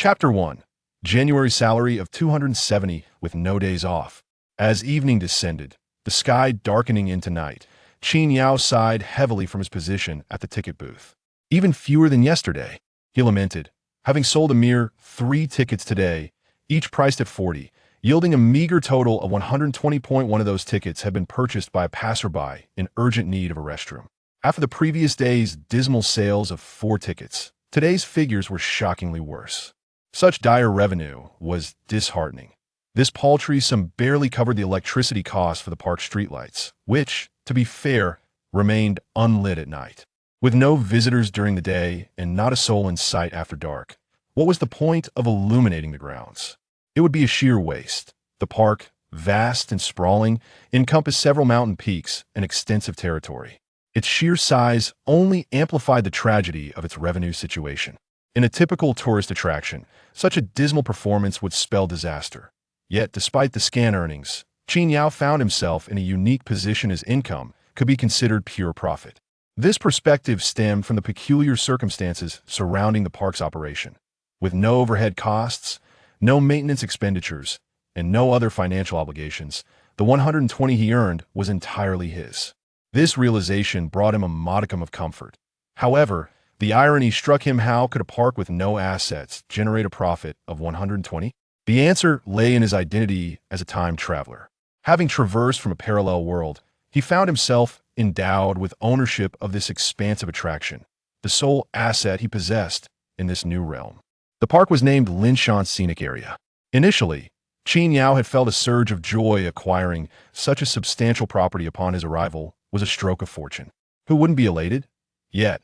Chapter 1. January salary of 270 with no days off. As evening descended, the sky darkening into night, Qin Yao sighed heavily from his position at the ticket booth. Even fewer than yesterday, he lamented, having sold a mere 3 tickets today, each priced at 40, yielding a meager total of 120.1 of those tickets had been purchased by a passerby in urgent need of a restroom. After the previous day's dismal sales of 4 tickets, today's figures were shockingly worse. Such dire revenue was disheartening. This paltry sum barely covered the electricity costs for the park streetlights, which, to be fair, remained unlit at night. With no visitors during the day and not a soul in sight after dark, what was the point of illuminating the grounds? It would be a sheer waste. The park, vast and sprawling, encompassed several mountain peaks and extensive territory. Its sheer size only amplified the tragedy of its revenue situation. In a typical tourist attraction, such a dismal performance would spell disaster. Yet, despite the scant earnings, Qin Yao found himself in a unique position as income could be considered pure profit. This perspective stemmed from the peculiar circumstances surrounding the park's operation. With no overhead costs, no maintenance expenditures, and no other financial obligations, the 120 he earned was entirely his. This realization brought him a modicum of comfort. However, the irony struck him: how could a park with no assets generate a profit of 120? The answer lay in his identity as a time traveler. Having traversed from a parallel world, he found himself endowed with ownership of this expansive attraction, the sole asset he possessed in this new realm. The park was named Linshan's Scenic Area. Initially, Qin Yao had felt a surge of joy. Acquiring such a substantial property upon his arrival was a stroke of fortune. Who wouldn't be elated? Yet,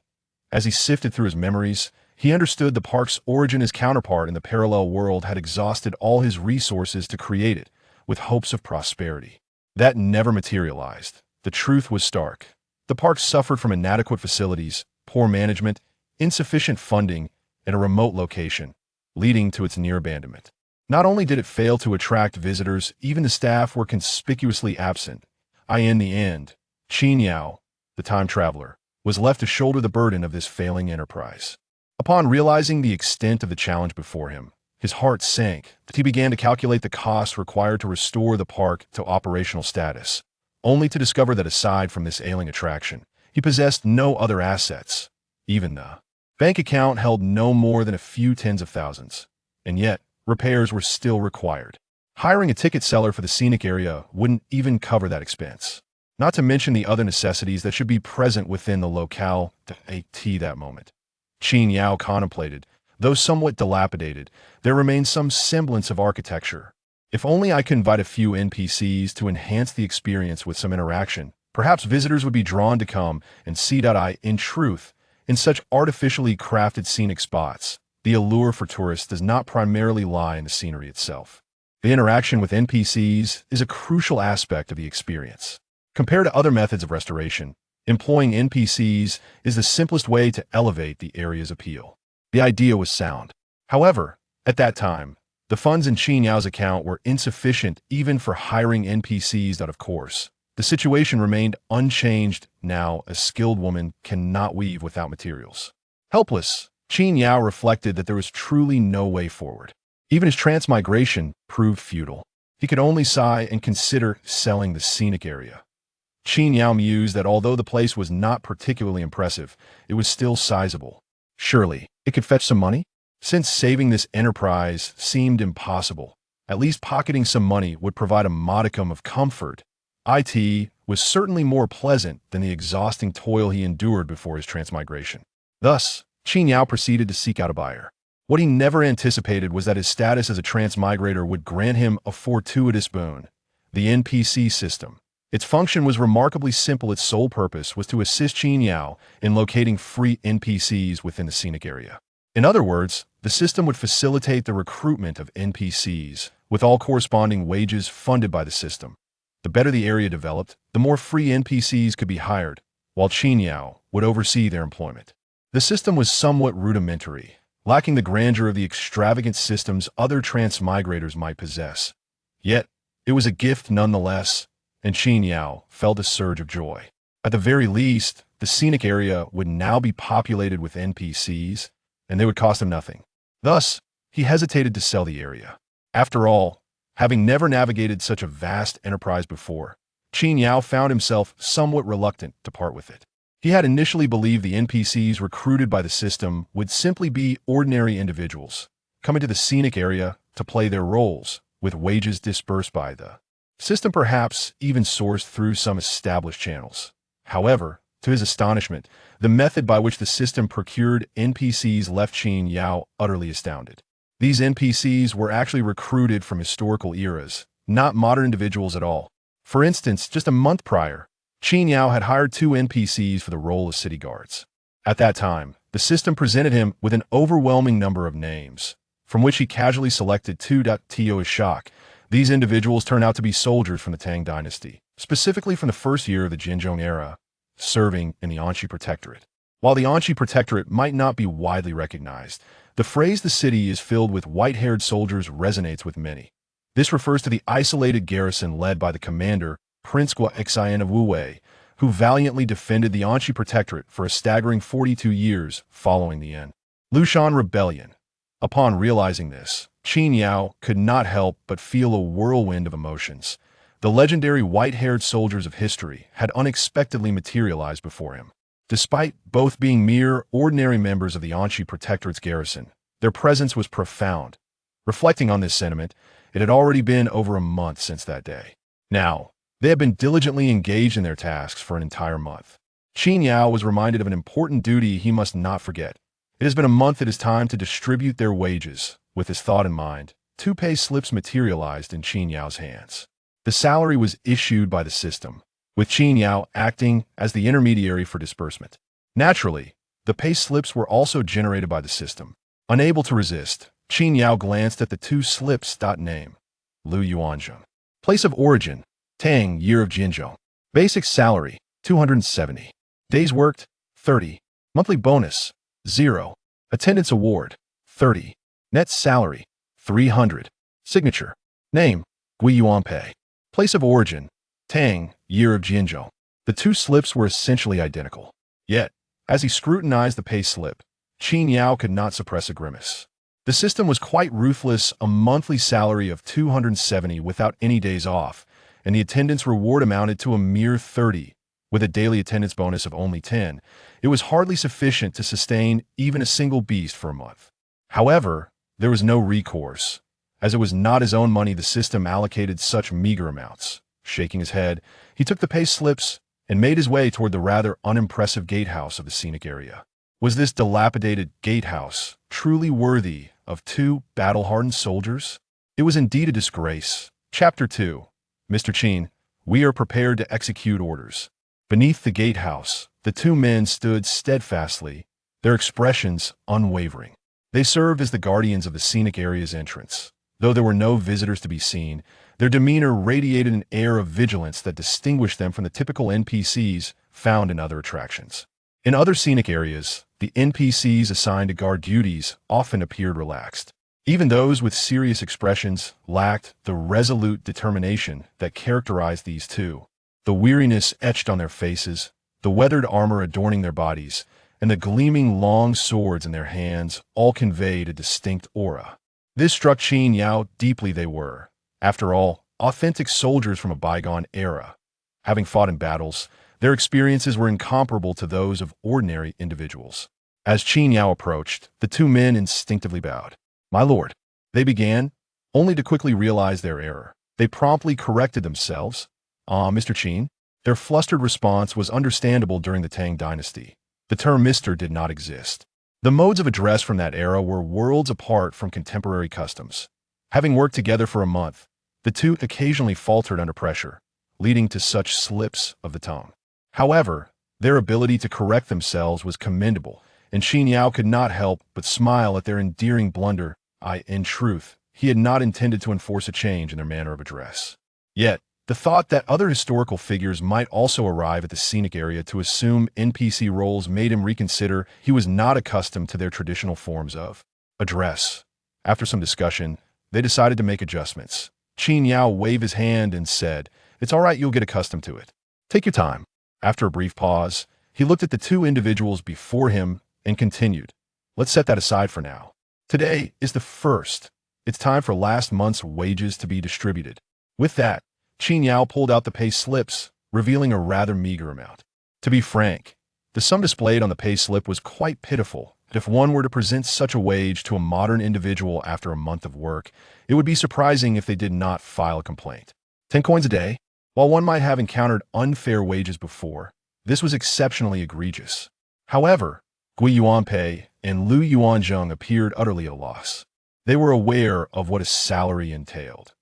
as he sifted through his memories, he understood the park's origin. His counterpart in the parallel world had exhausted all his resources to create it, with hopes of prosperity. That never materialized. The truth was stark. The park suffered from inadequate facilities, poor management, insufficient funding, and a remote location, leading to its near abandonment. Not only did it fail to attract visitors, even the staff were conspicuously absent. In the end, Qin Yao, the time traveler, was left to shoulder the burden of this failing enterprise. Upon realizing the extent of the challenge before him, his heart sank. He began to calculate the costs required to restore the park to operational status, only to discover that aside from this ailing attraction, he possessed no other assets. Even the bank account held no more than a few tens of thousands, and yet repairs were still required. Hiring a ticket seller for the scenic area wouldn't even cover that expense, not to mention the other necessities that should be present within the locale at that moment. Qin Yao contemplated. Though somewhat dilapidated, there remained some semblance of architecture. If only I could invite a few NPCs to enhance the experience with some interaction, perhaps visitors would be drawn to come and see. In truth, in such artificially crafted scenic spots, the allure for tourists does not primarily lie in the scenery itself. The interaction with NPCs is a crucial aspect of the experience. Compared to other methods of restoration, employing NPCs is the simplest way to elevate the area's appeal. The idea was sound. However, at that time, the funds in Qin Yao's account were insufficient even for hiring NPCs. Of course, the situation remained unchanged. Now, a skilled woman cannot weave without materials. Helpless, Qin Yao reflected that there was truly no way forward. Even his transmigration proved futile. He could only sigh and consider selling the scenic area. Qin Yao mused that although the place was not particularly impressive, it was still sizable. Surely, it could fetch some money? Since saving this enterprise seemed impossible, at least pocketing some money would provide a modicum of comfort. It was certainly more pleasant than the exhausting toil he endured before his transmigration. Thus, Qin Yao proceeded to seek out a buyer. What he never anticipated was that his status as a transmigrator would grant him a fortuitous boon: the NPC system. Its function was remarkably simple. Its sole purpose was to assist Qin Yao in locating free NPCs within the scenic area. In other words, the system would facilitate the recruitment of NPCs, with all corresponding wages funded by the system. The better the area developed, the more free NPCs could be hired, while Qin Yao would oversee their employment. The system was somewhat rudimentary, lacking the grandeur of the extravagant systems other transmigrators might possess. Yet, it was a gift nonetheless, and Qin Yao felt a surge of joy. At the very least, the scenic area would now be populated with NPCs, and they would cost him nothing. Thus, he hesitated to sell the area. After all, having never navigated such a vast enterprise before, Qin Yao found himself somewhat reluctant to part with it. He had initially believed the NPCs recruited by the system would simply be ordinary individuals, coming to the scenic area to play their roles, with wages dispersed by the system, perhaps even sourced through some established channels. However, to his astonishment, the method by which the system procured NPCs left Qin Yao utterly astounded. These NPCs were actually recruited from historical eras, not modern individuals at all. For instance, just a month prior, Qin Yao had hired 2 NPCs for the role of city guards. At that time, the system presented him with an overwhelming number of names, from which he casually selected 2. To his shock, these individuals turned out to be soldiers from the Tang dynasty, specifically from the first year of the Jinzhong era, serving in the Anqi Protectorate. While the Anqi Protectorate might not be widely recognized, the phrase "the city is filled with white-haired soldiers" resonates with many. This refers to the isolated garrison led by the commander, Prince Guoxian of Wuwei, who valiantly defended the Anqi Protectorate for a staggering 42 years following the N. Lushan Rebellion. Upon realizing this, Qin Yao could not help but feel a whirlwind of emotions. The legendary white-haired soldiers of history had unexpectedly materialized before him. Despite both being mere ordinary members of the Anqi Protectorate's garrison, their presence was profound. Reflecting on this sentiment, it had already been over a month since that day. Now, they had been diligently engaged in their tasks for an entire month. Qin Yao was reminded of an important duty he must not forget. It has been a month. It is time to distribute their wages. With this thought in mind, 2 pay slips materialized in Qin Yao's hands. The salary was issued by the system, with Qin Yao acting as the intermediary for disbursement. Naturally, the pay slips were also generated by the system. Unable to resist, Qin Yao glanced at the 2 slips. Name: Lu Yuanzheng. Place of origin: Tang, year of Jinzhong. Basic salary: 270. Days worked: 30. Monthly bonus: 0. Attendance award: 30. Net salary: 300. Signature: Name: Gui Yuanpei. Place of origin: Tang, year of Jinzhong. The 2 slips were essentially identical. Yet, as he scrutinized the pay slip, Qin Yao could not suppress a grimace. The system was quite ruthless: a monthly salary of 270 without any days off, and the attendance reward amounted to a mere 30. With a daily attendance bonus of only 10, it was hardly sufficient to sustain even a single beast for a month. However, there was no recourse. As it was not his own money, the system allocated such meager amounts. Shaking his head, he took the pay slips and made his way toward the rather unimpressive gatehouse of the scenic area. Was this dilapidated gatehouse truly worthy of 2 battle-hardened soldiers? It was indeed a disgrace. Chapter 2. Mr. Qin, we are prepared to execute orders. Beneath the gatehouse, the 2 men stood steadfastly, their expressions unwavering. They served as the guardians of the scenic area's entrance. Though there were no visitors to be seen, their demeanor radiated an air of vigilance that distinguished them from the typical NPCs found in other attractions. In other scenic areas, the NPCs assigned to guard duties often appeared relaxed. Even those with serious expressions lacked the resolute determination that characterized these 2. The weariness etched on their faces, the weathered armor adorning their bodies, and the gleaming long swords in their hands all conveyed a distinct aura. This struck Qin Yao deeply. They were, after all, authentic soldiers from a bygone era. Having fought in battles, their experiences were incomparable to those of ordinary individuals. As Qin Yao approached, the 2 men instinctively bowed. "My lord," they began, only to quickly realize their error. They promptly corrected themselves. Mr. Qin." Their flustered response was understandable during the Tang dynasty. The term Mr. did not exist. The modes of address from that era were worlds apart from contemporary customs. Having worked together for a month, the 2 occasionally faltered under pressure, leading to such slips of the tongue. However, their ability to correct themselves was commendable, and Qin Yao could not help but smile at their endearing blunder. In truth, he had not intended to enforce a change in their manner of address. Yet, the thought that other historical figures might also arrive at the scenic area to assume NPC roles made him reconsider. He was not accustomed to their traditional forms of address. After some discussion, they decided to make adjustments. Qin Yao waved his hand and said, "It's all right, you'll get accustomed to it. Take your time." After a brief pause, he looked at the 2 individuals before him and continued, "Let's set that aside for now. Today is the 1st. It's time for last month's wages to be distributed. With that, Qin Yao pulled out the pay slips, revealing a rather meager amount. To be frank, the sum displayed on the pay slip was quite pitiful, and if one were to present such a wage to a modern individual after a month of work, it would be surprising if they did not file a complaint. 10 coins a day? While one might have encountered unfair wages before, this was exceptionally egregious. However, Gui Yuanpei and Lu Yuanzheng appeared utterly at a loss. They were aware of what a salary entailed.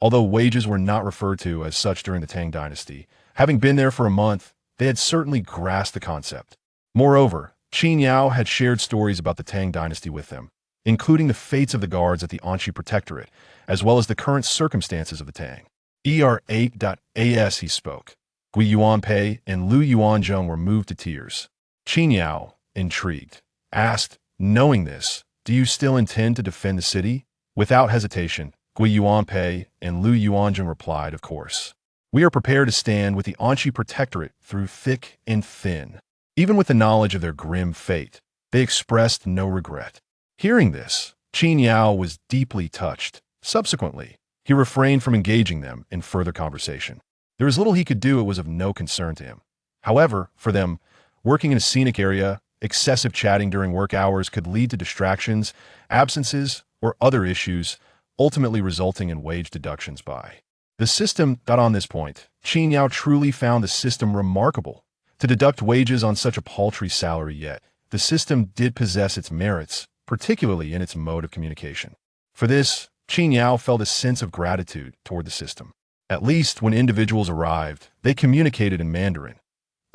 Although wages were not referred to as such during the Tang Dynasty, having been there for a month, they had certainly grasped the concept. Moreover, Qin Yao had shared stories about the Tang Dynasty with them, including the fates of the guards at the Anqi Protectorate, as well as the current circumstances of the Tang. Er8.as he spoke. Gui Yuanpei and Lu Yuanzheng were moved to tears. Qin Yao, intrigued, asked, "Knowing this, do you still intend to defend the city?" Without hesitation, Gui Yuanpei and Lu Yuanzheng replied, "Of course. We are prepared to stand with the Anqi Protectorate through thick and thin." Even with the knowledge of their grim fate, they expressed no regret. Hearing this, Qin Yao was deeply touched. Subsequently, he refrained from engaging them in further conversation. There was little he could do; it was of no concern to him. However, for them, working in a scenic area, excessive chatting during work hours could lead to distractions, absences, or other issues, ultimately resulting in wage deductions by the system. On this point, Qin Yao truly found the system remarkable. To deduct wages on such a paltry salary, yet the system did possess its merits, particularly in its mode of communication. For this, Qin Yao felt a sense of gratitude toward the system. At least when individuals arrived, they communicated in Mandarin.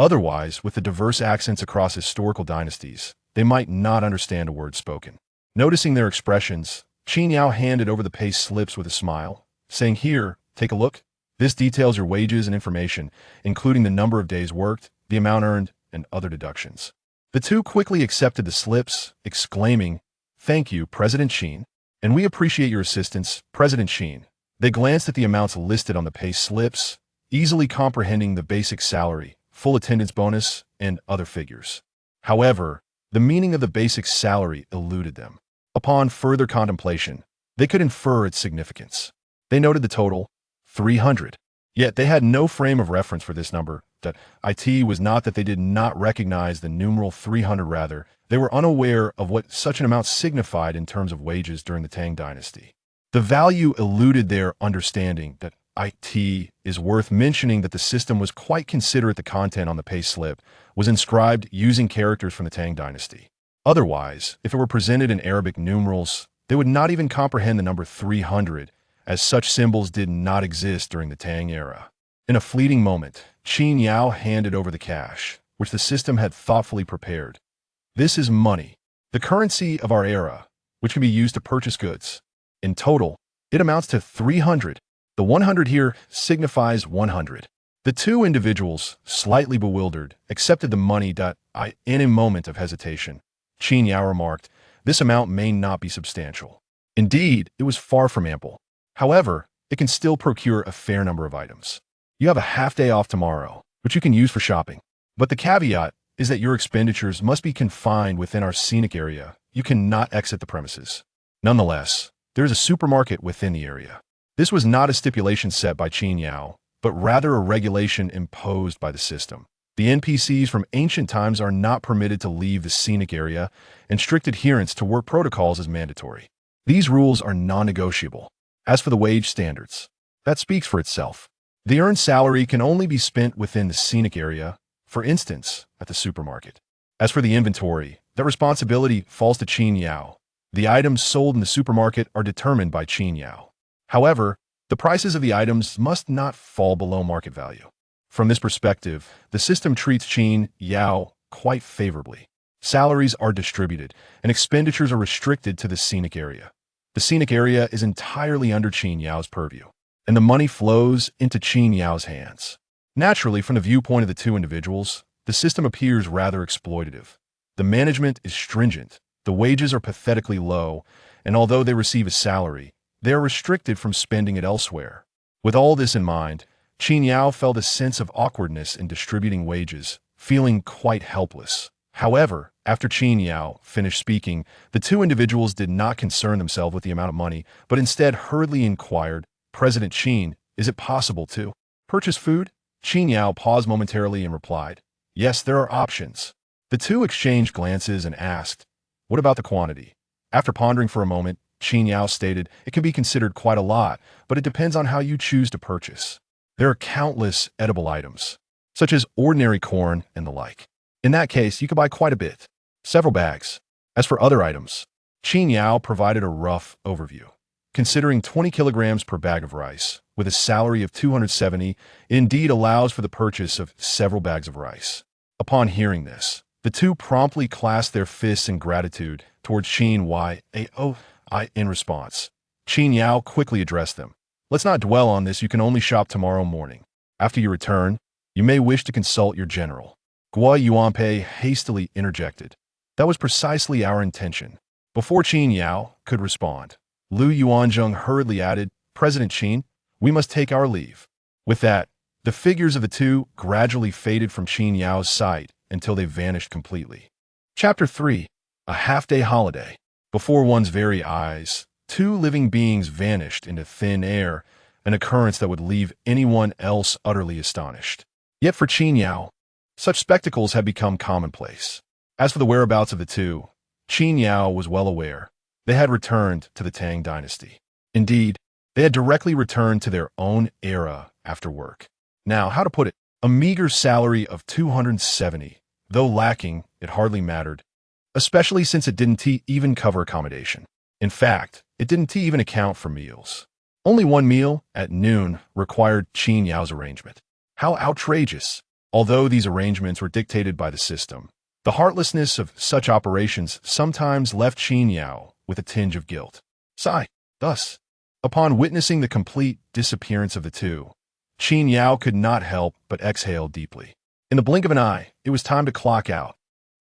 Otherwise, with the diverse accents across historical dynasties, they might not understand a word spoken. Noticing their expressions, Qin Yao handed over the pay slips with a smile, saying, "Here, take a look. This details your wages and information, including the number of days worked, the amount earned, and other deductions." The two quickly accepted the slips, exclaiming, "Thank you, President Qin, and we appreciate your assistance, President Qin." They glanced at the amounts listed on the pay slips, easily comprehending the basic salary, full attendance bonus, and other figures. However, the meaning of the basic salary eluded them. Upon further contemplation, they could infer its significance. They noted the total, 300. Yet they had no frame of reference for this number. It was not that they did not recognize the numeral 300, rather, they were unaware of what such an amount signified in terms of wages during the Tang Dynasty. The value eluded their understanding. It is worth mentioning that the system was quite considerate. The content on the pay slip was inscribed using characters from the Tang Dynasty. Otherwise, if it were presented in Arabic numerals, they would not even comprehend the number 300, as such symbols did not exist during the Tang era. In a fleeting moment, Qin Yao handed over the cash, which the system had thoughtfully prepared. "This is money, the currency of our era, which can be used to purchase goods. In total, it amounts to 300. The 100 here signifies 100. The two individuals, slightly bewildered, accepted the money. In a moment of hesitation, Qin Yao remarked, "This amount may not be substantial." Indeed, it was far from ample. However, it can still procure a fair number of items. You have a half day off tomorrow, which you can use for shopping. But the caveat is that your expenditures must be confined within our scenic area. You cannot exit the premises. Nonetheless, there is a supermarket within the area. This was not a stipulation set by Qin Yao, but rather a regulation imposed by the system. The NPCs from ancient times are not permitted to leave the scenic area, and strict adherence to work protocols is mandatory. These rules are non-negotiable. As for the wage standards, that speaks for itself. The earned salary can only be spent within the scenic area, for instance, at the supermarket. As for the inventory, that responsibility falls to Qin Yao. The items sold in the supermarket are determined by Qin Yao. However, the prices of the items must not fall below market value. From this perspective, the system treats Qin Yao quite favorably. Salaries are distributed, and expenditures are restricted to the scenic area. The scenic area is entirely under Qin Yao's purview, and the money flows into Qin Yao's hands. Naturally, from the viewpoint of the two individuals, the system appears rather exploitative. The management is stringent, the wages are pathetically low, and although they receive a salary, they are restricted from spending it elsewhere. With all this in mind, Qin Yao felt a sense of awkwardness in distributing wages, feeling quite helpless. However, After Qin Yao finished speaking, the two individuals did not concern themselves with the amount of money, but instead hurriedly inquired, "President Qin, is it possible to purchase food?" Qin Yao paused momentarily and replied, "Yes, there are options." The two exchanged glances and asked, "What about the quantity?" After pondering for a moment, Qin Yao stated, "It can be considered quite a lot, but it depends on how you choose to purchase. There are countless edible items, such as ordinary corn and the like. In that case, you could buy quite a bit, several bags. As for other items," Qin Yao provided a rough overview. Considering 20 kilograms per bag of rice, with a salary of 270, it indeed allows for the purchase of several bags of rice. Upon hearing this, the two promptly clasped their fists in gratitude towards Qin Yao. In response, Qin Yao quickly addressed them. "Let's not dwell on this. You can only shop tomorrow morning. After you return, you may wish to consult your general." Guo Yuanpei hastily interjected. "That was precisely our intention." Before Qin Yao could respond, Lu Yuanzheng hurriedly added, "President Qin, we must take our leave." With that, the figures of the two gradually faded from Qin Yao's sight until they vanished completely. Chapter 3. A half-day holiday. Before one's very eyes, two living beings vanished into thin air, an occurrence that would leave anyone else utterly astonished. Yet for Qin Yao, such spectacles had become commonplace. As for the whereabouts of the two, Qin Yao was well aware. They had returned to the Tang dynasty. Indeed, they had directly returned to their own era after work. Now, how to put it? A meager salary of 270. Though lacking, it hardly mattered, especially since it didn't even cover accommodation. In fact, it didn't even account for meals. Only one meal, at noon, required Qin Yao's arrangement. How outrageous! Although these arrangements were dictated by the system, the heartlessness of such operations sometimes left Qin Yao with a tinge of guilt. Thus, upon witnessing the complete disappearance of the two, Qin Yao could not help but exhale deeply. In the blink of an eye, it was time to clock out.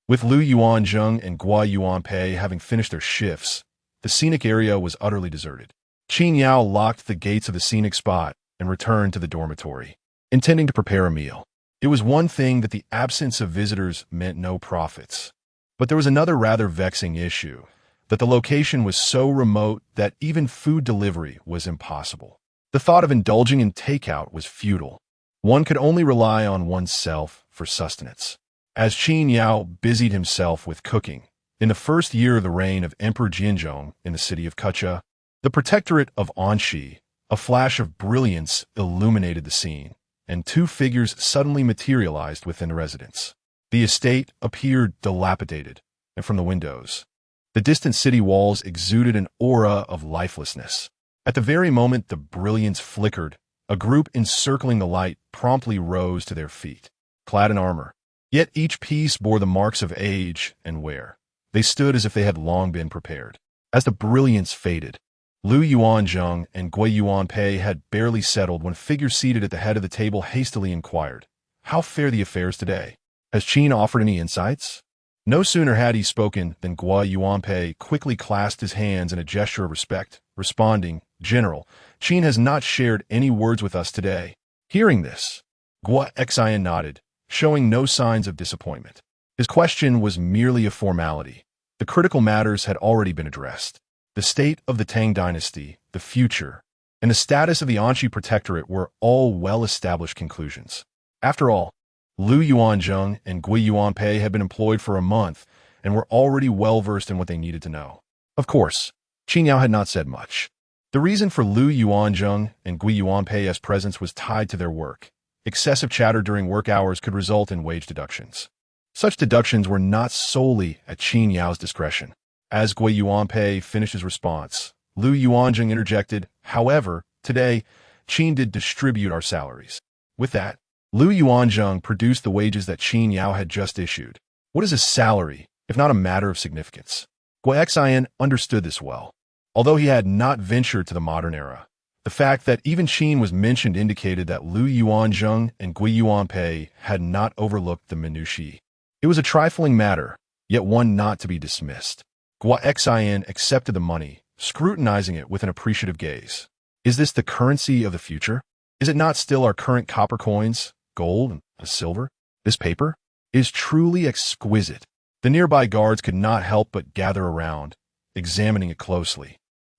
With Lu Yuanzheng and Guo Yuanpei having finished their shifts, the scenic area was utterly deserted. Qin Yao locked the gates of the scenic spot and returned to the dormitory, intending to prepare a meal. It was one thing that the absence of visitors meant no profits, but there was another rather vexing issue, that the location was so remote that even food delivery was impossible. The thought of indulging in takeout was futile. One could only rely on oneself for sustenance. As Qin Yao busied himself with cooking, in the first year of the reign of Emperor Jinzhong in the city of Kucha, the protectorate of Anxi, a flash of brilliance illuminated the scene, and two figures suddenly materialized within the residence. The estate appeared dilapidated, and from the windows, the distant city walls exuded an aura of lifelessness. At the very moment the brilliance flickered, a group encircling the light promptly rose to their feet, clad in armor. Yet each piece bore the marks of age and wear. They stood as if they had long been prepared. As the brilliance faded, Lu Yuanzheng and Guo Yuanpei had barely settled when a figure seated at the head of the table hastily inquired, "How fare the affairs today? Has Qin offered any insights?" No sooner had he spoken than Guo Yuanpei quickly clasped his hands in a gesture of respect, responding, "General, Qin has not shared any words with us today." Hearing this, Guo Xian nodded, showing no signs of disappointment. His question was merely a formality. The critical matters had already been addressed. The state of the Tang dynasty, the future, and the status of the Anxi protectorate were all well-established conclusions. After all, Lu Yuanzheng and Guo Yuanpei had been employed for a month and were already well-versed in what they needed to know. Of course, Qin Yao had not said much. The reason for Lu Yuanzheng and Guo Yuanpei's presence was tied to their work. Excessive chatter during work hours could result in wage deductions. Such deductions were not solely at Qin Yao's discretion. As Guo Yuanpei finished his response, Lu Yuanzheng interjected, "However, today, Qin did distribute our salaries." With that, Lu Yuanzheng produced the wages that Qin Yao had just issued. What is a salary, if not a matter of significance? Guo Xian understood this well. Although he had not ventured to the modern era, the fact that even Qin was mentioned indicated that Lu Yuanzheng and Guo Yuanpei had not overlooked the minutiae. It was a trifling matter, yet one not to be dismissed. Guo Xian accepted the money, scrutinizing it with an appreciative gaze. Is this the currency of the future? Is it not still our current copper coins, gold, and silver? This paper is truly exquisite. The nearby guards could not help but gather around, examining it closely.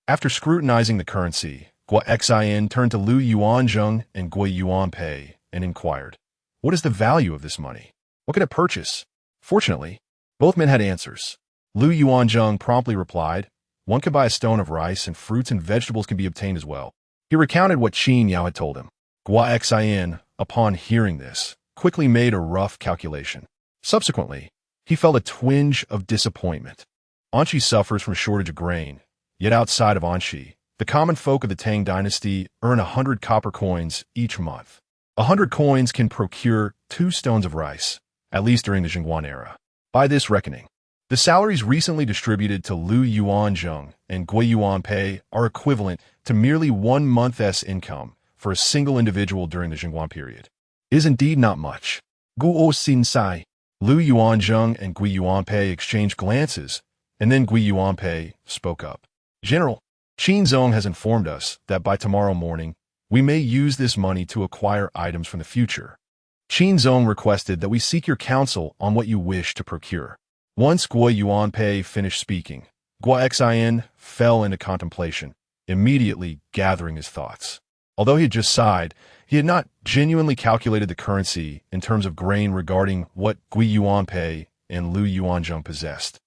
After scrutinizing the currency, Guo Xin turned to Lu Yuanzheng and Gui Yuanpei and inquired, "What is the value of this money? What can it purchase?" Fortunately, both men had answers. Lu Yuanzheng promptly replied, "One can buy a stone of rice, and fruits and vegetables can be obtained as well." He recounted what Qin Yao had told him. Guo Xin, upon hearing this, quickly made a rough calculation. Subsequently, he felt a twinge of disappointment. Anqi suffers from a shortage of grain, yet outside of Anqi, the common folk of the Tang dynasty earn 100 copper coins each month. 100 coins can procure 2 stones of rice, at least during the Jingguan era. By this reckoning, the salaries recently distributed to Lu Yuanzheng and Gui Yuanpei are equivalent to merely 1 month's income for a single individual during the Jingguan period. It is indeed not much. Guo Xin Sai. Lu Yuanzheng and Gui Yuanpei exchanged glances, and then Gui Yuanpei spoke up. "General, Qin Zong has informed us that by tomorrow morning, we may use this money to acquire items from the future. Qin Zong requested that we seek your counsel on what you wish to procure." Once Gui Yuanpei finished speaking, Guo Xin fell into contemplation, immediately gathering his thoughts. Although he had just sighed, he had not genuinely calculated the currency in terms of grain regarding what Gui Yuanpei and Lu Yuanzheng possessed.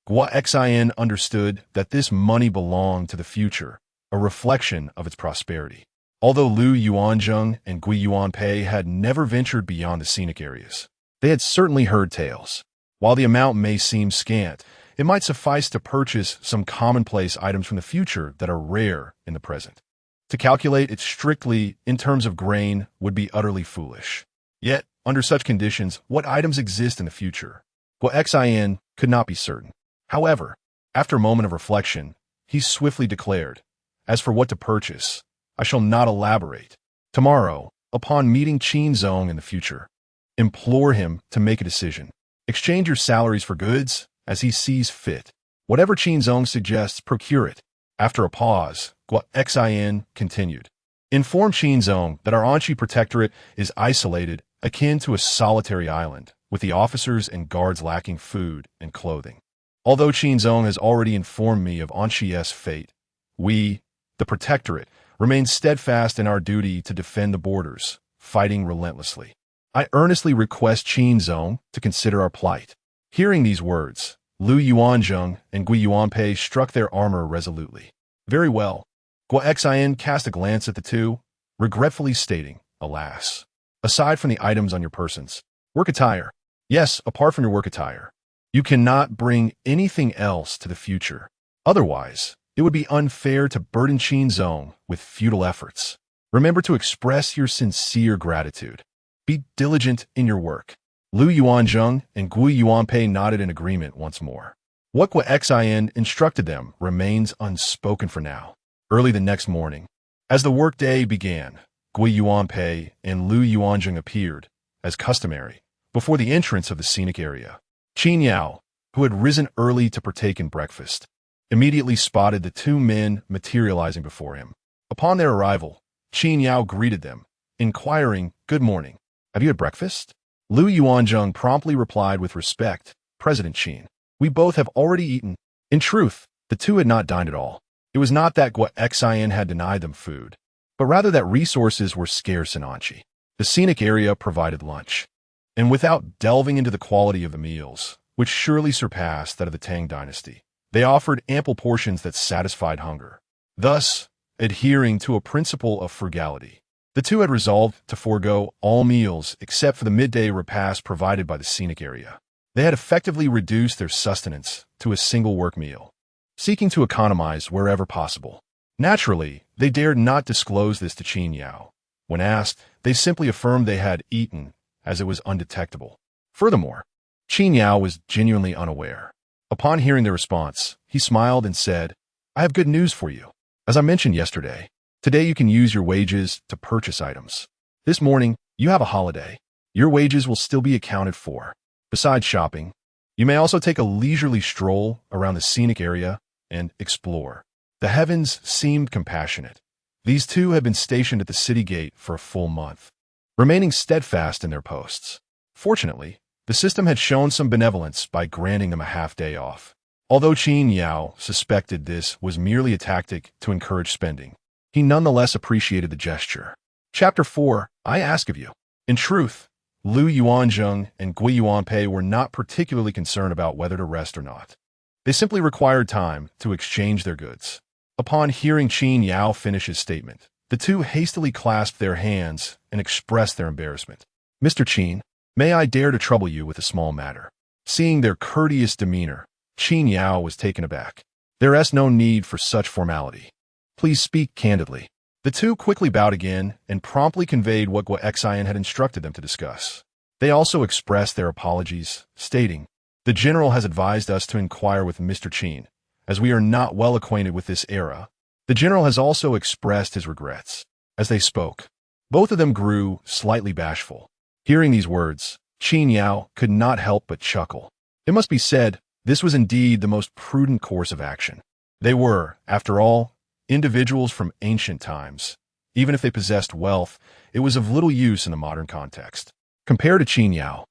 Guo Xin understood that this money belonged to the future, a reflection of its prosperity. Although Lu Yuanzheng and Gui Yuanpei had never ventured beyond the scenic areas, they had certainly heard tales. While the amount may seem scant, it might suffice to purchase some commonplace items from the future that are rare in the present. To calculate it strictly in terms of grain would be utterly foolish. Yet, under such conditions, what items exist in the future? Guo Xin could not be certain. However, after a moment of reflection, he swiftly declared, "As for what to purchase, I shall not elaborate. Tomorrow, upon meeting Qin Zong in the future, implore him to make a decision. Exchange your salaries for goods as he sees fit. Whatever Qin Zong suggests, procure it." After a pause, Guo Xin continued, "Inform Qin Zong that our Anqi protectorate is isolated, akin to a solitary island, with the officers and guards lacking food and clothing. Although Qin Zong has already informed me of Anqi's fate, we, the protectorate, remain steadfast in our duty to defend the borders, fighting relentlessly. I earnestly request Qin Zong to consider our plight." Hearing these words, Lu Yuanzheng and Gui Yuanpei struck their armor resolutely. "Very well." Guo Xin cast a glance at the two, regretfully stating, "Alas, aside from the items on your persons, work attire. Yes, apart from your work attire, you cannot bring anything else to the future. Otherwise, it would be unfair to burden Qin Zong with futile efforts. Remember to express your sincere gratitude. Be diligent in your work." Lu Yuanzheng and Gui Yuanpei nodded in agreement once more. What Guo Xin instructed them remains unspoken for now. Early the next morning, as the workday began, Gui Yuanpei and Lu Yuanzheng appeared, as customary, before the entrance of the scenic area. Qin Yao, who had risen early to partake in breakfast, immediately spotted the 2 men materializing before him. Upon their arrival, Qin Yao greeted them, inquiring, "Good morning. Have you had breakfast?" Lu Yuanzheng promptly replied with respect, "President Qin, we both have already eaten." In truth, the two had not dined at all. It was not that Guo Xin had denied them food, but rather that resources were scarce in Anqi. The scenic area provided lunch. And without delving into the quality of the meals, which surely surpassed that of the Tang dynasty, they offered ample portions that satisfied hunger. Thus, adhering to a principle of frugality, the two had resolved to forego all meals except for the midday repast provided by the scenic area. They had effectively reduced their sustenance to a single work meal, seeking to economize wherever possible. Naturally, they dared not disclose this to Qin Yao. When asked, they simply affirmed they had eaten, as it was undetectable. Furthermore, Qin Yao was genuinely unaware. Upon hearing their response, he smiled and said, "I have good news for you. As I mentioned yesterday, today you can use your wages to purchase items. This morning, you have a holiday. Your wages will still be accounted for. Besides shopping, you may also take a leisurely stroll around the scenic area and explore." The heavens seemed compassionate. These two had been stationed at the city gate for a full month, remaining steadfast in their posts. Fortunately, The system had shown some benevolence by granting them a half-day off. Although Qin Yao suspected this was merely a tactic to encourage spending, he nonetheless appreciated the gesture. Chapter 4. I ask of you. In truth, Lu Yuanzheng and Gui Yuanpei were not particularly concerned about whether to rest or not. They simply required time to exchange their goods. Upon hearing Qin Yao finish his statement, the two hastily clasped their hands and expressed their embarrassment. Mr. Qin, may I dare to trouble you with a small matter? Seeing their courteous demeanor, Qin Yao was taken aback. There is no need for such formality. Please speak candidly. The two quickly bowed again and promptly conveyed what Guo had instructed them to discuss. They also expressed their apologies, stating, "The general has advised us to inquire with Mr. Qin, as we are not well acquainted with this era." The general has also expressed his regrets. As they spoke, both of them grew slightly bashful. Hearing these words, Qin Yao could not help but chuckle. It must be said, this was indeed the most prudent course of action. They were, after all, individuals from ancient times. Even if they possessed wealth, it was of little use in the modern context. Compared to Qin Yao,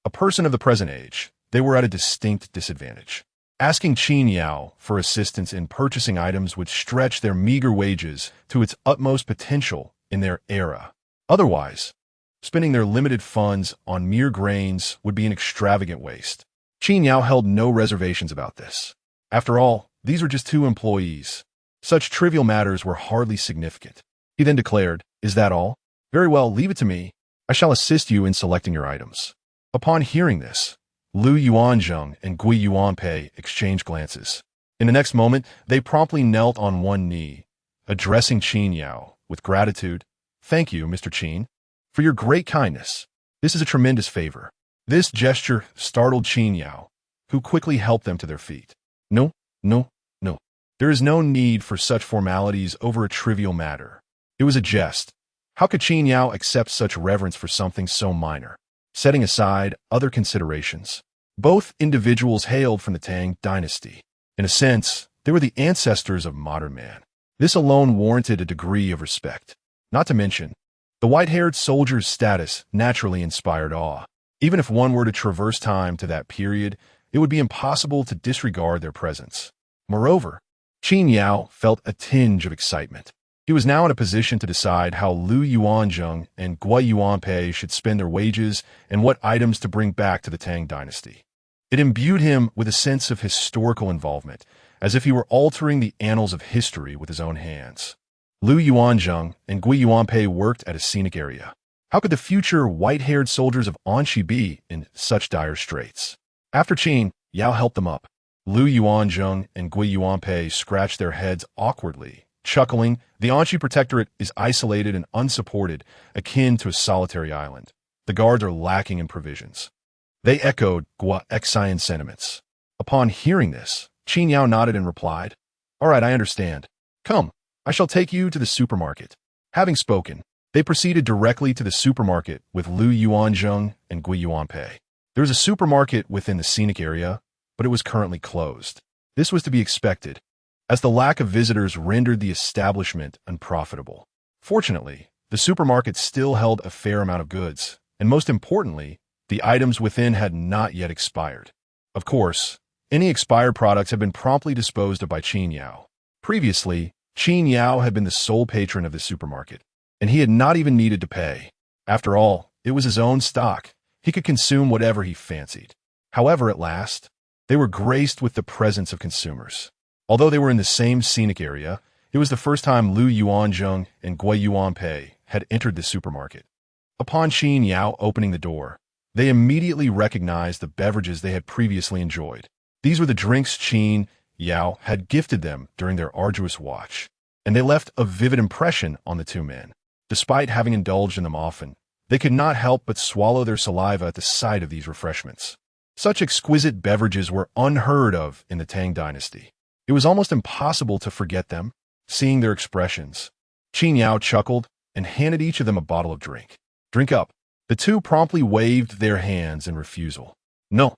a person of the present age, they were at a distinct disadvantage. Asking Qin Yao for assistance in purchasing items would stretch their meager wages to its utmost potential in their era. Otherwise, spending their limited funds on mere grains would be an extravagant waste. Qin Yao held no reservations about this. After all, these were just two employees. Such trivial matters were hardly significant. He then declared, "Is that all? Very well, leave it to me. I shall assist you in selecting your items." Upon hearing this, Lu Yuanzheng and Gui Yuanpei exchanged glances. In the next moment, they promptly knelt on one knee, addressing Qin Yao with gratitude. "Thank you, Mr. Qin, for your great kindness. This is a tremendous favor." This gesture startled Qin Yao, who quickly helped them to their feet. No. There is no need for such formalities over a trivial matter. It was a jest. How could Qin Yao accept such reverence for something so minor? Setting aside other considerations, both individuals hailed from the Tang dynasty. In a sense, they were the ancestors of modern man. This alone warranted a degree of respect. Not to mention, the white-haired soldier's status naturally inspired awe. Even if one were to traverse time to that period, it would be impossible to disregard their presence. Moreover, Qin Yao felt a tinge of excitement. He was now in a position to decide how Lu Yuanzheng and Gui Yuanpei should spend their wages and what items to bring back to the Tang dynasty. It imbued him with a sense of historical involvement, as if he were altering the annals of history with his own hands. Lu Yuanzheng and Gui Yuanpei worked at a scenic area. How could the future white-haired soldiers of Anxi be in such dire straits? After Qin Yao helped them up, Lu Yuanzheng and Gui Yuanpei scratched their heads awkwardly, chuckling. The Anxi protectorate is isolated and unsupported, akin to a solitary island. The guards are lacking in provisions. They echoed Guo sentiments. Upon hearing this, Qin Yao nodded and replied, "All right, I understand. Come, I shall take you to the supermarket." Having spoken, they proceeded directly to the supermarket with Lu Yuanzheng and Gui Yuanpei. There was a supermarket within the scenic area, but it was currently closed. This was to be expected, as the lack of visitors rendered the establishment unprofitable. Fortunately, the supermarket still held a fair amount of goods, and most importantly, the items within had not yet expired. Of course, any expired products had been promptly disposed of by Qin Yao. Previously, Qin Yao had been the sole patron of the supermarket, and he had not even needed to pay. After all, it was his own stock. He could consume whatever he fancied. However, at last, they were graced with the presence of consumers. Although they were in the same scenic area, it was the first time Lu Yuanzheng and Gui Yuanpei had entered the supermarket. Upon Qin Yao opening the door, they immediately recognized the beverages they had previously enjoyed. These were the drinks Qin Yao had gifted them during their arduous watch, and they left a vivid impression on the two men. Despite having indulged in them often, they could not help but swallow their saliva at the sight of these refreshments. Such exquisite beverages were unheard of in the Tang dynasty. It was almost impossible to forget them. Seeing their expressions, Qin Yao chuckled and handed each of them a bottle of drink. "Drink up." The two promptly waved their hands in refusal. No,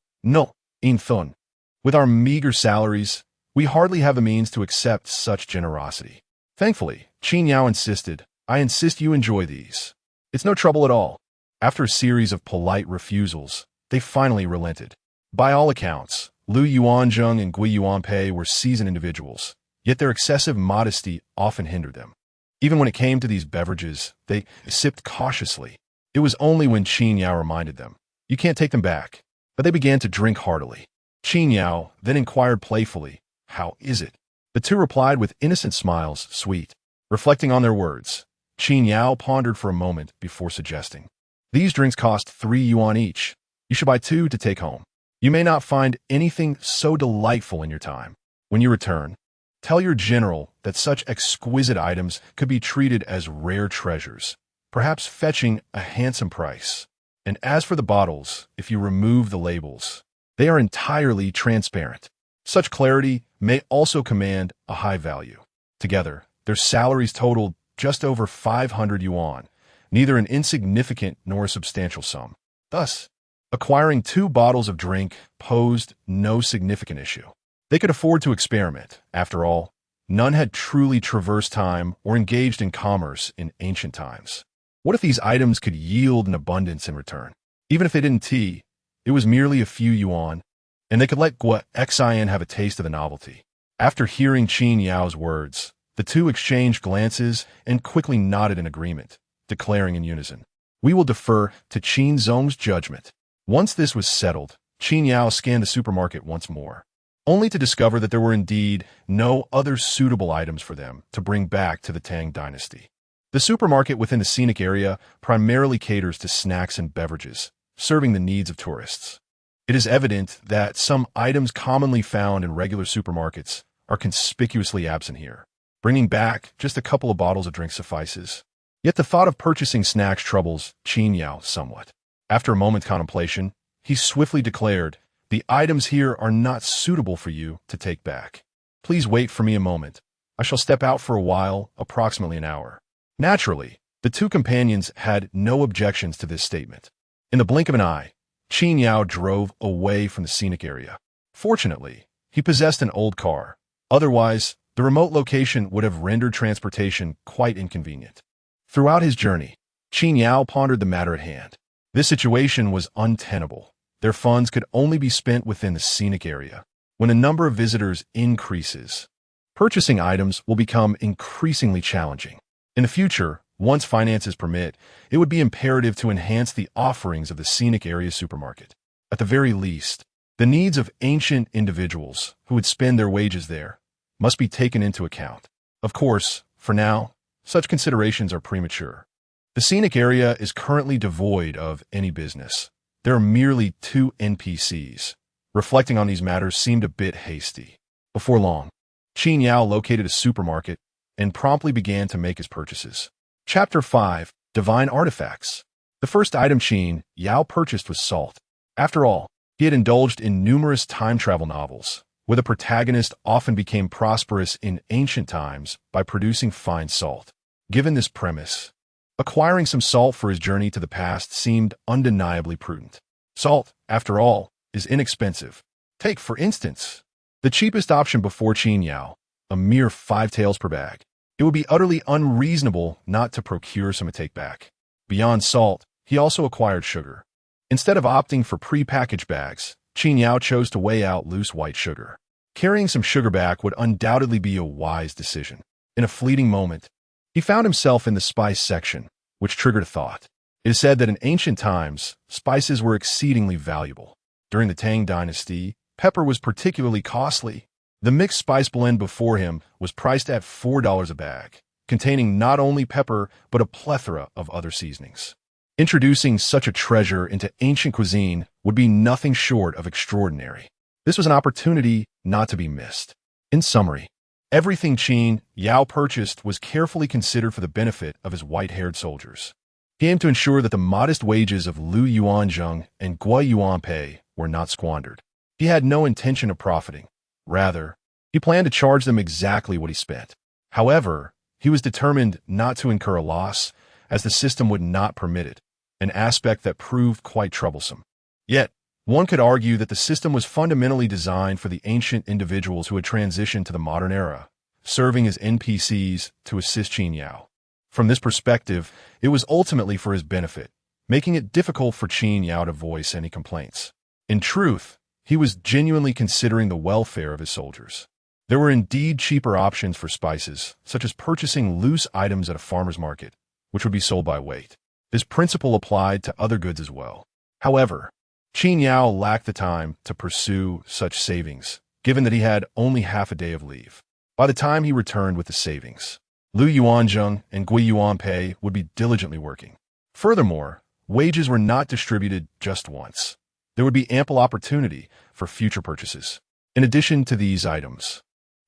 in thun. With our meager salaries, we hardly have the means to accept such generosity." Thankfully, Qin Yao insisted, "I insist you enjoy these. It's no trouble at all." After a series of polite refusals, they finally relented. By all accounts, Lu Yuanzheng and Gui Yuanpei were seasoned individuals, yet their excessive modesty often hindered them. Even when it came to these beverages, they sipped cautiously. It was only when Qin Yao reminded them, "You can't take them back." But they began to drink heartily. Qin Yao then inquired playfully, "How is it?" The two replied with innocent smiles, "Sweet." Reflecting on their words, Qin Yao pondered for a moment before suggesting, "These drinks cost 3 yuan each. You should buy 2 to take home. You may not find anything so delightful in your time. When you return, tell your general that such exquisite items could be treated as rare treasures, perhaps fetching a handsome price. And as for the bottles, if you remove the labels, they are entirely transparent. Such clarity may also command a high value." Together, their salaries totaled just over 500 yuan, neither an insignificant nor a substantial sum. Thus, acquiring 2 bottles of drink posed no significant issue. They could afford to experiment. After all, none had truly traversed time or engaged in commerce in ancient times. What if these items could yield an abundance in return? Even if they didn't tea, it was merely a few yuan, and they could let Gua Xian have a taste of the novelty. After hearing Qin Yao's words, the two exchanged glances and quickly nodded in agreement, declaring in unison, "We will defer to Qin Zong's judgment." Once this was settled, Qin Yao scanned the supermarket once more, only to discover that there were indeed no other suitable items for them to bring back to the Tang dynasty. The supermarket within the Scenic area primarily caters to snacks and beverages, serving the needs of tourists. It is evident that some items commonly found in regular supermarkets are conspicuously absent here. Bringing back just a couple of bottles of drink suffices. Yet the thought of purchasing snacks troubles Qin Yao somewhat. After a moment's contemplation, he swiftly declared, "The items here are not suitable for you to take back. Please wait for me a moment. I shall step out for a while, approximately an hour." Naturally, the two companions had no objections to this statement. In the blink of an eye, Qin Yao drove away from the Scenic area. Fortunately, he possessed an old car. Otherwise, the remote location would have rendered transportation quite inconvenient. Throughout his journey, Qin Yao pondered the matter at hand. This situation was untenable. Their funds could only be spent within the Scenic area. When the number of visitors increases, purchasing items will become increasingly challenging. In the future, once finances permit, it would be imperative to enhance the offerings of the Scenic area supermarket. At the very least, the needs of ancient individuals who would spend their wages there must be taken into account. Of course, for now, such considerations are premature. The Scenic area is currently devoid of any business. There are merely 2 NPCs. Reflecting on these matters seemed a bit hasty. Before long, Qin Yao located a supermarket and promptly began to make his purchases. Chapter 5, Divine Artifacts. The first item Qin Yao purchased was salt. After all, he had indulged in numerous time travel novels, where the protagonist often became prosperous in ancient times by producing fine salt. Given this premise, acquiring some salt for his journey to the past seemed undeniably prudent. Salt, after all, is inexpensive. Take, for instance, the cheapest option before Qin Yao, a mere 5 taels per bag. It would be utterly unreasonable not to procure some to take back. Beyond salt, he also acquired sugar. Instead of opting for pre-packaged bags, Qin Yao chose to weigh out loose white sugar. Carrying some sugar back would undoubtedly be a wise decision. In a fleeting moment, he found himself in the spice section, which triggered a thought. It is said that in ancient times, spices were exceedingly valuable. During the Tang dynasty, pepper was particularly costly. The mixed spice blend before him was priced at $4 a bag, containing not only pepper but a plethora of other seasonings. Introducing such a treasure into ancient cuisine would be nothing short of extraordinary. This was an opportunity not to be missed. In summary, everything Qin Yao purchased was carefully considered for the benefit of his white-haired soldiers. He aimed to ensure that the modest wages of Lu Yuanzheng and Gui Yuanpei were not squandered. He had no intention of profiting. Rather, he planned to charge them exactly what he spent. However, he was determined not to incur a loss, as the system would not permit it, an aspect that proved quite troublesome. Yet, one could argue that the system was fundamentally designed for the ancient individuals who had transitioned to the modern era, serving as NPCs to assist Qin Yao. From this perspective, it was ultimately for his benefit, making it difficult for Qin Yao to voice any complaints. In truth, he was genuinely considering the welfare of his soldiers. There were indeed cheaper options for spices, such as purchasing loose items at a farmer's market, which would be sold by weight. This principle applied to other goods as well. However, Qin Yao lacked the time to pursue such savings, given that he had only half a day of leave. By the time he returned with the savings, Lu Yuanzheng and Gui Yuanpei would be diligently working. Furthermore, wages were not distributed just once. There would be ample opportunity for future purchases. In addition to these items,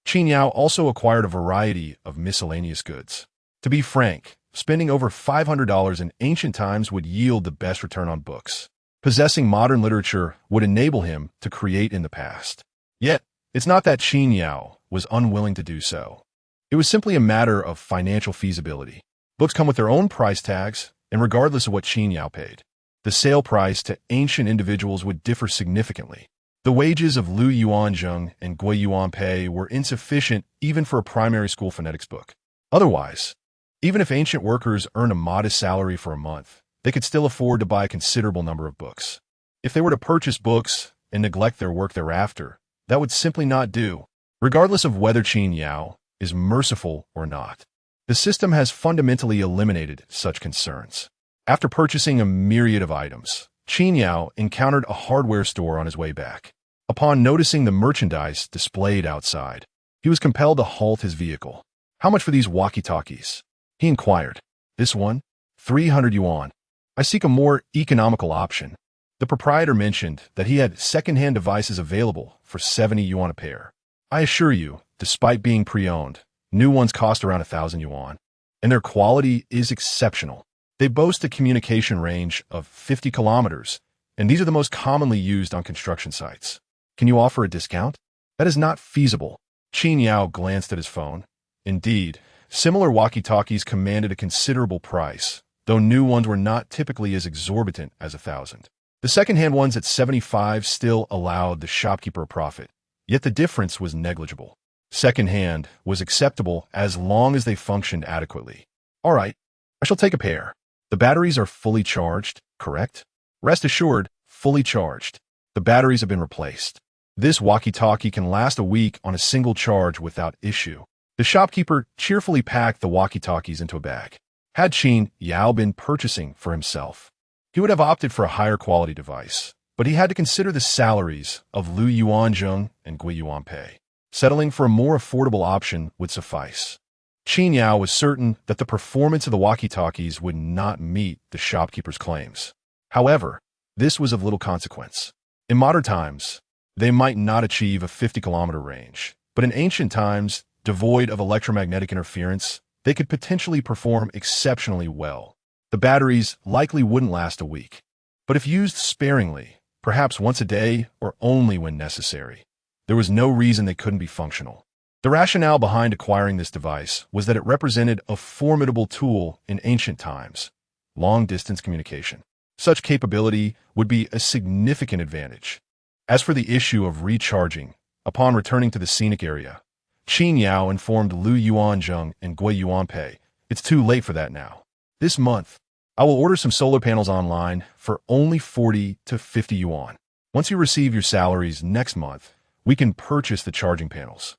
Qin Yao also acquired a variety of miscellaneous goods. To be frank, spending over $500 in ancient times would yield the best return on books. Possessing modern literature would enable him to create in the past. Yet, it's not that Qin Yao was unwilling to do so. It was simply a matter of financial feasibility. Books come with their own price tags, and regardless of what Qin Yao paid, the sale price to ancient individuals would differ significantly. The wages of Lu Yuanzheng and Gui Yuanpei were insufficient even for a primary school phonetics book. Otherwise, even if ancient workers earned a modest salary for a month, they could still afford to buy a considerable number of books. If they were to purchase books and neglect their work thereafter, that would simply not do, regardless of whether Qin Yao is merciful or not. The system has fundamentally eliminated such concerns. After purchasing a myriad of items, Qin Yao encountered a hardware store on his way back. Upon noticing the merchandise displayed outside, he was compelled to halt his vehicle. "How much for these walkie-talkies?" he inquired. "This one? 300 yuan. I seek a more economical option." The proprietor mentioned that he had second-hand devices available for 70 yuan a pair. "I assure you, despite being pre-owned, new ones cost around 1,000 yuan, and their quality is exceptional. They boast a communication range of 50 kilometers, and these are the most commonly used on construction sites. Can you offer a discount?" "That is not feasible." Qin Yao glanced at his phone. Indeed, similar walkie-talkies commanded a considerable price, though new ones were not typically as exorbitant as 1,000. The second-hand ones at 75 still allowed the shopkeeper a profit, yet the difference was negligible. Second-hand was acceptable as long as they functioned adequately. "All right, I shall take a pair. The batteries are fully charged, correct?" "Rest assured, fully charged. The batteries have been replaced. This walkie-talkie can last a week on a single charge without issue." The shopkeeper cheerfully packed the walkie-talkies into a bag. Had Qin Yao been purchasing for himself, he would have opted for a higher quality device, but he had to consider the salaries of Lu Yuanzheng and Gui Yuanpei. Settling for a more affordable option would suffice. Qin Yao was certain that the performance of the walkie-talkies would not meet the shopkeeper's claims. However, this was of little consequence. In modern times, they might not achieve a 50-kilometer range, but in ancient times, devoid of electromagnetic interference, they could potentially perform exceptionally well. The batteries likely wouldn't last a week, but if used sparingly, perhaps once a day or only when necessary, there was no reason they couldn't be functional. The rationale behind acquiring this device was that it represented a formidable tool in ancient times, long-distance communication. Such capability would be a significant advantage. As for the issue of recharging, upon returning to the Scenic area, Qin Yao informed Lu Yuanzheng and Gui Yuanpei, "It's too late for that now. This month, I will order some solar panels online for only 40 to 50 yuan. Once you receive your salaries next month, we can purchase the charging panels."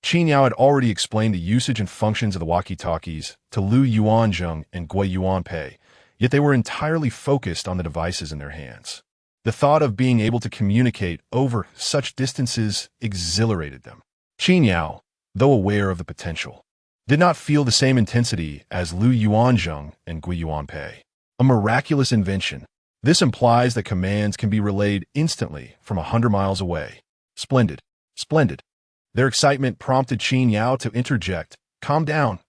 Qin Yao had already explained the usage and functions of the walkie-talkies to Lu Yuanzheng and Gui Yuanpei, yet they were entirely focused on the devices in their hands. The thought of being able to communicate over such distances exhilarated them. Qin Yao, though aware of the potential, did not feel the same intensity as Lu Yuanzheng and Gui Yuanpei. A miraculous invention. This implies that commands can be relayed instantly from 100 miles away. Splendid. Splendid. Their excitement prompted Qin Yao to interject, calm down.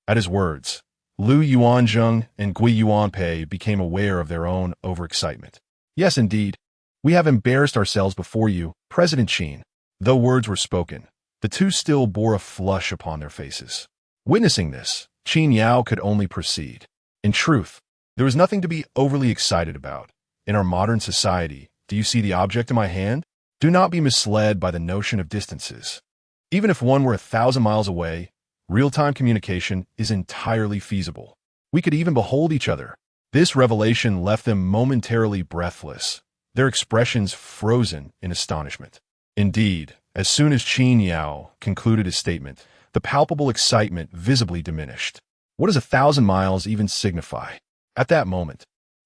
At his words, Lu Yuanzheng and Gui Yuanpei became aware of their own overexcitement. "Yes, indeed. We have embarrassed ourselves before you, President Qin." Though words were spoken, the two still bore a flush upon their faces. Witnessing this, Qin Yao could only proceed. In truth, there was nothing to be overly excited about. In our modern society, do you see the object in my hand? Do not be misled by the notion of distances. Even if one were 1,000 miles away, real-time communication is entirely feasible. We could even behold each other. This revelation left them momentarily breathless, their expressions frozen in astonishment. Indeed, as soon as Qin Yao concluded his statement, the palpable excitement visibly diminished. What does 1,000 miles even signify? At that moment,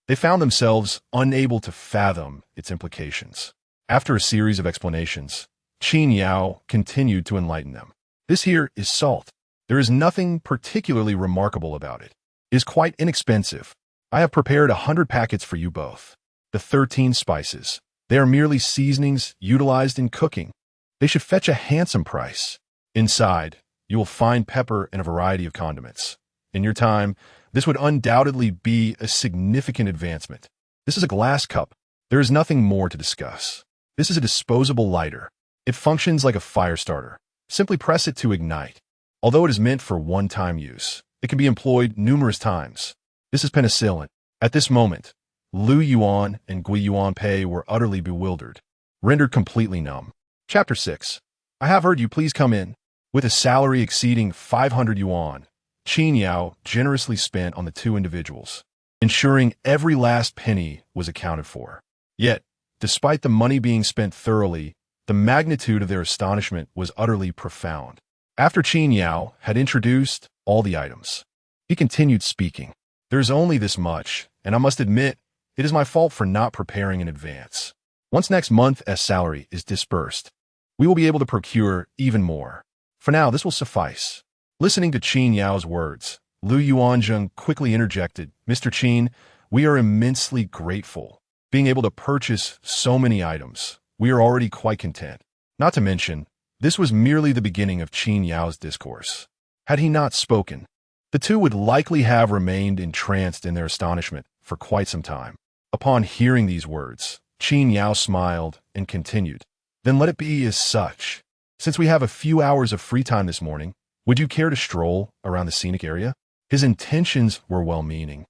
they found themselves unable to fathom its implications. After a series of explanations, Qin Yao continued to enlighten them. This here is salt. There is nothing particularly remarkable about it. It is quite inexpensive. I have prepared 100 packets for you both. The 13 spices. They are merely seasonings utilized in cooking. They should fetch a handsome price. Inside, you will find pepper and a variety of condiments. In your time, this would undoubtedly be a significant advancement. This is a glass cup. There is nothing more to discuss. This is a disposable lighter. It functions like a fire starter. Simply press it to ignite. Although it is meant for one-time use, it can be employed numerous times. This is penicillin. At this moment, Lu Yuan and Gui Yuan Pei were utterly bewildered, rendered completely numb. Chapter 6. I have heard you, please come in. With a salary exceeding 500 yuan, Qin Yao generously spent on the two individuals, ensuring every last penny was accounted for. Yet, despite the money being spent thoroughly, the magnitude of their astonishment was utterly profound. After Qin Yao had introduced all the items, he continued speaking. There's only this much, and I must admit, it is my fault for not preparing in advance. Once next month's salary is dispersed, we will be able to procure even more. For now, this will suffice. Listening to Qin Yao's words, Lu Yuanzheng quickly interjected, Mr. Qin, we are immensely grateful. Being able to purchase so many items, we are already quite content. Not to mention, this was merely the beginning of Qin Yao's discourse. Had he not spoken, the two would likely have remained entranced in their astonishment for quite some time. Upon hearing these words, Qin Yao smiled and continued, Then let it be as such. Since we have a few hours of free time this morning, would you care to stroll around the scenic area? His intentions were well-meaning.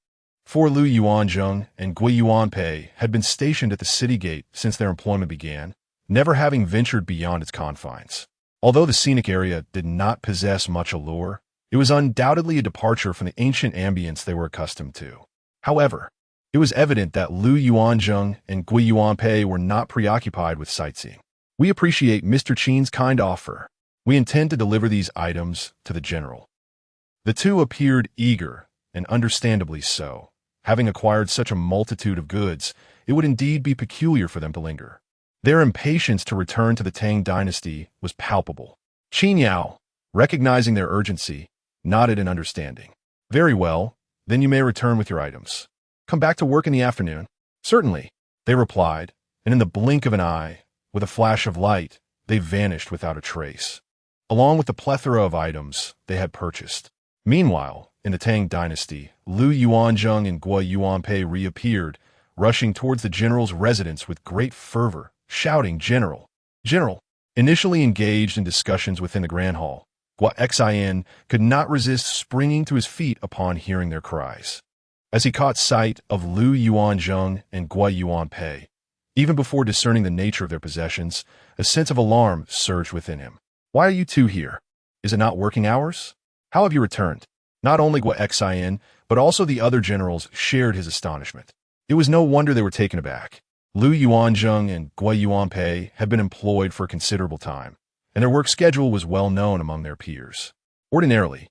For Lu Yuanzheng and Gui Yuan Pei had been stationed at the city gate since their employment began, never having ventured beyond its confines. Although the scenic area did not possess much allure, it was undoubtedly a departure from the ancient ambience they were accustomed to. However, it was evident that Lu Yuanzheng and Gui Yuan Pei were not preoccupied with sightseeing. We appreciate Mr. Qin's kind offer. We intend to deliver these items to the general. The two appeared eager, and understandably so. Having acquired such a multitude of goods, it would indeed be peculiar for them to linger. Their impatience to return to the Tang dynasty was palpable. Qin Yao, recognizing their urgency, nodded in understanding. Very well, then you may return with your items. Come back to work in the afternoon. Certainly, they replied, and in the blink of an eye, with a flash of light, they vanished without a trace, along with the plethora of items they had purchased. Meanwhile, in the Tang dynasty, Lu Yuanzheng and Gui Yuanpei reappeared, rushing towards the general's residence with great fervor, shouting, General! General! Initially engaged in discussions within the grand hall, Gua Xin could not resist springing to his feet upon hearing their cries. As he caught sight of Lu Yuanzheng and Gui Yuanpei, even before discerning the nature of their possessions, a sense of alarm surged within him. Why are you two here? Is it not working hours? How have you returned? Not only Gua Xin, but also the other generals shared his astonishment. It was no wonder they were taken aback. Lu Yuanzheng and Gui Yuanpei had been employed for a considerable time, and their work schedule was well known among their peers. Ordinarily,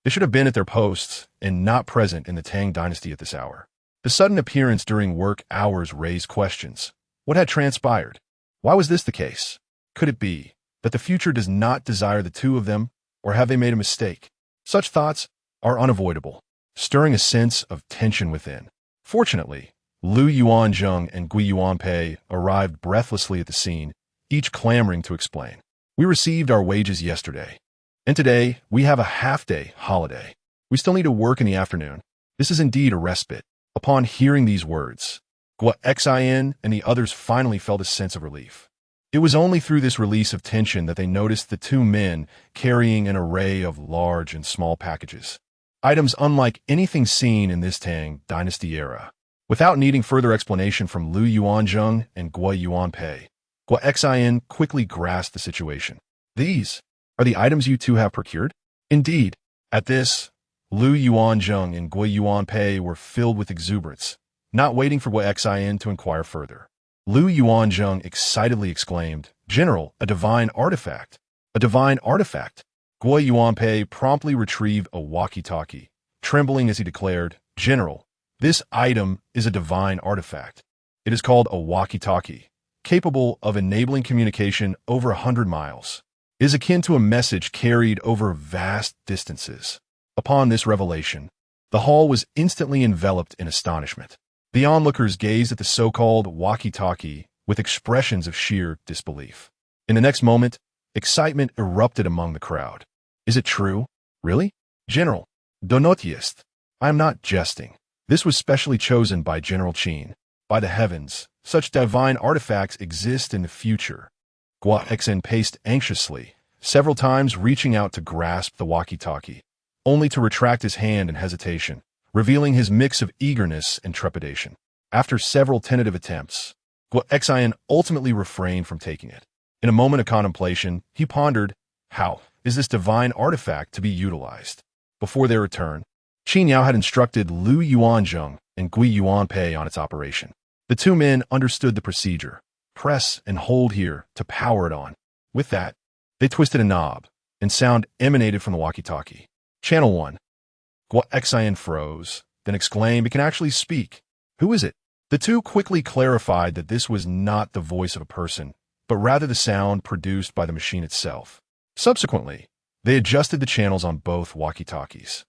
they should have been at their posts and not present in the Tang dynasty at this hour. The sudden appearance during work hours raised questions. What had transpired? Why was this the case? Could it be that the future does not desire the two of them, or have they made a mistake? Such thoughts are unavoidable, stirring a sense of tension within. Fortunately, Lu Yuanzheng and Gui Yuanpei arrived breathlessly at the scene, each clamoring to explain. We received our wages yesterday, and today we have a half-day holiday. We still need to work in the afternoon. This is indeed a respite. Upon hearing these words, Gua Xin and the others finally felt a sense of relief. It was only through this release of tension that they noticed the two men carrying an array of large and small packages, items unlike anything seen in this Tang dynasty era. Without needing further explanation from Lu Yuanzheng and Gui Yuanpei, Gua Xin quickly grasped the situation. These are the items you two have procured? Indeed. At this, Lu Yuanzheng and Gui Yuanpei were filled with exuberance, not waiting for Gui Xian to inquire further. Lu Yuanzheng excitedly exclaimed, "General, a divine artifact! A divine artifact!" Gui Yuanpei promptly retrieved a walkie-talkie, trembling as he declared, "General, this item is a divine artifact. It is called a walkie-talkie, capable of enabling communication over 100 miles. It is akin to a message carried over vast distances." Upon this revelation, the hall was instantly enveloped in astonishment. The onlookers gazed at the so-called walkie-talkie with expressions of sheer disbelief. In the next moment, excitement erupted among the crowd. "Is it true? Really? General, Donotist, I am not jesting. This was specially chosen by General Qin. By the heavens, such divine artifacts exist in the future." Gua Exen paced anxiously, several times reaching out to grasp the walkie-talkie, only to retract his hand in hesitation, revealing his mix of eagerness and trepidation. After several tentative attempts, Gua Exen ultimately refrained from taking it. In a moment of contemplation, he pondered, how is this divine artifact to be utilized? Before their return, Qin Yao had instructed Lu Yuanzheng and Gui Yuanpei on its operation. The two men understood the procedure: press and hold here to power it on. With that, they twisted a knob, and sound emanated from the walkie-talkie. Channel 1. Gua Exen froze, then exclaimed, "It can actually speak. Who is it?" The two quickly clarified that this was not the voice of a person, but rather the sound produced by the machine itself. Subsequently, they adjusted the channels on both walkie-talkies.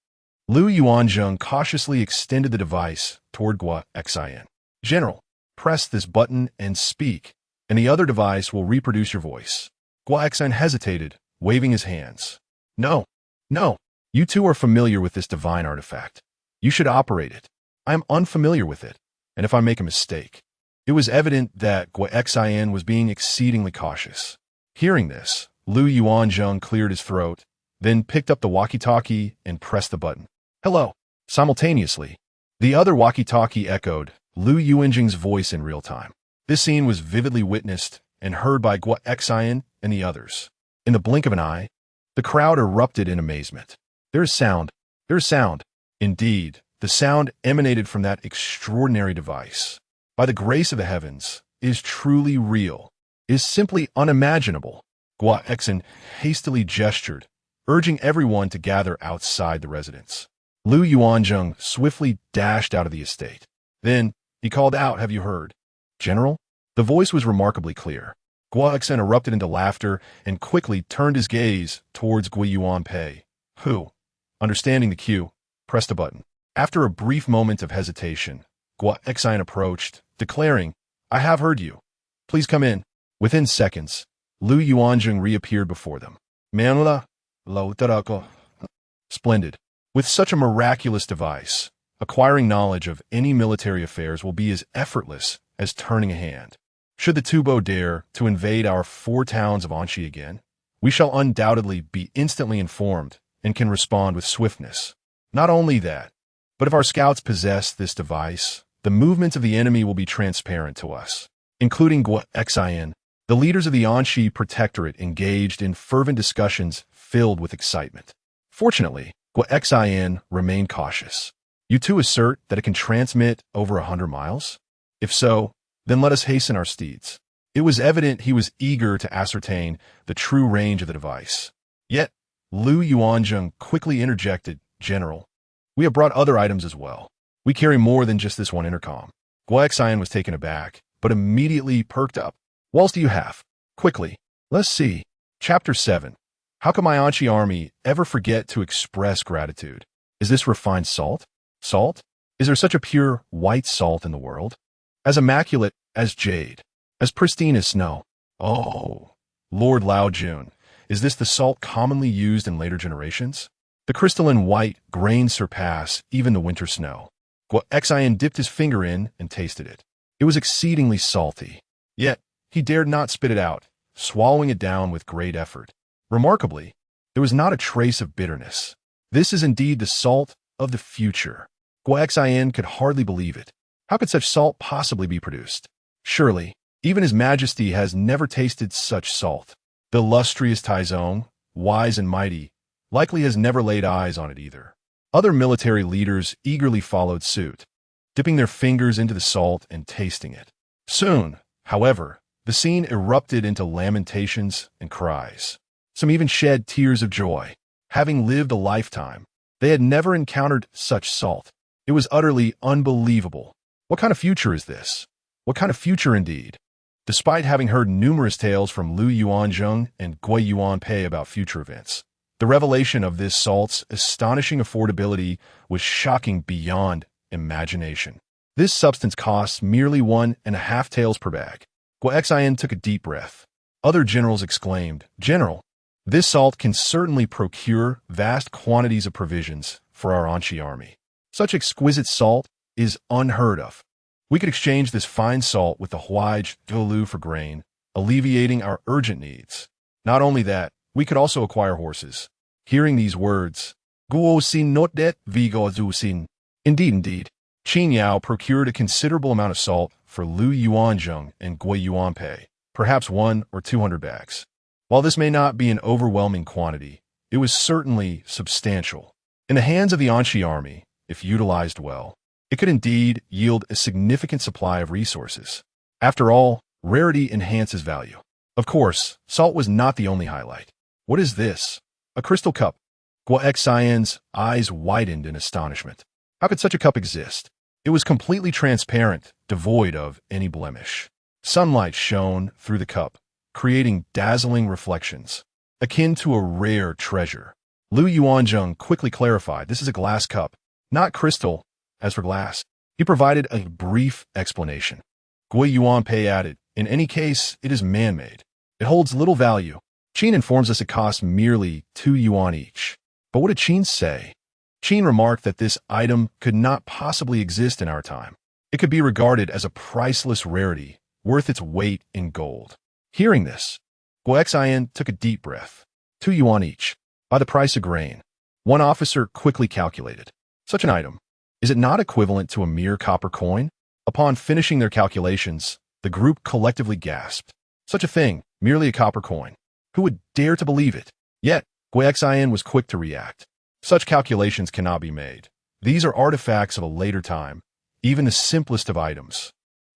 Lu Yuanzheng cautiously extended the device toward Gua Exen. "General, press this button and speak, and the other device will reproduce your voice." Gua Exen hesitated, waving his hands. "No, no. You two are familiar with this divine artifact. You should operate it. I am unfamiliar with it, and if I make a mistake..." It was evident that Gua Exen was being exceedingly cautious. Hearing this, Lu Yuanzheng cleared his throat, then picked up the walkie-talkie and pressed the button. "Hello." Simultaneously, the other walkie-talkie echoed Lu Yuanzheng's voice in real time. This scene was vividly witnessed and heard by Gua Exen and the others. In the blink of an eye, the crowd erupted in amazement. "There is sound. There is sound." Indeed, the sound emanated from that extraordinary device. By the grace of the heavens, it is truly real. It is simply unimaginable. Gua Exen hastily gestured, urging everyone to gather outside the residence. Lu Yuanzheng swiftly dashed out of the estate. Then, he called out, "Have you heard? General?" The voice was remarkably clear. Gua Exen erupted into laughter and quickly turned his gaze towards Gui Yuanpei, who, understanding the cue, pressed a button. After a brief moment of hesitation, Gua Exen approached, declaring, "I have heard you. Please come in." Within seconds, Lu Yuanzheng reappeared before them. "Manla, lautarako." Splendid. With such a miraculous device, acquiring knowledge of any military affairs will be as effortless as turning a hand. Should the Tubo dare to invade our 4 towns of Anxi again, we shall undoubtedly be instantly informed and can respond with swiftness. Not only that, but if our scouts possess this device, the movements of the enemy will be transparent to us. Including Gua Exen, the leaders of the Anxi Protectorate engaged in fervent discussions filled with excitement. Fortunately, Gua Exen remained cautious. "You two assert that it can transmit over 100 miles? If so, then let us hasten our steeds." It was evident he was eager to ascertain the true range of the device. Yet, Lu Yuanzheng quickly interjected, "General, we have brought other items as well. We carry more than just this one intercom." Gua Exen was taken aback, but immediately perked up. "What else do you have? Quickly, let's see." Chapter 7. How can my Anchi army ever forget to express gratitude? Is this refined salt? Salt? Is there such a pure, white salt in the world? As immaculate as jade, as pristine as snow? Oh, Lord Lao Jun, is this the salt commonly used in later generations? The crystalline white grains surpass even the winter snow. Gua Exen dipped his finger in and tasted it. It was exceedingly salty. Yet, he dared not spit it out, swallowing it down with great effort. Remarkably, there was not a trace of bitterness. This is indeed the salt of the future. Gua Exen could hardly believe it. How could such salt possibly be produced? Surely, even His Majesty has never tasted such salt. The illustrious Taizong, wise and mighty, likely has never laid eyes on it either. Other military leaders eagerly followed suit, dipping their fingers into the salt and tasting it. Soon, however, the scene erupted into lamentations and cries. Some even shed tears of joy. Having lived a lifetime, they had never encountered such salt. It was utterly unbelievable. What kind of future is this? What kind of future indeed? Despite having heard numerous tales from Lu Yuanzheng and Gui Yuanpei about future events, the revelation of this salt's astonishing affordability was shocking beyond imagination. This substance costs merely 1.5 taels per bag. Gui Xian took a deep breath. Other generals exclaimed, "General, this salt can certainly procure vast quantities of provisions for our Anqi army. Such exquisite salt is unheard of. We could exchange this fine salt with the Huaij Dolu for grain, alleviating our urgent needs. Not only that, we could also acquire horses." Hearing these words, Guo Xin not det Vigo Du Xin. Indeed. Qin Yao procured a considerable amount of salt for Lu Yuanzheng and Gui Yuanpei, perhaps 100 or 200 bags. While this may not be an overwhelming quantity, it was certainly substantial. In the hands of the Anqi army, if utilized well, it could indeed yield a significant supply of resources. After all, rarity enhances value. Of course, salt was not the only highlight. What is this? A crystal cup. Gui Xian's eyes widened in astonishment. How could such a cup exist? It was completely transparent, devoid of any blemish. Sunlight shone through the cup, creating dazzling reflections, akin to a rare treasure. Lu Yuanzheng quickly clarified, "This is a glass cup, not crystal." As for glass, he provided a brief explanation. Gui Yuanpei added, "In any case, it is man-made. It holds little value. Qin informs us it costs merely 2 yuan each." But what did Qin say? Qin remarked that this item could not possibly exist in our time. It could be regarded as a priceless rarity, worth its weight in gold. Hearing this, Gui Xian took a deep breath. 2 yuan each, by the price of grain. One officer quickly calculated. Such an item, is it not equivalent to a mere copper coin? Upon finishing their calculations, the group collectively gasped. Such a thing, merely a copper coin. Who would dare to believe it? Yet, Gui Xian was quick to react. Such calculations cannot be made. These are artifacts of a later time, even the simplest of items.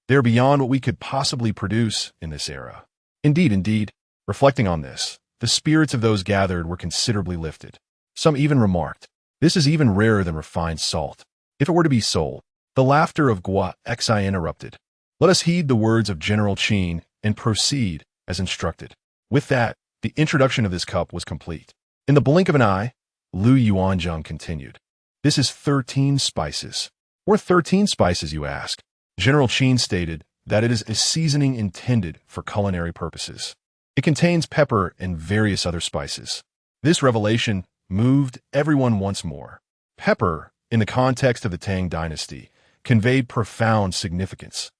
They are beyond what we could possibly produce in this era. Indeed. Reflecting on this, the spirits of those gathered were considerably lifted. Some even remarked, "This is even rarer than refined salt. If it were to be sold." The laughter of Gui Xian erupted. Let us heed the words of General Qin and proceed as instructed. With that, the introduction of this cup was complete. In the blink of an eye, Lu Yuanzheng continued. "This is 13 spices. Worth 13 spices, you ask?" General Qin stated that it is a seasoning intended for culinary purposes. It contains pepper and various other spices. This revelation moved everyone once more. Pepper, in the context of the Tang dynasty, conveyed profound significance,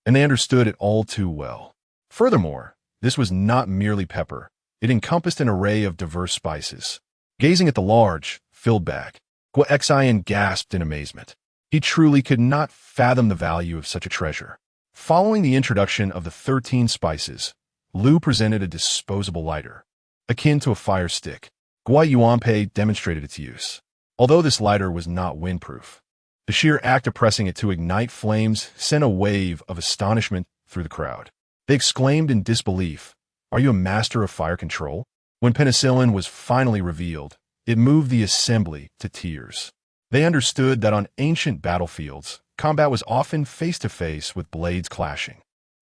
and they understood it all too well. Furthermore, this was not merely pepper. It encompassed an array of diverse spices. Gazing at the large, filled bag, Gui Xian gasped in amazement. He truly could not fathom the value of such a treasure. Following the introduction of the 13 spices, Lu presented a disposable lighter, akin to a fire stick. Gui Yuanpei demonstrated its use. Although this lighter was not windproof, the sheer act of pressing it to ignite flames sent a wave of astonishment through the crowd. They exclaimed in disbelief, "Are you a master of fire control?" When penicillin was finally revealed, it moved the assembly to tears. They understood that on ancient battlefields, combat was often face-to-face with blades clashing.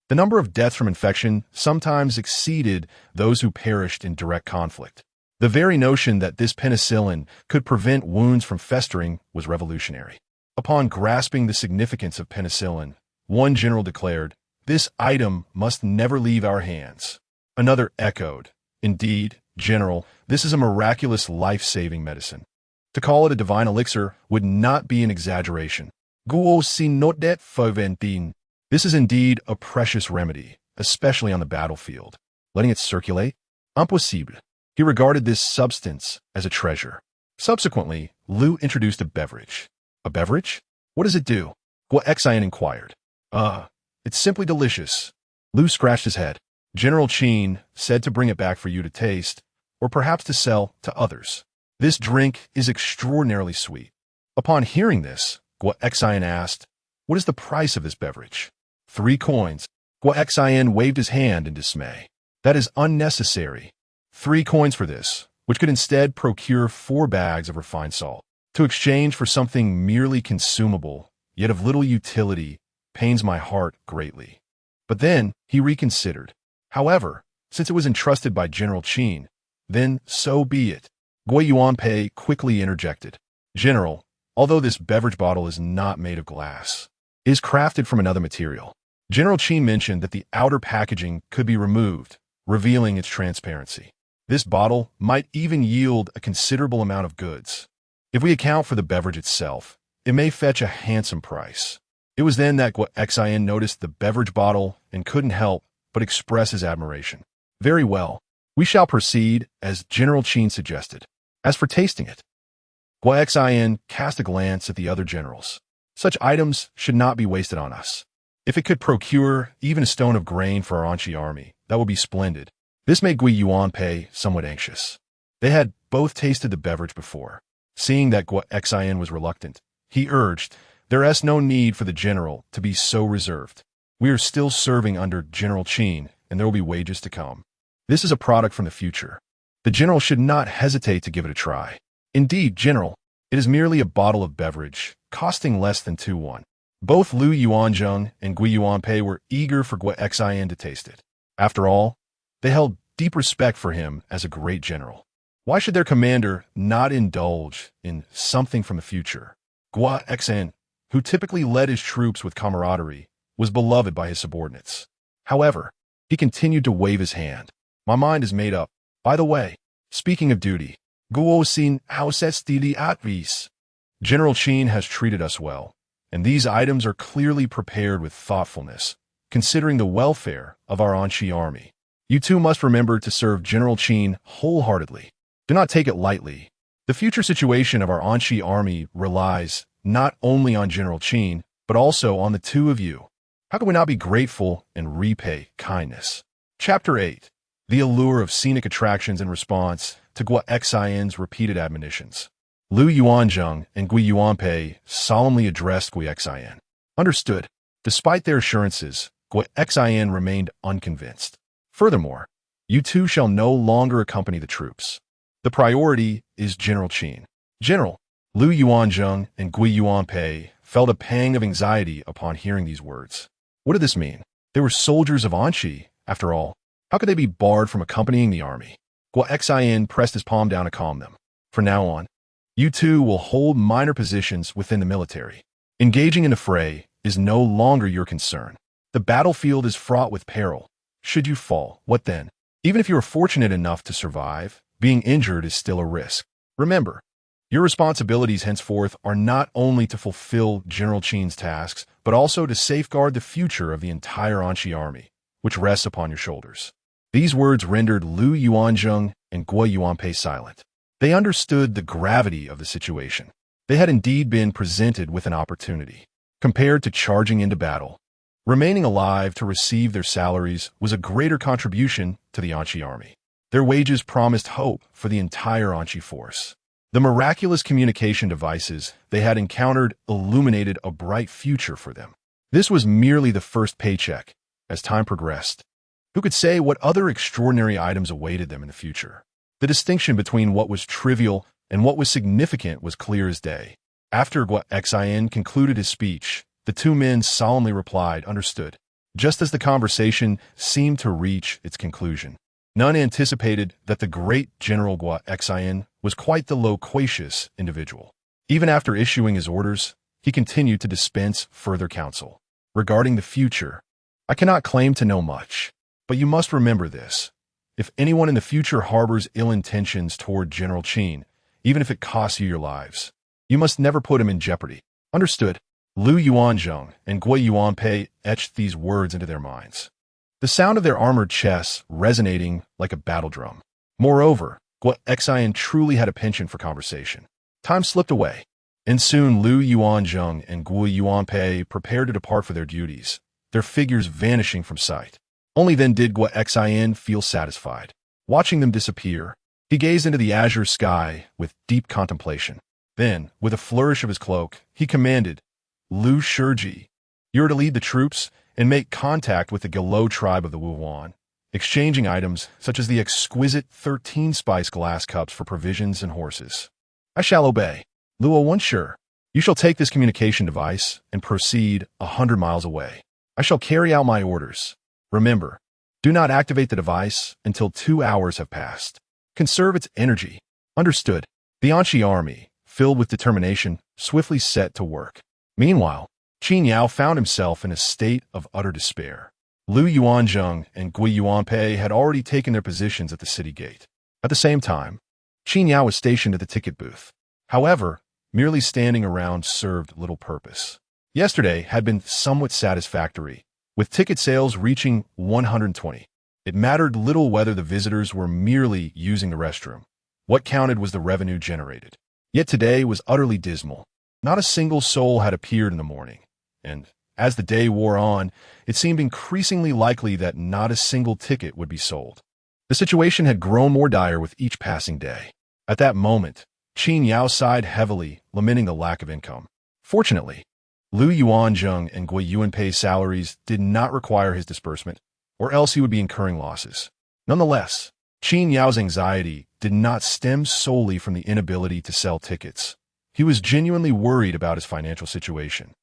The number of deaths from infection sometimes exceeded those who perished in direct conflict. The very notion that this penicillin could prevent wounds from festering was revolutionary. Upon grasping the significance of penicillin, one general declared, "This item must never leave our hands." Another echoed, "Indeed, General, this is a miraculous life-saving medicine. To call it a divine elixir would not be an exaggeration." Guo Xin not det Faventin. This is indeed a precious remedy, especially on the battlefield. Letting it circulate? Impossible. He regarded this substance as a treasure. Subsequently, Lu introduced a beverage. A beverage? What does it do? Gui Xian inquired. It's simply delicious." Lu scratched his head. General Qin said to bring it back for you to taste, or perhaps to sell to others. "This drink is extraordinarily sweet. Upon hearing this, Guo Xian asked, "What is the price of this beverage?" 3 coins. Guo Xian waved his hand in dismay. "That is unnecessary. 3 coins for this, which could instead procure 4 bags of refined salt. To exchange for something merely consumable, yet of little utility, pains my heart greatly." But then he reconsidered. However, since it was entrusted by General Qin, then so be it. Guo Yuanpei quickly interjected. "General, although this beverage bottle is not made of glass, it is crafted from another material." General Qin mentioned that the outer packaging could be removed, revealing its transparency. This bottle might even yield a considerable amount of goods. If we account for the beverage itself, it may fetch a handsome price. It was then that Guo Xian noticed the beverage bottle and couldn't help but express his admiration. "Very well, we shall proceed, as General Qin suggested. As for tasting it..." Guo Xian cast a glance at the other generals. Such items should not be wasted on us. If it could procure even a stone of grain for our Anqi army, that would be splendid. This made Guo Yuanpei somewhat anxious. They had both tasted the beverage before. Seeing that Guo Xian was reluctant, he urged, "There is no need for the general to be so reserved. We are still serving under General Qin, and there will be wages to come. This is a product from the future. The general should not hesitate to give it a try. Indeed, General, it is merely a bottle of beverage, costing less than 2 won." Both Lu Yuanzheng and Guo Yuanpei were eager for Guo Xian to taste it. After all, they held deep respect for him as a great general. Why should their commander not indulge in something from the future? Guo Xian, who typically led his troops with camaraderie, was beloved by his subordinates. However, he continued to wave his hand. "My mind is made up. By the way, speaking of duty, Guo Xin Haosets Dili Atvis. General Qin has treated us well, and these items are clearly prepared with thoughtfulness, considering the welfare of our Anqi army. You too must remember to serve General Qin wholeheartedly. Do not take it lightly. The future situation of our Anqi army relies not only on General Qin, but also on the 2 of you. How can we not be grateful and repay kindness?" Chapter 8. The allure of scenic attractions in response to Guo Xian's repeated admonitions. Lu Yuanzheng and Guo Yuanpei solemnly addressed Guo Xian. Understood. Despite their assurances, Guo Xian remained unconvinced. Furthermore, you two shall no longer accompany the troops. The priority is General Qin. General, Lu Yuanzheng and Guo Yuanpei felt a pang of anxiety upon hearing these words. What did this mean? They were soldiers of Anqi, after all. How could they be barred from accompanying the army? Guo Xian pressed his palm down to calm them. From now on, you two will hold minor positions within the military. Engaging in a fray is no longer your concern. The battlefield is fraught with peril. Should you fall, what then? Even if you are fortunate enough to survive, being injured is still a risk. Remember, your responsibilities henceforth are not only to fulfill General Qin's tasks, but also to safeguard the future of the entire Anqi army, which rests upon your shoulders. These words rendered Lu Yuanzheng and Guo Yuanpei silent. They understood the gravity of the situation. They had indeed been presented with an opportunity. Compared to charging into battle, remaining alive to receive their salaries was a greater contribution to the Anqi army. Their wages promised hope for the entire Anqi force. The miraculous communication devices they had encountered illuminated a bright future for them. This was merely the first paycheck. As time progressed, who could say what other extraordinary items awaited them in the future? The distinction between what was trivial and what was significant was clear as day. After Guo Xian concluded his speech, the 2 men solemnly replied, "Understood." Just as the conversation seemed to reach its conclusion, none anticipated that the great General Guo Xian was quite the loquacious individual. Even after issuing his orders, he continued to dispense further counsel. Regarding the future, I cannot claim to know much, but you must remember this. If anyone in the future harbors ill intentions toward General Qin, even if it costs you your lives, you must never put him in jeopardy. Understood? Lu Yuanzheng and Guo Yuanpei etched these words into their minds, the sound of their armored chests resonating like a battle drum. Moreover, Guo Xian truly had a penchant for conversation. Time slipped away, and soon Lu Yuanzheng and Guo Yuanpei prepared to depart for their duties, their figures vanishing from sight. Only then did Guo Xian feel satisfied. Watching them disappear, he gazed into the azure sky with deep contemplation. Then, with a flourish of his cloak, he commanded, Lu Shiji, you are to lead the troops and make contact with the Galo tribe of the Wuhuan, exchanging items such as the exquisite 13-spice glass cups for provisions and horses. I shall obey. Luo once sure. You shall take this communication device and proceed 100 miles away. I shall carry out my orders. Remember, do not activate the device until 2 hours have passed. Conserve its energy. Understood. The Anshi army, filled with determination, swiftly set to work. Meanwhile, Qin Yao found himself in a state of utter despair. Lu Yuanzheng and Gui Yuanpei had already taken their positions at the city gate. At the same time, Qin Yao was stationed at the ticket booth. However, merely standing around served little purpose. Yesterday had been somewhat satisfactory, with ticket sales reaching 120. It mattered little whether the visitors were merely using the restroom. What counted was the revenue generated. Yet today was utterly dismal. Not a single soul had appeared in the morning, and as the day wore on, it seemed increasingly likely that not a single ticket would be sold. The situation had grown more dire with each passing day. At that moment, Qin Yao sighed heavily, lamenting the lack of income. Fortunately, Lu Yuanzheng and Gui Yuanpei's salaries did not require his disbursement, or else he would be incurring losses. Nonetheless, Qin Yao's anxiety did not stem solely from the inability to sell tickets. He was genuinely worried about his financial situation,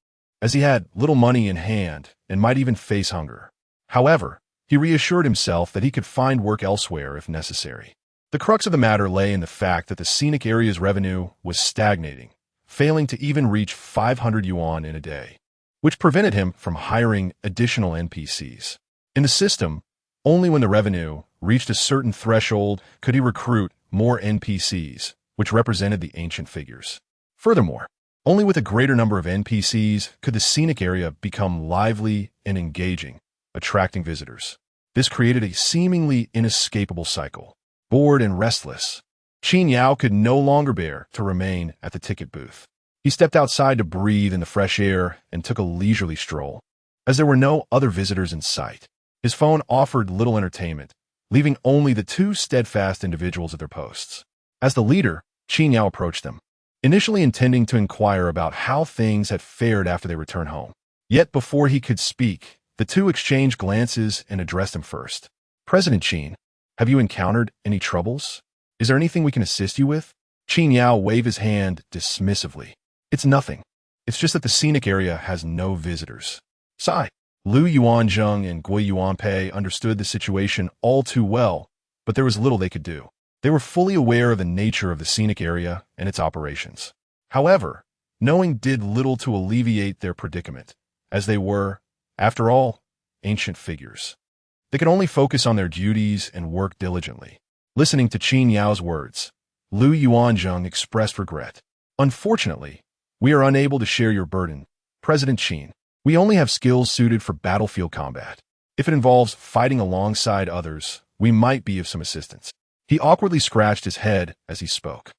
as he had little money in hand and might even face hunger. However, he reassured himself that he could find work elsewhere if necessary. The crux of the matter lay in the fact that the Scenic area's revenue was stagnating, failing to even reach 500 yuan in a day, which prevented him from hiring additional NPCs. In the system, only when the revenue reached a certain threshold could he recruit more NPCs, which represented the ancient figures. Furthermore, only with a greater number of NPCs could the Scenic area become lively and engaging, attracting visitors. This created a seemingly inescapable cycle. Bored and restless, Qin Yao could no longer bear to remain at the ticket booth. He stepped outside to breathe in the fresh air and took a leisurely stroll. As there were no other visitors in sight, his phone offered little entertainment, leaving only the two steadfast individuals at their posts. As the leader, Qin Yao approached them, initially intending to inquire about how things had fared after they returned home. Yet before he could speak, the two exchanged glances and addressed him first. President Qin, have you encountered any troubles? Is there anything we can assist you with? Qin Yao waved his hand dismissively. It's nothing. It's just that the Scenic area has no visitors. Sigh. Lu Yuanzheng and Gui Yuanpei understood the situation all too well, but there was little they could do. They were fully aware of the nature of the Scenic area and its operations. However, knowing did little to alleviate their predicament, as they were, after all, ancient figures. They could only focus on their duties and work diligently. Listening to Qin Yao's words, Lu Yuanzheng expressed regret. Unfortunately, we are unable to share your burden, President Qin. We only have skills suited for battlefield combat. If it involves fighting alongside others, we might be of some assistance. He awkwardly scratched his head as he spoke.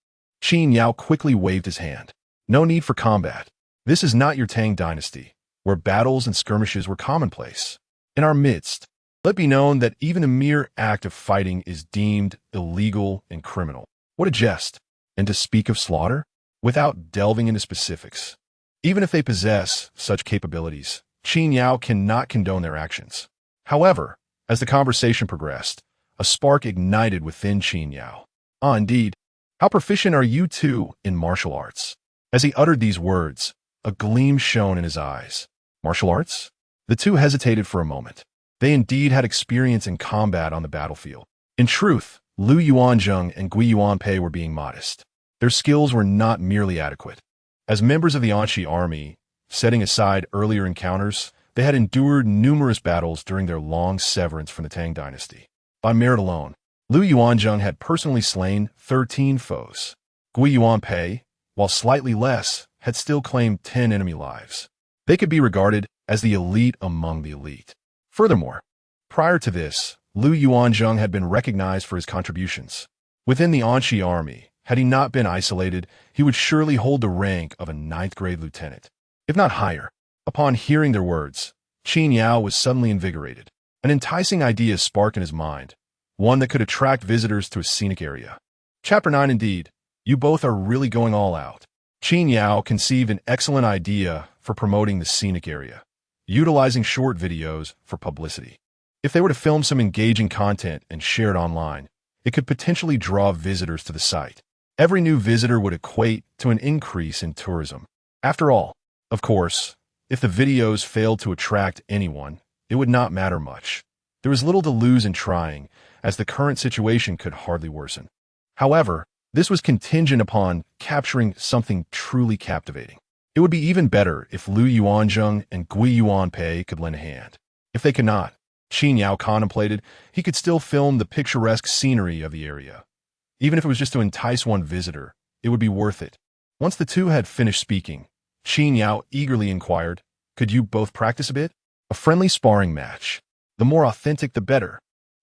Qin Yao quickly waved his hand. No need for combat. This is not your Tang dynasty, where battles and skirmishes were commonplace. In our midst, let be known that even the mere act of fighting is deemed illegal and criminal. What a jest! And to speak of slaughter? Without delving into specifics. Even if they possess such capabilities, Qin Yao cannot condone their actions. However, as the conversation progressed, a spark ignited within Qin Yao. Ah, indeed. How proficient are you two in martial arts? As he uttered these words, a gleam shone in his eyes. Martial arts? The two hesitated for a moment. They indeed had experience in combat on the battlefield. In truth, Lu Yuanzheng and Gui Yuanpei were being modest. Their skills were not merely adequate. As members of the Anshi army, setting aside earlier encounters, they had endured numerous battles during their long severance from the Tang dynasty. By merit alone, Lu Yuanzheng had personally slain 13 foes. Gui Yuanpei, while slightly less, had still claimed 10 enemy lives. They could be regarded as the elite among the elite. Furthermore, prior to this, Lu Yuanzheng had been recognized for his contributions. Within the Anshi army, had he not been isolated, he would surely hold the rank of a 9th-grade lieutenant, if not higher. Upon hearing their words, Qin Yao was suddenly invigorated. An enticing idea sparked in his mind, one that could attract visitors to a Scenic area. Chapter 9 indeed. You both are really going all out. Qin Yao conceived an excellent idea for promoting the scenic area, utilizing short videos for publicity. If they were to film some engaging content and share it online, it could potentially draw visitors to the site. Every new visitor would equate to an increase in tourism. After all, of course, if the videos failed to attract anyone, it would not matter much. There was little to lose in trying, as the current situation could hardly worsen. However, this was contingent upon capturing something truly captivating. It would be even better if Lu Yuanzheng and Gui Yuanpei could lend a hand. If they could not, Qin Yao contemplated he could still film the picturesque scenery of the area. Even if it was just to entice one visitor, it would be worth it. Once the two had finished speaking, Qin Yao eagerly inquired, "Could you both practice a bit? A friendly sparring match. The more authentic, the better.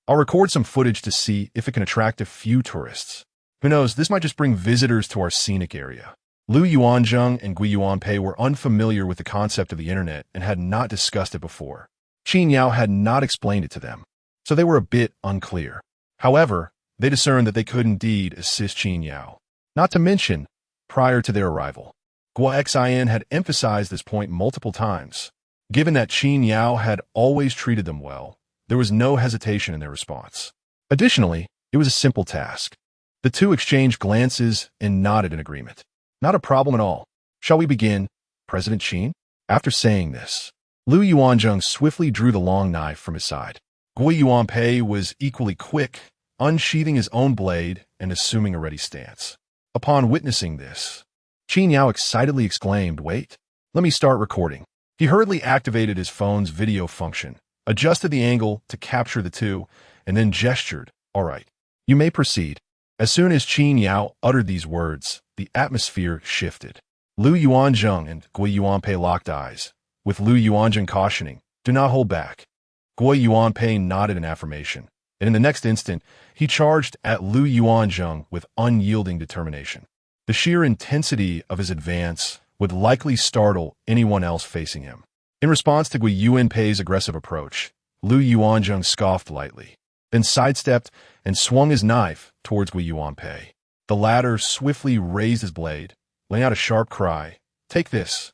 I'll record some footage to see if it can attract a few tourists. Who knows, this might just bring visitors to our scenic area." Lu Yuanzheng and Gui Yuanpei were unfamiliar with the concept of the internet and had not discussed it before. Qin Yao had not explained it to them, so they were a bit unclear. However, they discerned that they could indeed assist Qin Yao. Not to mention, prior to their arrival, Gua Xin had emphasized this point multiple times. Given that Qin Yao had always treated them well, there was no hesitation in their response. Additionally, it was a simple task. The two exchanged glances and nodded in agreement. "Not a problem at all. Shall we begin, President Qin?" After saying this, Lu Yuanzheng swiftly drew the long knife from his side. Gui Yuanpei was equally quick, unsheathing his own blade and assuming a ready stance. Upon witnessing this, Qin Yao excitedly exclaimed, "Wait, let me start recording." He hurriedly activated his phone's video function, adjusted the angle to capture the two, and then gestured, "All right, you may proceed." As soon as Qin Yao uttered these words, the atmosphere shifted. Lu Yuanzheng and Gui Yuanpei locked eyes, with Lu Yuanzheng cautioning, "Do not hold back." Gui Yuanpei nodded in affirmation, and in the next instant, he charged at Lu Yuanzheng with unyielding determination. The sheer intensity of his advance would likely startle anyone else facing him. In response to Gui Yuanpei's aggressive approach, Lu Yuanzheng scoffed lightly, then sidestepped and swung his knife towards Gui Yuanpei. The latter swiftly raised his blade, letting out a sharp cry, "Take this,"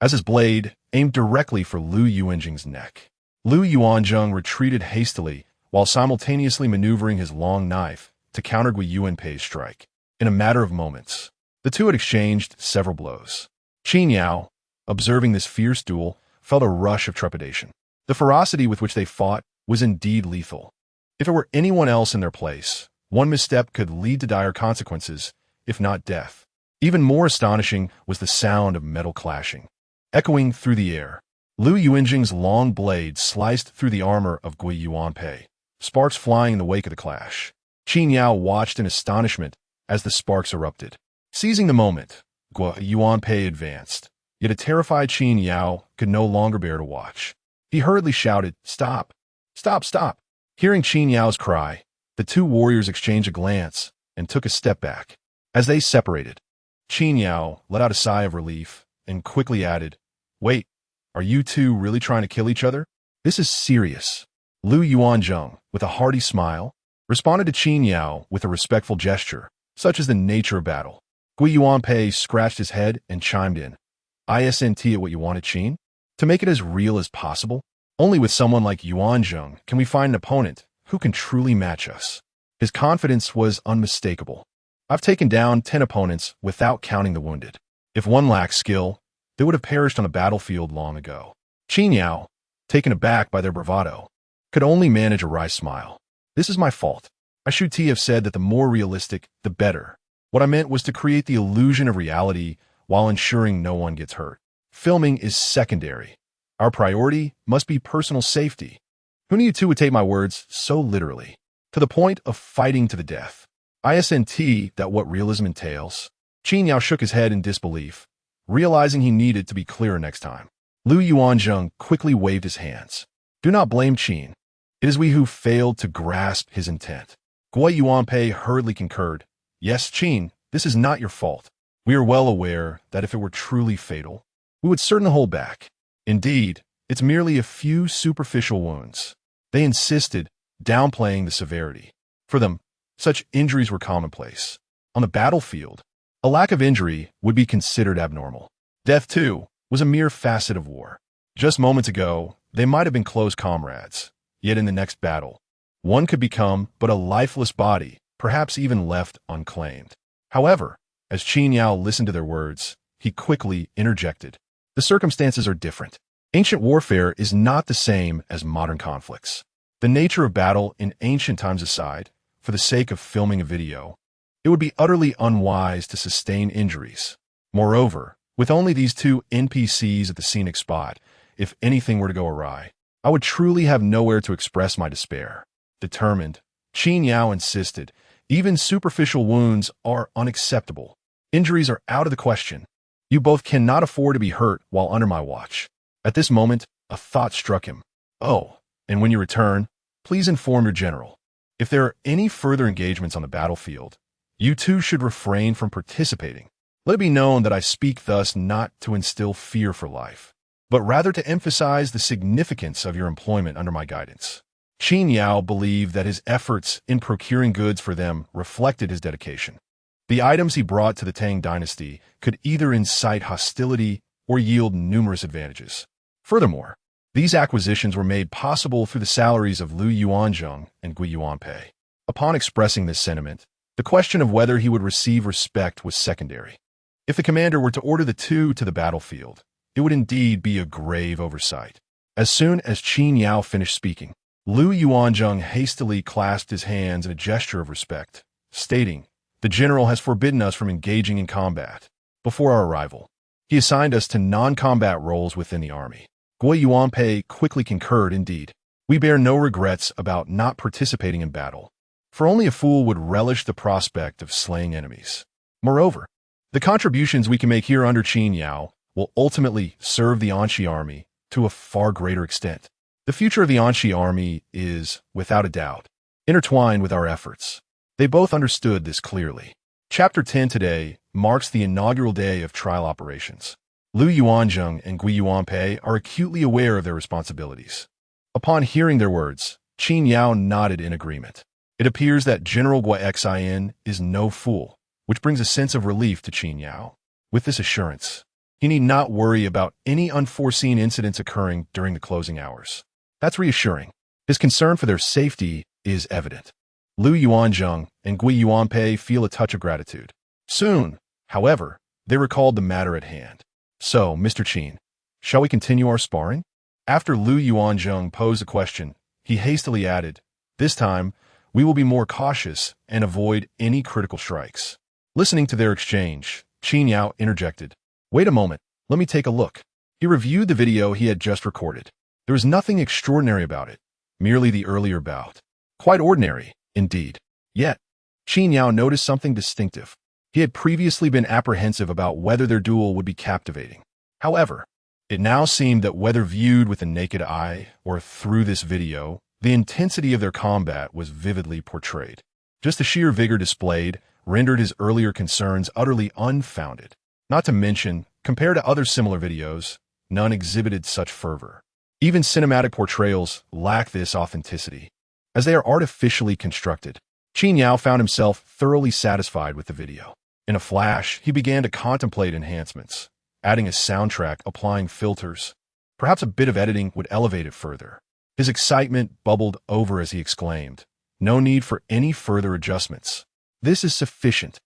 as his blade aimed directly for Lu Yuanzheng's neck. Lu Yuanzheng retreated hastily while simultaneously maneuvering his long knife to counter Gui Yuanpei's strike. In a matter of moments, the two had exchanged several blows. Qin Yao, observing this fierce duel, felt a rush of trepidation. The ferocity with which they fought was indeed lethal. If it were anyone else in their place, one misstep could lead to dire consequences, if not death. Even more astonishing was the sound of metal clashing. Echoing through the air, Lu Yuanzheng's long blade sliced through the armor of Gui Yuanpei, sparks flying in the wake of the clash. Qin Yao watched in astonishment as the sparks erupted. Seizing the moment, Gui Yuanpei advanced, yet a terrified Qin Yao could no longer bear to watch. He hurriedly shouted, "Stop! Stop! Stop!" Hearing Qin Yao's cry, the two warriors exchanged a glance and took a step back. As they separated, Qin Yao let out a sigh of relief and quickly added, "Wait, are you two really trying to kill each other? This is serious." Lu Yuanzheng, with a hearty smile, responded to Qin Yao with a respectful gesture, such as the nature of battle. Gui Yuanpei scratched his head and chimed in, "ISNT at what you wanted, Qin? To make it as real as possible? Only with someone like Yuanzheng can we find an opponent who can truly match us." His confidence was unmistakable. "I've taken down 10 opponents without counting the wounded. If one lacks skill, they would have perished on the battlefield long ago." Qin Yao, taken aback by their bravado, could only manage a wry smile. "This is my fault. I should have said that the more realistic, the better. What I meant was to create the illusion of reality while ensuring no one gets hurt. Filming is secondary. Our priority must be personal safety. Who knew you two would take my words so literally, to the point of fighting to the death? ISNT that what realism entails?" Qin Yao shook his head in disbelief, realizing he needed to be clearer next time. Lu Yuanzheng quickly waved his hands. "Do not blame Qin. It is we who failed to grasp his intent." Gui Yuanpei hurriedly concurred, "Yes, Qin, this is not your fault. We are well aware that if it were truly fatal, we would certainly hold back. Indeed, it's merely a few superficial wounds." They insisted, downplaying the severity. For them, such injuries were commonplace. On the battlefield, A lack of injury would be considered abnormal. Death, too, was a mere facet of war. Just moments ago, they might have been close comrades, yet in the next battle, one could become but a lifeless body, perhaps even left unclaimed. However, as Qin Yao listened to their words, he quickly interjected. The circumstances are different. Ancient warfare is not the same as modern conflicts. The nature of battle in ancient times aside, for the sake of filming a video, it would be utterly unwise to sustain injuries. Moreover, with only these two NPCs at the scenic spot, if anything were to go awry, I would truly have nowhere to express my despair. Determined, Qin Yao insisted, even superficial wounds are unacceptable. Injuries are out of the question. You both cannot afford to be hurt while under my watch. At this moment, a thought struck him. Oh, and when you return, please inform your general. If there are any further engagements on the battlefield, you two should refrain from participating. Let it be known that I speak thus not to instill fear for life, but rather to emphasize the significance of your employment under my guidance. Qin Yao believed that his efforts in procuring goods for them reflected his dedication. The items he brought to the Tang dynasty could either incite hostility or yield numerous advantages. Furthermore, these acquisitions were made possible through the salaries of Lu Yuanzheng and Gui Yuanpei. Upon expressing this sentiment, the question of whether he would receive respect was secondary. If the commander were to order the two to the battlefield, it would indeed be a grave oversight. As soon as Qin Yao finished speaking, Lu Yuanzheng hastily clasped his hands in a gesture of respect, stating, "The general has forbidden us from engaging in combat. Before our arrival, he assigned us to non-combat roles within the army." Gui Yuanpei quickly concurred. Indeed, we bear no regrets about not participating in battle, for only a fool would relish the prospect of slaying enemies. Moreover, the contributions we can make here under Qin Yao will ultimately serve the Anxi army to a far greater extent. The future of the Anxi army is, without a doubt, intertwined with our efforts. They both understood this clearly. Chapter 10 today marks the inaugural day of trial operations. Lu Yuanzheng and Gui Yuanpei are acutely aware of their responsibilities. Upon hearing their words, Qin Yao nodded in agreement. It appears that General Gui Xin is no fool, which brings a sense of relief to Qin Yao. With this assurance, he need not worry about any unforeseen incidents occurring during the closing hours. That's reassuring. His concern for their safety is evident. Lu Yuanzheng and Gui Yuanpei feel a touch of gratitude. Soon, however, they recalled the matter at hand. "So, Mr. Qin, shall we continue our sparring?" After Lu Yuanzheng posed a question, he hastily added, "This time, we will be more cautious and avoid any critical strikes." Listening to their exchange, Qin Yao interjected, "Wait a moment, let me take a look." He reviewed the video he had just recorded. There was nothing extraordinary about it, merely the earlier bout. Quite ordinary, indeed. Yet, Qin Yao noticed something distinctive. He had previously been apprehensive about whether their duel would be captivating. However, it now seemed that whether viewed with the naked eye or through this video, the intensity of their combat was vividly portrayed. Just the sheer vigor displayed rendered his earlier concerns utterly unfounded. Not to mention, compared to other similar videos, none exhibited such fervor. Even cinematic portrayals lack this authenticity, as they are artificially constructed. Qin Yao found himself thoroughly satisfied with the video. In a flash, he began to contemplate enhancements, adding a soundtrack, applying filters. Perhaps a bit of editing would elevate it further. His excitement bubbled over as he exclaimed, "No need for any further adjustments. This is sufficient.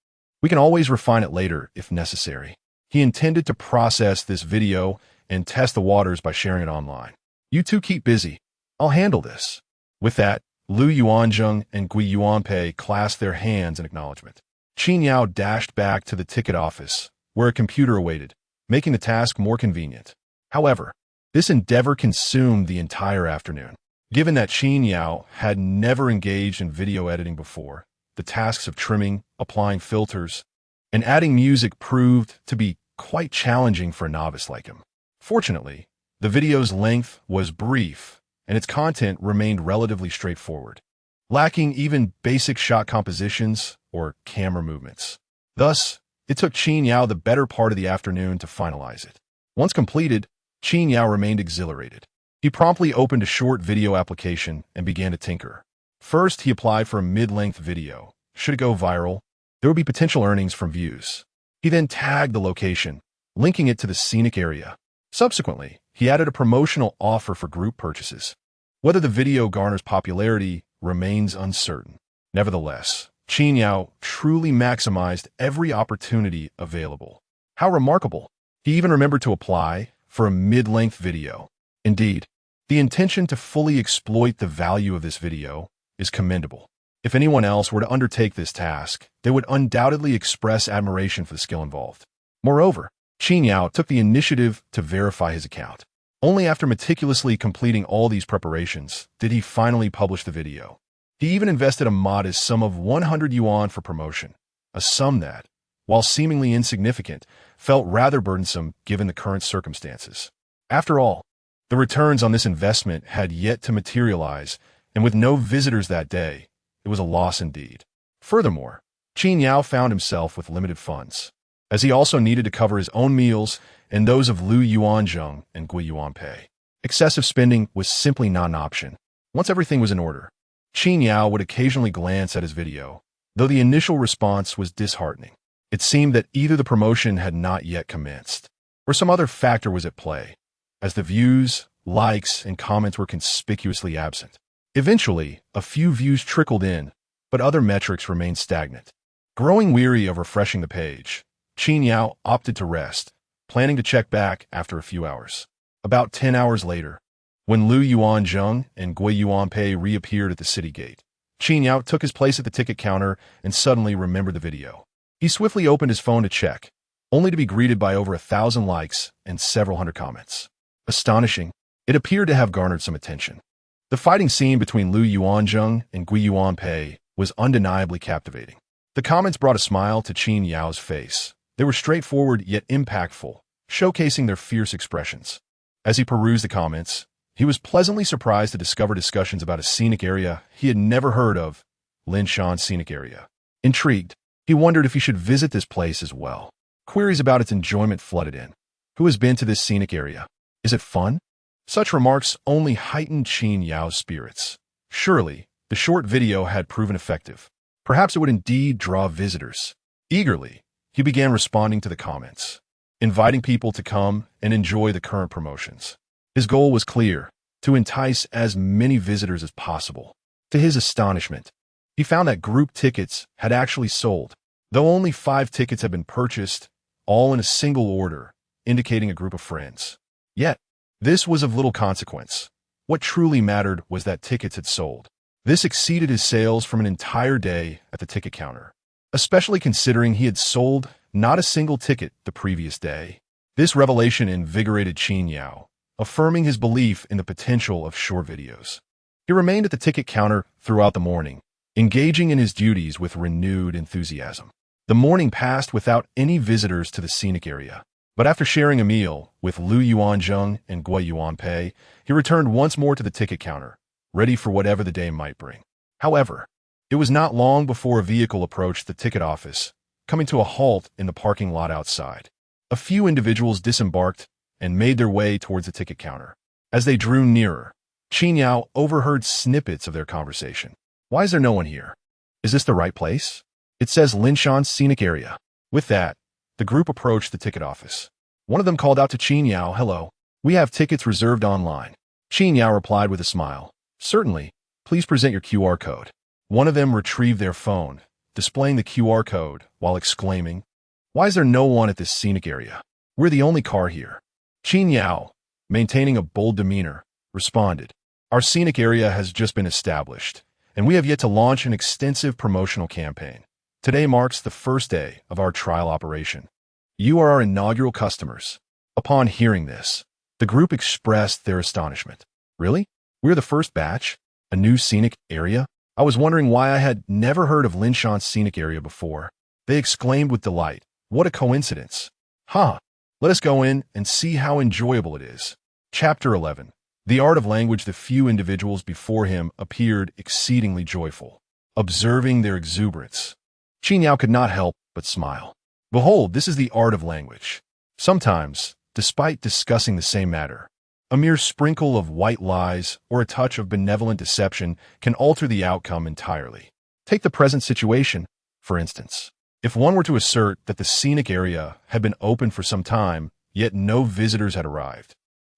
We can always refine it later if necessary." He intended to process this video and test the waters by sharing it online. "You two keep busy. I'll handle this." With that, Lu Yuanzheng and Gui Yuanpei clasped their hands in acknowledgement. Qin Yao dashed back to the ticket office, where a computer awaited, making the task more convenient. However, this endeavor consumed the entire afternoon. Given that Qin Yao had never engaged in video editing before, the tasks of trimming, applying filters, and adding music proved to be quite challenging for a novice like him. Fortunately, the video's length was brief, and its content remained relatively straightforward, lacking even basic shot compositions or camera movements. Thus, it took Qin Yao the better part of the afternoon to finalize it. Once completed, Qin Yao remained exhilarated. He promptly opened a short video application and began to tinker. First, he applied for a mid-length video. Should it go viral, there would be potential earnings from views. He then tagged the location, linking it to the scenic area. Subsequently, he added a promotional offer for group purchases. Whether the video garners popularity remains uncertain. Nevertheless, Qin Yao truly maximized every opportunity available. How remarkable! He even remembered to apply for a mid-length video. Indeed, the intention to fully exploit the value of this video is commendable. If anyone else were to undertake this task, they would undoubtedly express admiration for the skill involved. Moreover, Qin Yao took the initiative to verify his account. Only after meticulously completing all these preparations did he finally publish the video. He even invested a modest sum of 100 yuan for promotion, a sum that, while seemingly insignificant, felt rather burdensome given the current circumstances. After all, the returns on this investment had yet to materialize, and with no visitors that day, it was a loss indeed. Furthermore, Qin Yao found himself with limited funds, as he also needed to cover his own meals and those of Lu Yuanzheng and Gui Yuanpei. Excessive spending was simply not an option. Once everything was in order, Qin Yao would occasionally glance at his video, though the initial response was disheartening. It seemed that either the promotion had not yet commenced, or some other factor was at play, as the views, likes, and comments were conspicuously absent. Eventually, a few views trickled in, but other metrics remained stagnant. Growing weary of refreshing the page, Qin Yao opted to rest, planning to check back after a few hours. About 10 hours later, when Lu Yuanzheng and Gui Yuanpei reappeared at the city gate, Qin Yao took his place at the ticket counter and suddenly remembered the video. He swiftly opened his phone to check, only to be greeted by over 1,000 likes and several hundred comments. Astonishing, it appeared to have garnered some attention. The fighting scene between Lu Yuanzheng and Gui Yuanpei was undeniably captivating. The comments brought a smile to Qin Yao's face. They were straightforward yet impactful, showcasing their fierce expressions. As he perused the comments, he was pleasantly surprised to discover discussions about a scenic area he had never heard of, Linshan Scenic Area. Intrigued, he wondered if he should visit this place as well. Queries about its enjoyment flooded in. Who has been to this scenic area? Is it fun? Such remarks only heightened Qin Yao's spirits. Surely, the short video had proven effective. Perhaps it would indeed draw visitors. Eagerly, he began responding to the comments, inviting people to come and enjoy the current promotions. His goal was clear, to entice as many visitors as possible. To his astonishment, he found that group tickets had actually sold, though only 5 tickets had been purchased, all in a single order, indicating a group of friends. Yet, this was of little consequence. What truly mattered was that tickets had sold. This exceeded his sales from an entire day at the ticket counter, especially considering he had sold not a single ticket the previous day. This revelation invigorated Qin Yao, affirming his belief in the potential of short videos. He remained at the ticket counter throughout the morning, engaging in his duties with renewed enthusiasm. The morning passed without any visitors to the scenic area. But after sharing a meal with Lu Yuanzheng and Gui Yuanpei, he returned once more to the ticket counter, ready for whatever the day might bring. However, it was not long before a vehicle approached the ticket office, coming to a halt in the parking lot outside. A few individuals disembarked and made their way towards the ticket counter. As they drew nearer, Qin Yao overheard snippets of their conversation. Why is there no one here? Is this the right place? It says Linshan Scenic Area. With that, the group approached the ticket office. One of them called out to Qin Yao, "Hello, we have tickets reserved online." Qin Yao replied with a smile, "Certainly, please present your QR code." One of them retrieved their phone, displaying the QR code while exclaiming, "Why is there no one at this scenic area? We're the only car here." Qin Yao, maintaining a bold demeanor, responded, "Our scenic area has just been established, and we have yet to launch an extensive promotional campaign. Today marks the first day of our trial operation. You are our inaugural customers." Upon hearing this, the group expressed their astonishment. "Really? We're the first batch? A new scenic area? I was wondering why I had never heard of Linshan Scenic Area before." They exclaimed with delight. "What a coincidence. Huh. Let us go in and see how enjoyable it is." Chapter 11. The art of language. The few individuals before him appeared exceedingly joyful, observing their exuberance. Qin Yao could not help but smile. Behold, this is the art of language. Sometimes, despite discussing the same matter, a mere sprinkle of white lies or a touch of benevolent deception can alter the outcome entirely. Take the present situation, for instance. If one were to assert that the scenic area had been open for some time, yet no visitors had arrived,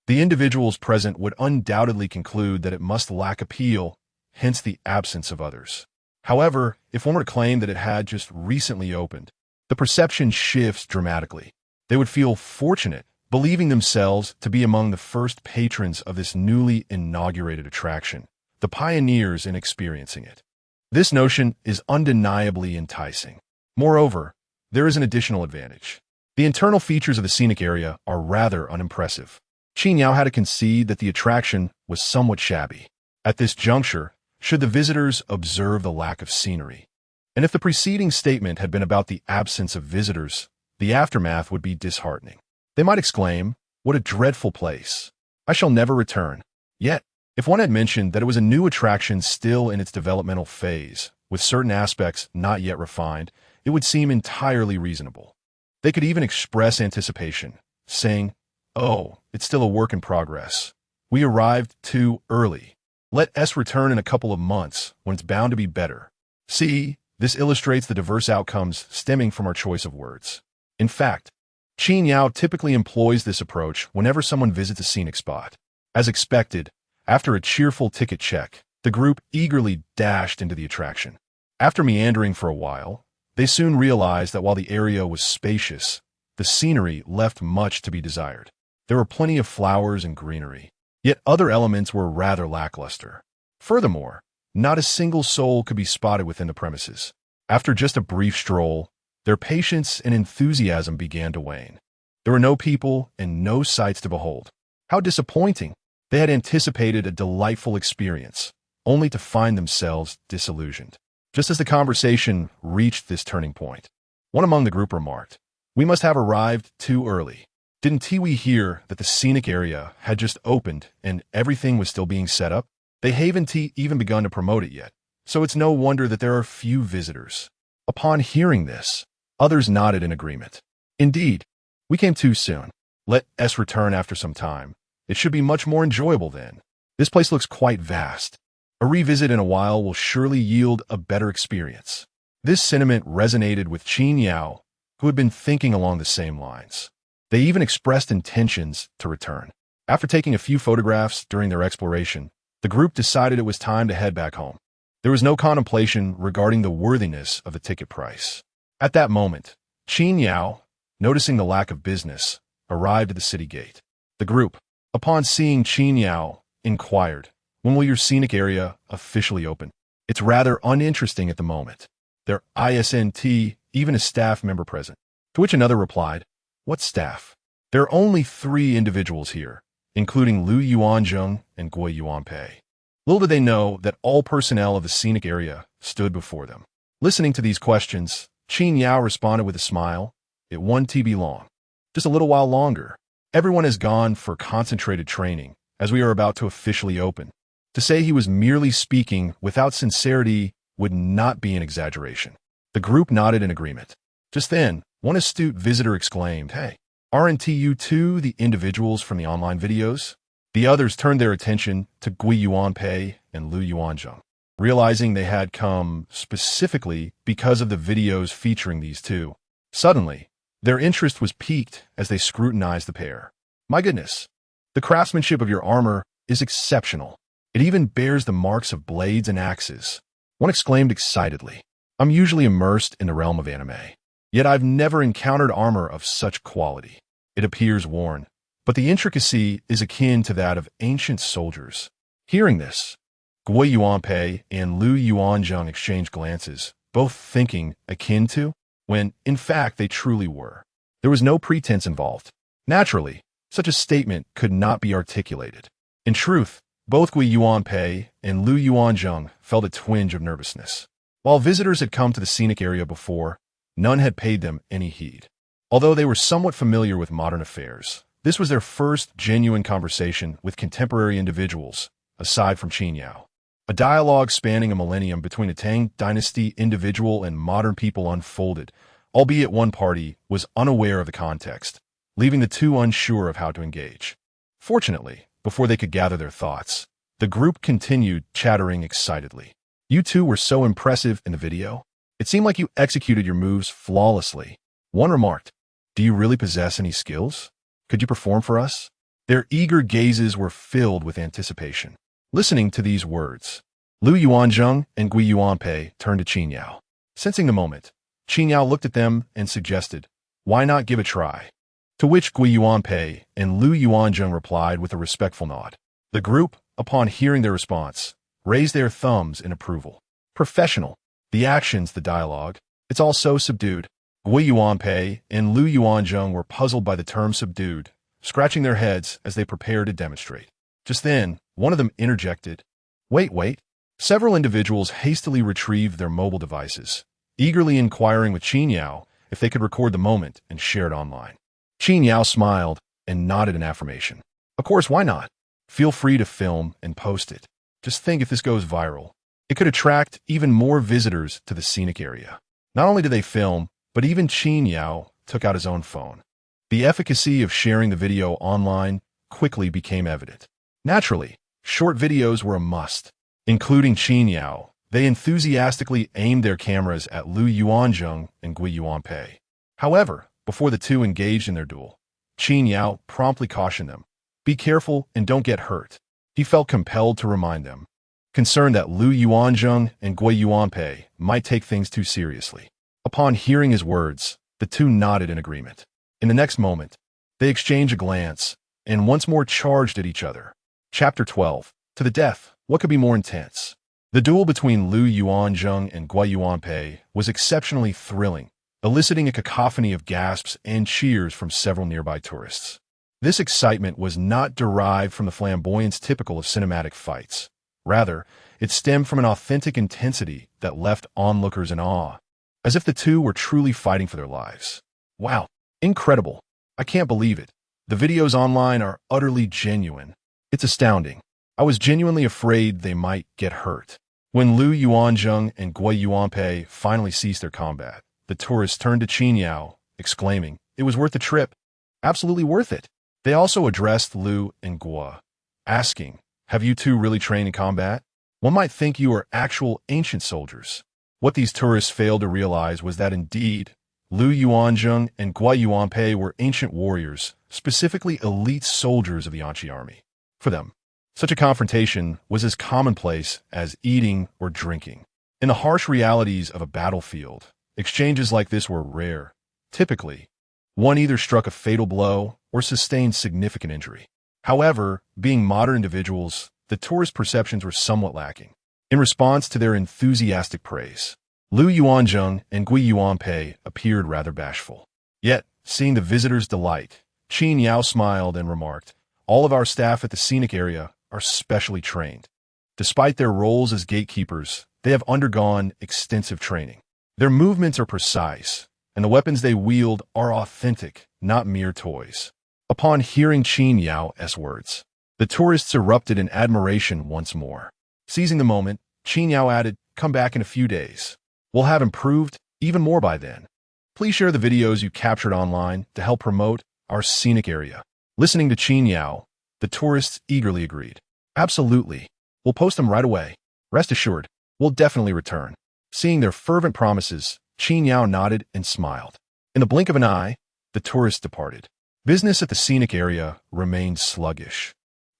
the individuals present would undoubtedly conclude that it must lack appeal, hence the absence of others. However, if one were to claim that it had just recently opened, the perception shifts dramatically. They would feel fortunate, believing themselves to be among the first patrons of this newly inaugurated attraction, the pioneers in experiencing it. This notion is undeniably enticing. Moreover, there is an additional advantage. The internal features of the scenic area are rather unimpressive. Qin Yao had to concede that the attraction was somewhat shabby. At this juncture, should the visitors observe the lack of scenery? And if the preceding statement had been about the absence of visitors, the aftermath would be disheartening. They might exclaim, "What a dreadful place! I shall never return." Yet, if one had mentioned that it was a new attraction still in its developmental phase, with certain aspects not yet refined, it would seem entirely reasonable. They could even express anticipation, saying, "Oh, it's still a work in progress. We arrived too early. Let us return in a couple of months when it's bound to be better." See, this illustrates the diverse outcomes stemming from our choice of words. In fact, Qin Yao typically employs this approach whenever someone visits a scenic spot. As expected, after a cheerful ticket check, the group eagerly dashed into the attraction. After meandering for a while, they soon realized that while the area was spacious, the scenery left much to be desired. There were plenty of flowers and greenery, yet other elements were rather lackluster. Furthermore, not a single soul could be spotted within the premises. After just a brief stroll, their patience and enthusiasm began to wane. There were no people and no sights to behold. How disappointing! They had anticipated a delightful experience, only to find themselves disillusioned. Just as the conversation reached this turning point, one among the group remarked, "We must have arrived too early. Didn't we hear that the scenic area had just opened and everything was still being set up? They haven't even begun to promote it yet, so it's no wonder that there are few visitors." Upon hearing this, others nodded in agreement. "Indeed, we came too soon. Let us return after some time. It should be much more enjoyable then. This place looks quite vast. A revisit in a while will surely yield a better experience." This sentiment resonated with Qin Yao, who had been thinking along the same lines. They even expressed intentions to return. After taking a few photographs during their exploration, the group decided it was time to head back home. There was no contemplation regarding the worthiness of the ticket price. At that moment, Qin Yao, noticing the lack of business, arrived at the city gate. The group, upon seeing Qin Yao, inquired, "When will your scenic area officially open? It's rather uninteresting at the moment. There isn't even a staff member present." To which another replied, "What staff? There are only 3 individuals here, including Lu Yuanzheng and Gui Yuanpei." Little did they know that all personnel of the scenic area stood before them. Listening to these questions, Qin Yao responded with a smile, "It won't be long. Just a little while longer. Everyone has gone for concentrated training, as we are about to officially open." To say he was merely speaking without sincerity would not be an exaggeration. The group nodded in agreement. Just then, one astute visitor exclaimed, "Hey, aren't you two the individuals from the online videos?" The others turned their attention to Gui Yuanpei and Lu Yuanzheng, realizing they had come specifically because of the videos featuring these two. Suddenly, their interest was piqued as they scrutinized the pair. "My goodness, the craftsmanship of your armor is exceptional. It even bears the marks of blades and axes," one exclaimed excitedly. "I'm usually immersed in the realm of anime, yet I've never encountered armor of such quality. It appears worn, but the intricacy is akin to that of ancient soldiers." Hearing this, Gui Yuanpei and Lu Yuanzheng exchanged glances, both thinking akin to, when, in fact, they truly were. There was no pretense involved. Naturally, such a statement could not be articulated. In truth, both Gui Yuanpei and Lu Yuanzheng felt a twinge of nervousness. While visitors had come to the scenic area before, none had paid them any heed. Although they were somewhat familiar with modern affairs, this was their first genuine conversation with contemporary individuals, aside from Qin Yao. A dialogue spanning a millennium between a Tang dynasty individual and modern people unfolded, albeit one party was unaware of the context, leaving the two unsure of how to engage. Fortunately, before they could gather their thoughts, the group continued chattering excitedly. "You two were so impressive in the video. It seemed like you executed your moves flawlessly. One remarked, "Do you really possess any skills? Could you perform for us?" Their eager gazes were filled with anticipation. Listening to these words, Lu Yuanzheng and Gui Yuanpei turned to Qin Yao. Sensing the moment, Qin Yao looked at them and suggested, "Why not give a try?" To which Gui Yuanpei and Lu Yuanzheng replied with a respectful nod. The group, upon hearing their response, raised their thumbs in approval. Professional. The actions, the dialogue. It's all so subdued. Gui Yuanpei and Lu Yuanzheng were puzzled by the term subdued, scratching their heads as they prepared to demonstrate. Just then, one of them interjected, Wait. Several individuals hastily retrieved their mobile devices, eagerly inquiring with Qin Yao if they could record the moment and share it online. Qin Yao smiled and nodded in affirmation. Of course, why not? Feel free to film and post it. Just think if this goes viral, it could attract even more visitors to the scenic area. Not only did they film, but even Qin Yao took out his own phone. The efficacy of sharing the video online quickly became evident. Naturally, short videos were a must. Including Qin Yao, they enthusiastically aimed their cameras at Lu Yuanzheng and Gui Yuanpei. However, before the two engaged in their duel, Qin Yao promptly cautioned them, "Be careful and don't get hurt." He felt compelled to remind them, concerned that Lu Yuanzheng and Gui Yuanpei might take things too seriously. Upon hearing his words, the two nodded in agreement. In the next moment, they exchanged a glance and once more charged at each other. Chapter 12. To the death. What could be more intense? The duel between Lu Yuanzheng and Gui Yuanpei was exceptionally thrilling, eliciting a cacophony of gasps and cheers from several nearby tourists. This excitement was not derived from the flamboyance typical of cinematic fights. Rather, it stemmed from an authentic intensity that left onlookers in awe, as if the two were truly fighting for their lives. Wow, incredible. I can't believe it. The videos online are utterly genuine. It's astounding. I was genuinely afraid they might get hurt. When Lu Yuanzheng and Gui Yuanpei finally ceased their combat, the tourists turned to Qin Yao, exclaiming, "It was worth the trip. Absolutely worth it." They also addressed Lu and Gui, asking, "Have you two really trained in combat? One might think you are actual ancient soldiers." What these tourists failed to realize was that indeed, Lu Yuanzheng and Gui Yuanpei were ancient warriors, specifically elite soldiers of the Anqi army. For them, such a confrontation was as commonplace as eating or drinking. In the harsh realities of a battlefield, exchanges like this were rare. Typically, one either struck a fatal blow or sustained significant injury. However, being modern individuals, the tourist perceptions were somewhat lacking. In response to their enthusiastic praise, Lu Yuanzheng and Gui Yuanpei appeared rather bashful. Yet, seeing the visitors' delight, Qin Yao smiled and remarked, "All of our staff at the scenic area are specially trained. Despite their roles as gatekeepers, they have undergone extensive training. Their movements are precise, and the weapons they wield are authentic, not mere toys." Upon hearing Qin Yao's words, the tourists erupted in admiration once more. Seizing the moment, Qin Yao added, "Come back in a few days. We'll have improved even more by then. Please share the videos you captured online to help promote our scenic area." Listening to Qin Yao, the tourists eagerly agreed. "Absolutely. We'll post them right away. Rest assured, we'll definitely return." Seeing their fervent promises, Qin Yao nodded and smiled. In the blink of an eye, the tourists departed. Business at the scenic area remained sluggish,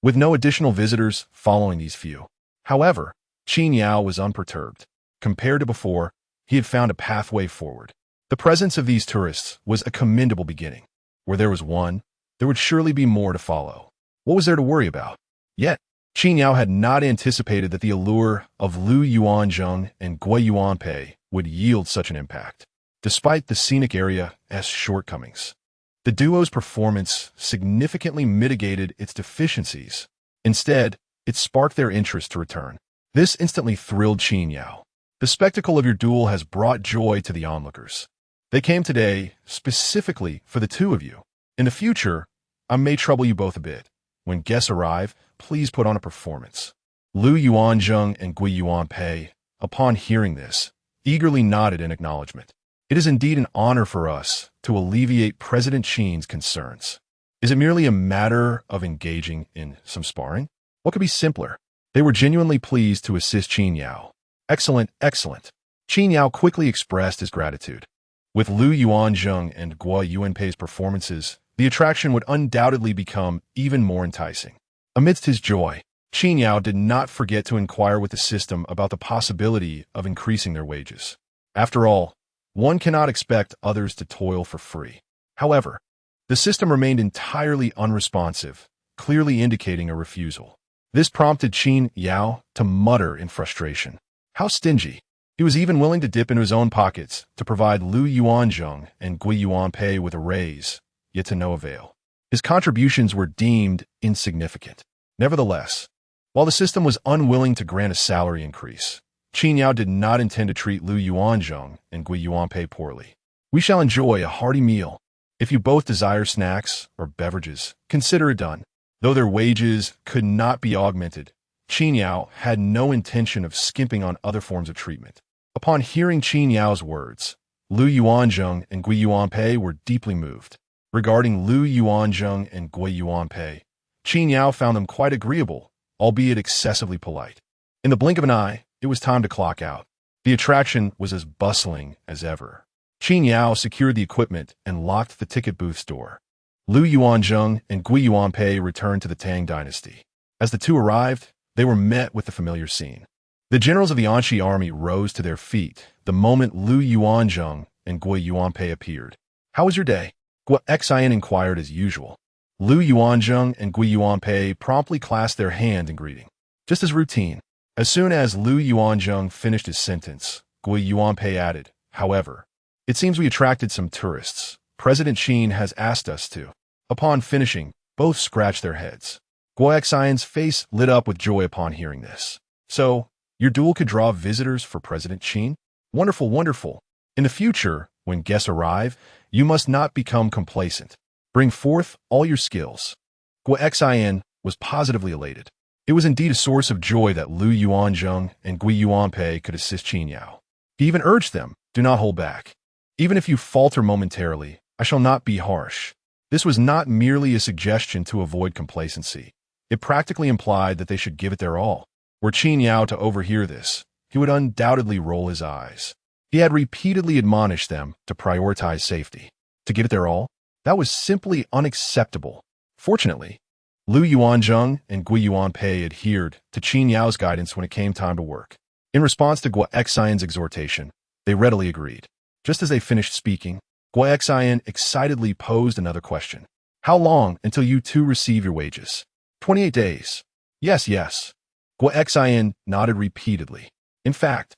with no additional visitors following these few. However, Qin Yao was unperturbed. Compared to before, he had found a pathway forward. The presence of these tourists was a commendable beginning. Where there was one, there would surely be more to follow. What was there to worry about? Yet, Qin Yao had not anticipated that the allure of Lu Yuanzheng and Gui Yuanpei would yield such an impact. Despite the scenic area's shortcomings, the duo's performance significantly mitigated its deficiencies. Instead, it sparked their interest to return. This instantly thrilled Qin Yao. The spectacle of your duel has brought joy to the onlookers. They came today specifically for the two of you. In the future, I may trouble you both a bit. When guests arrive, please put on a performance. Lu Yuanzheng and Gui Yuanpei, upon hearing this, eagerly nodded in acknowledgement. It is indeed an honor for us to alleviate President Qin's concerns. Is it merely a matter of engaging in some sparring? What could be simpler? They were genuinely pleased to assist Qin Yao. Excellent, excellent. Qin Yao quickly expressed his gratitude. With Lu Yuanzheng and Guo Yuanpei's performances, the attraction would undoubtedly become even more enticing. Amidst his joy, Qin Yao did not forget to inquire with the system about the possibility of increasing their wages. After all, one cannot expect others to toil for free. However, the system remained entirely unresponsive, clearly indicating a refusal. This prompted Qin Yao to mutter in frustration. How stingy! He was even willing to dip into his own pockets to provide Lu Yuanzheng and Gui Yuanpei with a raise, yet to no avail. His contributions were deemed insignificant. Nevertheless, while the system was unwilling to grant a salary increase, Qin Yao did not intend to treat Lu Yuanzheng and Gui Yuanpei poorly. We shall enjoy a hearty meal. If you both desire snacks or beverages, consider it done. Though their wages could not be augmented, Qin Yao had no intention of skimping on other forms of treatment. Upon hearing Qin Yao's words, Lu Yuanzheng and Gui Yuanpei were deeply moved. Regarding Lu Yuanzheng and Gui Yuanpei, Qin Yao found them quite agreeable, albeit excessively polite. In the blink of an eye, it was time to clock out. The attraction was as bustling as ever. Qin Yao secured the equipment and locked the ticket booth's door. Lu Yuanzheng and Gui Yuanpei returned to the Tang dynasty. As the two arrived, they were met with the familiar scene. The generals of the Anqi army rose to their feet the moment Lu Yuanzheng and Gui Yuanpei appeared. "How was your day?" Guo Xian inquired as usual. Lu Yuanzheng and Gui Yuanpei promptly clasped their hand in greeting. Just as routine. As soon as Lu Yuanzheng finished his sentence, Gui Yuanpei added, "However, it seems we attracted some tourists. President Qin has asked us to." Upon finishing, both scratched their heads. Guo Xian's face lit up with joy upon hearing this. "So, your duel could draw visitors for President Qin? Wonderful, wonderful. In the future, when guests arrive, you must not become complacent. Bring forth all your skills." Guo Xian was positively elated. It was indeed a source of joy that Lu Yuanzheng and Gui Yuanpei could assist Qin Yao. He even urged them, "Do not hold back. Even if you falter momentarily, I shall not be harsh." This was not merely a suggestion to avoid complacency. It practically implied that they should give it their all. Were Qin Yao to overhear this, he would undoubtedly roll his eyes. He had repeatedly admonished them to prioritize safety. To give it their all? That was simply unacceptable. Fortunately, Lu Yuanzheng and Gui Yuanpei adhered to Qin Yao's guidance when it came time to work. In response to Guo Xian's exhortation, they readily agreed. Just as they finished speaking, Guo Xian excitedly posed another question. "How long until you two receive your wages?" 28 days. Yes, yes. Guo Xian nodded repeatedly. In fact,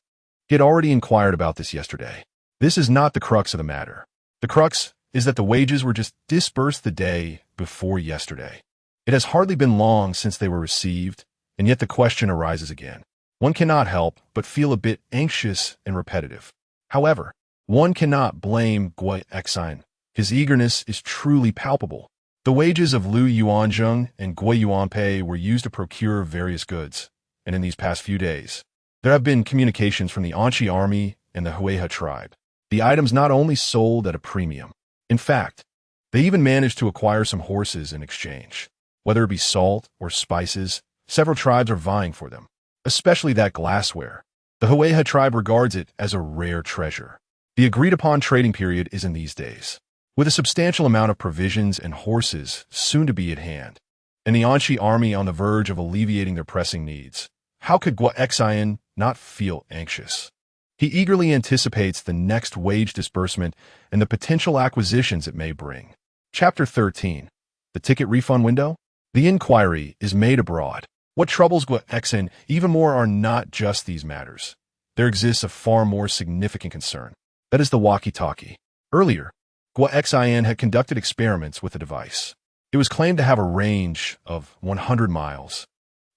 he had already inquired about this yesterday. This is not the crux of the matter. The crux is that the wages were just disbursed the day before yesterday. It has hardly been long since they were received, and yet the question arises again. One cannot help but feel a bit anxious and repetitive. However, one cannot blame Guo Xian. His eagerness is truly palpable. The wages of Lu Yuanzheng and Gui Yuanpei were used to procure various goods, and in these past few days, there have been communications from the Anqi army and the Huihe tribe. The items not only sold at a premium. In fact, they even managed to acquire some horses in exchange. Whether it be salt or spices, several tribes are vying for them, especially that glassware. The Huihe tribe regards it as a rare treasure. The agreed-upon trading period is in these days, with a substantial amount of provisions and horses soon to be at hand, and the Anqi army on the verge of alleviating their pressing needs. How could Guo Xian not feel anxious? He eagerly anticipates the next wage disbursement and the potential acquisitions it may bring. Chapter 13. The Ticket Refund Window? The inquiry is made abroad. What troubles Guo Xian even more are not just these matters. There exists a far more significant concern. That is the walkie-talkie. Earlier, Guo Xian had conducted experiments with the device. It was claimed to have a range of 100 miles.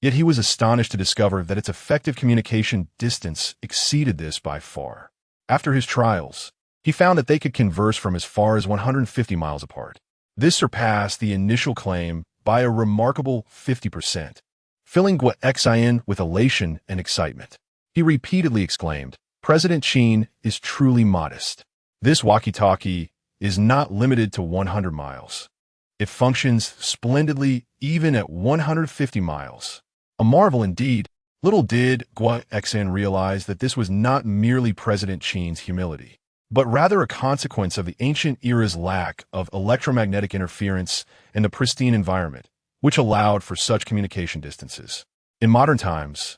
Yet he was astonished to discover that its effective communication distance exceeded this by far. After his trials, he found that they could converse from as far as 150 miles apart. This surpassed the initial claim by a remarkable 50%, filling Guo Xian with elation and excitement. He repeatedly exclaimed, "President Qin is truly modest. This walkie-talkie is not limited to 100 miles. It functions splendidly even at 150 miles. A marvel indeed." Little did Guo Exan realize that this was not merely President Qin's humility, but rather a consequence of the ancient era's lack of electromagnetic interference in the pristine environment, which allowed for such communication distances. In modern times,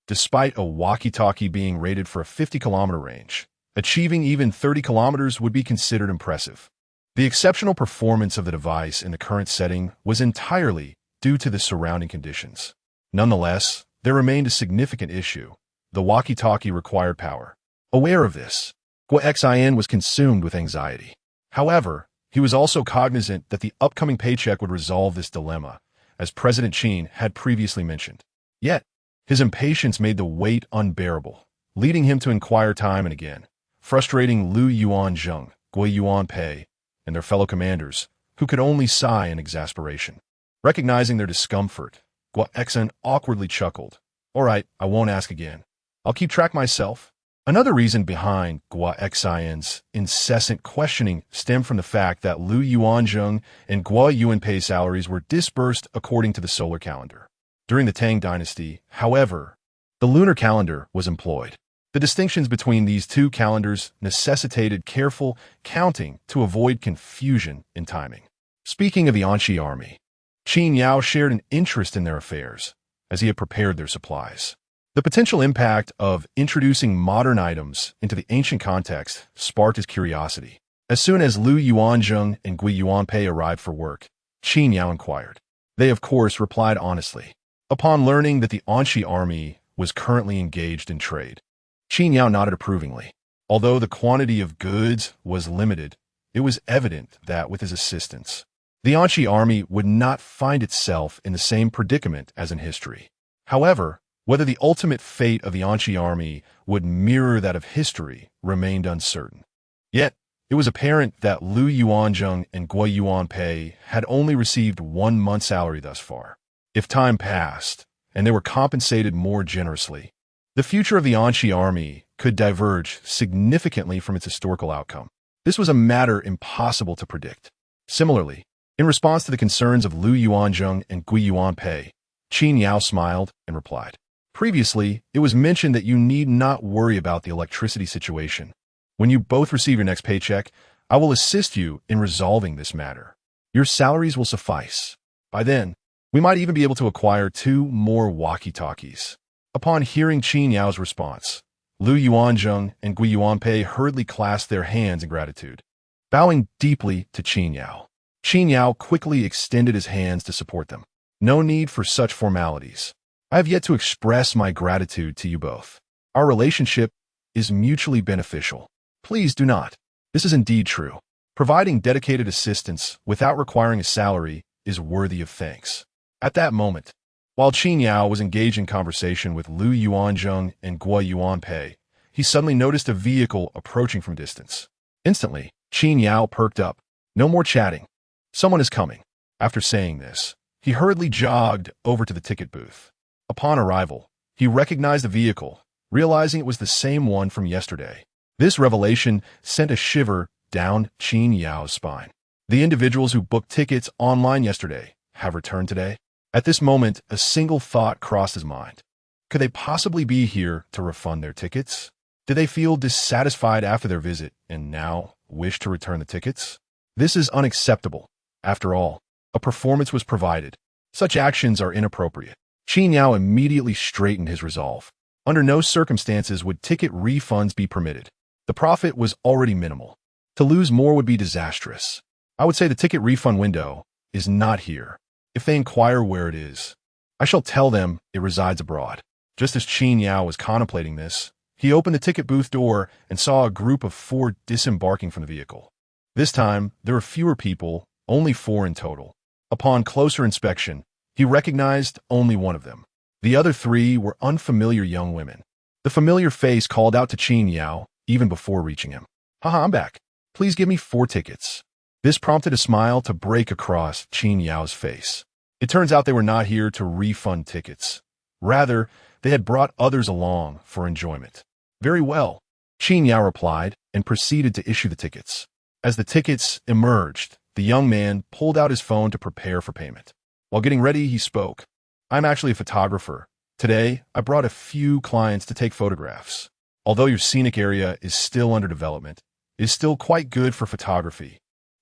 despite a walkie-talkie being rated for a 50-kilometer range, achieving even 30 kilometers would be considered impressive. The exceptional performance of the device in the current setting was entirely due to the surrounding conditions. Nonetheless, there remained a significant issue. The walkie-talkie required power. Aware of this, Guo Xin was consumed with anxiety. However, he was also cognizant that the upcoming paycheck would resolve this dilemma, as President Qin had previously mentioned. Yet, his impatience made the wait unbearable, leading him to inquire time and again, frustrating Lu Yuanzheng, Guo Yuanpei, and their fellow commanders, who could only sigh in exasperation. Recognizing their discomfort, Guo Xin awkwardly chuckled. "All right, I won't ask again. I'll keep track myself." Another reason behind Guo Xin's incessant questioning stemmed from the fact that Lu Yuanzheng and Guo Yuanpei's salaries were disbursed according to the solar calendar. During the Tang dynasty, however, the lunar calendar was employed. The distinctions between these two calendars necessitated careful counting to avoid confusion in timing. Speaking of the Anxi army, Qin Yao shared an interest in their affairs, as he had prepared their supplies. The potential impact of introducing modern items into the ancient context sparked his curiosity. As soon as Lu Yuanzheng and Gui Yuanpei arrived for work, Qin Yao inquired. They, of course, replied honestly. Upon learning that the Anxi army was currently engaged in trade, Qin Yao nodded approvingly. Although the quantity of goods was limited, it was evident that with his assistance, the Anxi army would not find itself in the same predicament as in history. However, whether the ultimate fate of the Anxi army would mirror that of history remained uncertain. Yet, it was apparent that Lu Yuanzheng and Guo Yuanpei had only received 1 month's salary thus far. If time passed, and they were compensated more generously, the future of the Anxi army could diverge significantly from its historical outcome. This was a matter impossible to predict. Similarly, in response to the concerns of Lu Yuanzheng and Gui Yuanpei, Qin Yao smiled and replied. Previously, it was mentioned that you need not worry about the electricity situation. When you both receive your next paycheck, I will assist you in resolving this matter. Your salaries will suffice. By then, we might even be able to acquire 2 more walkie-talkies. Upon hearing Qin Yao's response, Lu Yuanzheng and Gui Yuanpei hurriedly clasped their hands in gratitude. Bowing deeply to Qin Yao quickly extended his hands to support them. No need for such formalities. I have yet to express my gratitude to you both. Our relationship is mutually beneficial. Please do not. This is indeed true. Providing dedicated assistance without requiring a salary is worthy of thanks. At that moment, while Qin Yao was engaged in conversation with Lu Yuanzheng and Guo Yuanpei, he suddenly noticed a vehicle approaching from distance. Instantly, Qin Yao perked up. No more chatting. Someone is coming. After saying this, he hurriedly jogged over to the ticket booth. Upon arrival, he recognized the vehicle, realizing it was the same one from yesterday. This revelation sent a shiver down Qin Yao's spine. The individuals who booked tickets online yesterday have returned today. At this moment, a single thought crossed his mind. Could they possibly be here to refund their tickets? Did they feel dissatisfied after their visit and now wish to return the tickets? This is unacceptable. After all, a performance was provided. Such actions are inappropriate. Qin Yao immediately straightened his resolve. Under no circumstances would ticket refunds be permitted. The profit was already minimal. To lose more would be disastrous. I would say the ticket refund window is not here. If they inquire where it is, I shall tell them it resides abroad. Just as Qin Yao was contemplating this, he opened the ticket booth door and saw a group of 4 disembarking from the vehicle. This time, there were fewer people, only 4 in total. Upon closer inspection, he recognized only one of them. The other 3 were unfamiliar young women. The familiar face called out to Qin Yao even before reaching him. Haha, I'm back. Please give me 4 tickets. This prompted a smile to break across Qin Yao's face. It turns out they were not here to refund tickets. Rather, they had brought others along for enjoyment. Very well, Qin Yao replied and proceeded to issue the tickets. As the tickets emerged, the young man pulled out his phone to prepare for payment. While getting ready, he spoke. I'm actually a photographer. Today, I brought a few clients to take photographs. Although your scenic area is still under development, it is still quite good for photography.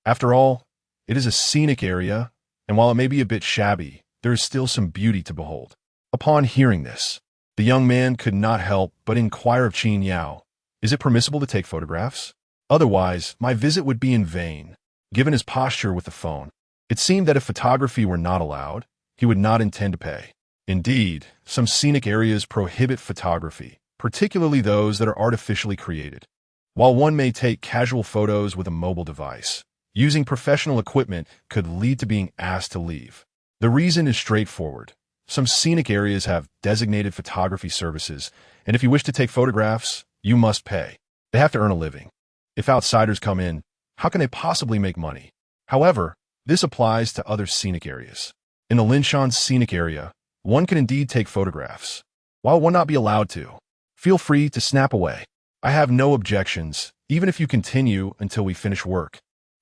After all, it is a scenic area, and while it may be a bit shabby, there is still some beauty to behold. Upon hearing this, the young man could not help but inquire of Qin Yao, "Is it permissible to take photographs? Otherwise, my visit would be in vain." Given his posture with the phone, it seemed that if photography were not allowed, he would not intend to pay. Indeed, some scenic areas prohibit photography, particularly those that are artificially created. While one may take casual photos with a mobile device, using professional equipment could lead to being asked to leave. The reason is straightforward. Some scenic areas have designated photography services, and if you wish to take photographs, you must pay. They have to earn a living. If outsiders come in, how can they possibly make money? However, this applies to other scenic areas. In the Linshan scenic area, one can indeed take photographs. While one not be allowed to, feel free to snap away. I have no objections, even if you continue until we finish work.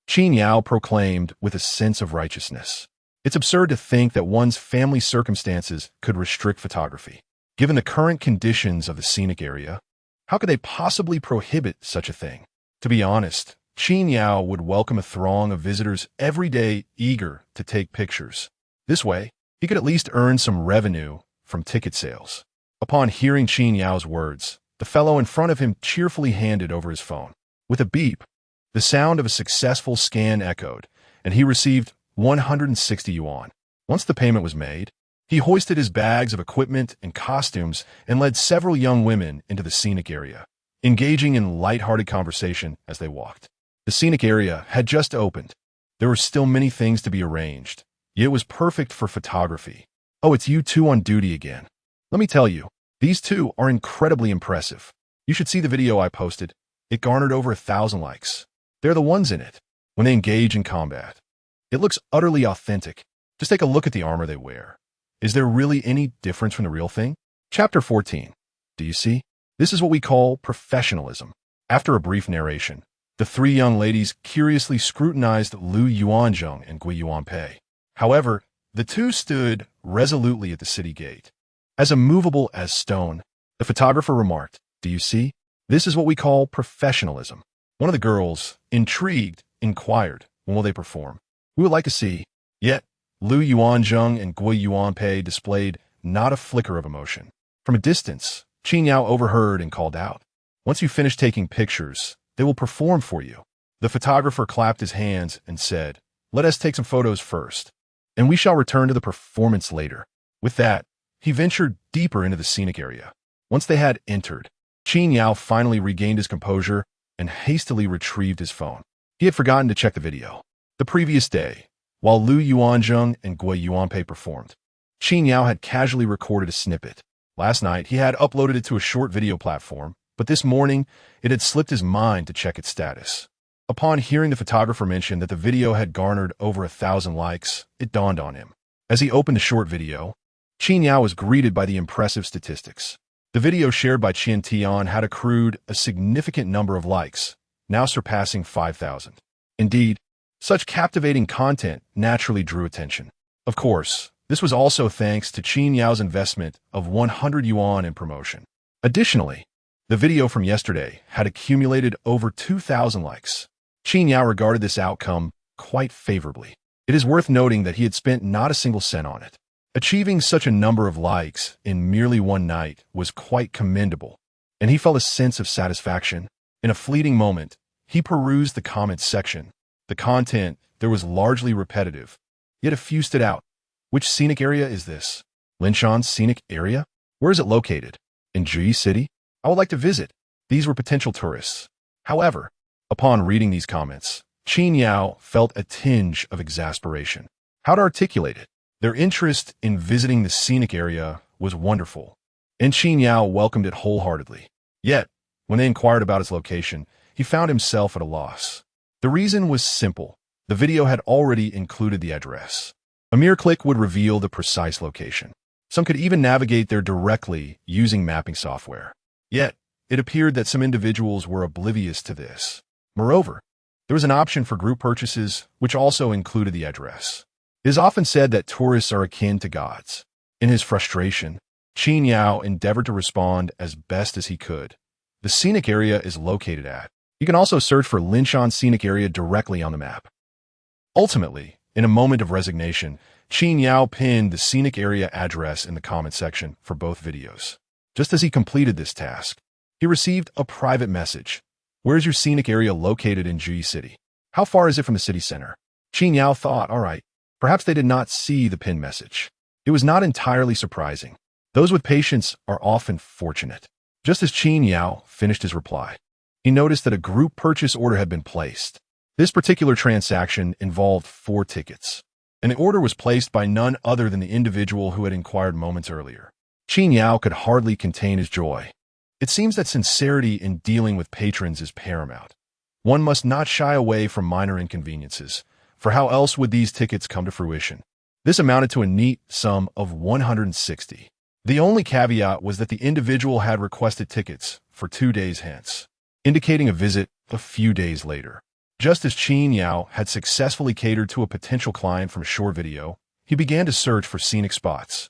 Qin Yao proclaimed with a sense of righteousness. It's absurd to think that one's family circumstances could restrict photography. Given the current conditions of the scenic area, how could they possibly prohibit such a thing? To be honest, Qin Yao would welcome a throng of visitors every day eager to take pictures. This way, he could at least earn some revenue from ticket sales. Upon hearing Qin Yao's words, the fellow in front of him cheerfully handed over his phone. With a beep, the sound of a successful scan echoed, and he received 160 yuan. Once the payment was made, he hoisted his bags of equipment and costumes and led several young women into the scenic area, engaging in light-hearted conversation as they walked. The scenic area had just opened. There were still many things to be arranged, yet it was perfect for photography. "Oh, it's you two on duty again. Let me tell you, these two are incredibly impressive. You should see the video I posted. It garnered over 1,000 likes. They're the ones in it, when they engage in combat. It looks utterly authentic. Just take a look at the armor they wear. Is there really any difference from the real thing?" Chapter 14. Do you see? This is what we call professionalism. After a brief narration, the three young ladies curiously scrutinized Lu Yuanzheng and Gui Yuanpei. However, the two stood resolutely at the city gate. As immovable as stone, the photographer remarked, "Do you see? This is what we call professionalism." One of the girls, intrigued, inquired, "When will they perform?" "We would like to see." Yet, Lu Yuanzheng and Gui Yuanpei displayed not a flicker of emotion. From a distance, Qin Yao overheard and called out, "Once you finish taking pictures, they will perform for you." The photographer clapped his hands and said, "Let us take some photos first, and we shall return to the performance later." With that, he ventured deeper into the scenic area. Once they had entered, Qin Yao finally regained his composure and hastily retrieved his phone. He had forgotten to check the video. The previous day, while Lu Yuanzheng and Gui Yuanpei performed, Qin Yao had casually recorded a snippet. Last night, he had uploaded it to a short video platform, but this morning, it had slipped his mind to check its status. Upon hearing the photographer mention that the video had garnered over 1,000 likes, it dawned on him. As he opened the short video, Qin Yao was greeted by the impressive statistics. The video shared by Qian Tian had accrued a significant number of likes, now surpassing 5,000. Indeed, such captivating content naturally drew attention. Of course, this was also thanks to Qin Yao's investment of 100 yuan in promotion. Additionally, the video from yesterday had accumulated over 2,000 likes. Qin Yao regarded this outcome quite favorably. It is worth noting that he had spent not a single cent on it. Achieving such a number of likes in merely one night was quite commendable, and he felt a sense of satisfaction. In a fleeting moment, he perused the comments section. The content there was largely repetitive, yet a few stood out. "Which scenic area is this? Linshan's scenic area? Where is it located? In Ji City? I would like to visit." These were potential tourists. However, upon reading these comments, Qin Yao felt a tinge of exasperation. How to articulate it? Their interest in visiting the scenic area was wonderful, and Qin Yao welcomed it wholeheartedly. Yet, when they inquired about its location, he found himself at a loss. The reason was simple. The video had already included the address. A mere click would reveal the precise location. Some could even navigate there directly using mapping software. Yet, it appeared that some individuals were oblivious to this. Moreover, there was an option for group purchases, which also included the address. It is often said that tourists are akin to gods. In his frustration, Qin Yao endeavored to respond as best as he could. The scenic area is located at. You can also search for Linshan Scenic Area directly on the map. Ultimately, in a moment of resignation, Qin Yao pinned the scenic area address in the comment section for both videos. Just as he completed this task, he received a private message. Where's your scenic area located in Ji City? How far is it from the city center? Qin Yao thought, all right, perhaps they did not see the pinned message. It was not entirely surprising. Those with patience are often fortunate. Just as Qin Yao finished his reply, he noticed that a group purchase order had been placed. This particular transaction involved 4 tickets, and the order was placed by none other than the individual who had inquired moments earlier. Qin Yao could hardly contain his joy. It seems that sincerity in dealing with patrons is paramount. One must not shy away from minor inconveniences, for how else would these tickets come to fruition? This amounted to a neat sum of 160. The only caveat was that the individual had requested tickets for 2 days hence, indicating a visit a few days later. Just as Qin Yao had successfully catered to a potential client from Shore Video, he began to search for scenic spots.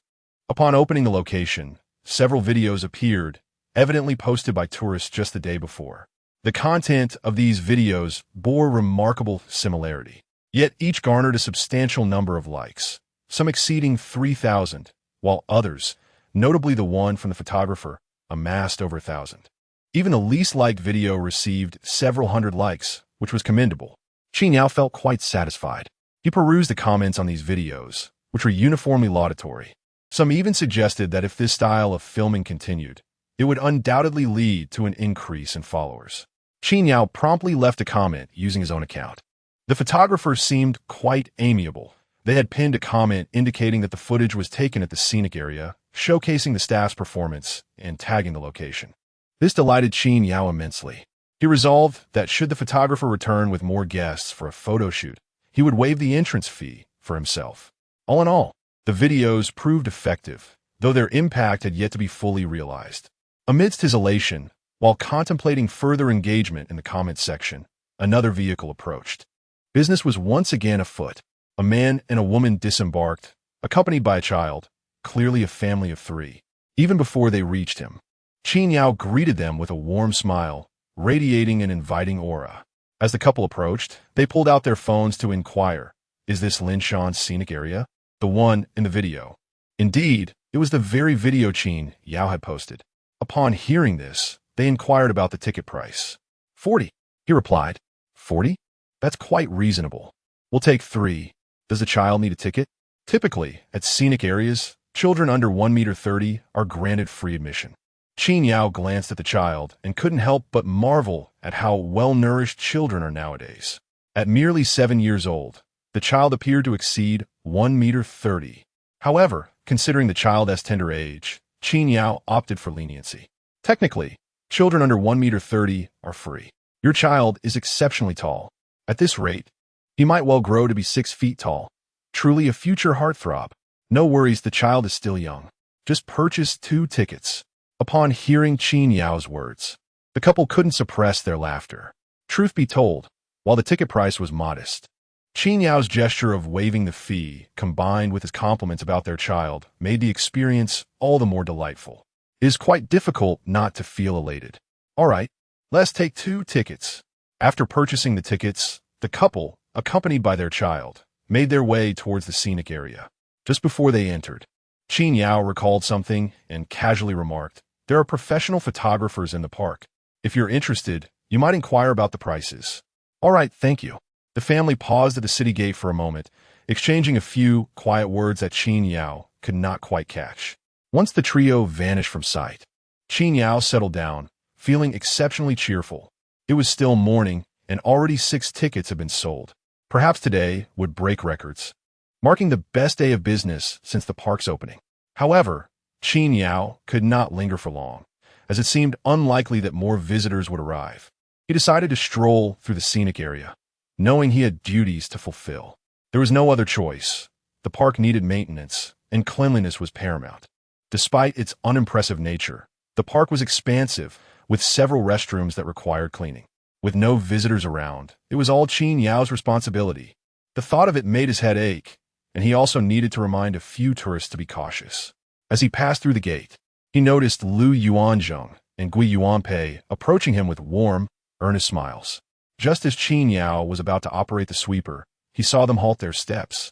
Upon opening the location, several videos appeared, evidently posted by tourists just the day before. The content of these videos bore remarkable similarity, yet each garnered a substantial number of likes, some exceeding 3,000, while others, notably the one from the photographer, amassed over 1,000. Even the least liked video received several hundred likes, which was commendable. Qin Yao felt quite satisfied. He perused the comments on these videos, which were uniformly laudatory. Some even suggested that if this style of filming continued, it would undoubtedly lead to an increase in followers. Qin Yao promptly left a comment using his own account. The photographers seemed quite amiable. They had pinned a comment indicating that the footage was taken at the scenic area, showcasing the staff's performance and tagging the location. This delighted Qin Yao immensely. He resolved that should the photographer return with more guests for a photo shoot, he would waive the entrance fee for himself. All in all, the videos proved effective, though their impact had yet to be fully realized. Amidst his elation, while contemplating further engagement in the comments section, another vehicle approached. Business was once again afoot. A man and a woman disembarked, accompanied by a child, clearly a family of 3. Even before they reached him, Qin Yao greeted them with a warm smile, radiating an inviting aura. As the couple approached, they pulled out their phones to inquire, "Is this Linshan's scenic area?" The one in the video. Indeed, it was the very video Qin Yao had posted. Upon hearing this, they inquired about the ticket price. 40, he replied. 40? That's quite reasonable. We'll take 3. Does the child need a ticket? Typically, at scenic areas, children under 1.30 meters are granted free admission. Qin Yao glanced at the child and couldn't help but marvel at how well-nourished children are nowadays. At merely 7 years old, the child appeared to exceed 1.30 meters. However, considering the child's tender age, Qin Yao opted for leniency. Technically, children under 1.30 meters are free. Your child is exceptionally tall. At this rate, he might well grow to be 6 feet tall. Truly a future heartthrob. No worries, the child is still young. Just purchase 2 tickets. Upon hearing Qin Yao's words, the couple couldn't suppress their laughter. Truth be told, while the ticket price was modest, Qin Yao's gesture of waiving the fee, combined with his compliments about their child, made the experience all the more delightful. It is quite difficult not to feel elated. All right, let's take 2 tickets. After purchasing the tickets, the couple, accompanied by their child, made their way towards the scenic area. Just before they entered, Qin Yao recalled something and casually remarked, "There are professional photographers in the park. If you're interested, you might inquire about the prices." "All right, thank you." The family paused at the city gate for a moment, exchanging a few quiet words that Qin Yao could not quite catch. Once the trio vanished from sight, Qin Yao settled down, feeling exceptionally cheerful. It was still morning, and already 6 tickets had been sold. Perhaps today would break records, marking the best day of business since the park's opening. However, Qin Yao could not linger for long, as it seemed unlikely that more visitors would arrive. He decided to stroll through the scenic area, knowing he had duties to fulfill. There was no other choice. The park needed maintenance, and cleanliness was paramount. Despite its unimpressive nature, the park was expansive, with several restrooms that required cleaning. With no visitors around, it was all Qin Yao's responsibility. The thought of it made his head ache, and he also needed to remind a few tourists to be cautious. As he passed through the gate, he noticed Lu Yuanzheng and Gui Yuanpei approaching him with warm, earnest smiles. Just as Qin Yao was about to operate the sweeper, he saw them halt their steps.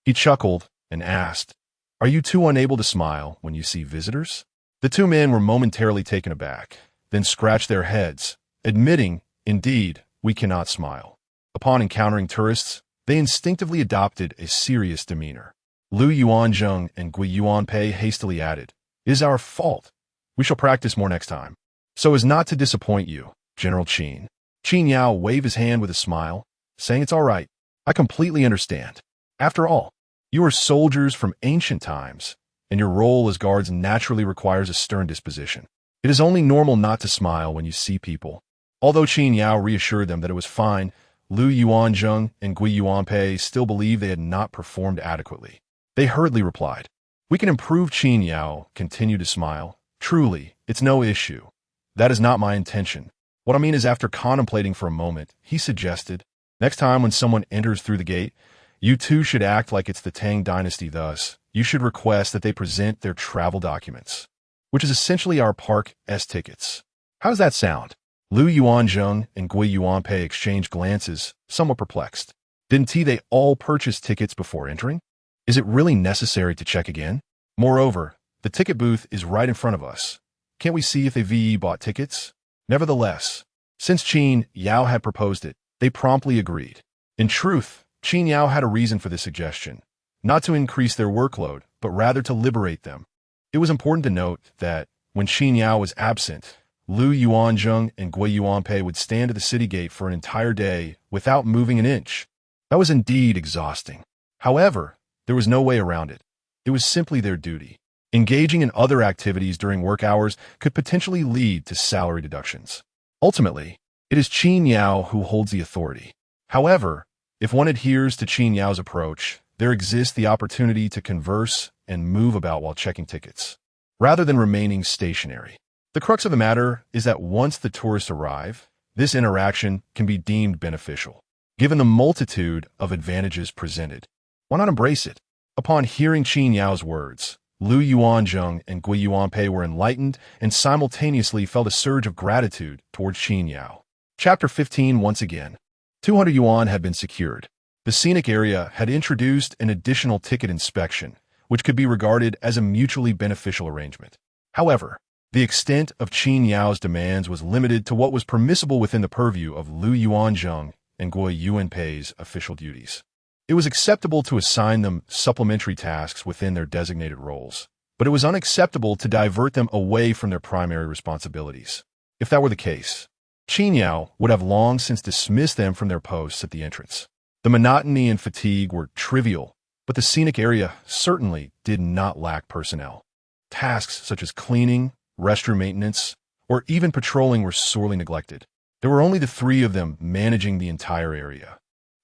He chuckled and asked, "Are you two unable to smile when you see visitors?" The two men were momentarily taken aback, then scratched their heads, admitting, "Indeed, we cannot smile." Upon encountering tourists, they instinctively adopted a serious demeanor. Lu Yuanzheng and Gui Yuanpei hastily added, "It is our fault. We shall practice more next time." "So as not to disappoint you, General Qin." Qin Yao waved his hand with a smile, saying, "It's all right. I completely understand. After all, you are soldiers from ancient times, and your role as guards naturally requires a stern disposition. It is only normal not to smile when you see people." Although Qin Yao reassured them that it was fine, Lu Yuanzheng and Gui Yuanpei still believed they had not performed adequately. They hurriedly replied, "We can improve." Qin Yao continued to smile. "Truly, it's no issue. That is not my intention. What I mean is, after contemplating for a moment, he suggested, next time when someone enters through the gate, you two should act like it's the Tang dynasty. Thus, you should request that they present their travel documents, which is essentially our Park S tickets. How does that sound?" Lu Yuanzheng and Gui Yuanpei exchanged glances, somewhat perplexed. Didn't they all purchase tickets before entering? Is it really necessary to check again? Moreover, the ticket booth is right in front of us. Can't we see if they bought tickets? Nevertheless, since Qin Yao had proposed it, they promptly agreed. In truth, Qin Yao had a reason for this suggestion, not to increase their workload, but rather to liberate them. It was important to note that when Qin Yao was absent, Lu Yuanzheng and Gui Yuanpei would stand at the city gate for an entire day without moving an inch. That was indeed exhausting. However, there was no way around it. It was simply their duty. Engaging in other activities during work hours could potentially lead to salary deductions. Ultimately, it is Qin Yao who holds the authority. However, if one adheres to Qin Yao's approach, there exists the opportunity to converse and move about while checking tickets, rather than remaining stationary. The crux of the matter is that once the tourists arrive, this interaction can be deemed beneficial. Given the multitude of advantages presented, why not embrace it? Upon hearing Qin Yao's words, Lu Yuanzheng and Gui Yuanpei were enlightened and simultaneously felt a surge of gratitude towards Qin Yao. Chapter 15. Once again, 200 yuan had been secured. The Scenic area had introduced an additional ticket inspection, which could be regarded as a mutually beneficial arrangement. However, the extent of Qin Yao's demands was limited to what was permissible within the purview of Lu Yuanzheng and Gui Yuanpei's official duties. It was acceptable to assign them supplementary tasks within their designated roles, but it was unacceptable to divert them away from their primary responsibilities. If that were the case, Qin Yao would have long since dismissed them from their posts at the entrance. The monotony and fatigue were trivial, but the Scenic area certainly did not lack personnel. Tasks such as cleaning, restroom maintenance, or even patrolling were sorely neglected. There were only the three of them managing the entire area.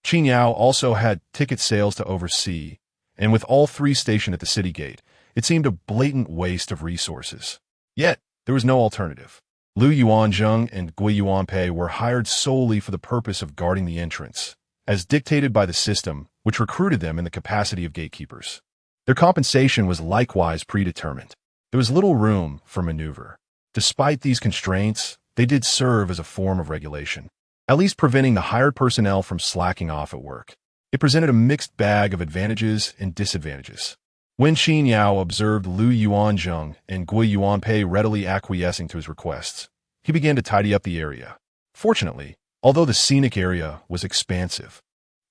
Qin Yao also had ticket sales to oversee, and with all three stationed at the city gate, it seemed a blatant waste of resources. Yet, there was no alternative. Lu Yuanzheng and Gui Yuanpei were hired solely for the purpose of guarding the entrance, as dictated by the system which recruited them in the capacity of gatekeepers. Their compensation was likewise predetermined. There was little room for maneuver. Despite these constraints, they did serve as a form of regulation, at least preventing the hired personnel from slacking off at work. It presented a mixed bag of advantages and disadvantages. When Qin Yao observed Lu Yuanzheng and Gui Yuanpei readily acquiescing to his requests, he began to tidy up the area. Fortunately, although the Scenic area was expansive,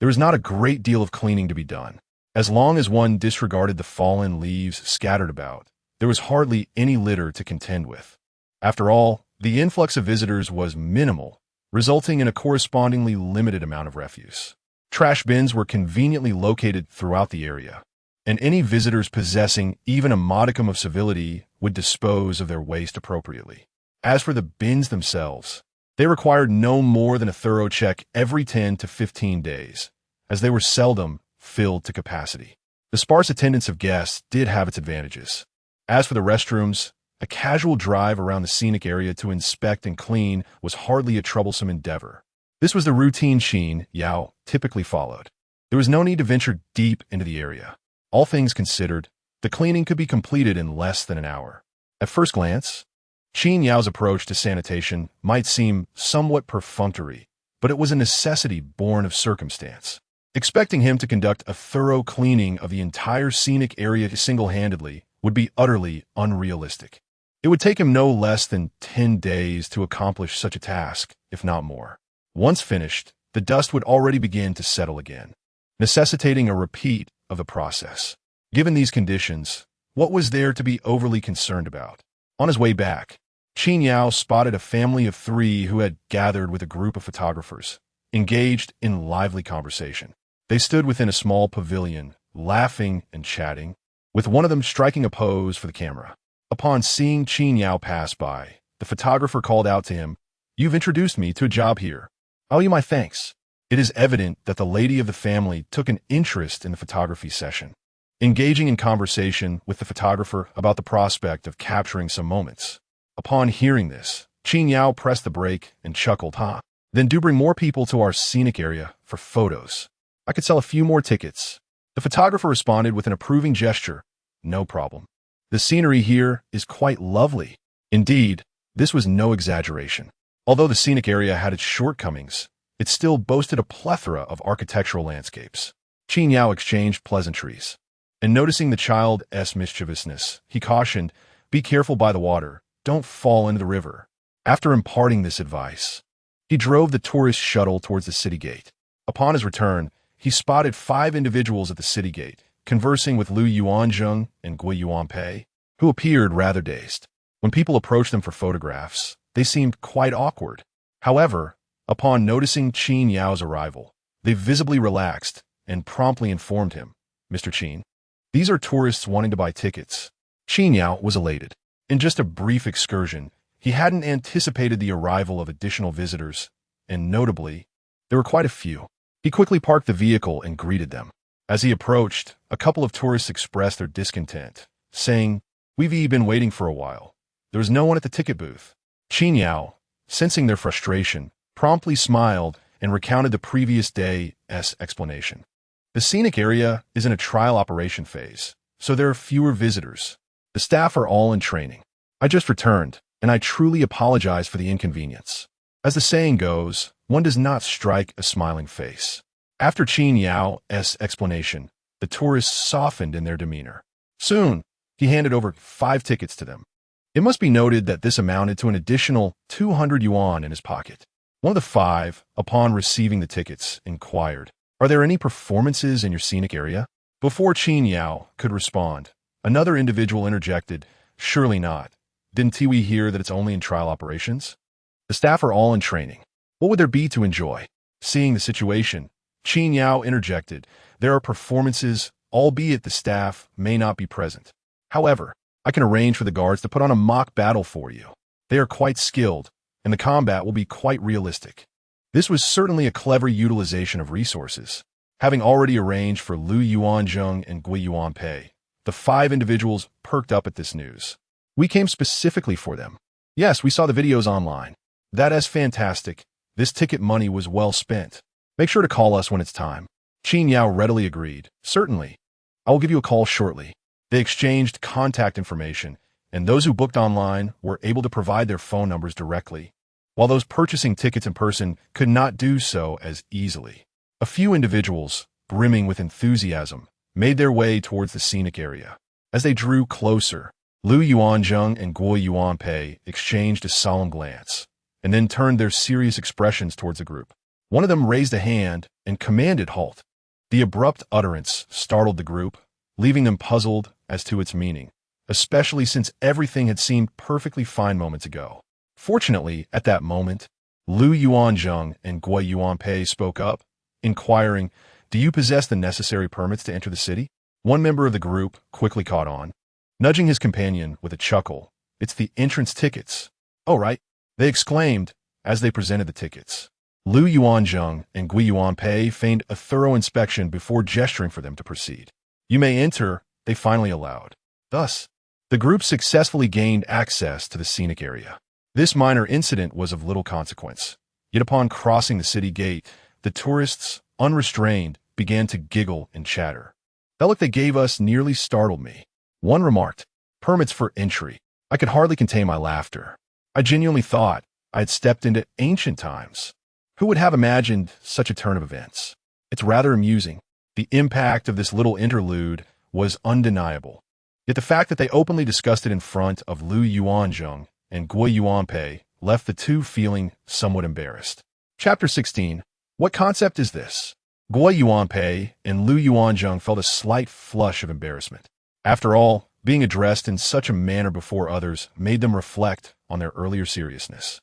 there was not a great deal of cleaning to be done. As long as one disregarded the fallen leaves scattered about, there was hardly any litter to contend with. After all, the influx of visitors was minimal, resulting in a correspondingly limited amount of refuse. Trash bins were conveniently located throughout the area, and any visitors possessing even a modicum of civility would dispose of their waste appropriately. As for the bins themselves, they required no more than a thorough check every 10 to 15 days, as they were seldom filled to capacity. The sparse attendance of guests did have its advantages. As for the restrooms, a casual drive around the Scenic area to inspect and clean was hardly a troublesome endeavor. This was the routine Qin Yao typically followed. There was no need to venture deep into the area. All things considered, The cleaning could be completed in less than an hour. At first glance, Qin Yao's approach to sanitation might seem somewhat perfunctory, but it was a necessity born of circumstance. Expecting him to conduct a thorough cleaning of the entire scenic area single-handedly would be utterly unrealistic. It would take him no less than 10 days to accomplish such a task, if not more. Once finished, the dust would already begin to settle again, necessitating a repeat of the process. Given these conditions, what was there to be overly concerned about? On his way back, Qin Yao spotted a family of 3 who had gathered with a group of photographers, engaged in lively conversation. They stood within a small pavilion, laughing and chatting, with one of them striking a pose for the camera. Upon seeing Qin Yao pass by, the photographer called out to him, "You've introduced me to a job here. I owe you my thanks." It is evident that the lady of the family took an interest in the photography session, engaging in conversation with the photographer about the prospect of capturing some moments. Upon hearing this, Qin Yao pressed the brake and chuckled, Then do bring more people to our scenic area for photos. I could sell a few more tickets." The photographer responded with an approving gesture, "No problem. The scenery here is quite lovely." Indeed, this was no exaggeration. Although the scenic area had its shortcomings, it still boasted a plethora of architectural landscapes. Qin Yao exchanged pleasantries, and noticing the child's mischievousness, he cautioned, "Be careful by the water, don't fall into the river." After imparting this advice, he drove the tourist shuttle towards the city gate. Upon his return, he spotted 5 individuals at the city gate, conversing with Lu Yuanzheng and Gui Yuanpei, who appeared rather dazed. When people approached them for photographs, they seemed quite awkward. However, upon noticing Qin Yao's arrival, they visibly relaxed and promptly informed him, "Mr. Qin, these are tourists wanting to buy tickets." Qin Yao was elated. In just a brief excursion, he hadn't anticipated the arrival of additional visitors, and notably, there were quite a few. He quickly parked the vehicle and greeted them. As he approached, a couple of tourists expressed their discontent, saying, "We've been waiting for a while. There was no one at the ticket booth." Qin Yao, sensing their frustration, promptly smiled and recounted the previous day's explanation. "The scenic area is in a trial operation phase, so there are fewer visitors. The staff are all in training. I just returned, and I truly apologize for the inconvenience." As the saying goes, one does not strike a smiling face. After Qin Yao's explanation, the tourists softened in their demeanor. Soon, he handed over 5 tickets to them. It must be noted that this amounted to an additional 200 yuan in his pocket. One of the 5, upon receiving the tickets, inquired, "Are there any performances in your scenic area?" Before Qin Yao could respond, another individual interjected, "Surely not. Didn't we hear that it's only in trial operations? The staff are all in training. What would there be to enjoy?" Seeing the situation, Qin Yao interjected, "There are performances, albeit the staff may not be present. However, I can arrange for the guards to put on a mock battle for you. They are quite skilled, and the combat will be quite realistic." This was certainly a clever utilization of resources. Having already arranged for Lu Yuanzheng and Gui Yuanpei, the 5 individuals perked up at this news. "We came specifically for them. Yes, we saw the videos online. That is fantastic. This ticket money was well spent. Make sure to call us when it's time." Qin Yao readily agreed. "Certainly. I will give you a call shortly." They exchanged contact information, and those who booked online were able to provide their phone numbers directly, while those purchasing tickets in person could not do so as easily. A few individuals, brimming with enthusiasm, made their way towards the scenic area. As they drew closer, Lu Yuanzheng and Gui Yuanpei exchanged a solemn glance, and then turned their serious expressions towards the group. One of them raised a hand and commanded halt. The abrupt utterance startled the group, leaving them puzzled as to its meaning, especially since everything had seemed perfectly fine moments ago. Fortunately, at that moment, Lu Yuanzheng and Gui Yuanpei spoke up, inquiring, "Do you possess the necessary permits to enter the city?" One member of the group quickly caught on, nudging his companion with a chuckle. "It's the entrance tickets." "Oh, right," they exclaimed as they presented the tickets. Lu Yuanzheng and Gui Yuanpei feigned a thorough inspection before gesturing for them to proceed. "You may enter," they finally allowed. Thus, the group successfully gained access to the scenic area. This minor incident was of little consequence. Yet upon crossing the city gate, the tourists, unrestrained, began to giggle and chatter. "That look they gave us nearly startled me." One remarked, "Permits for entry." I could hardly contain my laughter. I genuinely thought I had stepped into ancient times. Who would have imagined such a turn of events? It's rather amusing. The impact of this little interlude was undeniable. Yet the fact that they openly discussed it in front of Lu Yuanzheng and Gui Yuanpei left the two feeling somewhat embarrassed. Chapter 16. What concept is this? Gui Yuanpei and Lu Yuanzheng felt a slight flush of embarrassment. After all, being addressed in such a manner before others made them reflect on their earlier seriousness.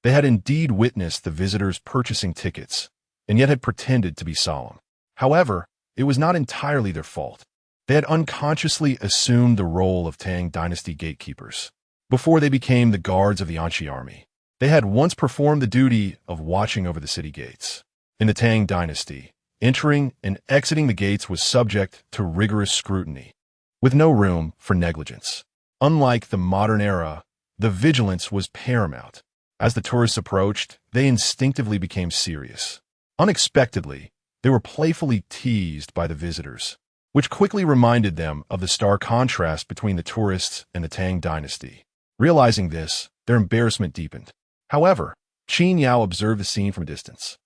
They had indeed witnessed the visitors purchasing tickets, and yet had pretended to be solemn. However, it was not entirely their fault. They had unconsciously assumed the role of Tang Dynasty gatekeepers. Before they became the guards of the Anqi army, they had once performed the duty of watching over the city gates. In the Tang Dynasty, entering and exiting the gates was subject to rigorous scrutiny, with no room for negligence. Unlike the modern era, the vigilance was paramount. As the tourists approached, they instinctively became serious. Unexpectedly, they were playfully teased by the visitors, which quickly reminded them of the stark contrast between the tourists and the Tang Dynasty. Realizing this, their embarrassment deepened. However, Qin Yao observed the scene from a distance.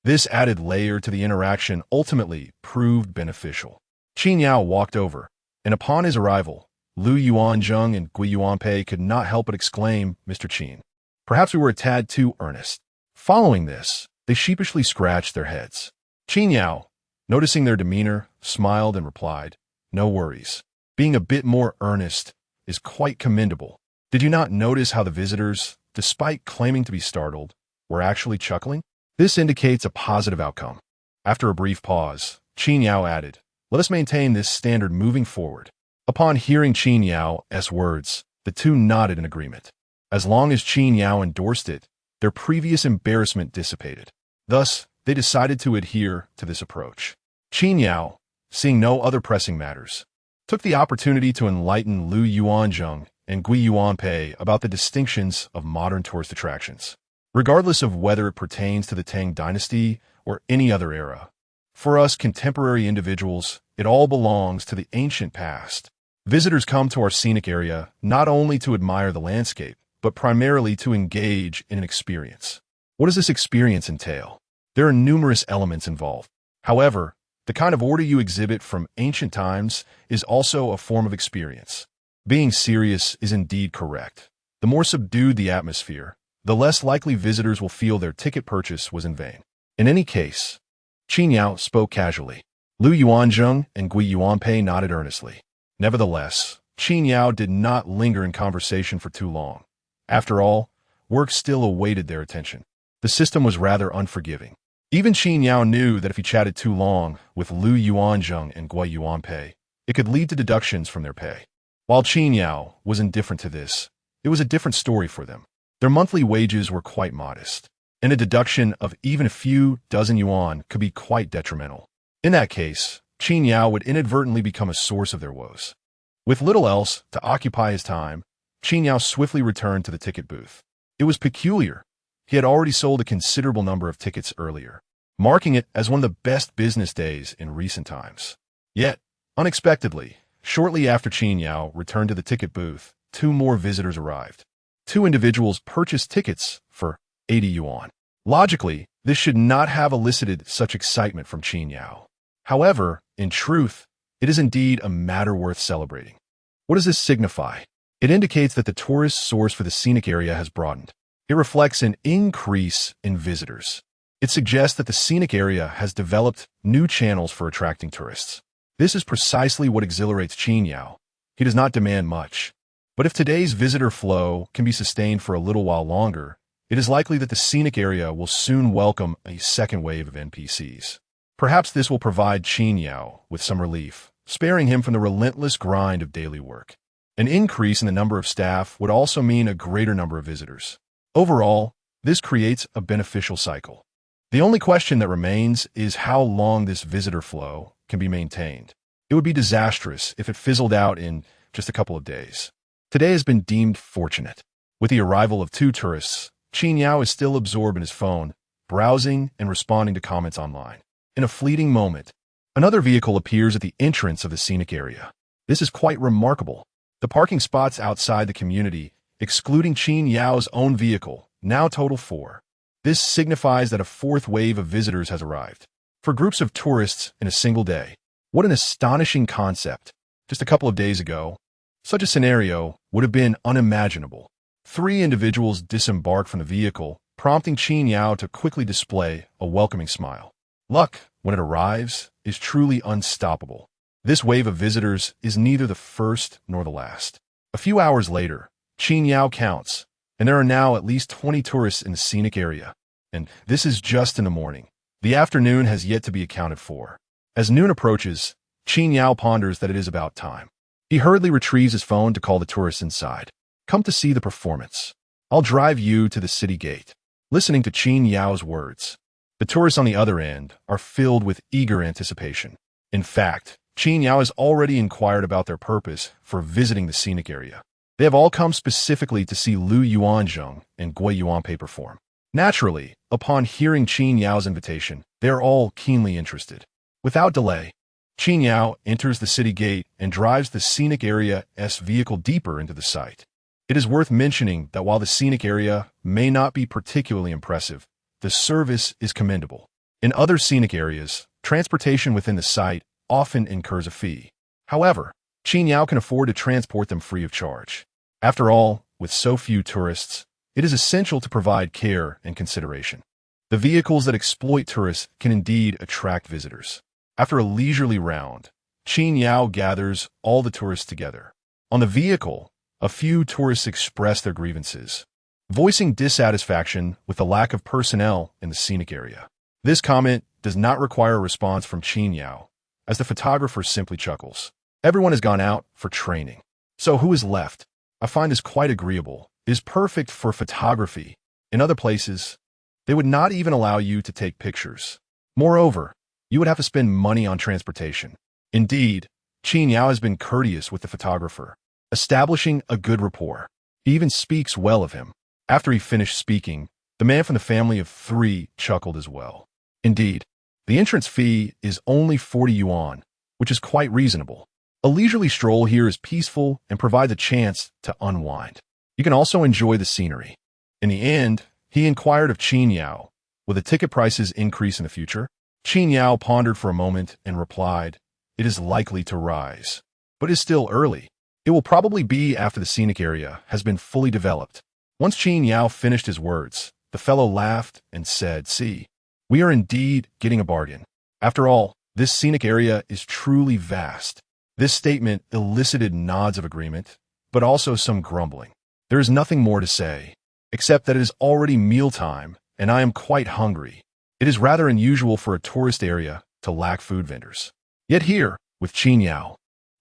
This added layer to the interaction ultimately proved beneficial. Qin Yao walked over, and upon his arrival, Lu Yuanzheng and Gui Yuanpei could not help but exclaim, "Mr. Qin, perhaps we were a tad too earnest." Following this, they sheepishly scratched their heads. Qin Yao, noticing their demeanor, smiled and replied, "No worries. Being a bit more earnest is quite commendable. Did you not notice how the visitors, despite claiming to be startled, were actually chuckling? This indicates a positive outcome." After a brief pause, Qin Yao added, "Let us maintain this standard moving forward." Upon hearing Qin Yao's words, the two nodded in agreement. As long as Qin Yao endorsed it, their previous embarrassment dissipated. Thus, they decided to adhere to this approach. Qin Yao, seeing no other pressing matters, took the opportunity to enlighten Lu Yuanzheng and Gui Yuanpei about the distinctions of modern tourist attractions, regardless of whether it pertains to the Tang Dynasty or any other era. For us contemporary individuals, it all belongs to the ancient past. Visitors come to our scenic area not only to admire the landscape, but primarily to engage in an experience. What does this experience entail? There are numerous elements involved. However, the kind of order you exhibit from ancient times is also a form of experience. Being serious is indeed correct. The more subdued the atmosphere, the less likely visitors will feel their ticket purchase was in vain. In any case, Qin Yao spoke casually. Lu Yuanzheng and Gui Yuanpei nodded earnestly. Nevertheless, Qin Yao did not linger in conversation for too long. After all, work still awaited their attention. The system was rather unforgiving. Even Qin Yao knew that if he chatted too long with Lu Yuanzheng and Gui Yuanpei, it could lead to deductions from their pay. While Qin Yao was indifferent to this, it was a different story for them. Their monthly wages were quite modest, and a deduction of even a few dozen yuan could be quite detrimental. In that case, Qin Yao would inadvertently become a source of their woes. With little else to occupy his time, Qin Yao swiftly returned to the ticket booth. It was peculiar. He had already sold a considerable number of tickets earlier, marking it as one of the best business days in recent times. Yet, unexpectedly, shortly after Qin Yao returned to the ticket booth, two more visitors arrived. Two individuals purchased tickets for 80 yuan. Logically, this should not have elicited such excitement from Qin Yao. However, in truth, it is indeed a matter worth celebrating. What does this signify? It indicates that the tourist source for the scenic area has broadened. It reflects an increase in visitors. It suggests that the scenic area has developed new channels for attracting tourists. This is precisely what exhilarates Qin Yao. He does not demand much. But if today's visitor flow can be sustained for a little while longer, it is likely that the scenic area will soon welcome a second wave of NPCs. Perhaps this will provide Qin Yao with some relief, sparing him from the relentless grind of daily work. An increase in the number of staff would also mean a greater number of visitors. Overall, this creates a beneficial cycle. The only question that remains is how long this visitor flow can be maintained. It would be disastrous if it fizzled out in just a couple of days. Today has been deemed fortunate. With the arrival of two tourists, Qin Yao is still absorbed in his phone, browsing and responding to comments online. In a fleeting moment, another vehicle appears at the entrance of the scenic area. This is quite remarkable. The parking spots outside the community, excluding Qin Yao's own vehicle, now total 4. This signifies that a fourth wave of visitors has arrived. For groups of tourists in a single day. What an astonishing concept. Just a couple of days ago, such a scenario would have been unimaginable. 3 individuals disembarked from the vehicle, prompting Qin Yao to quickly display a welcoming smile. Luck, when it arrives, is truly unstoppable. This wave of visitors is neither the first nor the last. A few hours later, Qin Yao counts, and there are now at least 20 tourists in the scenic area. And this is just in the morning. The afternoon has yet to be accounted for. As noon approaches, Qin Yao ponders that it is about time. He hurriedly retrieves his phone to call the tourists inside. Come to see the performance. I'll drive you to the city gate. Listening to Qin Yao's words, the tourists on the other end are filled with eager anticipation. In fact, Qin Yao has already inquired about their purpose for visiting the scenic area. They have all come specifically to see Lu Yuanzheng and Gui Yuanpei perform. Naturally, upon hearing Qin Yao's invitation, they are all keenly interested. Without delay, Qin Yao enters the city gate and drives the scenic area's vehicle deeper into the site. It is worth mentioning that while the scenic area may not be particularly impressive, the service is commendable. In other scenic areas, transportation within the site often incurs a fee. However, Qin Yao can afford to transport them free of charge. After all, with so few tourists, it is essential to provide care and consideration. The vehicles that exploit tourists can indeed attract visitors. After a leisurely round, Qin Yao gathers all the tourists together. On the vehicle, a few tourists express their grievances, voicing dissatisfaction with the lack of personnel in the scenic area. This comment does not require a response from Qin Yao, as the photographer simply chuckles. Everyone has gone out for training. So who is left? I find this quite agreeable. It is perfect for photography. In other places, they would not even allow you to take pictures. Moreover, you would have to spend money on transportation. Indeed, Qin Yao has been courteous with the photographer, establishing a good rapport. He even speaks well of him. After he finished speaking, the man from the family of 3 chuckled as well. Indeed, the entrance fee is only 40 yuan, which is quite reasonable. A leisurely stroll here is peaceful and provides a chance to unwind. You can also enjoy the scenery. In the end, he inquired of Qin Yao, will the ticket prices increase in the future? Qin Yao pondered for a moment and replied, it is likely to rise. But it is still early. It will probably be after the scenic area has been fully developed. Once Qin Yao finished his words, the fellow laughed and said, see, we are indeed getting a bargain. After all, this scenic area is truly vast. This statement elicited nods of agreement, but also some grumbling. There is nothing more to say, except that it is already mealtime, and I am quite hungry. It is rather unusual for a tourist area to lack food vendors. Yet here, with Qin Yao,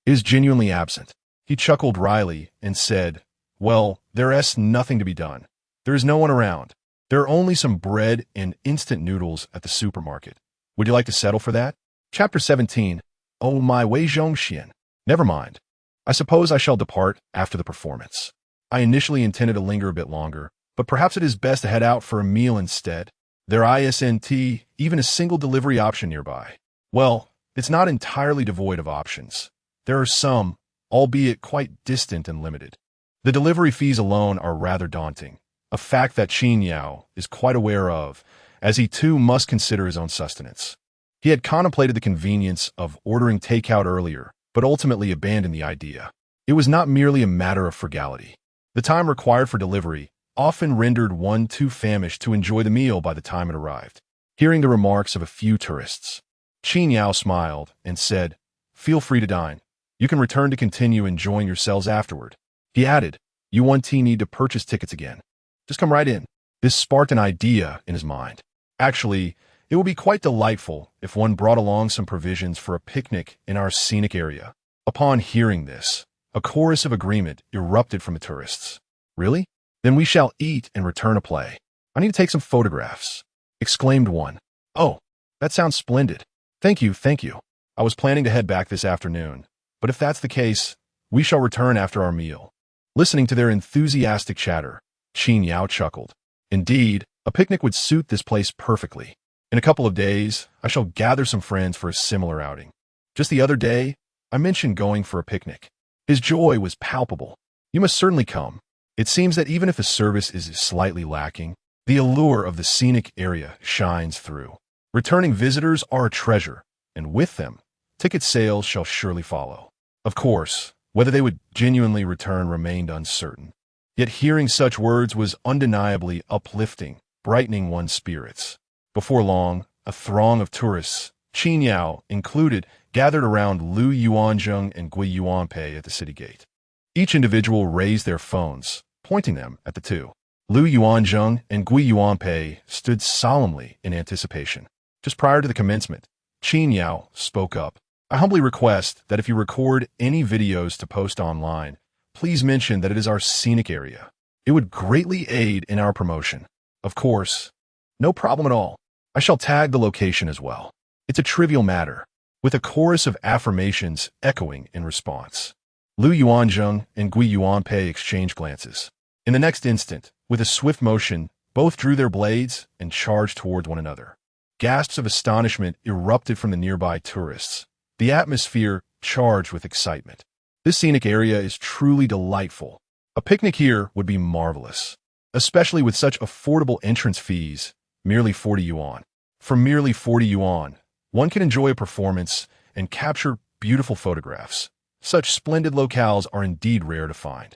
it is genuinely absent. He chuckled wryly and said, well, there is nothing to be done. There is no one around. There are only some bread and instant noodles at the supermarket. Would you like to settle for that? Chapter 17. Oh my Wei Zhongxian. Never mind. I suppose I shall depart after the performance. I initially intended to linger a bit longer, but perhaps it is best to head out for a meal instead. There isn't even a single delivery option nearby. Well, it's not entirely devoid of options. There are some, albeit quite distant and limited. The delivery fees alone are rather daunting, a fact that Qin Yao is quite aware of, as he too must consider his own sustenance. He had contemplated the convenience of ordering takeout earlier, but ultimately abandoned the idea. It was not merely a matter of frugality. The time required for delivery often rendered one too famished to enjoy the meal by the time it arrived. Hearing the remarks of a few tourists, Qin Yao smiled and said, feel free to dine. You can return to continue enjoying yourselves afterward. He added, you won't need to purchase tickets again. Just come right in. This sparked an idea in his mind. Actually, it would be quite delightful if one brought along some provisions for a picnic in our scenic area. Upon hearing this, a chorus of agreement erupted from the tourists. Really? Then we shall eat and return to play. I need to take some photographs, exclaimed one. Oh, that sounds splendid. Thank you, thank you. I was planning to head back this afternoon, but if that's the case, we shall return after our meal. Listening to their enthusiastic chatter, Qin Yao chuckled. Indeed, a picnic would suit this place perfectly. In a couple of days, I shall gather some friends for a similar outing. Just the other day, I mentioned going for a picnic. His joy was palpable. You must certainly come. It seems that even if the service is slightly lacking, the allure of the scenic area shines through. Returning visitors are a treasure, and with them, ticket sales shall surely follow. Of course, whether they would genuinely return remained uncertain. Yet hearing such words was undeniably uplifting, brightening one's spirits. Before long, a throng of tourists, Qin Yao included, gathered around Lu Yuanzheng and Gui Yuanpei at the city gate. Each individual raised their phones, pointing them at the two. Lu Yuanzheng and Gui Yuanpei stood solemnly in anticipation. Just prior to the commencement, Qin Yao spoke up. I humbly request that if you record any videos to post online, please mention that it is our scenic area. It would greatly aid in our promotion. Of course, no problem at all. I shall tag the location as well. It's a trivial matter, with a chorus of affirmations echoing in response. Lu Yuanzheng and Gui Yuanpei exchanged glances. In the next instant, with a swift motion, both drew their blades and charged towards one another. Gasps of astonishment erupted from the nearby tourists, the atmosphere charged with excitement. This scenic area is truly delightful. A picnic here would be marvelous, especially with such affordable entrance fees, merely 40 yuan. For merely 40 yuan, one can enjoy a performance and capture beautiful photographs. Such splendid locales are indeed rare to find.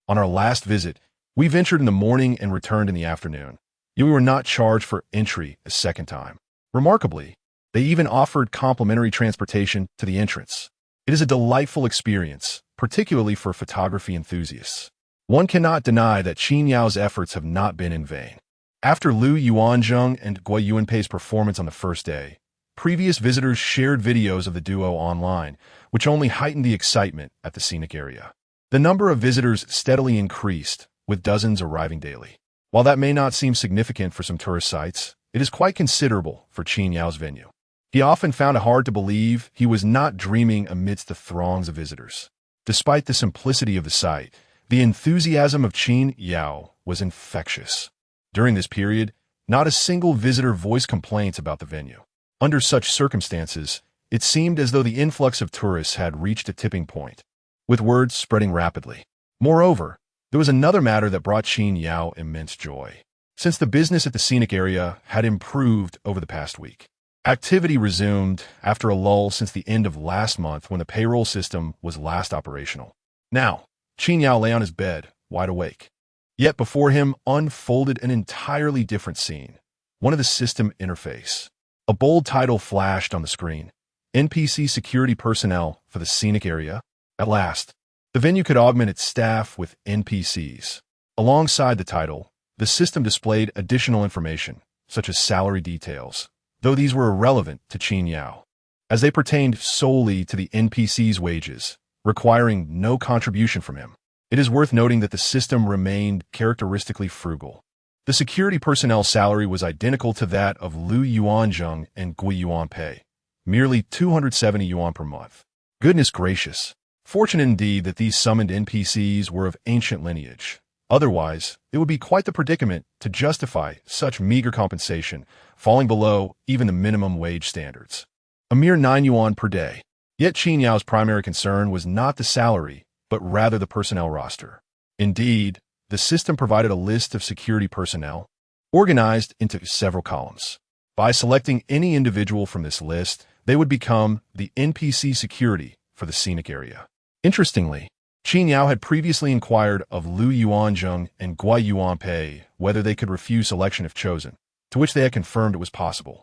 On our last visit, we ventured in the morning and returned in the afternoon. Yet we were not charged for entry a second time. Remarkably, they even offered complimentary transportation to the entrance. It is a delightful experience, particularly for photography enthusiasts. One cannot deny that Qin Yao's efforts have not been in vain. After Lu Yuanzheng and Gui Yuanpei's performance on the first day, previous visitors shared videos of the duo online, which only heightened the excitement at the scenic area. The number of visitors steadily increased, with dozens arriving daily. While that may not seem significant for some tourist sites, it is quite considerable for Qin Yao's venue. He often found it hard to believe he was not dreaming amidst the throngs of visitors. Despite the simplicity of the site, the enthusiasm of Qin Yao was infectious. During this period, not a single visitor voiced complaints about the venue. Under such circumstances, it seemed as though the influx of tourists had reached a tipping point, with words spreading rapidly. Moreover, there was another matter that brought Qin Yao immense joy. Since the business at the scenic area had improved over the past week, activity resumed after a lull since the end of last month when the payroll system was last operational. Now, Qin Yao lay on his bed, wide awake. Yet before him unfolded an entirely different scene, one of the system interface. A bold title flashed on the screen: NPC security personnel for the scenic area. At last, the venue could augment its staff with NPCs. Alongside the title, the system displayed additional information, such as salary details, though these were irrelevant to Qin Yao, as they pertained solely to the NPC's wages, requiring no contribution from him. It is worth noting that the system remained characteristically frugal. The security personnel salary was identical to that of Lu Yuanzheng and Gui Yuanpei, merely 270 yuan per month. Goodness gracious! Fortunate indeed that these summoned NPCs were of ancient lineage. Otherwise, it would be quite the predicament to justify such meager compensation, falling below even the minimum wage standards. A mere 9 yuan per day. Yet Qin Yao's primary concern was not the salary, but rather the personnel roster. Indeed, the system provided a list of security personnel, organized into several columns. By selecting any individual from this list, they would become the NPC security for the scenic area. Interestingly, Qin Yao had previously inquired of Lu Yuanzheng and Gui Yuanpei whether they could refuse selection if chosen, to which they had confirmed it was possible.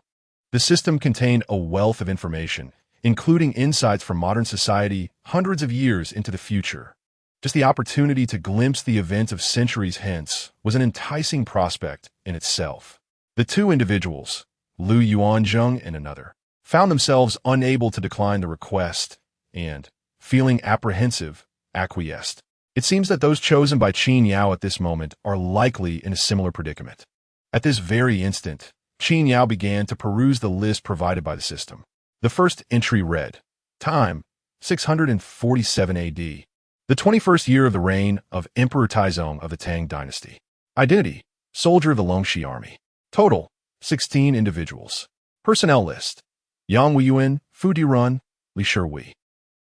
The system contained a wealth of information, including insights from modern society hundreds of years into the future. Just the opportunity to glimpse the events of centuries hence was an enticing prospect in itself. The two individuals, Lu Yuanzheng and another, found themselves unable to decline the request and, feeling apprehensive, acquiesced. It seems that those chosen by Qin Yao at this moment are likely in a similar predicament. At this very instant, Qin Yao began to peruse the list provided by the system. The first entry read, Time, 647 AD. The 21st year of the reign of Emperor Taizong of the Tang Dynasty. Identity, soldier of the Longxi Army. Total, 16 individuals. Personnel list, Yang Weiyuan, Fu Dirun, Li Shirui.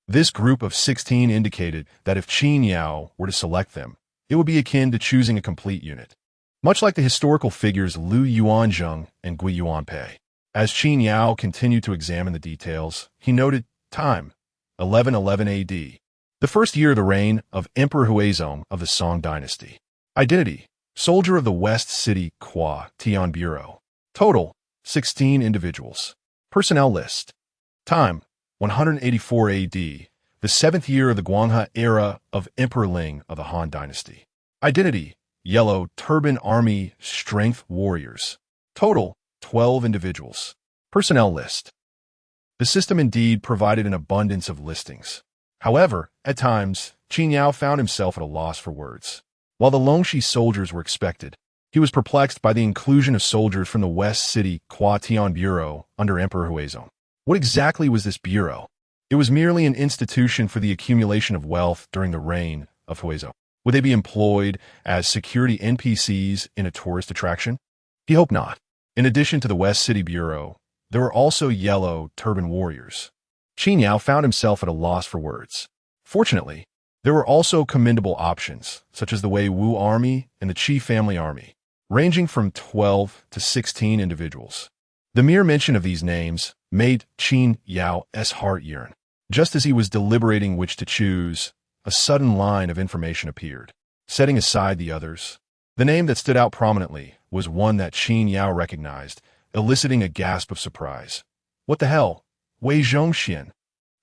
This group of 16 indicated that if Qin Yao were to select them, it would be akin to choosing a complete unit, much like the historical figures Lu Yuanzheng and Gui Yuanpei. As Qin Yao continued to examine the details, he noted time, 1111 AD, the first year of the reign of Emperor Huizong of the Song dynasty. Identity, soldier of the West City Qua Tian Bureau. Total, 16 individuals. Personnel list. Time, 184 AD, the 7th year of the Guanghe era of Emperor Ling of the Han dynasty. Identity, yellow turban army strength warriors. Total, 12 individuals. Personnel list. The system indeed provided an abundance of listings. However, at times, Qin Yao found himself at a loss for words. While the Longxi soldiers were expected, he was perplexed by the inclusion of soldiers from the West City Qua Tian Bureau under Emperor Huizong. What exactly was this bureau? It was merely an institution for the accumulation of wealth during the reign of Huizong. Would they be employed as security NPCs in a tourist attraction? He hoped not. In addition to the West City Bureau, there were also yellow turban warriors. Qin Yao found himself at a loss for words. Fortunately, there were also commendable options, such as the Wei Wu Army and the Qi Family Army, ranging from 12 to 16 individuals. The mere mention of these names made Qin Yao's heart yearn. Just as he was deliberating which to choose, a sudden line of information appeared. Setting aside the others, the name that stood out prominently was one that Qin Yao recognized, eliciting a gasp of surprise. What the hell? Wei Zhongxian.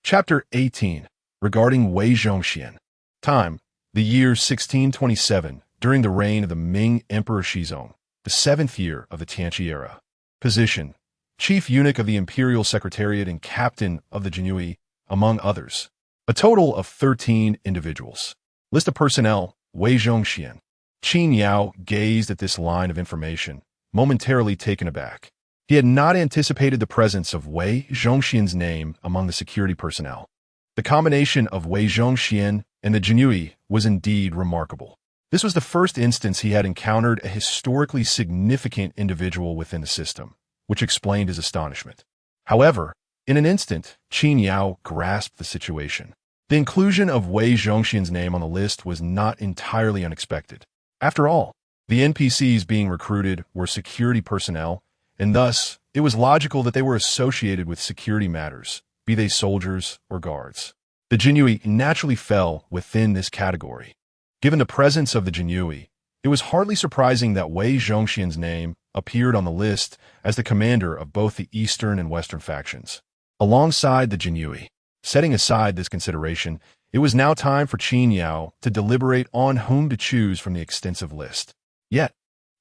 Chapter 18. Regarding Wei Zhongxian. Time, the year 1627, during the reign of the Ming Emperor Shizong, the 7th year of the Tianqi era. Position, chief eunuch of the Imperial Secretariat and captain of the Jinui, among others. A total of 13 individuals. List of personnel, Wei Zhongxian. Qin Yao gazed at this line of information, momentarily taken aback. He had not anticipated the presence of Wei Zhongxian's name among the security personnel. The combination of Wei Zhongxian and the Jinui was indeed remarkable. This was the first instance he had encountered a historically significant individual within the system, which explained his astonishment. However, in an instant, Qin Yao grasped the situation. The inclusion of Wei Zhongxian's name on the list was not entirely unexpected. After all, the NPCs being recruited were security personnel, and thus, it was logical that they were associated with security matters, be they soldiers or guards. The Jinui naturally fell within this category. Given the presence of the Jinui, it was hardly surprising that Wei Zhongxian's name appeared on the list as the commander of both the eastern and western factions. Alongside the Jinui, setting aside this consideration, it was now time for Qin Yao to deliberate on whom to choose from the extensive list. Yet,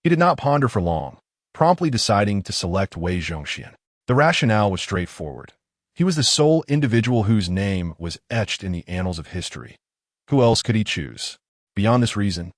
he did not ponder for long, promptly deciding to select Wei Zhongxian. The rationale was straightforward. He was the sole individual whose name was etched in the annals of history. Who else could he choose? Beyond this reason,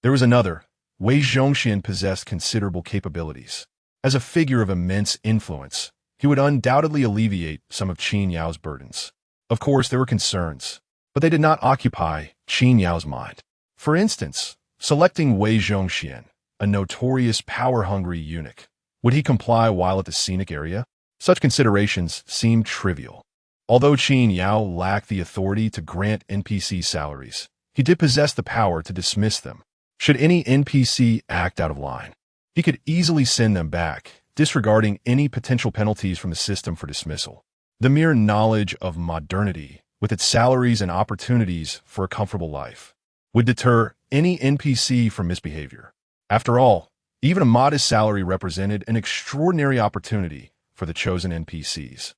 there was another. Wei Zhongxian possessed considerable capabilities. As a figure of immense influence, he would undoubtedly alleviate some of Qin Yao's burdens. Of course, there were concerns, but they did not occupy Qin Yao's mind. For instance, selecting Wei Zhongxian, a notorious power-hungry eunuch. Would he comply while at the Scenic area? Such considerations seemed trivial. Although Qin Yao lacked the authority to grant NPC salaries, he did possess the power to dismiss them. Should any NPC act out of line, he could easily send them back, disregarding any potential penalties from the system for dismissal. The mere knowledge of modernity, with its salaries and opportunities for a comfortable life, would deter any NPC from misbehavior. After all, even a modest salary represented an extraordinary opportunity for the chosen NPCs.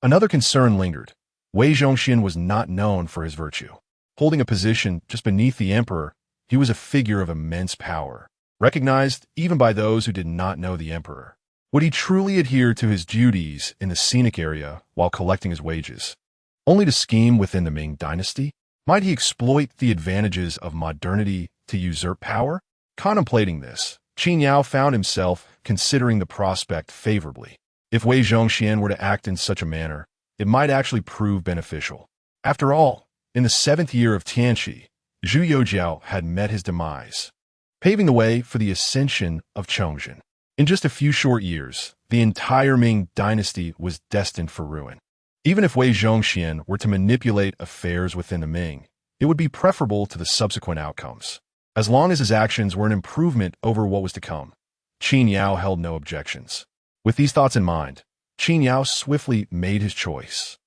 Another concern lingered. Wei Zhongxian was not known for his virtue. Holding a position just beneath the emperor, he was a figure of immense power, recognized even by those who did not know the emperor. Would he truly adhere to his duties in the Scenic area while collecting his wages, only to scheme within the Ming dynasty? Might he exploit the advantages of modernity to usurp power? Contemplating this, Qin Yao found himself considering the prospect favorably. If Wei Zhongxian were to act in such a manner, it might actually prove beneficial. After all, in the 7th year of Tianqi, Zhu Youjiao had met his demise, paving the way for the ascension of Chongzhen. In just a few short years, the entire Ming dynasty was destined for ruin. Even if Wei Zhongxian were to manipulate affairs within the Ming, it would be preferable to the subsequent outcomes. As long as his actions were an improvement over what was to come, Qin Yao held no objections. With these thoughts in mind, Qin Yao swiftly made his choice.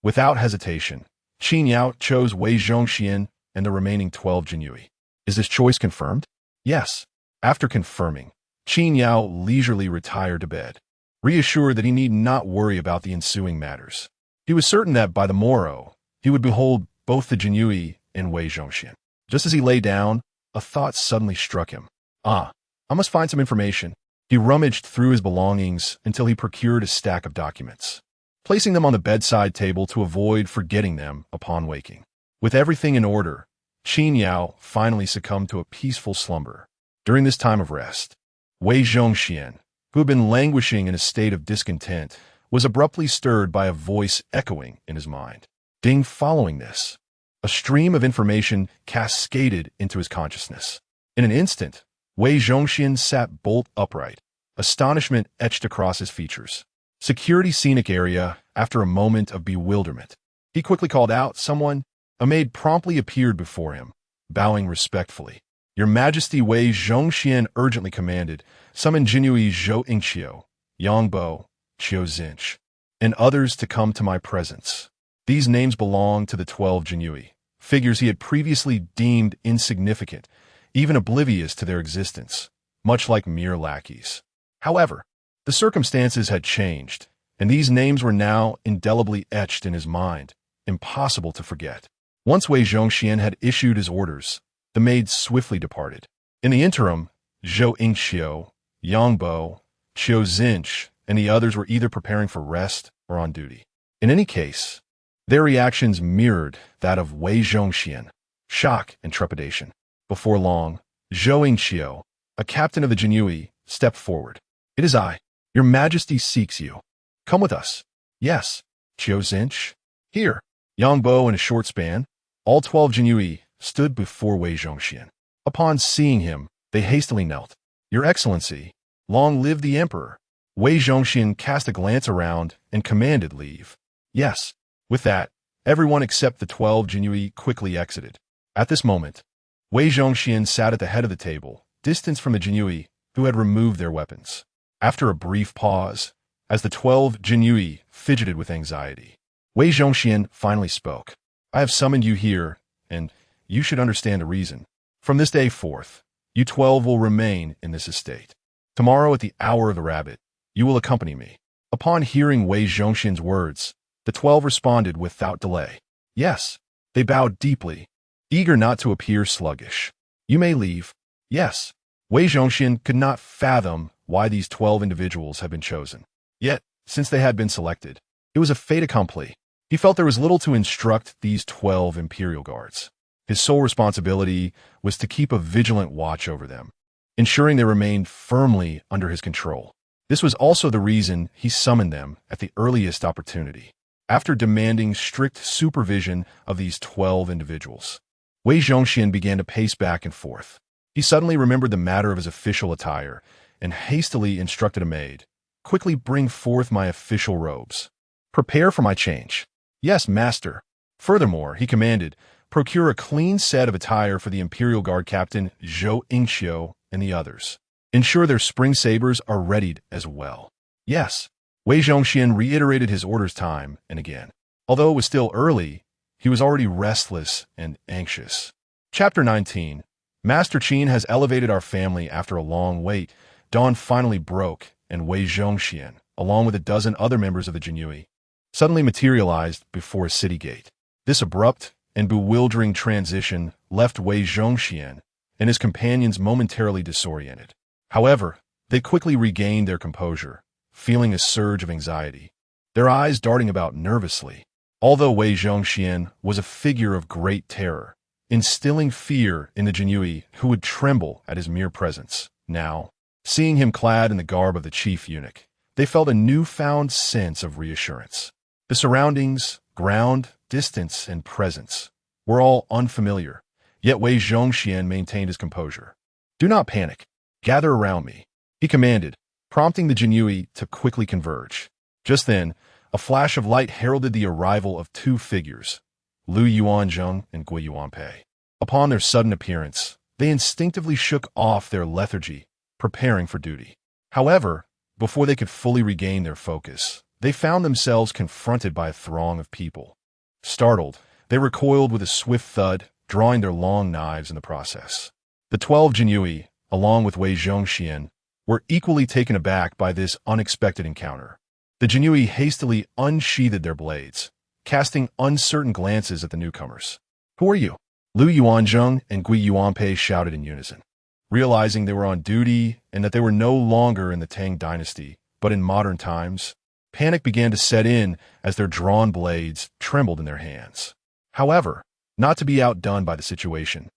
Without hesitation, Qin Yao chose Wei Zhongxian and the remaining 12 Jinyue. Is this choice confirmed? Yes. After confirming, Qin Yao leisurely retired to bed, reassured that he need not worry about the ensuing matters. He was certain that by the morrow, he would behold both the Jinyue and Wei Zhongxian. Just as he lay down, a thought suddenly struck him. I must find some information. He rummaged through his belongings until he procured a stack of documents, placing them on the bedside table to avoid forgetting them upon waking. With everything in order, Qin Yao finally succumbed to a peaceful slumber. During this time of rest, Wei Zhongxian, who had been languishing in a state of discontent, was abruptly stirred by a voice echoing in his mind. Ding! Following this, a stream of information cascaded into his consciousness. In an instant, Wei Zhongxian sat bolt upright, astonishment etched across his features. Security Scenic area. After a moment of bewilderment, he quickly called out, "Someone!" A maid promptly appeared before him, bowing respectfully. "Your Majesty," Wei Zhongxian urgently commanded, "summon Jinyue Zhou Ingqiu, Yangbo, Qiu Zinch, and others to come to my presence." These names belonged to the 12 Jinyue, figures he had previously deemed insignificant, even oblivious to their existence, much like mere lackeys. However, the circumstances had changed, and these names were now indelibly etched in his mind, impossible to forget. Once Wei Zhongxian had issued his orders, the maid swiftly departed. In the interim, Zhou Ingqiu, Yangbo, Qiu Zinch, and the others were either preparing for rest or on duty. In any case, their reactions mirrored that of Wei Zhongxian, shock and trepidation. Before long, Zhou Ingqiu, a captain of the Jinyue, stepped forward. "It is I. Your Majesty seeks you. Come with us." "Yes." Qiu Zinch. "Here." Yangbo, in a short span, all 12 Jinyue stood before Wei Zhongxian. Upon seeing him, they hastily knelt. "Your Excellency, long live the Emperor." Wei Zhongxian cast a glance around and commanded leave. "Yes." With that, everyone except the 12 Jinyue quickly exited. At this moment, Wei Zhongxian sat at the head of the table, distanced from the Jinyue, who had removed their weapons. After a brief pause, as the 12 Jinyue fidgeted with anxiety, Wei Zhongxian finally spoke. "I have summoned you here, and you should understand the reason. From this day forth, you 12 will remain in this estate. Tomorrow at the hour of the rabbit, you will accompany me." Upon hearing Wei Zhongxian's words, the 12 responded without delay. "Yes." They bowed deeply, eager not to appear sluggish. "You may leave." "Yes." Wei Zhongxian could not fathom why these 12 individuals had been chosen. Yet, since they had been selected, it was a fait accompli. He felt there was little to instruct these 12 Imperial Guards. His sole responsibility was to keep a vigilant watch over them, ensuring they remained firmly under his control. This was also the reason he summoned them at the earliest opportunity. After demanding strict supervision of these 12 individuals, Wei Zhongxian began to pace back and forth. He suddenly remembered the matter of his official attire and hastily instructed a maid, "Quickly bring forth my official robes. Prepare for my change." "Yes, master." Furthermore, he commanded, "Procure a clean set of attire for the Imperial Guard Captain Zhou Ingqiu and the others. Ensure their spring sabers are readied as well." "Yes." Wei Zhongxian reiterated his orders time and again. Although it was still early, he was already restless and anxious. Chapter 19. Master Qin has elevated our family after a long wait. Dawn finally broke, and Wei Zhongxian, along with a dozen other members of the Jinyue, suddenly materialized before a city gate. This abrupt and bewildering transition left Wei Zhongxian and his companions momentarily disoriented. However, they quickly regained their composure, feeling a surge of anxiety, their eyes darting about nervously. Although Wei Zhongxian was a figure of great terror, instilling fear in the Jinyue who would tremble at his mere presence, now, seeing him clad in the garb of the chief eunuch, they felt a newfound sense of reassurance. The surroundings, ground, distance, and presence were all unfamiliar, yet Wei Zhongxian maintained his composure. "Do not panic. Gather around me," he commanded, prompting the Jinyue to quickly converge. Just then, A flash of light heralded the arrival of two figures, Lu Yuanzheng and Gui Yuanpei. Upon their sudden appearance, they instinctively shook off their lethargy, preparing for duty. However, before they could fully regain their focus, they found themselves confronted by a throng of people. Startled, they recoiled with a swift thud, drawing their long knives in the process. The 12 Jinyui, along with Wei Zhongxian, were equally taken aback by this unexpected encounter. The Jinyui hastily unsheathed their blades, casting uncertain glances at the newcomers. "Who are you?" Lu Yuanzheng and Gui Yuanpei shouted in unison. Realizing they were on duty and that they were no longer in the Tang dynasty, but in modern times, panic began to set in as their drawn blades trembled in their hands. However, not to be outdone by the situation,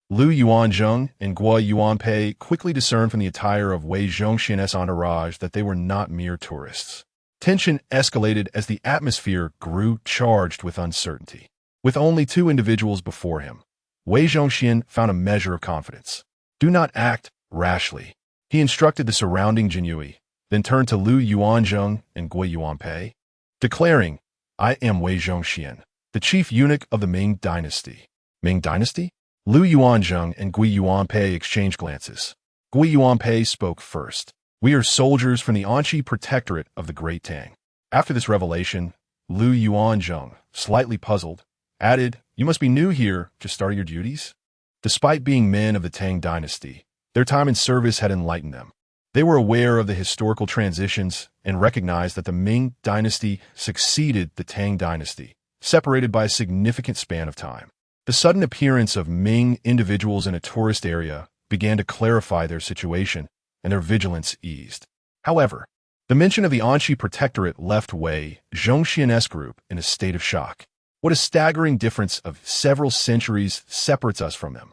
Lu Yuanzheng and Gui Yuanpei quickly discerned from the attire of Wei Zhongxian's entourage that they were not mere tourists. Tension escalated as the atmosphere grew charged with uncertainty. With only two individuals before him, Wei Zhongxian found a measure of confidence. "Do not act rashly," he instructed the surrounding Jinyui, then turned to Lu Yuanzheng and Gui Yuanpei, declaring, "I am Wei Zhongxian, the chief eunuch of the Ming dynasty." Ming dynasty? Lu Yuanzheng and Gui Yuanpei exchanged glances. Gui Yuanpei spoke first. "We are soldiers from the Anqi protectorate of the Great Tang." After this revelation, Lu Yuanzheng, slightly puzzled, added, "You must be new here, just starting your duties?" Despite being men of the Tang dynasty, their time in service had enlightened them. They were aware of the historical transitions and recognized that the Ming dynasty succeeded the Tang dynasty, separated by a significant span of time. The sudden appearance of Ming individuals in a tourist area began to clarify their situation, and their vigilance eased. However, the mention of the Anqi protectorate left Wei Zhongxian's group in a state of shock. What a staggering difference of several centuries separates us from them.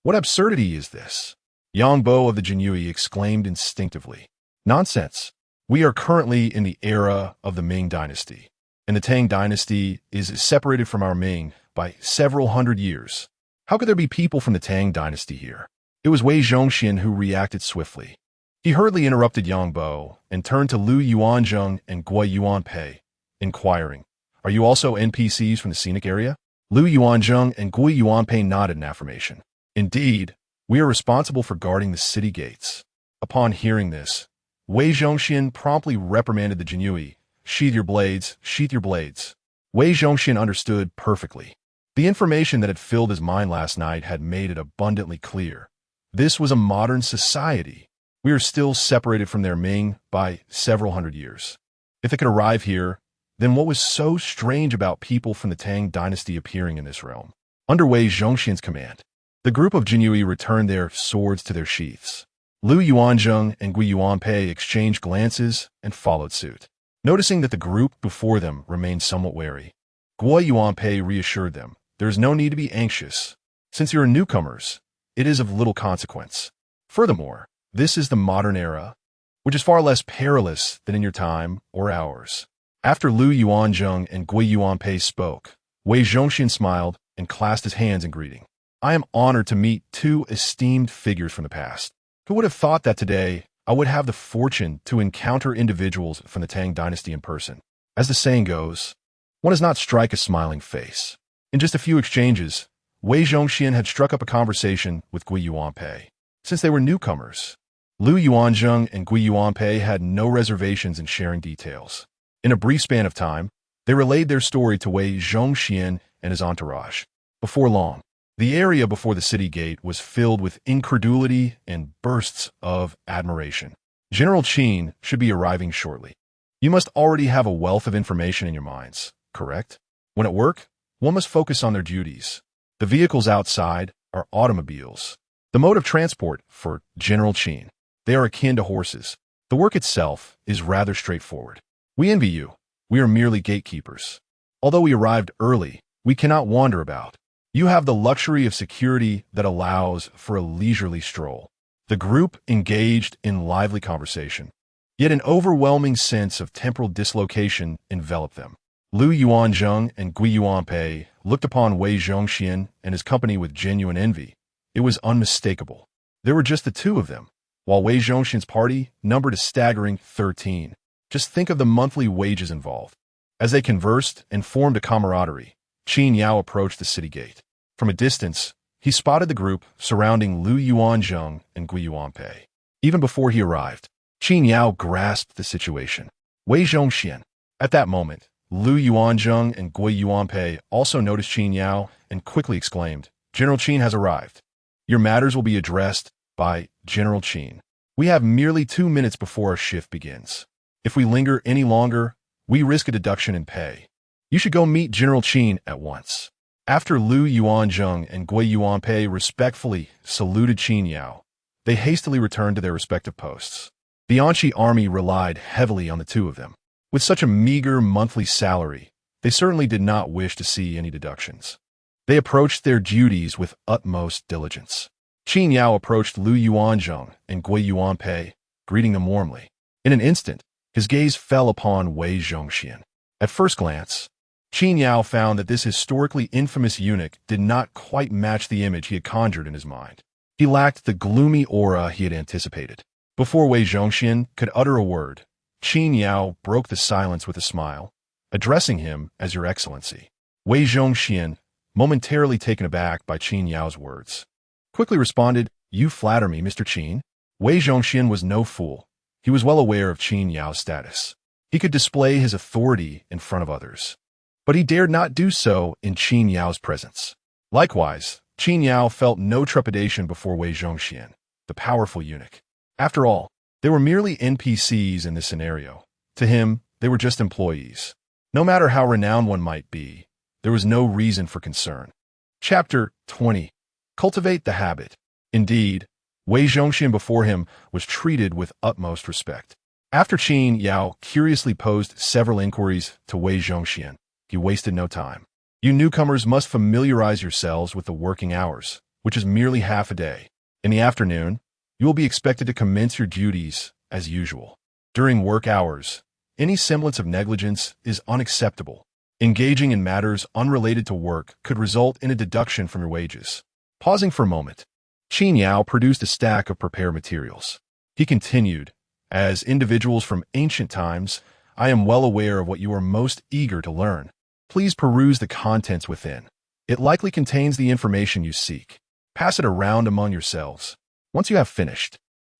What absurdity is this? Yang Bo of the Jinyui exclaimed instinctively. "Nonsense. We are currently in the era of the Ming dynasty, and the Tang dynasty is separated from our Ming by several hundred years. How could there be people from the Tang dynasty here?" It was Wei Zhongxian who reacted swiftly. He hurriedly interrupted Yang Bo and turned to Lu Yuanzheng and Gui Yuanpei, inquiring, "Are you also NPCs from the Scenic area?" Lu Yuanzheng and Gui Yuanpei nodded in affirmation. "Indeed, we are responsible for guarding the city gates." Upon hearing this, Wei Zhongxian promptly reprimanded the Jinyui. "Sheath your blades, sheath your blades." Wei Zhongxian understood perfectly. The information that had filled his mind last night had made it abundantly clear. This was a modern society. We are still separated from their Ming by several hundred years. If they could arrive here, then what was so strange about people from the Tang dynasty appearing in this realm? Under Wei Zhongxian's command, the group of Jinyui returned their swords to their sheaths. Lu Yuanzheng and Gui Yuanpei exchanged glances and followed suit. Noticing that the group before them remained somewhat wary, Gui Yuanpei reassured them, "There is no need to be anxious. Since you are newcomers, it is of little consequence. Furthermore, this is the modern era, which is far less perilous than in your time or ours." After Lu Yuanzheng and Gui Yuanpei spoke, Wei Zhongxian smiled and clasped his hands in greeting. "I am honored to meet two esteemed figures from the past. Who would have thought that today I would have the fortune to encounter individuals from the Tang dynasty in person? As the saying goes, one does not strike a smiling face." In just a few exchanges, Wei Zhongxian had struck up a conversation with Gui Yuanpei. Since they were newcomers, Lu Yuanzheng and Gui Yuanpei had no reservations in sharing details. In a brief span of time, they relayed their story to Wei Zhongxian and his entourage. Before long, the area before the city gate was filled with incredulity and bursts of admiration. General Qin should be arriving shortly. You must already have a wealth of information in your minds, correct? When at work, one must focus on their duties. The vehicles outside are automobiles. The mode of transport for General Qin. They are akin to horses. The work itself is rather straightforward. We envy you. We are merely gatekeepers. Although we arrived early, we cannot wander about. You have the luxury of security that allows for a leisurely stroll. The group engaged in lively conversation. Yet an overwhelming sense of temporal dislocation enveloped them. Lu Yuanzheng and Gui Yuanpei looked upon Wei Zhongxian and his company with genuine envy. It was unmistakable. There were just the two of them, while Wei Zhongxian's party numbered a staggering 13. Just think of the monthly wages involved. As they conversed and formed a camaraderie, Qin Yao approached the city gate. From a distance, he spotted the group surrounding Lu Yuanzheng and Gui Yuanpei. Even before he arrived, Qin Yao grasped the situation. Wei Zhongxian. At that moment, Lu Yuanzheng and Gui Yuanpei also noticed Qin Yao and quickly exclaimed, "General Qin has arrived. Your matters will be addressed by General Qin. We have merely 2 minutes before our shift begins. If we linger any longer, we risk a deduction in pay. You should go meet General Qin at once." After Lu Yuanzheng and Gui Yuanpei respectfully saluted Qin Yao, they hastily returned to their respective posts. The Anqi army relied heavily on the two of them. With such a meager monthly salary, they certainly did not wish to see any deductions. They approached their duties with utmost diligence. Qin Yao approached Lu Yuanzheng and Gui Yuanpei, greeting them warmly. In an instant, his gaze fell upon Wei Zhongxian. At first glance, Qin Yao found that this historically infamous eunuch did not quite match the image he had conjured in his mind. He lacked the gloomy aura he had anticipated. Before Wei Zhongxian could utter a word, Qin Yao broke the silence with a smile, addressing him as Your Excellency. Wei Zhongxian, momentarily taken aback by Qin Yao's words, quickly responded, "You flatter me, Mr. Qin." Wei Zhongxian was no fool. He was well aware of Qin Yao's status. He could display his authority in front of others, but he dared not do so in Qin Yao's presence. Likewise, Qin Yao felt no trepidation before Wei Zhongxian, the powerful eunuch. After all, they were merely NPCs in this scenario. To him, they were just employees. No matter how renowned one might be, there was no reason for concern. Chapter 20. Cultivate the habit. Indeed, Wei Zhongxian before him was treated with utmost respect. After Qin Yao curiously posed several inquiries to Wei Zhongxian, he wasted no time. You newcomers must familiarize yourselves with the working hours, which is merely half a day. In the afternoon, you will be expected to commence your duties as usual. During work hours, any semblance of negligence is unacceptable. Engaging in matters unrelated to work could result in a deduction from your wages. Pausing for a moment, Qin Yao produced a stack of prepared materials. He continued, "As individuals from ancient times, I am well aware of what you are most eager to learn. Please peruse the contents within. It likely contains the information you seek. Pass it around among yourselves. Once you have finished,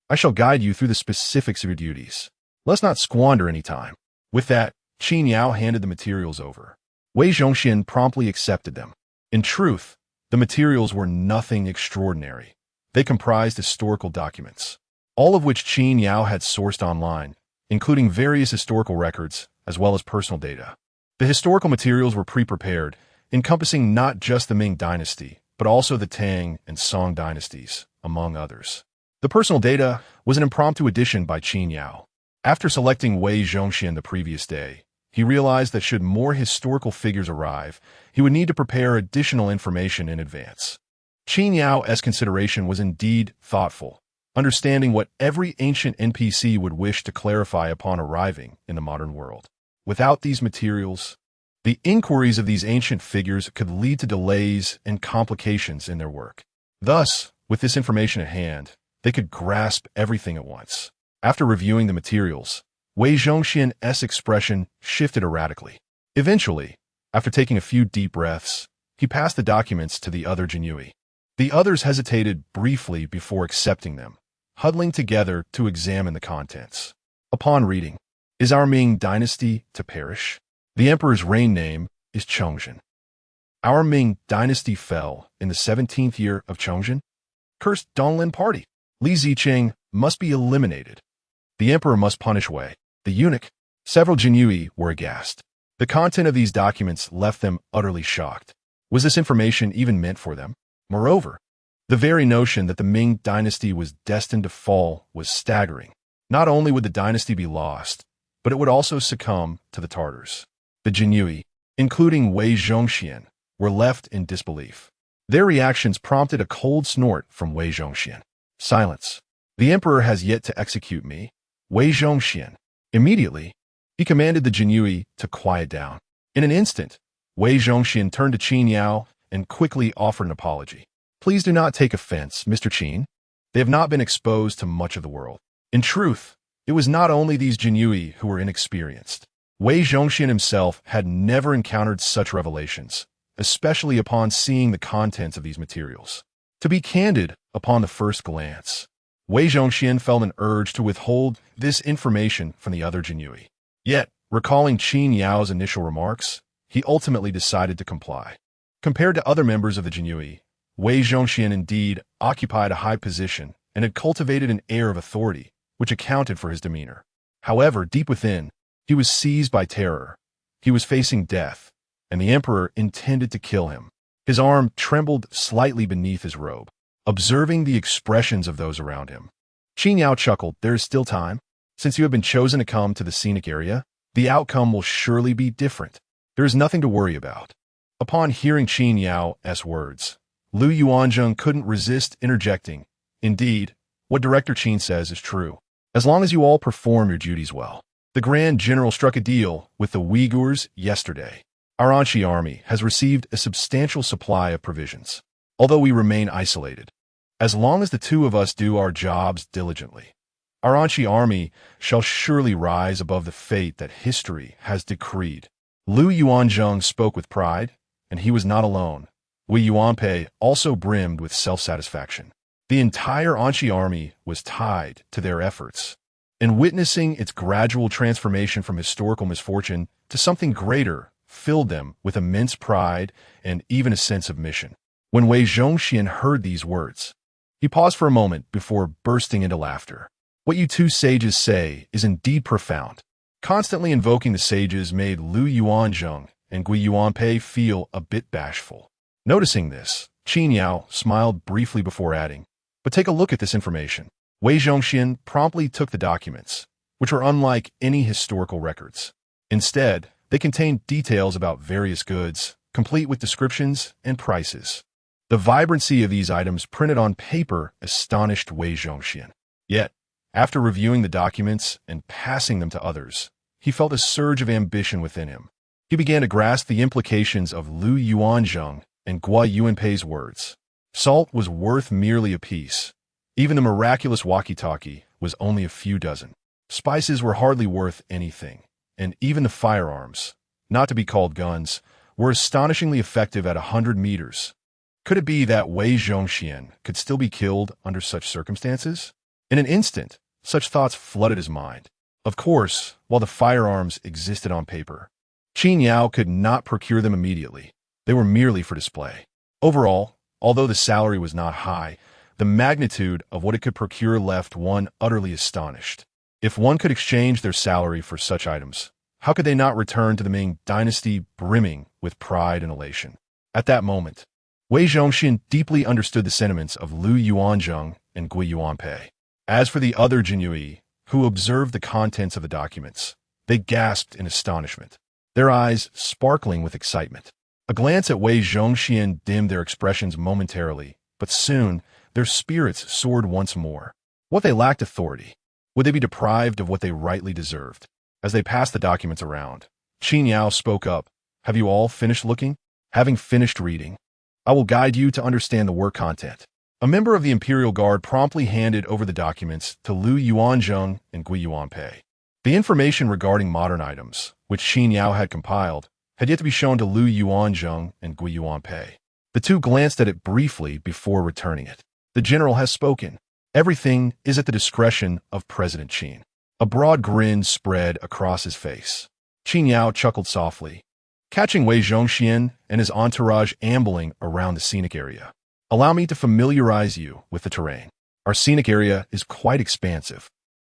I shall guide you through the specifics of your duties. Let's not squander any time." With that, Qin Yao handed the materials over. Wei Zhongxian promptly accepted them. In truth, the materials were nothing extraordinary. They comprised historical documents, all of which Qin Yao had sourced online, including various historical records as well as personal data. The historical materials were pre-prepared, encompassing not just the Ming dynasty, but also the Tang and Song dynasties, among others. The personal data was an impromptu addition by Qin Yao. After selecting Wei Zhongxian the previous day, he realized that should more historical figures arrive, he would need to prepare additional information in advance. Qin Yao's consideration was indeed thoughtful, understanding what every ancient NPC would wish to clarify upon arriving in the modern world. Without these materials, the inquiries of these ancient figures could lead to delays and complications in their work. Thus, with this information at hand, they could grasp everything at once. After reviewing the materials, Wei Zhongxian's expression shifted erratically. Eventually, after taking a few deep breaths, he passed the documents to the other Jinyui. The others hesitated briefly before accepting them, huddling together to examine the contents. Upon reading, "Is our Ming dynasty to perish? The emperor's reign name is Chongzhen. Our Ming dynasty fell in the 17th year of Chongzhen. Cursed Donglin party. Li Zicheng must be eliminated. The emperor must punish Wei, the eunuch." Several Jinyui were aghast. The content of these documents left them utterly shocked. Was this information even meant for them? Moreover, the very notion that the Ming dynasty was destined to fall was staggering. Not only would the dynasty be lost, but it would also succumb to the Tartars. The Jinyui, including Wei Zhongxian, were left in disbelief. Their reactions prompted a cold snort from Wei Zhongxian. "Silence. The emperor has yet to execute me, Wei Zhongxian." Immediately, he commanded the Jinyui to quiet down. In an instant, Wei Zhongxian turned to Qin Yao and quickly offered an apology. "Please do not take offense, Mr. Qin. They have not been exposed to much of the world." In truth, it was not only these Jinyui who were inexperienced. Wei Zhongxian himself had never encountered such revelations, especially upon seeing the contents of these materials. To be candid, upon the first glance, Wei Zhongxian felt an urge to withhold this information from the other Jinyui. Yet, recalling Qin Yao's initial remarks, he ultimately decided to comply. Compared to other members of the Jinyui, Wei Zhongxian indeed occupied a high position and had cultivated an air of authority, which accounted for his demeanor. However, deep within, he was seized by terror. He was facing death, and the emperor intended to kill him. His arm trembled slightly beneath his robe, observing the expressions of those around him. Qin Yao chuckled. There is still time. Since you have been chosen to come to the scenic area, the outcome will surely be different. There is nothing to worry about. Upon hearing Qin Yao's words, Lu Yuanzheng couldn't resist interjecting. Indeed, what Director Qin says is true. As long as you all perform your duties well. The Grand General struck a deal with the Uyghurs yesterday. Our Anshi army has received a substantial supply of provisions, although we remain isolated. As long as the two of us do our jobs diligently, our Anshi army shall surely rise above the fate that history has decreed. Lu Yuanzheng spoke with pride, and he was not alone. Wei Yuanpei also brimmed with self-satisfaction. The entire Anshi army was tied to their efforts, and witnessing its gradual transformation from historical misfortune to something greater filled them with immense pride and even a sense of mission. When Wei Zhongxian heard these words, he paused for a moment before bursting into laughter. What you two sages say is indeed profound. Constantly invoking the sages made Lu Yuanzheng and Gui Yuanpei feel a bit bashful. Noticing this, Qin Yao smiled briefly before adding, "But take a look at this information." Wei Zhongxian promptly took the documents, which were unlike any historical records. Instead, they contained details about various goods, complete with descriptions and prices. The vibrancy of these items printed on paper astonished Wei Zhongxian. Yet, after reviewing the documents and passing them to others, he felt a surge of ambition within him. He began to grasp the implications of Lu Yuanzheng and Gua Yuanpei's words. Salt was worth merely a piece. Even the miraculous walkie-talkie was only a few dozen. Spices were hardly worth anything, and even the firearms, not to be called guns, were astonishingly effective at 100 meters. Could it be that Wei Zhongxian could still be killed under such circumstances? In an instant, such thoughts flooded his mind. Of course, while the firearms existed on paper, Qin Yao could not procure them immediately. They were merely for display. Overall, although the salary was not high, the magnitude of what it could procure left one utterly astonished. If one could exchange their salary for such items, how could they not return to the Ming dynasty brimming with pride and elation? At that moment, Wei Zhongxian deeply understood the sentiments of Lu Yuanzheng and Gui Yuanpei. As for the other Jinyui, who observed the contents of the documents, they gasped in astonishment, their eyes sparkling with excitement. A glance at Wei Zhongxian dimmed their expressions momentarily, but soon their spirits soared once more. What they lacked authority. Would they be deprived of what they rightly deserved? As they passed the documents around, Qin Yao spoke up. Have you all finished looking? Having finished reading, I will guide you to understand the work content. A member of the Imperial Guard promptly handed over the documents to Lu Yuanzheng and Gui Yuanpei. The information regarding modern items, which Qin Yao had compiled, had yet to be shown to Lu Yuanzheng and Gui Yuanpei. The two glanced at it briefly before returning it. The general has spoken. Everything is at the discretion of President Qin. A broad grin spread across his face. Qin Yao chuckled softly, catching Wei Zhongxian and his entourage ambling around the scenic area. Allow me to familiarize you with the terrain. Our scenic area is quite expansive.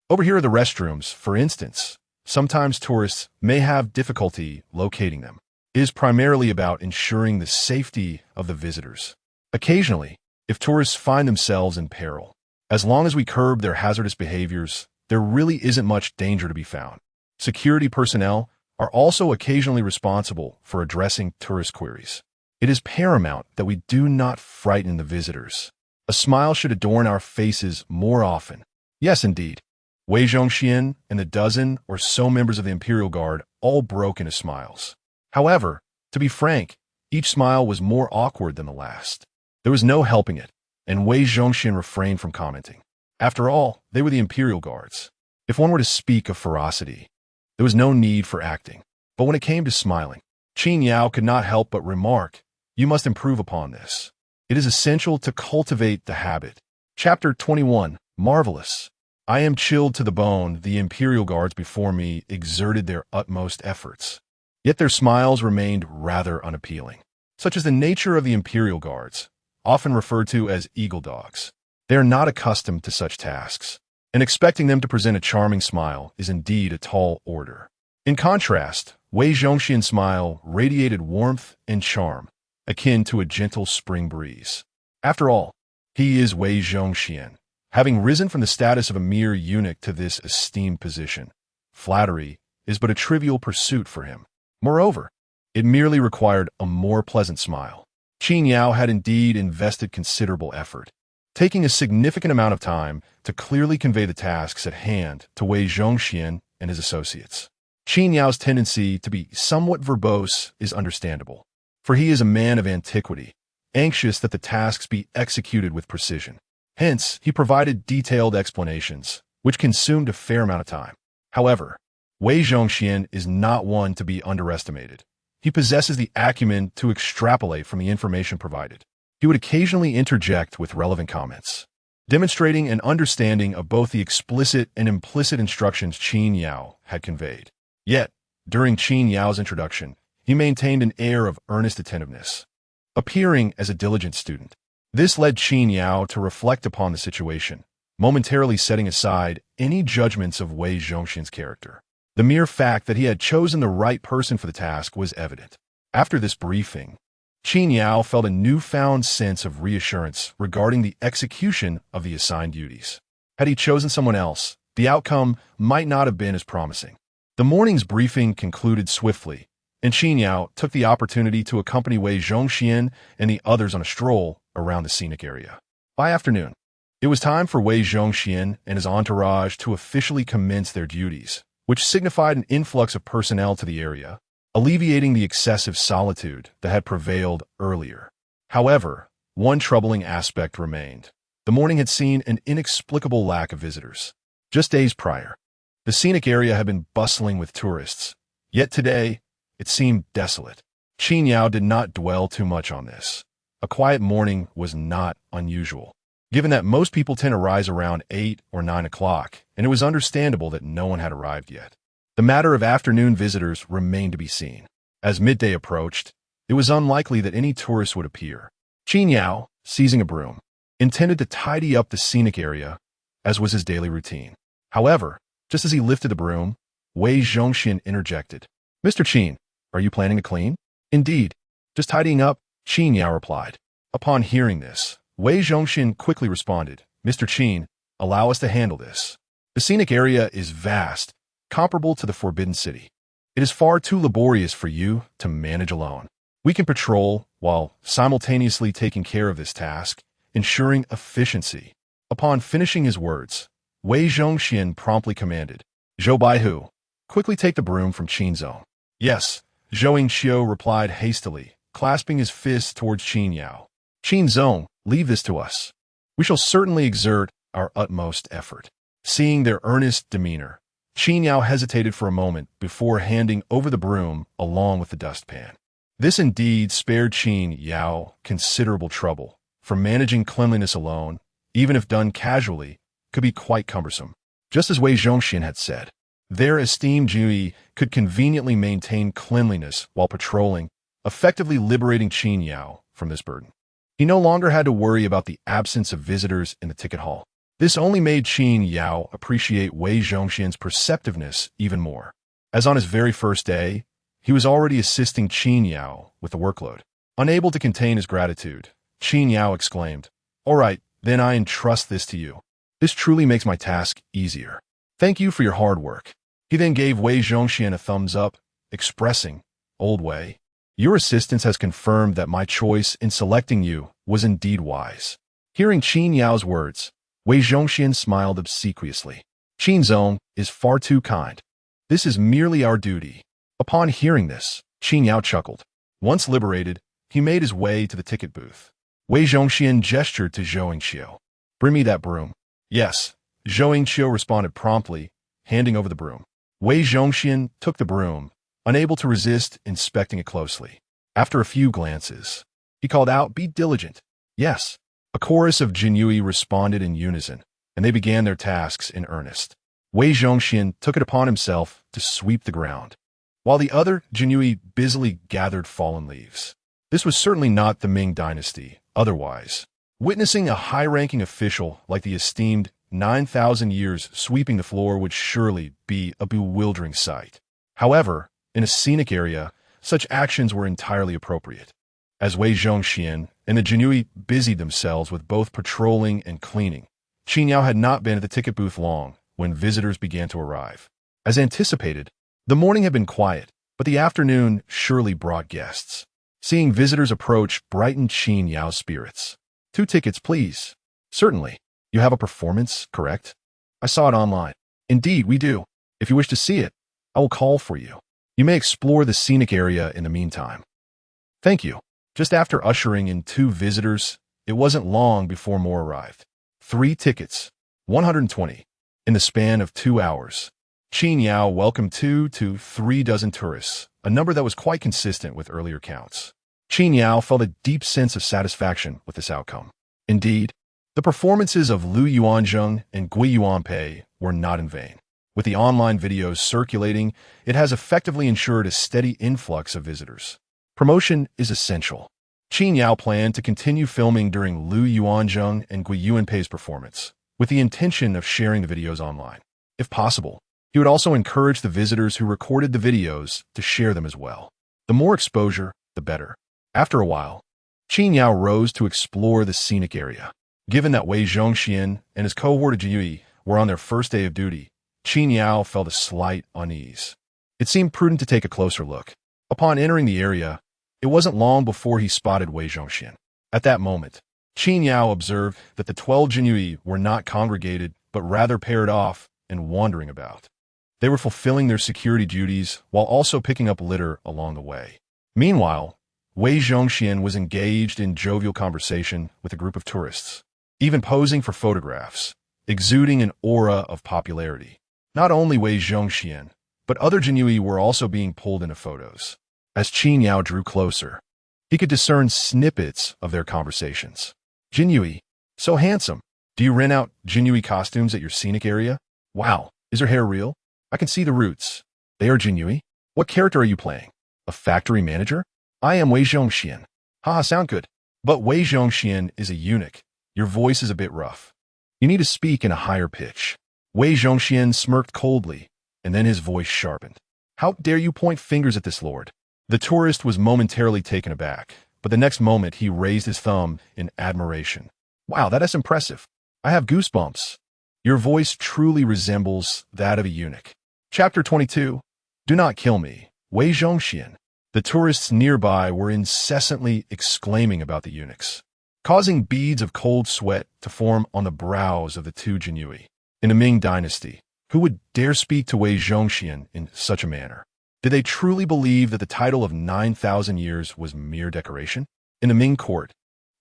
Over here are the restrooms, for instance. Sometimes tourists may have difficulty locating them. It is primarily about ensuring the safety of the visitors. Occasionally, if tourists find themselves in peril, as long as we curb their hazardous behaviors, there really isn't much danger to be found. Security personnel are also occasionally responsible for addressing tourist queries. It is paramount that we do not frighten the visitors. A smile should adorn our faces more often. Yes, indeed. Wei Zhongxian and the dozen or so members of the Imperial Guard all broke into smiles. However, to be frank, each smile was more awkward than the last. There was no helping it, and Wei Zhongxian refrained from commenting. After all, they were the Imperial Guards. If one were to speak of ferocity, There was no need for acting. But when it came to smiling, Qin Yao could not help but remark, "You must improve upon this. It is essential to cultivate the habit." Chapter 21. Marvelous. I am chilled to the bone. The Imperial Guards before me exerted their utmost efforts. Yet their smiles remained rather unappealing, such as the nature of the Imperial Guards, often referred to as eagle dogs. They are not accustomed to such tasks, and expecting them to present a charming smile is indeed a tall order. In contrast, Wei Zhongxian's smile radiated warmth and charm, akin to a gentle spring breeze. After all, he is Wei Zhongxian, having risen from the status of a mere eunuch to this esteemed position. Flattery is but a trivial pursuit for him. Moreover, it merely required a more pleasant smile. Qin Yao had indeed invested considerable effort, taking a significant amount of time to clearly convey the tasks at hand to Wei Zhongxian and his associates. Qin Yao's tendency to be somewhat verbose is understandable, for he is a man of antiquity, anxious that the tasks be executed with precision. Hence, he provided detailed explanations, which consumed a fair amount of time. However, Wei Zhongxian is not one to be underestimated. He possesses the acumen to extrapolate from the information provided. He would occasionally interject with relevant comments, demonstrating an understanding of both the explicit and implicit instructions Qin Yao had conveyed. Yet, during Qin Yao's introduction, he maintained an air of earnest attentiveness, appearing as a diligent student. This led Qin Yao to reflect upon the situation, momentarily setting aside any judgments of Wei Zhongxian's character. The mere fact that he had chosen the right person for the task was evident. After this briefing, Qin Yao felt a newfound sense of reassurance regarding the execution of the assigned duties. Had he chosen someone else, the outcome might not have been as promising. The morning's briefing concluded swiftly, and Qin Yao took the opportunity to accompany Wei Zhongxian and the others on a stroll around the scenic area. By afternoon, it was time for Wei Zhongxian and his entourage to officially commence their duties, which signified an influx of personnel to the area, alleviating the excessive solitude that had prevailed earlier. However, one troubling aspect remained. The morning had seen an inexplicable lack of visitors. Just days prior, the scenic area had been bustling with tourists, yet today, it seemed desolate. Qin Yao did not dwell too much on this. A quiet morning was not unusual, given that most people tend to rise around 8 or 9 o'clock, and it was understandable that no one had arrived yet. The matter of afternoon visitors remained to be seen. As midday approached, it was unlikely that any tourists would appear. Qin Yao, seizing a broom, intended to tidy up the scenic area, as was his daily routine. However, just as he lifted the broom, Wei Zhongxian interjected. "Mr. Qin, are you planning to clean?" "Indeed, just tidying up," Qin Yao replied. Upon hearing this, Wei Zhongxian quickly responded, "Mr. Qin, allow us to handle this. The scenic area is vast, comparable to the Forbidden City. It is far too laborious for you to manage alone. We can patrol while simultaneously taking care of this task, ensuring efficiency." Upon finishing his words, Wei Zhongxian promptly commanded, "Zhou Baihu, quickly take the broom from Qin's own." "Yes," Zhou Yingqiu replied hastily, clasping his fist towards Qin Yao. "Qin Zong, leave this to us. We shall certainly exert our utmost effort." Seeing their earnest demeanor, Qin Yao hesitated for a moment before handing over the broom along with the dustpan. This indeed spared Qin Yao considerable trouble, for managing cleanliness alone, even if done casually, could be quite cumbersome. Just as Wei Zhongxian had said, their esteemed Jui could conveniently maintain cleanliness while patrolling, effectively liberating Qin Yao from this burden. He no longer had to worry about the absence of visitors in the ticket hall. This only made Qin Yao appreciate Wei Zhongxian's perceptiveness even more. As on his very first day, he was already assisting Qin Yao with the workload. Unable to contain his gratitude, Qin Yao exclaimed, "All right, then I entrust this to you. This truly makes my task easier. Thank you for your hard work." He then gave Wei Zhongxian a thumbs up, expressing, "Old Wei, your assistance has confirmed that my choice in selecting you was indeed wise." Hearing Qin Yao's words, Wei Zhongxian smiled obsequiously. "Qin Zong is far too kind. This is merely our duty." Upon hearing this, Qin Yao chuckled. Once liberated, he made his way to the ticket booth. Wei Zhongxian gestured to Zhou Yingqiu. "Bring me that broom." "Yes," Zhou Yingqiu responded promptly, handing over the broom. Wei Zhongxian took the broom, unable to resist inspecting it closely. After a few glances, he called out, "Be diligent." "Yes." A chorus of Jinyui responded in unison, and they began their tasks in earnest. Wei Zhongxian took it upon himself to sweep the ground, while the other Jinyui busily gathered fallen leaves. This was certainly not the Ming dynasty, otherwise. Witnessing a high-ranking official like the esteemed 9,000 years sweeping the floor would surely be a bewildering sight. However, in a scenic area, such actions were entirely appropriate. As Wei Zhongxian and the Jinyui busied themselves with both patrolling and cleaning, Qin Yao had not been at the ticket booth long when visitors began to arrive. As anticipated, the morning had been quiet, but the afternoon surely brought guests. Seeing visitors approach brightened Qin Yao's spirits. "2 tickets, please." "Certainly. You have a performance, correct?" "I saw it online." "Indeed, we do. If you wish to see it, I will call for you. You may explore the scenic area in the meantime." "Thank you." Just after ushering in 2 visitors, it wasn't long before more arrived. 3 tickets, 120, in the span of 2 hours. Qin Yao welcomed 2 to 3 dozen tourists, a number that was quite consistent with earlier counts. Qin Yao felt a deep sense of satisfaction with this outcome. Indeed, the performances of Lu Yuanzheng and Gui Yuanpei were not in vain. With the online videos circulating, it has effectively ensured a steady influx of visitors. Promotion is essential. Qin Yao planned to continue filming during Lu Yuanzheng and Gui Yuanpei's performance, with the intention of sharing the videos online. If possible, he would also encourage the visitors who recorded the videos to share them as well. The more exposure, the better. After a while, Qin Yao rose to explore the scenic area. Given that Wei Zhongxian and his cohort of Jinyui were on their first day of duty, Qin Yao felt a slight unease. It seemed prudent to take a closer look. Upon entering the area, it wasn't long before he spotted Wei Zhongxian. At that moment, Qin Yao observed that the 12 Jinyui were not congregated, but rather paired off and wandering about. They were fulfilling their security duties while also picking up litter along the way. Meanwhile, Wei Zhongxian was engaged in jovial conversation with a group of tourists, even posing for photographs, exuding an aura of popularity. Not only Wei Zhongxian, but other Jinyui were also being pulled into photos. As Qin Yao drew closer, he could discern snippets of their conversations. "Jinyui, so handsome. Do you rent out Jinyui costumes at your scenic area? Wow, is her hair real? I can see the roots. They are Jinyui. What character are you playing? A factory manager? I am Wei Zhongxian. Haha, sound good. But Wei Zhongxian is a eunuch. Your voice is a bit rough. You need to speak in a higher pitch." Wei Zhongxian smirked coldly, and then his voice sharpened. "How dare you point fingers at this lord?" The tourist was momentarily taken aback, but the next moment he raised his thumb in admiration. "Wow, that is impressive. I have goosebumps. Your voice truly resembles that of a eunuch." Chapter 22. Do not kill me, Wei Zhongxian. The tourists nearby were incessantly exclaiming about the eunuchs, causing beads of cold sweat to form on the brows of the 2 Jinyui. In the Ming dynasty, who would dare speak to Wei Zhongxian in such a manner? Did they truly believe that the title of 9,000 years was mere decoration? In the Ming court,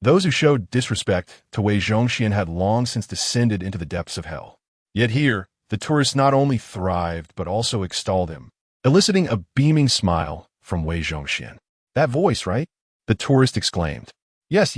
those who showed disrespect to Wei Zhongxian had long since descended into the depths of hell. Yet here, the tourists not only thrived but also extolled him, eliciting a beaming smile from Wei Zhongxian. "That voice, right?" the tourist exclaimed. Yes,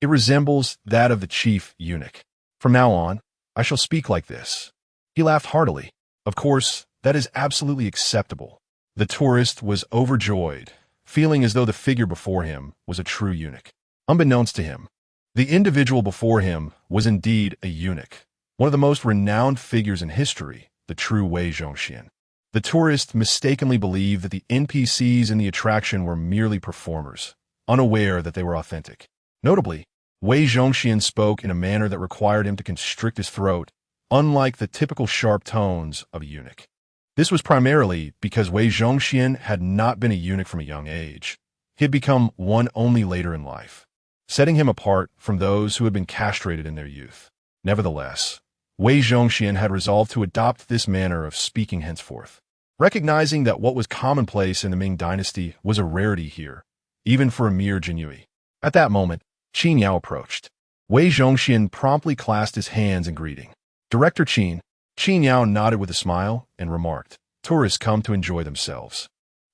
it resembles that of the chief eunuch. From now on, I shall speak like this." He laughed heartily. Of course, that is absolutely acceptable. The tourist was overjoyed, feeling as though the figure before him was a true eunuch. Unbeknownst to him, the individual before him was indeed a eunuch, one of the most renowned figures in history, the true Wei Zhongxian. The tourist mistakenly believed that the NPCs in the attraction were merely performers, unaware that they were authentic. Notably, Wei Zhongxian spoke in a manner that required him to constrict his throat, unlike the typical sharp tones of a eunuch. This was primarily because Wei Zhongxian had not been a eunuch from a young age. He had become one only later in life, setting him apart from those who had been castrated in their youth. Nevertheless, Wei Zhongxian had resolved to adopt this manner of speaking henceforth, recognizing that what was commonplace in the Ming dynasty was a rarity here, even for a mere Jinyui. At that moment, Qin Yao approached. Wei Zhongxian promptly clasped his hands in greeting. "Director Qin." Qin Yao nodded with a smile and remarked, tourists come to enjoy themselves.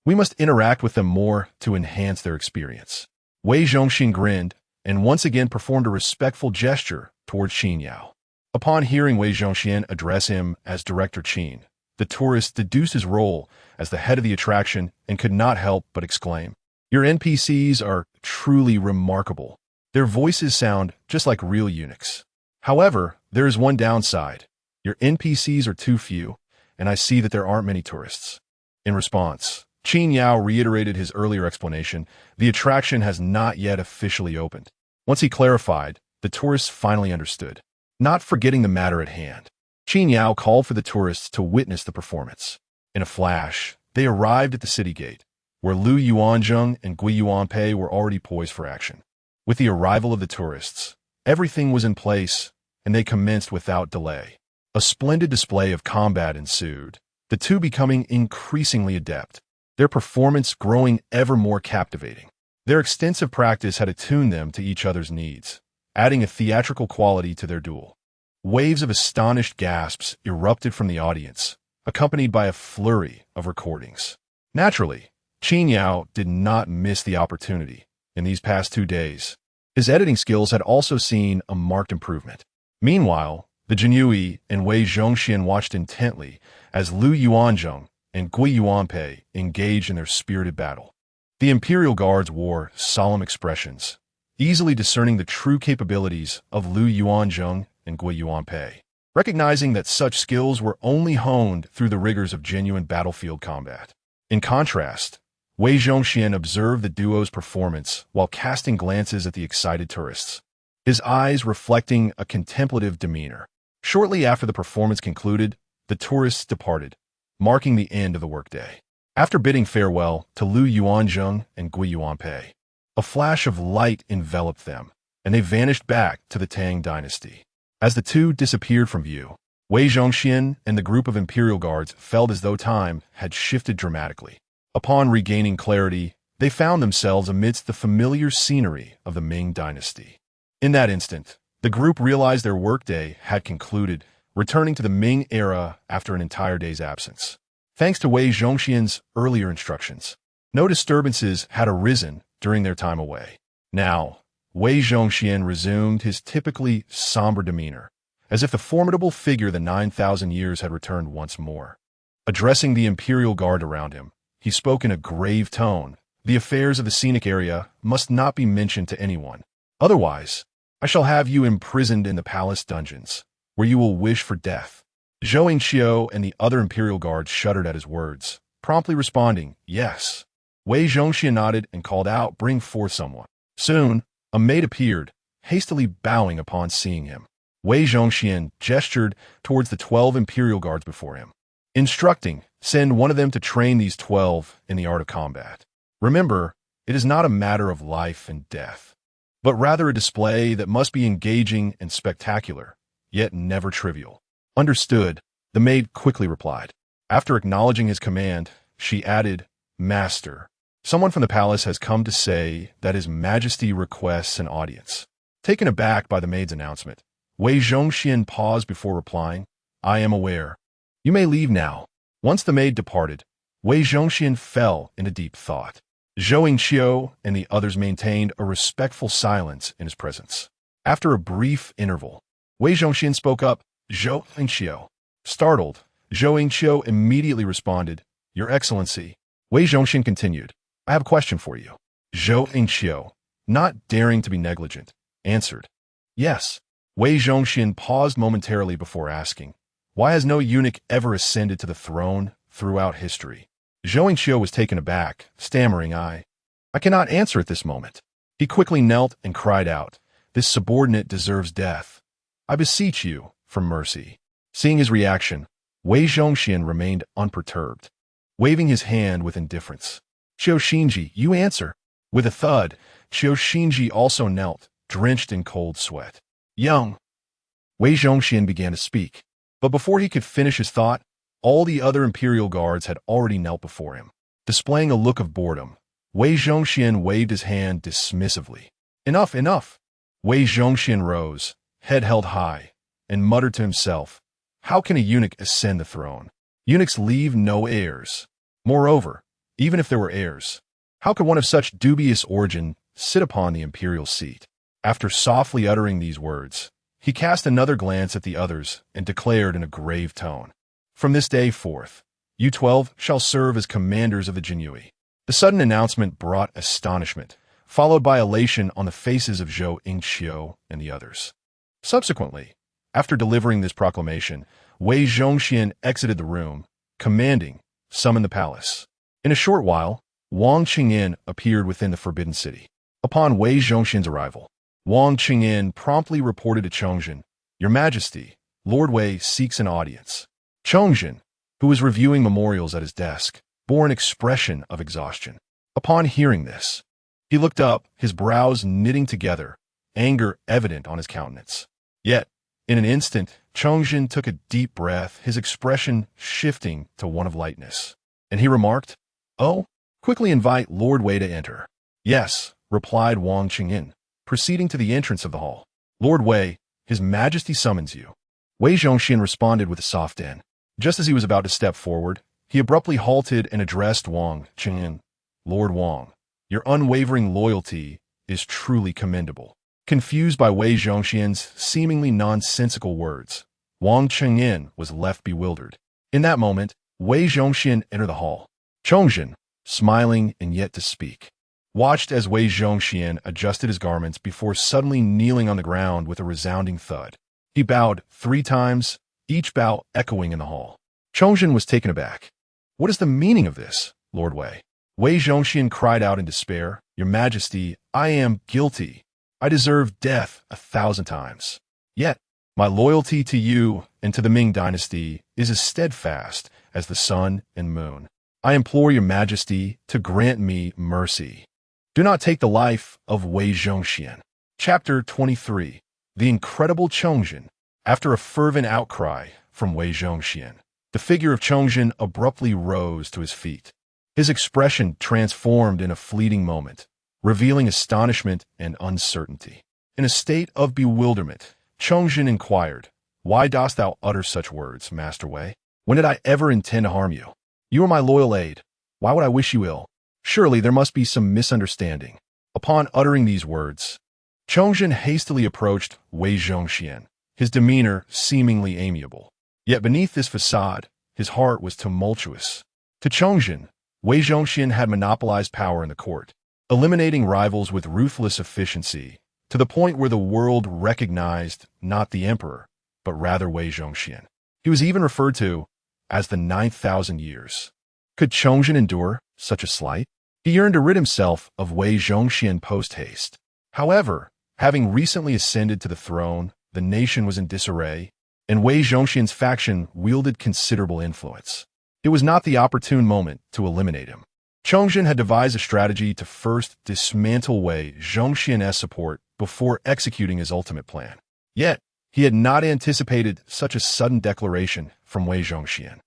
We must interact with them more to enhance their experience. Wei Zhongxian grinned and once again performed a respectful gesture towards Qin Yao. Upon hearing Wei Zhongxian address him as Director Qin, the tourist deduced his role as the head of the attraction and could not help but exclaim, "Your NPCs are truly remarkable. Their voices sound just like real eunuchs. However, there is one downside. Your NPCs are too few, and I see that there aren't many tourists." In response, Qin Yao reiterated his earlier explanation: the attraction has not yet officially opened. Once he clarified, the tourists finally understood. Not forgetting the matter at hand, Qin Yao called for the tourists to witness the performance. In a flash, they arrived at the city gate, where Lu Yuanzheng and Gui Yuanpei were already poised for action. With the arrival of the tourists, everything was in place, and they commenced without delay. A splendid display of combat ensued, the two becoming increasingly adept, their performance growing ever more captivating. Their extensive practice had attuned them to each other's needs, adding a theatrical quality to their duel. Waves of astonished gasps erupted from the audience, accompanied by a flurry of recordings. Naturally, Qin Yao did not miss the opportunity. In these past 2 days, his editing skills had also seen a marked improvement. Meanwhile, the Jinyui and Wei Zhongxian watched intently as Lu Yuanzheng and Gui Yuanpei engaged in their spirited battle. The Imperial Guards wore solemn expressions, easily discerning the true capabilities of Lu Yuanzheng and Gui Yuanpei, recognizing that such skills were only honed through the rigors of genuine battlefield combat. In contrast, Wei Zhongxian observed the duo's performance while casting glances at the excited tourists, his eyes reflecting a contemplative demeanor. Shortly after the performance concluded, the tourists departed, marking the end of the workday. After bidding farewell to Lu Yuanzheng and Gui Yuanpei, a flash of light enveloped them, and they vanished back to the Tang dynasty. As the two disappeared from view, Wei Zhongxian and the group of Imperial Guards felt as though time had shifted dramatically. Upon regaining clarity, they found themselves amidst the familiar scenery of the Ming dynasty. In that instant, the group realized their workday had concluded, returning to the Ming era after an entire day's absence. Thanks to Wei Zhongxian's earlier instructions, no disturbances had arisen during their time away. Now, Wei Zhongxian resumed his typically somber demeanor, as if the formidable figure of the 9,000 years had returned once more. Addressing the Imperial Guard around him, he spoke in a grave tone. "The affairs of the Scenic area must not be mentioned to anyone. Otherwise, I shall have you imprisoned in the palace dungeons, where you will wish for death." Zhou Yingqiu and the other Imperial Guards shuddered at his words, promptly responding, "Yes." Wei Zhongxian nodded and called out, "Bring forth someone." Soon, a maid appeared, hastily bowing upon seeing him. Wei Zhongxian gestured towards the 12 Imperial Guards before him, instructing, "Send one of them to train these 12 in the art of combat. Remember, it is not a matter of life and death, but rather a display that must be engaging and spectacular, yet never trivial." "Understood," the maid quickly replied. After acknowledging his command, she added, "Master, someone from the palace has come to say that His Majesty requests an audience." Taken aback by the maid's announcement, Wei Zhongxian paused before replying, "I am aware. You may leave now." Once the maid departed, Wei Zhongxian fell into deep thought. Zhou Yingqiu and the others maintained a respectful silence in his presence. After a brief interval, Wei Zhongxian spoke up, "Zhou Yingqiu." Startled, Zhou Yingqiu immediately responded, "Your Excellency." Wei Zhongxian continued, "I have a question for you." Zhou Yingqiu, not daring to be negligent, answered, "Yes." Wei Zhongxian paused momentarily before asking, "Why has no eunuch ever ascended to the throne throughout history?" Zhou Yingqiu was taken aback, stammering, I cannot answer at this moment." He quickly knelt and cried out, "This subordinate deserves death. I beseech you for mercy." Seeing his reaction, Wei Zhongxian remained unperturbed, waving his hand with indifference. "Qiu Xinji, you answer." With a thud, Qiu Xinji also knelt, drenched in cold sweat. "Young." Wei Zhongxian began to speak, but before he could finish his thought, all the other Imperial Guards had already knelt before him. Displaying a look of boredom, Wei Zhongxian waved his hand dismissively. "Enough, enough." Wei Zhongxian rose, head held high, and muttered to himself, "How can a eunuch ascend the throne? Eunuchs leave no heirs. Moreover, even if there were heirs, how could one of such dubious origin sit upon the imperial seat? After softly uttering these words, he cast another glance at the others and declared in a grave tone, "From this day forth, you 12 shall serve as commanders of the Jinui." The sudden announcement brought astonishment, followed by elation on the faces of Zhou Yingqiu and the others. Subsequently, after delivering this proclamation, Wei Zhongxian exited the room, commanding, "Summon the palace." In a short while, Wang Qingyan appeared within the Forbidden City. Upon Wei Zhongxian's arrival, Wang Qingyan promptly reported to Chongzhen, "Your Majesty, Lord Wei seeks an audience." Chongzhen, who was reviewing memorials at his desk, bore an expression of exhaustion. Upon hearing this, he looked up, his brows knitting together, anger evident on his countenance. Yet, in an instant, Chongzhen took a deep breath, his expression shifting to one of lightness. And he remarked, "Oh, quickly invite Lord Wei to enter." "Yes," replied Wang Qingyan, proceeding to the entrance of the hall. "Lord Wei, His Majesty summons you." Wei Zhongxian responded with a soft "N." Just as he was about to step forward, he abruptly halted and addressed Wang Qingyan. "Lord Wang, your unwavering loyalty is truly commendable." Confused by Wei Zhongxian's seemingly nonsensical words, Wang Qingyan was left bewildered. In that moment, Wei Zhongxian entered the hall. Chongzhen, smiling and yet to speak, watched as Wei Zhongxian adjusted his garments before suddenly kneeling on the ground with a resounding thud. He bowed 3 times, each bow echoing in the hall. Chongzhen was taken aback. "What is the meaning of this, Lord Wei?" Wei Zhongxian cried out in despair, "Your Majesty, I am guilty. I deserve death 1,000 times. Yet, my loyalty to you and to the Ming dynasty is as steadfast as the sun and moon. I implore your Majesty to grant me mercy. Do not take the life of Wei Zhongxian." Chapter 23. The Incredible Chongzhen. After a fervent outcry from Wei Zhongxian, the figure of Chongzhen abruptly rose to his feet. His expression transformed in a fleeting moment, revealing astonishment and uncertainty. In a state of bewilderment, Chongzhen inquired, "Why dost thou utter such words, Master Wei? When did I ever intend to harm you? You are my loyal aide. Why would I wish you ill? Surely there must be some misunderstanding." Upon uttering these words, Chongzhen hastily approached Wei Zhongxian, his demeanor seemingly amiable. Yet beneath this facade, his heart was tumultuous. To Chongzhen, Wei Zhongxian had monopolized power in the court, eliminating rivals with ruthless efficiency, to the point where the world recognized not the emperor, but rather Wei Zhongxian. He was even referred to as the 9,000 years. Could Chongzhen endure such a slight? He yearned to rid himself of Wei Zhongxian post-haste. However, having recently ascended to the throne, the nation was in disarray, and Wei Zhongxian's faction wielded considerable influence. It was not the opportune moment to eliminate him. Chongzhen had devised a strategy to first dismantle Wei Zhongxian's support before executing his ultimate plan. Yet, he had not anticipated such a sudden declaration from Wei Zhongxian,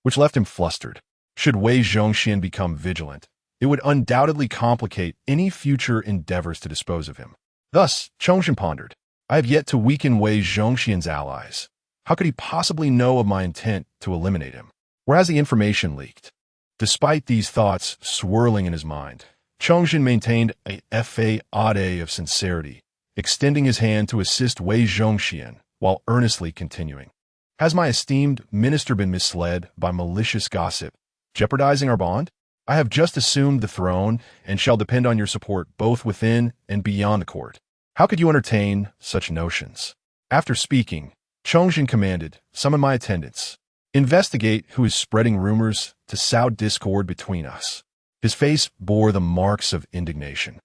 which left him flustered. Should Wei Zhongxian become vigilant, it would undoubtedly complicate any future endeavors to dispose of him. Thus, Chongzhen pondered, "I have yet to weaken Wei Zhongxian's allies. How could he possibly know of my intent to eliminate him? Where has the information leaked?" Despite these thoughts swirling in his mind, Chongzhen maintained a facade of sincerity, extending his hand to assist Wei Zhongxian while earnestly continuing, "Has my esteemed minister been misled by malicious gossip, jeopardizing our bond? I have just assumed the throne and shall depend on your support both within and beyond the court. How could you entertain such notions?" After speaking, Chongzhen commanded, "Summon my attendants. Investigate who is spreading rumors to sow discord between us." His face bore the marks of indignation,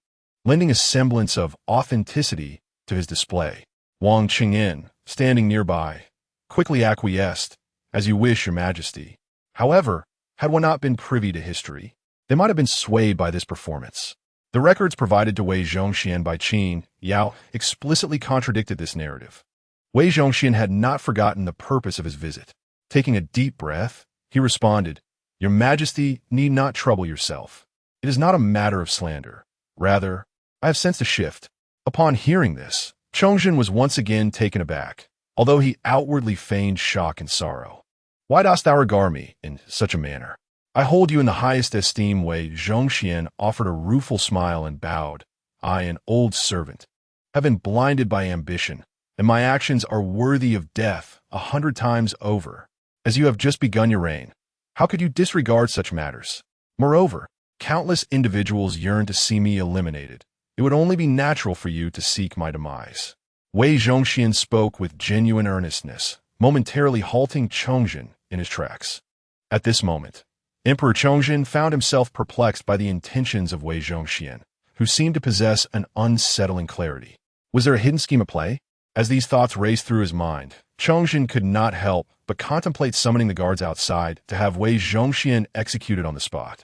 lending a semblance of authenticity to his display. Wang Qingyan, standing nearby, quickly acquiesced, "As you wish, your Majesty." However, had one not been privy to history, they might have been swayed by this performance. The records provided to Wei Zhongxian by Qin Yao explicitly contradicted this narrative. Wei Zhongxian had not forgotten the purpose of his visit. Taking a deep breath, he responded, "Your Majesty need not trouble yourself. It is not a matter of slander. Rather, I have sensed a shift." Upon hearing this, Chongzhen was once again taken aback, although he outwardly feigned shock and sorrow. Why dost thou regard me in such a manner? I hold you in the highest esteem. Wei Zhongxian offered a rueful smile and bowed. I, an old servant, have been blinded by ambition, and my actions are worthy of death 100 times over. As you have just begun your reign, how could you disregard such matters? Moreover, countless individuals yearn to see me eliminated. It would only be natural for you to seek my demise. Wei Zhongxian spoke with genuine earnestness, momentarily halting Chongzhen in his tracks. At this moment, Emperor Chongzhen found himself perplexed by the intentions of Wei Zhongxian, who seemed to possess an unsettling clarity. Was there a hidden scheme at play? As these thoughts raced through his mind, Chongzhen could not help but contemplate summoning the guards outside to have Wei Zhongxian executed on the spot.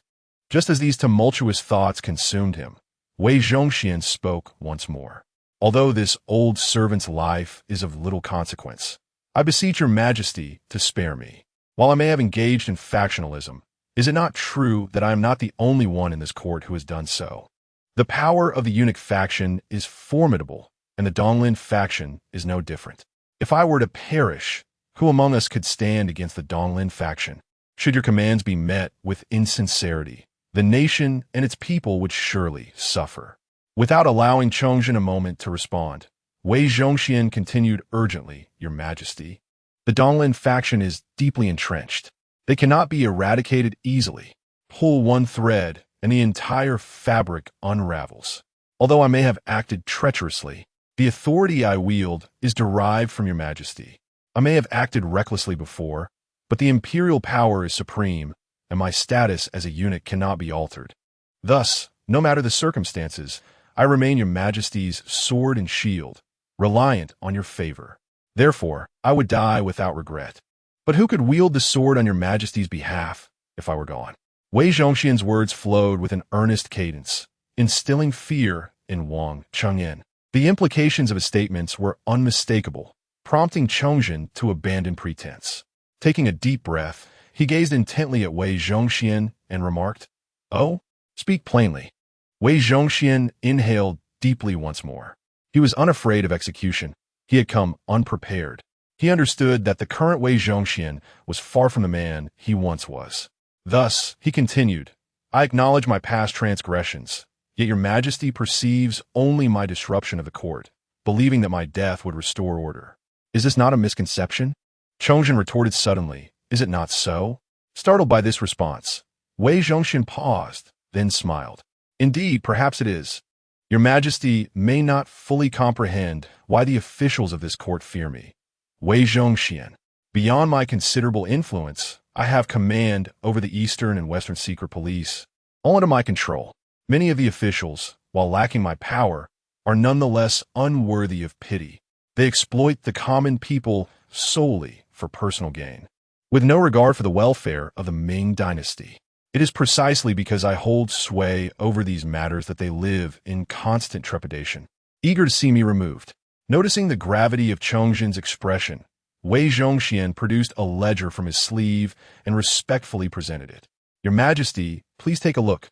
Just as these tumultuous thoughts consumed him, Wei Zhongxian spoke once more. Although this old servant's life is of little consequence, I beseech your majesty to spare me. While I may have engaged in factionalism, is it not true that I am not the only one in this court who has done so? The power of the eunuch faction is formidable, and the Donglin faction is no different. If I were to perish, who among us could stand against the Donglin faction? Should your commands be met with insincerity, the nation and its people would surely suffer. Without allowing Chongzhen a moment to respond, Wei Zhongxian continued urgently, Your Majesty, the Donglin faction is deeply entrenched. They cannot be eradicated easily. Pull one thread, and the entire fabric unravels. Although I may have acted treacherously, the authority I wield is derived from your majesty. I may have acted recklessly before, but the imperial power is supreme, and my status as a eunuch cannot be altered. Thus, no matter the circumstances, I remain your majesty's sword and shield, reliant on your favor. Therefore, I would die without regret. But who could wield the sword on your majesty's behalf if I were gone? Wei Zhongxian's words flowed with an earnest cadence, instilling fear in Wang Chengyan. The implications of his statements were unmistakable, prompting Chongzhen to abandon pretense. Taking a deep breath, he gazed intently at Wei Zhongxian and remarked, Oh, speak plainly. Wei Zhongxian inhaled deeply once more. He was unafraid of execution. He had come unprepared. He understood that the current Wei Zhongxian was far from the man he once was. Thus, he continued, I acknowledge my past transgressions, yet your majesty perceives only my disruption of the court, believing that my death would restore order. Is this not a misconception? Chongzhen retorted suddenly, Is it not so? Startled by this response, Wei Zhongxian paused, then smiled. Indeed, perhaps it is. Your majesty may not fully comprehend why the officials of this court fear me. Wei Zhongxian, beyond my considerable influence, I have command over the Eastern and Western secret police, all under my control. Many of the officials, while lacking my power, are nonetheless unworthy of pity. They exploit the common people solely for personal gain, with no regard for the welfare of the Ming dynasty. It is precisely because I hold sway over these matters that they live in constant trepidation, eager to see me removed. Noticing the gravity of Chongzhen's expression, Wei Zhongxian produced a ledger from his sleeve and respectfully presented it. Your Majesty, please take a look.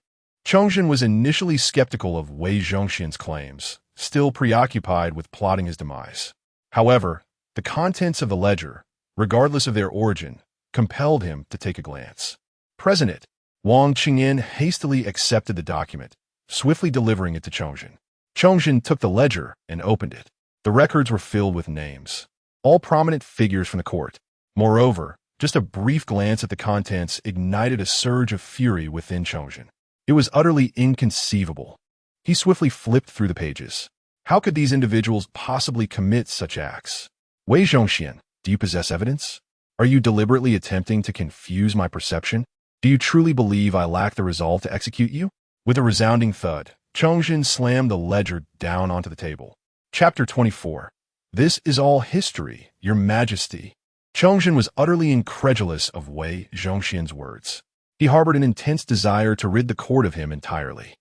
Chongzhen was initially skeptical of Wei Zhongxian's claims, still preoccupied with plotting his demise. However, the contents of the ledger, regardless of their origin, compelled him to take a glance. Present it, Wang Qingyan hastily accepted the document, swiftly delivering it to Chongzhen. Chongzhen took the ledger and opened it. The records were filled with names, all prominent figures from the court. Moreover, just a brief glance at the contents ignited a surge of fury within Chongzhen. It was utterly inconceivable. He swiftly flipped through the pages. How could these individuals possibly commit such acts? Wei Zhongxian, do you possess evidence? Are you deliberately attempting to confuse my perception? Do you truly believe I lack the resolve to execute you? With a resounding thud, Chongzhen slammed the ledger down onto the table. Chapter 24. This is all history, Your Majesty. Chongzhen was utterly incredulous of Wei Zhongxian's words. He harbored an intense desire to rid the court of him entirely.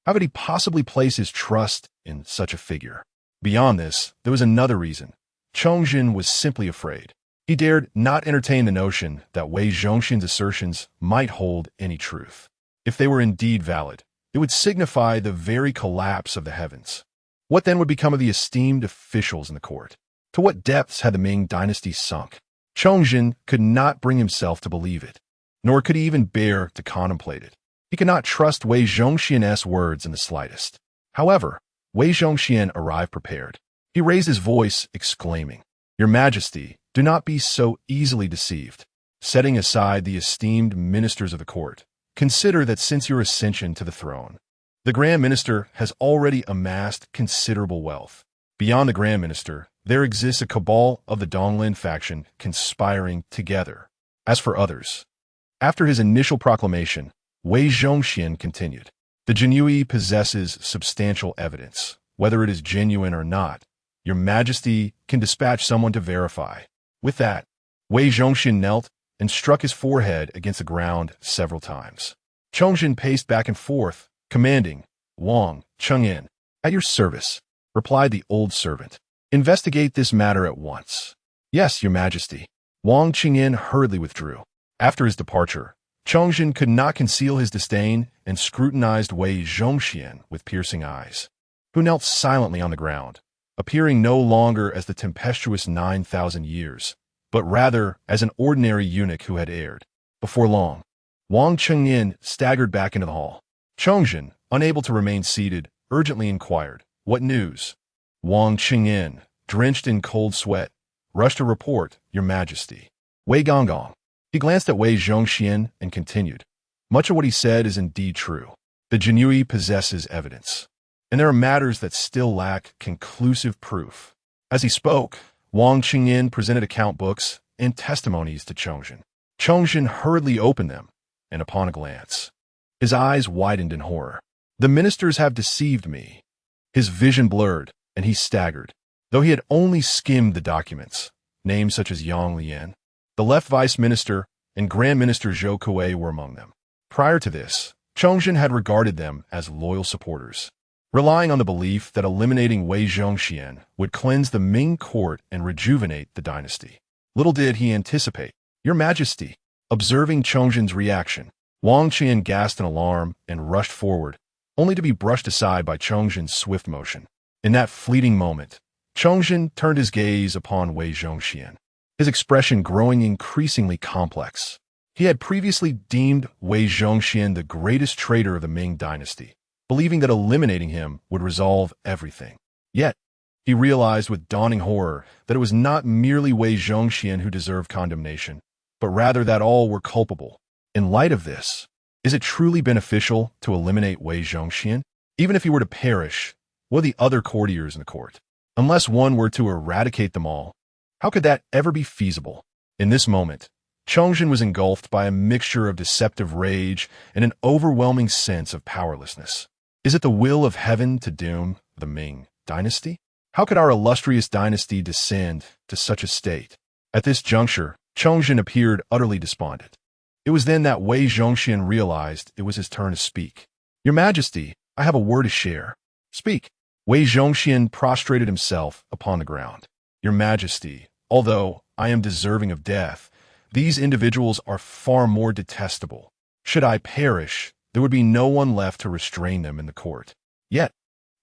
How could he possibly place his trust in such a figure? Beyond this, there was another reason. Chongzhen was simply afraid. He dared not entertain the notion that Wei Zhongxian's assertions might hold any truth. If they were indeed valid, it would signify the very collapse of the heavens. What then would become of the esteemed officials in the court? To what depths had the Ming dynasty sunk? Chongzhen could not bring himself to believe it, nor could he even bear to contemplate it. He could not trust Wei Zhongxian's words in the slightest. However, Wei Zhongxian arrived prepared. He raised his voice, exclaiming, "Your Majesty, do not be so easily deceived. Setting aside the esteemed ministers of the court, consider that since your ascension to the throne, the Grand Minister has already amassed considerable wealth. Beyond the Grand Minister, there exists a cabal of the Donglin faction conspiring together. As for others," after his initial proclamation, Wei Zhongxian continued, "The Jinyui possesses substantial evidence. Whether it is genuine or not, Your Majesty can dispatch someone to verify." With that, Wei Zhongxian knelt and struck his forehead against the ground several times. Chongzhen paced back and forth, commanding, "Wang Chengyin, at your service," replied the old servant. "Investigate this matter at once." "Yes, Your Majesty." Wang Chengyin hurriedly withdrew. After his departure, Chongzhen could not conceal his disdain and scrutinized Wei Zhongxian with piercing eyes, who knelt silently on the ground, appearing no longer as the tempestuous 9,000 years, but rather as an ordinary eunuch who had erred. Before long, Wang Chengyin staggered back into the hall. Chongzhen, unable to remain seated, urgently inquired, "What news?" Wang Chengyin, drenched in cold sweat, rushed to report, "Your Majesty." Wei Gonggong. He glanced at Wei Zhongxian and continued, "Much of what he said is indeed true. The Jinyui possesses evidence, and there are matters that still lack conclusive proof." As he spoke, Wang Chengyin presented account books and testimonies to Chongzhen. Chongzhen hurriedly opened them, and upon a glance, his eyes widened in horror. "The ministers have deceived me." His vision blurred, and he staggered. Though he had only skimmed the documents, names such as Yang Lian, the left vice minister, and Grand Minister Zhou Kuei were among them. Prior to this, Chongzhen had regarded them as loyal supporters, relying on the belief that eliminating Wei Zhongxian would cleanse the Ming court and rejuvenate the dynasty. Little did he anticipate, "Your Majesty." Observing Chongzhen's reaction, Wang Qian gasped in alarm and rushed forward, only to be brushed aside by Chongzhen's swift motion. In that fleeting moment, Chongzhen turned his gaze upon Wei Zhongxian, his expression growing increasingly complex. He had previously deemed Wei Zhongxian the greatest traitor of the Ming dynasty, believing that eliminating him would resolve everything. Yet, he realized with dawning horror that it was not merely Wei Zhongxian who deserved condemnation, but rather that all were culpable. In light of this, is it truly beneficial to eliminate Wei Zhongxian? Even if he were to perish, what of the other courtiers in the court? Unless one were to eradicate them all, how could that ever be feasible? In this moment, Chongzhen was engulfed by a mixture of deceptive rage and an overwhelming sense of powerlessness. Is it the will of heaven to doom the Ming dynasty? How could our illustrious dynasty descend to such a state? At this juncture, Chongzhen appeared utterly despondent. It was then that Wei Zhongxian realized it was his turn to speak. "Your Majesty, I have a word to share." "Speak." Wei Zhongxian prostrated himself upon the ground. "Your Majesty, although I am deserving of death, these individuals are far more detestable. Should I perish, there would be no one left to restrain them in the court. Yet,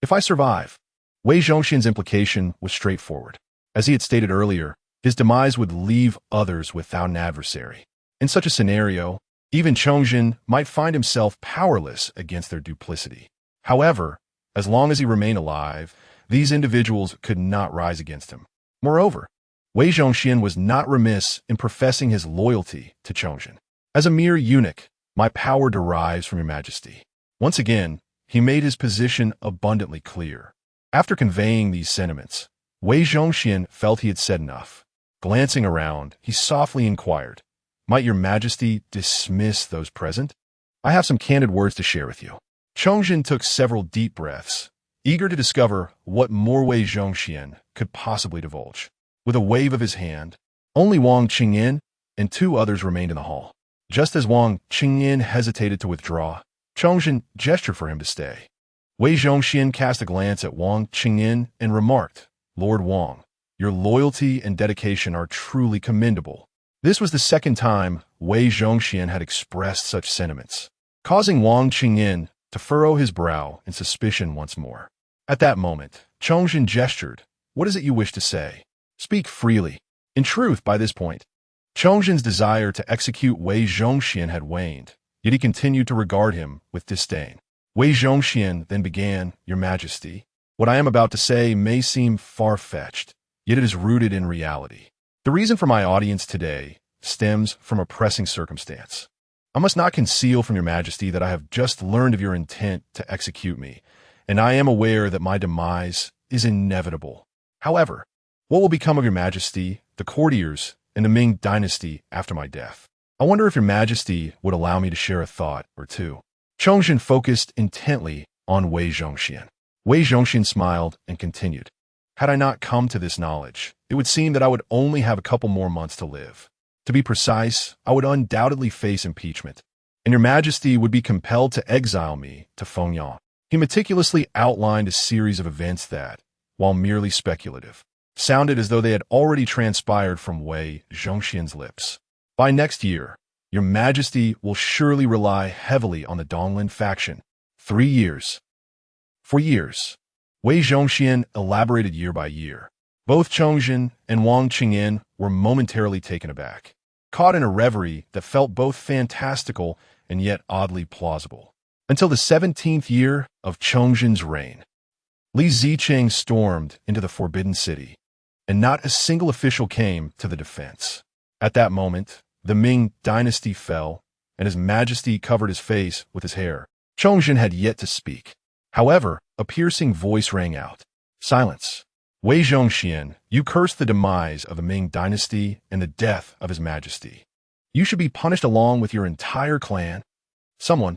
if I survive..." Wei Zhongxian's implication was straightforward. As he had stated earlier, his demise would leave others without an adversary. In such a scenario, even Chongzhen might find himself powerless against their duplicity. However, as long as he remained alive, these individuals could not rise against him. Moreover, Wei Zhongxian was not remiss in professing his loyalty to Chongzhen. "As a mere eunuch, my power derives from your Majesty." Once again, he made his position abundantly clear. After conveying these sentiments, Wei Zhongxian felt he had said enough. Glancing around, he softly inquired, "Might your Majesty dismiss those present? I have some candid words to share with you." Chongzhen took several deep breaths, eager to discover what more Wei Zhongxian could possibly divulge. With a wave of his hand, only Wang Qingyin and two others remained in the hall. Just as Wang Qingyin hesitated to withdraw, Chongzhen gestured for him to stay. Wei Zhongxian cast a glance at Wang Qingyin and remarked, "Lord Wang, your loyalty and dedication are truly commendable." This was the second time Wei Zhongxian had expressed such sentiments, causing Wang Qingyin to furrow his brow in suspicion once more. At that moment, Chongzhen gestured, "What is it you wish to say? Speak freely." In truth, by this point, Chongzhen's desire to execute Wei Zhongxian had waned, yet he continued to regard him with disdain. Wei Zhongxian then began, "Your Majesty, what I am about to say may seem far-fetched, yet it is rooted in reality. The reason for my audience today stems from a pressing circumstance. I must not conceal from your Majesty that I have just learned of your intent to execute me, and I am aware that my demise is inevitable. However, what will become of your Majesty, the courtiers, and the Ming dynasty after my death? I wonder if your Majesty would allow me to share a thought or two." Chongzhen focused intently on Wei Zhongxian. Wei Zhongxian smiled and continued, "Had I not come to this knowledge, it would seem that I would only have a couple more months to live. To be precise, I would undoubtedly face impeachment, and your Majesty would be compelled to exile me to Fengyang." He meticulously outlined a series of events that, while merely speculative, sounded as though they had already transpired from Wei Zhongxian's lips. "By next year, your Majesty will surely rely heavily on the Donglin faction. 3 years. For years." Wei Zhongxian elaborated year by year. Both Chongzhen and Wang Qingyan were momentarily taken aback, caught in a reverie that felt both fantastical and yet oddly plausible. Until the 17th year of Chongzhen's reign, Li Zicheng stormed into the Forbidden City, and not a single official came to the defense. At that moment, the Ming dynasty fell, and His Majesty covered his face with his hair. Chongzhen had yet to speak. However, a piercing voice rang out. "Silence. Wei Zhongxian, you cursed the demise of the Ming dynasty and the death of His Majesty. You should be punished along with your entire clan." Someone.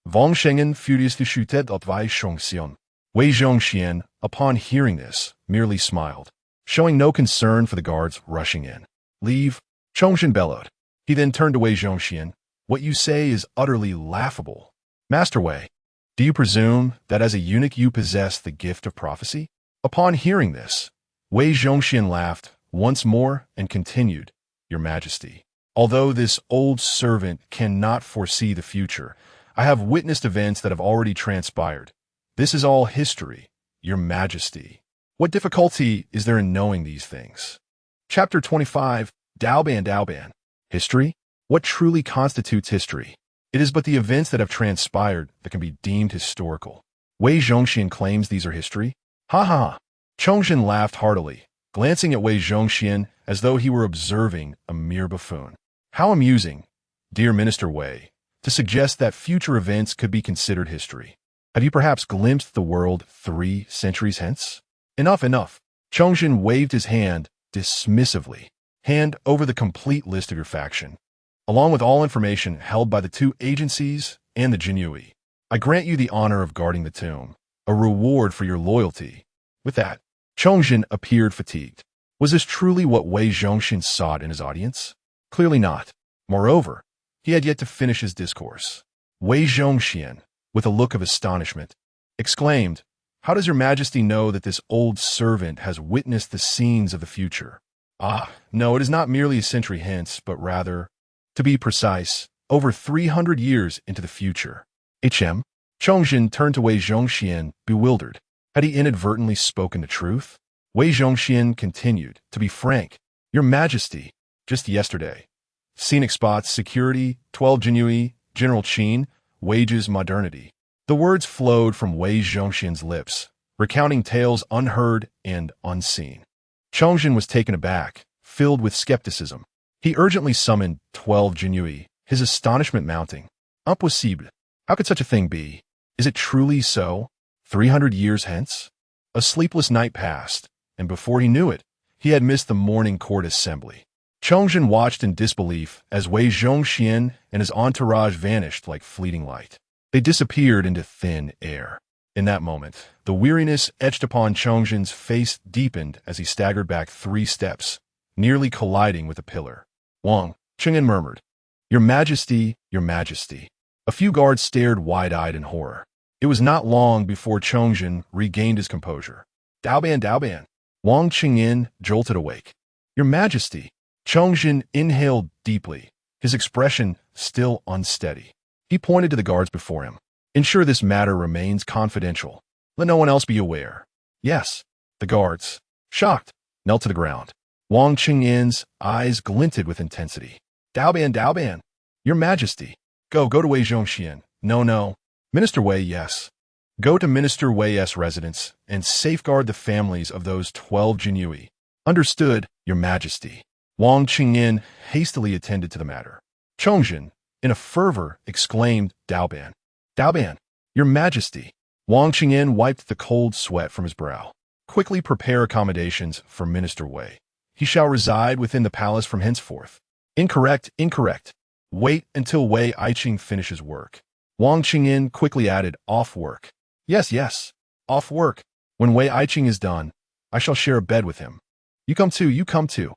Wang Shengen furiously shouted at Wei Zhongxian. Wei Zhongxian, upon hearing this, merely smiled, showing no concern for the guards rushing in. "Leave," Chongzhen bellowed. He then turned to Wei Zhongxian. "What you say is utterly laughable. Master Wei, do you presume that as a eunuch you possess the gift of prophecy?" Upon hearing this, Wei Zhongxian laughed once more and continued, "Your Majesty, although this old servant cannot foresee the future, I have witnessed events that have already transpired. This is all history, Your Majesty. What difficulty is there in knowing these things?" Chapter 25, Daoban. History? What truly constitutes history? It is but the events that have transpired that can be deemed historical. Wei Zhongxian claims these are history? Ha ha! Chongzhen laughed heartily, glancing at Wei Zhongxian as though he were observing a mere buffoon. "How amusing, dear Minister Wei, to suggest that future events could be considered history. Have you perhaps glimpsed the world 3 centuries hence?" Enough. Chongzhen waved his hand dismissively. "Hand over the complete list of your faction, along with all information held by the 2 agencies and the Jinyui. I grant you the honor of guarding the tomb, a reward for your loyalty." With that, Chongzhen appeared fatigued. Was this truly what Wei Zhongxian sought in his audience? Clearly not. Moreover, he had yet to finish his discourse. Wei Zhongxian, with a look of astonishment, exclaimed, "How does your Majesty know that this old servant has witnessed the scenes of the future?" "Ah, no, it is not merely a century hence, but rather, to be precise, over 300 years into the future." Chongzhen turned to Wei Zhongxian, bewildered. Had he inadvertently spoken the truth? Wei Zhongxian continued, "To be frank, Your Majesty, just yesterday. Scenic spots, security, 12 Jinyui, General Qin, wages, modernity." The words flowed from Wei Zhongxian's lips, recounting tales unheard and unseen. Chongzhen was taken aback, filled with skepticism. He urgently summoned 12 Jinyui, his astonishment mounting. "Impossible. How could such a thing be? Is it truly so? 300 years hence?" A sleepless night passed, and before he knew it, he had missed the morning court assembly. Chongzhen watched in disbelief as Wei Zhongxian and his entourage vanished like fleeting light. They disappeared into thin air. In that moment, the weariness etched upon Chongzhen's face deepened as he staggered back 3 steps, nearly colliding with a pillar. "Wang," Qingyan murmured. Your Majesty, Your Majesty." A few guards stared wide-eyed in horror. It was not long before Chongzhen regained his composure. Daoban. Wang Qingyan jolted awake. "Your Majesty." Chongzhen inhaled deeply, his expression still unsteady. He pointed to the guards before him. "Ensure this matter remains confidential. Let no one else be aware." "Yes." The guards, shocked, knelt to the ground. Wang Qingyin's eyes glinted with intensity. Daoban, Your Majesty. Go to Wei Zhongxian. No. Minister Wei, yes. Go to Minister Wei's residence and safeguard the families of those 12 Jinyui. Understood, Your Majesty. Wang Qingyin hastily attended to the matter. Chongzhen, in a fervor, exclaimed, Daoban, Your Majesty. Wang Qingyin wiped the cold sweat from his brow. Quickly prepare accommodations for Minister Wei. He shall reside within the palace from henceforth. Incorrect. Wait until Wei Aiqing finishes work. Wang Qingyin quickly added, off work. Yes, off work. When Wei Aiqing is done, I shall share a bed with him. You come too.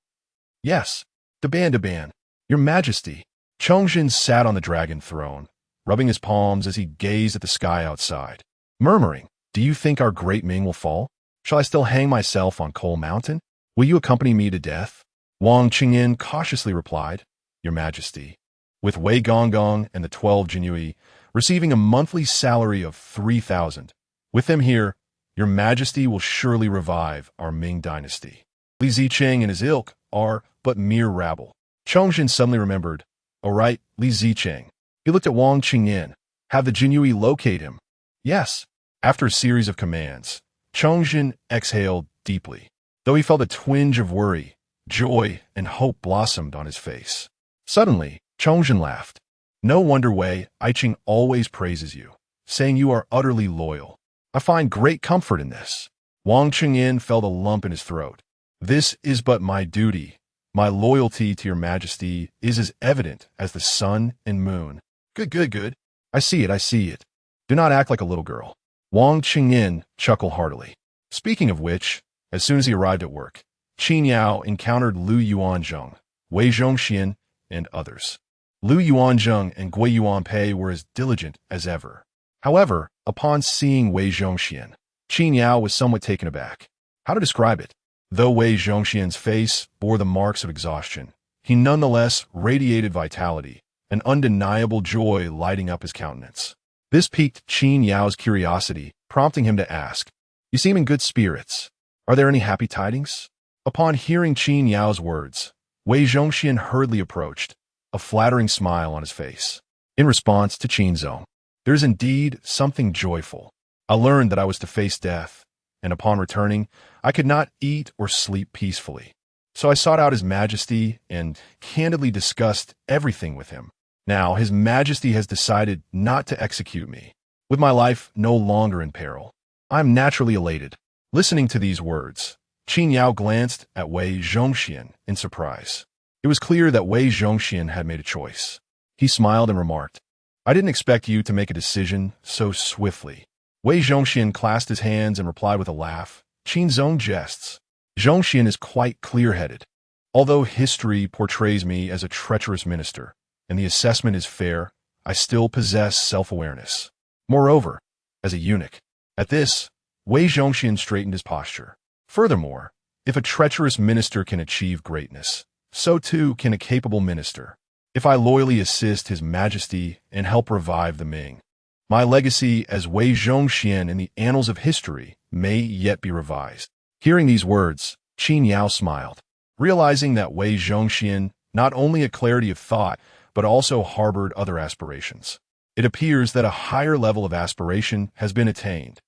Yes, Daban, Your Majesty. Chongzhen sat on the dragon throne, rubbing his palms as he gazed at the sky outside, murmuring, do you think our great Ming will fall? Shall I still hang myself on Coal Mountain? Will you accompany me to death? Wang Qingyin cautiously replied, Your Majesty. With Wei Gonggong and the 12 Jinyui receiving a monthly salary of 3,000, with them here, Your Majesty will surely revive our Ming dynasty. Li Zicheng and his ilk are but mere rabble. Chongzhen suddenly remembered, all right, Li Zicheng. He looked at Wang Qingyin. Have the Jinyui locate him. Yes. After a series of commands, Chongzhen exhaled deeply. Though he felt a twinge of worry, joy, and hope blossomed on his face. Suddenly, Chongzhen laughed. No wonder Wei Aiqing always praises you, saying you are utterly loyal. I find great comfort in this. Wang Qingyin felt a lump in his throat. This is but my duty. My loyalty to Your Majesty is as evident as the sun and moon. Good. I see it. Do not act like a little girl. Wang Qingyin chuckled heartily. Speaking of which, as soon as he arrived at work, Qin Yao encountered Lu Yuanzheng, Wei Zhongxian, and others. Lu Yuanzheng and Gui Yuanpei were as diligent as ever. However, upon seeing Wei Zhongxian, Qin Yao was somewhat taken aback. How to describe it? Though Wei Zhongxian's face bore the marks of exhaustion, he nonetheless radiated vitality, an undeniable joy lighting up his countenance. This piqued Qin Yao's curiosity, prompting him to ask, You seem in good spirits. Are there any happy tidings? Upon hearing Qin Yao's words, Wei Zhongxian hurriedly approached, a flattering smile on his face. In response to Qin Zhong, there is indeed something joyful. I learned that I was to face death, and upon returning, I could not eat or sleep peacefully. So I sought out His Majesty and candidly discussed everything with him. Now, His Majesty has decided not to execute me, with my life no longer in peril. I am naturally elated. Listening to these words, Qin Yao glanced at Wei Zhongxian in surprise. It was clear that Wei Zhongxian had made a choice. He smiled and remarked, I didn't expect you to make a decision so swiftly. Wei Zhongxian clasped his hands and replied with a laugh, Qin Zhong jests. Zhongxian is quite clear-headed. Although history portrays me as a treacherous minister, and the assessment is fair, I still possess self-awareness. Moreover, as a eunuch. At this, Wei Zhongxian straightened his posture. Furthermore, if a treacherous minister can achieve greatness, so too can a capable minister. If I loyally assist His Majesty and help revive the Ming, my legacy as Wei Zhongxian in the annals of history may yet be revised. Hearing these words, Qin Yao smiled, realizing that Wei Zhongxian not only had clarity of thought, but also harbored other aspirations. It appears that a higher level of aspiration has been attained.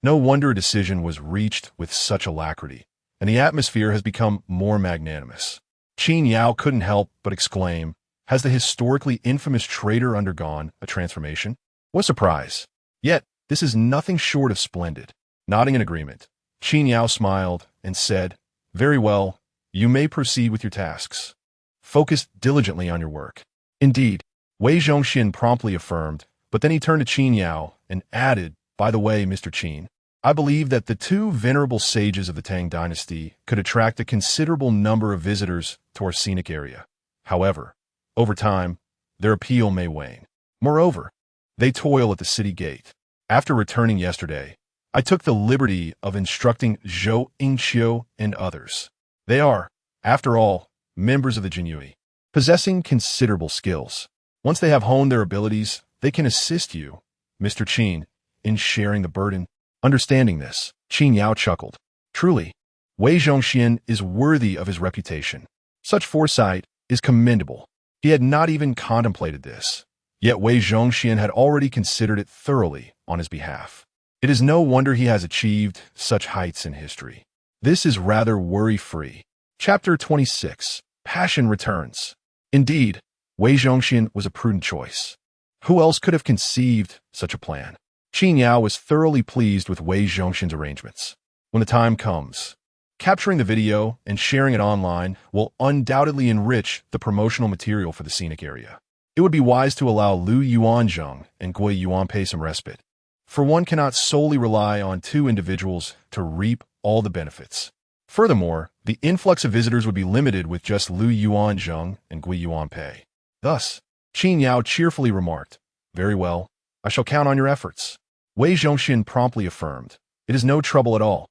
No wonder a decision was reached with such alacrity, and the atmosphere has become more magnanimous. Qin Yao couldn't help but exclaim, has the historically infamous traitor undergone a transformation? What surprise! Yet, this is nothing short of splendid. Nodding in agreement, Qin Yao smiled and said, Very well, you may proceed with your tasks. Focus diligently on your work. Indeed, Wei Zhongxian promptly affirmed, but then he turned to Qin Yao and added, By the way, Mr. Qin, I believe that the two venerable sages of the Tang dynasty could attract a considerable number of visitors to our scenic area. However, over time, their appeal may wane. Moreover, they toil at the city gate. After returning yesterday, I took the liberty of instructing Zhou Yingqiu and others. They are, after all, members of the Jinyui, possessing considerable skills. Once they have honed their abilities, they can assist you, Mr. Qin, in sharing the burden. Understanding this, Qin Yao chuckled. Truly, Wei Zhongxian is worthy of his reputation. Such foresight is commendable. He had not even contemplated this. Yet Wei Zhongxian had already considered it thoroughly on his behalf. It is no wonder he has achieved such heights in history. This is rather worry-free. Chapter 26. Passion returns. Indeed, Wei Zhongxian was a prudent choice. Who else could have conceived such a plan? Qin Yao was thoroughly pleased with Wei Zhongxian's arrangements. When the time comes, capturing the video and sharing it online will undoubtedly enrich the promotional material for the scenic area. It would be wise to allow Lu Yuanzheng and Gui Yuanpei some respite, for one cannot solely rely on two individuals to reap all the benefits. Furthermore, the influx of visitors would be limited with just Lu Yuanzheng and Gui Yuanpei. Thus, Qin Yao cheerfully remarked, "Very well, I shall count on your efforts." Wei Zhongxian promptly affirmed, "It is no trouble at all.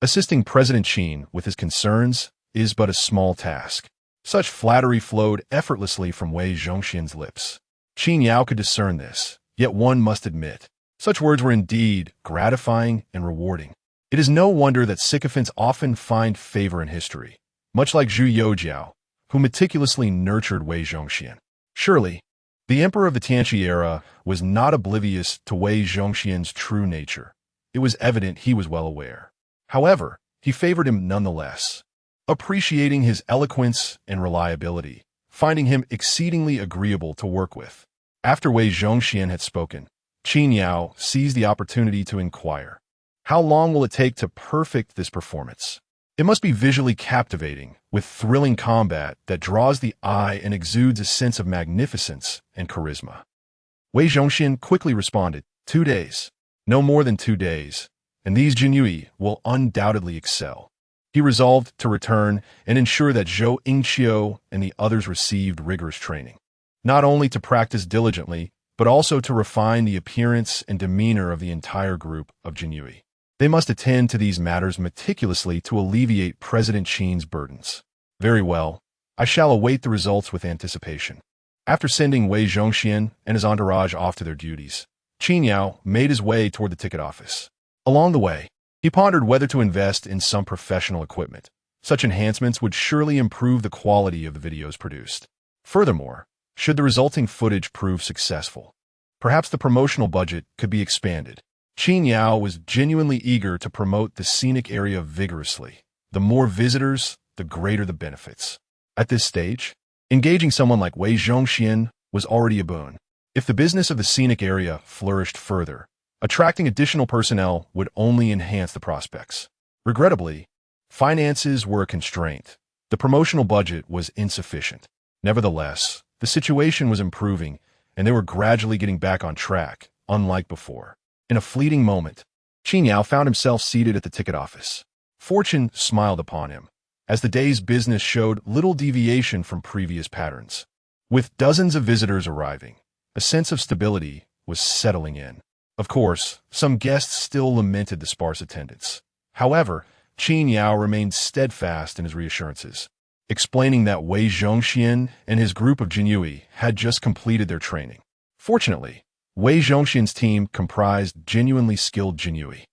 Assisting President Qin with his concerns is but a small task." Such flattery flowed effortlessly from Wei Zhongxian's lips. Qin Yao could discern this, yet one must admit, such words were indeed gratifying and rewarding. It is no wonder that sycophants often find favor in history, much like Zhu Youjiao, who meticulously nurtured Wei Zhongxian. Surely, the emperor of the Tianqi era was not oblivious to Wei Zhongxian's true nature. It was evident he was well aware. However, he favored him nonetheless, appreciating his eloquence and reliability, finding him exceedingly agreeable to work with. After Wei Zhongxian had spoken, Qin Yao seized the opportunity to inquire, "How long will it take to perfect this performance?" It must be visually captivating, with thrilling combat that draws the eye and exudes a sense of magnificence and charisma. Wei Zhongxian quickly responded, 2 days. No more than 2 days, and these Jinyui will undoubtedly excel. He resolved to return and ensure that Zhou Yingqiu and the others received rigorous training, not only to practice diligently, but also to refine the appearance and demeanor of the entire group of Jinyui. They must attend to these matters meticulously to alleviate President Qin's burdens. Very well, I shall await the results with anticipation. After sending Wei Zhongxian and his entourage off to their duties, Qin Yao made his way toward the ticket office. Along the way, he pondered whether to invest in some professional equipment. Such enhancements would surely improve the quality of the videos produced. Furthermore, should the resulting footage prove successful, perhaps the promotional budget could be expanded. Qin Yao was genuinely eager to promote the scenic area vigorously. The more visitors, the greater the benefits. At this stage, engaging someone like Wei Zhongxian was already a boon. If the business of the scenic area flourished further, attracting additional personnel would only enhance the prospects. Regrettably, finances were a constraint. The promotional budget was insufficient. Nevertheless, the situation was improving, and they were gradually getting back on track, unlike before. In a fleeting moment, Qin Yao found himself seated at the ticket office. Fortune smiled upon him, as the day's business showed little deviation from previous patterns. With dozens of visitors arriving, a sense of stability was settling in. Of course, some guests still lamented the sparse attendance. However, Qin Yao remained steadfast in his reassurances, explaining that Wei Zhongxian and his group of Jinyui had just completed their training. Fortunately, Wei Zhongxian's team comprised genuinely skilled Jinyui.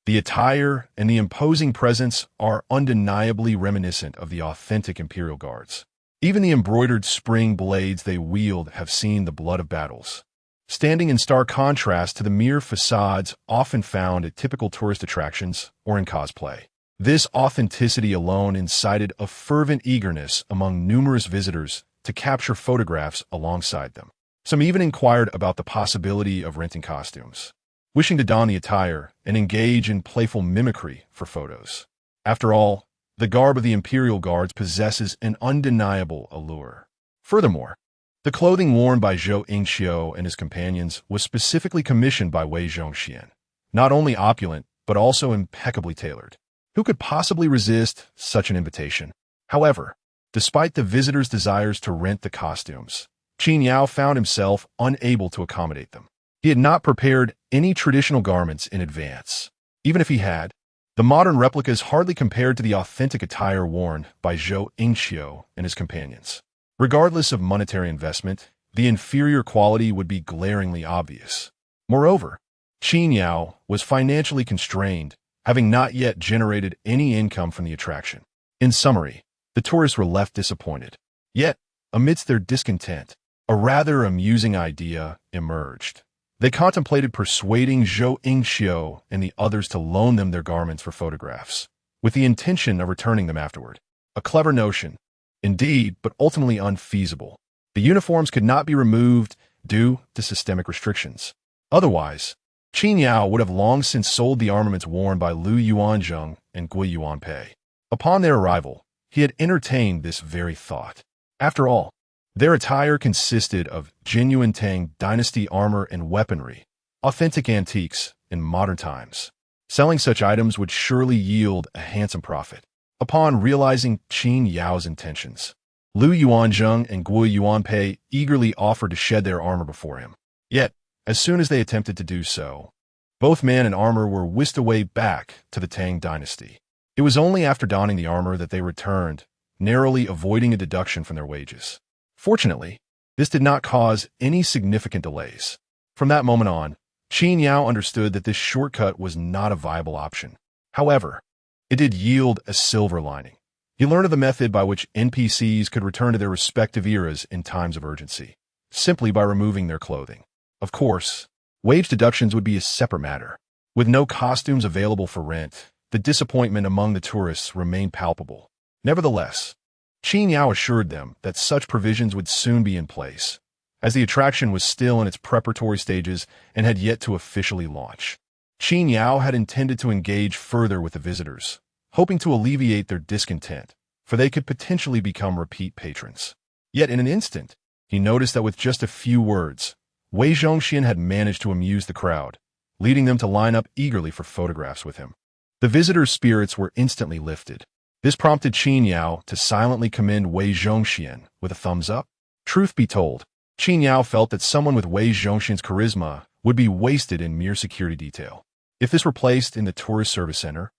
The attire and the imposing presence are undeniably reminiscent of the authentic Imperial Guards. Even the embroidered spring blades they wield have seen the blood of battles, standing in stark contrast to the mere facades often found at typical tourist attractions or in cosplay. This authenticity alone incited a fervent eagerness among numerous visitors to capture photographs alongside them. Some even inquired about the possibility of renting costumes, wishing to don the attire and engage in playful mimicry for photos. After all, the garb of the Imperial Guards possesses an undeniable allure. Furthermore, the clothing worn by Zhou Yingqiu and his companions was specifically commissioned by Wei Zhongxian, not only opulent, but also impeccably tailored. Who could possibly resist such an invitation? However, despite the visitors' desires to rent the costumes, Qin Yao found himself unable to accommodate them. He had not prepared any traditional garments in advance. Even if he had, the modern replicas hardly compared to the authentic attire worn by Zhou Yingqiu and his companions. Regardless of monetary investment, the inferior quality would be glaringly obvious. Moreover, Qin Yao was financially constrained, having not yet generated any income from the attraction. In summary, the tourists were left disappointed. Yet, amidst their discontent, a rather amusing idea emerged. They contemplated persuading Zhou Yingxiu and the others to loan them their garments for photographs, with the intention of returning them afterward. A clever notion, indeed, but ultimately unfeasible. The uniforms could not be removed due to systemic restrictions. Otherwise, Qin Yao would have long since sold the armaments worn by Lu Yuanzheng and Gui Yuanpei. Upon their arrival, he had entertained this very thought. After all, their attire consisted of genuine Tang dynasty armor and weaponry, authentic antiques in modern times. Selling such items would surely yield a handsome profit. Upon realizing Qin Yao's intentions, Lu Yuanzheng and Gui Yuanpei eagerly offered to shed their armor before him. Yet, as soon as they attempted to do so, both man and armor were whisked away back to the Tang dynasty. It was only after donning the armor that they returned, narrowly avoiding a deduction from their wages. Fortunately, this did not cause any significant delays. From that moment on, Qin Yao understood that this shortcut was not a viable option. However, it did yield a silver lining. He learned of the method by which NPCs could return to their respective eras in times of urgency, simply by removing their clothing. Of course, wage deductions would be a separate matter. With no costumes available for rent, the disappointment among the tourists remained palpable. Nevertheless, Qin Yao assured them that such provisions would soon be in place, as the attraction was still in its preparatory stages and had yet to officially launch. Qin Yao had intended to engage further with the visitors, hoping to alleviate their discontent, for they could potentially become repeat patrons. Yet in an instant, he noticed that with just a few words, Wei Zhongxian had managed to amuse the crowd, leading them to line up eagerly for photographs with him. The visitors' spirits were instantly lifted. This prompted Qin Yao to silently commend Wei Zhongxian with a thumbs up. Truth be told, Qin Yao felt that someone with Wei Zhongxian's charisma would be wasted in mere security detail. If this were placed in the tourist service center,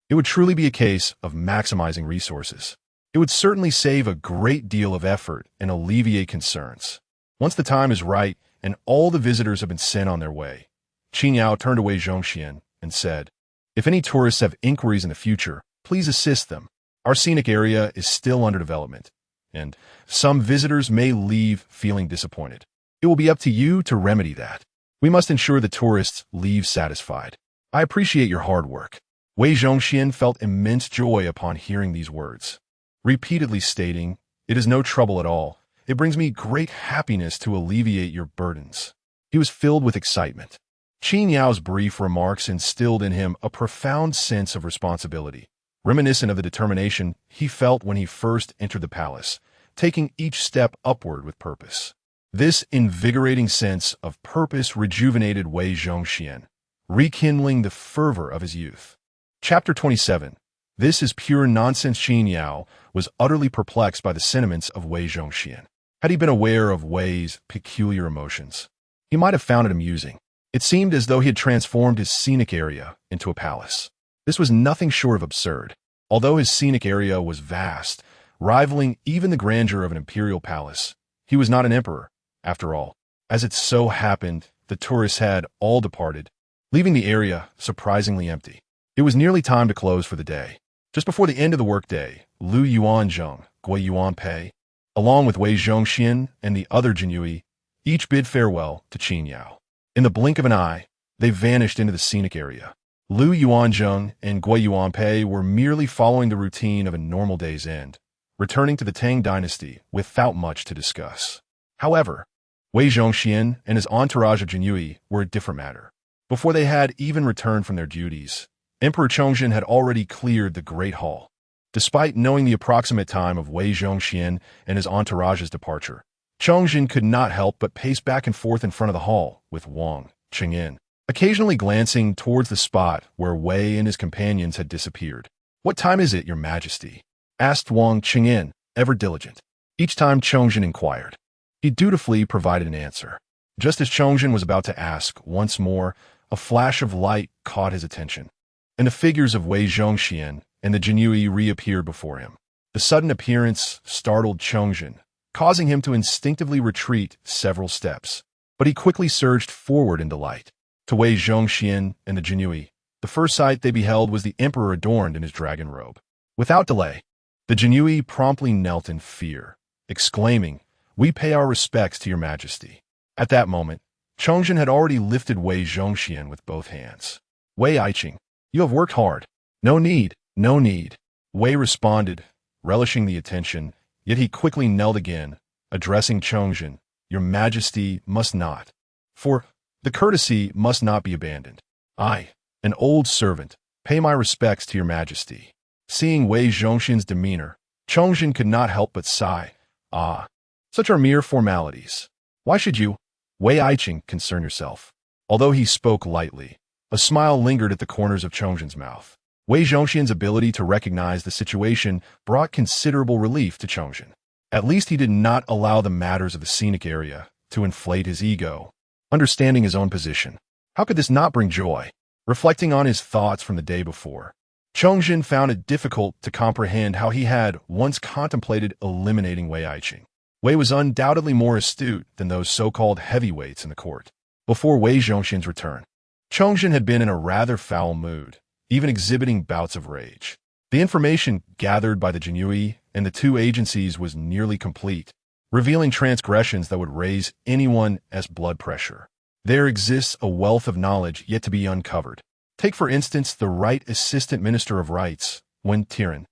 it would truly be a case of maximizing resources. It would certainly save a great deal of effort and alleviate concerns. Once the time is right and all the visitors have been sent on their way, Qin Yao turned to Wei Zhongxian and said, "If any tourists have inquiries in the future, please assist them. Our scenic area is still under development, and some visitors may leave feeling disappointed. It will be up to you to remedy that. We must ensure the tourists leave satisfied. I appreciate your hard work." Wei Zhongxian felt immense joy upon hearing these words, repeatedly stating, "It is no trouble at all. It brings me great happiness to alleviate your burdens." He was filled with excitement. Qin Yao's brief remarks instilled in him a profound sense of responsibility, reminiscent of the determination he felt when he first entered the palace, taking each step upward with purpose. This invigorating sense of purpose rejuvenated Wei Zhongxian, rekindling the fervor of his youth. Chapter 27. This is pure nonsense. Qin Yao was utterly perplexed by the sentiments of Wei Zhongxian. Had he been aware of Wei's peculiar emotions, he might have found it amusing. It seemed as though he had transformed his scenic area into a palace. This was nothing short of absurd. Although his scenic area was vast, rivaling even the grandeur of an imperial palace, he was not an emperor, after all. As it so happened, the tourists had all departed, leaving the area surprisingly empty. It was nearly time to close for the day. Just before the end of the workday, Lu Yuanzheng, Gui Yuanpei, along with Wei Zhongxian and the other Jinyui, each bid farewell to Qin Yao. In the blink of an eye, they vanished into the scenic area. Lu Yuanzheng and Gui Yuanpei were merely following the routine of a normal day's end, returning to the Tang dynasty without much to discuss. However, Wei Zhongxian and his entourage of Jinyui were a different matter. Before they had even returned from their duties, Emperor Chongzhen had already cleared the Great Hall. Despite knowing the approximate time of Wei Zhongxian and his entourage's departure, Chongzhen could not help but pace back and forth in front of the hall with Wang Qingyin, occasionally glancing towards the spot where Wei and his companions had disappeared. "What time is it, Your Majesty?" asked Wang Qingyin, ever diligent. Each time Chongzhen inquired, he dutifully provided an answer. Just as Chongzhen was about to ask once more, a flash of light caught his attention, and the figures of Wei Zhongxian and the Jinyui reappeared before him. The sudden appearance startled Chongzhen, causing him to instinctively retreat several steps, but he quickly surged forward in delight. To Wei Zhongxian and the Jinyui, The first sight they beheld was the emperor adorned in his dragon robe. Without delay, the Jinyui promptly knelt in fear, exclaiming, "We pay our respects to your majesty." At that moment, Chongjin had already lifted Wei Zhongxian with both hands. "Wei Aiqing, you have worked hard. No need, no need." Wei responded, relishing the attention, yet he quickly knelt again, addressing Chongjin, "Your majesty must not. For the courtesy must not be abandoned. I, an old servant, pay my respects to your majesty." Seeing Wei Zhongxian's demeanor, Chongjin could not help but sigh. "Ah, such are mere formalities. Why should you, Wei Aiqing, concern yourself?" Although he spoke lightly, a smile lingered at the corners of Chongjin's mouth. Wei Zhongxian's ability to recognize the situation brought considerable relief to Chongjin. At least he did not allow the matters of the scenic area to inflate his ego. Understanding his own position, how could this not bring joy? Reflecting on his thoughts from the day before, Chongjin found it difficult to comprehend how he had once contemplated eliminating Wei Aiqing. Wei was undoubtedly more astute than those so-called heavyweights in the court. Before Wei Zhongxian's return, Chongjin had been in a rather foul mood, even exhibiting bouts of rage. The information gathered by the Jinyui and the two agencies was nearly complete, revealing transgressions that would raise anyone's blood pressure. There exists a wealth of knowledge yet to be uncovered. Take, for instance, the Right Assistant Minister of Rights, Wen Tiran,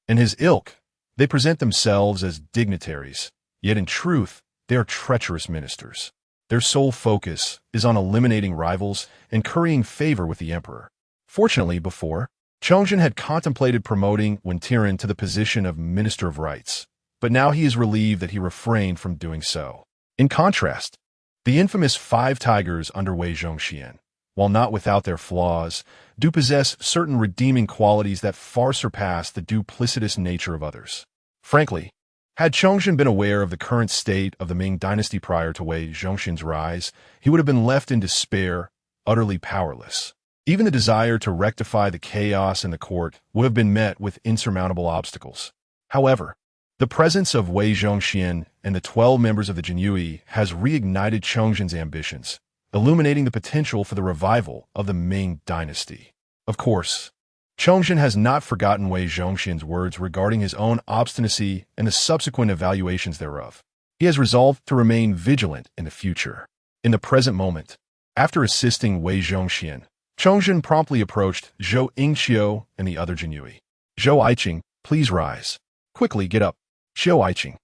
and his ilk. They present themselves as dignitaries, yet in truth, they are treacherous ministers. Their sole focus is on eliminating rivals and currying favor with the emperor. Fortunately, before, Chongjin had contemplated promoting Wen Tiran to the position of Minister of Rights, but now he is relieved that he refrained from doing so. In contrast, the infamous 5 tigers under Wei Zhongxian, while not without their flaws, do possess certain redeeming qualities that far surpass the duplicitous nature of others. Frankly, had Chongjin been aware of the current state of the Ming dynasty prior to Wei Zhongxian's rise, he would have been left in despair, utterly powerless. Even the desire to rectify the chaos in the court would have been met with insurmountable obstacles. However, the presence of Wei Zhongxian and the 12 members of the Jinyui has reignited Chongjin's ambitions, illuminating the potential for the revival of the Ming dynasty. Of course, Chongjin has not forgotten Wei Zhongxian's words regarding his own obstinacy and the subsequent evaluations thereof. He has resolved to remain vigilant in the future. In the present moment, after assisting Wei Zhongxian, Chongjin promptly approached Zhou Yingqiu and the other Jinyui. "Zhou Aiqing, please rise. Quickly, get up. Zhou Aiqing,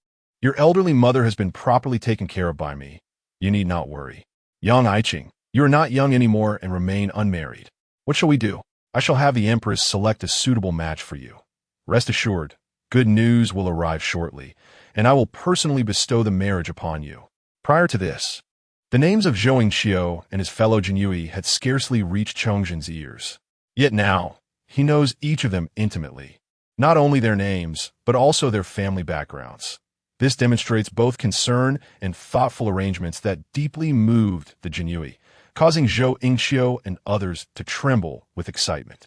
your elderly mother has been properly taken care of by me. You need not worry. Young Aiqing, you are not young anymore and remain unmarried. What shall we do? I shall have the Empress select a suitable match for you. Rest assured, good news will arrive shortly, and I will personally bestow the marriage upon you." Prior to this, the names of Zhou Yingqiu and his fellow Jinyui had scarcely reached Chongjin's ears. Yet now, he knows each of them intimately, not only their names, but also their family backgrounds. This demonstrates both concern and thoughtful arrangements that deeply moved the Jinyui, causing Zhou Yingqiu and others to tremble with excitement.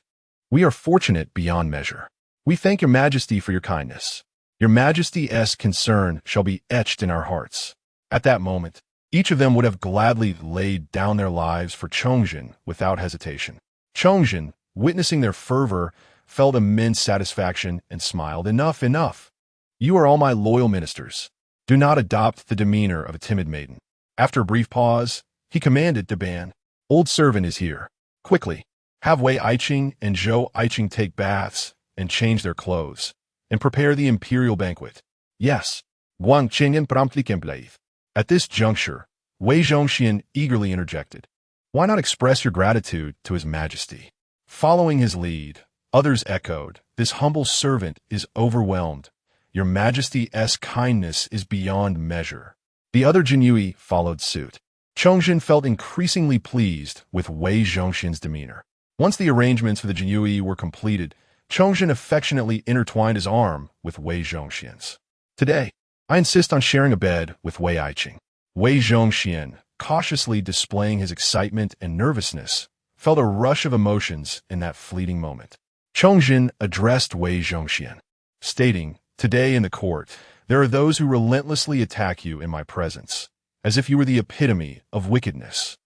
"We are fortunate beyond measure. We thank your majesty for your kindness. Your majesty's concern shall be etched in our hearts." At that moment, each of them would have gladly laid down their lives for Chongjin without hesitation. Chongjin, witnessing their fervor, felt immense satisfaction and smiled. "Enough, enough. You are all my loyal ministers. Do not adopt the demeanor of a timid maiden." After a brief pause, he commanded Daban, "Old servant is here. Quickly, have Wei Aiqing and Zhou Aiqing take baths and change their clothes, and prepare the imperial banquet." "Yes." Guang Qingyan promptly complied. At this juncture, Wei Zhongxian eagerly interjected, "Why not express your gratitude to His Majesty?" Following his lead, others echoed, "This humble servant is overwhelmed. Your Majesty's kindness is beyond measure." The other Jinyui followed suit. Chongjin felt increasingly pleased with Wei Zhongxian's demeanor. Once the arrangements for the Jinyui were completed, Chongjin affectionately intertwined his arm with Wei Zhongxian's. "Today, I insist on sharing a bed with Wei Aiqing." Wei Zhongxian, cautiously displaying his excitement and nervousness, felt a rush of emotions in that fleeting moment. Chongjin addressed Wei Zhongxian, stating, "Today in the court, there are those who relentlessly attack you in my presence, as if you were the epitome of wickedness.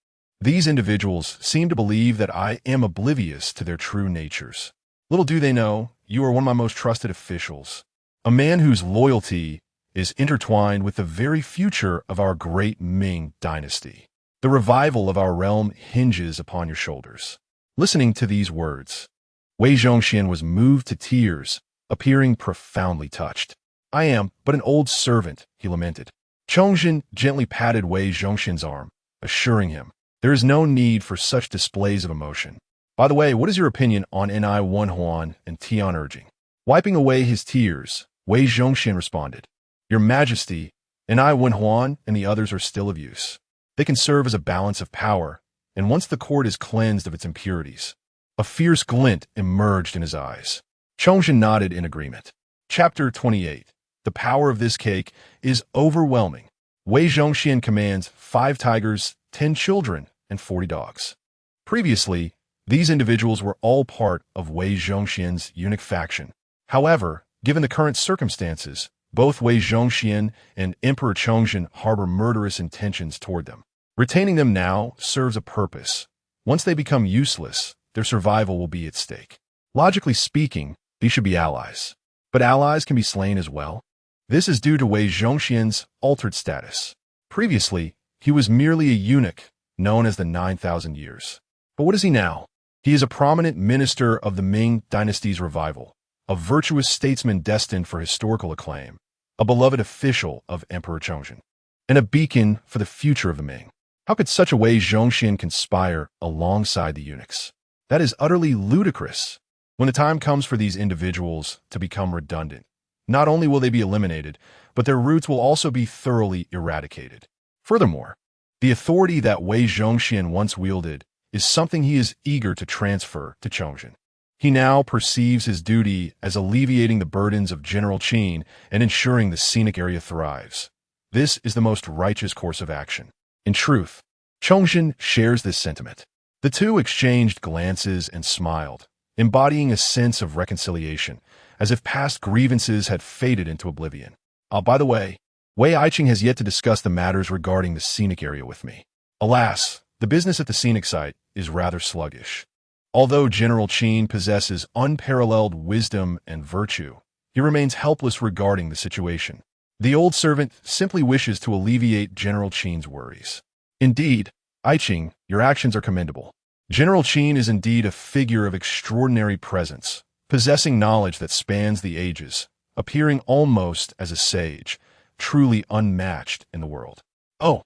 These individuals seem to believe that I am oblivious to their true natures. Little do they know, you are one of my most trusted officials, a man whose loyalty is intertwined with the very future of our great Ming dynasty. The revival of our realm hinges upon your shoulders. Listening to these words, Wei Zhongxian was moved to tears, appearing profoundly touched. I am but an old servant, he lamented. Chongzhen gently patted Wei Zhongxian's arm, assuring him, there is no need for such displays of emotion. By the way, what is your opinion on Ni Wenhuan and Tian urging? Wiping away his tears, Wei Zhongxian responded, Your Majesty, Ni Wenhuan and the others are still of use. They can serve as a balance of power, and once the court is cleansed of its impurities, a fierce glint emerged in his eyes. Chongzhen nodded in agreement. Chapter 28. The power of this cake is overwhelming. Wei Zhongxian commands 5 tigers, 10 children, and 40 dogs. Previously, these individuals were all part of Wei Zhongxian's eunuch faction. However, given the current circumstances, both Wei Zhongxian and Emperor Chongzhen harbor murderous intentions toward them. Retaining them now serves a purpose. Once they become useless, their survival will be at stake. Logically speaking, these should be allies. But allies can be slain as well. This is due to Wei Zhongxian's altered status. Previously, he was merely a eunuch, known as the 9,000 years. But what is he now? He is a prominent minister of the Ming dynasty's revival, a virtuous statesman destined for historical acclaim, a beloved official of Emperor Chongzhen, and a beacon for the future of the Ming. How could such a Wei Zhongxian conspire alongside the eunuchs? That is utterly ludicrous. When the time comes for these individuals to become redundant, not only will they be eliminated, but their roots will also be thoroughly eradicated. Furthermore, the authority that Wei Zhongxian once wielded is something he is eager to transfer to Chongzhen. He now perceives his duty as alleviating the burdens of General Qin and ensuring the Scenic area thrives. This is the most righteous course of action. In truth, Chongzhen shares this sentiment. The two exchanged glances and smiled, embodying a sense of reconciliation, as if past grievances had faded into oblivion. By the way, Wei Aiqing has yet to discuss the matters regarding the Scenic area with me. Alas, the business at the Scenic site is rather sluggish. Although General Qin possesses unparalleled wisdom and virtue, he remains helpless regarding the situation. The old servant simply wishes to alleviate General Qin's worries. Indeed, Aiqing, your actions are commendable. General Qin is indeed a figure of extraordinary presence, possessing knowledge that spans the ages, appearing almost as a sage, truly unmatched in the world. Oh,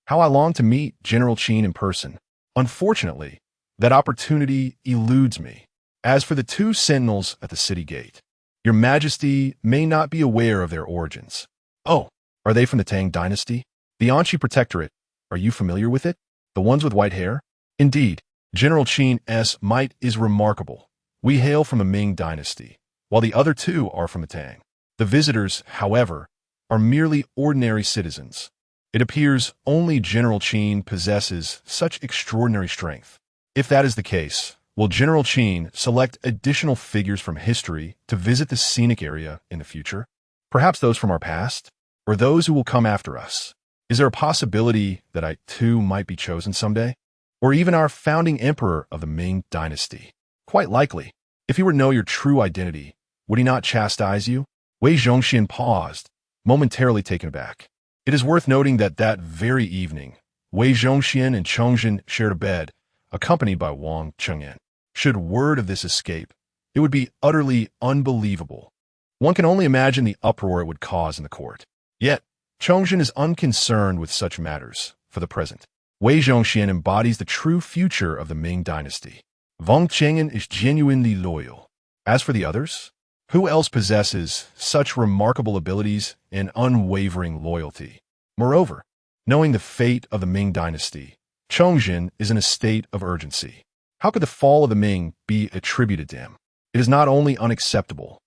how I long to meet General Qin in person. Unfortunately, that opportunity eludes me. As for the 2 sentinels at the city gate, your Majesty may not be aware of their origins. Oh, are they from the Tang dynasty? The Anqi Protectorate, are you familiar with it? The ones with white hair? Indeed, General Qin's might is remarkable. We hail from the Ming dynasty, while the other 2 are from the Tang. The visitors, however, are merely ordinary citizens. It appears only General Qin possesses such extraordinary strength. If that is the case, will General Qin select additional figures from history to visit the Scenic area in the future? Perhaps those from our past, or those who will come after us. Is there a possibility that I too might be chosen someday? Or even our founding emperor of the Ming dynasty? Quite likely. If he were to know your true identity, would he not chastise you? Wei Zhongxian paused, momentarily taken aback. It is worth noting that that very evening, Wei Zhongxian and Chongzhen shared a bed, accompanied by Wang Chengyan. Should word of this escape, it would be utterly unbelievable. One can only imagine the uproar it would cause in the court. Yet, Chongzhen is unconcerned with such matters, for the present. Wei Zhongxian embodies the true future of the Ming dynasty. Wang Chengyan is genuinely loyal. As for the others, who else possesses such remarkable abilities and unwavering loyalty? Moreover, knowing the fate of the Ming dynasty, Chongzhen is in a state of urgency. How could the fall of the Ming be attributed to him? It is not only unacceptable,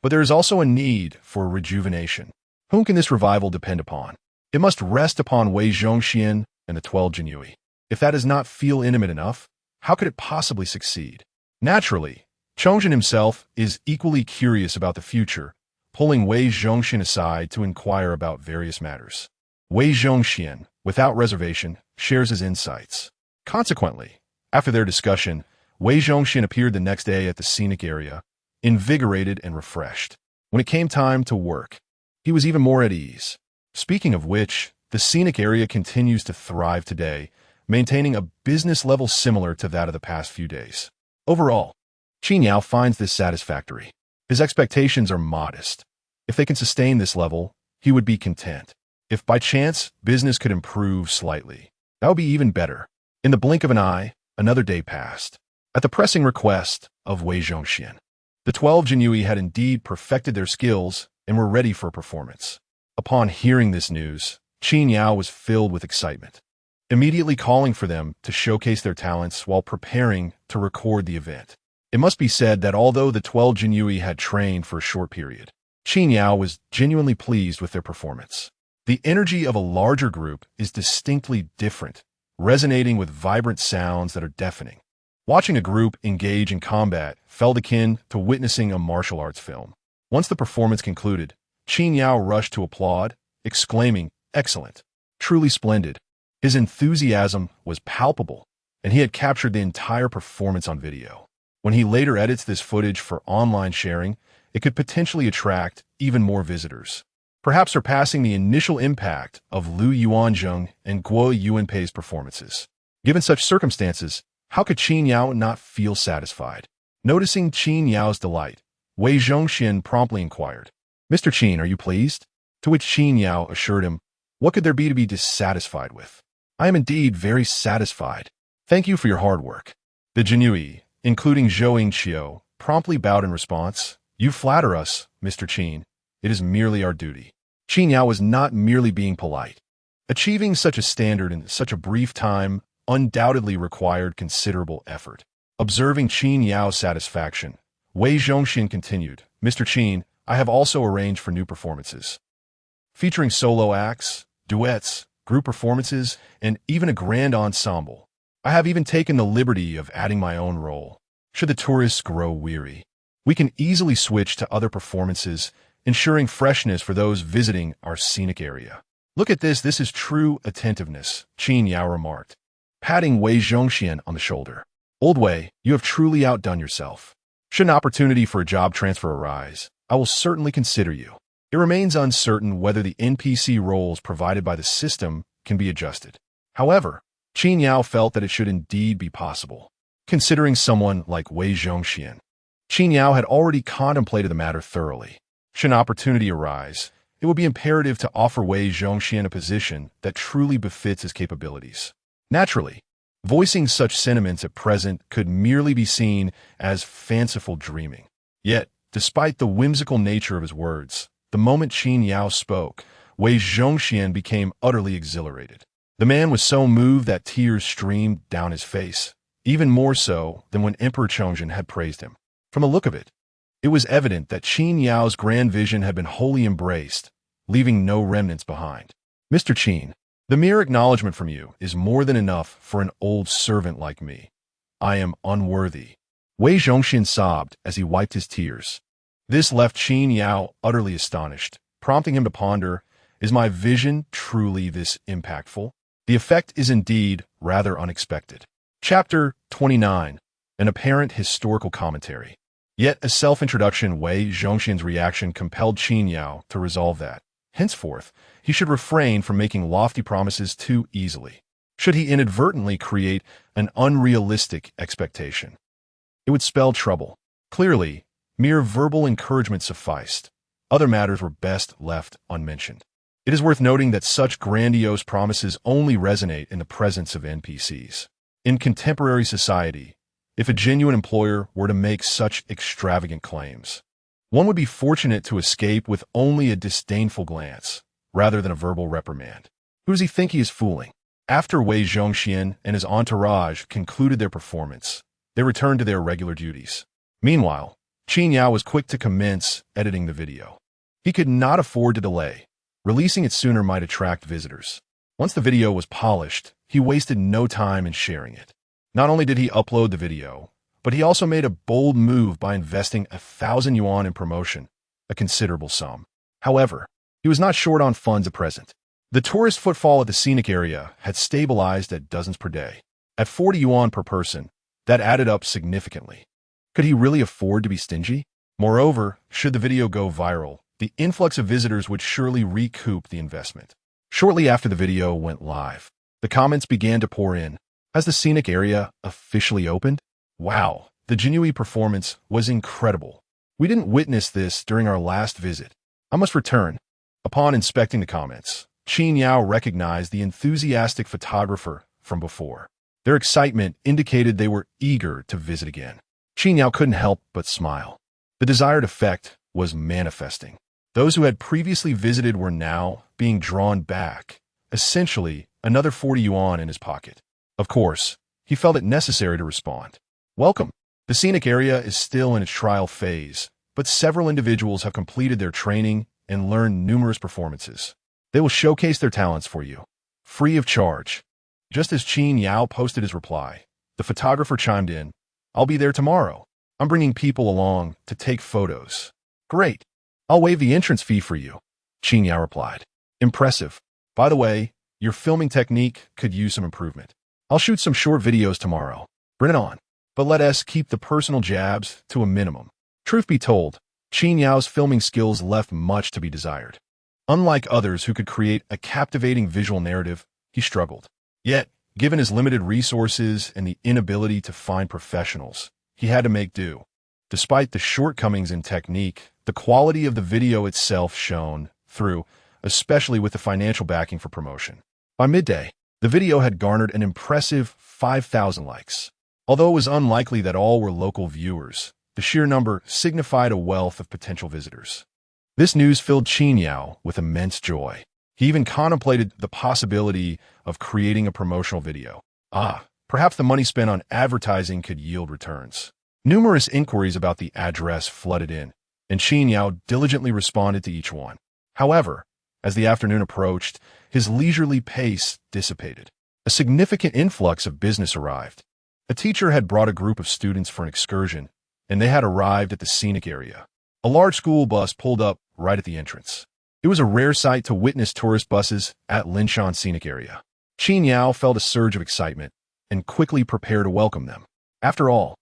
but there is also a need for rejuvenation. Whom can this revival depend upon? It must rest upon Wei Zhongxian and the 12 Jinyui. If that does not feel intimate enough, how could it possibly succeed? Naturally, Chongzhen himself is equally curious about the future, pulling Wei Zhongxian aside to inquire about various matters. Wei Zhongxian, without reservation, shares his insights. Consequently, after their discussion, Wei Zhongxian appeared the next day at the Scenic area, invigorated and refreshed. When it came time to work, he was even more at ease. Speaking of which, the Scenic area continues to thrive today, maintaining a business level similar to that of the past few days. Overall, Qin Yao finds this satisfactory. His expectations are modest. If they can sustain this level, he would be content. If by chance business could improve slightly, that would be even better. In the blink of an eye, another day passed. At the pressing request of Wei Zhongxian, the 12 Jinui had indeed perfected their skills and were ready for performance. Upon hearing this news, Qin Yao was filled with excitement, immediately calling for them to showcase their talents while preparing to record the event. It must be said that although the 12 Jinui had trained for a short period, Qin Yao was genuinely pleased with their performance. The energy of a larger group is distinctly different, resonating with vibrant sounds that are deafening. Watching a group engage in combat felt akin to witnessing a martial arts film. Once the performance concluded, Qin Yao rushed to applaud, exclaiming, "Excellent! Truly splendid!" His enthusiasm was palpable, and he had captured the entire performance on video. When he later edits this footage for online sharing, it could potentially attract even more visitors, perhaps surpassing the initial impact of Lu Yuanzheng and Guo Yuanpei's performances. Given such circumstances, how could Qin Yao not feel satisfied? Noticing Qin Yao's delight, Wei Zhongxian promptly inquired, "Mr. Qin, are you pleased?" To which Qin Yao assured him, "What could there be to be dissatisfied with? I am indeed very satisfied. Thank you for your hard work." The Jinui, including Zhou Yingqiu, promptly bowed in response. "You flatter us, Mr. Qin. It is merely our duty." Qin Yao was not merely being polite. Achieving such a standard in such a brief time undoubtedly required considerable effort. Observing Qin Yao's satisfaction, Wei Zhongxian continued, "Mr. Qin, I have also arranged for new performances, featuring solo acts, duets, group performances, and even a grand ensemble. I have even taken the liberty of adding my own role. Should the tourists grow weary, we can easily switch to other performances, ensuring freshness for those visiting our scenic area." "Look at this is true attentiveness," Qin Yao remarked, patting Wei Zhongxian on the shoulder. "Old Wei, you have truly outdone yourself. Should an opportunity for a job transfer arise, I will certainly consider you. It remains uncertain whether the NPC roles provided by the system can be adjusted." However, Qin Yao felt that it should indeed be possible. Considering someone like Wei Zhongxian, Qin Yao had already contemplated the matter thoroughly. Should an opportunity arise, it would be imperative to offer Wei Zhongxian a position that truly befits his capabilities. Naturally, voicing such sentiments at present could merely be seen as fanciful dreaming. Yet, despite the whimsical nature of his words, the moment Qin Yao spoke, Wei Zhongxian became utterly exhilarated. The man was so moved that tears streamed down his face, even more so than when Emperor Chongzhen had praised him. From the look of it, it was evident that Qin Yao's grand vision had been wholly embraced, leaving no remnants behind. "Mr. Qin, the mere acknowledgement from you is more than enough for an old servant like me. I am unworthy." Wei Zhongxian sobbed as he wiped his tears. This left Qin Yao utterly astonished, prompting him to ponder, "Is my vision truly this impactful?" The effect is indeed rather unexpected. Chapter 29. An apparent historical commentary. Yet a self-introduction, Wei Zhongxian's reaction compelled Qin Yao to resolve that, henceforth, he should refrain from making lofty promises too easily. Should he inadvertently create an unrealistic expectation, it would spell trouble. Clearly, mere verbal encouragement sufficed. Other matters were best left unmentioned. It is worth noting that such grandiose promises only resonate in the presence of NPCs. In contemporary society, if a genuine employer were to make such extravagant claims, one would be fortunate to escape with only a disdainful glance, rather than a verbal reprimand. Who does he think he is fooling? After Wei Zhongxian and his entourage concluded their performance, they returned to their regular duties. Meanwhile, Qin Yao was quick to commence editing the video. He could not afford to delay. Releasing it sooner might attract visitors. Once the video was polished, he wasted no time in sharing it. Not only did he upload the video, but he also made a bold move by investing 1,000 yuan in promotion, a considerable sum. However, he was not short on funds at present. The tourist footfall at the scenic area had stabilized at dozens per day. At 40 yuan per person, that added up significantly. Could he really afford to be stingy? Moreover, should the video go viral, the influx of visitors would surely recoup the investment. Shortly after the video went live, the comments began to pour in. Has the scenic area officially opened? Wow, the Jinui performance was incredible. We didn't witness this during our last visit. I must return. Upon inspecting the comments, Qin Yao recognized the enthusiastic photographer from before. Their excitement indicated they were eager to visit again. Qin Yao couldn't help but smile. The desired effect was manifesting. Those who had previously visited were now being drawn back, essentially another 40 yuan in his pocket. Of course, he felt it necessary to respond. Welcome. The scenic area is still in its trial phase, but several individuals have completed their training and learned numerous performances. They will showcase their talents for you, free of charge. Just as Qin Yao posted his reply, the photographer chimed in, I'll be there tomorrow. I'm bringing people along to take photos. Great. I'll waive the entrance fee for you, Qin Yao replied. Impressive. By the way, your filming technique could use some improvement. I'll shoot some short videos tomorrow. Bring it on. But let us keep the personal jabs to a minimum. Truth be told, Qin Yao's filming skills left much to be desired. Unlike others who could create a captivating visual narrative, he struggled. Yet, given his limited resources and the inability to find professionals, he had to make do. Despite the shortcomings in technique, the quality of the video itself shone through, especially with the financial backing for promotion. By midday, the video had garnered an impressive 5,000 likes. Although it was unlikely that all were local viewers, the sheer number signified a wealth of potential visitors. This news filled Qin Yao with immense joy. He even contemplated the possibility of creating a promotional video. Perhaps the money spent on advertising could yield returns. Numerous inquiries about the address flooded in, and Qin Yao diligently responded to each one. However, as the afternoon approached, his leisurely pace dissipated. A significant influx of business arrived. A teacher had brought a group of students for an excursion, and they had arrived at the scenic area. A large school bus pulled up right at the entrance. It was a rare sight to witness tourist buses at Linshan Scenic Area. Qin Yao felt a surge of excitement and quickly prepared to welcome them. After all,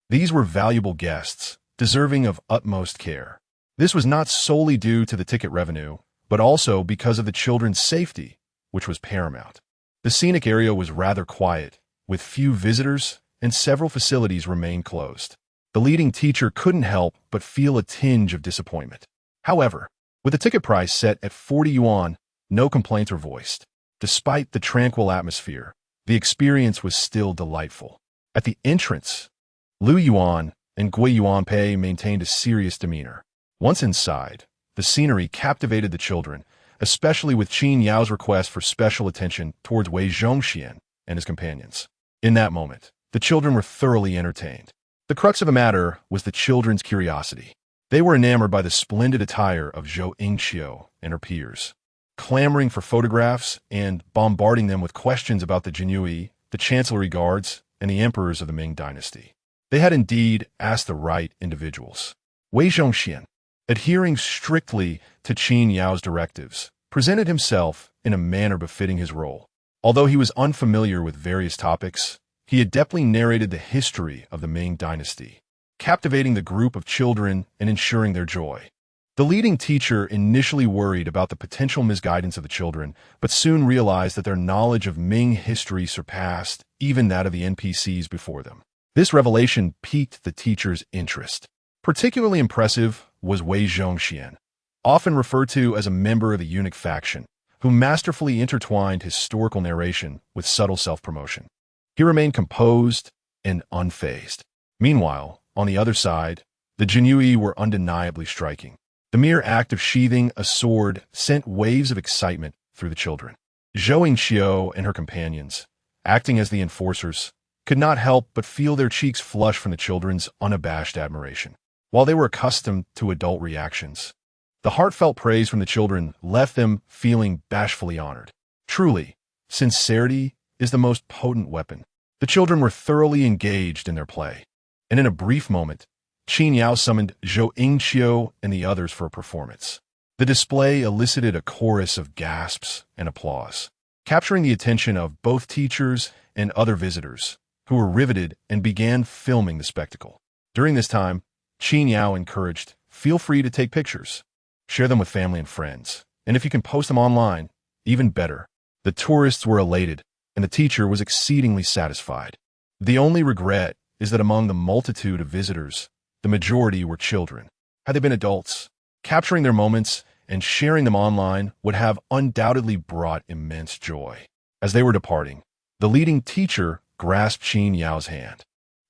these were valuable guests, deserving of utmost care. This was not solely due to the ticket revenue, but also because of the children's safety, which was paramount. The scenic area was rather quiet, with few visitors, and several facilities remained closed. The leading teacher couldn't help but feel a tinge of disappointment. However, with the ticket price set at 40 yuan, no complaints were voiced. Despite the tranquil atmosphere, the experience was still delightful. At the entrance, Lu Yuan and Gui Yuanpei maintained a serious demeanor. Once inside, the scenery captivated the children, especially with Qin Yao's request for special attention towards Wei Zhongxian and his companions. In that moment, the children were thoroughly entertained. The crux of the matter was the children's curiosity. They were enamored by the splendid attire of Zhou Yingqiu and her peers, clamoring for photographs and bombarding them with questions about the Jinui, the chancellery guards, and the emperors of the Ming dynasty. They had indeed asked the right individuals. Wei Zhongxian, adhering strictly to Qin Yao's directives, presented himself in a manner befitting his role. Although he was unfamiliar with various topics, he adeptly narrated the history of the Ming dynasty, captivating the group of children and ensuring their joy. The leading teacher initially worried about the potential misguidance of the children, but soon realized that their knowledge of Ming history surpassed even that of the NPCs before them. This revelation piqued the teacher's interest. Particularly impressive was Wei Zhongxian, often referred to as a member of the eunuch faction, who masterfully intertwined historical narration with subtle self-promotion. He remained composed and unfazed. Meanwhile, on the other side, the Jinui were undeniably striking. The mere act of sheathing a sword sent waves of excitement through the children. Zhou Yingqiu and her companions, acting as the enforcers, could not help but feel their cheeks flush from the children's unabashed admiration. While they were accustomed to adult reactions, the heartfelt praise from the children left them feeling bashfully honored. Truly, sincerity is the most potent weapon. The children were thoroughly engaged in their play, and in a brief moment, Qin Yao summoned Zhou Yingqiu and the others for a performance. The display elicited a chorus of gasps and applause. capturing the attention of both teachers and other visitors, who were riveted and began filming the spectacle. During this time, Qin Yao encouraged, "Feel free to take pictures. Share them with family and friends. And if you can post them online, even better." The tourists were elated, and the teacher was exceedingly satisfied. The only regret is that among the multitude of visitors, the majority were children. Had they been adults, capturing their moments and sharing them online would have undoubtedly brought immense joy. As they were departing, the leading teacher grasped Qin Yao's hand,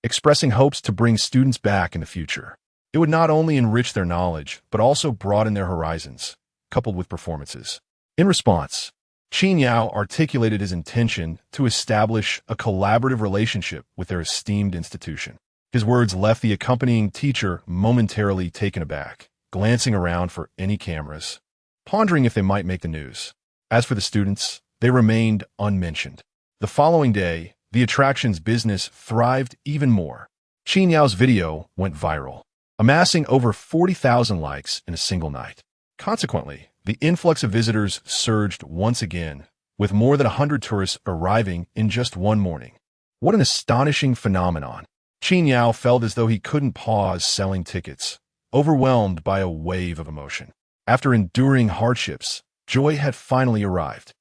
expressing hopes to bring students back in the future. It would not only enrich their knowledge, but also broaden their horizons, coupled with performances. In response, Qin Yao articulated his intention to establish a collaborative relationship with their esteemed institution. His words left the accompanying teacher momentarily taken aback, glancing around for any cameras, pondering if they might make the news. As for the students, they remained unmentioned. The following day, the attraction's business thrived even more. Qin Yao's video went viral, amassing over 40,000 likes in a single night. Consequently, the influx of visitors surged once again, with more than 100 tourists arriving in just one morning. What an astonishing phenomenon! Qin Yao felt as though he couldn't pause selling tickets, overwhelmed by a wave of emotion. After enduring hardships, joy had finally arrived.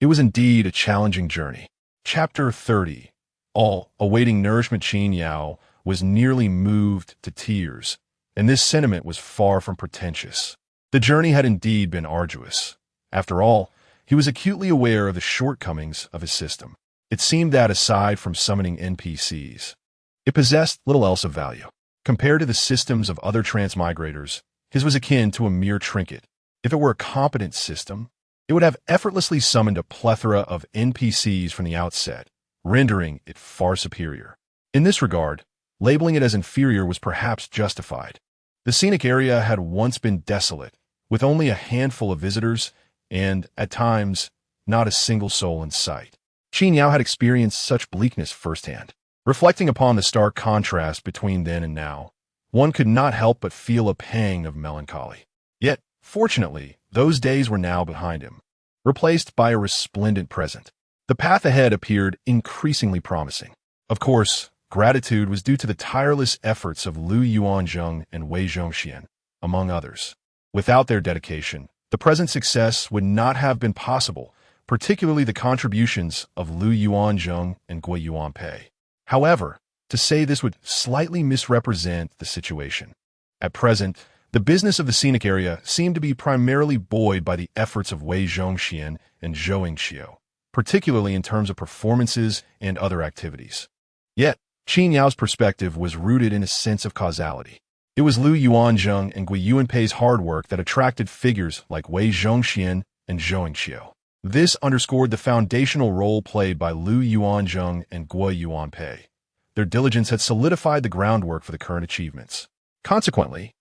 It was indeed a challenging journey. Chapter 30. All awaiting nourishment. Qin Yao was nearly moved to tears, and this sentiment was far from pretentious. The journey had indeed been arduous. After all, he was acutely aware of the shortcomings of his system. It seemed that, aside from summoning NPCs, it possessed little else of value. Compared to the systems of other transmigrators, his was akin to a mere trinket. If it were a competent system, it would have effortlessly summoned a plethora of NPCs from the outset, rendering it far superior. In this regard, labeling it as inferior was perhaps justified. The scenic area had once been desolate, with only a handful of visitors and, at times, not a single soul in sight. Qin Yao had experienced such bleakness firsthand. Reflecting upon the stark contrast between then and now, one could not help but feel a pang of melancholy. Yet, fortunately, those days were now behind him, replaced by a resplendent present. The path ahead appeared increasingly promising. Of course, gratitude was due to the tireless efforts of Lu Yuanzheng and Wei Zhongxian, among others. Without their dedication, the present success would not have been possible, particularly the contributions of Lu Yuanzheng and Gui Yuanpei. However, to say this would slightly misrepresent the situation. At present, the business of the scenic area seemed to be primarily buoyed by the efforts of Wei Zhongxian and Zhou Yingxiu, particularly in terms of performances and other activities. Yet, Qin Yao's perspective was rooted in a sense of causality. It was Lu Yuanzheng and Gui Yuanpei's hard work that attracted figures like Wei Zhongxian and Zhou Yingxiu. This underscored the foundational role played by Lu Yuanzheng and Gui Yuanpei. Their diligence had solidified the groundwork for the current achievements. Consequently,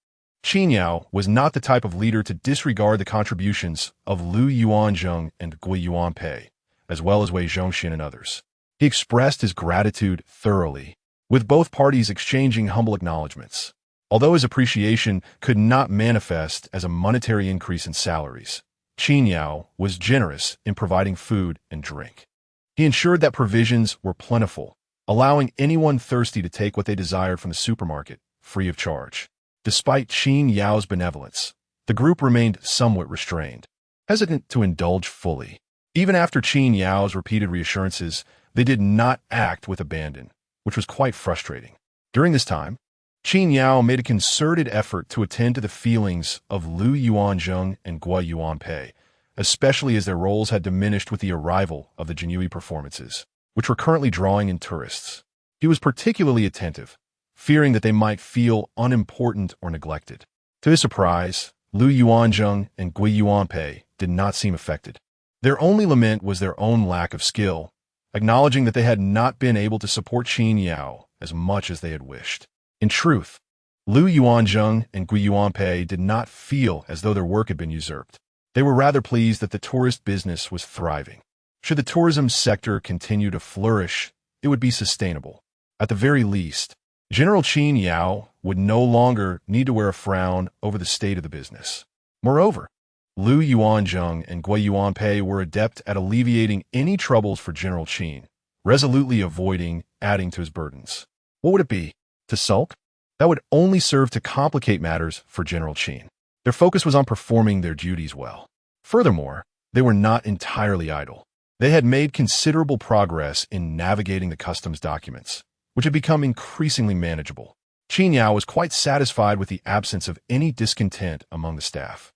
Qin Yao was not the type of leader to disregard the contributions of Lu Yuanzheng and Gui Yuanpei, as well as Wei Zhongxian and others. He expressed his gratitude thoroughly, with both parties exchanging humble acknowledgments. Although his appreciation could not manifest as a monetary increase in salaries, Qin Yao was generous in providing food and drink. He ensured that provisions were plentiful, allowing anyone thirsty to take what they desired from the supermarket, free of charge. Despite Qin Yao's benevolence, the group remained somewhat restrained, hesitant to indulge fully. Even after Qin Yao's repeated reassurances, they did not act with abandon, which was quite frustrating. During this time, Qin Yao made a concerted effort to attend to the feelings of Lu Yuanzheng and Gui Yuanpei, especially as their roles had diminished with the arrival of the Jinhui performances, which were currently drawing in tourists. He was particularly attentive, fearing that they might feel unimportant or neglected. To his surprise, Lu Yuanzheng and Gui Yuanpei did not seem affected. Their only lament was their own lack of skill, acknowledging that they had not been able to support Qin Yao as much as they had wished. In truth, Lu Yuanzheng and Gui Yuanpei did not feel as though their work had been usurped. They were rather pleased that the tourist business was thriving. Should the tourism sector continue to flourish, it would be sustainable. At the very least, General Qin Yao would no longer need to wear a frown over the state of the business. Moreover, Lu Yuanzheng and Gui Yuanpei were adept at alleviating any troubles for General Qin, resolutely avoiding adding to his burdens. What would it be? To sulk? That would only serve to complicate matters for General Qin. Their focus was on performing their duties well. Furthermore, they were not entirely idle. They had made considerable progress in navigating the customs documents, which had become increasingly manageable. Qin Yao was quite satisfied with the absence of any discontent among the staff.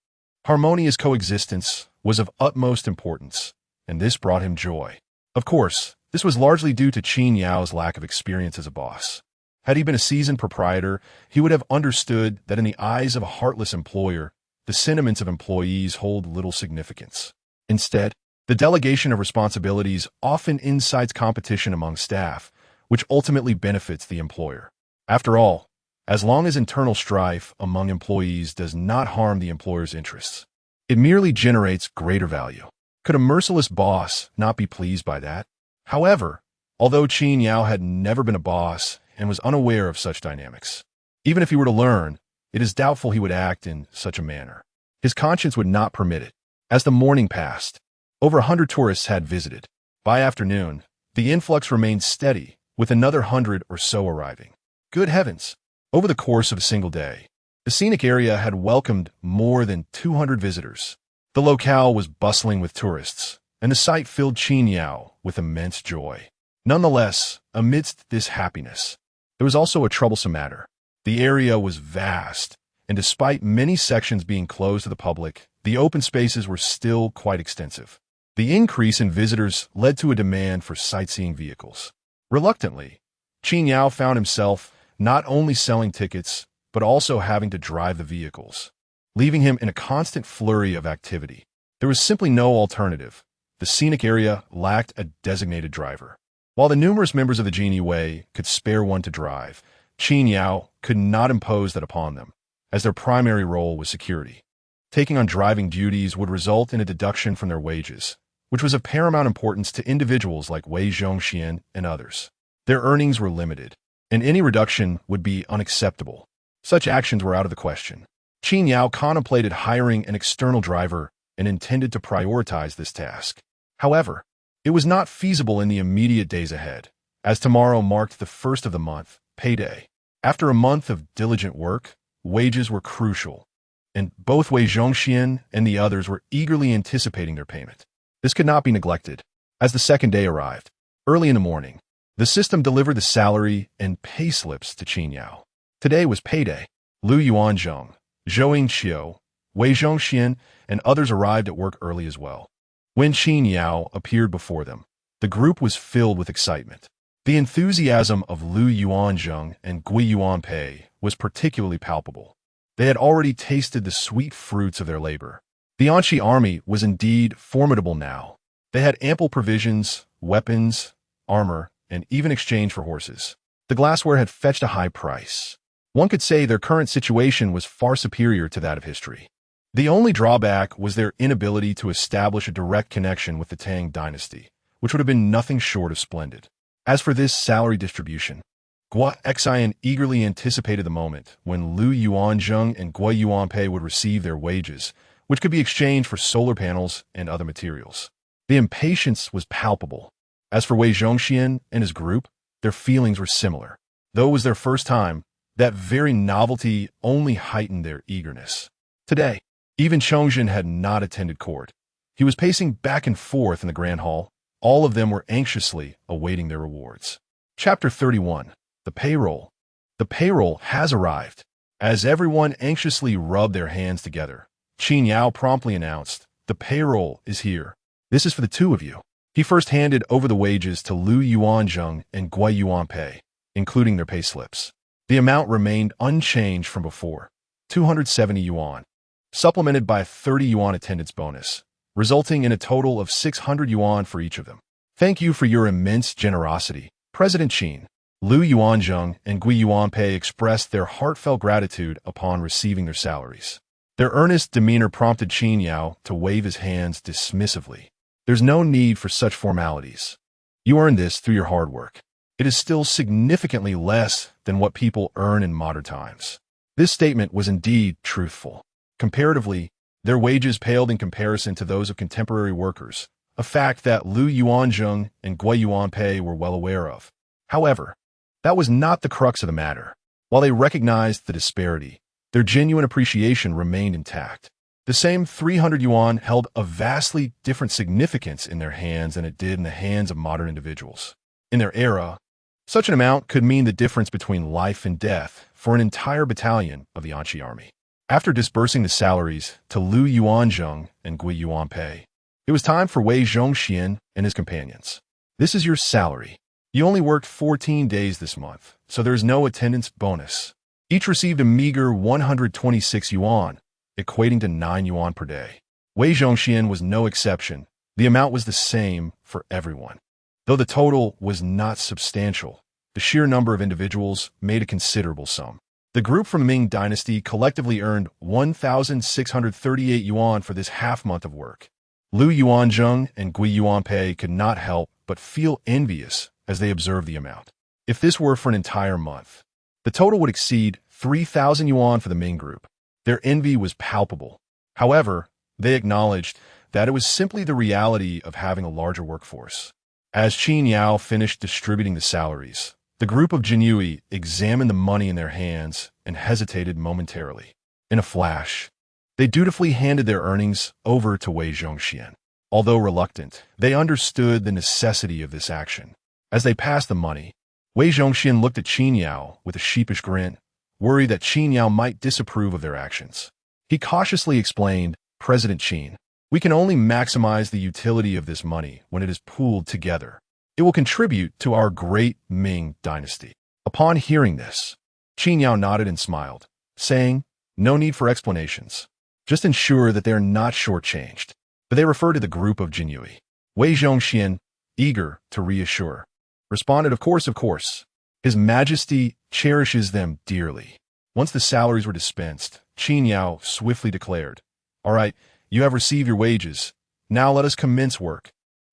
Harmonious coexistence was of utmost importance, and this brought him joy. Of course, this was largely due to Qin Yao's lack of experience as a boss. Had he been a seasoned proprietor, he would have understood that in the eyes of a heartless employer, the sentiments of employees hold little significance. Instead, the delegation of responsibilities often incites competition among staff, which ultimately benefits the employer. After all, as long as internal strife among employees does not harm the employer's interests, it merely generates greater value. Could a merciless boss not be pleased by that? However, although Qin Yao had never been a boss and was unaware of such dynamics, even if he were to learn, it is doubtful he would act in such a manner. His conscience would not permit it. As the morning passed, over 100 tourists had visited. By afternoon, the influx remained steady, with another 100 or so arriving. Good heavens! Over the course of a single day, the scenic area had welcomed more than 200 visitors. The locale was bustling with tourists, and the sight filled Qin Yao with immense joy. Nonetheless, amidst this happiness, there was also a troublesome matter. The area was vast, and despite many sections being closed to the public, the open spaces were still quite extensive. The increase in visitors led to a demand for sightseeing vehicles. Reluctantly, Qin Yao found himself not only selling tickets, but also having to drive the vehicles, leaving him in a constant flurry of activity. There was simply no alternative. The scenic area lacked a designated driver. While the numerous members of the Genie Way could spare one to drive, Qin Yao could not impose that upon them, as their primary role was security. Taking on driving duties would result in a deduction from their wages, which was of paramount importance to individuals like Wei Zhongxian and others. Their earnings were limited, and any reduction would be unacceptable. Such actions were out of the question. Qin Yao contemplated hiring an external driver and intended to prioritize this task. However, it was not feasible in the immediate days ahead, as tomorrow marked the first of the month, payday. After a month of diligent work, wages were crucial, and both Wei Zhongxian and the others were eagerly anticipating their payment. This could not be neglected. As the second day arrived, early in the morning, the system delivered the salary and pay slips to Qin Yao. Today was payday. Lu Yuanzheng, Zhou Yingqiu, Wei Zhongxian, and others arrived at work early as well. When Qin Yao appeared before them, the group was filled with excitement. The enthusiasm of Lu Yuanzheng and Gui Yuanpei was particularly palpable. They had already tasted the sweet fruits of their labor. The Anqi army was indeed formidable now. They had ample provisions, weapons, armor, and even exchange for horses. The glassware had fetched a high price. One could say their current situation was far superior to that of history. The only drawback was their inability to establish a direct connection with the Tang dynasty, which would have been nothing short of splendid. As for this salary distribution, Gua Xian eagerly anticipated the moment when Lu Yuanzheng and Gui Yuanpei would receive their wages, which could be exchanged for solar panels and other materials. The impatience was palpable. As for Wei Zhongxian and his group, their feelings were similar. Though it was their first time, that very novelty only heightened their eagerness. Today, even Chongzhen had not attended court. He was pacing back and forth in the grand hall. All of them were anxiously awaiting their rewards. Chapter 31. The Payroll. The payroll has arrived. As everyone anxiously rubbed their hands together, Qin Yao promptly announced, "The payroll is here. This is for the two of you." He first handed over the wages to Lu Yuanzheng and Gui Yuanpei, including their pay slips. The amount remained unchanged from before, 270 yuan, supplemented by a 30 yuan attendance bonus, resulting in a total of 600 yuan for each of them. "Thank you for your immense generosity, President Qin." Lu Yuanzheng and Gui Yuanpei expressed their heartfelt gratitude upon receiving their salaries. Their earnest demeanor prompted Qin Yao to wave his hands dismissively. "There's no need for such formalities. You earned this through your hard work. It is still significantly less than what people earn in modern times." This statement was indeed truthful. Comparatively, Their wages paled in comparison to those of contemporary workers, a fact that Lu Yuanzheng and Gui Yuanpei were well aware of. However, that was not the crux of the matter. While they recognized the disparity, their genuine appreciation remained intact. The same 300 yuan held a vastly different significance in their hands than it did in the hands of modern individuals. In their era, such an amount could mean the difference between life and death for an entire battalion of the Anqi army. After disbursing the salaries to Lu Yuanzheng and Gui Yuanpei, it was time for Wei Zhongxian and his companions. This is your salary. You only worked 14 days this month, so there is no attendance bonus. Each received a meager 126 yuan, equating to 9 yuan per day. Wei Zhongxian was no exception. The amount was the same for everyone. Though the total was not substantial, the sheer number of individuals made a considerable sum. The group from Ming Dynasty collectively earned 1,638 yuan for this half-month of work. Lu Yuanzheng and Gui Yuanpei could not help but feel envious as they observed the amount. If this were for an entire month, the total would exceed 3,000 yuan for the Ming group. Their envy was palpable. However, they acknowledged that it was simply the reality of having a larger workforce. As Qin Yao finished distributing the salaries, the group of Jinyui examined the money in their hands and hesitated momentarily. In a flash, they dutifully handed their earnings over to Wei Zhongxian. Although reluctant, they understood the necessity of this action. As they passed the money, Wei Zhongxian looked at Qin Yao with a sheepish grin, worried that Qin Yao might disapprove of their actions. He cautiously explained, "President Qin, we can only maximize the utility of this money when it is pooled together. It will contribute to our great Ming dynasty." Upon hearing this, Qin Yao nodded and smiled, saying, "No need for explanations. Just ensure that they are not shortchanged." But they referred to the group of Jinyui. Wei Zhongxian, eager to reassure, responded, "Of course, of course. His Majesty cherishes them dearly." Once the salaries were dispensed, Qin Yao swiftly declared, "All right, you have received your wages. Now let us commence work.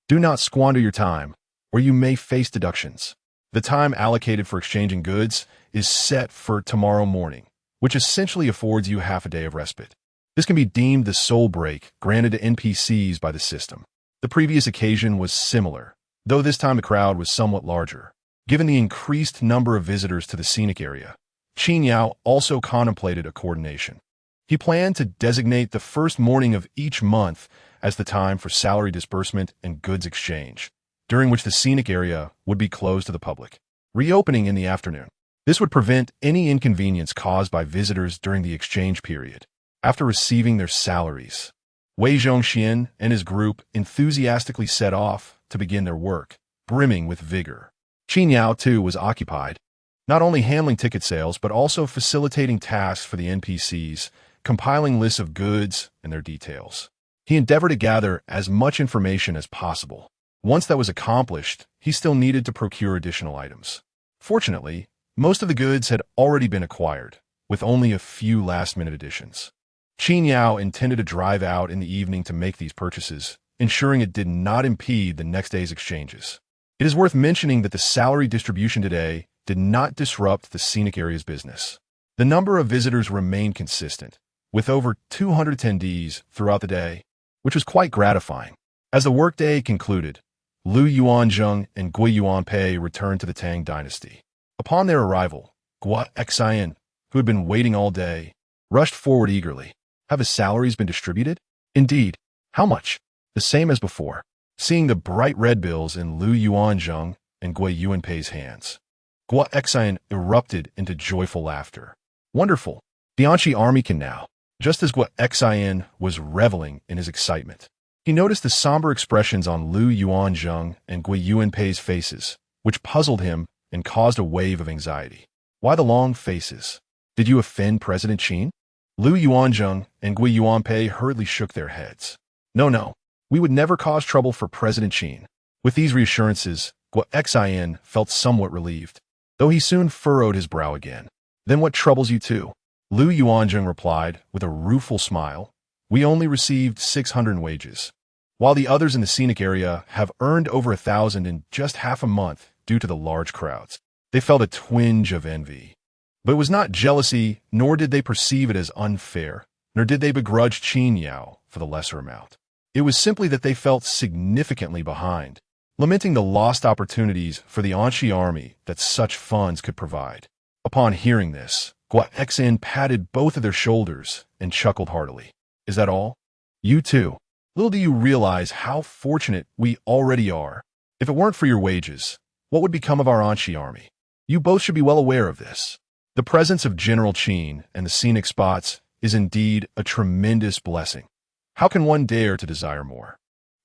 Do not squander your time, or you may face deductions. The time allocated for exchanging goods is set for tomorrow morning, which essentially affords you half a day of respite. This can be deemed the sole break granted to NPCs by the system." The previous occasion was similar, though this time the crowd was somewhat larger. Given the increased number of visitors to the scenic area, Qin Yao also contemplated a coordination. He planned to designate the first morning of each month as the time for salary disbursement and goods exchange, during which the scenic area would be closed to the public, reopening in the afternoon. This would prevent any inconvenience caused by visitors during the exchange period. After receiving their salaries, Wei Zhongxian and his group enthusiastically set off to begin their work, brimming with vigor. Qin Yao, too, was occupied, not only handling ticket sales, but also facilitating tasks for the NPCs, compiling lists of goods and their details. He endeavored to gather as much information as possible. Once that was accomplished, he still needed to procure additional items. Fortunately, most of the goods had already been acquired, with only a few last-minute additions. Qin Yao intended to drive out in the evening to make these purchases, ensuring it did not impede the next day's exchanges. It is worth mentioning that the salary distribution today did not disrupt the scenic area's business. The number of visitors remained consistent, with over 200 attendees throughout the day, which was quite gratifying. As the workday concluded, Lu Yuanzheng and Gui Yuanpei returned to the Tang dynasty. Upon their arrival, Gui Xian, who had been waiting all day, rushed forward eagerly. "Have his salaries been distributed?" "Indeed. How much?" "The same as before." Seeing the bright red bills in Lu Yuanzheng and Gui Yuanpei's hands, Gui Xian erupted into joyful laughter. "Wonderful. The Anqi army can now." Just as Gui Xian was reveling in his excitement, he noticed the somber expressions on Lu Yuanzheng and Gui Yuanpei's faces, which puzzled him and caused a wave of anxiety. "Why the long faces? Did you offend President Qin?" Lu Yuanzheng and Gui Yuanpei hurriedly shook their heads. No, we would never cause trouble for President Qin." With these reassurances, Gui Xian felt somewhat relieved, though he soon furrowed his brow again. "Then what troubles you too?" Lu Yuanzheng replied with a rueful smile. "We only received 600 in wages, while the others in the scenic area have earned over 1,000 in just half a month due to the large crowds." They felt a twinge of envy. But it was not jealousy, nor did they perceive it as unfair. nor did they begrudge Qin Yao for the lesser amount. It was simply that they felt significantly behind, lamenting the lost opportunities for the Anshi army that such funds could provide. Upon hearing this, Guo Exan patted both of their shoulders and chuckled heartily. Is that all? You too. Little do you realize how fortunate we already are. If it weren't for your wages, what would become of our Anshi army? You both should be well aware of this. The presence of General Qin and the scenic spots is indeed a tremendous blessing. How can one dare to desire more?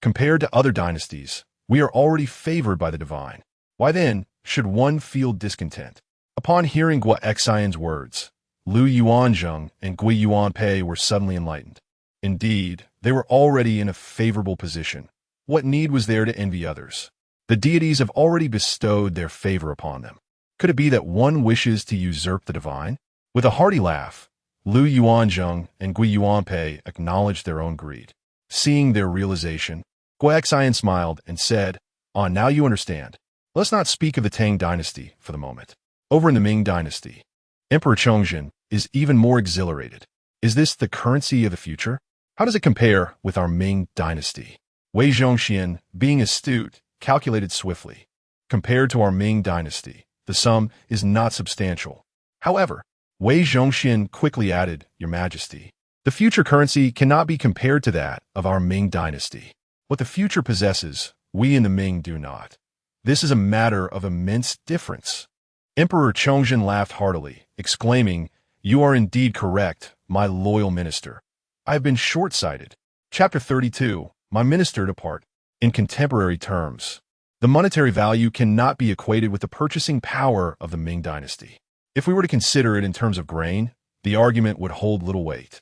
Compared to other dynasties, we are already favored by the divine. Why then should one feel discontent? Upon hearing Guo Exan's words, Lu Yuanzheng and Gui Yuanpei were suddenly enlightened. Indeed, they were already in a favorable position. What need was there to envy others? The deities have already bestowed their favor upon them. Could it be that one wishes to usurp the divine? With a hearty laugh, Lu Yuanzheng and Gui Yuanpei acknowledged their own greed. Seeing their realization, Guo Exan smiled and said, now you understand. Let's not speak of the Tang dynasty for the moment. Over in the Ming dynasty, Emperor Chongzhen is even more exhilarated. Is this the currency of the future? How does it compare with our Ming dynasty? Wei Zhongxian, being astute, calculated swiftly. Compared to our Ming dynasty, the sum is not substantial. However, Wei Zhongxian quickly added, Your Majesty, the future currency cannot be compared to that of our Ming dynasty. What the future possesses, we in the Ming do not. This is a matter of immense difference. Emperor Chongzhen laughed heartily, exclaiming, You are indeed correct, my loyal minister. I have been short-sighted. Chapter 32, My Minister Depart. In contemporary terms, the monetary value cannot be equated with the purchasing power of the Ming dynasty. If we were to consider it in terms of grain, the argument would hold little weight.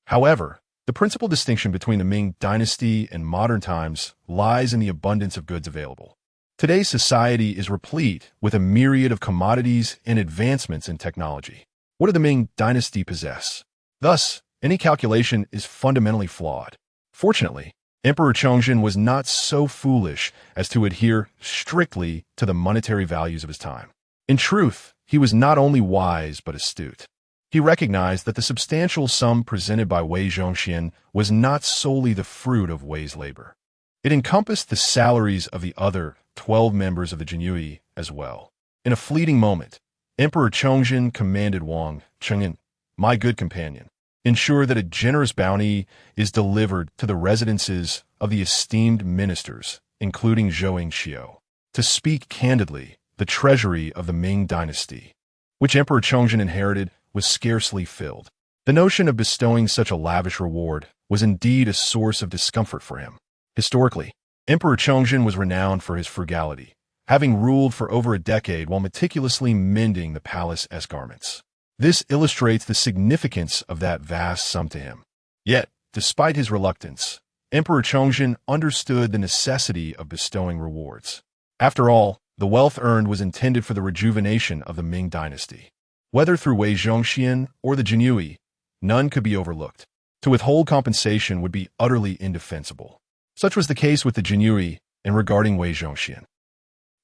However, the principal distinction between the Ming dynasty and modern times lies in the abundance of goods available. Today's society is replete with a myriad of commodities and advancements in technology. What do the Ming dynasty possess? Thus, any calculation is fundamentally flawed. Fortunately, Emperor Chongzhen was not so foolish as to adhere strictly to the monetary values of his time. In truth, he was not only wise but astute. He recognized that the substantial sum presented by Wei Zhongxian was not solely the fruit of Wei's labor. It encompassed the salaries of the other 12 members of the Jinyui as well. In a fleeting moment, Emperor Chongzhen commanded Wang Cheng'an, my good companion, ensure that a generous bounty is delivered to the residences of the esteemed ministers, including Zhou Xiao. To speak candidly, the treasury of the Ming dynasty, which Emperor Chongzhen inherited, was scarcely filled. The notion of bestowing such a lavish reward was indeed a source of discomfort for him. Historically, Emperor Chongzhen was renowned for his frugality, having ruled for over a decade while meticulously mending the palace garments. This illustrates the significance of that vast sum to him. Yet, despite his reluctance, Emperor Chongzhen understood the necessity of bestowing rewards. After all, the wealth earned was intended for the rejuvenation of the Ming dynasty. Whether through Wei Zhongxian or the Jinyui, none could be overlooked. To withhold compensation would be utterly indefensible. Such was the case with the Jinyui and regarding Wei Zhongxian.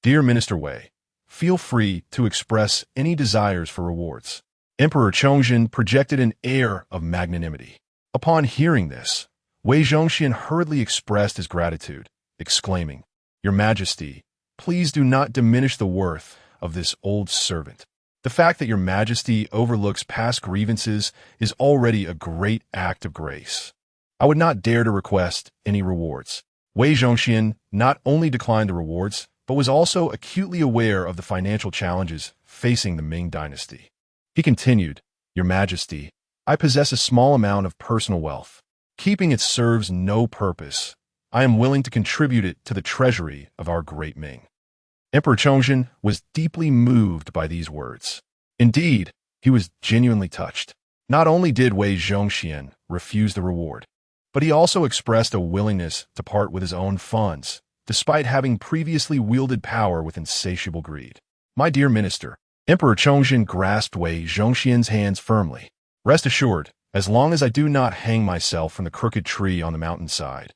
Dear Minister Wei, feel free to express any desires for rewards. Emperor Chongzhen projected an air of magnanimity. Upon hearing this, Wei Zhongxian hurriedly expressed his gratitude, exclaiming, Your Majesty, please do not diminish the worth of this old servant. The fact that Your Majesty overlooks past grievances is already a great act of grace. I would not dare to request any rewards. Wei Zhongxian not only declined the rewards, but was also acutely aware of the financial challenges facing the Ming dynasty. He continued, Your Majesty, I possess a small amount of personal wealth. Keeping it serves no purpose. I am willing to contribute it to the treasury of our great Ming. Emperor Chongzhen was deeply moved by these words. Indeed, he was genuinely touched. Not only did Wei Zhongxian refuse the reward, but he also expressed a willingness to part with his own funds, despite having previously wielded power with insatiable greed. My dear minister, Emperor Chongzhen grasped Wei Zhongxian's hands firmly. Rest assured, as long as I do not hang myself from the crooked tree on the mountainside,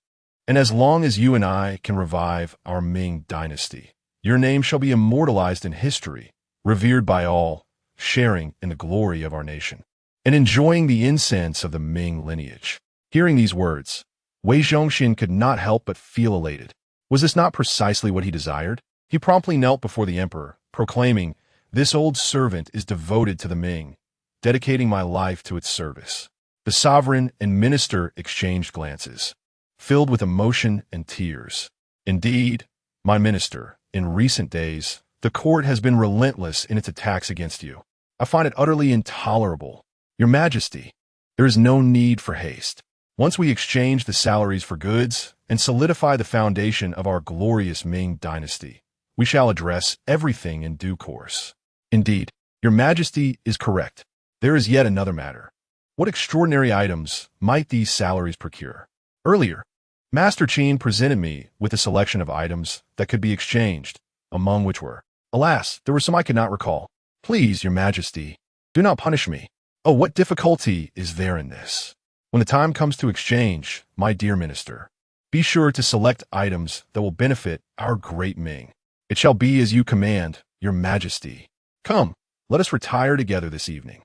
and as long as you and I can revive our Ming dynasty, your name shall be immortalized in history, revered by all, sharing in the glory of our nation. and enjoying the incense of the Ming lineage. Hearing these words, Wei Zhongxian could not help but feel elated. Was this not precisely what he desired? He promptly knelt before the emperor, proclaiming, "This old servant is devoted to the Ming, dedicating my life to its service." The sovereign and minister exchanged glances, filled with emotion and tears. "Indeed, my minister, in recent days, the court has been relentless in its attacks against you. I find it utterly intolerable. Your Majesty, there is no need for haste. Once we exchange the salaries for goods and solidify the foundation of our glorious Ming dynasty, we shall address everything in due course." Indeed, Your Majesty is correct. There is yet another matter. What extraordinary items might these salaries procure? Earlier, Master Qin presented me with a selection of items that could be exchanged, among which were, alas, there were some I could not recall. Please, Your Majesty, do not punish me. Oh, what difficulty is there in this? When the time comes to exchange, my dear minister, be sure to select items that will benefit our great Ming. It shall be as you command, Your Majesty. Come, let us retire together this evening.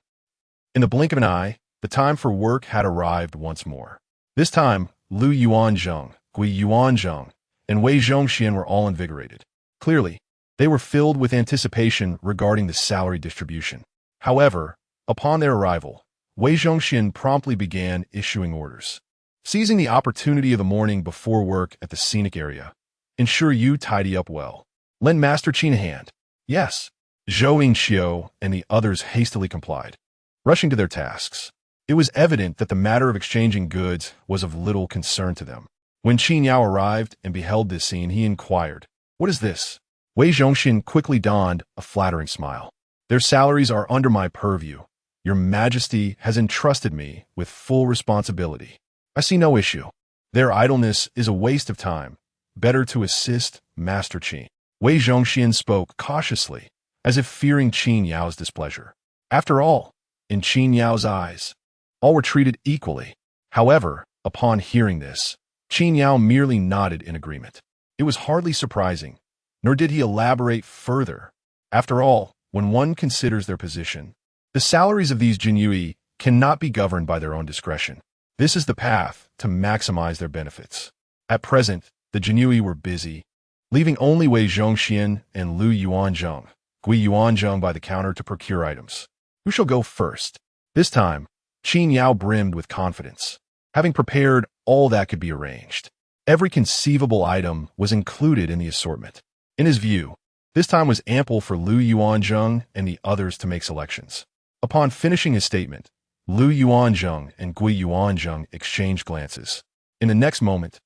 In the blink of an eye, the time for work had arrived once more. This time, Lu Yuanzheng, Gui Yuanzheng, and Wei Zhongxian were all invigorated. Clearly, they were filled with anticipation regarding the salary distribution. However, upon their arrival, Wei Zhongxian promptly began issuing orders. Seizing the opportunity of the morning before work at the Scenic area, ensure you tidy up well. Lend Master Qin a hand. Yes. Zhou Yingxiu and the others hastily complied, rushing to their tasks. It was evident that the matter of exchanging goods was of little concern to them. When Qin Yao arrived and beheld this scene, he inquired, "What is this?" Wei Zhongxian quickly donned a flattering smile. "Their salaries are under my purview. Your Majesty has entrusted me with full responsibility. I see no issue. Their idleness is a waste of time. Better to assist Master Qin." Wei Zhongxian spoke cautiously, as if fearing Qin Yao's displeasure. After all, in Qin Yao's eyes, all were treated equally. However, upon hearing this, Qin Yao merely nodded in agreement. It was hardly surprising, nor did he elaborate further. After all, when one considers their position, the salaries of these Jinyui cannot be governed by their own discretion. This is the path to maximize their benefits. At present, the Jinyui were busy, leaving only Wei Zhongxian and Lu Yuanzheng, Gui Yuanzheng by the counter to procure items. Who shall go first? This time, Qin Yao brimmed with confidence, having prepared all that could be arranged. Every conceivable item was included in the assortment. In his view, this time was ample for Lu Yuanzheng and the others to make selections. Upon finishing his statement, Lu Yuanzheng and Gui Yuanzheng exchanged glances. In the next moment,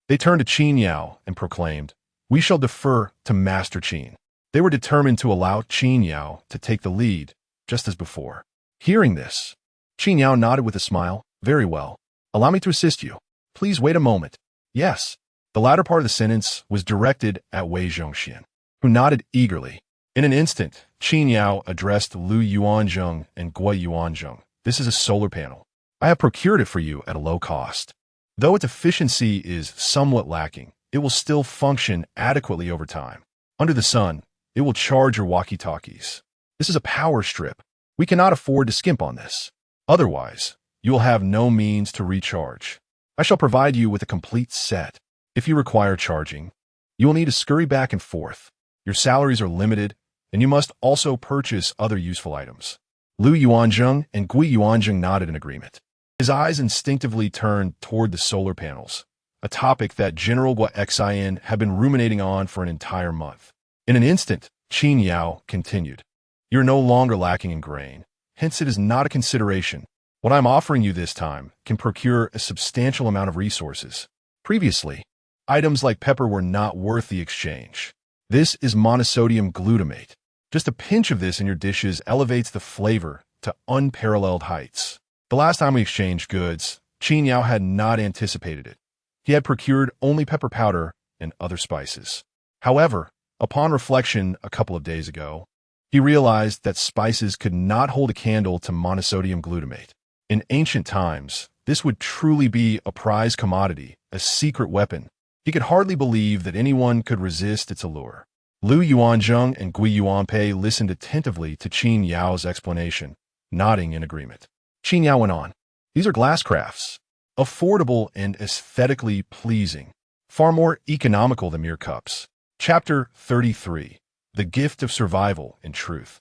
they turned to Qin Yao and proclaimed, "We shall defer to Master Qin." They were determined to allow Qin Yao to take the lead, just as before. Hearing this, Qin Yao nodded with a smile. "Very well. Allow me to assist you. Please wait a moment." "Yes." The latter part of the sentence was directed at Wei Zhongxian, who nodded eagerly. In an instant, Qin Yao addressed Lu Yuanzheng and Gui Yuanzheng. "This is a solar panel. I have procured it for you at a low cost. Though its efficiency is somewhat lacking, it will still function adequately over time. Under the sun, it will charge your walkie-talkies. This is a power strip. We cannot afford to skimp on this. Otherwise, you will have no means to recharge. I shall provide you with a complete set. If you require charging, you will need to scurry back and forth. Your salaries are limited, and you must also purchase other useful items." Lu Yuanzheng and Gui Yuanzheng nodded in agreement. His eyes instinctively turned toward the solar panels, a topic that General Gua Xian had been ruminating on for an entire month. In an instant, Qin Yao continued, "You're no longer lacking in grain, hence it is not a consideration. What I'm offering you this time can procure a substantial amount of resources. Previously, items like pepper were not worth the exchange. This is monosodium glutamate. Just a pinch of this in your dishes elevates the flavor to unparalleled heights." The last time we exchanged goods, Qin Yao had not anticipated it. He had procured only pepper powder and other spices. However, upon reflection a couple of days ago, he realized that spices could not hold a candle to monosodium glutamate. In ancient times, this would truly be a prized commodity, a secret weapon. He could hardly believe that anyone could resist its allure. Lu Yuanzheng and Gui Yuanpei listened attentively to Qin Yao's explanation, nodding in agreement. Qin Yao went on. These are glass crafts. Affordable and aesthetically pleasing. Far more economical than mere cups. Chapter 33. The Gift of Survival in Truth.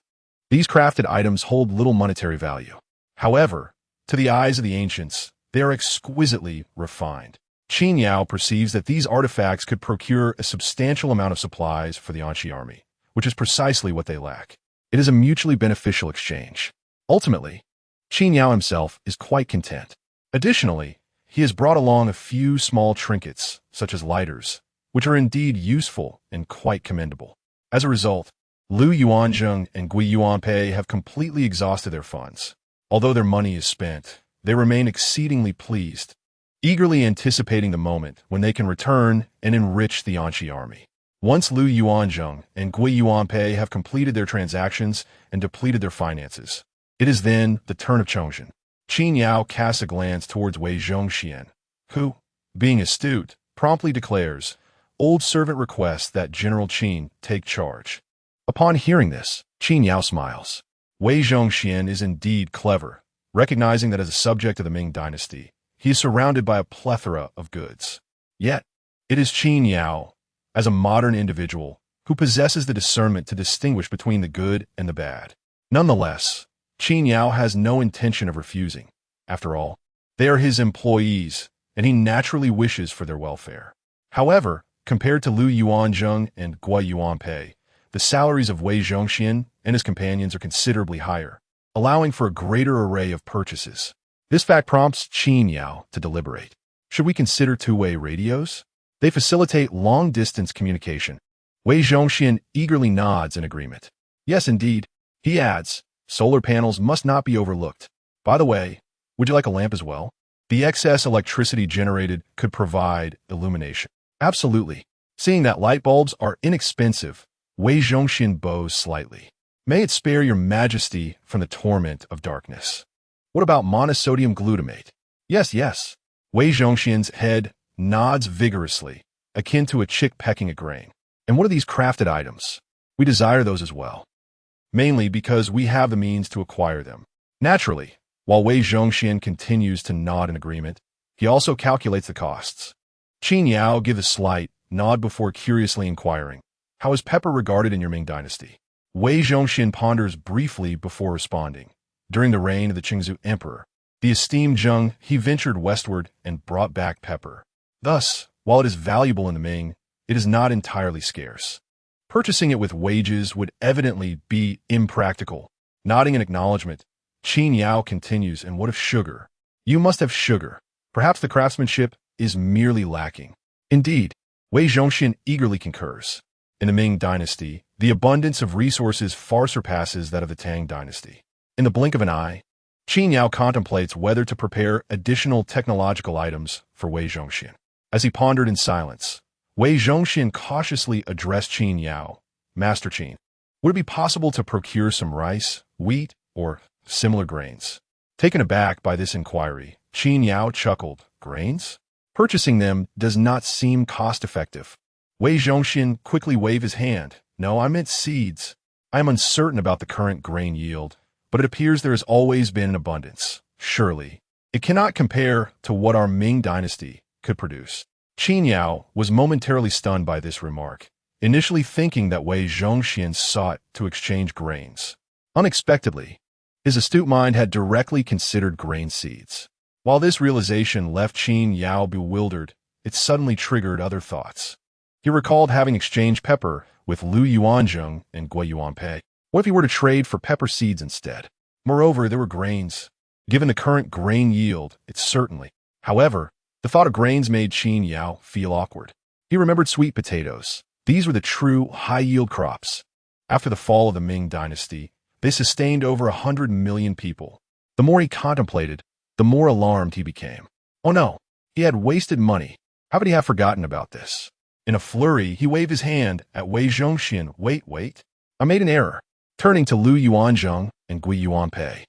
These crafted items hold little monetary value. However, to the eyes of the ancients, they are exquisitely refined. Qin Yao perceives that these artifacts could procure a substantial amount of supplies for the Anshi army, which is precisely what they lack. It is a mutually beneficial exchange. Ultimately, Qin Yao himself is quite content. Additionally, he has brought along a few small trinkets, such as lighters, which are indeed useful and quite commendable. As a result, Lu Yuanzheng and Gui Yuanpei have completely exhausted their funds. Although their money is spent, they remain exceedingly pleased, eagerly anticipating the moment when they can return and enrich the Anshi army. Once Lu Yuanzheng and Gui Yuanpei have completed their transactions and depleted their finances, it is then the turn of Chongzhen. Qin Yao casts a glance towards Wei Zhongxian, who, being astute, promptly declares, "Old servant requests that General Qin take charge." Upon hearing this, Qin Yao smiles. Wei Zhongxian is indeed clever, recognizing that as a subject of the Ming dynasty, he is surrounded by a plethora of goods. Yet, it is Qin Yao, as a modern individual, who possesses the discernment to distinguish between the good and the bad. Nonetheless, Qin Yao has no intention of refusing. After all, they are his employees, and he naturally wishes for their welfare. However, compared to Lu Yuanzheng and Gui Yuanpei, the salaries of Wei Zhongxian and his companions are considerably higher, allowing for a greater array of purchases. This fact prompts Qin Yao to deliberate. Should we consider two-way radios? They facilitate long-distance communication. Wei Zhongxian eagerly nods in agreement. Yes, indeed. He adds, solar panels must not be overlooked. By the way, would you like a lamp as well? The excess electricity generated could provide illumination. Absolutely. Seeing that light bulbs are inexpensive, Wei Zhongxian bows slightly. May it spare your majesty from the torment of darkness. What about monosodium glutamate? Yes, yes. Wei Zhongxian's head nods vigorously, akin to a chick pecking a grain. And what are these crafted items? We desire those as well. Mainly because we have the means to acquire them. Naturally, while Wei Zhongxian continues to nod in agreement, he also calculates the costs. Qin Yao gives a slight nod before curiously inquiring, "How is pepper regarded in your Ming dynasty?" Wei Zhongxian ponders briefly before responding. During the reign of the Qingzu emperor, the esteemed Zheng, he ventured westward and brought back pepper. Thus, while it is valuable in the Ming, it is not entirely scarce. Purchasing it with wages would evidently be impractical. Nodding in acknowledgement, Qin Yao continues, "And what of sugar? You must have sugar. Perhaps the craftsmanship is merely lacking." Indeed, Wei Zhongxian eagerly concurs. In the Ming dynasty, the abundance of resources far surpasses that of the Tang dynasty. In the blink of an eye, Qin Yao contemplates whether to prepare additional technological items for Wei Zhongxian. As he pondered in silence, Wei Zhongxian cautiously addressed Qin Yao, "Master Qin, would it be possible to procure some rice, wheat, or similar grains?" Taken aback by this inquiry, Qin Yao chuckled. "Grains? Purchasing them does not seem cost-effective." Wei Zhongxian quickly waved his hand. "No, I meant seeds. I am uncertain about the current grain yield, but it appears there has always been an abundance. Surely, it cannot compare to what our Ming dynasty could produce." Qin Yao was momentarily stunned by this remark, initially thinking that Wei Zhongxian sought to exchange grains. Unexpectedly, his astute mind had directly considered grain seeds. While this realization left Qin Yao bewildered, it suddenly triggered other thoughts. He recalled having exchanged pepper with Lu Yuanzheng and Gui Yuanpei. What if he were to trade for pepper seeds instead? Moreover, there were grains. Given the current grain yield, it certainly. However, the thought of grains made Qin Yao feel awkward. He remembered sweet potatoes. These were the true high-yield crops. After the fall of the Ming dynasty, they sustained over 100 million people. The more he contemplated, the more alarmed he became. Oh no, he had wasted money. How could he have forgotten about this? In a flurry, he waved his hand at Wei Zhongxian. Wait. I made an error." Turning to Lu Yuanzheng and Gui Yuanpei,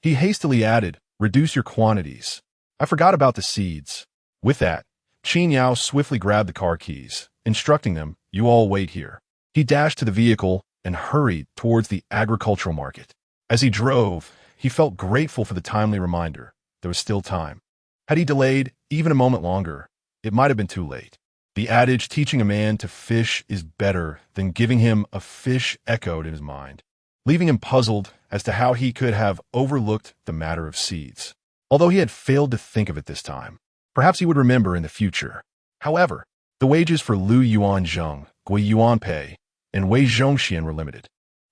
he hastily added, "Reduce your quantities. I forgot about the seeds." With that, Qin Yao swiftly grabbed the car keys, instructing them, "You all wait here." He dashed to the vehicle and hurried towards the agricultural market. As he drove, he felt grateful for the timely reminder. There was still time. Had he delayed even a moment longer, it might have been too late. The adage teaching a man to fish is better than giving him a fish echoed in his mind, leaving him puzzled as to how he could have overlooked the matter of seeds. Although he had failed to think of it this time, perhaps he would remember in the future. However, the wages for Lu Yuanzheng, Gui Yuanpei, and Wei Zhongxian were limited.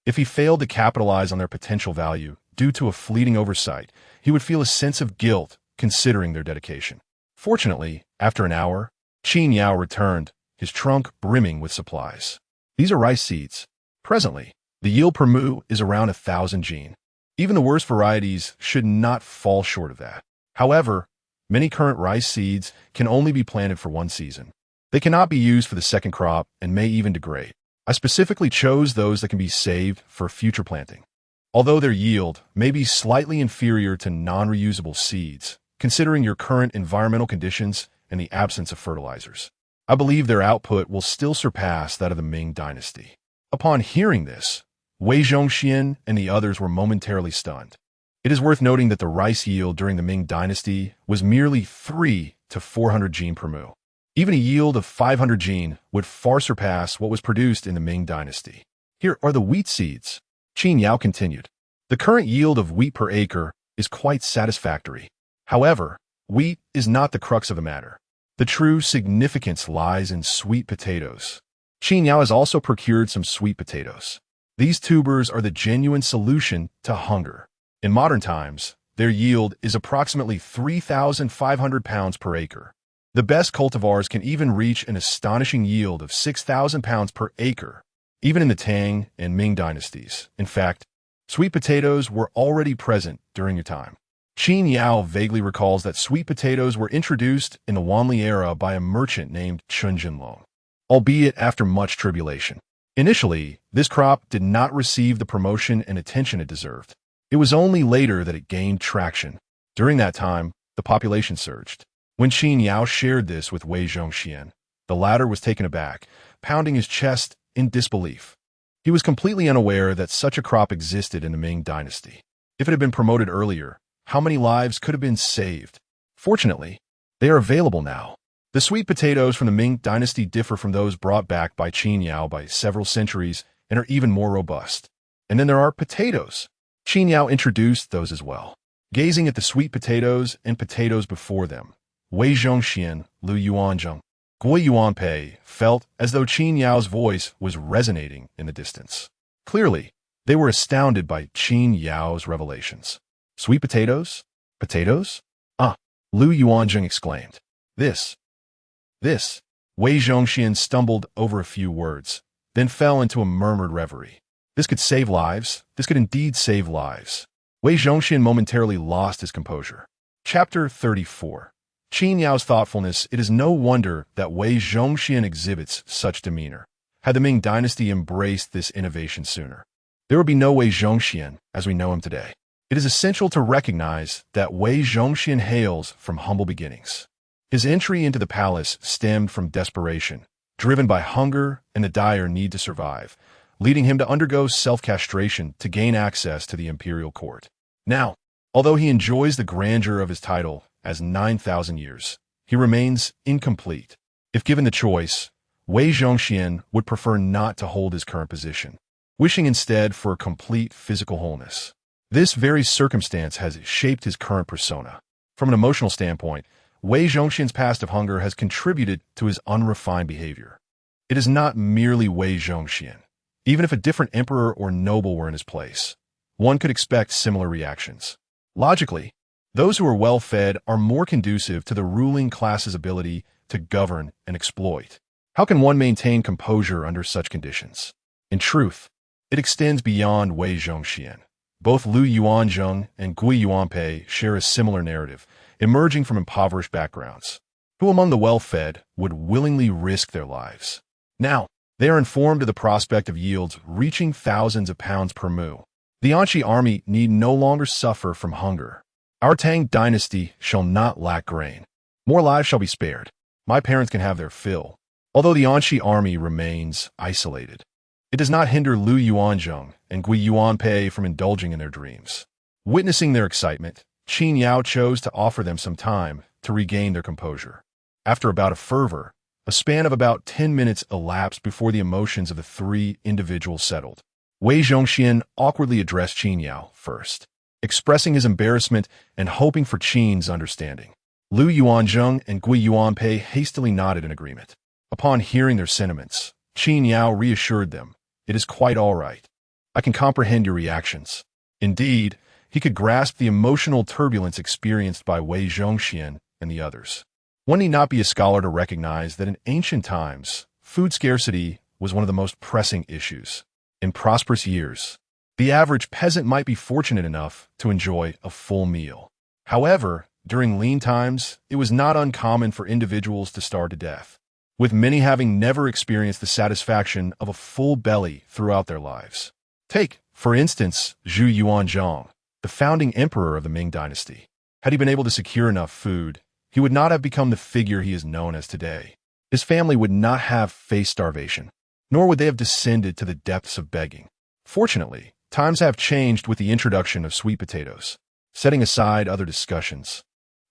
If he failed to capitalize on their potential value due to a fleeting oversight, he would feel a sense of guilt considering their dedication. Fortunately, after an hour, Qin Yao returned, his trunk brimming with supplies. These are rice seeds. Presently, the yield per mu is around 1,000 jin. Even the worst varieties should not fall short of that. However, many current rice seeds can only be planted for one season. They cannot be used for the second crop and may even degrade. I specifically chose those that can be saved for future planting. Although their yield may be slightly inferior to non-reusable seeds, considering your current environmental conditions and the absence of fertilizers, I believe their output will still surpass that of the Ming dynasty. Upon hearing this, Wei Zhongxian and the others were momentarily stunned. It is worth noting that the rice yield during the Ming dynasty was merely 3 to 400 jin per mu. Even a yield of 500 jin would far surpass what was produced in the Ming dynasty. Here are the wheat seeds. Qin Yao continued. The current yield of wheat per acre is quite satisfactory. However, wheat is not the crux of the matter. The true significance lies in sweet potatoes. Qin Yao has also procured some sweet potatoes. These tubers are the genuine solution to hunger. In modern times, their yield is approximately 3,500 pounds per acre. The best cultivars can even reach an astonishing yield of 6,000 pounds per acre, even in the Tang and Ming dynasties. In fact, sweet potatoes were already present during your time. Qin Yao vaguely recalls that sweet potatoes were introduced in the Wanli era by a merchant named Chen Jinlong, albeit after much tribulation. Initially, this crop did not receive the promotion and attention it deserved. It was only later that it gained traction. During that time, the population surged. When Qin Yao shared this with Wei Zhongxian, the latter was taken aback, pounding his chest in disbelief. He was completely unaware that such a crop existed in the Ming dynasty. If it had been promoted earlier, how many lives could have been saved? Fortunately, they are available now. The sweet potatoes from the Ming dynasty differ from those brought back by Qin Yao by several centuries and are even more robust. And then there are potatoes. Qin Yao introduced those as well. Gazing at the sweet potatoes and potatoes before them, Wei Zhongxian, Lu Yuanzheng, Gui Yuanpei felt as though Qin Yao's voice was resonating in the distance. Clearly, they were astounded by Qin Yao's revelations. Sweet potatoes? Potatoes? Ah, Lu Yuanzheng exclaimed. This. Wei Zhongxian stumbled over a few words, then fell into a murmured reverie. This could save lives. This could indeed save lives. Wei Zhongxian momentarily lost his composure. Chapter 34. Qin Yao's thoughtfulness. It is no wonder that Wei Zhongxian exhibits such demeanor. Had the Ming dynasty embraced this innovation sooner, there would be no Wei Zhongxian as we know him today. It is essential to recognize that Wei Zhongxian hails from humble beginnings. His entry into the palace stemmed from desperation, driven by hunger and the dire need to survive, leading him to undergo self-castration to gain access to the imperial court. Now, although he enjoys the grandeur of his title as 9,000 years, he remains incomplete. If given the choice, Wei Zhongxian would prefer not to hold his current position, wishing instead for a complete physical wholeness. This very circumstance has shaped his current persona. From an emotional standpoint, Wei Zhongxian's past of hunger has contributed to his unrefined behavior. It is not merely Wei Zhongxian. Even if a different emperor or noble were in his place, one could expect similar reactions. Logically, those who are well-fed are more conducive to the ruling class's ability to govern and exploit. How can one maintain composure under such conditions? In truth, it extends beyond Wei Zhongxian. Both Lu Yuanzheng and Gui Yuanpei share a similar narrative, emerging from impoverished backgrounds. Who among the well-fed would willingly risk their lives? Now, they are informed of the prospect of yields reaching thousands of pounds per mu. The Anqi army need no longer suffer from hunger. Our Tang dynasty shall not lack grain. More lives shall be spared. My parents can have their fill. Although the Anqi army remains isolated, it does not hinder Lu Yuanzheng and Gui Yuanpei from indulging in their dreams. Witnessing their excitement, Qin Yao chose to offer them some time to regain their composure. After about a fervor, a span of about 10 minutes elapsed before the emotions of the three individuals settled. Wei Zhongxian awkwardly addressed Qin Yao first, expressing his embarrassment and hoping for Qin's understanding. Lu Yuanzheng and Gui Yuanpei hastily nodded in agreement. Upon hearing their sentiments, Qin Yao reassured them, "It is quite all right. I can comprehend your reactions." Indeed, he could grasp the emotional turbulence experienced by Wei Zhongxian and the others. One need not be a scholar to recognize that in ancient times, food scarcity was one of the most pressing issues. In prosperous years, the average peasant might be fortunate enough to enjoy a full meal. However, during lean times, it was not uncommon for individuals to starve to death, with many having never experienced the satisfaction of a full belly throughout their lives. Take, for instance, Zhu Yuanzhang, the founding emperor of the Ming dynasty. Had he been able to secure enough food, he would not have become the figure he is known as today. His family would not have faced starvation, nor would they have descended to the depths of begging. Fortunately, times have changed with the introduction of sweet potatoes. Setting aside other discussions,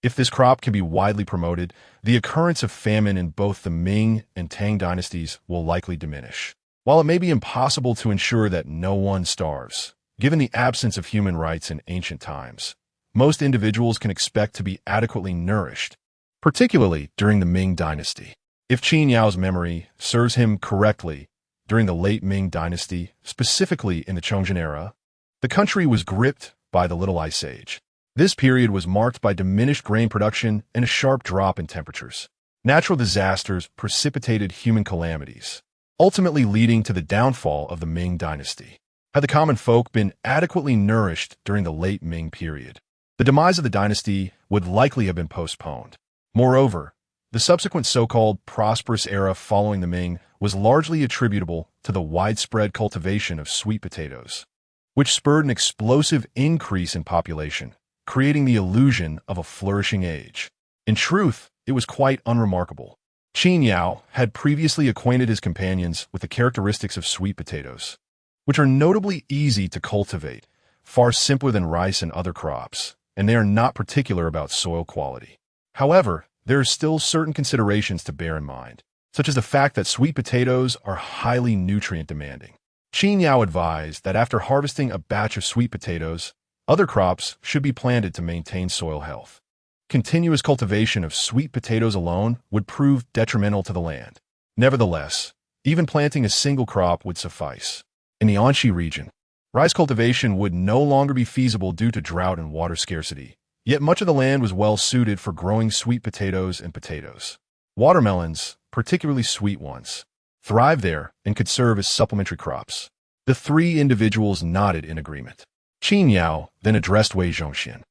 if this crop can be widely promoted, the occurrence of famine in both the Ming and Tang dynasties will likely diminish. While it may be impossible to ensure that no one starves, given the absence of human rights in ancient times, most individuals can expect to be adequately nourished, particularly during the Ming dynasty. If Qin Yao's memory serves him correctly, during the late Ming dynasty, specifically in the Chongzhen era, the country was gripped by the Little Ice Age. This period was marked by diminished grain production and a sharp drop in temperatures. Natural disasters precipitated human calamities, ultimately leading to the downfall of the Ming dynasty. Had the common folk been adequately nourished during the late Ming period, the demise of the dynasty would likely have been postponed. Moreover, the subsequent so-called prosperous era following the Ming was largely attributable to the widespread cultivation of sweet potatoes, which spurred an explosive increase in population, creating the illusion of a flourishing age. In truth, it was quite unremarkable. Qin Yao had previously acquainted his companions with the characteristics of sweet potatoes, which are notably easy to cultivate, far simpler than rice and other crops, and they are not particular about soil quality. However, there are still certain considerations to bear in mind, such as the fact that sweet potatoes are highly nutrient demanding. Qin Yao advised that after harvesting a batch of sweet potatoes, other crops should be planted to maintain soil health. Continuous cultivation of sweet potatoes alone would prove detrimental to the land. Nevertheless, even planting a single crop would suffice. In the Anxi region, rice cultivation would no longer be feasible due to drought and water scarcity, yet much of the land was well suited for growing sweet potatoes and potatoes. Watermelons, particularly sweet ones, thrived there and could serve as supplementary crops. The three individuals nodded in agreement. Qin Yao then addressed Wei Zhongxian,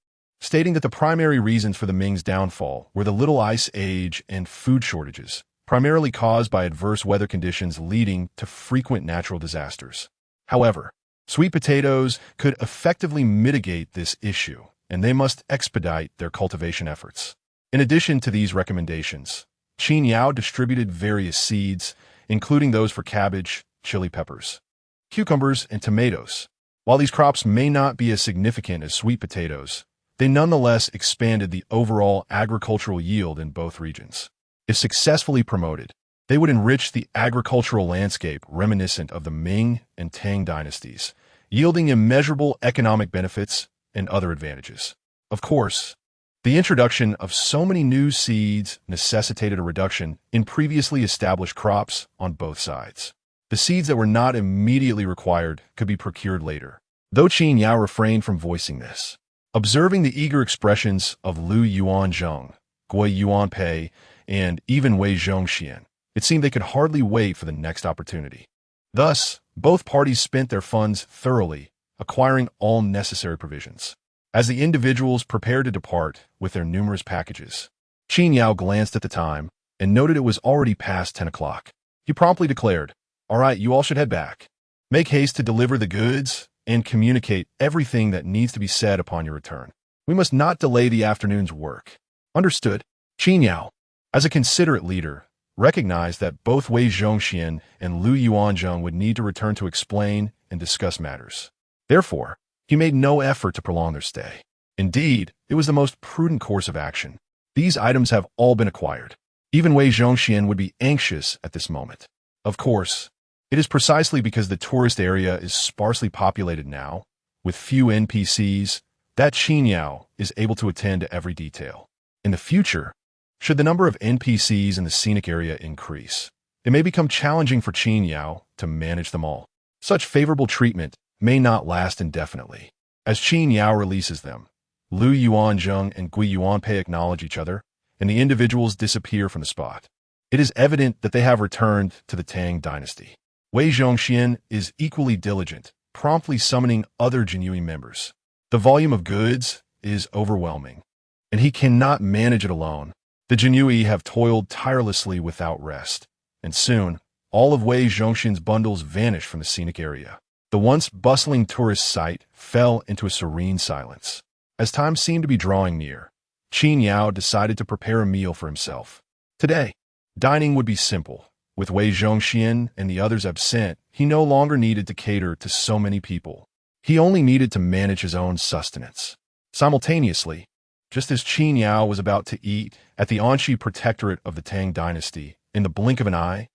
stating that the primary reasons for the Ming's downfall were the Little Ice Age and food shortages, primarily caused by adverse weather conditions leading to frequent natural disasters. However, sweet potatoes could effectively mitigate this issue, and they must expedite their cultivation efforts. In addition to these recommendations, Qin Yao distributed various seeds, including those for cabbage, chili peppers, cucumbers, and tomatoes. While these crops may not be as significant as sweet potatoes, they nonetheless expanded the overall agricultural yield in both regions. If successfully promoted, they would enrich the agricultural landscape reminiscent of the Ming and Tang dynasties, yielding immeasurable economic benefits and other advantages. Of course, the introduction of so many new seeds necessitated a reduction in previously established crops on both sides. The seeds that were not immediately required could be procured later, though Qin Yao refrained from voicing this. Observing the eager expressions of Lu Yuanzheng, Gui Yuanpei, and even Wei Zhongxian, it seemed they could hardly wait for the next opportunity. Thus, both parties spent their funds thoroughly, acquiring all necessary provisions. As the individuals prepared to depart with their numerous packages, Qin Yao glanced at the time and noted it was already past 10 o'clock. He promptly declared, "All right, you all should head back. Make haste to deliver the goods and communicate everything that needs to be said upon your return. We must not delay the afternoon's work." Understood. Qin Yao, as a considerate leader, recognized that both Wei Zhongxian and Lu Yuanzheng would need to return to explain and discuss matters. Therefore, He made no effort to prolong their stay. Indeed, it was the most prudent course of action. These items have all been acquired. Even Wei Zhongxian would be anxious at this moment. Of course, it is precisely because the tourist area is sparsely populated now, with few NPCs, that Qin Yao is able to attend to every detail. In the future, should the number of NPCs in the scenic area increase, it may become challenging for Qin Yao to manage them all. Such favorable treatment may not last indefinitely. As Qin Yao releases them, Lu Yuanzheng and Gui Yuanpei acknowledge each other, and the individuals disappear from the spot. It is evident that they have returned to the Tang dynasty. Wei Zhongxian is equally diligent, promptly summoning other Jinyui members. The volume of goods is overwhelming, and he cannot manage it alone. The Jinyui have toiled tirelessly without rest, and soon, all of Wei Zhongxian's bundles vanish from the scenic area. The once bustling tourist site fell into a serene silence. As time seemed to be drawing near, Qin Yao decided to prepare a meal for himself. Today, dining would be simple. With Wei Zhongxian and the others absent, he no longer needed to cater to so many people. He only needed to manage his own sustenance. Simultaneously, just as Qin Yao was about to eat at the Anxi protectorate of the Tang dynasty, in the blink of an eye,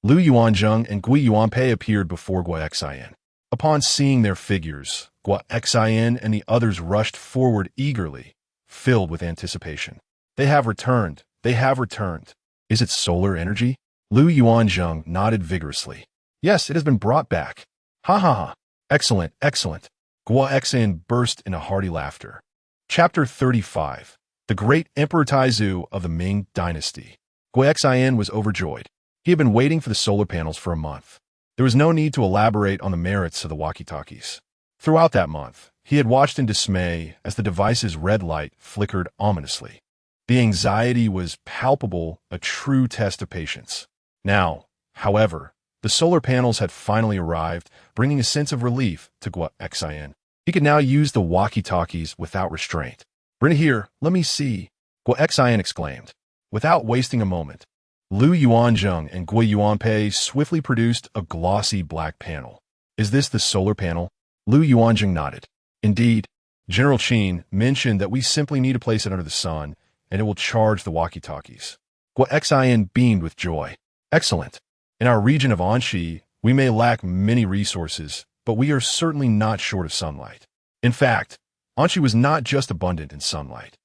Lu Yuanzheng and Gui Yuanpei appeared before Guo Xian. Upon seeing their figures, Guo Xian and the others rushed forward eagerly, filled with anticipation. They have returned. They have returned. Is it solar energy? Lu Yuanzheng nodded vigorously. Yes, it has been brought back. Ha ha ha. Excellent, excellent. Guo Xian burst into hearty laughter. Chapter 35. The Great Emperor Taizu of the Ming Dynasty. Guo Xian was overjoyed. He had been waiting for the solar panels for a month. There was no need to elaborate on the merits of the walkie-talkies. Throughout that month, he had watched in dismay as the device's red light flickered ominously. The anxiety was palpable, a true test of patience. Now, however, the solar panels had finally arrived, bringing a sense of relief to Guo Xian. He could now use the walkie-talkies without restraint. "Bring it here, let me see," Guo Xian exclaimed. Without wasting a moment, Lu Yuanzheng and Gui Yuanpei swiftly produced a glossy black panel. "Is this the solar panel?" Lu Yuanzheng nodded. "Indeed, General Qin mentioned that we simply need to place it under the sun, and it will charge the walkie-talkies." Guo Xian beamed with joy. "Excellent. In our region of Anxi, we may lack many resources, but we are certainly not short of sunlight. In fact, Anxi was not just abundant in sunlight.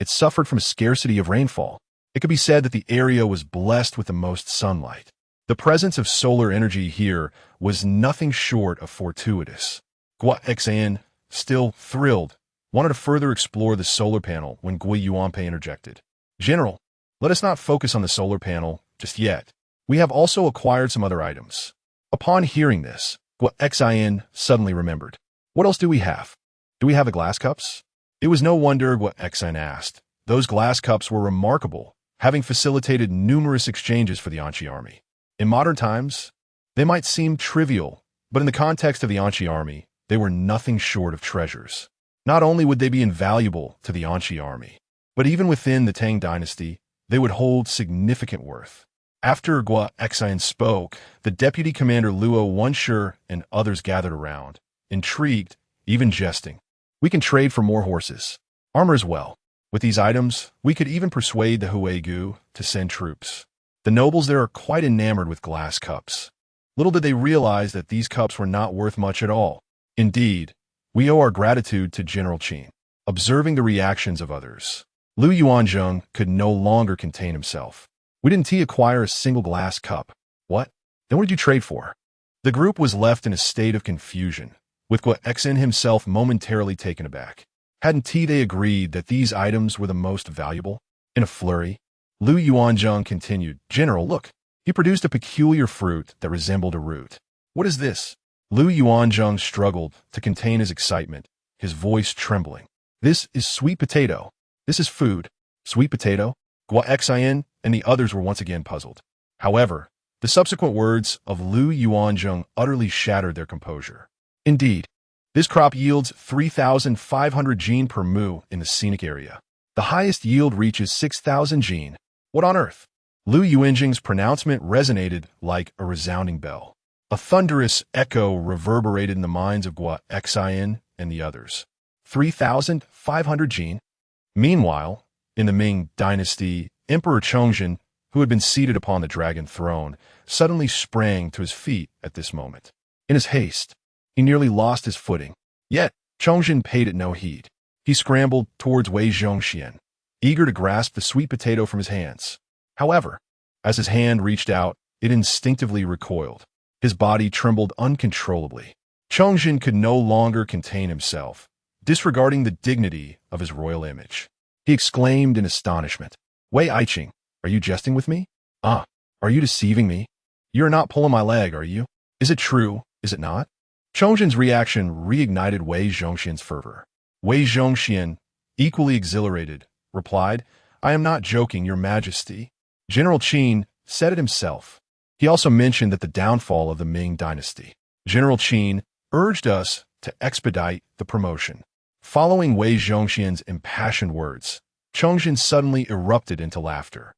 It suffered from a scarcity of rainfall. It could be said that the area was blessed with the most sunlight. The presence of solar energy here was nothing short of fortuitous." Guo Xian, still thrilled, wanted to further explore the solar panel when Gui Yuanpei interjected. "General, let us not focus on the solar panel just yet. We have also acquired some other items." Upon hearing this, Guo Xian suddenly remembered. "What else do we have? Do we have the glass cups?" It was no wonder Guo Xian asked. Those glass cups were remarkable, having facilitated numerous exchanges for the Anxi army. In modern times, they might seem trivial, but in the context of the Anxi army, they were nothing short of treasures. Not only would they be invaluable to the Anxi army, but even within the Tang dynasty, they would hold significant worth. After Guo Xian spoke, the deputy commander Luo Wenshe and others gathered around, intrigued, even jesting. "We can trade for more horses. Armor as well. With these items, we could even persuade the Huigu to send troops." The nobles there are quite enamored with glass cups. Little did they realize that these cups were not worth much at all. Indeed, we owe our gratitude to General Qin. Observing the reactions of others, Lu Yuanzheng could no longer contain himself. "We didn't acquire a single glass cup." "What? Then what did you trade for?" The group was left in a state of confusion, with Guo Xian himself momentarily taken aback. Hadn't they agreed that these items were the most valuable? In a flurry, Lu Yuanzheng continued, "General, look." He produced a peculiar fruit that resembled a root. "What is this?" Lu Yuanzheng struggled to contain his excitement, his voice trembling. "This is sweet potato. This is food." "Sweet potato?" Guo Xian and the others were once again puzzled. However, the subsequent words of Lu Yuanzheng utterly shattered their composure. "Indeed, this crop yields 3,500 jin per mu in the scenic area. The highest yield reaches 6,000 jin. What on earth?" Lu Yuanzheng's pronouncement resonated like a resounding bell. A thunderous echo reverberated in the minds of Guo Xian and the others. 3,500 Qin. Meanwhile, in the Ming dynasty, Emperor Chongzhen, who had been seated upon the dragon throne, suddenly sprang to his feet at this moment. In his haste, he nearly lost his footing. Yet, Chongzhen paid it no heed. He scrambled towards Wei Zhongxian, eager to grasp the sweet potato from his hands. However, as his hand reached out, it instinctively recoiled. His body trembled uncontrollably. Chongzhen could no longer contain himself, disregarding the dignity of his royal image. He exclaimed in astonishment, "Wei Aiqing, are you jesting with me? Ah, are you deceiving me? You're not pulling my leg, are you? Is it true, is it not?" Chongzhen's reaction reignited Wei Zhongxian's fervor. Wei Zhongxian, equally exhilarated, replied, "I am not joking, your majesty." General Qin said it himself. He also mentioned that the downfall of the Ming dynasty. General Qin urged us to expedite the promotion. Following Wei Zhongxian's impassioned words, Chongzhen suddenly erupted into laughter.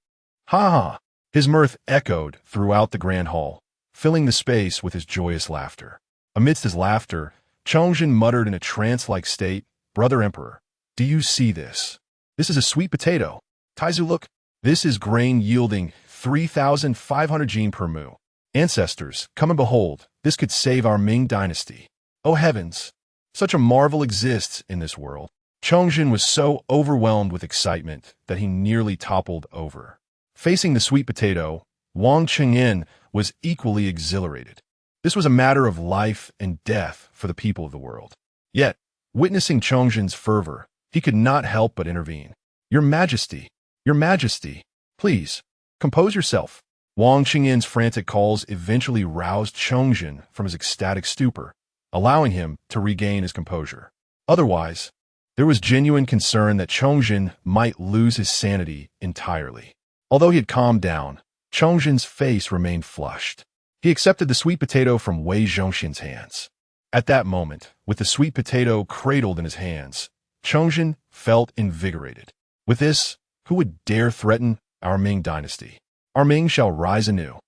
Ha ha! His mirth echoed throughout the grand hall, filling the space with his joyous laughter. Amidst his laughter, Chongzhen muttered in a trance-like state, "Brother Emperor, do you see this? This is a sweet potato. Taizu, look. This is grain yielding 3,500 Qin per mu. Ancestors, come and behold, this could save our Ming dynasty. Oh heavens! Such a marvel exists in this world." Chongzhen was so overwhelmed with excitement that he nearly toppled over. Facing the sweet potato, Wang Chengyan was equally exhilarated. This was a matter of life and death for the people of the world. Yet, witnessing Chongzhen's fervor, he could not help but intervene. Your Majesty, please, compose yourself." Wang Chengyan's frantic calls eventually roused Chongzhen from his ecstatic stupor, allowing him to regain his composure. Otherwise, there was genuine concern that Chongzhen might lose his sanity entirely. Although he had calmed down, Chongzhen's face remained flushed. He accepted the sweet potato from Wei Zhongxian's hands. At that moment, with the sweet potato cradled in his hands, Chongzhen felt invigorated. With this, who would dare threaten our Ming dynasty? Our Ming shall rise anew.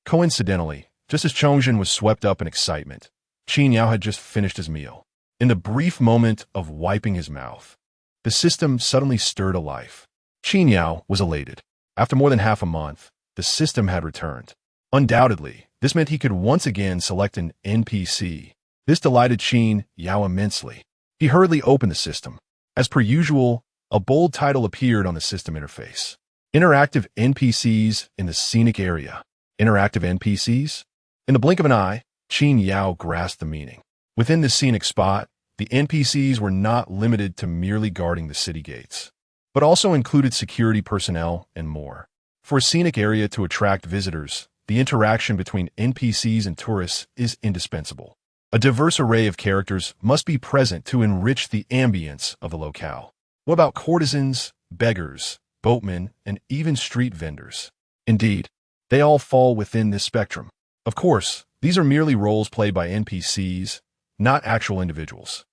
Coincidentally, just as Chongzhen was swept up in excitement, Qin Yao had just finished his meal. In the brief moment of wiping his mouth, the system suddenly stirred to life. Qin Yao was elated. After more than half a month, the system had returned. Undoubtedly, this meant he could once again select an NPC. This delighted Qin Yao immensely. He hurriedly opened the system. As per usual, a bold title appeared on the system interface. Interactive NPCs in the Scenic area. Interactive NPCs? In the blink of an eye, Qin Yao grasped the meaning. Within the Scenic spot, the NPCs were not limited to merely guarding the city gates, but also included security personnel and more. For a scenic area to attract visitors, the interaction between NPCs and tourists is indispensable. A diverse array of characters must be present to enrich the ambience of the locale. What about courtesans, beggars, boatmen, and even street vendors? Indeed, they all fall within this spectrum. Of course, these are merely roles played by NPCs, not actual individuals.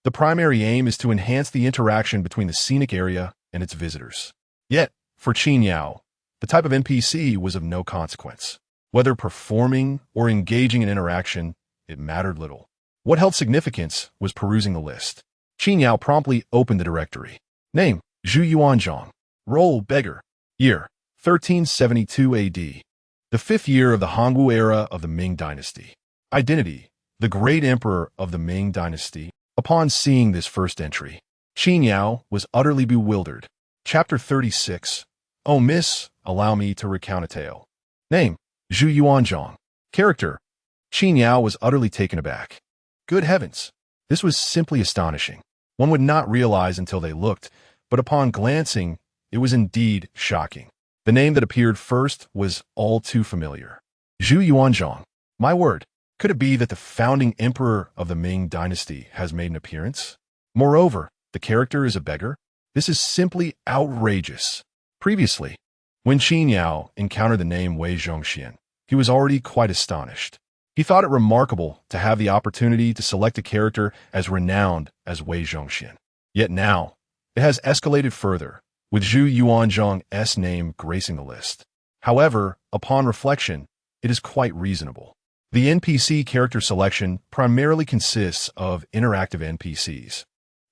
The primary aim is to enhance the interaction between the scenic area and its visitors. Yet, for Qin Yao, the type of NPC was of no consequence. Whether performing or engaging in interaction, it mattered little. What held significance was perusing the list. Qin Yao promptly opened the directory. Name, Zhu Yuanzhang. Role, beggar. Year, 1372 AD. The 5th year of the Hongwu era of the Ming dynasty. Identity, the great emperor of the Ming dynasty. Upon seeing this first entry, Qin Yao was utterly bewildered. Chapter 36. Oh, miss, allow me to recount a tale. Name, Zhu Yuanzhang. Character, Qin Yao was utterly taken aback. Good heavens, this was simply astonishing. One would not realize until they looked, but upon glancing, it was indeed shocking. The name that appeared first was all too familiar. Zhu Yuanzhang. My word, could it be that the founding emperor of the Ming dynasty has made an appearance? Moreover, the character is a beggar? This is simply outrageous. Previously, when Qin Yao encountered the name Wei Zhongxian, he was already quite astonished. He thought it remarkable to have the opportunity to select a character as renowned as Wei Zhongxian. Yet now, it has escalated further, with Zhu Yuanzhang's name gracing the list. However, upon reflection, it is quite reasonable. The NPC character selection primarily consists of interactive NPCs,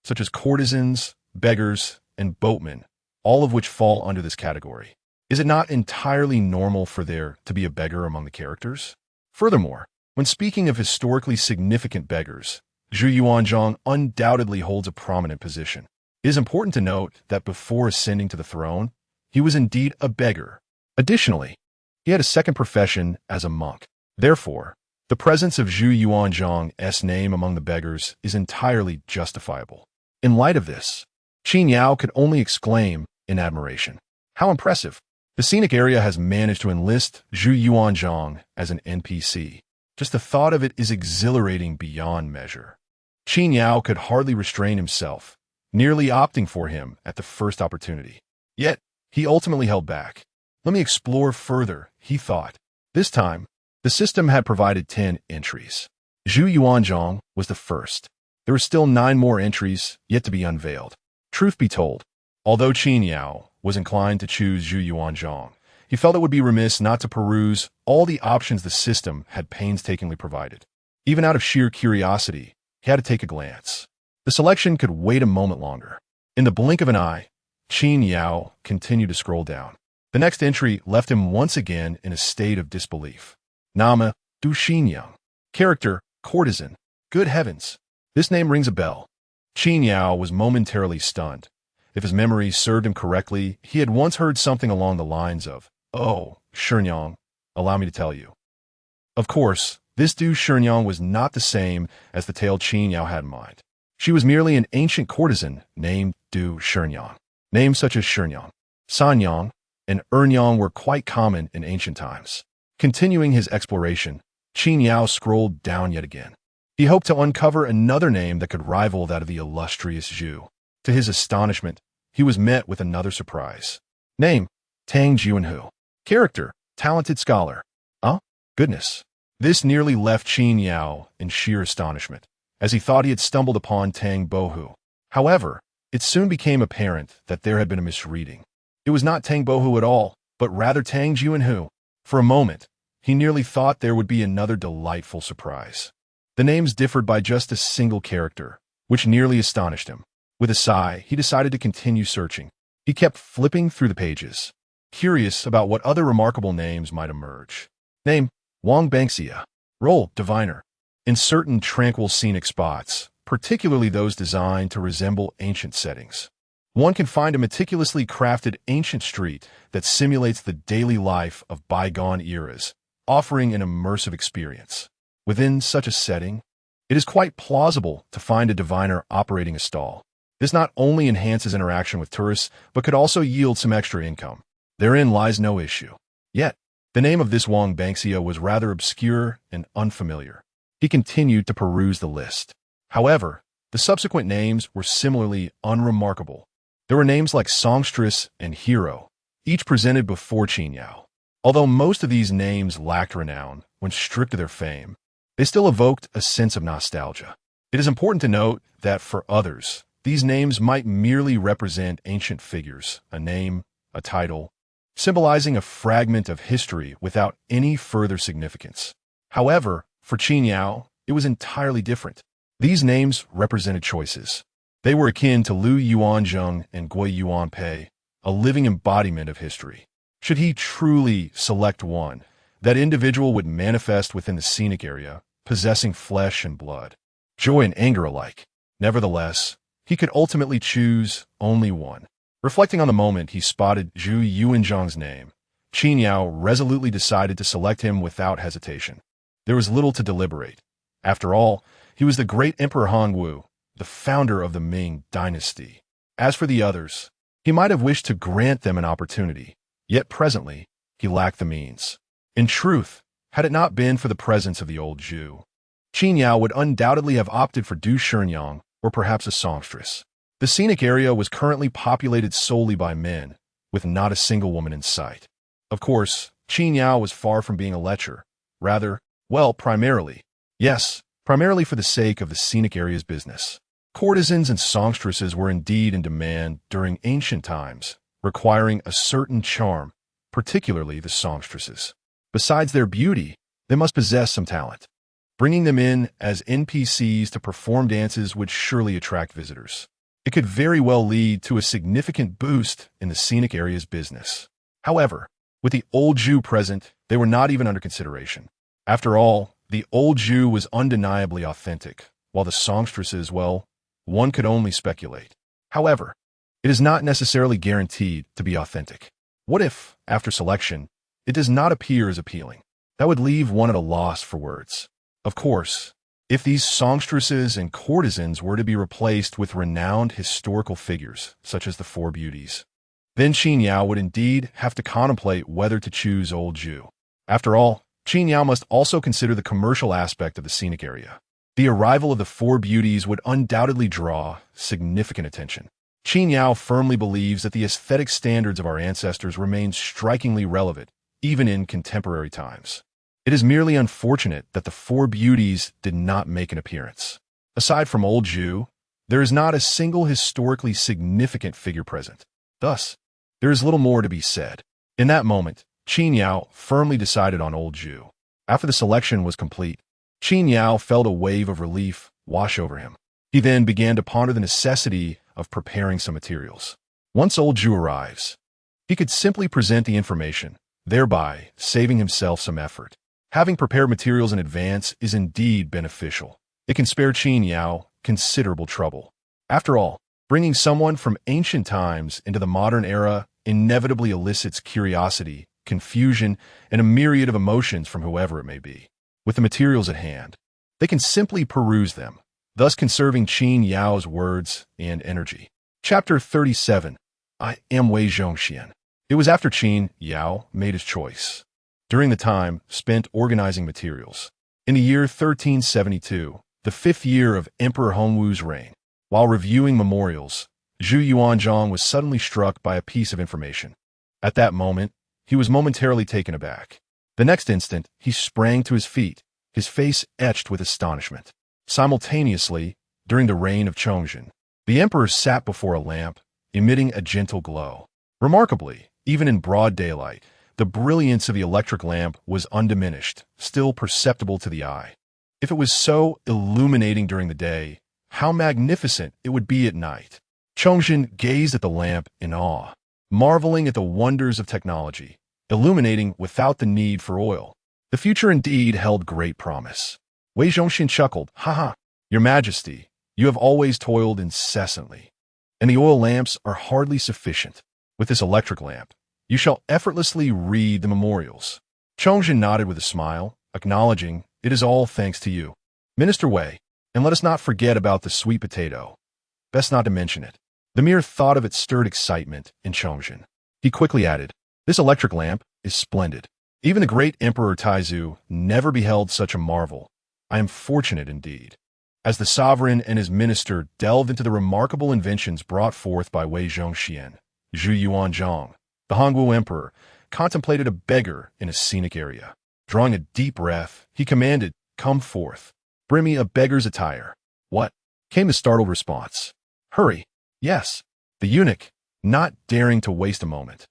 such as courtesans, beggars, and boatmen, all of which fall under this category. Is it not entirely normal for there to be a beggar among the characters? Furthermore, when speaking of historically significant beggars, Zhu Yuanzhang undoubtedly holds a prominent position. It is important to note that before ascending to the throne, he was indeed a beggar. Additionally, he had a second profession as a monk. Therefore, the presence of Zhu Yuanzhang's name among the beggars is entirely justifiable. In light of this, Qin Yao could only exclaim in admiration. How impressive! The scenic area has managed to enlist Zhu Yuanzhang as an NPC. Just the thought of it is exhilarating beyond measure. Qin Yao could hardly restrain himself, nearly opting for him at the first opportunity. Yet, he ultimately held back. Let me explore further, he thought. This time, the system had provided 10 entries. Zhu Yuanzhang was the first. There were still 9 more entries yet to be unveiled. Truth be told, although Qin Yao was inclined to choose Zhu Yuanzhang, he felt it would be remiss not to peruse all the options the system had painstakingly provided. Even out of sheer curiosity, he had to take a glance. The selection could wait a moment longer. In the blink of an eye, Qin Yao continued to scroll down. The next entry left him once again in a state of disbelief. Name, Du Xinyang. Character, courtesan. Good heavens! This name rings a bell. Qin Yao was momentarily stunned. If his memory served him correctly, he had once heard something along the lines of, "Oh, Shenyang, allow me to tell you." Of course, this Du Shenyang was not the same as the tale Qin Yao had in mind. She was merely an ancient courtesan named Du Shenyang. Names such as Shenyang, Sanyang, and Ernyang were quite common in ancient times. Continuing his exploration, Qin Yao scrolled down yet again. He hoped to uncover another name that could rival that of the illustrious Zhu. To his astonishment, he was met with another surprise. Name, Tang Jianhu. Character, talented scholar. Goodness. This nearly left Qin Yao in sheer astonishment, as he thought he had stumbled upon Tang Bohu. However, it soon became apparent that there had been a misreading. It was not Tang Bohu at all, but rather Tang Jianhu. For a moment, he nearly thought there would be another delightful surprise. The names differed by just a single character, which nearly astonished him. With a sigh, he decided to continue searching. He kept flipping through the pages, curious about what other remarkable names might emerge. Name, Wang Banxia. Role, diviner. In certain tranquil scenic spots, particularly those designed to resemble ancient settings, one can find a meticulously crafted ancient street that simulates the daily life of bygone eras, offering an immersive experience. Within such a setting, it is quite plausible to find a diviner operating a stall. This not only enhances interaction with tourists, but could also yield some extra income. Therein lies no issue. Yet, the name of this Wang Banxia was rather obscure and unfamiliar. He continued to peruse the list. However, the subsequent names were similarly unremarkable. There were names like Songstress and Hero, each presented before Qin Yao. Although most of these names lacked renown when stripped of their fame, they still evoked a sense of nostalgia. It is important to note that for others, these names might merely represent ancient figures, a name, a title, symbolizing a fragment of history without any further significance. However, for Qin Yao, it was entirely different. These names represented choices. They were akin to Lu Yuanzheng and Gui Yuanpei, a living embodiment of history. Should he truly select one, that individual would manifest within the scenic area, possessing flesh and blood, joy and anger alike. Nevertheless, he could ultimately choose only one. Reflecting on the moment he spotted Zhu Yuanzhang's name, Qin Yao resolutely decided to select him without hesitation. There was little to deliberate. After all, he was the great Emperor Hongwu, the founder of the Ming dynasty. As for the others, he might have wished to grant them an opportunity, yet presently he lacked the means. In truth, had it not been for the presence of the old Zhu, Qin Yao would undoubtedly have opted for Du Shenyang or perhaps a songstress. The scenic area was currently populated solely by men, with not a single woman in sight. Of course, Qin Yao was far from being a lecher. Rather, primarily for the sake of the scenic area's business. Courtesans and songstresses were indeed in demand during ancient times, requiring a certain charm, particularly the songstresses. Besides their beauty, They must possess some talent. Bringing them in as NPCs to perform dances would surely attract visitors. It could very well lead to a significant boost in the scenic area's business. However, with the old Jew present, they were not even under consideration. After all, the old Jew was undeniably authentic, while the songstresses, well, one could only speculate. However, it is not necessarily guaranteed to be authentic. What if, after selection, it does not appear as appealing? That would leave one at a loss for words. Of course, if these songstresses and courtesans were to be replaced with renowned historical figures, such as the Four Beauties, then Qin Yao would indeed have to contemplate whether to choose old Jew. After all, Qin Yao must also consider the commercial aspect of the scenic area. The arrival of the Four Beauties would undoubtedly draw significant attention. Qin Yao firmly believes that the aesthetic standards of our ancestors remain strikingly relevant, even in contemporary times. It is merely unfortunate that the Four Beauties did not make an appearance. Aside from old Jew, there is not a single historically significant figure present. Thus, there is little more to be said. In that moment, Qin Yao firmly decided on old Jew. After the selection was complete, Qin Yao felt a wave of relief wash over him. He then began to ponder the necessity of preparing some materials. Once old Jew arrives, he could simply present the information, thereby saving himself some effort. Having prepared materials in advance is indeed beneficial. It can spare Qin Yao considerable trouble. After all, bringing someone from ancient times into the modern era inevitably elicits curiosity, confusion, and a myriad of emotions from whoever it may be. With the materials at hand, they can simply peruse them, thus conserving Qin Yao's words and energy. Chapter 37. I am Wei Zhongxian. It was after Qin Yao made his choice, during the time spent organizing materials. In the year 1372, the 5th year of Emperor Hongwu's reign, while reviewing memorials, Zhu Yuanzhang was suddenly struck by a piece of information. At that moment, he was momentarily taken aback. The next instant, he sprang to his feet, his face etched with astonishment. Simultaneously, during the reign of Chongzhen, the emperor sat before a lamp, emitting a gentle glow. Remarkably, even in broad daylight, the brilliance of the electric lamp was undiminished, still perceptible to the eye. If it was so illuminating during the day, how magnificent it would be at night. Chongzhen gazed at the lamp in awe, marveling at the wonders of technology, illuminating without the need for oil. The future indeed held great promise. Wei Zhongxian chuckled, "Haha, Your Majesty, you have always toiled incessantly, and the oil lamps are hardly sufficient. With this electric lamp, you shall effortlessly read the memorials." Chongzhen nodded with a smile, acknowledging, "It is all thanks to you, Minister Wei, and let us not forget about the sweet potato. Best not to mention it." The mere thought of it stirred excitement in Chongzhen. He quickly added, "This electric lamp is splendid. Even the great Emperor Taizu never beheld such a marvel. I am fortunate indeed." As the sovereign and his minister delved into the remarkable inventions brought forth by Wei Zhongxian, Zhu Yuanzhang, the Hongwu emperor, contemplated a beggar in a scenic area. Drawing a deep breath, he commanded, "Come forth. Bring me a beggar's attire." "What?" came the startled response. "Hurry." "Yes." The eunuch, not daring to waste a moment,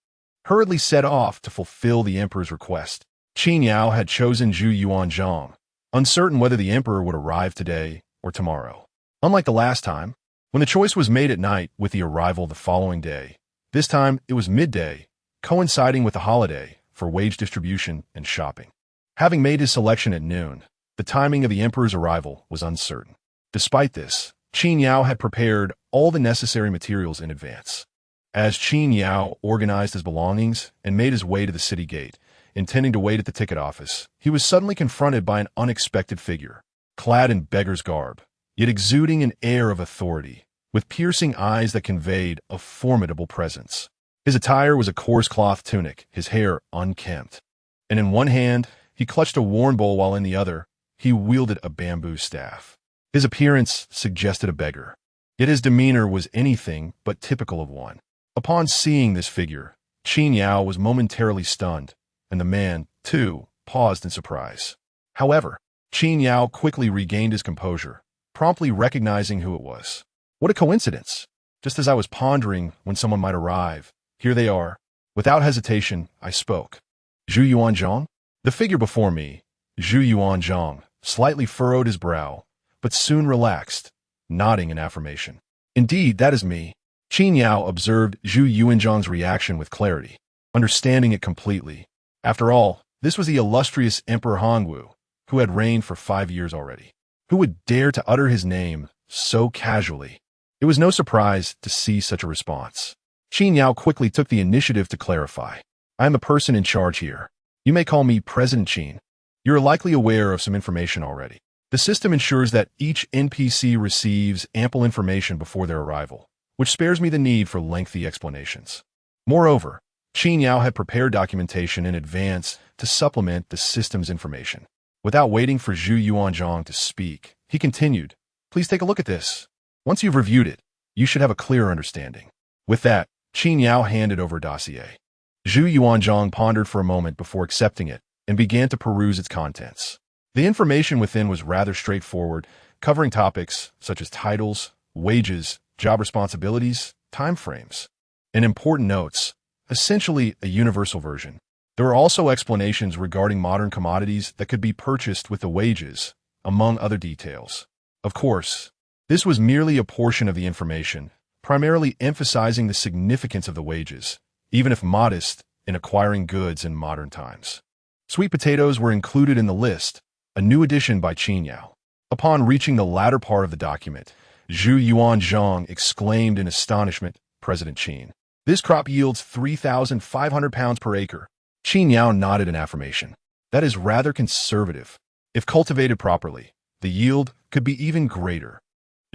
hurriedly set off to fulfill the emperor's request. Qin Yao had chosen Zhu Yuanzhang, uncertain whether the emperor would arrive today or tomorrow. Unlike the last time, when the choice was made at night with the arrival the following day, this time it was midday, coinciding with the holiday for wage distribution and shopping. Having made his selection at noon, the timing of the emperor's arrival was uncertain. Despite this, Qin Yao had prepared all the necessary materials in advance. As Qin Yao organized his belongings and made his way to the city gate, intending to wait at the ticket office, he was suddenly confronted by an unexpected figure, clad in beggar's garb, yet exuding an air of authority, with piercing eyes that conveyed a formidable presence. His attire was a coarse cloth tunic, his hair unkempt, and in one hand he clutched a worn bowl while in the other he wielded a bamboo staff. His appearance suggested a beggar, yet his demeanor was anything but typical of one. Upon seeing this figure, Qin Yao was momentarily stunned, and the man, too, paused in surprise. However, Qin Yao quickly regained his composure, promptly recognizing who it was. What a coincidence! Just as I was pondering when someone might arrive, here they are. Without hesitation, I spoke. "Zhu Yuanzhang?" The figure before me, Zhu Yuanzhang slightly furrowed his brow, but soon relaxed, nodding in affirmation. Indeed, that is me. Qin Yao observed Zhu Yuanzhang's reaction with clarity, understanding it completely. After all, this was the illustrious Emperor Hongwu, who had reigned for 5 years already. Who would dare to utter his name so casually? It was no surprise to see such a response. Qin Yao quickly took the initiative to clarify. I am the person in charge here. You may call me President Qin. You are likely aware of some information already. The system ensures that each NPC receives ample information before their arrival, which spares me the need for lengthy explanations. Moreover, Qin Yao had prepared documentation in advance to supplement the system's information. Without waiting for Zhu Yuanzhang to speak, he continued, Please take a look at this. Once you've reviewed it, you should have a clearer understanding. With that, Qin Yao handed over a dossier. Zhu Yuanzhang pondered for a moment before accepting it and began to peruse its contents. The information within was rather straightforward, covering topics such as titles, wages, job responsibilities, timeframes, and important notes, essentially a universal version. There were also explanations regarding modern commodities that could be purchased with the wages, among other details. Of course, this was merely a portion of the information, primarily emphasizing the significance of the wages, even if modest, in acquiring goods in modern times. Sweet potatoes were included in the list, a new addition by Qin Yao. Upon reaching the latter part of the document, Zhu Yuanzhang exclaimed in astonishment, President Qin, this crop yields 3,500 pounds per acre. Qin Yao nodded in affirmation. That is rather conservative. If cultivated properly, the yield could be even greater.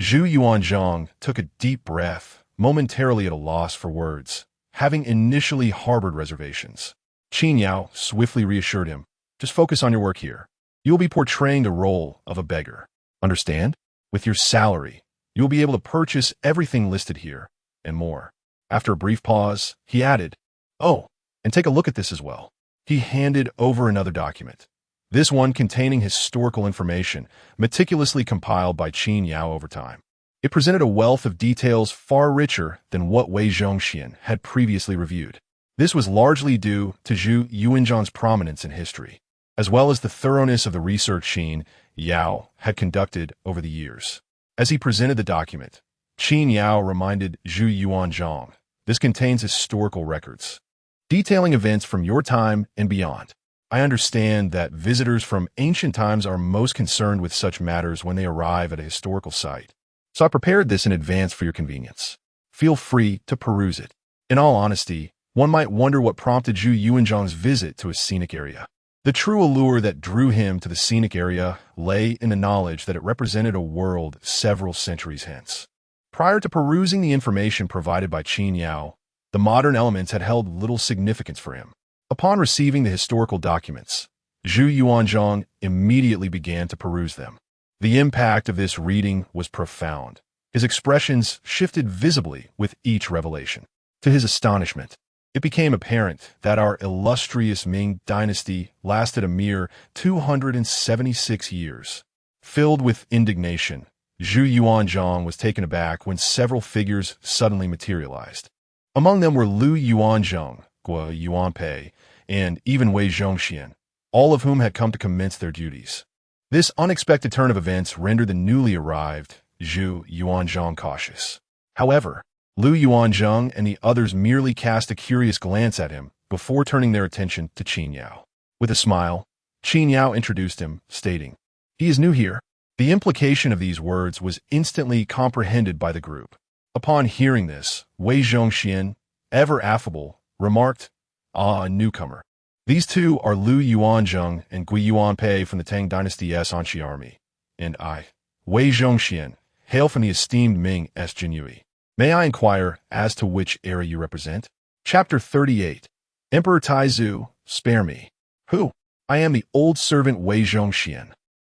Zhu Yuanzhang took a deep breath, momentarily at a loss for words, having initially harbored reservations. Qin Yao swiftly reassured him, just focus on your work here. You'll be portraying the role of a beggar. Understand? With your salary, you'll be able to purchase everything listed here, and more. After a brief pause, he added, Oh, and take a look at this as well. He handed over another document. This one containing historical information, meticulously compiled by Qin Yao over time. It presented a wealth of details far richer than what Wei Zhongxian had previously reviewed. This was largely due to Zhu Yuanzhang's prominence in history, as well as the thoroughness of the research Qin Yao had conducted over the years. As he presented the document, Qin Yao reminded Zhu Yuanzhang, this contains historical records, detailing events from your time and beyond. I understand that visitors from ancient times are most concerned with such matters when they arrive at a historical site. So I prepared this in advance for your convenience. Feel free to peruse it. In all honesty, one might wonder what prompted Zhu Yuanzhang's visit to a scenic area. The true allure that drew him to the scenic area lay in the knowledge that it represented a world several centuries hence. Prior to perusing the information provided by Qin Yao, the modern elements had held little significance for him. Upon receiving the historical documents, Zhu Yuanzhang immediately began to peruse them. The impact of this reading was profound. His expressions shifted visibly with each revelation. To his astonishment, it became apparent that our illustrious Ming dynasty lasted a mere 276 years. Filled with indignation, Zhu Yuanzhang was taken aback when several figures suddenly materialized. Among them were Lu Yuanzhang, Guo Yuanpei, and even Wei Zhongxian, all of whom had come to commence their duties. This unexpected turn of events rendered the newly arrived Zhu Yuanzhang cautious. However, Lu Yuanzhang and the others merely cast a curious glance at him before turning their attention to Qin Yao. With a smile, Qin Yao introduced him, stating, He is new here. The implication of these words was instantly comprehended by the group. Upon hearing this, Wei Zhongxian, ever affable, remarked, a newcomer. These two are Lu Yuanzhang and Gui Yuanpei from the Tang Dynasty's Anxi army, and I, Wei Zhongxian, hail from the esteemed Ming Jinhui. May I inquire as to which era you represent? Chapter 38. Emperor Taizu, spare me. Who? I am the old servant Wei Zhongxian.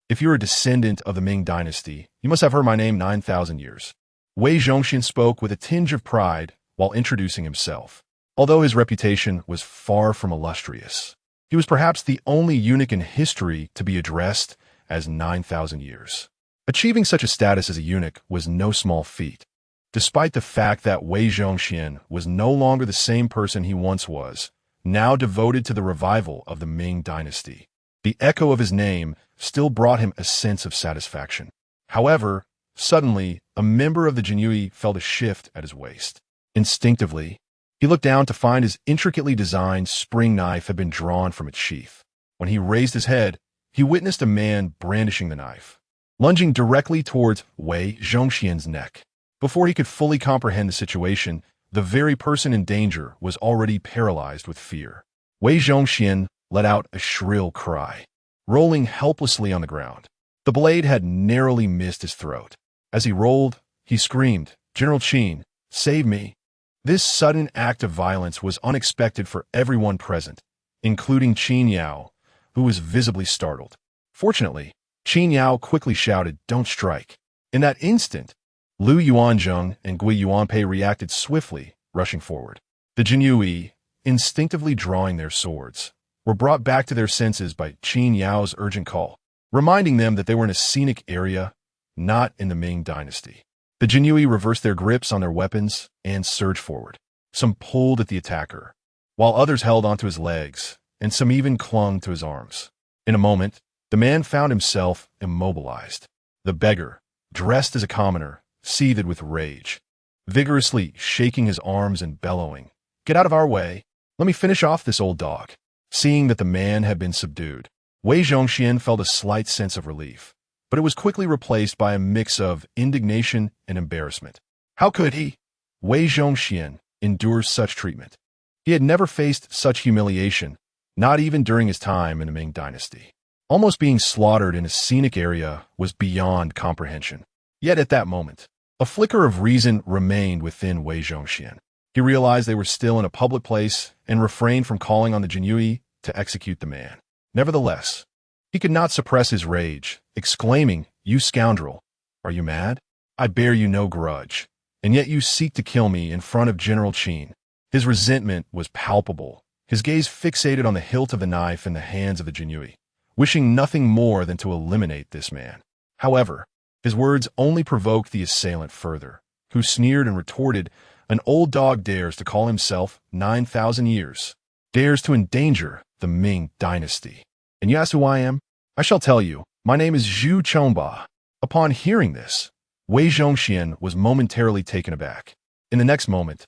If you're a descendant of the Ming dynasty, you must have heard my name 9,000 years. Wei Zhongxian spoke with a tinge of pride while introducing himself. Although his reputation was far from illustrious, he was perhaps the only eunuch in history to be addressed as 9,000 years. Achieving such a status as a eunuch was no small feat. Despite the fact that Wei Zhongxian was no longer the same person he once was, now devoted to the revival of the Ming dynasty. The echo of his name still brought him a sense of satisfaction. However, suddenly, a member of the Jinui felt a shift at his waist. Instinctively, he looked down to find his intricately designed spring knife had been drawn from its sheath. When he raised his head, he witnessed a man brandishing the knife, lunging directly towards Wei Zhongxian's neck. Before he could fully comprehend the situation, the very person in danger was already paralyzed with fear. Wei Zhongxian let out a shrill cry, rolling helplessly on the ground. The blade had narrowly missed his throat. As he rolled, he screamed, "General Qin, save me!" This sudden act of violence was unexpected for everyone present, including Qin Yao, who was visibly startled. Fortunately, Qin Yao quickly shouted, "Don't strike." In that instant, Lu Yuanzheng and Gui Yuanpei reacted swiftly, rushing forward. The Jinui, instinctively drawing their swords, were brought back to their senses by Qin Yao's urgent call, reminding them that they were in a scenic area, not in the Ming dynasty. The Jinui reversed their grips on their weapons and surged forward. Some pulled at the attacker, while others held onto his legs, and some even clung to his arms. In a moment, the man found himself immobilized. The beggar, dressed as a commoner, seethed with rage, vigorously shaking his arms and bellowing, "Get out of our way! Let me finish off this old dog." Seeing that the man had been subdued, Wei Zhongxian felt a slight sense of relief, but it was quickly replaced by a mix of indignation and embarrassment. How could he, Wei Zhongxian, endure such treatment? He had never faced such humiliation, not even during his time in the Ming dynasty. Almost being slaughtered in a scenic area was beyond comprehension. Yet at that moment, a flicker of reason remained within Wei Zhongxian. He realized they were still in a public place and refrained from calling on the Jinui to execute the man. Nevertheless, he could not suppress his rage, exclaiming, "You scoundrel! Are you mad? I bear you no grudge, and yet you seek to kill me in front of General Qin." His resentment was palpable, his gaze fixated on the hilt of the knife in the hands of the Jinui, wishing nothing more than to eliminate this man. However, his words only provoked the assailant further, who sneered and retorted, "An old dog dares to call himself 9,000 years, dares to endanger the Ming dynasty. And you ask who I am? I shall tell you, my name is Zhu Chongba." Upon hearing this, Wei Zhongxian was momentarily taken aback. In the next moment,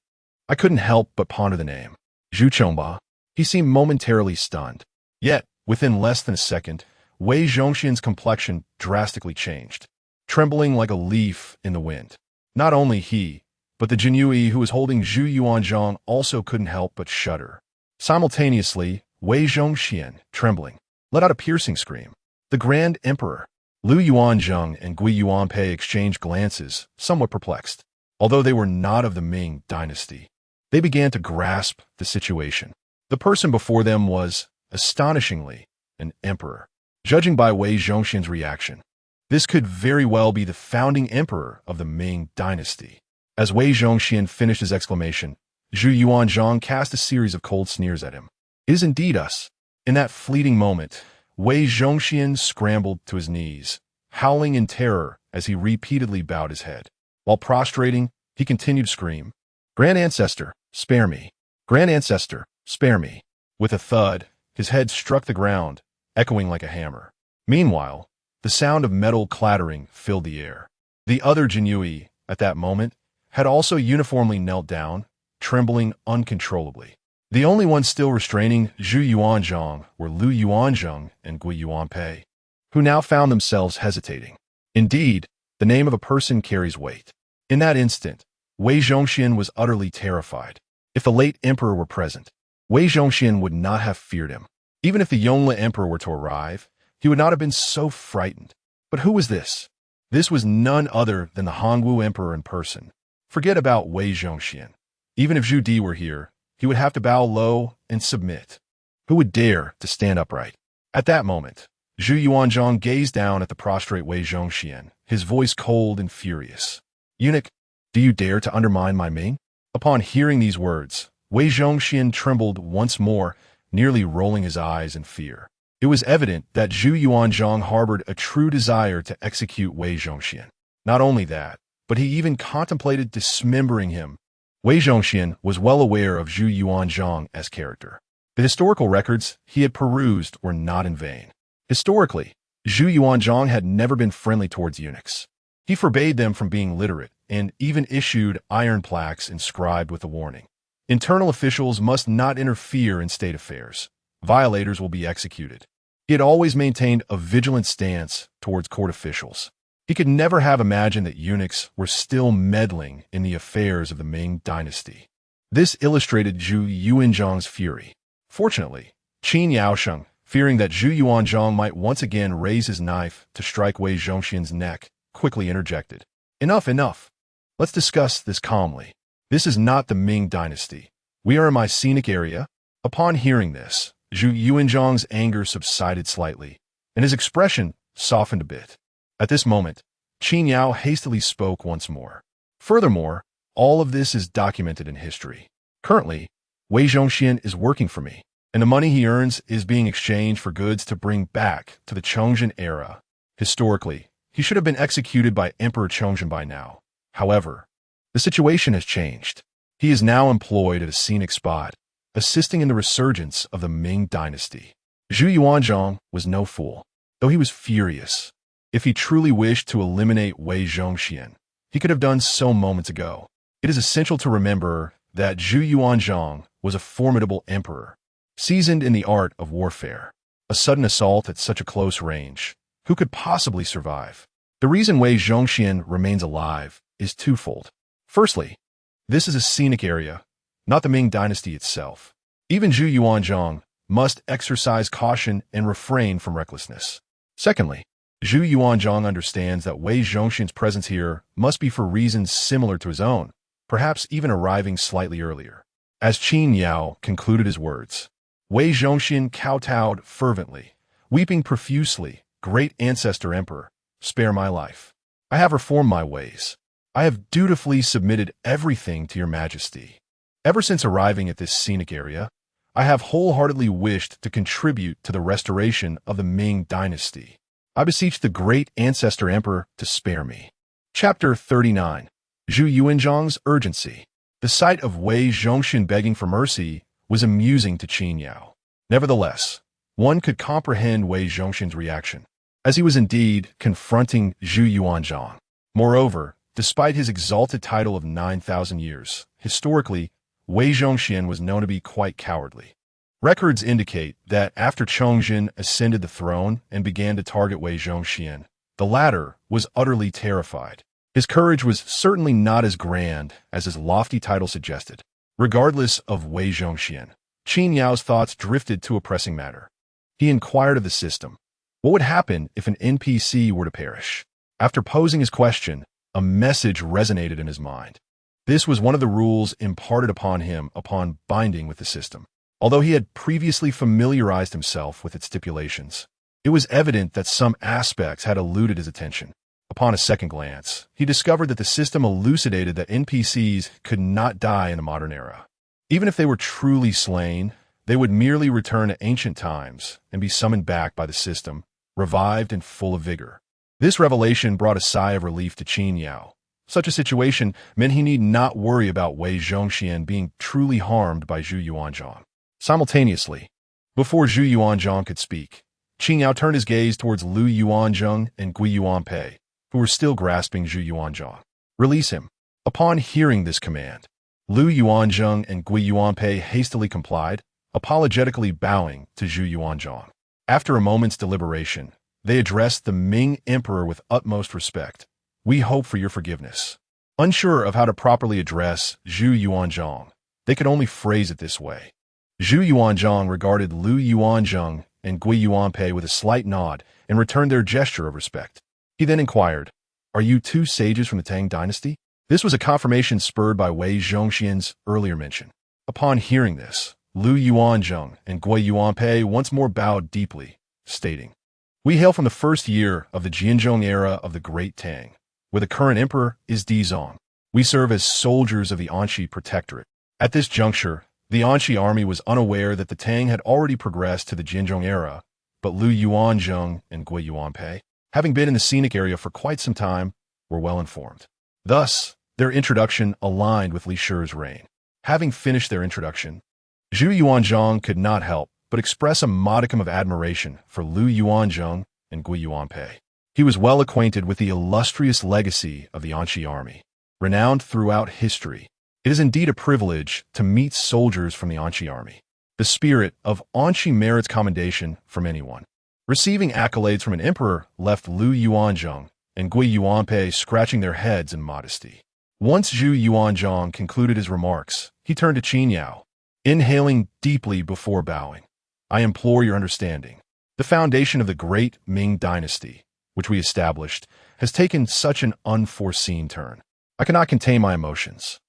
I couldn't help but ponder the name. Zhu Chongba. He seemed momentarily stunned. Yet, within less than a second, Wei Zhongxian's complexion drastically changed, trembling like a leaf in the wind. Not only he, but the Jinui who was holding Zhu Yuanzhang also couldn't help but shudder. Simultaneously, Wei Zhongxian, trembling, let out a piercing scream. The Grand Emperor, Lu Yuanzheng and Gui Yuanpei exchanged glances, somewhat perplexed. Although they were not of the Ming dynasty, they began to grasp the situation. The person before them was, astonishingly, an emperor. Judging by Wei Zhongxian's reaction, this could very well be the founding emperor of the Ming dynasty. As Wei Zhongxian finished his exclamation, Zhu Yuanzhang cast a series of cold sneers at him. "It is indeed us." In that fleeting moment, Wei Zhongxian scrambled to his knees, howling in terror as he repeatedly bowed his head. While prostrating, he continued to scream, "Grand Ancestor, spare me! Grand Ancestor, spare me!" With a thud, his head struck the ground, echoing like a hammer. Meanwhile, the sound of metal clattering filled the air. The other Jinui, at that moment, had also uniformly knelt down, trembling uncontrollably. The only ones still restraining Zhu Yuanzhang were Lu Yuanzheng and Gui Yuanpei, who now found themselves hesitating. Indeed, the name of a person carries weight. In that instant, Wei Zhongxian was utterly terrified. If the late emperor were present, Wei Zhongxian would not have feared him. Even if the Yongle emperor were to arrive, he would not have been so frightened. But who was this? This was none other than the Hongwu emperor in person. Forget about Wei Zhongxian. Even if Zhu Di were here, he would have to bow low and submit. Who would dare to stand upright? At that moment, Zhu Yuanzhang gazed down at the prostrate Wei Zhongxian, his voice cold and furious. "Eunuch, do you dare to undermine my Ming?" Upon hearing these words, Wei Zhongxian trembled once more, nearly rolling his eyes in fear. It was evident that Zhu Yuanzhang harbored a true desire to execute Wei Zhongxian. Not only that, but he even contemplated dismembering him. Wei Zhongxian was well aware of Zhu Yuanzhang as character. The historical records he had perused were not in vain. Historically, Zhu Yuanzhang had never been friendly towards eunuchs. He forbade them from being literate and even issued iron plaques inscribed with a warning. Internal officials must not interfere in state affairs. Violators will be executed. He had always maintained a vigilant stance towards court officials. He could never have imagined that eunuchs were still meddling in the affairs of the Ming dynasty. This illustrated Zhu Yuanzhang's fury. Fortunately, Qin Yao, fearing that Zhu Yuanzhang might once again raise his knife to strike Wei Zhongxian's neck, quickly interjected. Enough, enough. Let's discuss this calmly. This is not the Ming dynasty. We are in my scenic area. Upon hearing this, Zhu Yuanzhang's anger subsided slightly, and his expression softened a bit. At this moment, Qin Yao hastily spoke once more. Furthermore, all of this is documented in history. Currently, Wei Zhongxian is working for me, and the money he earns is being exchanged for goods to bring back to the Chongzhen era. Historically, he should have been executed by Emperor Chongzhen by now. However, the situation has changed. He is now employed at a scenic spot, assisting in the resurgence of the Ming dynasty. Zhu Yuanzhang was no fool, though he was furious. If he truly wished to eliminate Wei Zhongxian, he could have done so moments ago. It is essential to remember that Zhu Yuanzhang was a formidable emperor, seasoned in the art of warfare. A sudden assault at such a close range, who could possibly survive? The reason Wei Zhongxian remains alive is twofold. Firstly, this is a scenic area, not the Ming dynasty itself. Even Zhu Yuanzhang must exercise caution and refrain from recklessness. Secondly, Zhu Yuanzhang understands that Wei Zhongxian's presence here must be for reasons similar to his own, perhaps even arriving slightly earlier. As Qin Yao concluded his words, Wei Zhongxian kowtowed fervently, weeping profusely, "Great ancestor emperor, spare my life. I have reformed my ways. I have dutifully submitted everything to your majesty. Ever since arriving at this scenic area, I have wholeheartedly wished to contribute to the restoration of the Ming dynasty. I beseech the great ancestor emperor to spare me." Chapter 39. Zhu Yuanzhang's urgency. The sight of Wei Zhongxian begging for mercy was amusing to Qin Yao. Nevertheless, one could comprehend Wei Zhongxian's reaction, as he was indeed confronting Zhu Yuanzhang. Moreover, despite his exalted title of 9,000 years, historically, Wei Zhongxian was known to be quite cowardly. Records indicate that after Chongzhen ascended the throne and began to target Wei Zhongxian, the latter was utterly terrified. His courage was certainly not as grand as his lofty title suggested. Regardless of Wei Zhongxian, Qin Yao's thoughts drifted to a pressing matter. He inquired of the system, what would happen if an NPC were to perish? After posing his question, a message resonated in his mind. This was one of the rules imparted upon him upon binding with the system. Although he had previously familiarized himself with its stipulations, it was evident that some aspects had eluded his attention. Upon a second glance, he discovered that the system elucidated that NPCs could not die in the modern era. Even if they were truly slain, they would merely return to ancient times and be summoned back by the system, revived and full of vigor. This revelation brought a sigh of relief to Qin Yao. Such a situation meant he need not worry about Wei Zhongxian being truly harmed by Zhu Yuanzhang. Simultaneously, before Zhu Yuanzhang could speak, Qin Yao turned his gaze towards Lu Yuanzhang and Gui Yuanpei, who were still grasping Zhu Yuanzhang. Release him. Upon hearing this command, Lu Yuanzhang and Gui Yuanpei hastily complied, apologetically bowing to Zhu Yuanzhang. After a moment's deliberation, they addressed the Ming emperor with utmost respect. "We hope for your forgiveness." Unsure of how to properly address Zhu Yuanzhang, they could only phrase it this way. Zhu Yuanzhang regarded Lu Yuanzhang and Gui Yuanpei with a slight nod and returned their gesture of respect. He then inquired, "Are you two sages from the Tang dynasty?" This was a confirmation spurred by Wei Zhongxian's earlier mention. Upon hearing this, Lu Yuanzhang and Gui Yuanpei once more bowed deeply, stating, "We hail from the first year of the Jianzhong era of the Great Tang, where the current emperor is Dizong. We serve as soldiers of the Anxi Protectorate." At this juncture, the Anxi army was unaware that the Tang had already progressed to the Jianzhong era, but Lu Yuanzhang and Gui Yuanpei, having been in the scenic area for quite some time, were well informed. Thus, their introduction aligned with Li Shi's reign. Having finished their introduction, Zhu Yuanzhang could not help but express a modicum of admiration for Lu Yuanzhong and Gui Yuanpei. He was well acquainted with the illustrious legacy of the Anqi army, renowned throughout history. It is indeed a privilege to meet soldiers from the Anqi army. The spirit of Anqi merits commendation from anyone. Receiving accolades from an emperor left Lu Yuanzhong and Gui Yuanpei scratching their heads in modesty. Once Zhu Yuanzhong concluded his remarks, he turned to Qin Yao, inhaling deeply before bowing. I implore your understanding. The foundation of the great Ming dynasty, which we established, has taken such an unforeseen turn. I cannot contain my emotions.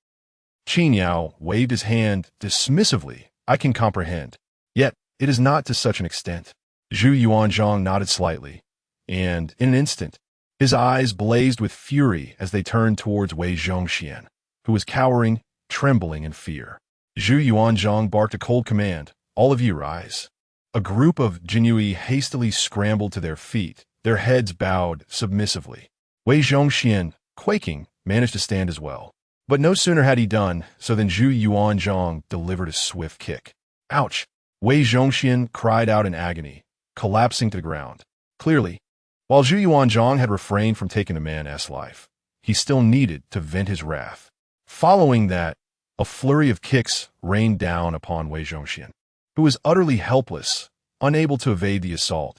Qin Yao waved his hand dismissively. I can comprehend. Yet, it is not to such an extent. Zhu Yuanzhong nodded slightly, and, in an instant, his eyes blazed with fury as they turned towards Wei Zhongxian, who was cowering, trembling in fear. Zhu Yuanzhong barked a cold command. All of you rise. A group of Jinyui hastily scrambled to their feet, their heads bowed submissively. Wei Zhongxian, quaking, managed to stand as well. But no sooner had he done so than Zhu Yuanzhong delivered a swift kick. Ouch! Wei Zhongxian cried out in agony, collapsing to the ground. Clearly, while Zhu Yuanzhong had refrained from taking a man's life, he still needed to vent his wrath. Following that, a flurry of kicks rained down upon Wei Zhongxian, who was utterly helpless, unable to evade the assault,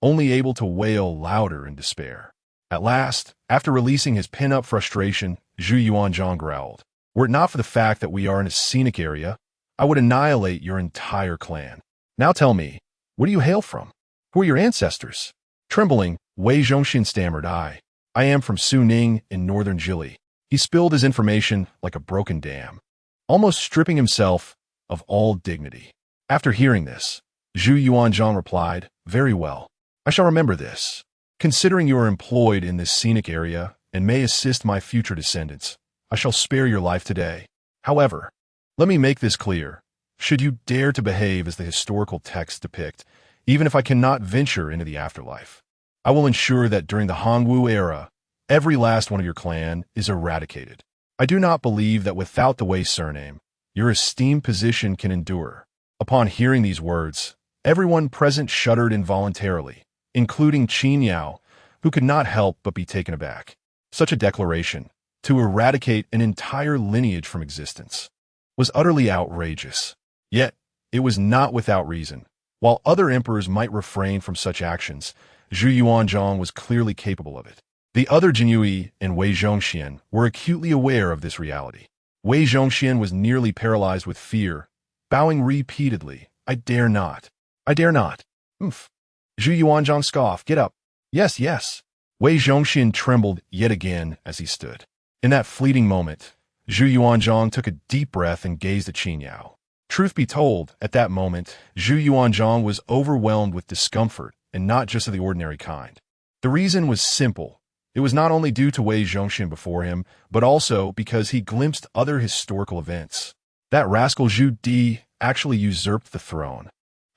only able to wail louder in despair. At last, after releasing his pent-up frustration, Zhu Yuanzhong growled, "Were it not for the fact that we are in a scenic area, I would annihilate your entire clan. Now tell me, where do you hail from? Who are your ancestors?" Trembling, Wei Zhongxian stammered, I am from Suning in northern Jili. He spilled his information like a broken dam, almost stripping himself of all dignity. After hearing this, Zhu Yuanzhong replied, "Very well. I shall remember this. Considering you are employed in this scenic area and may assist my future descendants, I shall spare your life today. However, let me make this clear. Should you dare to behave as the historical texts depict, even if I cannot venture into the afterlife, I will ensure that during the Hongwu era, every last one of your clan is eradicated. I do not believe that without the Wei surname, your esteemed position can endure." Upon hearing these words, everyone present shuddered involuntarily, including Qin Yao, who could not help but be taken aback. Such a declaration, to eradicate an entire lineage from existence, was utterly outrageous. Yet, it was not without reason. While other emperors might refrain from such actions, Zhu Yuanzhong was clearly capable of it. The other Jinyui and Wei Zhongxian were acutely aware of this reality. Wei Zhongxian was nearly paralyzed with fear, bowing repeatedly. I dare not. I dare not. Zhu Yuanzhong scoffed. Get up. Yes, yes. Wei Zhongxian trembled yet again as he stood. In that fleeting moment, Zhu Yuanzhong took a deep breath and gazed at Qin Yao. Truth be told, at that moment, Zhu Yuanzhong was overwhelmed with discomfort, and not just of the ordinary kind. The reason was simple. It was not only due to Wei Zhongxian before him, but also because he glimpsed other historical events. That rascal Zhu Di actually usurped the throne.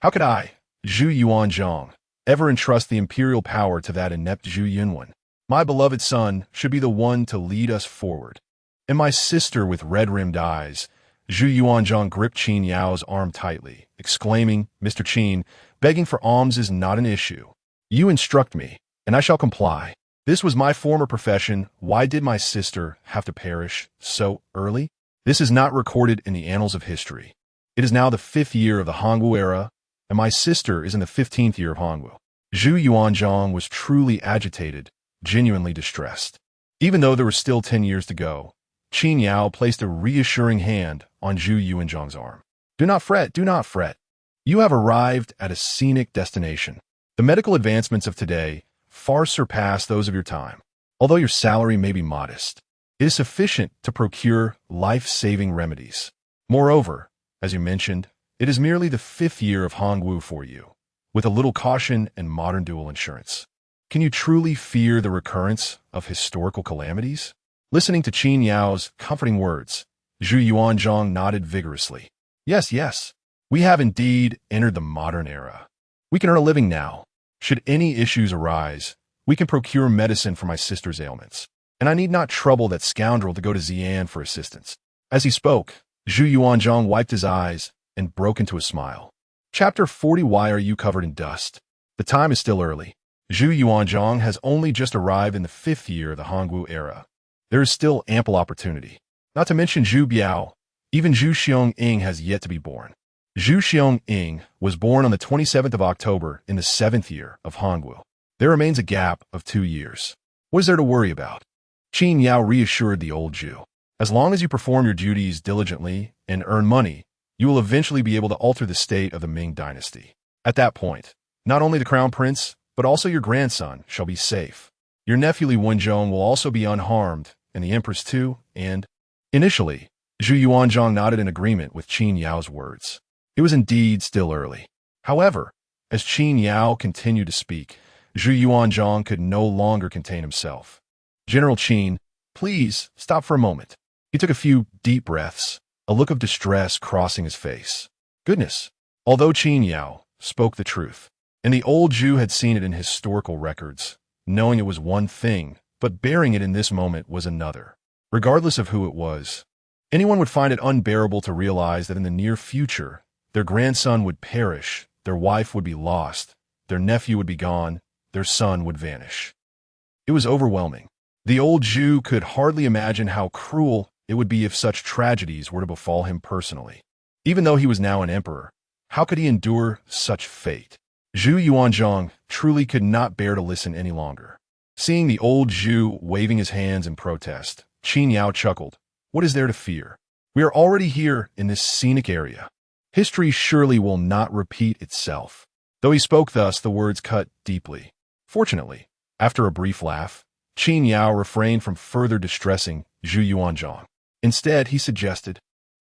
How could I, Zhu Yuanzhong, ever entrust the imperial power to that inept Zhu Yunwen? My beloved son should be the one to lead us forward. And my sister with red-rimmed eyes, Zhu Yuanzhong gripped Qin Yao's arm tightly, exclaiming, "Mr. Qin, begging for alms is not an issue. You instruct me, and I shall comply. This was my former profession. Why did my sister have to perish so early? This is not recorded in the annals of history. It is now the 5th year of the Hongwu era, and my sister is in the 15th year of Hongwu." Zhu Yuanzhong was truly agitated, genuinely distressed. Even though there were still 10 years to go, Qin Yao placed a reassuring hand on Zhu Yuanzhong's arm. Do not fret, do not fret. You have arrived at a scenic destination. The medical advancements of today far surpass those of your time. Although your salary may be modest, it is sufficient to procure life-saving remedies. Moreover, as you mentioned, it is merely the 5th year of Hongwu for you, with a little caution and modern dual insurance. Can you truly fear the recurrence of historical calamities? Listening to Qin Yao's comforting words, Zhu Yuanzhong nodded vigorously. Yes, yes, we have indeed entered the modern era. We can earn a living now. Should any issues arise, we can procure medicine for my sister's ailments, and I need not trouble that scoundrel to go to Xi'an for assistance. As he spoke, Zhu Yuanzhong wiped his eyes and broke into a smile. Chapter 40. Why are you covered in dust? The time is still early. Zhu Yuanzhang has only just arrived in the 5th year of the Hongwu era. There is still ample opportunity. Not to mention Zhu Biao, even Zhu Xiong-ing has yet to be born. Zhu Xiong-ing was born on the 27th of October in the 7th year of Hongwu. There remains a gap of 2 years. What is there to worry about? Qin Yao reassured the old Zhu. As long as you perform your duties diligently and earn money, you will eventually be able to alter the state of the Ming dynasty. At that point, not only the crown prince, but also your grandson shall be safe. Your nephew Li Wenzhong will also be unharmed, and the empress too, and... Initially, Zhu Yuanzhang nodded in agreement with Qin Yao's words. It was indeed still early. However, as Qin Yao continued to speak, Zhu Yuanzhang could no longer contain himself. General Qin, please stop for a moment. He took a few deep breaths, a look of distress crossing his face. Goodness! Although Qin Yao spoke the truth, and the old Zhu had seen it in historical records, knowing it was one thing, but bearing it in this moment was another. Regardless of who it was, anyone would find it unbearable to realize that in the near future, their grandson would perish, their wife would be lost, their nephew would be gone, their son would vanish. It was overwhelming. The old Zhu could hardly imagine how cruel it would be if such tragedies were to befall him personally. Even though he was now an emperor, how could he endure such fate? Zhu Yuanzhang truly could not bear to listen any longer. Seeing the old Zhu waving his hands in protest, Qin Yao chuckled. What is there to fear? We are already here in this scenic area. History surely will not repeat itself. Though he spoke thus, the words cut deeply. Fortunately, after a brief laugh, Qin Yao refrained from further distressing Zhu Yuanzhang. Instead, he suggested,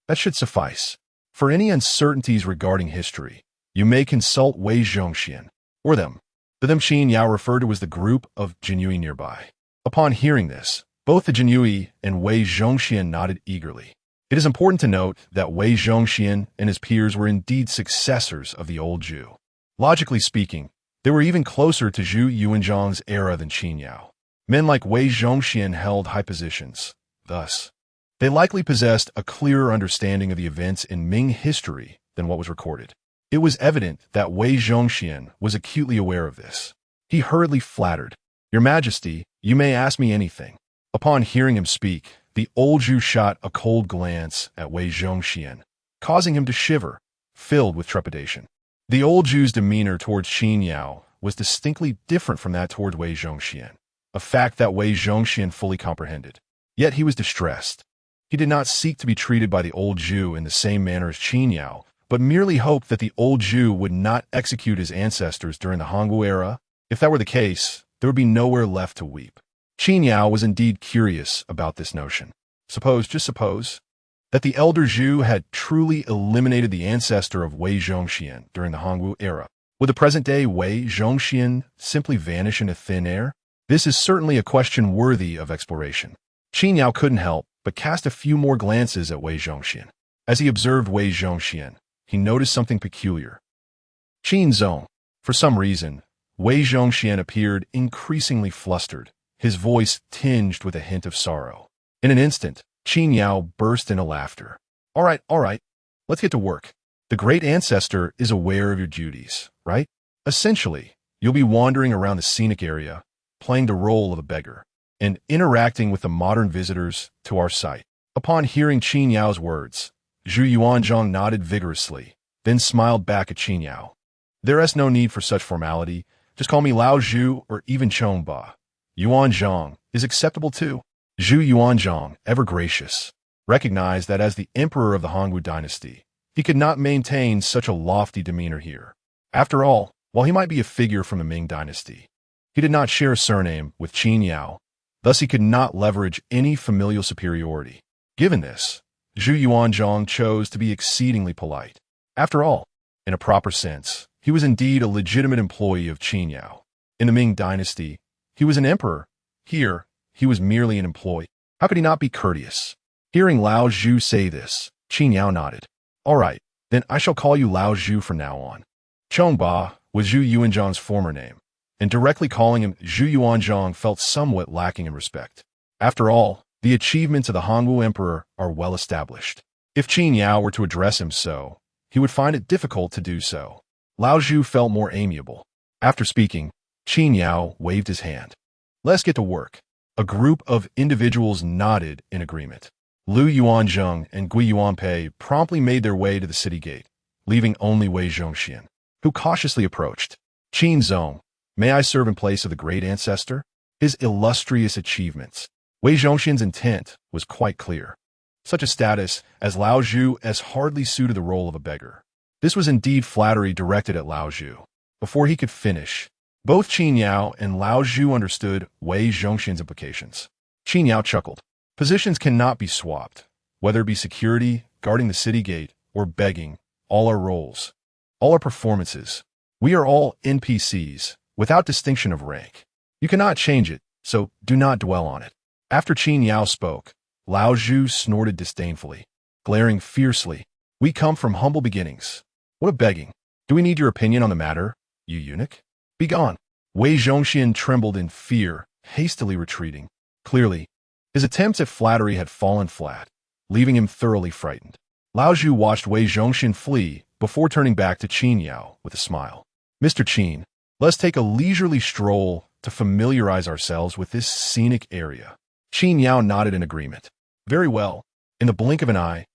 that should suffice. For any uncertainties regarding history, you may consult Wei Zhongxian, or them. To them Qin Yao referred to as the group of Jinyui nearby. Upon hearing this, both the Jinyui and Wei Zhongxian nodded eagerly. It is important to note that Wei Zhongxian and his peers were indeed successors of the old Zhu. Logically speaking, they were even closer to Zhu Yuanzhang's era than Qin Yao. Men like Wei Zhongxian held high positions. Thus, they likely possessed a clearer understanding of the events in Ming history than what was recorded. It was evident that Wei Zhongxian was acutely aware of this. He hurriedly flattered, Your Majesty, you may ask me anything. Upon hearing him speak, the old Zhu shot a cold glance at Wei Zhongxian, causing him to shiver, filled with trepidation. The old Zhu's demeanor towards Qin Yao was distinctly different from that towards Wei Zhongxian, a fact that Wei Zhongxian fully comprehended. Yet he was distressed. He did not seek to be treated by the old Zhu in the same manner as Qin Yao, but merely hoped that the old Zhu would not execute his ancestors during the Hongwu era. If that were the case, there would be nowhere left to weep. Qin Yao was indeed curious about this notion. Just suppose, that the elder Zhu had truly eliminated the ancestor of Wei Zhongxian during the Hongwu era. Would the present-day Wei Zhongxian simply vanish into thin air? This is certainly a question worthy of exploration. Qin Yao couldn't help but cast a few more glances at Wei Zhongxian. As he observed Wei Zhongxian, he noticed something peculiar. Qin Zong. For some reason, Wei Zhongxian appeared increasingly flustered, his voice tinged with a hint of sorrow. In an instant, Qin Yao burst into laughter. All right, let's get to work. The great ancestor is aware of your duties, right? Essentially, you'll be wandering around the scenic area, playing the role of a beggar, and interacting with the modern visitors to our site. Upon hearing Qin Yao's words, Zhu Yuanzhang nodded vigorously, then smiled back at Qin Yao. There is no need for such formality. Just call me Lao Zhu or even Chongba. Yuanzhang is acceptable too. Zhu Yuanzhang, ever gracious, recognized that as the emperor of the Hongwu dynasty, he could not maintain such a lofty demeanor here. After all, while he might be a figure from the Ming dynasty, he did not share a surname with Qin Yao. Thus, he could not leverage any familial superiority. Given this, Zhu Yuanzhang chose to be exceedingly polite. After all, in a proper sense, he was indeed a legitimate employee of Qin Yao. In the Ming dynasty, he was an emperor. Here, he was merely an employee. How could he not be courteous? Hearing Lao Zhu say this, Qin Yao nodded. All right, then I shall call you Lao Zhu from now on. Chongba was Zhu Yuanzhang's former name, and directly calling him Zhu Yuanzhang felt somewhat lacking in respect. After all, the achievements of the Hongwu emperor are well established. If Qin Yao were to address him so, he would find it difficult to do so. Lao Zhu felt more amiable. After speaking, Qin Yao waved his hand. Let's get to work. A group of individuals nodded in agreement. Lu Yuanzheng and Gui Yuanpei promptly made their way to the city gate, leaving only Wei Zhongxian, who cautiously approached. Qin Zong, may I serve in place of the great ancestor? His illustrious achievements. Wei Zhongxian's intent was quite clear. Such a status as Lao Zhu as hardly suited the role of a beggar. This was indeed flattery directed at Lao Zhu. Before he could finish, both Qin Yao and Lao Zhu understood Wei Zhongxian's implications. Qin Yao chuckled. Positions cannot be swapped, whether it be security, guarding the city gate, or begging. All our roles, all our performances. We are all NPCs, without distinction of rank. You cannot change it, so do not dwell on it. After Qin Yao spoke, Lao Zhu snorted disdainfully, glaring fiercely. We come from humble beginnings. What a begging. Do we need your opinion on the matter, you eunuch? Begone. Wei Zhongxian trembled in fear, hastily retreating. Clearly, his attempts at flattery had fallen flat, leaving him thoroughly frightened. Lao Zhu watched Wei Zhongxian flee before turning back to Qin Yao with a smile. Mr. Qin, let's take a leisurely stroll to familiarize ourselves with this scenic area. Qin Yao nodded in agreement. Very well. In the blink of an eye,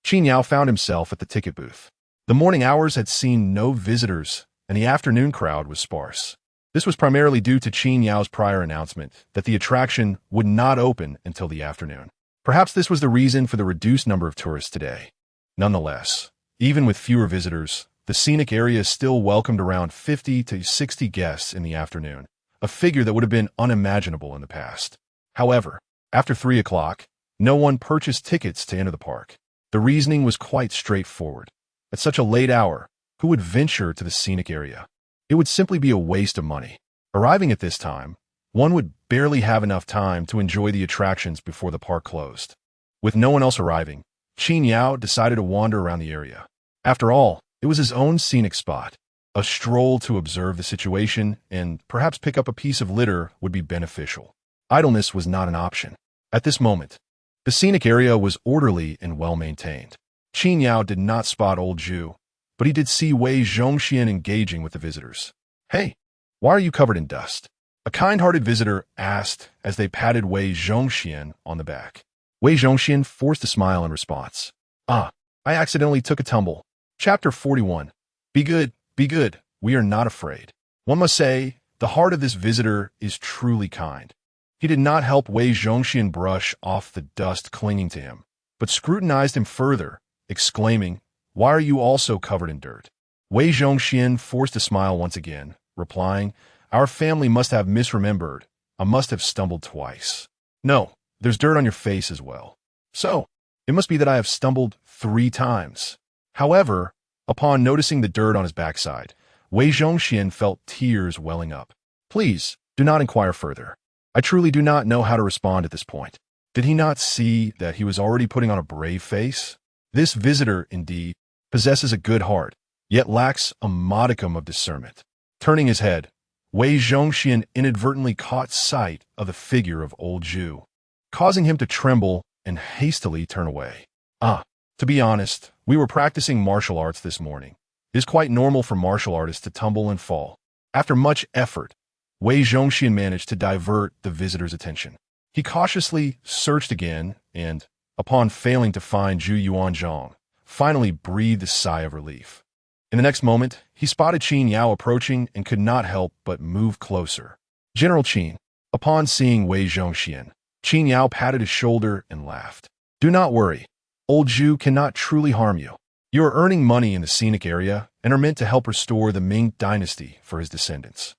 Qin Yao found himself at the ticket booth. The morning hours had seen no visitors, and the afternoon crowd was sparse. This was primarily due to Qin Yao's prior announcement that the attraction would not open until the afternoon. Perhaps this was the reason for the reduced number of tourists today. Nonetheless, even with fewer visitors, the scenic area still welcomed around 50 to 60 guests in the afternoon, a figure that would have been unimaginable in the past. However, after 3 o'clock, no one purchased tickets to enter the park. The reasoning was quite straightforward. At such a late hour, who would venture to the scenic area? It would simply be a waste of money. Arriving at this time, one would barely have enough time to enjoy the attractions before the park closed. With no one else arriving, Qin Yao decided to wander around the area. After all, it was his own scenic spot. A stroll to observe the situation and perhaps pick up a piece of litter would be beneficial. Idleness was not an option. At this moment, the scenic area was orderly and well-maintained. Qin Yao did not spot old Zhu, but he did see Wei Zhongxian engaging with the visitors. Hey, why are you covered in dust? A kind-hearted visitor asked as they patted Wei Zhongxian on the back. Wei Zhongxian forced a smile in response. I accidentally took a tumble. Chapter 41. Be good, we are not afraid. One must say, the heart of this visitor is truly kind. He did not help Wei Zhongxian brush off the dust clinging to him, but scrutinized him further, exclaiming, Why are you also covered in dirt? Wei Zhongxian forced a smile once again, replying, Our family must have misremembered. I must have stumbled twice. No, there's dirt on your face as well. So, it must be that I have stumbled 3 times. However, upon noticing the dirt on his backside, Wei Zhongxian felt tears welling up. Please, do not inquire further. I truly do not know how to respond at this point. Did he not see that he was already putting on a brave face? This visitor, indeed, possesses a good heart, yet lacks a modicum of discernment. Turning his head, Wei Zhongxian inadvertently caught sight of the figure of old Zhu, causing him to tremble and hastily turn away. To be honest, we were practicing martial arts this morning. It is quite normal for martial artists to tumble and fall. After much effort, Wei Zhongxian managed to divert the visitor's attention. He cautiously searched again and, upon failing to find Zhu Yuanzhang, finally breathed a sigh of relief. In the next moment, he spotted Qin Yao approaching and could not help but move closer. General Qin. Upon seeing Wei Zhongxian, Qin Yao patted his shoulder and laughed. Do not worry. Old Zhu cannot truly harm you. You are earning money in the scenic area and are meant to help restore the Ming dynasty for his descendants.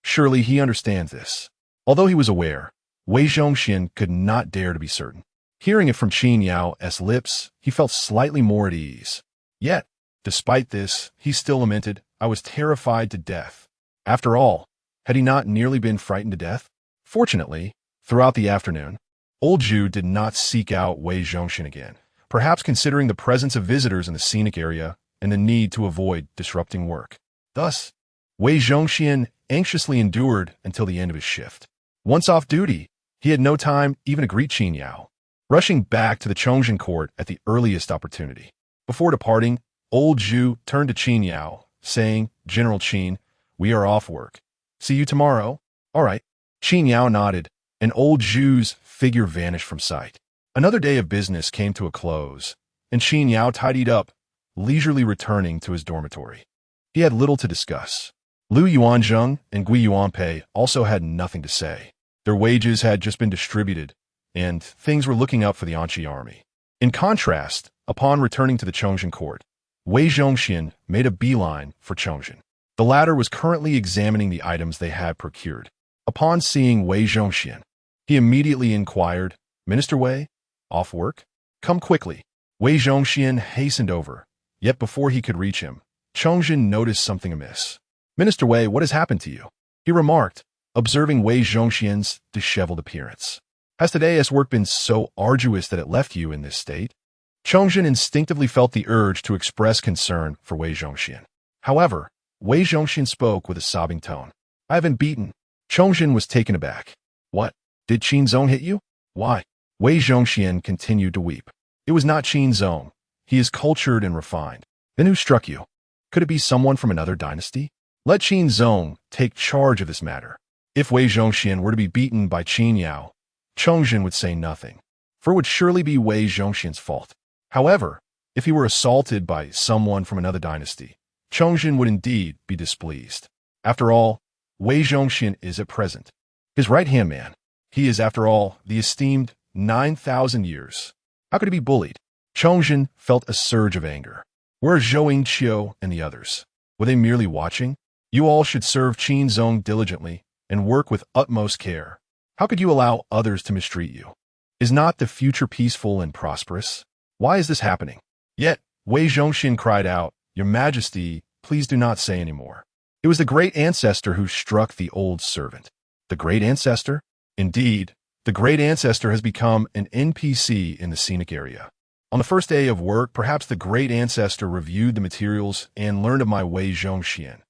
Surely he understands this. Although he was aware, Wei Zhongxian could not dare to be certain. Hearing it from Qin Yao's lips, he felt slightly more at ease. Yet, despite this, he still lamented, I was terrified to death. After all, had he not nearly been frightened to death? Fortunately, throughout the afternoon, old Zhu did not seek out Wei Zhongxian again, perhaps considering the presence of visitors in the scenic area and the need to avoid disrupting work. Thus, Wei Zhongxian anxiously endured until the end of his shift. Once off duty, he had no time even to greet Qin Yao, rushing back to the Chongzhen court at the earliest opportunity. Before departing, Old Zhu turned to Qin Yao, saying, "General Qin, we are off work. See you tomorrow?" "All right." Qin Yao nodded, and old Zhu's figure vanished from sight. Another day of business came to a close, and Qin Yao tidied up, leisurely returning to his dormitory. He had little to discuss. Lu Yuanzheng and Gui Yuanpei also had nothing to say. Their wages had just been distributed, and things were looking up for the Anqi army. In contrast, upon returning to the Chongzhen court, Wei Zhongxian made a beeline for Chongzhen. The latter was currently examining the items they had procured. Upon seeing Wei Zhongxian, he immediately inquired, "Minister Wei, off work? Come quickly." Wei Zhongxian hastened over, yet before he could reach him, Chongzhen noticed something amiss. "Minister Wei, what has happened to you?" he remarked, observing Wei Zhongxian's disheveled appearance. "Has today's work been so arduous that it left you in this state?" Chongzhen instinctively felt the urge to express concern for Wei Zhongxian. However, Wei Zhongxian spoke with a sobbing tone. "I have been beaten." Chongzhen was taken aback. "What? Did Qin Zong hit you?" "Why?" Wei Zhongxian continued to weep. "It was not Qin Zong. He is cultured and refined." "Then who struck you? Could it be someone from another dynasty?" "Let Qin Zong take charge of this matter." If Wei Zhongxian were to be beaten by Qin Yao, Chongzhen would say nothing, for it would surely be Wei Zhongxian's fault. However, if he were assaulted by someone from another dynasty, Chongzhen would indeed be displeased. After all, Wei Zhongxian is at present his right-hand man. He is, after all, the esteemed 9,000 years. How could he be bullied? Chongzhen felt a surge of anger. Where are Zhou Yingqiu and the others? Were they merely watching? You all should serve Qin Zong diligently and work with utmost care. How could you allow others to mistreat you? Is not the future peaceful and prosperous? Why is this happening? Yet, Wei Zhongxian cried out, "Your Majesty, please do not say any more." It was the great ancestor who struck the old servant. The great ancestor? Indeed, the great ancestor has become an NPC in the Scenic area. On the first day of work, perhaps the great ancestor reviewed the materials and learned of my Wei Zhongxian.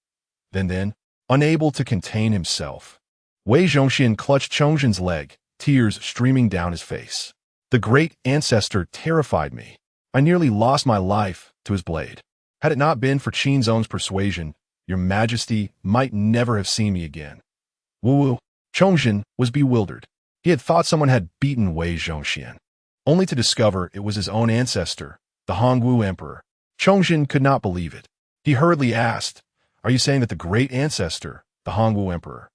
Then, unable to contain himself, Wei Zhongxian clutched Chongzhen's leg, tears streaming down his face. The great ancestor terrified me. I nearly lost my life to his blade. Had it not been for Qin Zong's persuasion, Your Majesty might never have seen me again. Wu. Chongzhen was bewildered. He had thought someone had beaten Wei Zhongxian, only to discover it was his own ancestor, the Hongwu Emperor. Chongzhen could not believe it. He hurriedly asked, "Are you saying that the great ancestor, the Hongwu Emperor,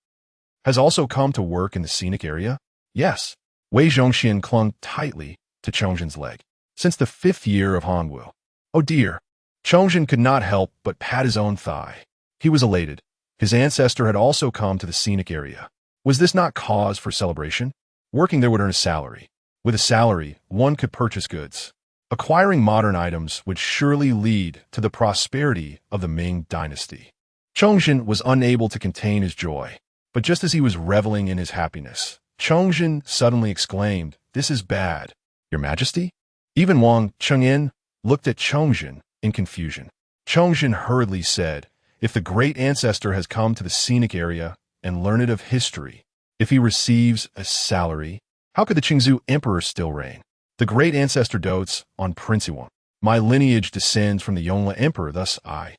has also come to work in the Scenic area?" "Yes." Wei Zhongxian clung tightly to Chongzhen's leg. "Since the 5th year of Hongwu." "Oh dear." Chongzhen could not help but pat his own thigh. He was elated. His ancestor had also come to the Scenic area. Was this not cause for celebration? Working there would earn a salary. With a salary, one could purchase goods. Acquiring modern items would surely lead to the prosperity of the Ming dynasty. Chongzhen was unable to contain his joy. But just as he was reveling in his happiness, Chongzhen suddenly exclaimed, "This is bad, Your Majesty?" Even Wang Chengyin looked at Chongzhen in confusion. Chongzhen hurriedly said, "If the great ancestor has come to the Scenic area and learned of history, if he receives a salary, how could the Qingzu Emperor still reign? The great ancestor dotes on Prince Yuan. My lineage descends from the Yongle Emperor, thus I.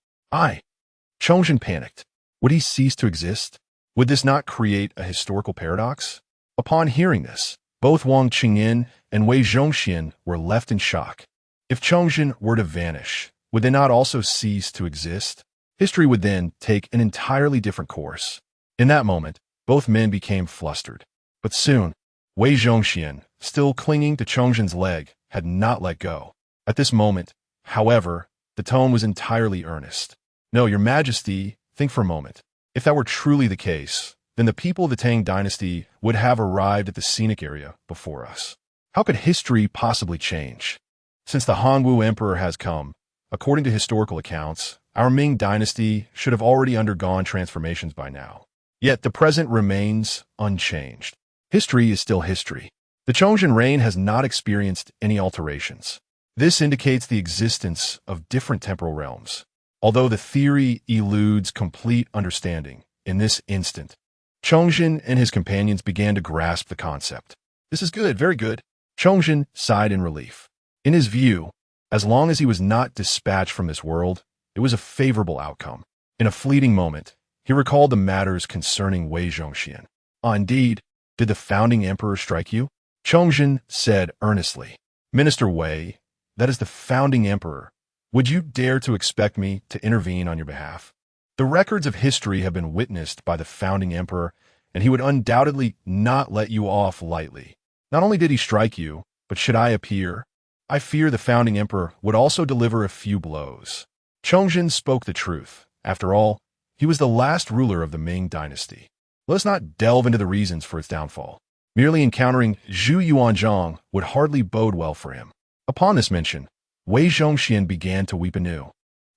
Chongzhen panicked. Would he cease to exist? Would this not create a historical paradox? Upon hearing this, both Wang Qingyin and Wei Zhongxian were left in shock. If Chongzhen were to vanish, would they not also cease to exist? History would then take an entirely different course. In that moment, both men became flustered. But soon, Wei Zhongxian, still clinging to Chongzhen's leg, had not let go. At this moment, however, the tone was entirely earnest. "No, Your Majesty, think for a moment. If that were truly the case, then the people of the Tang dynasty would have arrived at the Scenic area before us. How could history possibly change? Since the Hongwu Emperor has come, according to historical accounts, our Ming dynasty should have already undergone transformations by now. Yet the present remains unchanged. History is still history. The Chongzhen reign has not experienced any alterations. This indicates the existence of different temporal realms. Although the theory eludes complete understanding, in this instant, Chongzhen and his companions began to grasp the concept. This is good, very good. Chongzhen sighed in relief. In his view, As long as he was not dispatched from this world, it was a favorable outcome. In a fleeting moment, he recalled the matters concerning Wei Zhongxian. Ah, indeed, did the founding emperor strike you? Chongzhen said earnestly. Minister Wei, that is the founding emperor. Would you dare to expect me to intervene on your behalf? The records of history have been witnessed by the founding emperor, and he would undoubtedly not let you off lightly. Not only did he strike you, but should I appear, I fear the founding emperor would also deliver a few blows. Chongzhen spoke the truth. After all, he was the last ruler of the Ming dynasty. Let us not delve into the reasons for its downfall. Merely encountering Zhu Yuanzhang would hardly bode well for him. Upon this mention, Wei Zhongxian began to weep anew.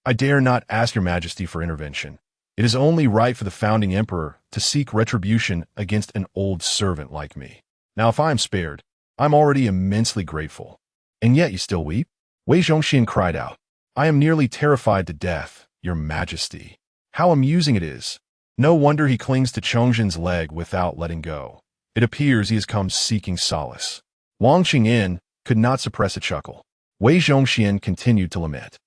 I dare not ask your majesty for intervention. It is only right for the founding emperor to seek retribution against an old servant like me. Now, if I am spared, I'm already immensely grateful. And yet you still weep? Wei Zhongxian cried out. I am nearly terrified to death, your majesty. How amusing it is. No wonder he clings to Chongzhen's leg without letting go. It appears he has come seeking solace. Wang Qingyan could not suppress a chuckle. Wei Zhongxian continued to lament.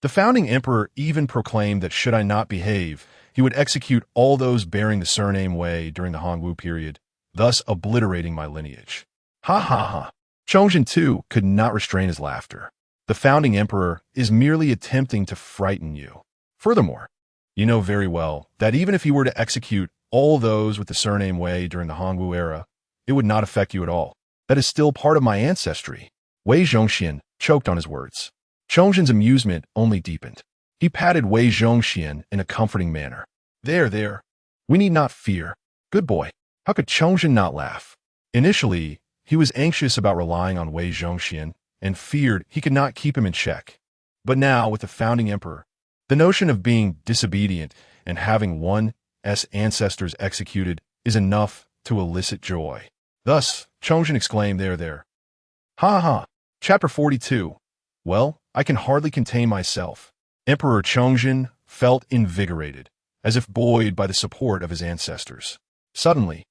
The founding emperor even proclaimed that should I not behave, he would execute all those bearing the surname Wei during the Hongwu period, thus obliterating my lineage. Ha ha ha. Chongzhen, too, could not restrain his laughter. The founding emperor is merely attempting to frighten you. Furthermore, you know very well that even if he were to execute all those with the surname Wei during the Hongwu era, it would not affect you at all. That is still part of my ancestry. Wei Zhongxian choked on his words. Chongzhen's amusement only deepened. He patted Wei Zhongxian in a comforting manner. There. We need not fear. Good boy. How could Chongzhen not laugh? Initially, he was anxious about relying on Wei Zhongxian and feared he could not keep him in check. But now, with the founding emperor, the notion of being disobedient and having one's ancestors executed is enough to elicit joy. Thus, Chongzhen exclaimed, there. Ha ha. Chapter 42. Well, I can hardly contain myself. Emperor Chongzhen felt invigorated, as if buoyed by the support of his ancestors. Suddenly,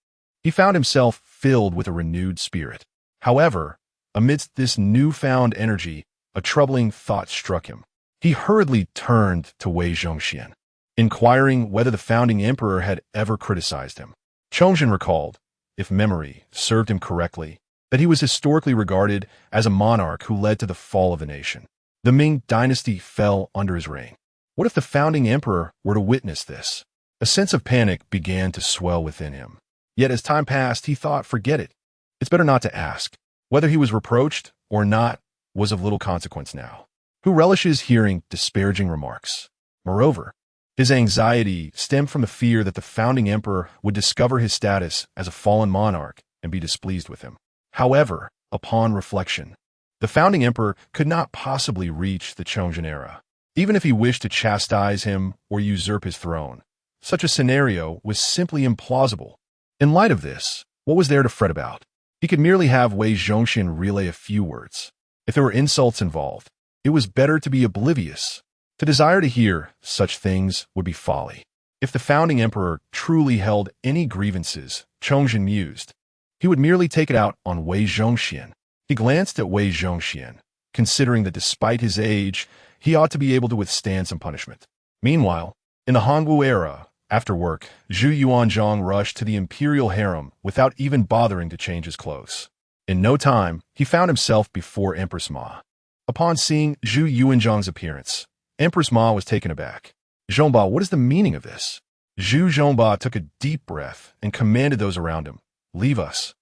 he found himself filled with a renewed spirit. However, amidst this newfound energy, a troubling thought struck him. He hurriedly turned to Wei Zhongxian, inquiring whether the founding emperor had ever criticized him. Chongzhen recalled, if memory served him correctly, that he was historically regarded as a monarch who led to the fall of the nation. The Ming dynasty fell under his reign. What if the founding emperor were to witness this? A sense of panic began to swell within him. Yet as time passed, he thought, forget it. It's better not to ask. Whether he was reproached or not was of little consequence now. Who relishes hearing disparaging remarks? Moreover, his anxiety stemmed from the fear that the founding emperor would discover his status as a fallen monarch and be displeased with him. However, upon reflection, the founding emperor could not possibly reach the Chongzhen era. Even if he wished to chastise him or usurp his throne, such a scenario was simply implausible. In light of this, what was there to fret about? He could merely have Wei Zhongxian relay a few words. If there were insults involved, it was better to be oblivious. To desire to hear such things would be folly. If the founding emperor truly held any grievances, Chongzhen mused, he would merely take it out on Wei Zhongxian. He glanced at Wei Zhongxian, considering that despite his age, he ought to be able to withstand some punishment. Meanwhile, in the Hongwu era, after work, Zhu Yuanzhang rushed to the imperial harem without even bothering to change his clothes. In no time, he found himself before Empress Ma. Upon seeing Zhu Yuanzhang's appearance, Empress Ma was taken aback. Zhongba, what is the meaning of this? Zhu Zhongba took a deep breath and commanded those around him, leave us.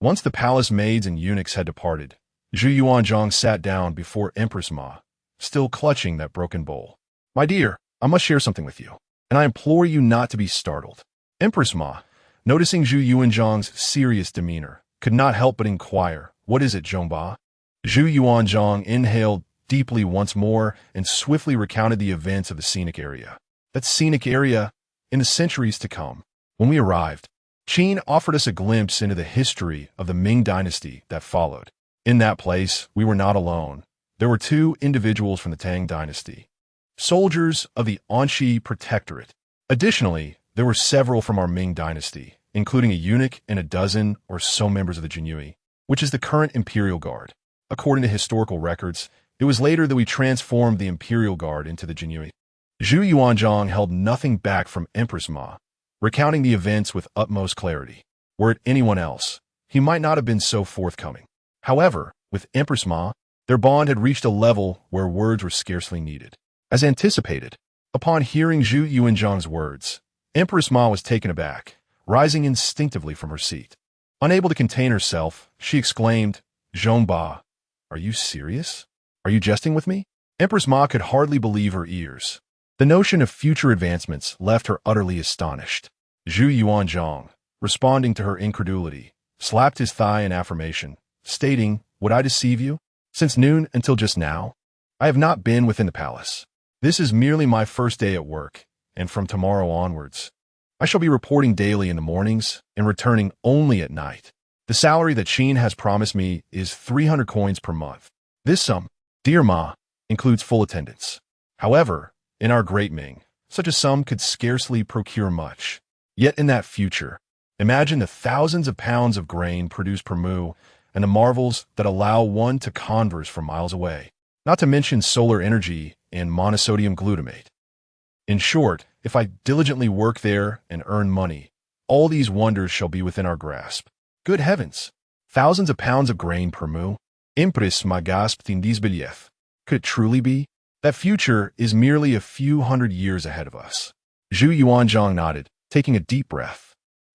Once the palace maids and eunuchs had departed, Zhu Yuanzhang sat down before Empress Ma, still clutching that broken bowl. My dear, I must share something with you, and I implore you not to be startled. Empress Ma, noticing Zhu Yuanzhang's serious demeanor, could not help but inquire, what is it, Zhongba? Zhu Yuanzhang inhaled deeply once more and swiftly recounted the events of the Scenic area. That Scenic area, in the centuries to come. When we arrived, Qin offered us a glimpse into the history of the Ming dynasty that followed. In that place, we were not alone. There were two individuals from the Tang dynasty, soldiers of the Anxi Protectorate. Additionally, there were several from our Ming dynasty, including a eunuch and a dozen or so members of the Jinyue, which is the current imperial guard. According to historical records, It was later that we transformed the Imperial Guard into the Jinyu. Zhu Yuanzhang held nothing back from Empress Ma, recounting the events with utmost clarity. Were it anyone else, he might not have been so forthcoming. However, with Empress Ma, their bond had reached a level where words were scarcely needed. As anticipated, upon hearing Zhu Yuanzhang's words, Empress Ma was taken aback, rising instinctively from her seat. Unable to contain herself, she exclaimed, "Zhongba, are you serious? Are you jesting with me?" Empress Ma could hardly believe her ears. The notion of future advancements left her utterly astonished. Zhu Yuanzhang, responding to her incredulity, slapped his thigh in affirmation, stating, "Would I deceive you? Since noon until just now, I have not been within the palace. This is merely my first day at work, and from tomorrow onwards, I shall be reporting daily in the mornings and returning only at night. The salary that Qin has promised me is 300 coins per month. This sum, dear Ma, includes full attendance. However, in our great Ming, such a sum could scarcely procure much. Yet in that future, imagine the thousands of pounds of grain produced per moo and the marvels that allow one to converse from miles away, not to mention solar energy and monosodium glutamate. In short, if I diligently work there and earn money, all these wonders shall be within our grasp. Good heavens! Thousands of pounds of grain per moo? Impress ma gasped in disbelief. Could it truly be? That future is merely a few hundred years ahead of us." Zhu Yuanzhang nodded, taking a deep breath.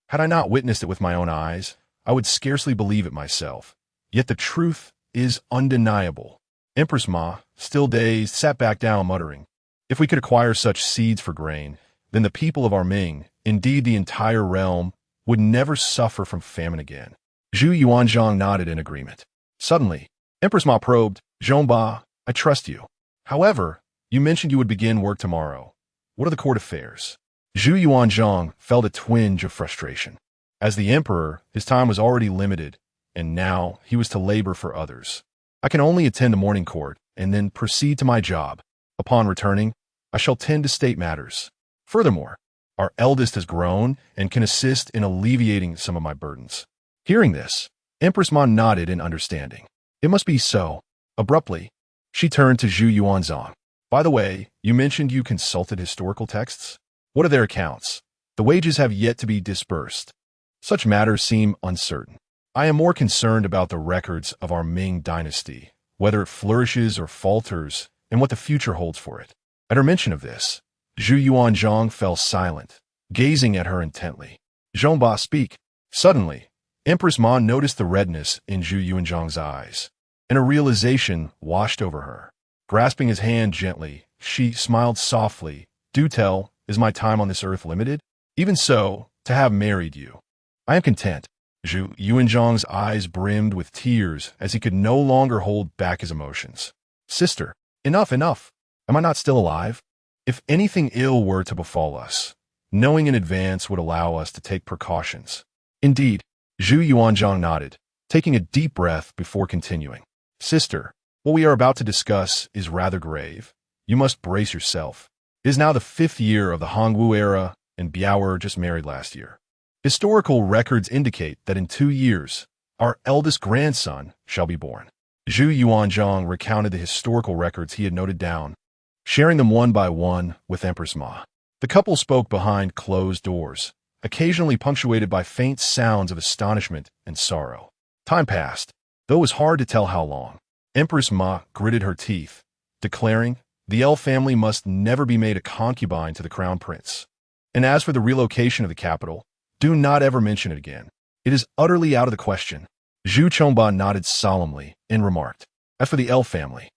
"Had I not witnessed it with my own eyes, I would scarcely believe it myself. Yet the truth is undeniable." Empress Ma, still dazed, sat back down, muttering, "If we could acquire such seeds for grain, then the people of our Ming, indeed the entire realm, would never suffer from famine again." Zhu Yuanzhang nodded in agreement. Suddenly, Empress Ma probed, "Zhongba, I trust you. However, you mentioned you would begin work tomorrow. What are the court affairs?" Zhu Yuanzhang felt a twinge of frustration. As the emperor, his time was already limited, and now he was to labor for others. "I can only attend the morning court and then proceed to my job. Upon returning, I shall tend to state matters. Furthermore, our eldest has grown and can assist in alleviating some of my burdens." Hearing this, Empress Ma nodded in understanding. "It must be so." Abruptly, she turned to Zhu Yuanzhang. "By the way, you mentioned you consulted historical texts. What are their accounts? The wages have yet to be disbursed. Such matters seem uncertain. I am more concerned about the records of our Ming dynasty, whether it flourishes or falters, and what the future holds for it." At her mention of this, Zhu Yuanzhang fell silent, gazing at her intently. "Zhongba, speak." Suddenly, Empress Ma noticed the redness in Zhu Yuanzhang's eyes, and a realization washed over her. Grasping his hand gently, she smiled softly. "Do tell, is my time on this earth limited? Even so, to have married you, I am content." Zhu Yuanzhang's eyes brimmed with tears as he could no longer hold back his emotions. "Sister, enough, enough. Am I not still alive? If anything ill were to befall us, knowing in advance would allow us to take precautions." "Indeed." Zhu Yuanzhang nodded, taking a deep breath before continuing. "Sister, what we are about to discuss is rather grave. You must brace yourself. It is now the 5th year of the Hongwu era, and Biao just married last year. Historical records indicate that in 2 years, our eldest grandson shall be born." Zhu Yuanzhang recounted the historical records he had noted down, sharing them one by one with Empress Ma. The couple spoke behind closed doors, occasionally punctuated by faint sounds of astonishment and sorrow. Time passed, though it was hard to tell how long. Empress Ma gritted her teeth, declaring, "The L family must never be made a concubine to the crown prince. And as for the relocation of the capital, do not ever mention it again. It is utterly out of the question." Zhu Chongba nodded solemnly and remarked, "As for the L family,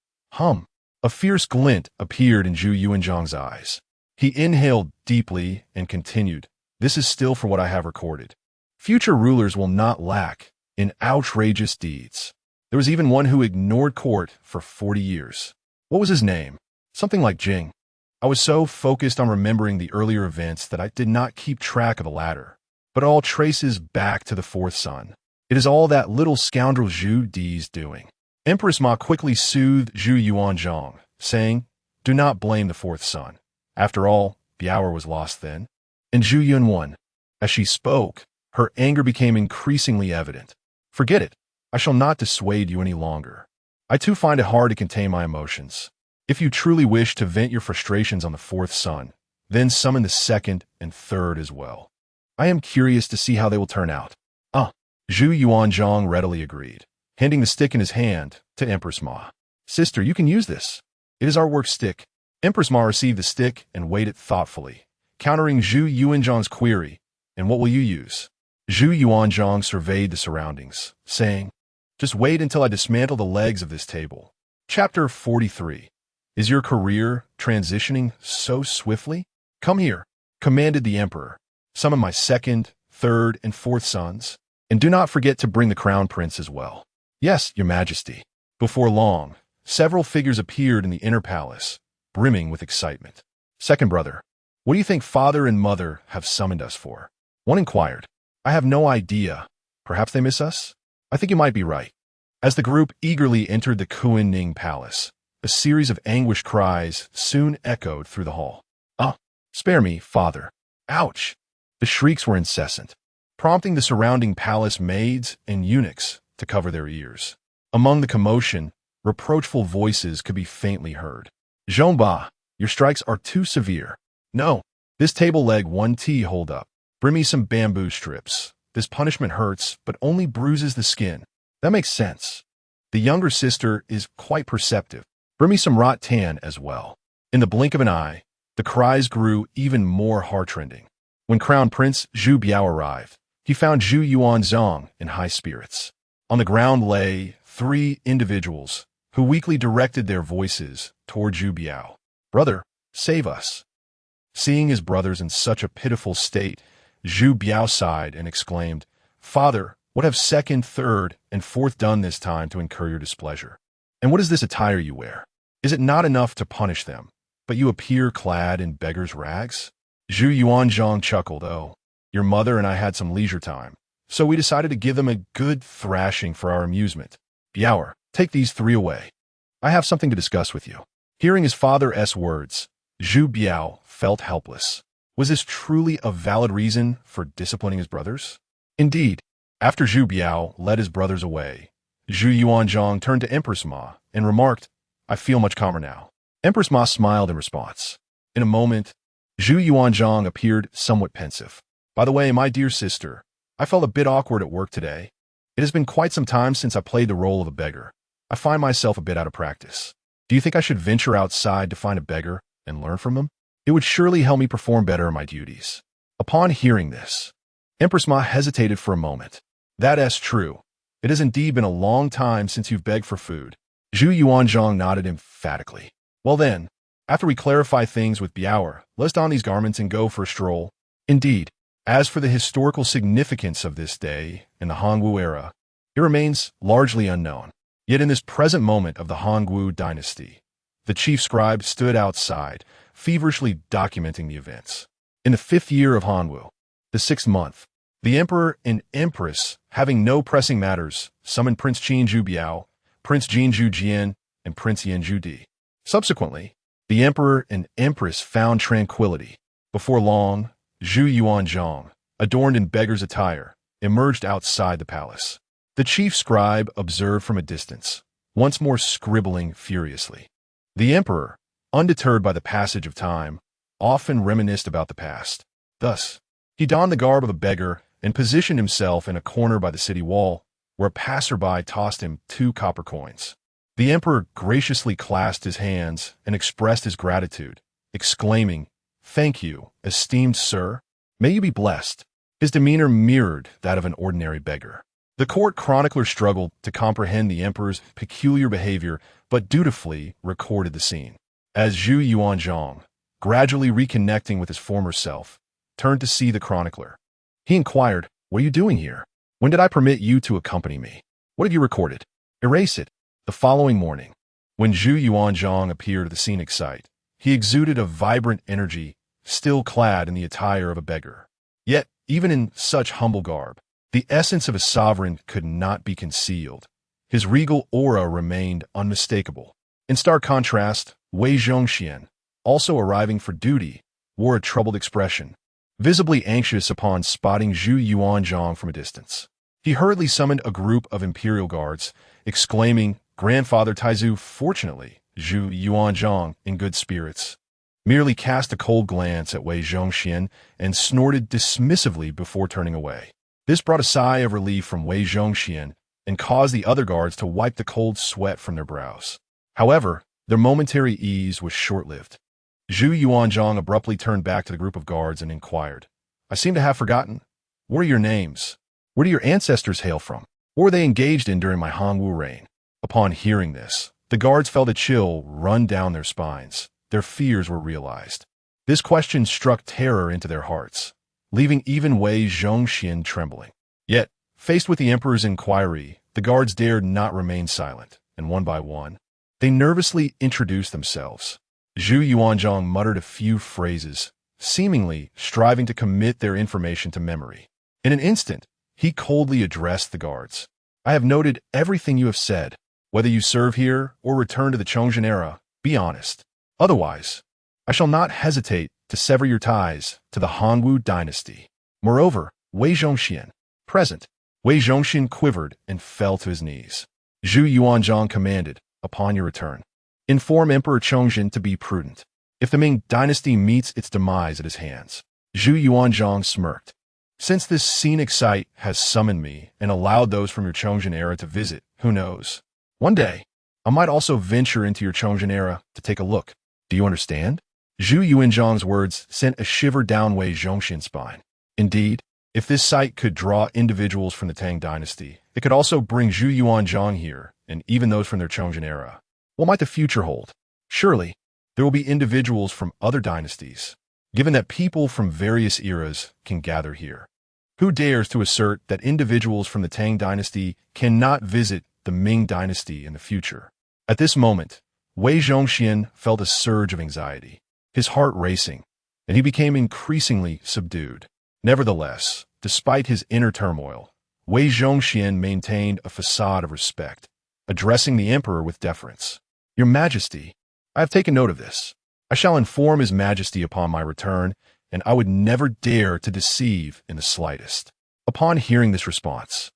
A fierce glint appeared in Zhu Yuanzhang's eyes. He inhaled deeply and continued, "This is still for what I have recorded. Future rulers will not lack in outrageous deeds. There was even one who ignored court for 40 years. What was his name? Something like Jing. I was so focused on remembering the earlier events that I did not keep track of the latter. But it all traces back to the 4th son. It is all that little scoundrel Zhu Di's doing." Empress Ma quickly soothed Zhu Yuanzhang, saying, "Do not blame the 4th son. After all, the hour was lost then." And Zhu Yun won. As she spoke, her anger became increasingly evident. "Forget it. I shall not dissuade you any longer. I too find it hard to contain my emotions. If you truly wish to vent your frustrations on the fourth son, then summon the second and third as well. I am curious to see how they will turn out. Zhu Yuanzhang readily agreed, handing the stick in his hand to Empress Ma. Sister, you can use this. It is our work stick. Empress Ma received the stick and weighed it thoughtfully, countering Zhu Yuanzhang's query, and what will you use? Zhu Yuanzhang surveyed the surroundings, saying, just wait until I dismantle the legs of this table. Chapter 43. Is your career transitioning so swiftly? Come here, commanded the emperor. Summon my second, third, and fourth sons, and do not forget to bring the crown prince as well. Yes, your majesty. Before long, several figures appeared in the inner palace, brimming with excitement. Second brother, what do you think father and mother have summoned us for? One inquired. I have no idea. Perhaps they miss us? I think you might be right. As the group eagerly entered the Qin palace, a series of anguished cries soon echoed through the hall. Spare me, father. Ouch! The shrieks were incessant, prompting the surrounding palace maids and eunuchs to cover their ears. Among the commotion, reproachful voices could be faintly heard. Zhongba, your strikes are too severe. No, this table leg 1T hold up. Bring me some bamboo strips. This punishment hurts, but only bruises the skin. That makes sense. The younger sister is quite perceptive. Bring me some rattan as well. In the blink of an eye, the cries grew even more heartrending. When Crown Prince Zhu Biao arrived, he found Zhu Yuanzhang in high spirits. On the ground lay 3 individuals who weakly directed their voices toward Zhu Biao. Brother, save us. Seeing his brothers in such a pitiful state, Zhu Biao sighed and exclaimed, Father, what have second, third, and fourth done this time to incur your displeasure? And what is this attire you wear? Is it not enough to punish them, but you appear clad in beggar's rags? Zhu Yuanzhang chuckled, your mother and I had some leisure time, so we decided to give them a good thrashing for our amusement. Biao, take these 3 away. I have something to discuss with you. Hearing his father's words, Zhu Biao felt helpless. Was this truly a valid reason for disciplining his brothers? Indeed, after Zhu Biao led his brothers away, Zhu Yuanzhang turned to Empress Ma and remarked, I feel much calmer now. Empress Ma smiled in response. In a moment, Zhu Yuanzhang appeared somewhat pensive. By the way, my dear sister, I felt a bit awkward at work today. It has been quite some time since I played the role of a beggar. I find myself a bit out of practice. Do you think I should venture outside to find a beggar and learn from him? It would surely help me perform better in my duties. Upon hearing this, Empress Ma hesitated for a moment. That is true. It has indeed been a long time since you've begged for food. Zhu Yuanzhang nodded emphatically. Well then, after we clarify things with Biao, let's don these garments and go for a stroll. Indeed, as for the historical significance of this day in the Hongwu era, it remains largely unknown. Yet in this present moment of the Hongwu dynasty, the chief scribe stood outside, feverishly documenting the events. In the 5th year of Hongwu, the 6th month, the emperor and empress, having no pressing matters, summoned Prince Qin Zhu Biao, Prince Jin Zhu Jian, and Prince Yan Zhu Di. Subsequently, the emperor and empress found tranquility. Before long, Zhu Yuanzhang, adorned in beggar's attire, emerged outside the palace. The chief scribe observed from a distance, once more scribbling furiously. The emperor, undeterred by the passage of time, often reminisced about the past. Thus, he donned the garb of a beggar and positioned himself in a corner by the city wall, where a passerby tossed him 2 copper coins. The emperor graciously clasped his hands and expressed his gratitude, exclaiming, Thank you, esteemed sir. May you be blessed. His demeanor mirrored that of an ordinary beggar. The court chronicler struggled to comprehend the emperor's peculiar behavior, but dutifully recorded the scene. As Zhu Yuanzhang, gradually reconnecting with his former self, turned to see the chronicler. He inquired, What are you doing here? When did I permit you to accompany me? What have you recorded? Erase it. The following morning, when Zhu Yuanzhang appeared at the scenic site, he exuded a vibrant energy, still clad in the attire of a beggar. Yet, even in such humble garb, the essence of a sovereign could not be concealed. His regal aura remained unmistakable. In stark contrast, Wei Zhongxian, also arriving for duty, wore a troubled expression, visibly anxious upon spotting Zhu Yuanzhang from a distance. He hurriedly summoned a group of imperial guards, exclaiming, Grandfather Taizu, fortunately, Zhu Yuanzhang, in good spirits, merely cast a cold glance at Wei Zhongxian and snorted dismissively before turning away. This brought a sigh of relief from Wei Zhongxian and caused the other guards to wipe the cold sweat from their brows. However, their momentary ease was short-lived. Zhu Yuanzhang abruptly turned back to the group of guards and inquired, "I seem to have forgotten. What are your names? Where do your ancestors hail from? What were they engaged in during my Hongwu reign?" Upon hearing this, the guards felt a chill run down their spines. Their fears were realized. This question struck terror into their hearts, leaving even Wei Zhongxian trembling. Yet, faced with the emperor's inquiry, the guards dared not remain silent, and one by one, they nervously introduced themselves. Zhu Yuanzhang muttered a few phrases, seemingly striving to commit their information to memory. In an instant, he coldly addressed the guards. "I have noted everything you have said. Whether you serve here or return to the Chongzhen era, be honest. Otherwise, I shall not hesitate to sever your ties to the Hongwu dynasty." Moreover, Wei Zhongxian, present. Wei Zhongxian quivered and fell to his knees. Zhu Yuanzhang commanded, "Upon your return, inform Emperor Chongzhen to be prudent. If the Ming dynasty meets its demise at his hands." Zhu Yuanzhang smirked. "Since this scenic site has summoned me and allowed those from your Chongzhen era to visit, who knows? One day, I might also venture into your Chongzhen era to take a look. Do you understand?" Zhu Yuanzhang's words sent a shiver down Wei Zhongxian's spine. Indeed, if this site could draw individuals from the Tang dynasty, it could also bring Zhu Yuanzhang here, and even those from their Chongzhen era. What might the future hold? Surely, there will be individuals from other dynasties, given that people from various eras can gather here. Who dares to assert that individuals from the Tang dynasty cannot visit the Ming dynasty in the future? At this moment, Wei Zhongxian felt a surge of anxiety, his heart racing, and he became increasingly subdued. Nevertheless, despite his inner turmoil, Wei Zhongxian maintained a facade of respect, addressing the emperor with deference. "Your Majesty, I have taken note of this. I shall inform His Majesty upon my return, and I would never dare to deceive in the slightest." Upon hearing this response,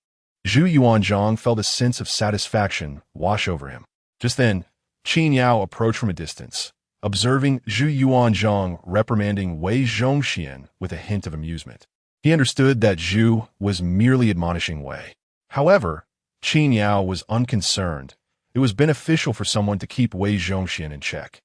Zhu Yuanzhang felt a sense of satisfaction wash over him. Just then, Qin Yao approached from a distance, observing Zhu Yuanzhang reprimanding Wei Zhongxian with a hint of amusement. He understood that Zhu was merely admonishing Wei. However, Qin Yao was unconcerned. It was beneficial for someone to keep Wei Zhongxian in check,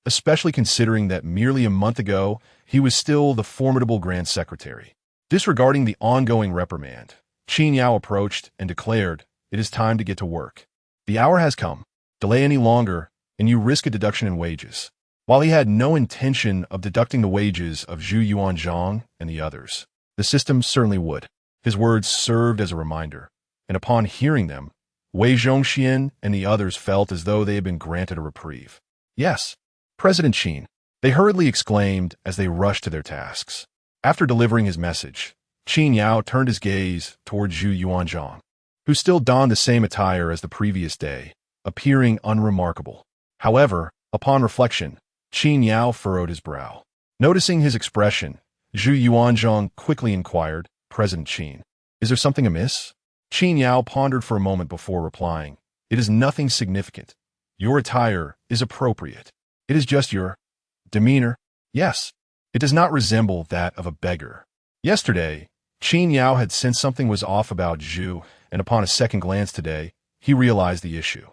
especially considering that merely a month ago, he was still the formidable Grand Secretary. Disregarding the ongoing reprimand, Qin Yao approached and declared, "It is time to get to work. The hour has come. Delay any longer, and you risk a deduction in wages." While he had no intention of deducting the wages of Zhu Yuanzhang and the others, the system certainly would. His words served as a reminder, and upon hearing them, Wei Zhongxian and the others felt as though they had been granted a reprieve. "Yes, President Qin," they hurriedly exclaimed as they rushed to their tasks. After delivering his message, Qin Yao turned his gaze toward Zhu Yuanzhang, who still donned the same attire as the previous day, appearing unremarkable. However, upon reflection, Qin Yao furrowed his brow. Noticing his expression, Zhu Yuanzhang quickly inquired, "President Qin, is there something amiss?" Qin Yao pondered for a moment before replying, "It is nothing significant. Your attire is appropriate. It is just your demeanor. Yes, it does not resemble that of a beggar." Yesterday, Qin Yao had sensed something was off about Zhu, and upon a second glance today, he realized the issue.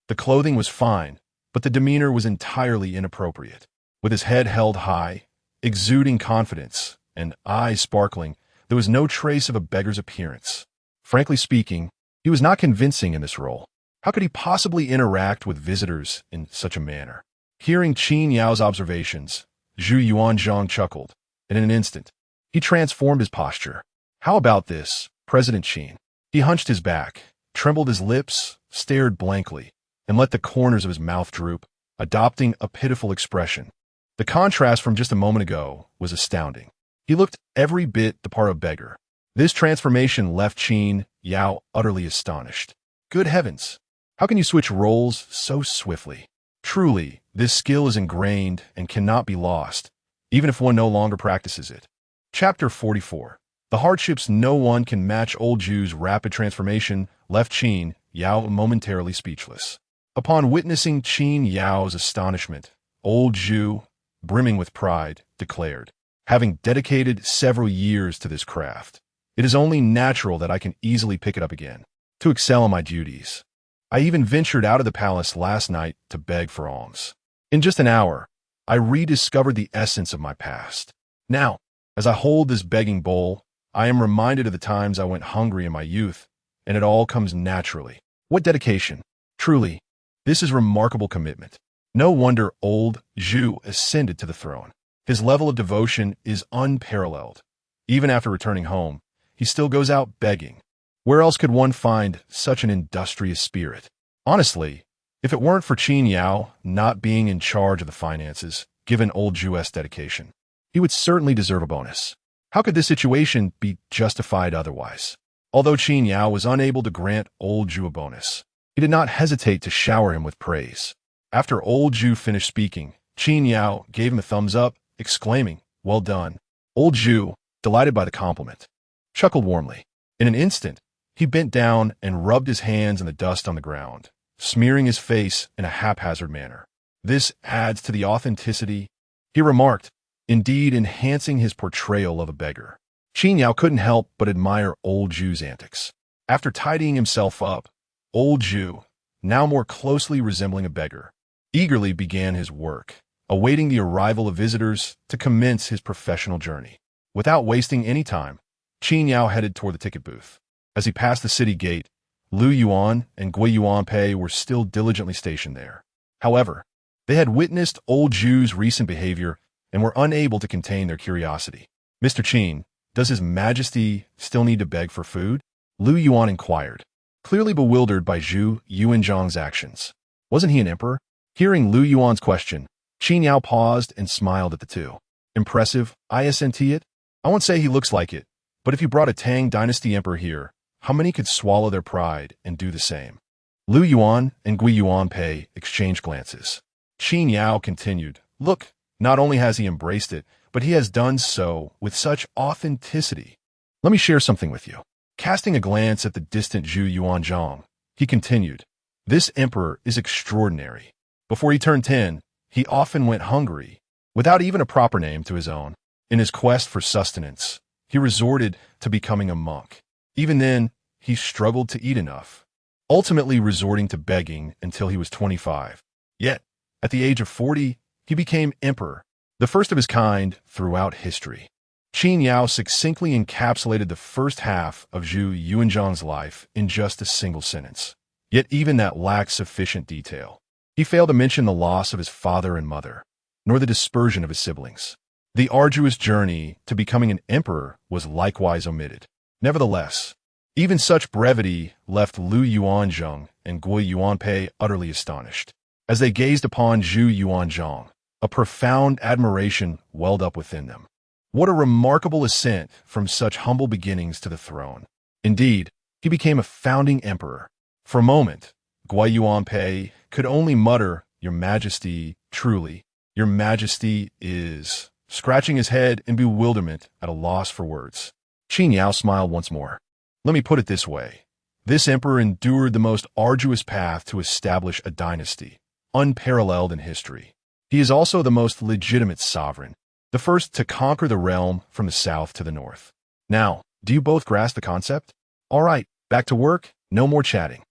The clothing was fine, but the demeanor was entirely inappropriate. With his head held high, exuding confidence, and eyes sparkling, there was no trace of a beggar's appearance. Frankly speaking, he was not convincing in this role. How could he possibly interact with visitors in such a manner? Hearing Qin Yao's observations, Zhu Yuanzhang chuckled, and in an instant, he transformed his posture. "How about this, President Qin?" He hunched his back, trembled his lips, stared blankly, and let the corners of his mouth droop, adopting a pitiful expression. The contrast from just a moment ago was astounding. He looked every bit the part of a beggar. This transformation left Qin Yao utterly astonished. Good heavens! How can you switch roles so swiftly? Truly, this skill is ingrained and cannot be lost, even if one no longer practices it. Chapter 44. The hardships no one can match. Old Zhu's rapid transformation left Qin Yao momentarily speechless. Upon witnessing Qin Yao's astonishment, old Zhu, brimming with pride, declared, "Having dedicated several years to this craft, it is only natural that I can easily pick it up again, to excel in my duties. I even ventured out of the palace last night to beg for alms. In just an hour, I rediscovered the essence of my past. Now, as I hold this begging bowl, I am reminded of the times I went hungry in my youth, and it all comes naturally. What dedication! Truly, this is remarkable commitment. No wonder old Zhu ascended to the throne. His level of devotion is unparalleled. Even after returning home, he still goes out begging. Where else could one find such an industrious spirit? Honestly, if it weren't for Qin Yao not being in charge of the finances, given old Zhu's dedication, he would certainly deserve a bonus. How could this situation be justified otherwise? Although Qin Yao was unable to grant old Zhu a bonus, he did not hesitate to shower him with praise. After old Zhu finished speaking, Qin Yao gave him a thumbs up, exclaiming, "Well done." Old Zhu, delighted by the compliment, chuckled warmly. In an instant, he bent down and rubbed his hands in the dust on the ground, smearing his face in a haphazard manner. "This adds to the authenticity," he remarked, indeed enhancing his portrayal of a beggar. Qin Yao couldn't help but admire old Zhu's antics. After tidying himself up, old Zhu, now more closely resembling a beggar, eagerly began his work, awaiting the arrival of visitors to commence his professional journey. Without wasting any time, Qin Yao headed toward the ticket booth. As he passed the city gate, Lu Yuan and Gui Yuanpei were still diligently stationed there. However, they had witnessed old Zhu's recent behavior and were unable to contain their curiosity. "Mr. Qin, does His Majesty still need to beg for food?" Lu Yuan inquired, clearly bewildered by Zhu Yuanzhang's actions. Wasn't he an emperor? Hearing Lu Yuan's question, Qin Yao paused and smiled at the two. "Impressive, isn't it? I won't say he looks like it, but if you brought a Tang Dynasty emperor here, how many could swallow their pride and do the same?" Lu Yuan and Gui Yuanpei exchanged glances. Qin Yao continued, "Look, not only has he embraced it, but he has done so with such authenticity. Let me share something with you." Casting a glance at the distant Zhu Yuanzhang, he continued, "This emperor is extraordinary. Before he turned 10, he often went hungry, without even a proper name to his own. In his quest for sustenance, he resorted to becoming a monk. Even then, he struggled to eat enough, ultimately resorting to begging until he was 25. Yet, at the age of 40, he became emperor, the first of his kind throughout history." Qin Yao succinctly encapsulated the first half of Zhu Yuanzhang's life in just a single sentence. Yet even that lacked sufficient detail. He failed to mention the loss of his father and mother, nor the dispersion of his siblings. The arduous journey to becoming an emperor was likewise omitted. Nevertheless, even such brevity left Lu Yuanzhang and Gui Yuanpei utterly astonished. As they gazed upon Zhu Yuanzhang, a profound admiration welled up within them. What a remarkable ascent from such humble beginnings to the throne. Indeed, he became a founding emperor. For a moment, Gui Yuanpei could only mutter, "Your Majesty, truly, Your Majesty is," scratching his head in bewilderment at a loss for words. Qin Yao smiled once more. "Let me put it this way. This emperor endured the most arduous path to establish a dynasty, unparalleled in history. He is also the most legitimate sovereign, the first to conquer the realm from the south to the north. Now, do you both grasp the concept? All right, back to work, no more chatting.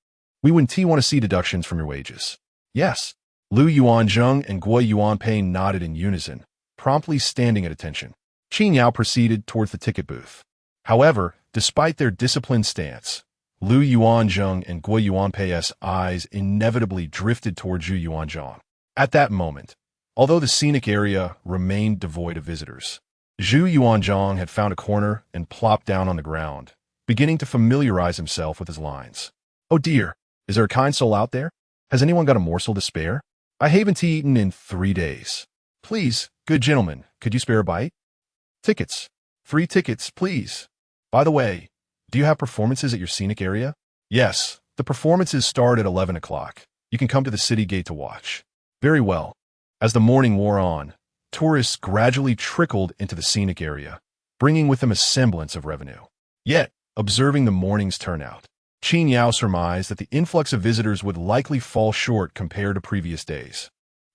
We wouldn't want to see deductions from your wages." "Yes." Lu Yuanzhang and Gui Yuanpei nodded in unison, promptly standing at attention. Qin Yao proceeded towards the ticket booth. However, despite their disciplined stance, Lu Yuanzhang and Gui Yuanpei's eyes inevitably drifted toward Zhu Yuanzhang. At that moment, although the scenic area remained devoid of visitors, Zhu Yuanzhang had found a corner and plopped down on the ground, beginning to familiarize himself with his lines. "Oh dear, is there a kind soul out there? Has anyone got a morsel to spare? I haven't eaten in 3 days. Please, good gentlemen, could you spare a bite? Tickets. 3 tickets, please. By the way, do you have performances at your scenic area?" "Yes, the performances start at 11 o'clock. You can come to the city gate to watch." "Very well." As the morning wore on, tourists gradually trickled into the scenic area, bringing with them a semblance of revenue. Yet, observing the morning's turnout, Qin Yao surmised that the influx of visitors would likely fall short compared to previous days.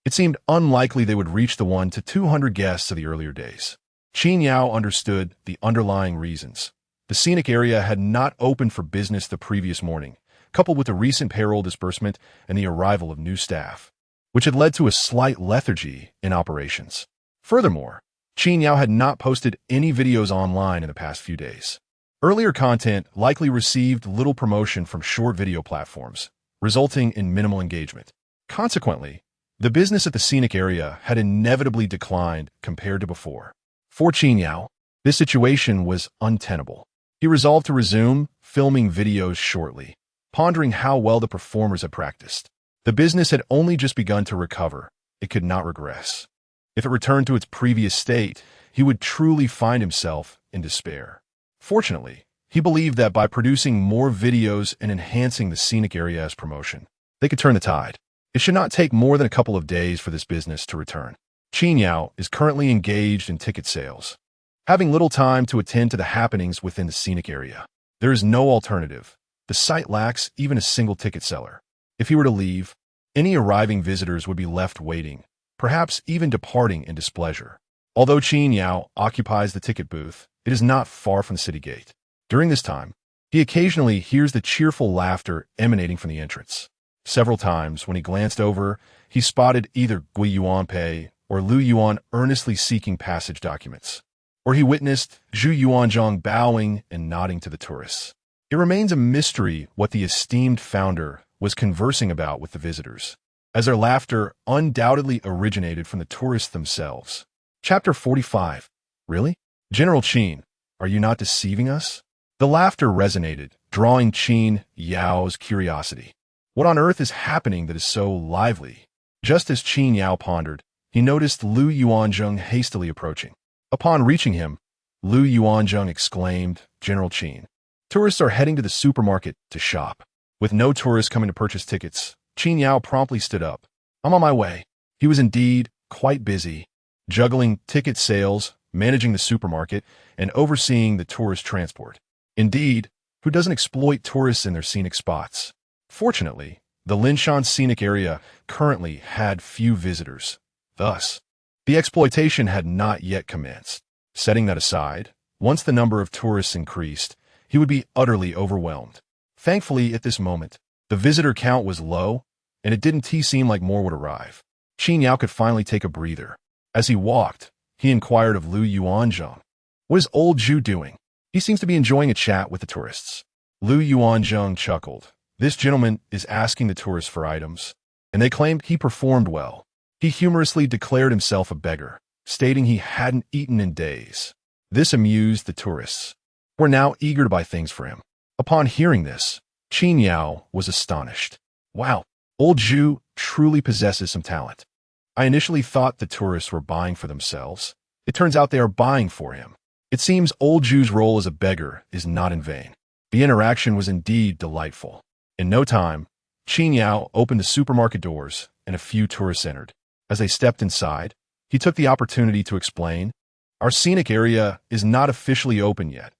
It seemed unlikely they would reach the 1 to 200 guests of the earlier days. Qin Yao understood the underlying reasons. The scenic area had not opened for business the previous morning, coupled with the recent payroll disbursement and the arrival of new staff, which had led to a slight lethargy in operations. Furthermore, Qin Yao had not posted any videos online in the past few days. Earlier content likely received little promotion from short video platforms, resulting in minimal engagement. Consequently, the business at the scenic area had inevitably declined compared to before. For Qin Yao, this situation was untenable. He resolved to resume filming videos shortly, pondering how well the performers had practiced. The business had only just begun to recover. It could not regress. If it returned to its previous state, he would truly find himself in despair. Fortunately, he believed that by producing more videos and enhancing the scenic area as promotion, they could turn the tide. It should not take more than a couple of days for this business to return. Qin Yao is currently engaged in ticket sales, having little time to attend to the happenings within the scenic area. There is no alternative. The site lacks even a single ticket seller. If he were to leave, any arriving visitors would be left waiting, perhaps even departing in displeasure. Although Qin Yao occupies the ticket booth, it is not far from the city gate. During this time, he occasionally hears the cheerful laughter emanating from the entrance. Several times, when he glanced over, he spotted either Gui Yuanpei or Lu Yuan earnestly seeking passage documents, or he witnessed Zhu Yuanzhang bowing and nodding to the tourists. It remains a mystery what the esteemed founder was conversing about with the visitors, as their laughter undoubtedly originated from the tourists themselves. Chapter 45. Really? General Qin, are you not deceiving us? The laughter resonated, drawing Qin Yao's curiosity. What on earth is happening that is so lively? Just as Qin Yao pondered, he noticed Lu Yuanzhang hastily approaching. Upon reaching him, Lu Yuanzhang exclaimed, "General Qin, tourists are heading to the supermarket to shop." With no tourists coming to purchase tickets, Qin Yao promptly stood up. "I'm on my way." He was indeed quite busy, juggling ticket sales, managing the supermarket, and overseeing the tourist transport. Indeed, who doesn't exploit tourists in their scenic spots? Fortunately, the Linshan scenic area currently had few visitors. Thus, the exploitation had not yet commenced. Setting that aside, once the number of tourists increased, he would be utterly overwhelmed. Thankfully, at this moment, the visitor count was low, and it didn't seem like more would arrive. Qin Yao could finally take a breather. As he walked, he inquired of Lu Yuanzhang, "What is old Zhu doing? He seems to be enjoying a chat with the tourists." Lu Yuanzhang chuckled. "This gentleman is asking the tourists for items, and they claimed he performed well." He humorously declared himself a beggar, stating he hadn't eaten in days. This amused the tourists, who were now eager to buy things for him. Upon hearing this, Qin Yao was astonished. "Wow, old Zhu truly possesses some talent. I initially thought the tourists were buying for themselves. It turns out they are buying for him. It seems old Zhu's role as a beggar is not in vain." The interaction was indeed delightful. In no time, Qin Yao opened the supermarket doors, and a few tourists entered. As they stepped inside, he took the opportunity to explain, "Our scenic area is not officially open yet.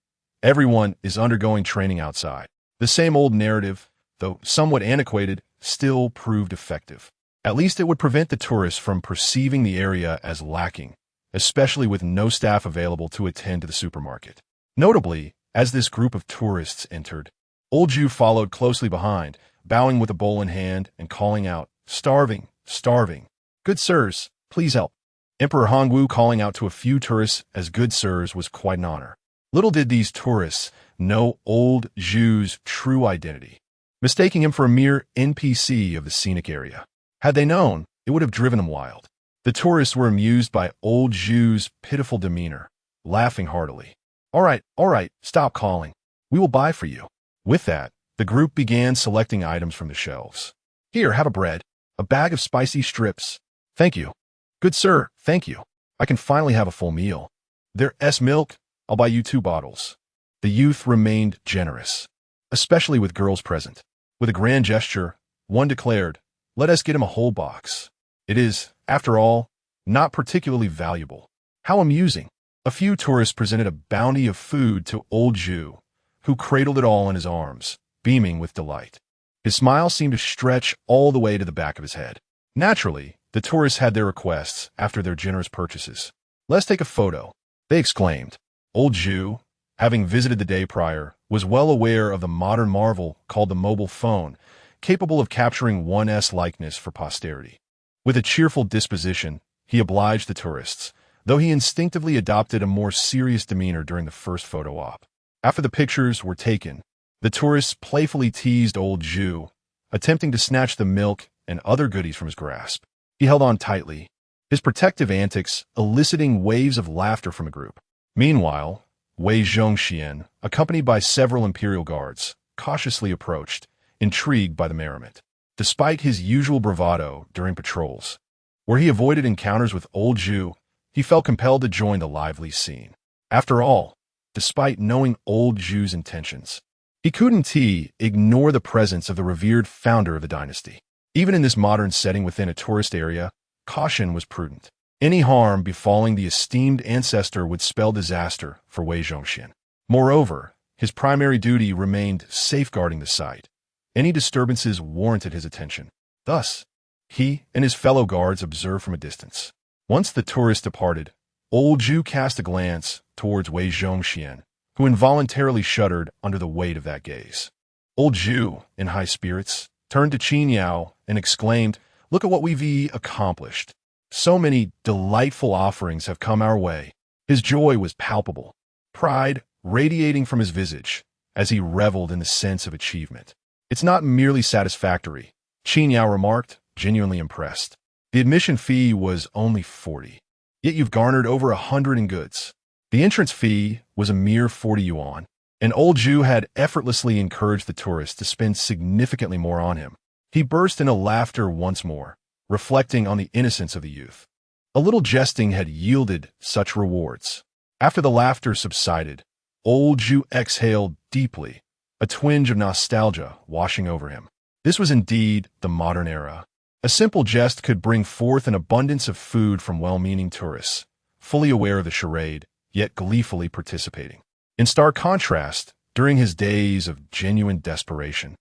Everyone is undergoing training outside." The same old narrative, though somewhat antiquated, still proved effective. At least it would prevent the tourists from perceiving the area as lacking, especially with no staff available to attend to the supermarket. Notably, as this group of tourists entered, old Zhu followed closely behind, bowing with a bowl in hand and calling out, "Starving, starving. Good sirs, please help." Emperor Hongwu calling out to a few tourists as good sirs was quite an honor. Little did these tourists know old Zhu's true identity, mistaking him for a mere NPC of the scenic area. Had they known, it would have driven them wild. The tourists were amused by old Zhu's pitiful demeanor, laughing heartily. All right, stop calling. We will buy for you." With that, the group began selecting items from the shelves. "Here, have a bread, a bag of spicy strips." "Thank you." "Good sir, thank you. I can finally have a full meal." "There's milk. I'll buy you 2 bottles." The youth remained generous, especially with girls present. With a grand gesture, one declared, "Let us get him a whole box. It is, after all, not particularly valuable." How amusing. A few tourists presented a bounty of food to old Zhu, who cradled it all in his arms, beaming with delight. His smile seemed to stretch all the way to the back of his head. Naturally, the tourists had their requests after their generous purchases. "Let's take a photo," they exclaimed. Old Zhu, having visited the day prior, was well aware of the modern marvel called the mobile phone, capable of capturing one's likeness for posterity. With a cheerful disposition, he obliged the tourists, though he instinctively adopted a more serious demeanor during the first photo op. After the pictures were taken, the tourists playfully teased old Zhu, attempting to snatch the milk and other goodies from his grasp. He held on tightly, his protective antics eliciting waves of laughter from a group. Meanwhile, Wei Zhongxian, accompanied by several imperial guards, cautiously approached, intrigued by the merriment. Despite his usual bravado during patrols, where he avoided encounters with old Zhu, he felt compelled to join the lively scene. After all, despite knowing old Zhu's intentions, he couldn't ignore the presence of the revered founder of the dynasty. Even in this modern setting within a tourist area, caution was prudent. Any harm befalling the esteemed ancestor would spell disaster for Wei Zhongxian. Moreover, his primary duty remained safeguarding the site. Any disturbances warranted his attention. Thus, he and his fellow guards observed from a distance. Once the tourist departed, old Zhu cast a glance towards Wei Zhongxian, who involuntarily shuddered under the weight of that gaze. Old Zhu, in high spirits, turned to Qin Yao and exclaimed, "Look at what we've accomplished. So many delightful offerings have come our way." His joy was palpable, pride radiating from his visage as he reveled in the sense of achievement. "It's not merely satisfactory," Qin Yao remarked, genuinely impressed. "The admission fee was only 40, yet you've garnered over 100 in goods." The entrance fee was a mere 40 yuan, and old Zhu had effortlessly encouraged the tourists to spend significantly more on him. He burst into laughter once more, reflecting on the innocence of the youth. A little jesting had yielded such rewards. After the laughter subsided, old Zhu exhaled deeply, a twinge of nostalgia washing over him. This was indeed the modern era. A simple jest could bring forth an abundance of food from well-meaning tourists, fully aware of the charade, yet gleefully participating. In stark contrast, during his days of genuine desperation,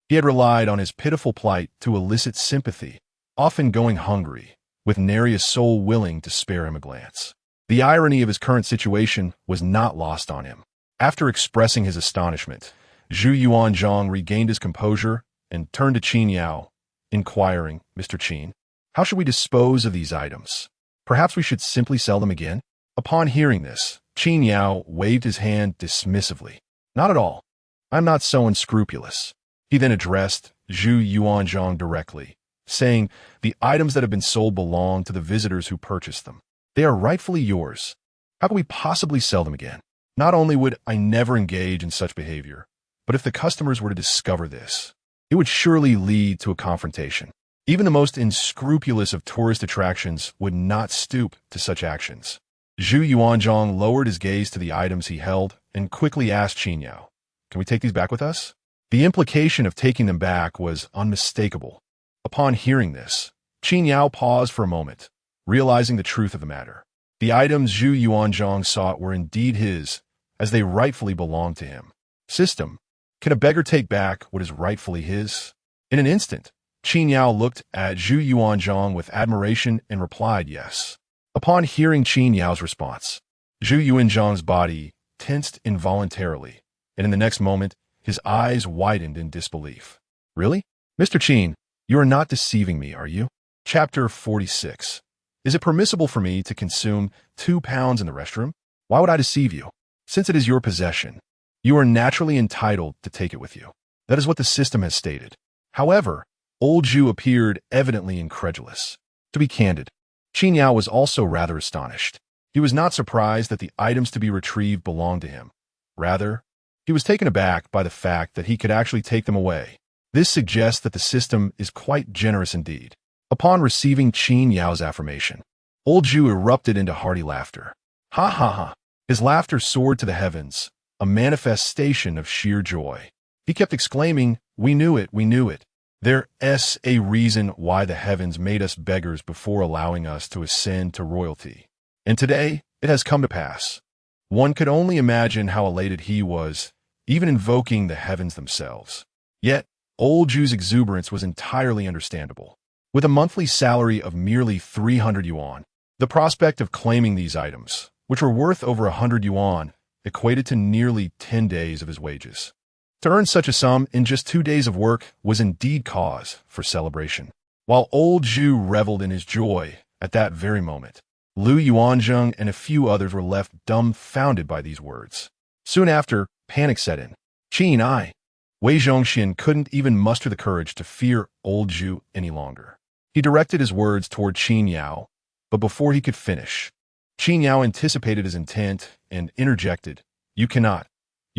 he had relied on his pitiful plight to elicit sympathy, often going hungry, with nary a soul willing to spare him a glance. The irony of his current situation was not lost on him. After expressing his astonishment, Zhu Yuanzhang regained his composure and turned to Qin Yao, inquiring, "Mr. Qin, how should we dispose of these items? Perhaps we should simply sell them again?" Upon hearing this, Qin Yao waved his hand dismissively. "Not at all. I'm not so unscrupulous." He then addressed Zhu Yuanzhang directly, saying, "The items that have been sold belong to the visitors who purchased them. They are rightfully yours. How can we possibly sell them again? Not only would I never engage in such behavior, but if the customers were to discover this, it would surely lead to a confrontation. Even the most unscrupulous of tourist attractions would not stoop to such actions." Zhu Yuanzhang lowered his gaze to the items he held and quickly asked Qin Yao, "Can we take these back with us?" The implication of taking them back was unmistakable. Upon hearing this, Qin Yao paused for a moment, realizing the truth of the matter. The items Zhu Yuanzhang sought were indeed his, as they rightfully belonged to him. System, can a beggar take back what is rightfully his? In an instant, Qin Yao looked at Zhu Yuanzhang with admiration and replied yes. Upon hearing Qin Yao's response, Zhu Yuanzhang's body tensed involuntarily, and in the next moment, his eyes widened in disbelief. "Really? Mr. Qin, you are not deceiving me, are you?" Chapter 46. Is it permissible for me to consume 2 pounds in the restroom? Why would I deceive you? Since it is your possession, you are naturally entitled to take it with you. That is what the system has stated. However, old Zhu appeared evidently incredulous. To be candid, Qin Yao was also rather astonished. He was not surprised that the items to be retrieved belonged to him. Rather, he was taken aback by the fact that he could actually take them away. This suggests that the system is quite generous indeed. Upon receiving Qin Yao's affirmation, old Zhu erupted into hearty laughter. Ha ha ha! His laughter soared to the heavens, a manifestation of sheer joy. He kept exclaiming, we knew it, we knew it. There's a reason why the heavens made us beggars before allowing us to ascend to royalty. And today, it has come to pass. One could only imagine how elated he was, even invoking the heavens themselves. Yet, old Zhu's exuberance was entirely understandable. With a monthly salary of merely 300 yuan, the prospect of claiming these items, which were worth over 100 yuan, equated to nearly 10 days of his wages. To earn such a sum in just 2 days of work was indeed cause for celebration. While old Zhu reveled in his joy at that very moment, Lu Yuanzheng and a few others were left dumbfounded by these words. Soon after, panic set in. Qin Wei Zhongxian couldn't even muster the courage to fear old Zhu any longer. He directed his words toward Qin Yao, but before he could finish, Qin Yao anticipated his intent and interjected, You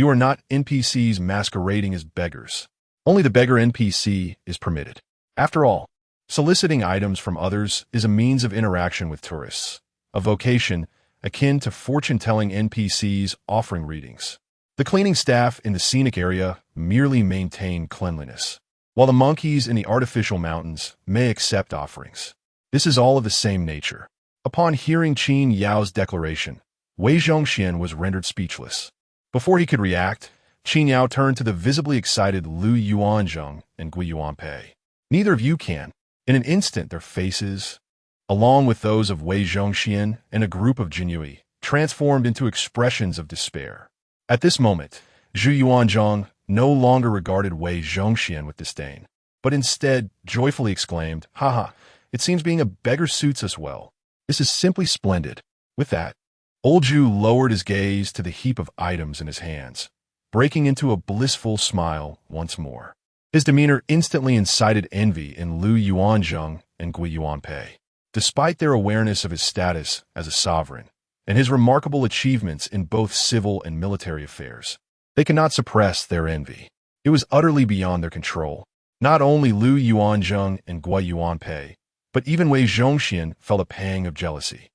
are not NPCs masquerading as beggars. Only the beggar NPC is permitted. After all, soliciting items from others is a means of interaction with tourists, a vocation akin to fortune-telling NPCs offering readings. The cleaning staff in the Scenic area merely maintain cleanliness, while the monkeys in the artificial mountains may accept offerings. This is all of the same nature. Upon hearing Qin Yao's declaration, Wei Zhongxian was rendered speechless. Before he could react, Qin Yao turned to the visibly excited Lu Yuanzheng and Gui Yuanpei. Neither of you can. In an instant, their faces, along with those of Wei Zhongxian and a group of Jinyui, transformed into expressions of despair. At this moment, Zhu Yuanzheng no longer regarded Wei Zhongxian with disdain, but instead joyfully exclaimed, Haha, it seems being a beggar suits us well. This is simply splendid. With that, old Zhu lowered his gaze to the heap of items in his hands, breaking into a blissful smile once more. His demeanor instantly incited envy in Lu Yuanzheng and Gui Yuanpei. Despite their awareness of his status as a sovereign and his remarkable achievements in both civil and military affairs, they could not suppress their envy. It was utterly beyond their control. Not only Lu Yuanzheng and Gui Yuanpei, but even Wei Zhongxian felt a pang of jealousy.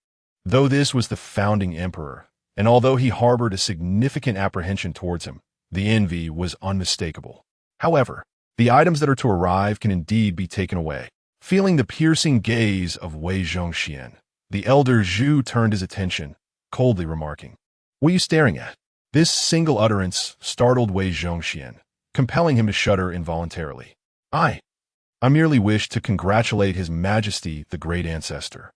Though this was the founding emperor, and although he harbored a significant apprehension towards him, the envy was unmistakable. However, the items that are to arrive can indeed be taken away. Feeling the piercing gaze of Wei Zhongxian, the elder Zhu turned his attention, coldly remarking, What are you staring at? This single utterance startled Wei Zhongxian, compelling him to shudder involuntarily. I merely wish to congratulate His Majesty the Great Ancestor.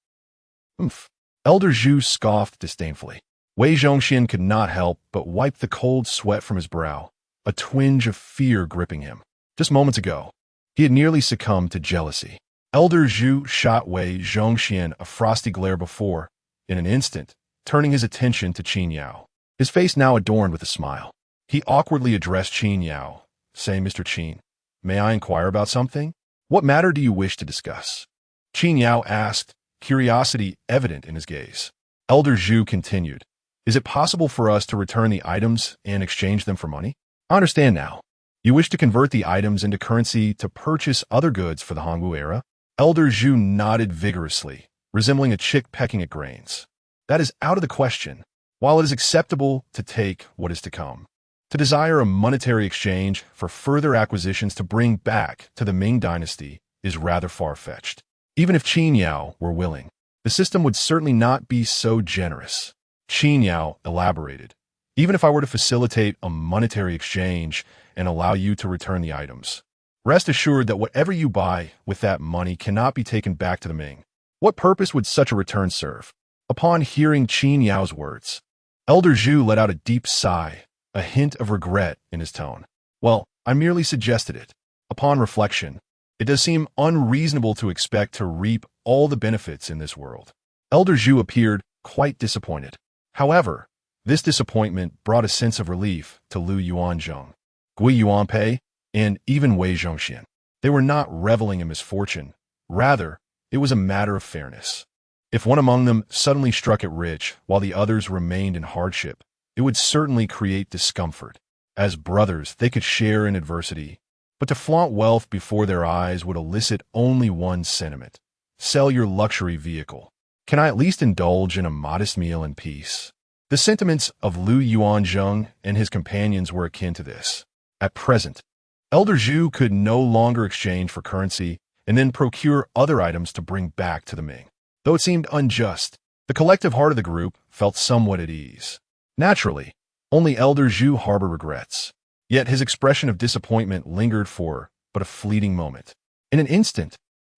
Elder Zhu scoffed disdainfully. Wei Zhongxian could not help but wipe the cold sweat from his brow, a twinge of fear gripping him. Just moments ago, he had nearly succumbed to jealousy. Elder Zhu shot Wei Zhongxian a frosty glare before, in an instant, turning his attention to Qin Yao. His face now adorned with a smile. He awkwardly addressed Qin Yao, saying, Mr. Qin, may I inquire about something? What matter do you wish to discuss? Qin Yao asked, curiosity evident in his gaze. Elder Zhu continued, Is it possible for us to return the items and exchange them for money? I understand now. You wish to convert the items into currency to purchase other goods for the Hongwu era? Elder Zhu nodded vigorously, resembling a chick pecking at grains. That is out of the question. While it is acceptable to take what is to come, to desire a monetary exchange for further acquisitions to bring back to the Ming dynasty is rather far-fetched. Even if Qin Yao were willing, the system would certainly not be so generous. Qin Yao elaborated. Even if I were to facilitate a monetary exchange and allow you to return the items, rest assured that whatever you buy with that money cannot be taken back to the Ming. What purpose would such a return serve? Upon hearing Qin Yao's words, Elder Zhu let out a deep sigh, a hint of regret in his tone. Well, I merely suggested it. Upon reflection, it does seem unreasonable to expect to reap all the benefits in this world. Elder Zhu appeared quite disappointed. However, this disappointment brought a sense of relief to Lu Yuanzheng, Gui Yuanpei, and even Wei Zhongxian. They were not reveling in misfortune. Rather, it was a matter of fairness. If one among them suddenly struck it rich while the others remained in hardship, it would certainly create discomfort. As brothers, they could share in adversity, but to flaunt wealth before their eyes would elicit only one sentiment. Sell your luxury vehicle. Can I at least indulge in a modest meal in peace? The sentiments of Lu Yuanzheng and his companions were akin to this. At present, Elder Zhu could no longer exchange for currency and then procure other items to bring back to the Ming. Though it seemed unjust, the collective heart of the group felt somewhat at ease. Naturally, only Elder Zhu harbored regrets. Yet his expression of disappointment lingered for but a fleeting moment. In an instant,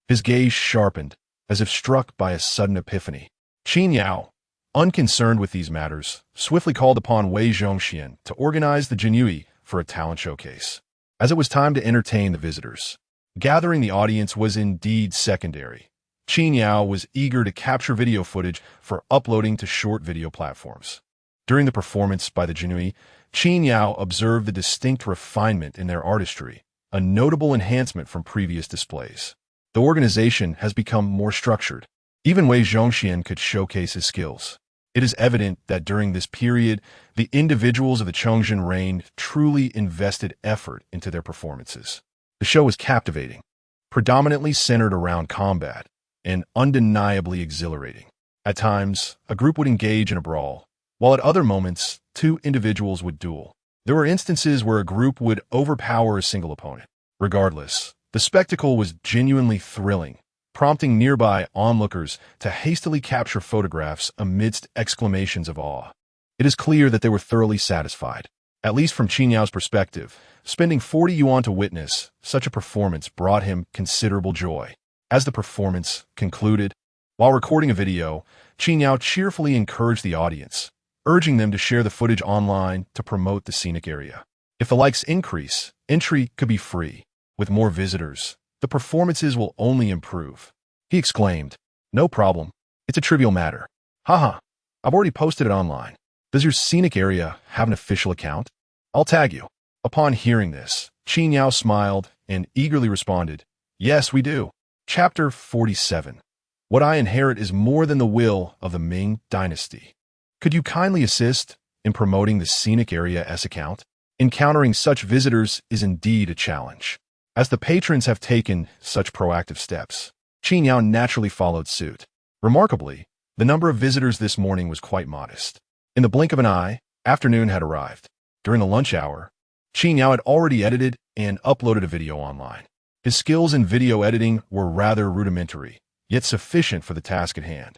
his gaze sharpened, as if struck by a sudden epiphany. Qin Yao, unconcerned with these matters, swiftly called upon Wei Zhongxian to organize the Jinui for a talent showcase. As it was time to entertain the visitors, gathering the audience was indeed secondary. Qin Yao was eager to capture video footage for uploading to short video platforms. During the performance by the Jinui, Qin Yao observed the distinct refinement in their artistry, a notable enhancement from previous displays. The organization has become more structured. Even Wei Zhongxian could showcase his skills. It is evident that during this period, the individuals of the Chongzhen reign truly invested effort into their performances. The show was captivating, predominantly centered around combat, and undeniably exhilarating. At times, a group would engage in a brawl, while at other moments, two individuals would duel. There were instances where a group would overpower a single opponent. Regardless, the spectacle was genuinely thrilling, prompting nearby onlookers to hastily capture photographs amidst exclamations of awe. It is clear that they were thoroughly satisfied. At least from Qin Yao's perspective, spending 40 yuan to witness such a performance brought him considerable joy. As the performance concluded, while recording a video, Qin Yao cheerfully encouraged the audience, urging them to share the footage online to promote the scenic area. If the likes increase, entry could be free. With more visitors, the performances will only improve. He exclaimed, "No problem. It's a trivial matter. Haha, I've already posted it online. Does your scenic area have an official account? I'll tag you." Upon hearing this, Qin Yao smiled and eagerly responded, "Yes, we do." Chapter 47. What I inherit is more than the will of the Ming dynasty. Could you kindly assist in promoting the scenic area S account? Encountering such visitors is indeed a challenge. As the patrons have taken such proactive steps, Qin Yao naturally followed suit. Remarkably, the number of visitors this morning was quite modest. In the blink of an eye, afternoon had arrived. During the lunch hour, Qin Yao had already edited and uploaded a video online. His skills in video editing were rather rudimentary, yet sufficient for the task at hand.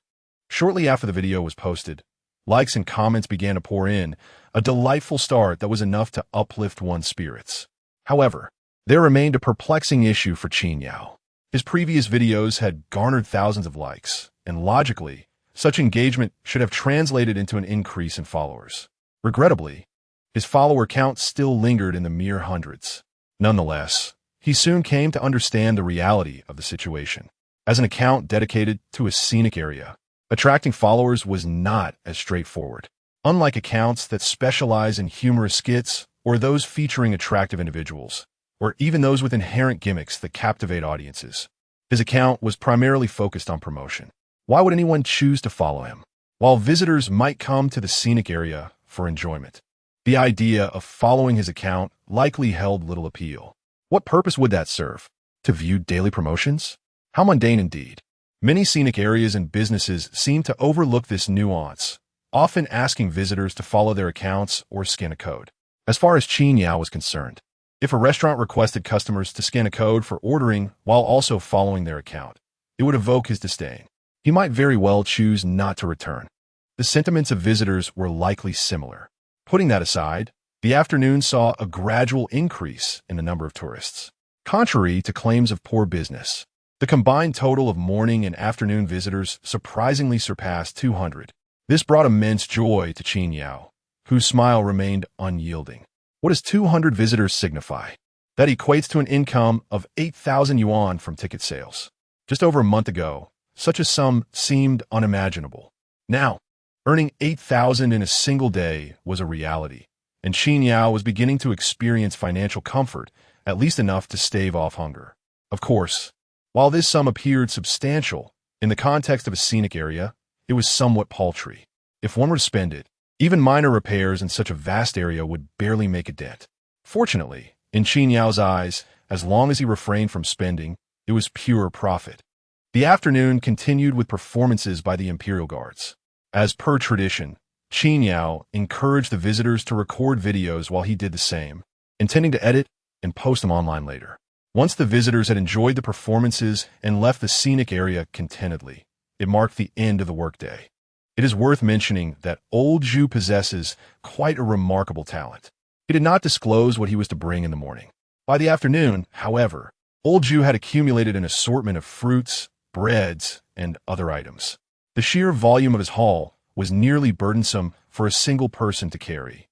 Shortly after the video was posted, likes and comments began to pour in, a delightful start that was enough to uplift one's spirits. However, there remained a perplexing issue for Qin Yao. His previous videos had garnered thousands of likes, and logically, such engagement should have translated into an increase in followers. Regrettably, his follower count still lingered in the mere hundreds. Nonetheless, he soon came to understand the reality of the situation. As an account dedicated to a scenic area, attracting followers was not as straightforward. Unlike accounts that specialize in humorous skits or those featuring attractive individuals, or even those with inherent gimmicks that captivate audiences, his account was primarily focused on promotion. Why would anyone choose to follow him? While visitors might come to the scenic area for enjoyment, the idea of following his account likely held little appeal. What purpose would that serve? To view daily promotions? How mundane indeed. Many scenic areas and businesses seem to overlook this nuance, often asking visitors to follow their accounts or scan a code. As far as Qin Yao was concerned, if a restaurant requested customers to scan a code for ordering while also following their account, it would evoke his disdain. He might very well choose not to return. The sentiments of visitors were likely similar. Putting that aside, the afternoon saw a gradual increase in the number of tourists. Contrary to claims of poor business, the combined total of morning and afternoon visitors surprisingly surpassed 200. This brought immense joy to Qin Yao, whose smile remained unyielding. What does 200 visitors signify? That equates to an income of 8,000 yuan from ticket sales. Just over a month ago, such a sum seemed unimaginable. Now, earning 8,000 in a single day was a reality, and Qin Yao was beginning to experience financial comfort, at least enough to stave off hunger. Of course, while this sum appeared substantial, in the context of a scenic area, it was somewhat paltry. If one were to spend it, even minor repairs in such a vast area would barely make a dent. Fortunately, in Qin Yao's eyes, as long as he refrained from spending, it was pure profit. The afternoon continued with performances by the Imperial Guards. As per tradition, Qin Yao encouraged the visitors to record videos while he did the same, intending to edit and post them online later. Once the visitors had enjoyed the performances and left the scenic area contentedly, it marked the end of the workday. It is worth mentioning that Old Zhu possesses quite a remarkable talent. He did not disclose what he was to bring in the morning. By the afternoon, however, old Zhu had accumulated an assortment of fruits, breads, and other items. The sheer volume of his haul was nearly burdensome for a single person to carry,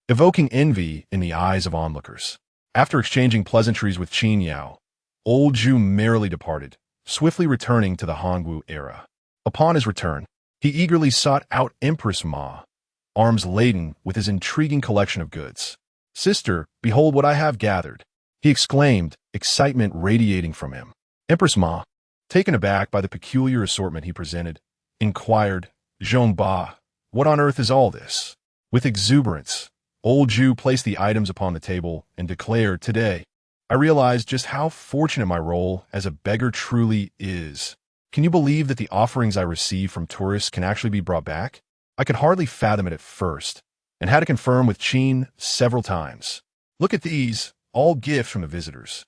evoking envy in the eyes of onlookers. After exchanging pleasantries with Qin Yao, old Zhu merrily departed, swiftly returning to the Hongwu era. Upon his return, he eagerly sought out Empress Ma, arms laden with his intriguing collection of goods. "Sister, behold what I have gathered," he exclaimed, excitement radiating from him. Empress Ma, taken aback by the peculiar assortment he presented, inquired, "Zhongba, what on earth is all this?" With exuberance, old Zhu placed the items upon the table and declared, "Today, I realized just how fortunate my role as a beggar truly is. Can you believe that the offerings I receive from tourists can actually be brought back? I could hardly fathom it at first, and had to confirm with Qin several times. Look at these, all gifts from the visitors."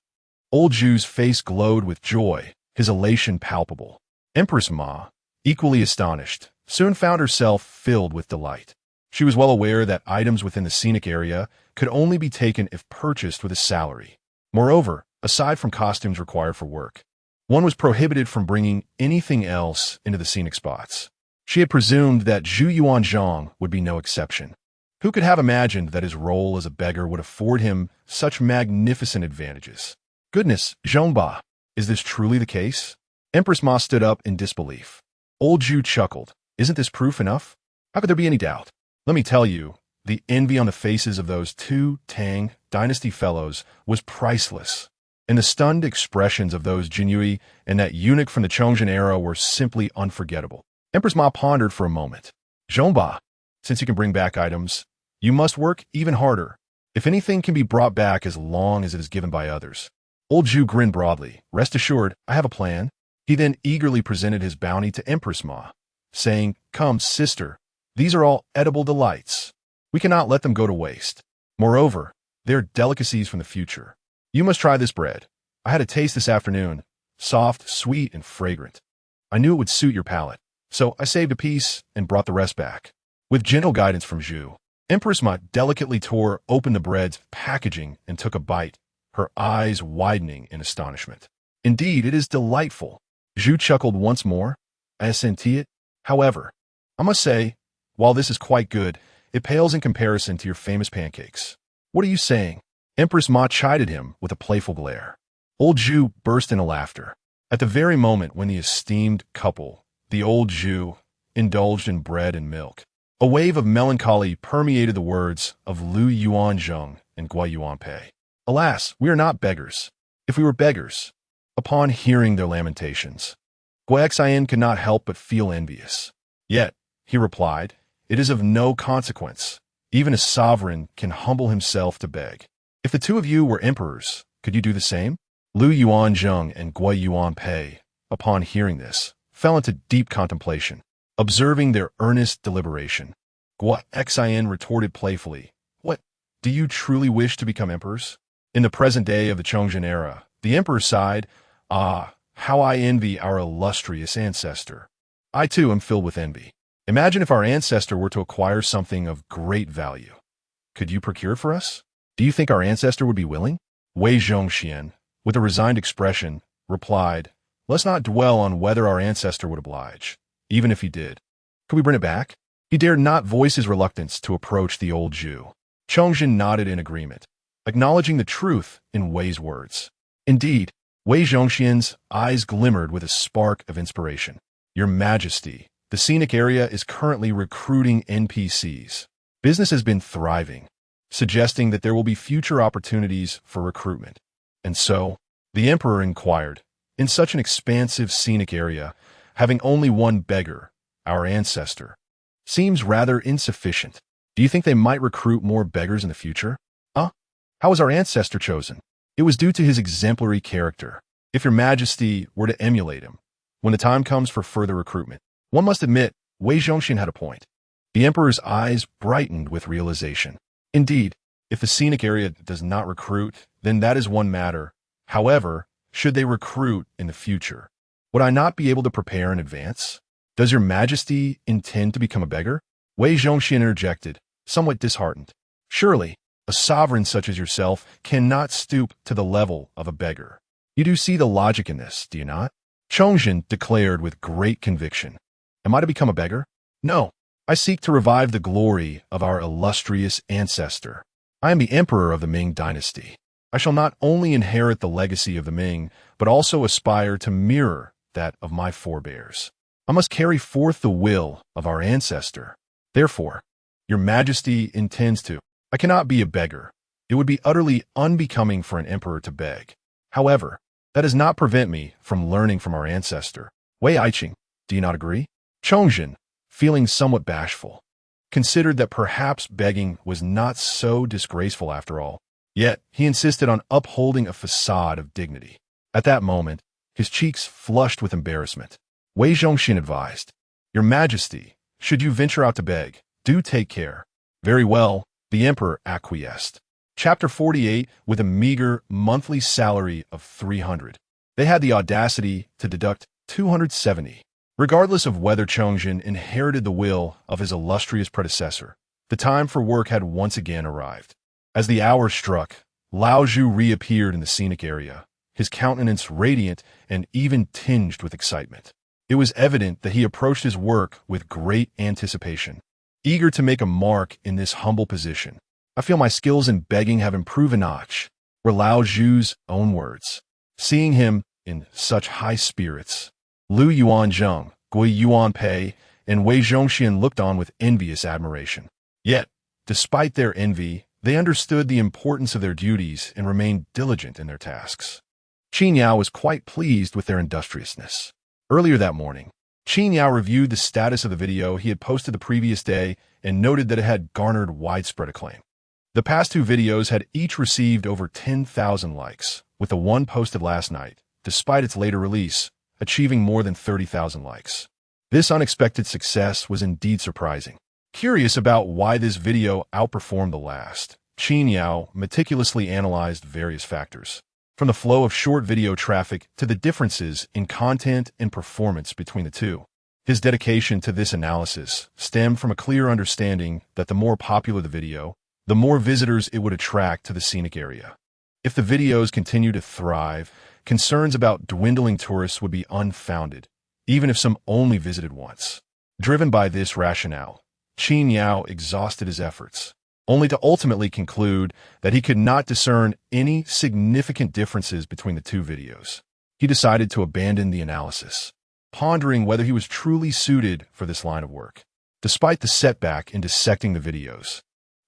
Old Zhu's face glowed with joy, his elation palpable. Empress Ma, equally astonished, soon found herself filled with delight. She was well aware that items within the scenic area could only be taken if purchased with a salary. Moreover, aside from costumes required for work, one was prohibited from bringing anything else into the scenic spots. She had presumed that Zhu Yuanzhang would be no exception. Who could have imagined that his role as a beggar would afford him such magnificent advantages? "Goodness, Zhongba, is this truly the case?" Empress Ma stood up in disbelief. Old Zhu chuckled. "Isn't this proof enough? How could there be any doubt? Let me tell you, the envy on the faces of those two Tang dynasty fellows was priceless, and the stunned expressions of those Jinyui and that eunuch from the Chongzhen era were simply unforgettable." Empress Ma pondered for a moment. "Zhongba, since you can bring back items, you must work even harder. If anything can be brought back as long as it is given by others." Old Zhu grinned broadly. "Rest assured, I have a plan." He then eagerly presented his bounty to Empress Ma, saying, "Come, sister, these are all edible delights. We cannot let them go to waste. Moreover, they are delicacies from the future. You must try this bread. I had a taste this afternoon, soft, sweet, and fragrant. I knew it would suit your palate, so I saved a piece and brought the rest back." With gentle guidance from Zhu, Empress Ma delicately tore open the bread's packaging and took a bite, her eyes widening in astonishment. "Indeed, it is delightful." Zhu chuckled once more. "I assenti it. However, I must say, while this is quite good, it pales in comparison to your famous pancakes." "What are you saying?" Empress Ma chided him with a playful glare. Old Zhu burst into laughter. At the very moment when the esteemed couple, the old Zhu, indulged in bread and milk, a wave of melancholy permeated the words of Lu Yuanzheng and Gua Yuanpei. "Alas, we are not beggars. If we were beggars." Upon hearing their lamentations, Gua Xian could not help but feel envious. "Yet," he replied, "it is of no consequence. Even a sovereign can humble himself to beg. If the two of you were emperors, could you do the same?" Lu Yuanzheng and Gua Yuanpei, upon hearing this, fell into deep contemplation, observing their earnest deliberation. Gua Xian retorted playfully, "What, do you truly wish to become emperors?" In the present day of the Chongzhen era, the emperor sighed, "Ah, how I envy our illustrious ancestor." "I too am filled with envy. Imagine if our ancestor were to acquire something of great value. Could you procure it for us? Do you think our ancestor would be willing?" Wei Zhongxian, with a resigned expression, replied, "Let's not dwell on whether our ancestor would oblige. Even if he did, could we bring it back?" He dared not voice his reluctance to approach the old Zhu. Chongzhen nodded in agreement, acknowledging the truth in Wei's words. Indeed, Wei Zhongxian's eyes glimmered with a spark of inspiration. "Your Majesty, the scenic area is currently recruiting NPCs. Business has been thriving, suggesting that there will be future opportunities for recruitment. And so, the emperor inquired, in such an expansive scenic area, having only one beggar, our ancestor, seems rather insufficient. Do you think they might recruit more beggars in the future?" "Huh? How was our ancestor chosen?" "It was due to his exemplary character. If your Majesty were to emulate him, when the time comes for further recruitment." One must admit, Wei Zhongxian had a point. The emperor's eyes brightened with realization. Indeed, if the scenic area does not recruit, then that is one matter. However, should they recruit in the future, would I not be able to prepare in advance? "Does your Majesty intend to become a beggar?" Wei Zhongxian interjected, somewhat disheartened. "Surely, A sovereign such as yourself cannot stoop to the level of a beggar. You do see the logic in this, do you not? Chongzhen declared with great conviction. Am I to become a beggar? No. I seek to revive the glory of our illustrious ancestor. I am the emperor of the Ming dynasty. I shall not only inherit the legacy of the Ming, but also aspire to mirror that of my forebears. I must carry forth the will of our ancestor. Therefore, your majesty intends to. I cannot be a beggar. It would be utterly unbecoming for an emperor to beg. However, that does not prevent me from learning from our ancestor. Wei Aiqing, do you not agree? Chongzhen, feeling somewhat bashful, considered that perhaps begging was not so disgraceful after all. Yet, he insisted on upholding a facade of dignity. At that moment, his cheeks flushed with embarrassment. Wei Zhongxin advised, Your Majesty, should you venture out to beg, do take care. Very well, the emperor acquiesced. Chapter 48, with a meager monthly salary of 300. They had the audacity to deduct 270. Regardless of whether Chongzhen inherited the will of his illustrious predecessor, the time for work had once again arrived. As the hour struck, Lao Zhu reappeared in the scenic area, his countenance radiant and even tinged with excitement. It was evident that he approached his work with great anticipation. Eager to make a mark in this humble position, I feel my skills in begging have improved a notch, were Lao Zhu's own words. Seeing him in such high spirits, Lu Yuanzheng, Gui Yuanpei, and Wei Zhongxian looked on with envious admiration. Yet, despite their envy, they understood the importance of their duties and remained diligent in their tasks. Qin Yao was quite pleased with their industriousness. Earlier that morning, Qin Yao reviewed the status of the video he had posted the previous day and noted that it had garnered widespread acclaim. The past two videos had each received over 10,000 likes, with the one posted last night, despite its later release, achieving more than 30,000 likes. This unexpected success was indeed surprising. Curious about why this video outperformed the last, Qin Yao meticulously analyzed various factors, from the flow of short video traffic to the differences in content and performance between the two. His dedication to this analysis stemmed from a clear understanding that the more popular the video, the more visitors it would attract to the scenic area. If the videos continue to thrive, concerns about dwindling tourists would be unfounded, even if some only visited once. Driven by this rationale, Qin Yao exhausted his efforts, only to ultimately conclude that he could not discern any significant differences between the two videos. He decided to abandon the analysis, pondering whether he was truly suited for this line of work. Despite the setback in dissecting the videos,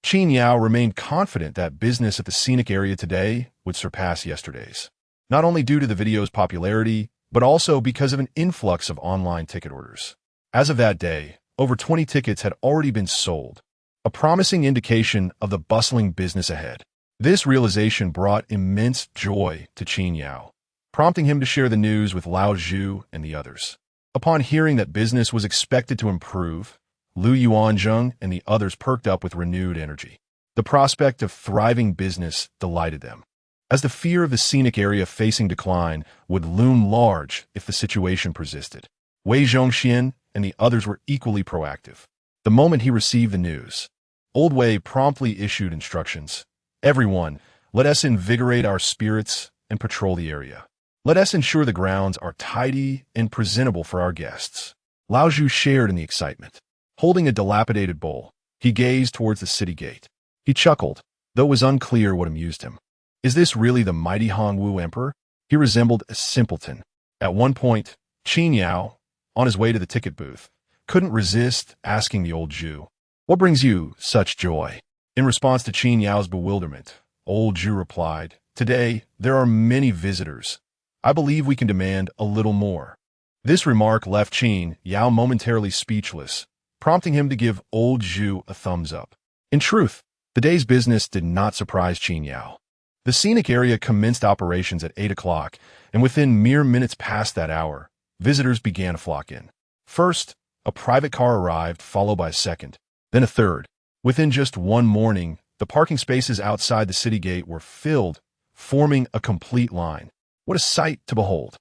Qin Yao remained confident that business at the scenic area today would surpass yesterday's, not only due to the video's popularity, but also because of an influx of online ticket orders. As of that day, over 20 tickets had already been sold, a promising indication of the bustling business ahead. This realization brought immense joy to Qin Yao, prompting him to share the news with Lao Zhu and the others. Upon hearing that business was expected to improve, Lu Yuanzheng and the others perked up with renewed energy. The prospect of thriving business delighted them, as the fear of the scenic area facing decline would loom large if the situation persisted. Wei Zhongxian and the others were equally proactive. The moment he received the news, Old Wei promptly issued instructions. Everyone, let us invigorate our spirits and patrol the area. Let us ensure the grounds are tidy and presentable for our guests. Lao Zhu shared in the excitement. Holding a dilapidated bowl, he gazed towards the city gate. He chuckled, though it was unclear what amused him. Is this really the mighty Hongwu emperor? He resembled a simpleton. At one point, Qin Yao, on his way to the ticket booth, couldn't resist asking the old Zhu, "What brings you such joy?" In response to Qin Yao's bewilderment, old Zhu replied, "Today, there are many visitors. I believe we can demand a little more." This remark left Qin Yao momentarily speechless, prompting him to give old Zhu a thumbs up. In truth, the day's business did not surprise Qin Yao. The scenic area commenced operations at 8 o'clock, and within mere minutes past that hour, visitors began to flock in. First, a private car arrived, followed by a second, then a third. Within just one morning, the parking spaces outside the city gate were filled, forming a complete line. What a sight to behold!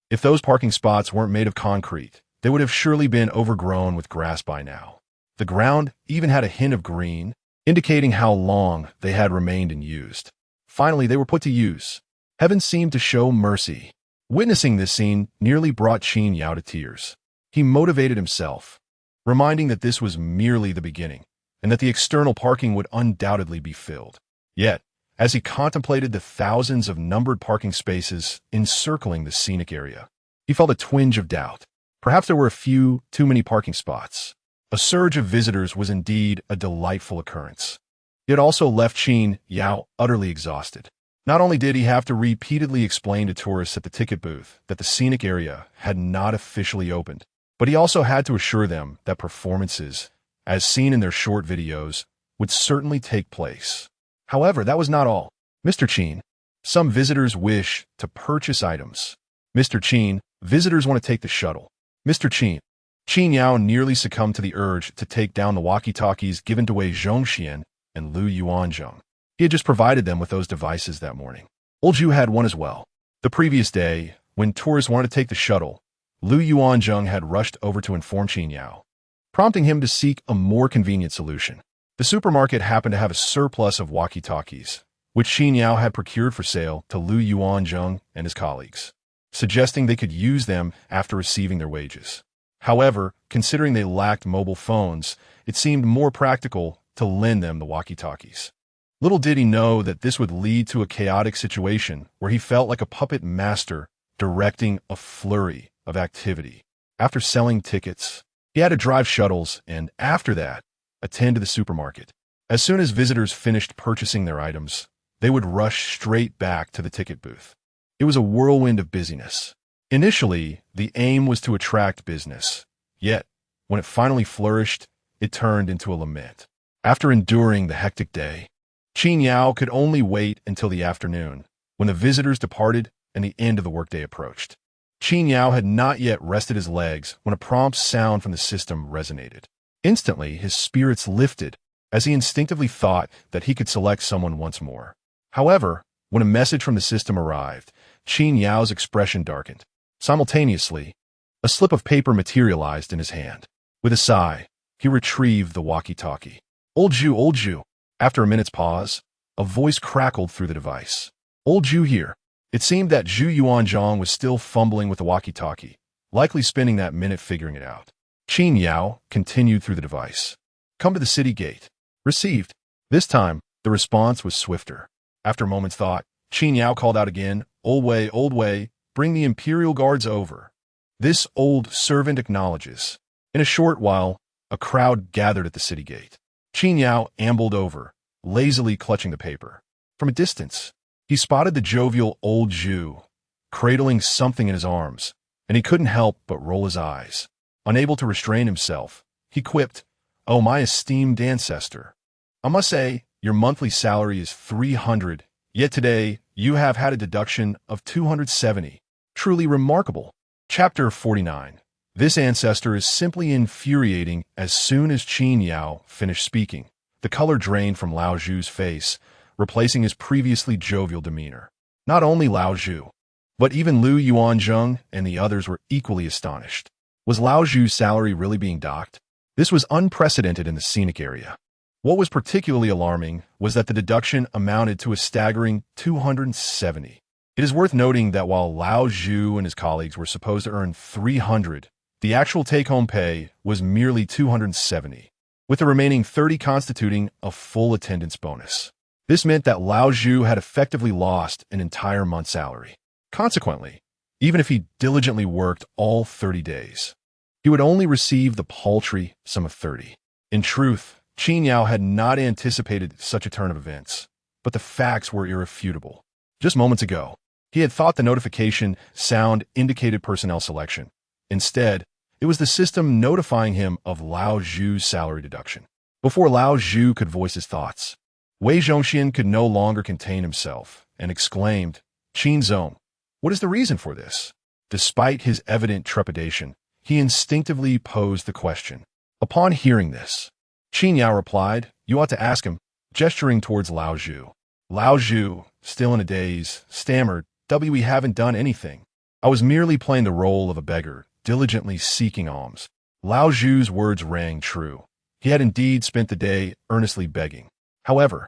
If those parking spots weren't made of concrete, they would have surely been overgrown with grass by now. The ground even had a hint of green, indicating how long they had remained unused. Finally, they were put to use. Heaven seemed to show mercy. Witnessing this scene nearly brought Qin Yao to tears. He motivated himself, reminding that this was merely the beginning, and that the external parking would undoubtedly be filled. Yet, as he contemplated the thousands of numbered parking spaces encircling the scenic area, he felt a twinge of doubt. Perhaps there were a few too many parking spots. A surge of visitors was indeed a delightful occurrence. It also left Qin Yao utterly exhausted. Not only did he have to repeatedly explain to tourists at the ticket booth that the scenic area had not officially opened, but he also had to assure them that performances, as seen in their short videos, would certainly take place. However, that was not all. Mr. Qin, some visitors wish to purchase items. Mr. Qin, visitors want to take the shuttle. Mr. Qin. Qin Yao nearly succumbed to the urge to take down the walkie-talkies given to Wei Zhongxian and Lu Yuanzhong. He had just provided them with those devices that morning. Old Zhu had one as well. The previous day, when tourists wanted to take the shuttle, Lu Yuanzhong had rushed over to inform Qin Yao, prompting him to seek a more convenient solution. The supermarket happened to have a surplus of walkie-talkies, which Qin Yao had procured for sale to Lu Yuanzhong and his colleagues, suggesting they could use them after receiving their wages. However, considering they lacked mobile phones, it seemed more practical to lend them the walkie-talkies. Little did he know that this would lead to a chaotic situation where he felt like a puppet master directing a flurry of activity. After selling tickets, he had to drive shuttles and, after that, attend to the supermarket. As soon as visitors finished purchasing their items, they would rush straight back to the ticket booth. It was a whirlwind of busyness. Initially, the aim was to attract business. Yet, when it finally flourished, it turned into a lament. After enduring the hectic day, Qin Yao could only wait until the afternoon, when the visitors departed and the end of the workday approached. Qin Yao had not yet rested his legs when a prompt sound from the system resonated. Instantly, his spirits lifted, as he instinctively thought that he could select someone once more. However, when a message from the system arrived, Qin Yao's expression darkened. Simultaneously, a slip of paper materialized in his hand. With a sigh, he retrieved the walkie-talkie. Old Zhu. After a minute's pause, a voice crackled through the device. Old Zhu here. It seemed that Zhu Yuanzhong was still fumbling with the walkie-talkie, likely spending that minute figuring it out. Qin Yao continued through the device. Come to the city gate. Received. This time, the response was swifter. After a moment's thought, Qin Yao called out again, Old Wei, bring the Imperial Guards over. This old servant acknowledges. In a short while, a crowd gathered at the city gate. Qin Yao ambled over, lazily clutching the paper. From a distance, he spotted the jovial old Zhu, cradling something in his arms, and he couldn't help but roll his eyes. Unable to restrain himself, he quipped, Oh, my esteemed ancestor. I must say, your monthly salary is 300, yet today you have had a deduction of 270. Truly remarkable. Chapter 49. This ancestor is simply infuriating. As soon as Qin Yao finished speaking, the color drained from Lao Zhu's face, replacing his previously jovial demeanor. Not only Lao Zhu, but even Lu Yuanzhong and the others were equally astonished. Was Lao Zhu's salary really being docked? This was unprecedented in the scenic area. What was particularly alarming was that the deduction amounted to a staggering 270. It is worth noting that while Lao Zhu and his colleagues were supposed to earn 300, the actual take-home pay was merely 270, with the remaining 30 constituting a full attendance bonus. This meant that Lao Zhu had effectively lost an entire month's salary. Consequently, even if he diligently worked all 30 days, he would only receive the paltry sum of 30. In truth, Qin Yao had not anticipated such a turn of events, but the facts were irrefutable. Just moments ago, he had thought the notification sound indicated personnel selection. Instead, it was the system notifying him of Lao Zhu's salary deduction. Before Lao Zhu could voice his thoughts, Wei Zhongxian could no longer contain himself and exclaimed, Qin Zong, what is the reason for this? Despite his evident trepidation, he instinctively posed the question. Upon hearing this, Qin Yao replied, You ought to ask him, gesturing towards Lao Zhu. Lao Zhu, still in a daze, stammered, We haven't done anything. I was merely playing the role of a beggar, diligently seeking alms. Lao Zhu's words rang true. He had indeed spent the day earnestly begging. However,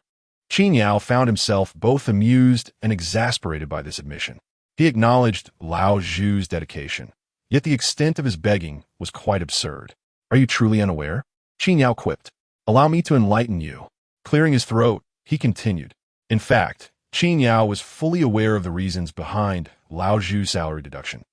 Qin Yao found himself both amused and exasperated by this admission. He acknowledged Lao Zhu's dedication, yet the extent of his begging was quite absurd. "Are you truly unaware?" Qin Yao quipped. "Allow me to enlighten you." Clearing his throat, he continued. In fact, Qin Yao was fully aware of the reasons behind Lao Zhu's salary deduction,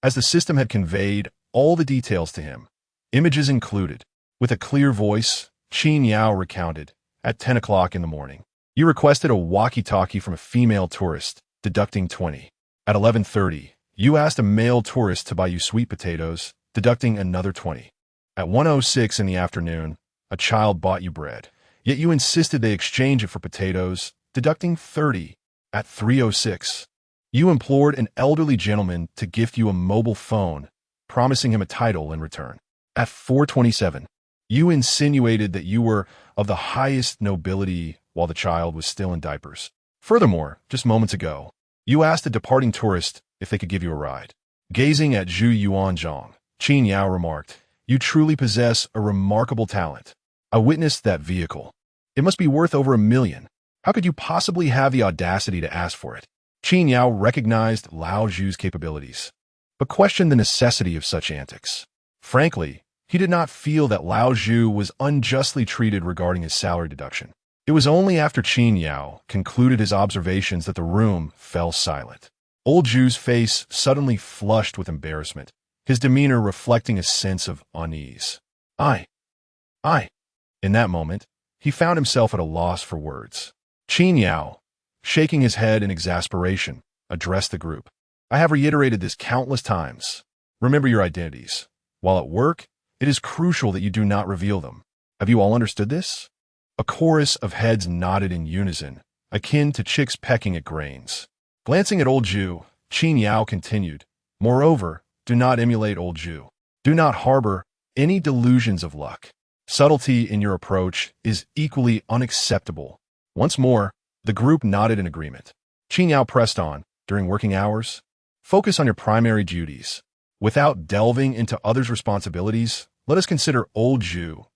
as the system had conveyed all the details to him, images included. With a clear voice, Qin Yao recounted, "At 10 o'clock in the morning, you requested a walkie-talkie from a female tourist, deducting 20. At 11:30, you asked a male tourist to buy you sweet potatoes, deducting another 20. At 1:06 in the afternoon, a child bought you bread, yet you insisted they exchange it for potatoes, deducting 30. At 3:06, you implored an elderly gentleman to gift you a mobile phone, promising him a title in return. At 4:27, you insinuated that you were of the highest nobility while the child was still in diapers. Furthermore, just moments ago, you asked a departing tourist if they could give you a ride. Gazing at Zhu Yuanzhang, Qin Yao remarked, "You truly possess a remarkable talent. I witnessed that vehicle. It must be worth over $1 million. How could you possibly have the audacity to ask for it?" Qin Yao recognized Lao Zhu's capabilities, but questioned the necessity of such antics. Frankly, he did not feel that Lao Zhu was unjustly treated regarding his salary deduction. It was only after Qin Yao concluded his observations that the room fell silent. Old Zhu's face suddenly flushed with embarrassment, his demeanor reflecting a sense of unease. I. In that moment, he found himself at a loss for words. Qin Yao, shaking his head in exasperation, addressed the group. "I have reiterated this countless times. Remember your identities. While at work, it is crucial that you do not reveal them. Have you all understood this?" A chorus of heads nodded in unison, akin to chicks pecking at grains. Glancing at old Zhu, Qin Yao continued, "Moreover, do not emulate old Zhu. Do not harbor any delusions of luck. Subtlety in your approach is equally unacceptable." Once more, the group nodded in agreement. Qin Yao pressed on, "During working hours, focus on your primary duties. Without delving into others' responsibilities, let us consider old Zhu.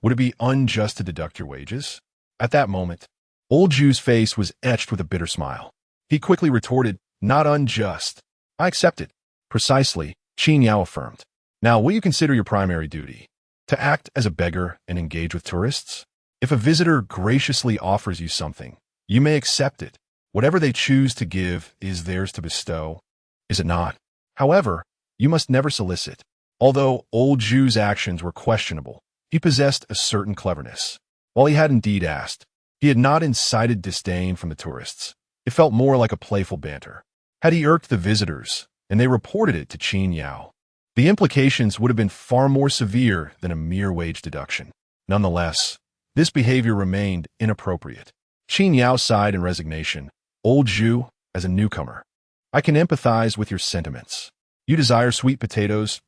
Would it be unjust to deduct your wages?" At that moment, old Zhu's face was etched with a bitter smile. He quickly retorted, "Not unjust. I accept it." "Precisely," Qin Yao affirmed. "Now, will you consider your primary duty? To act as a beggar and engage with tourists? If a visitor graciously offers you something, you may accept it. Whatever they choose to give is theirs to bestow, is it not? However, you must never solicit." Although old Zhu's actions were questionable, he possessed a certain cleverness. While he had indeed asked, he had not incited disdain from the tourists. It felt more like a playful banter. Had he irked the visitors, and they reported it to Qin Yao, the implications would have been far more severe than a mere wage deduction. Nonetheless, this behavior remained inappropriate. Qin Yao sighed in resignation. "Old Zhu, as a newcomer, I can empathize with your sentiments. You desire sweet potatoes,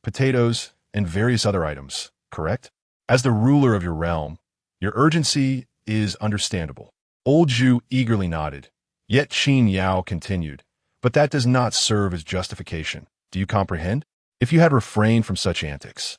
and various other items, correct? As the ruler of your realm, your urgency is understandable." Old Zhu eagerly nodded, yet Qin Yao continued, "But that does not serve as justification. Do you comprehend? If you had refrained from such antics,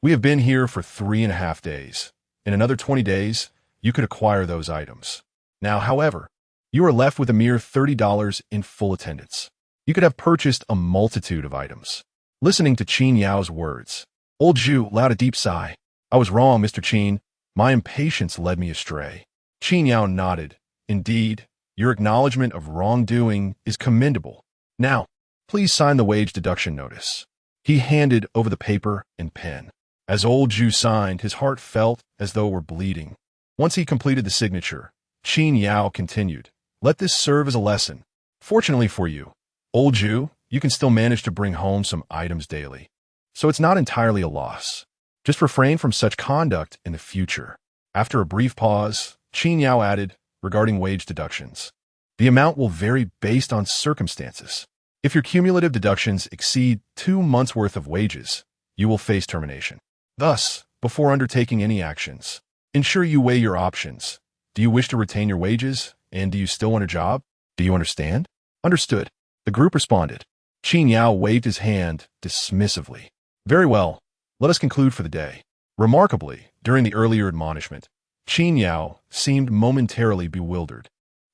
we have been here for 3.5 days. In another 20 days, you could acquire those items. Now, however, you are left with a mere $30 in full attendance. You could have purchased a multitude of items." Listening to Qin Yao's words, old Zhu let out a deep sigh. "I was wrong, Mr. Qin. My impatience led me astray." Qin Yao nodded. "Indeed, your acknowledgement of wrongdoing is commendable. Now, please sign the wage deduction notice." He handed over the paper and pen. As old Zhu signed, his heart felt as though it were bleeding. Once he completed the signature, Qin Yao continued, "Let this serve as a lesson. Fortunately for you, old Zhu, you can still manage to bring home some items daily. So it's not entirely a loss. Just refrain from such conduct in the future." After a brief pause, Qin Yao added, regarding wage deductions, "The amount will vary based on circumstances. If your cumulative deductions exceed 2 months' worth of wages, you will face termination. Thus, before undertaking any actions, ensure you weigh your options. Do you wish to retain your wages, and do you still want a job? Do you understand?" "Understood," the group responded. Qin Yao waved his hand dismissively. "Very well, let us conclude for the day." Remarkably, during the earlier admonishment, Qin Yao seemed momentarily bewildered.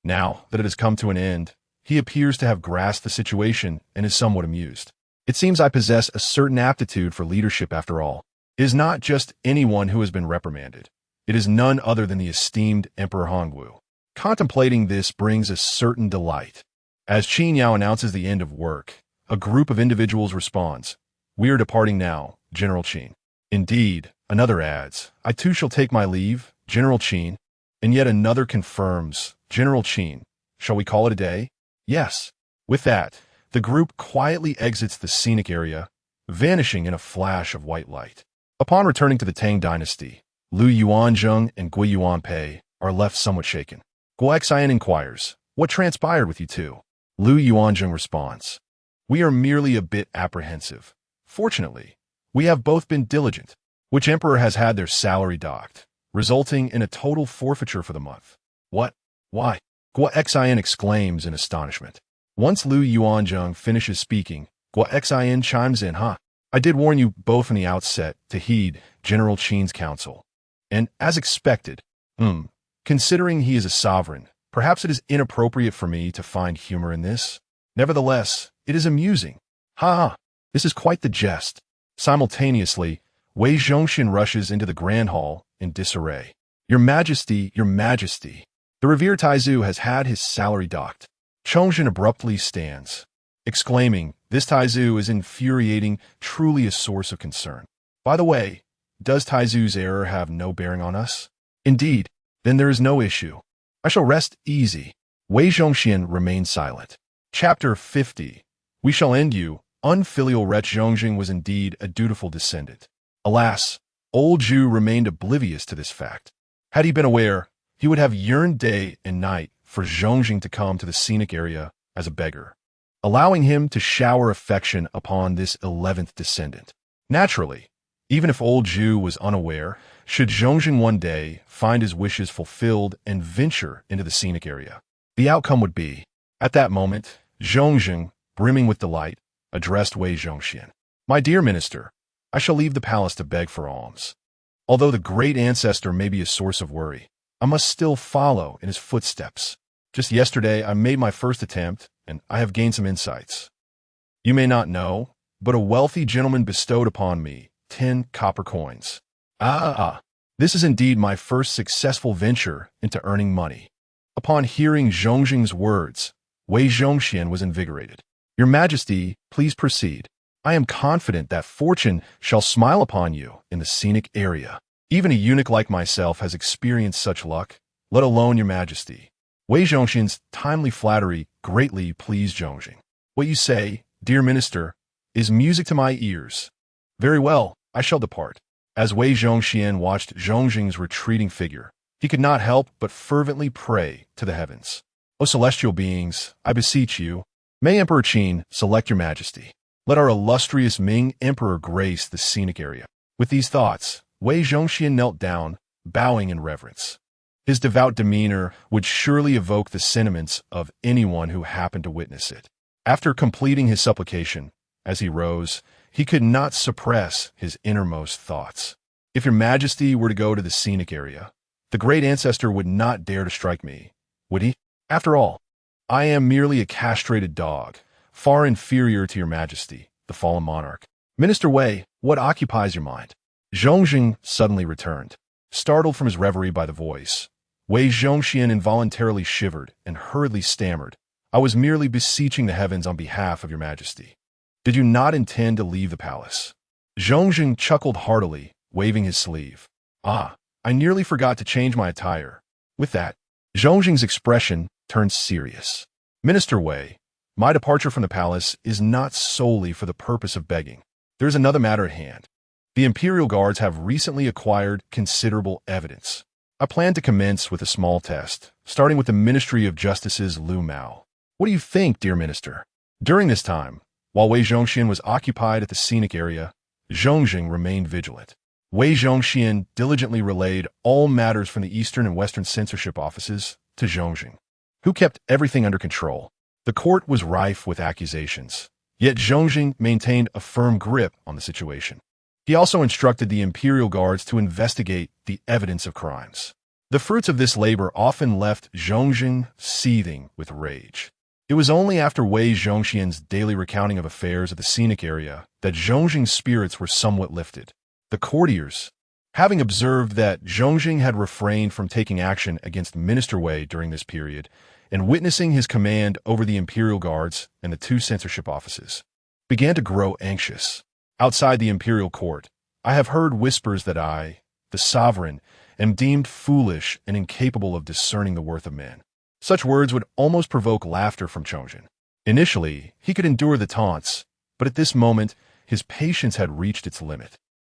Now that it has come to an end, he appears to have grasped the situation and is somewhat amused. It seems I possess a certain aptitude for leadership after all. It is not just anyone who has been reprimanded. It is none other than the esteemed Emperor Hongwu. Contemplating this brings a certain delight. As Qin Yao announces the end of work, a group of individuals responds, "We are departing now, General Qin." Indeed, another adds, "I too shall take my leave, General Qin." And yet another confirms, "General Qin, shall we call it a day?" Yes. With that, the group quietly exits the scenic area, vanishing in a flash of white light. Upon returning to the Tang dynasty, Lu Yuanzheng and Gui Yuanpei are left somewhat shaken. Guo Xian inquires, "What transpired with you two?" Lu Yuanzheng responds, "We are merely a bit apprehensive. Fortunately, we have both been diligent. Which emperor has had their salary docked, resulting in a total forfeiture for the month?" "What? Why?" Guo Xian exclaims in astonishment. Once Lu Yuanzheng finishes speaking, Guo Xian chimes in, "I did warn you both from the outset to heed General Qin's counsel. And as expected, considering he is a sovereign, perhaps it is inappropriate for me to find humor in this. Nevertheless, it is amusing. This is quite the jest." Simultaneously, Wei Zhongxian rushes into the grand hall in disarray. "Your Majesty, your Majesty, the revered Taizu has had his salary docked." Chongzhen abruptly stands, exclaiming, "This Taizu is infuriating, truly a source of concern. By the way, does Taizu's error have no bearing on us?" "Indeed, then there is no issue. I shall rest easy." Wei Zhongxian remained silent. Chapter 50. We shall end you. Unfilial wretch Zhongxing was indeed a dutiful descendant. Alas, old Zhu remained oblivious to this fact. Had he been aware, he would have yearned day and night for Zhongxing to come to the scenic area as a beggar, allowing him to shower affection upon this 11th descendant. Naturally, even if old Zhu was unaware, should Zhongxing one day find his wishes fulfilled and venture into the scenic area, the outcome would be, at that moment, Zhongxing, brimming with delight, addressed Wei Zhongxian. "My dear minister, I shall leave the palace to beg for alms. Although the great ancestor may be a source of worry, I must still follow in his footsteps. Just yesterday, I made my first attempt, and I have gained some insights. You may not know, but a wealthy gentleman bestowed upon me 10 copper coins. This is indeed my first successful venture into earning money." Upon hearing Zhongxing's words, Wei Zhongxian was invigorated. "Your Majesty, please proceed. I am confident that fortune shall smile upon you in the scenic area. Even a eunuch like myself has experienced such luck, let alone your Majesty." Wei Zhongxian's timely flattery greatly pleased Zhongxing. "What you say, dear minister, is music to my ears. Very well, I shall depart." As Wei Zhongxian watched Zhongxing's retreating figure, he could not help but fervently pray to the heavens. "O celestial beings, I beseech you, may Emperor Qin select your Majesty. Let our illustrious Ming Emperor grace the scenic area." With these thoughts, Wei Zhongxian knelt down, bowing in reverence. His devout demeanor would surely evoke the sentiments of anyone who happened to witness it. After completing his supplication, as he rose, he could not suppress his innermost thoughts. "If your Majesty were to go to the scenic area, the great ancestor would not dare to strike me, would he? After all, I am merely a castrated dog, far inferior to your Majesty, the fallen monarch. Minister Wei, what occupies your mind?" Zhongxing suddenly returned. Startled from his reverie by the voice, Wei Zhongxian involuntarily shivered and hurriedly stammered, "I was merely beseeching the heavens on behalf of your Majesty." "Did you not intend to leave the palace?" Zhongxing chuckled heartily, waving his sleeve. I nearly forgot to change my attire." With that, Zhongxing's expression turned serious. "Minister Wei, my departure from the palace is not solely for the purpose of begging. There is another matter at hand. The Imperial Guards have recently acquired considerable evidence. I plan to commence with a small test, starting with the Ministry of Justice's Lu Mao. What do you think, dear minister?" During this time, while Wei Zhongxian was occupied at the scenic area, Zhongxing remained vigilant. Wei Zhongxian diligently relayed all matters from the Eastern and Western censorship offices to Zhongxing, who kept everything under control. The court was rife with accusations, yet Zhongxing maintained a firm grip on the situation. He also instructed the Imperial Guards to investigate the evidence of crimes. The fruits of this labor often left Zhongxin seething with rage. It was only after Wei Zhongxian's daily recounting of affairs at the Scenic area that Zhongxing's spirits were somewhat lifted. The courtiers, having observed that Zhongxing had refrained from taking action against Minister Wei during this period, and witnessing his command over the imperial guards and the two censorship offices, began to grow anxious. Outside the imperial court, I have heard whispers that I, the sovereign, am deemed foolish and incapable of discerning the worth of men. Such words would almost provoke laughter from Chongqing. Initially, he could endure the taunts, but at this moment, his patience had reached its limit.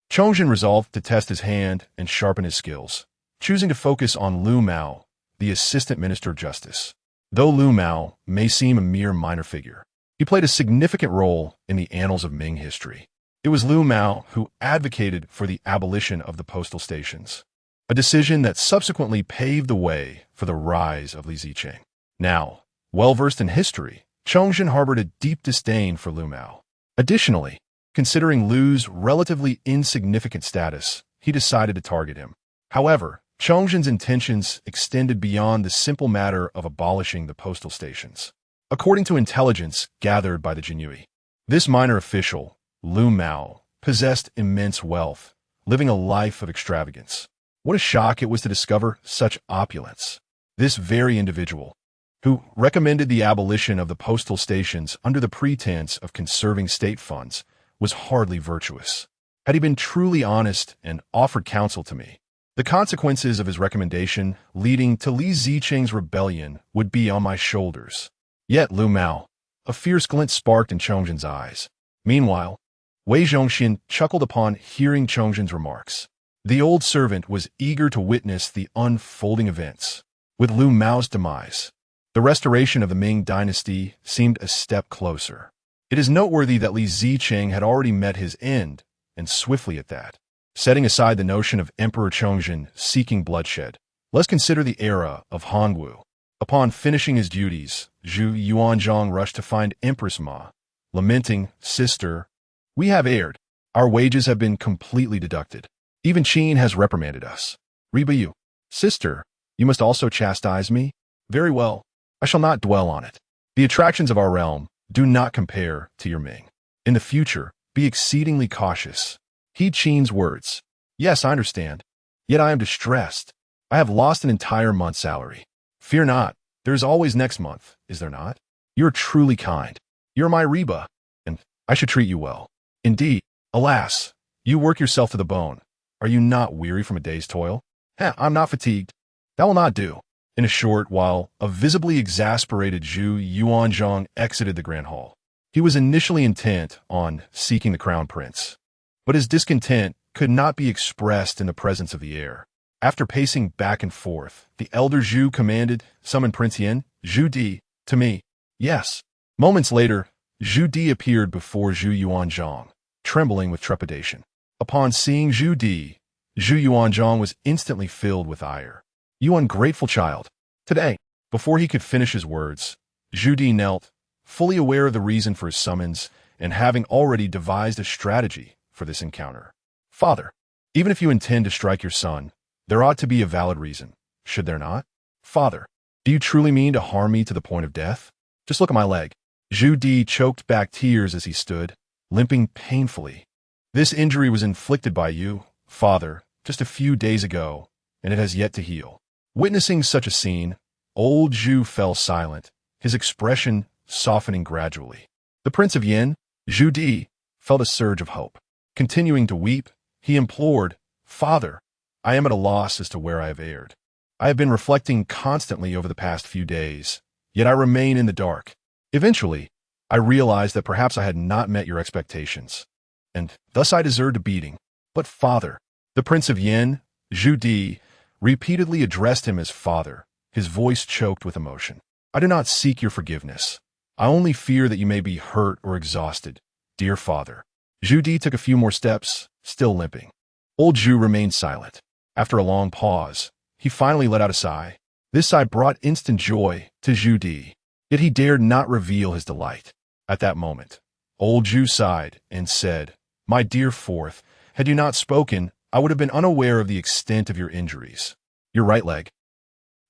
Chongqing resolved to test his hand and sharpen his skills, choosing to focus on Lu Mao, the Assistant Minister of Justice. Though Lu Mao may seem a mere minor figure, he played a significant role in the annals of Ming history. It was Lu Mao who advocated for the abolition of the postal stations, a decision that subsequently paved the way for the rise of Li Zicheng. Now, well-versed in history, Chongqing harbored a deep disdain for Lu Mao. Additionally, considering Lu's relatively insignificant status, he decided to target him. However, Chongqing's intentions extended beyond the simple matter of abolishing the postal stations. According to intelligence gathered by the Jinyue, this minor official, Lu Mao, possessed immense wealth, living a life of extravagance. What a shock it was to discover such opulence. This very individual, who recommended the abolition of the postal stations under the pretense of conserving state funds, was hardly virtuous. Had he been truly honest and offered counsel to me, the consequences of his recommendation leading to Li Zicheng's rebellion would be on my shoulders. Yet Lu Mao, a fierce glint sparked in Chongqing's eyes. Meanwhile, Wei Zhongxian chuckled upon hearing Chongqing's remarks. The old servant was eager to witness the unfolding events. With Lu Mao's demise, the restoration of the Ming dynasty seemed a step closer. It is noteworthy that Li Zicheng had already met his end, and swiftly at that. Setting aside the notion of Emperor Chongqing seeking bloodshed, let's consider the era of Hongwu. Upon finishing his duties, Zhu Yuanzhang rushed to find Empress Ma, lamenting, "Sister, we have erred. Our wages have been completely deducted. Even Qin has reprimanded us. Reba you, sister, you must also chastise me? Very well, I shall not dwell on it. The attractions of our realm do not compare to your Ming. In the future, be exceedingly cautious. Heed Qin's words. Yes, I understand. Yet I am distressed. I have lost an entire month's salary. Fear not, there is always next month, is there not? You are truly kind. You are my Reba, and I should treat you well. Indeed, alas, you work yourself to the bone. Are you not weary from a day's toil? I'm not fatigued. That will not do." In a short while, a visibly exasperated Zhu Yuanzhang exited the Grand Hall. He was initially intent on seeking the crown prince, but his discontent could not be expressed in the presence of the heir. After pacing back and forth, the elder Zhu commanded, "Summon Prince Yin, Zhu Di, to me." "Yes." Moments later, Zhu Di appeared before Zhu Yuanzhang, trembling with trepidation. Upon seeing Zhu Di, Zhu Yuanzhang was instantly filled with ire. "You ungrateful child." Today, before he could finish his words, Zhu Di knelt, fully aware of the reason for his summons and having already devised a strategy for this encounter. "Father, even if you intend to strike your son, there ought to be a valid reason, should there not? Father, do you truly mean to harm me to the point of death? Just look at my leg." Zhu Di choked back tears as he stood, limping painfully. "This injury was inflicted by you, father, just a few days ago, and it has yet to heal." Witnessing such a scene, old Zhu fell silent, his expression softening gradually. The Prince of Yin, Zhu Di, felt a surge of hope. Continuing to weep, he implored, "Father, I am at a loss as to where I have erred. I have been reflecting constantly over the past few days, yet I remain in the dark. Eventually, I realized that perhaps I had not met your expectations, and thus I deserved a beating. But father," the Prince of Yin, Zhu Di, repeatedly addressed him as father, his voice choked with emotion. "I do not seek your forgiveness. I only fear that you may be hurt or exhausted, dear father." Zhu Di took a few more steps, still limping. Old Zhu remained silent. After a long pause, he finally let out a sigh. This sigh brought instant joy to Zhu Di, yet he dared not reveal his delight. At that moment, old Zhu sighed and said, "My dear fourth, had you not spoken, I would have been unaware of the extent of your injuries. Your right leg.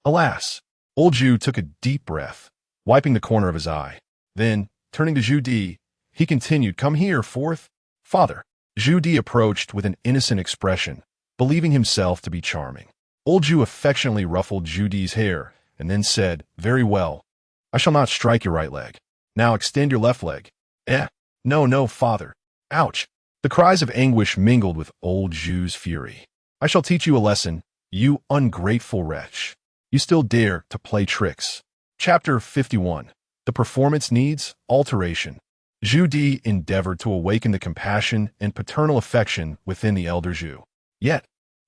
Alas! Old Zhu took a deep breath, wiping the corner of his eye. Then, turning to Zhu Di, he continued, "Come here, fourth father." Zhu Di approached with an innocent expression, believing himself to be charming. Old Zhu affectionately ruffled Zhu Di's hair and then said, "Very well. I shall not strike your right leg. Now extend your left leg." No, no, father. Ouch. The cries of anguish mingled with old Zhu's fury. "I shall teach you a lesson, you ungrateful wretch. You still dare to play tricks." Chapter 51. The performance needs alteration. Zhu Di endeavored to awaken the compassion and paternal affection within the elder Zhu. Yet,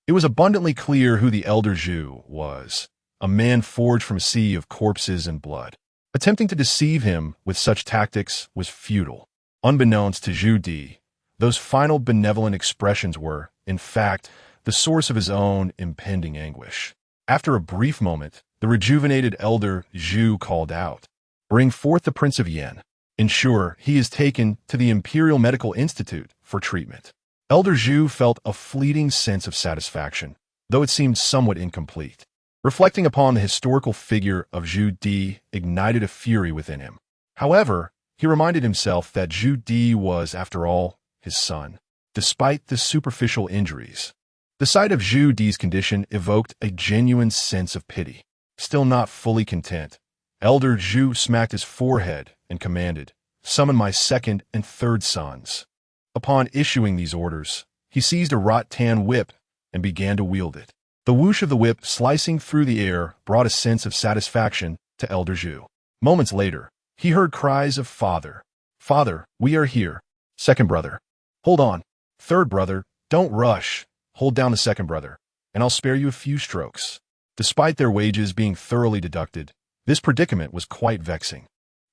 it was abundantly clear who the elder Zhu was, a man forged from a sea of corpses and blood. Attempting to deceive him with such tactics was futile. Unbeknownst to Zhu Di, those final benevolent expressions were, in fact, the source of his own impending anguish. After a brief moment, the rejuvenated elder Zhu called out, "Bring forth the Prince of Yen. Ensure he is taken to the Imperial Medical Institute for treatment." Elder Zhu felt a fleeting sense of satisfaction, though it seemed somewhat incomplete. Reflecting upon the historical figure of Zhu Di ignited a fury within him. However, he reminded himself that Zhu Di was, after all, his son, despite the superficial injuries. The sight of Zhu Di's condition evoked a genuine sense of pity. Still not fully content, Elder Zhu smacked his forehead and commanded, "Summon my second and third sons." Upon issuing these orders, he seized a rattan whip and began to wield it. The whoosh of the whip slicing through the air brought a sense of satisfaction to Elder Zhu. Moments later, he heard cries of, "Father! Father, we are here. Second brother. Hold on. Third brother, don't rush. Hold down the second brother, and I'll spare you a few strokes." Despite their wages being thoroughly deducted, this predicament was quite vexing.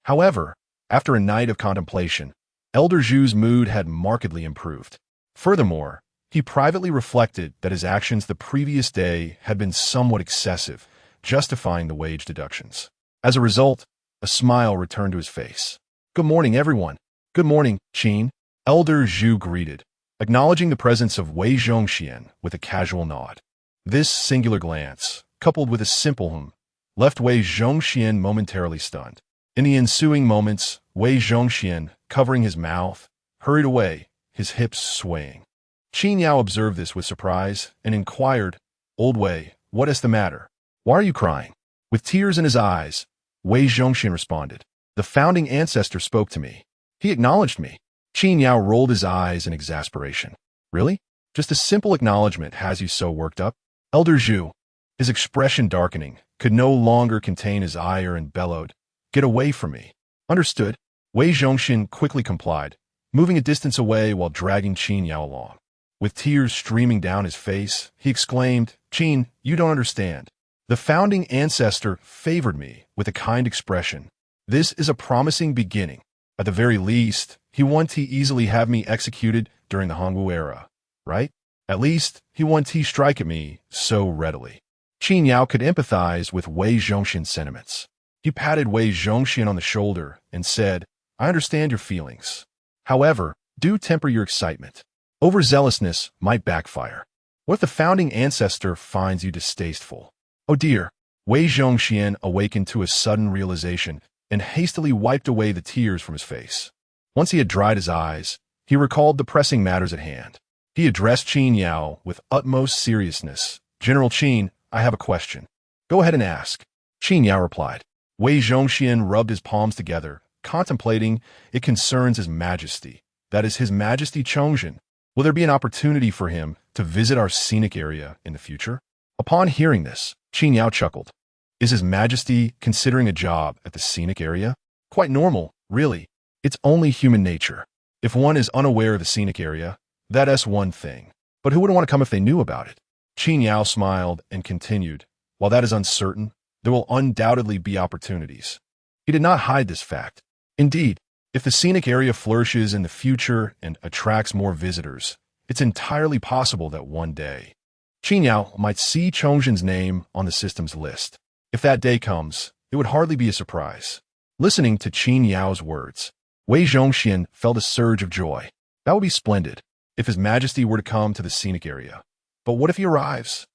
However, after a night of contemplation, Elder Zhu's mood had markedly improved. Furthermore, he privately reflected that his actions the previous day had been somewhat excessive, justifying the wage deductions. As a result, a smile returned to his face. "Good morning, everyone." "Good morning, Qin," Elder Zhu greeted, acknowledging the presence of Wei Zhongxian with a casual nod. This singular glance, coupled with a simple left Wei Zhongxian momentarily stunned. In the ensuing moments, Wei Zhongxian, covering his mouth, hurried away, his hips swaying. Qin Yao observed this with surprise and inquired, "Old Wei, what is the matter? Why are you crying?" With tears in his eyes, Wei Zhongxian responded, "The founding ancestor spoke to me. He acknowledged me." Qin Yao rolled his eyes in exasperation. "Really? Just a simple acknowledgement has you so worked up?" Elder Zhu, his expression darkening, could no longer contain his ire and bellowed, "Get away from me." "Understood." Wei Zhongxian quickly complied, moving a distance away while dragging Qin Yao along. With tears streaming down his face, he exclaimed, "Qin, you don't understand. The founding ancestor favored me with a kind expression. This is a promising beginning. At the very least, he won't easily have me executed during the Hongwu era, right? At least, he won't strike at me so readily." Qin Yao could empathize with Wei Zhongxian's sentiments. He patted Wei Zhongxian on the shoulder and said, "I understand your feelings. However, do temper your excitement. Overzealousness might backfire. What if the founding ancestor finds you distasteful?" "Oh dear." Wei Zhongxian awakened to a sudden realization and hastily wiped away the tears from his face. Once he had dried his eyes, he recalled the pressing matters at hand. He addressed Qin Yao with utmost seriousness. "General Qin, I have a question." "Go ahead and ask." Qin Yao replied. Wei Zhongxian rubbed his palms together, contemplating. "It concerns His Majesty. That is His Majesty Chongzhen. Will there be an opportunity for him to visit our scenic area in the future?" Upon hearing this, Qin Yao chuckled. "Is His Majesty considering a job at the scenic area? Quite normal, really. It's only human nature. If one is unaware of the scenic area, that's one thing. But who wouldn't want to come if they knew about it?" Qin Yao smiled and continued, "While that is uncertain, there will undoubtedly be opportunities." He did not hide this fact. Indeed, if the scenic area flourishes in the future and attracts more visitors, it's entirely possible that one day, Qin Yao might see Chongzhen's name on the system's list. If that day comes, it would hardly be a surprise. Listening to Qin Yao's words, Wei Zhongxian felt a surge of joy. That would be splendid, if His Majesty were to come to the scenic area. But what if he arrives?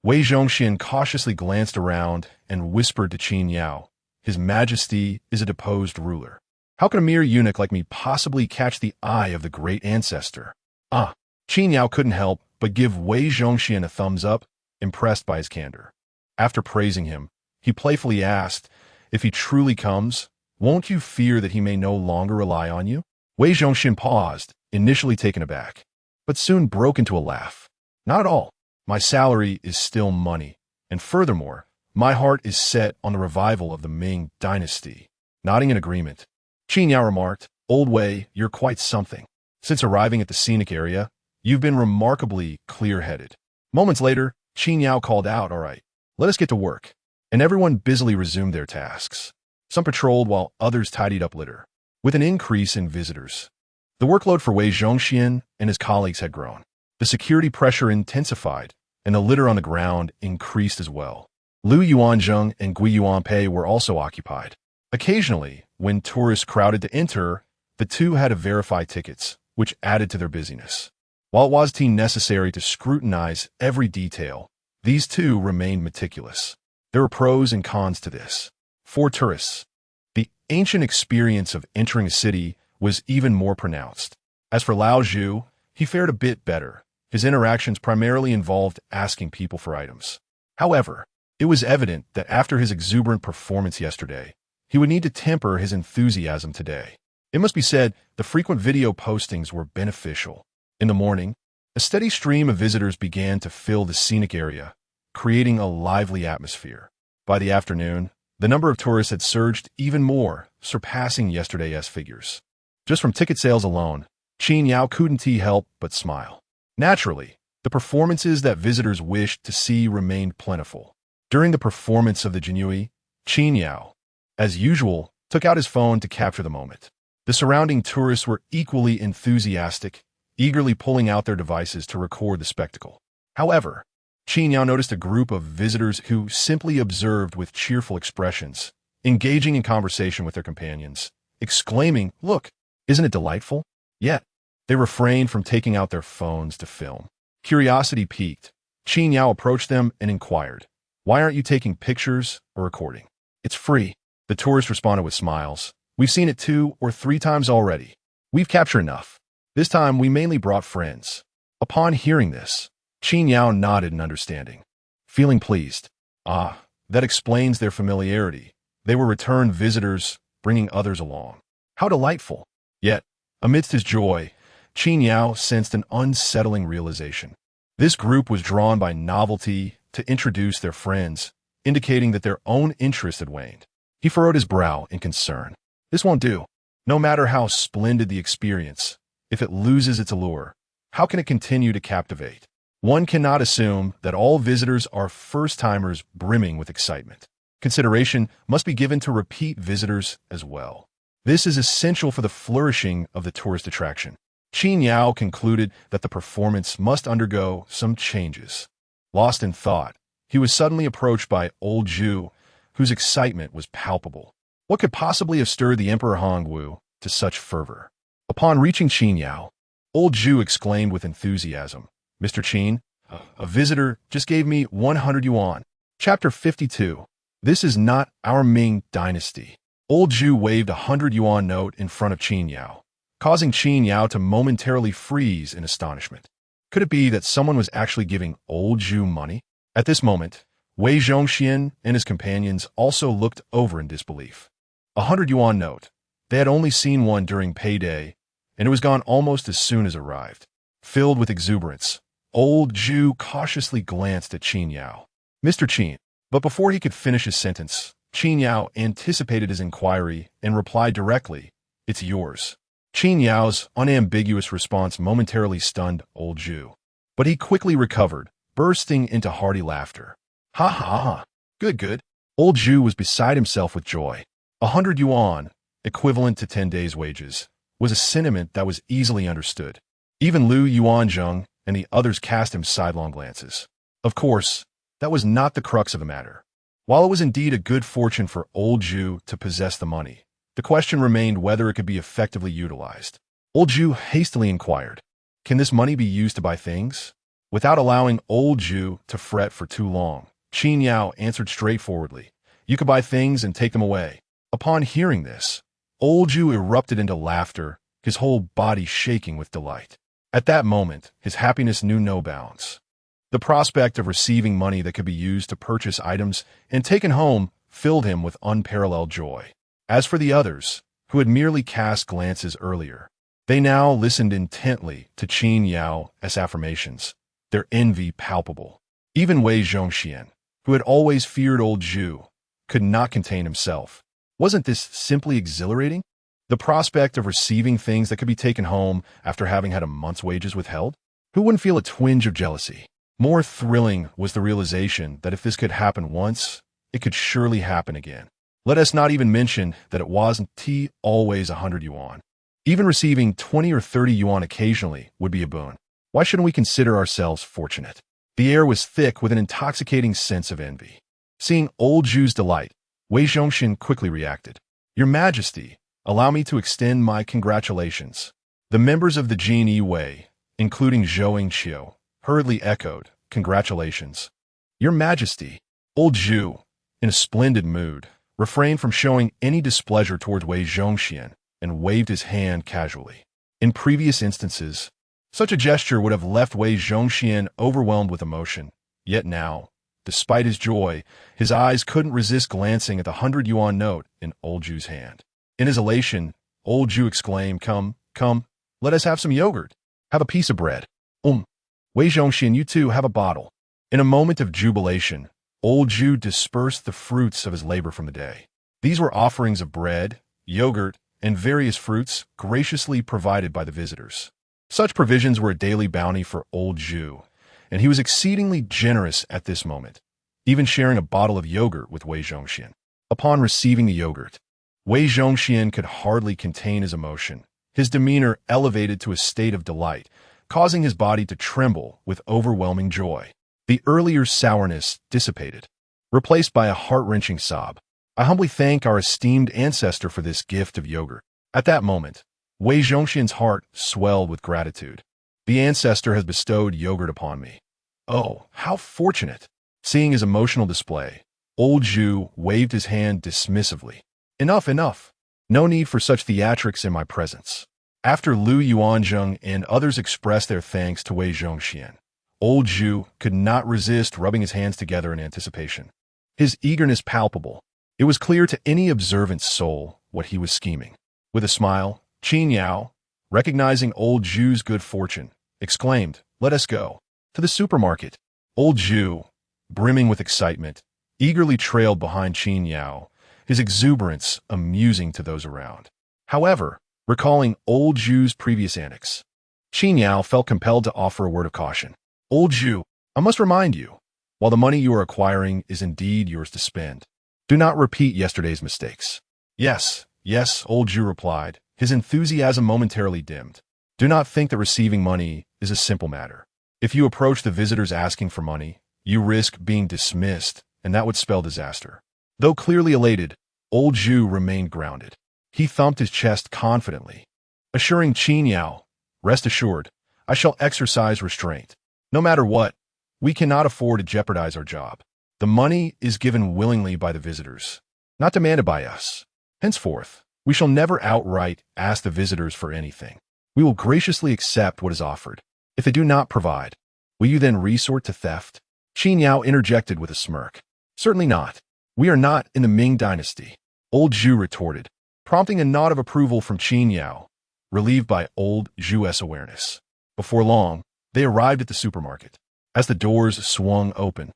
Wei Zhongxian cautiously glanced around and whispered to Qin Yao, "His Majesty is a deposed ruler. How can a mere eunuch like me possibly catch the eye of the great ancestor?" Ah, Qin Yao couldn't help but give Wei Zhongxian a thumbs up, impressed by his candor. After praising him, he playfully asked, "If he truly comes, won't you fear that he may no longer rely on you?" Wei Zhongxian paused, initially taken aback, but soon broke into a laugh. "Not at all. My salary is still money, and furthermore, my heart is set on the revival of the Ming dynasty." Nodding in agreement, Qin Yao remarked, "Old Wei, you're quite something. Since arriving at the Scenic area, you've been remarkably clear-headed." Moments later, Qin Yao called out, "All right, let us get to work." And everyone busily resumed their tasks. Some patrolled while others tidied up litter. With an increase in visitors, the workload for Wei Zhongxian and his colleagues had grown. The security pressure intensified, and the litter on the ground increased as well. Lu Yuanzheng and Gui Yuanpei were also occupied. Occasionally, when tourists crowded to enter, the two had to verify tickets, which added to their busyness. While it was necessary to scrutinize every detail, these two remained meticulous. There were pros and cons to this. For tourists, the ancient experience of entering a city was even more pronounced. As for Lao Zhu, he fared a bit better. His interactions primarily involved asking people for items. However, it was evident that after his exuberant performance yesterday, he would need to temper his enthusiasm today. It must be said, the frequent video postings were beneficial. In the morning, a steady stream of visitors began to fill the Scenic area, creating a lively atmosphere. By the afternoon, the number of tourists had surged even more, surpassing yesterday's figures. Just from ticket sales alone, Qin Yao couldn't help but smile. Naturally, the performances that visitors wished to see remained plentiful. During the performance of the Jinui, Qin Yao, as usual, took out his phone to capture the moment. The surrounding tourists were equally enthusiastic, eagerly pulling out their devices to record the spectacle. However, Qin Yao noticed a group of visitors who simply observed with cheerful expressions, engaging in conversation with their companions, exclaiming, "Look, isn't it delightful?" Yet, they refrained from taking out their phones to film. Curiosity piqued. Qin Yao approached them and inquired, "Why aren't you taking pictures or recording?" "It's free," the tourists responded with smiles. "We've seen it 2 or 3 times already. We've captured enough. This time we mainly brought friends." Upon hearing this, Qin Yao nodded in understanding, feeling pleased. Ah, that explains their familiarity. They were return visitors, bringing others along. How delightful! Yet, amidst his joy, Qin Yao sensed an unsettling realization. This group was drawn by novelty to introduce their friends, indicating that their own interest had waned. He furrowed his brow in concern. This won't do. No matter how splendid the experience, if it loses its allure, how can it continue to captivate? One cannot assume that all visitors are first-timers brimming with excitement. Consideration must be given to repeat visitors as well. This is essential for the flourishing of the tourist attraction. Qin Yao concluded that the performance must undergo some changes. Lost in thought, he was suddenly approached by Old Zhu, whose excitement was palpable. What could possibly have stirred the Emperor Hongwu to such fervor? Upon reaching Qin Yao, Old Zhu exclaimed with enthusiasm, "Mr. Qin, a visitor just gave me 100 yuan. Chapter 52. This is not our Ming dynasty." Old Zhu waved a 100 yuan note in front of Qin Yao, causing Qin Yao to momentarily freeze in astonishment. Could it be that someone was actually giving Old Zhu money? At this moment, Wei Zhongxian and his companions also looked over in disbelief. A 100 yuan note. They had only seen one during payday, and it was gone almost as soon as arrived. Filled with exuberance, Old Zhu cautiously glanced at Qin Yao. "Mr. Qin." But before he could finish his sentence, Qin Yao anticipated his inquiry and replied directly, "It's yours." Qin Yao's unambiguous response momentarily stunned Old Zhu. But he quickly recovered, bursting into hearty laughter. "Ha ha ha! Good, good." Old Zhu was beside himself with joy. 100 yuan, equivalent to 10 days' wages, was a sentiment that was easily understood. Even Lu Yuanzheng and the others cast him sidelong glances. Of course, that was not the crux of the matter. While it was indeed a good fortune for Old Zhu to possess the money, the question remained whether it could be effectively utilized. Old Zhu hastily inquired, "Can this money be used to buy things?" Without allowing old Ju to fret for too long, Qin Yao answered straightforwardly, "You could buy things and take them away." Upon hearing this, old Ju erupted into laughter, his whole body shaking with delight. At that moment, his happiness knew no bounds. The prospect of receiving money that could be used to purchase items and taken home filled him with unparalleled joy. As for the others, who had merely cast glances earlier, they now listened intently to Qin Yao's affirmations, their envy palpable. Even Wei Zhongxian, who had always feared old Ju, could not contain himself. Wasn't this simply exhilarating? The prospect of receiving things that could be taken home after having had a month's wages withheld? Who wouldn't feel a twinge of jealousy? More thrilling was the realization that if this could happen once, it could surely happen again. Let us not even mention that it wasn't always 100 yuan. Even receiving 20 or 30 yuan occasionally would be a boon. Why shouldn't we consider ourselves fortunate? The air was thick with an intoxicating sense of envy. Seeing old Ju's delight, Wei Zhongxian quickly reacted. "Your Majesty, allow me to extend my congratulations." The members of the Qin Wei, including Zhou Yingqiu, hurriedly echoed, "Congratulations." "Your Majesty." Old Ju, in a splendid mood, refrained from showing any displeasure towards Wei Zhongxian and waved his hand casually. In previous instances, such a gesture would have left Wei Zhongxian overwhelmed with emotion. Yet now, despite his joy, his eyes couldn't resist glancing at the 100 yuan note in old Ju's hand. In his elation, old Ju exclaimed, Come, let us have some yogurt. Have a piece of bread. Wei Zhongxian, you too have a bottle." In a moment of jubilation, old Ju dispersed the fruits of his labor from the day. These were offerings of bread, yogurt, and various fruits graciously provided by the visitors. Such provisions were a daily bounty for old Ju, and he was exceedingly generous at this moment, even sharing a bottle of yogurt with Wei Zhongxian. Upon receiving the yogurt, Wei Zhongxian could hardly contain his emotion. His demeanor elevated to a state of delight, causing his body to tremble with overwhelming joy. The earlier sourness dissipated, replaced by a heart-wrenching sob. "I humbly thank our esteemed ancestor for this gift of yogurt." At that moment, Wei Zhongxian's heart swelled with gratitude. "The ancestor has bestowed yogurt upon me. Oh, how fortunate!" Seeing his emotional display, old Ju waved his hand dismissively. Enough. No need for such theatrics in my presence." After Lu Yuanzheng and others expressed their thanks to Wei Zhongxian, old Ju could not resist rubbing his hands together in anticipation. His eagerness palpable. It was clear to any observant soul what he was scheming. With a smile, Qin Yao, recognizing old Ju's good fortune, exclaimed, "Let us go." To the supermarket. Old Ju, brimming with excitement, eagerly trailed behind Qin Yao, his exuberance amusing to those around. However, recalling old Ju's previous antics, Qin Yao felt compelled to offer a word of caution. "Old Ju, I must remind you, while the money you are acquiring is indeed yours to spend, do not repeat yesterday's mistakes." Yes, old Ju replied, his enthusiasm momentarily dimmed. "Do not think that receiving money is a simple matter. If you approach the visitors asking for money, you risk being dismissed, and that would spell disaster." Though clearly elated, old Ju remained grounded. He thumped his chest confidently, assuring Qin Yao, "Rest assured, I shall exercise restraint. No matter what, we cannot afford to jeopardize our job. The money is given willingly by the visitors, not demanded by us. Henceforth, we shall never outright ask the visitors for anything. We will graciously accept what is offered. If they do not provide, will you then resort to theft?" Qin Yao interjected with a smirk. "Certainly not. We are not in the Ming dynasty," old Ju retorted, prompting a nod of approval from Qin Yao, relieved by old Ju's awareness. Before long, they arrived at the supermarket. As the doors swung open,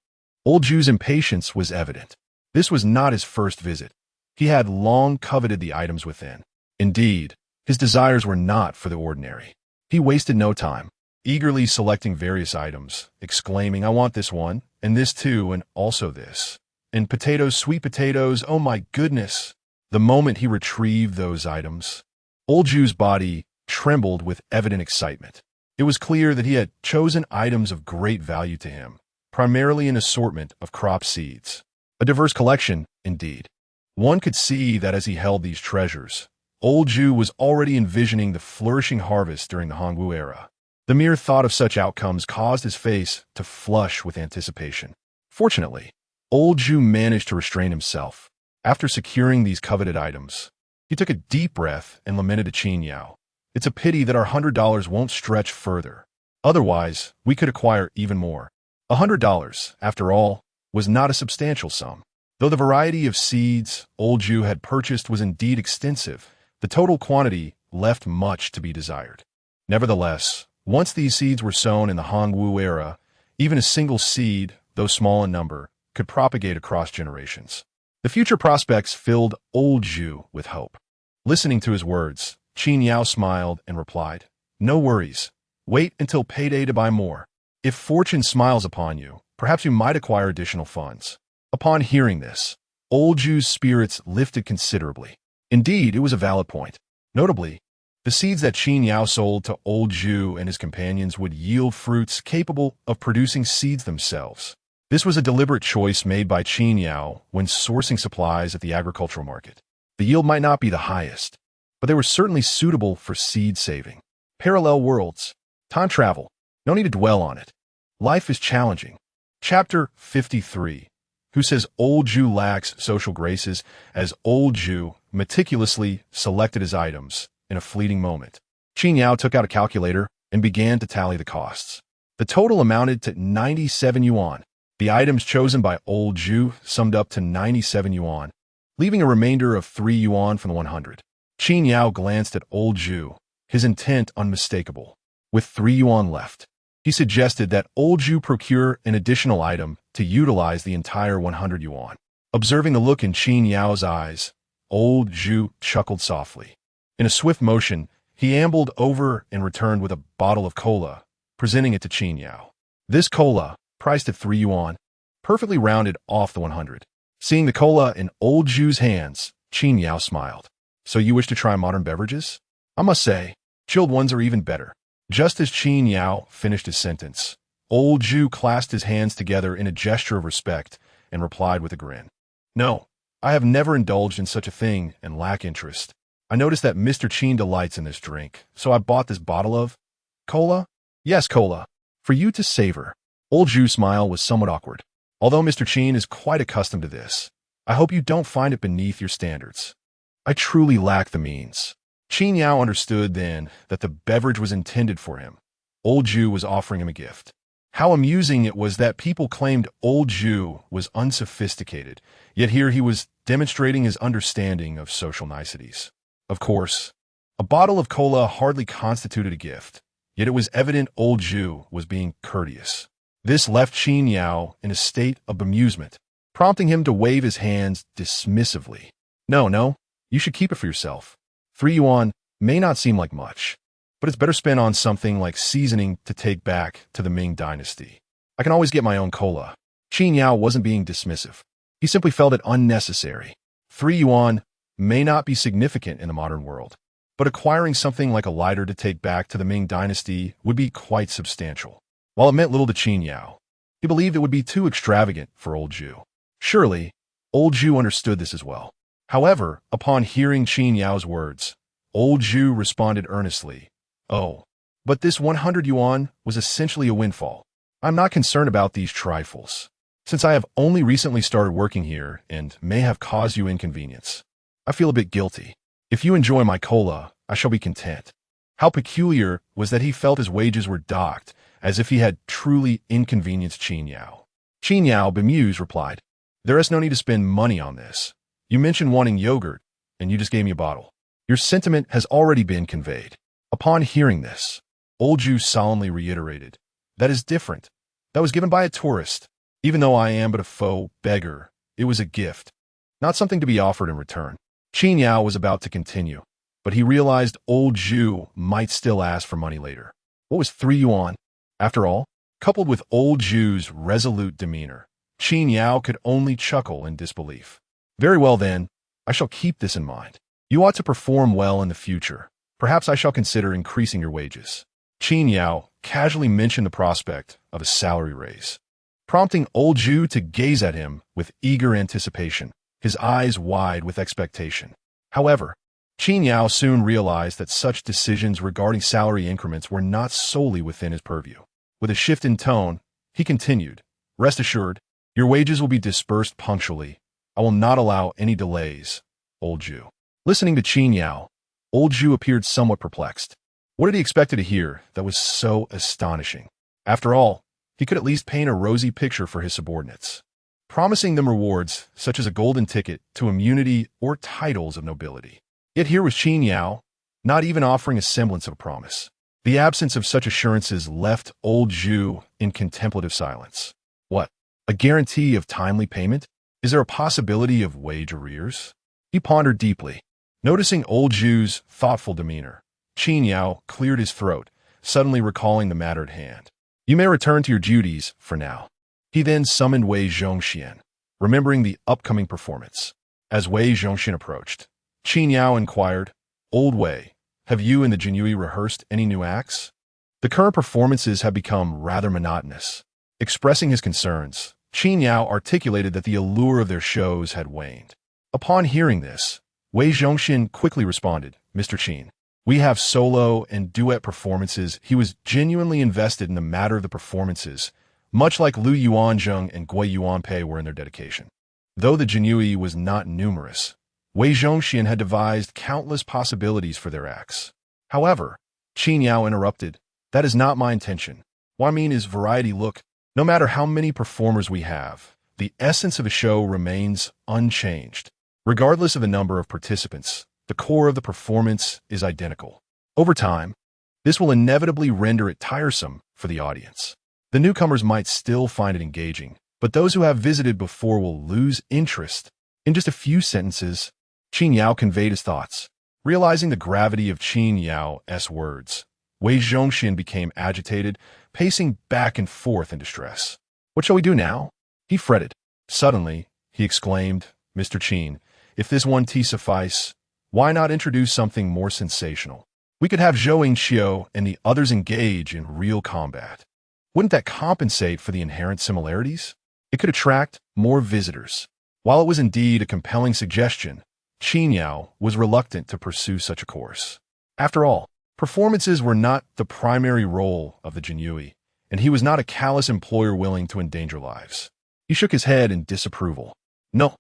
old Ju's impatience was evident. This was not his first visit. He had long coveted the items within. Indeed, his desires were not for the ordinary. He wasted no time, eagerly selecting various items, exclaiming, "I want this one, and this too, and also this. And potatoes, sweet potatoes, oh my goodness." The moment he retrieved those items, old Ju's body trembled with evident excitement. It was clear that he had chosen items of great value to him, primarily an assortment of crop seeds. A diverse collection, indeed. One could see that as he held these treasures, old Ju was already envisioning the flourishing harvest during the Hongwu era. The mere thought of such outcomes caused his face to flush with anticipation. Fortunately, old Zhu managed to restrain himself. After securing these coveted items, he took a deep breath and lamented to Qin Yao. It's a pity that our $100 won't stretch further. Otherwise, we could acquire even more. $100, after all, was not a substantial sum. Though the variety of seeds old Zhu had purchased was indeed extensive, the total quantity left much to be desired. Nevertheless, once these seeds were sown in the Hongwu era, even a single seed, though small in number, could propagate across generations. The future prospects filled old Zhu with hope. Listening to his words, Qin Yao smiled and replied, "No worries. Wait until payday to buy more. If fortune smiles upon you, perhaps you might acquire additional funds." Upon hearing this, old Zhu's spirits lifted considerably. Indeed, it was a valid point. Notably, the seeds that Qin Yao sold to old Zhu and his companions would yield fruits capable of producing seeds themselves. This was a deliberate choice made by Qin Yao when sourcing supplies at the agricultural market. The yield might not be the highest, but they were certainly suitable for seed saving. Parallel worlds. Time travel. No need to dwell on it. Life is challenging. Chapter 53. Who says old Zhu lacks social graces, as old Zhu meticulously selected his items in a fleeting moment. Qin Yao took out a calculator and began to tally the costs. The total amounted to 97 yuan. The items chosen by old Zhu summed up to 97 yuan, leaving a remainder of 3 yuan from the 100. Qin Yao glanced at old Zhu, his intent unmistakable. With 3 yuan left, he suggested that old Zhu procure an additional item to utilize the entire 100 yuan. Observing the look in Qin Yao's eyes, old Zhu chuckled softly. In a swift motion, he ambled over and returned with a bottle of cola, presenting it to Qin Yao. This cola, priced at 3 yuan, perfectly rounded off the 100. Seeing the cola in old Zhu's hands, Qin Yao smiled. "So you wish to try modern beverages? I must say, chilled ones are even better." Just as Qin Yao finished his sentence, old Zhu clasped his hands together in a gesture of respect and replied with a grin. "No, I have never indulged in such a thing and lack interest. I noticed that Mr. Qin delights in this drink, so I bought this bottle of cola. Yes, cola, for you to savor." Old Zhu's smile was somewhat awkward. "Although Mr. Qin is quite accustomed to this, I hope you don't find it beneath your standards. I truly lack the means." Qin Yao understood then that the beverage was intended for him. Old Zhu was offering him a gift. How amusing it was that people claimed old Zhu was unsophisticated, yet here he was demonstrating his understanding of social niceties. Of course, a bottle of cola hardly constituted a gift, yet it was evident old Zhu was being courteous. This left Qin Yao in a state of bemusement, prompting him to wave his hands dismissively. No, you should keep it for yourself. 3 yuan may not seem like much, but it's better spent on something like seasoning to take back to the Ming dynasty. I can always get my own cola." Qin Yao wasn't being dismissive. He simply felt it unnecessary. 3 yuan may not be significant in the modern world, but acquiring something like a lighter to take back to the Ming dynasty would be quite substantial. While it meant little to Qin Yao, he believed it would be too extravagant for old Zhu. Surely, old Zhu understood this as well. However, upon hearing Qin Yao's words, old Zhu responded earnestly, "Oh, but this 100 yuan was essentially a windfall. I'm not concerned about these trifles, since I have only recently started working here and may have caused you inconvenience. I feel a bit guilty. If you enjoy my cola, I shall be content." How peculiar was that he felt his wages were docked, as if he had truly inconvenienced Qin Yao. Qin Yao, bemused, replied, "There is no need to spend money on this. You mentioned wanting yogurt, and you just gave me a bottle. Your sentiment has already been conveyed." Upon hearing this, old Zhu solemnly reiterated, "That is different. That was given by a tourist. Even though I am but a faux beggar, it was a gift, not something to be offered in return." Qin Yao was about to continue, but he realized old Zhu might still ask for money later. What was 3 yuan? After all, coupled with old Zhu's resolute demeanor, Qin Yao could only chuckle in disbelief. "Very well then, I shall keep this in mind. You ought to perform well in the future. Perhaps I shall consider increasing your wages." Qin Yao casually mentioned the prospect of a salary raise, prompting old Zhu to gaze at him with eager anticipation, his eyes wide with expectation. However, Qin Yao soon realized that such decisions regarding salary increments were not solely within his purview. With a shift in tone, he continued, "Rest assured, your wages will be disbursed punctually. I will not allow any delays, old Jew." Listening to Qin Yao, old Jew appeared somewhat perplexed. What had he expected to hear that was so astonishing? After all, he could at least paint a rosy picture for his subordinates, promising them rewards such as a golden ticket to immunity or titles of nobility. Yet here was Qin Yao, not even offering a semblance of a promise. The absence of such assurances left old Zhu in contemplative silence. What? A guarantee of timely payment? Is there a possibility of wage arrears? He pondered deeply. Noticing old Zhu's thoughtful demeanor, Qin Yao cleared his throat, suddenly recalling the matter at hand. "You may return to your duties for now." He then summoned Wei Zhongxian, remembering the upcoming performance. As Wei Zhongxian approached, Qin Yao inquired, "Old Wei, have you and the Jinyui rehearsed any new acts? The current performances have become rather monotonous." Expressing his concerns, Qin Yao articulated that the allure of their shows had waned. Upon hearing this, Wei Zhongxian quickly responded, "Mr. Qin, we have solo and duet performances." He was genuinely invested in the matter of the performances, much like Lu Yuanzheng and Gui Yuanpei were in their dedication. Though the Jinyui was not numerous, Wei Zhongxian had devised countless possibilities for their acts. However, Qin Yao interrupted, "That is not my intention. What I mean is variety. Look, no matter how many performers we have, the essence of a show remains unchanged. Regardless of the number of participants, the core of the performance is identical. Over time, this will inevitably render it tiresome for the audience. The newcomers might still find it engaging, but those who have visited before will lose interest." In just a few sentences, Qin Yao conveyed his thoughts. Realizing the gravity of Qin Yao's words, Wei Zhongxian became agitated, pacing back and forth in distress. "What shall we do now?" he fretted. Suddenly, he exclaimed, "Mr. Qin, if this one tea suffice, why not introduce something more sensational? We could have Zhou Yingqiu and the others engage in real combat. Wouldn't that compensate for the inherent similarities? It could attract more visitors." While it was indeed a compelling suggestion, Qin Yao was reluctant to pursue such a course. After all, performances were not the primary role of the Jinyui, and he was not a callous employer willing to endanger lives. He shook his head in disapproval. No,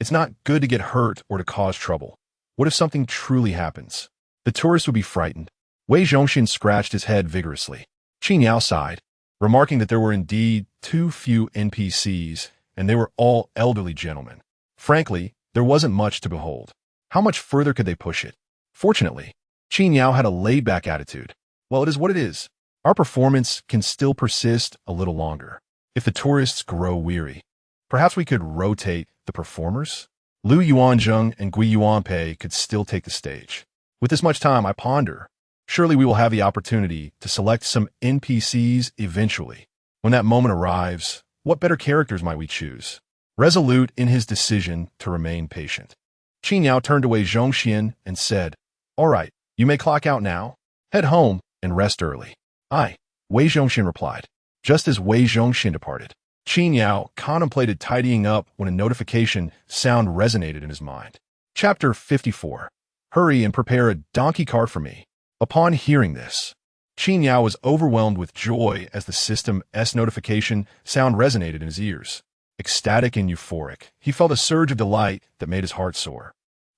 it's not good to get hurt or to cause trouble. What if something truly happens? The tourists would be frightened. Wei Zhongxian scratched his head vigorously. Qin Yao sighed, remarking that there were indeed too few NPCs, and they were all elderly gentlemen. Frankly, there wasn't much to behold. How much further could they push it? Fortunately, Qin Yao had a laid-back attitude. "Well, it is what it is. Our performance can still persist a little longer. If the tourists grow weary, perhaps we could rotate the performers? Lu Yuanzheng and Gui Yuanpei could still take the stage. With this much time, I ponder, surely we will have the opportunity to select some NPCs eventually. When that moment arrives, what better characters might we choose?" Resolute in his decision to remain patient, Qin Yao turned to Wei Zhongxian and said, "All right, you may clock out now. Head home and rest early." "Aye," Wei Zhongxian replied. Just as Wei Zhongxian departed, Qin Yao contemplated tidying up when a notification sound resonated in his mind. Chapter 54. Hurry and prepare a donkey cart for me. Upon hearing this, Qin Yao was overwhelmed with joy as the system's notification sound resonated in his ears. Ecstatic and euphoric, he felt a surge of delight that made his heart soar.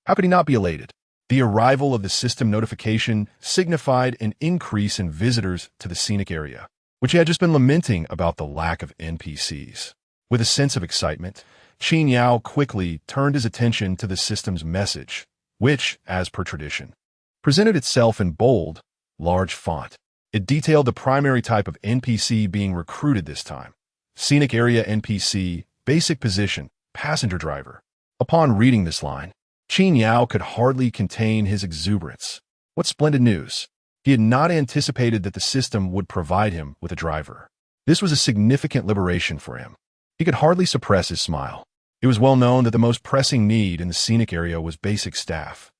How could he not be elated? The arrival of the system notification signified an increase in visitors to the scenic area, which he had just been lamenting about the lack of NPCs. With a sense of excitement, Qin Yao quickly turned his attention to the system's message, which, as per tradition, presented itself in bold, large font. It detailed the primary type of NPC being recruited this time. Scenic area NPC, basic position, passenger driver. Upon reading this line, Qin Yao could hardly contain his exuberance. What splendid news! He had not anticipated that the system would provide him with a driver. This was a significant liberation for him. He could hardly suppress his smile. It was well known that the most pressing need in the scenic area was basic staff.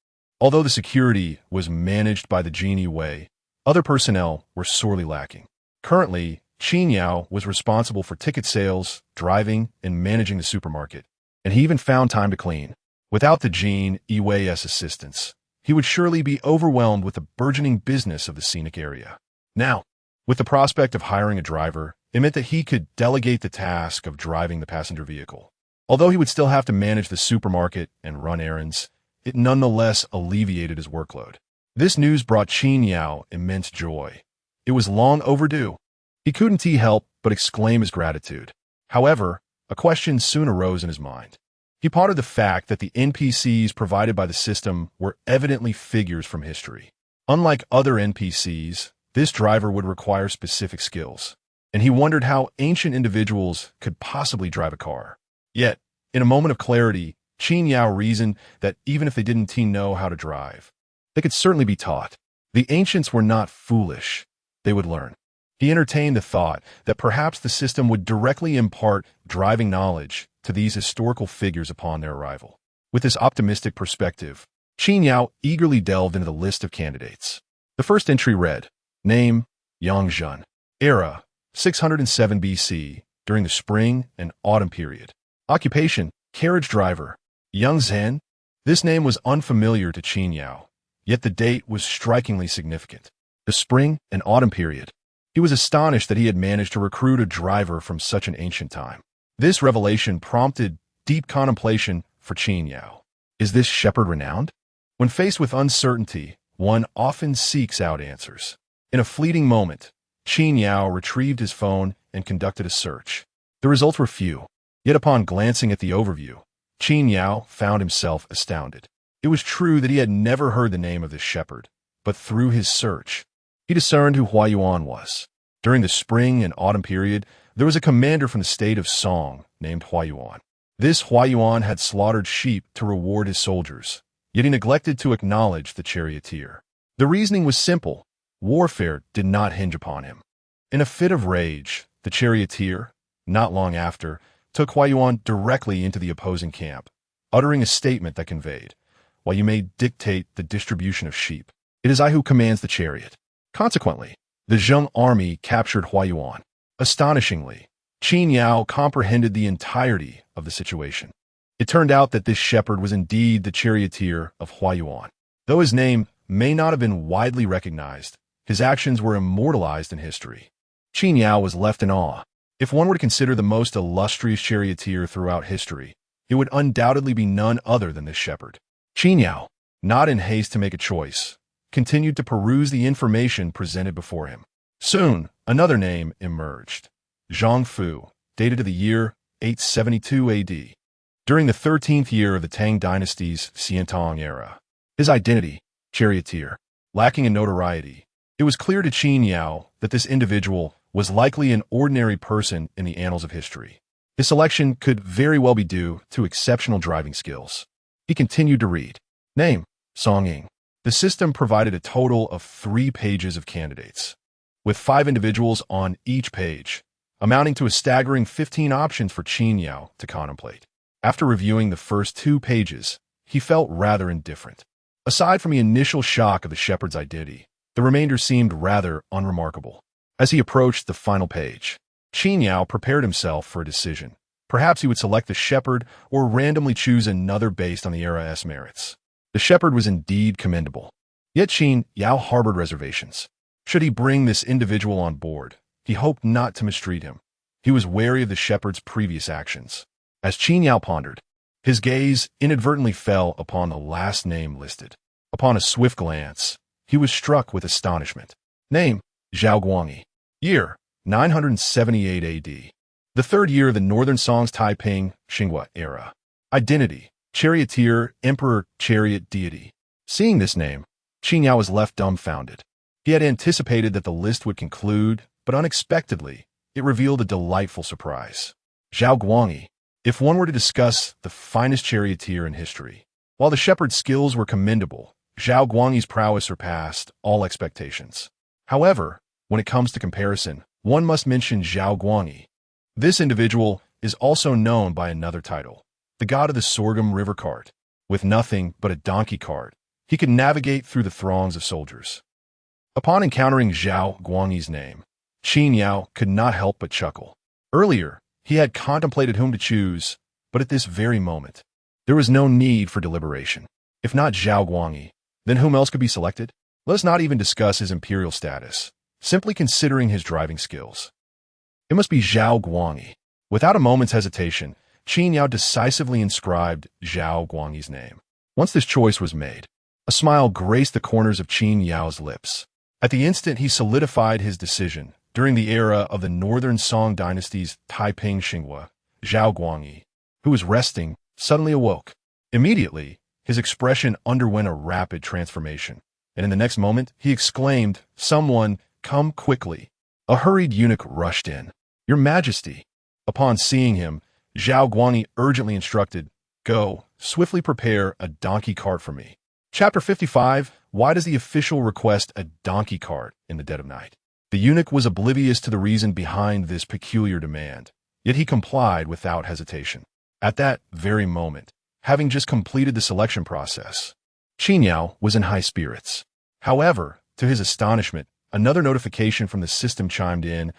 Although the security was managed by the Genie Wei, other personnel were sorely lacking. Currently, Qin Yao was responsible for ticket sales, driving, and managing the supermarket, and he even found time to clean. Without the Qin Yao's assistance, he would surely be overwhelmed with the burgeoning business of the Scenic area. Now, with the prospect of hiring a driver, it meant that he could delegate the task of driving the passenger vehicle. Although he would still have to manage the supermarket and run errands, it nonetheless alleviated his workload. This news brought Qin Yao immense joy. It was long overdue. He couldn't help but exclaim his gratitude. However, a question soon arose in his mind. He pondered the fact that the NPCs provided by the system were evidently figures from history. Unlike other NPCs, this driver would require specific skills, and he wondered how ancient individuals could possibly drive a car. Yet, in a moment of clarity, Qin Yao reasoned that even if they didn't know how to drive, they could certainly be taught. The ancients were not foolish. They would learn. He entertained the thought that perhaps the system would directly impart driving knowledge to these historical figures upon their arrival. With this optimistic perspective, Qin Yao eagerly delved into the list of candidates. The first entry read, Name, Yang Zhen. Era, 607 BC, during the spring and autumn period. Occupation, carriage driver. Yang Zhen. This name was unfamiliar to Qin Yao, yet the date was strikingly significant. The spring and autumn period. He was astonished that he had managed to recruit a driver from such an ancient time. This revelation prompted deep contemplation for Qin Yao. Is this shepherd renowned? When faced with uncertainty, one often seeks out answers. In a fleeting moment, Qin Yao retrieved his phone and conducted a search. The results were few, yet upon glancing at the overview, Qin Yao found himself astounded. It was true that he had never heard the name of this shepherd, but through his search, he discerned who Huayuan was. During the spring and autumn period, there was a commander from the state of Song named Huayuan. This Huayuan had slaughtered sheep to reward his soldiers, yet he neglected to acknowledge the charioteer. The reasoning was simple. Warfare did not hinge upon him. In a fit of rage, the charioteer, not long after, took Huayuan directly into the opposing camp, uttering a statement that conveyed, "While you may dictate the distribution of sheep, it is I who commands the chariot." Consequently, the Zheng army captured Huayuan. Astonishingly, Qin Yao comprehended the entirety of the situation. It turned out that this shepherd was indeed the charioteer of Huayuan. Though his name may not have been widely recognized, his actions were immortalized in history. Qin Yao was left in awe. If one were to consider the most illustrious charioteer throughout history, it would undoubtedly be none other than this shepherd. Qin Yao, not in haste to make a choice, continued to peruse the information presented before him. Soon, another name emerged. Zhang Fu, dated to the year 872 AD, during the 13th year of the Tang dynasty's Xiantong era. His identity, charioteer, lacking in notoriety, it was clear to Qin Yao that this individual was likely an ordinary person in the annals of history. His selection could very well be due to exceptional driving skills. He continued to read. Name, Song Ying. The system provided a total of 3 pages of candidates, with 5 individuals on each page, amounting to a staggering 15 options for Qin Yao to contemplate. After reviewing the first 2 pages, he felt rather indifferent. Aside from the initial shock of the shepherd's identity, the remainder seemed rather unremarkable. As he approached the final page, Qin Yao prepared himself for a decision. Perhaps he would select the shepherd or randomly choose another based on the era's merits. The shepherd was indeed commendable. Yet Qin Yao harbored reservations. Should he bring this individual on board, he hoped not to mistreat him. He was wary of the shepherd's previous actions. As Qin Yao pondered, his gaze inadvertently fell upon the last name listed. Upon a swift glance, he was struck with astonishment. Name, Zhao Guangyi. Year, 978 AD. The 3rd year of the Northern Song's Taiping Xinhua era. Identity, charioteer, emperor, chariot deity. Seeing this name, Qin Yao was left dumbfounded. He had anticipated that the list would conclude, but unexpectedly, it revealed a delightful surprise. Zhao Guangyi. If one were to discuss the finest charioteer in history, while the shepherd's skills were commendable, Zhao Guangyi's prowess surpassed all expectations. However, when it comes to comparison, one must mention Zhao Guangyi. This individual is also known by another title, the god of the sorghum river cart. With nothing but a donkey cart, he could navigate through the throngs of soldiers. Upon encountering Zhao Guangyi's name, Qin Yao could not help but chuckle. Earlier, he had contemplated whom to choose, but at this very moment, There was no need for deliberation. If not Zhao Guangyi, then whom else could be selected? Let us not even discuss his imperial status, simply considering his driving skills. It must be Zhao Guangyi. Without a moment's hesitation, Qin Yao decisively inscribed Zhao Guangyi's name. Once this choice was made, a smile graced the corners of Qin Yao's lips. At the instant he solidified his decision, during the era of the Northern Song Dynasty's Taiping Xinghua, Zhao Guangyi, who was resting, suddenly awoke. Immediately, his expression underwent a rapid transformation, and in the next moment, he exclaimed, "Someone, come quickly." A hurried eunuch rushed in. "Your Majesty." Upon seeing him, Zhao Guangyi urgently instructed, "Go, swiftly prepare a donkey cart for me." Chapter 55, Why does the official request a donkey cart in the dead of night? The eunuch was oblivious to the reason behind this peculiar demand, yet he complied without hesitation. At that very moment, having just completed the selection process, Qin Yao was in high spirits. However, to his astonishment, another notification from the system chimed in,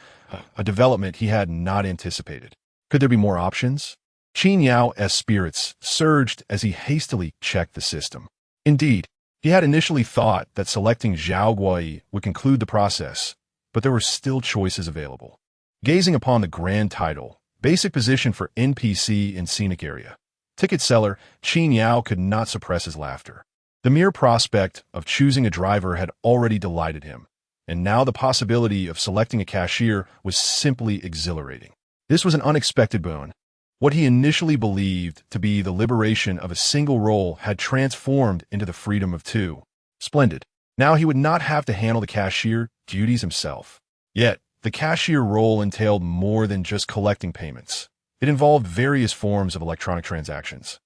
a development he had not anticipated. Could there be more options? Qin Yao's spirits surged as he hastily checked the system. Indeed, he had initially thought that selecting Zhao Guangyi would conclude the process, but there were still choices available. Gazing upon the grand title, basic position for NPC in Scenic area, ticket seller, Qin Yao could not suppress his laughter. The mere prospect of choosing a driver had already delighted him, and now the possibility of selecting a cashier was simply exhilarating. This was an unexpected boon. What he initially believed to be the liberation of a single role had transformed into the freedom of two. Splendid. Now he would not have to handle the cashier duties himself. Yet, the cashier role entailed more than just collecting payments. It involved various forms of electronic transactions,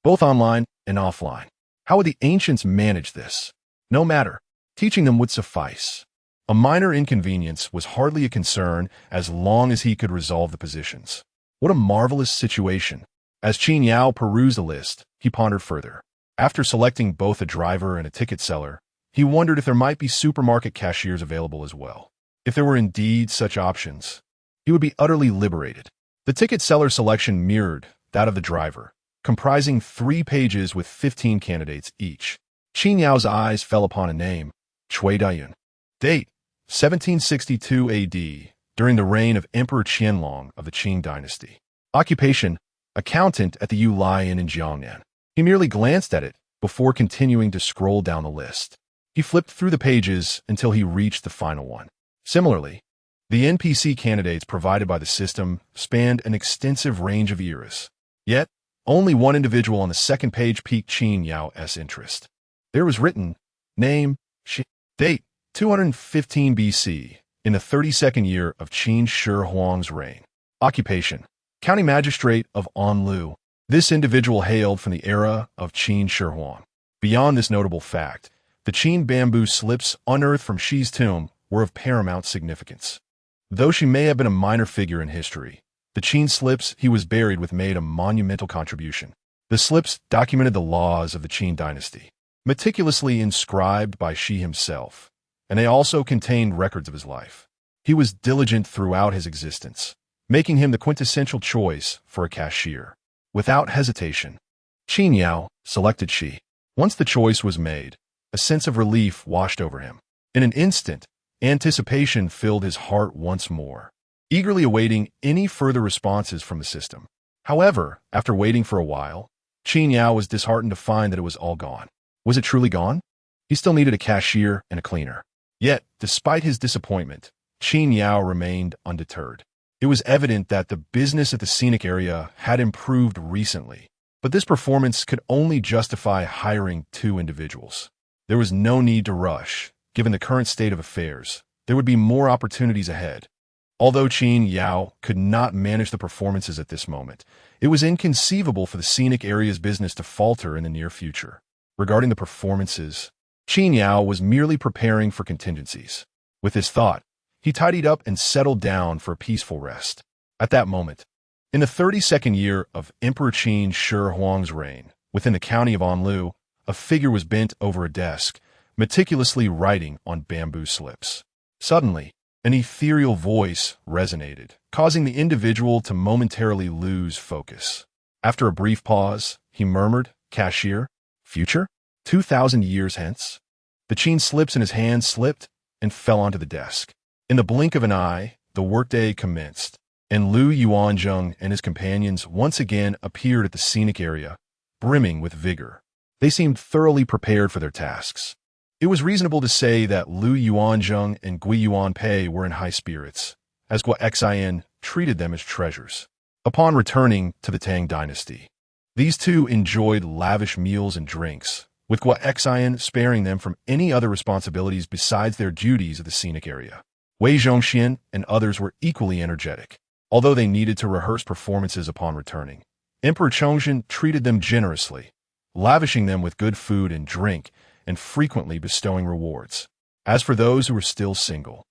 both online and offline. How would the ancients manage this? No matter. Teaching them would suffice. A minor inconvenience was hardly a concern as long as he could resolve the positions. What a marvelous situation. As Qin Yao perused the list, he pondered further. After selecting both a driver and a ticket seller, he wondered if there might be supermarket cashiers available as well. If there were indeed such options, he would be utterly liberated. The ticket seller selection mirrored that of the driver, comprising 3 pages with 15 candidates each. Qin Yao's eyes fell upon a name, Cui Dayun. Date, 1762 AD, during the reign of Emperor Qianlong of the Qin dynasty. Occupation, accountant at the Yulai Inn in Jiangnan. He merely glanced at it before continuing to scroll down the list. He flipped through the pages until he reached the final one. Similarly, the NPC candidates provided by the system spanned an extensive range of eras. Yet, only one individual on the second page piqued Qin Yao's interest. There was written, name, date, 215 BC, in the 32nd year of Qin Shi Huang's reign. Occupation, county magistrate of Anlu. This individual hailed from the era of Qin Shi Huang. Beyond this notable fact, the Qin bamboo slips unearthed from Shi's tomb were of paramount significance. Though she may have been a minor figure in history, the Qin slips he was buried with made a monumental contribution. The slips documented the laws of the Qin dynasty, meticulously inscribed by Shi himself, and they also contained records of his life. He was diligent throughout his existence, making him the quintessential choice for a cashier. Without hesitation, Qin Yao selected Shi. Once the choice was made, a sense of relief washed over him. In an instant, anticipation filled his heart once more, eagerly awaiting any further responses from the system. However, after waiting for a while, Qin Yao was disheartened to find that it was all gone. Was it truly gone? He still needed a cashier and a cleaner. Yet, despite his disappointment, Qin Yao remained undeterred. It was evident that the business at the Scenic area had improved recently, but this performance could only justify hiring 2 individuals. There was no need to rush. Given the current state of affairs, there would be more opportunities ahead. Although Qin Yao could not manage the performances at this moment, it was inconceivable for the Scenic area's business to falter in the near future. Regarding the performances, Qin Yao was merely preparing for contingencies. With this thought, he tidied up and settled down for a peaceful rest. At that moment, in the 32nd year of Emperor Qin Shi Huang's reign, within the county of Anlu, a figure was bent over a desk, meticulously writing on bamboo slips. Suddenly, an ethereal voice resonated, causing the individual to momentarily lose focus. After a brief pause, he murmured. Cashier? Future? 2,000 years hence? The Qin slips in his hand slipped and fell onto the desk. In the blink of an eye, the workday commenced, and Lu Yuanzheng and his companions once again appeared at the scenic area, brimming with vigor. They seemed thoroughly prepared for their tasks. It was reasonable to say that Lu Yuanzheng and Gui Yuanpei were in high spirits, as Gua Xian treated them as treasures. Upon returning to the Tang dynasty, these two enjoyed lavish meals and drinks, with Gua Xian sparing them from any other responsibilities besides their duties of the scenic area. Wei Zhongxian and others were equally energetic, although they needed to rehearse performances upon returning. Emperor Chongzhen treated them generously, lavishing them with good food and drink and frequently bestowing rewards. As for those who were still single,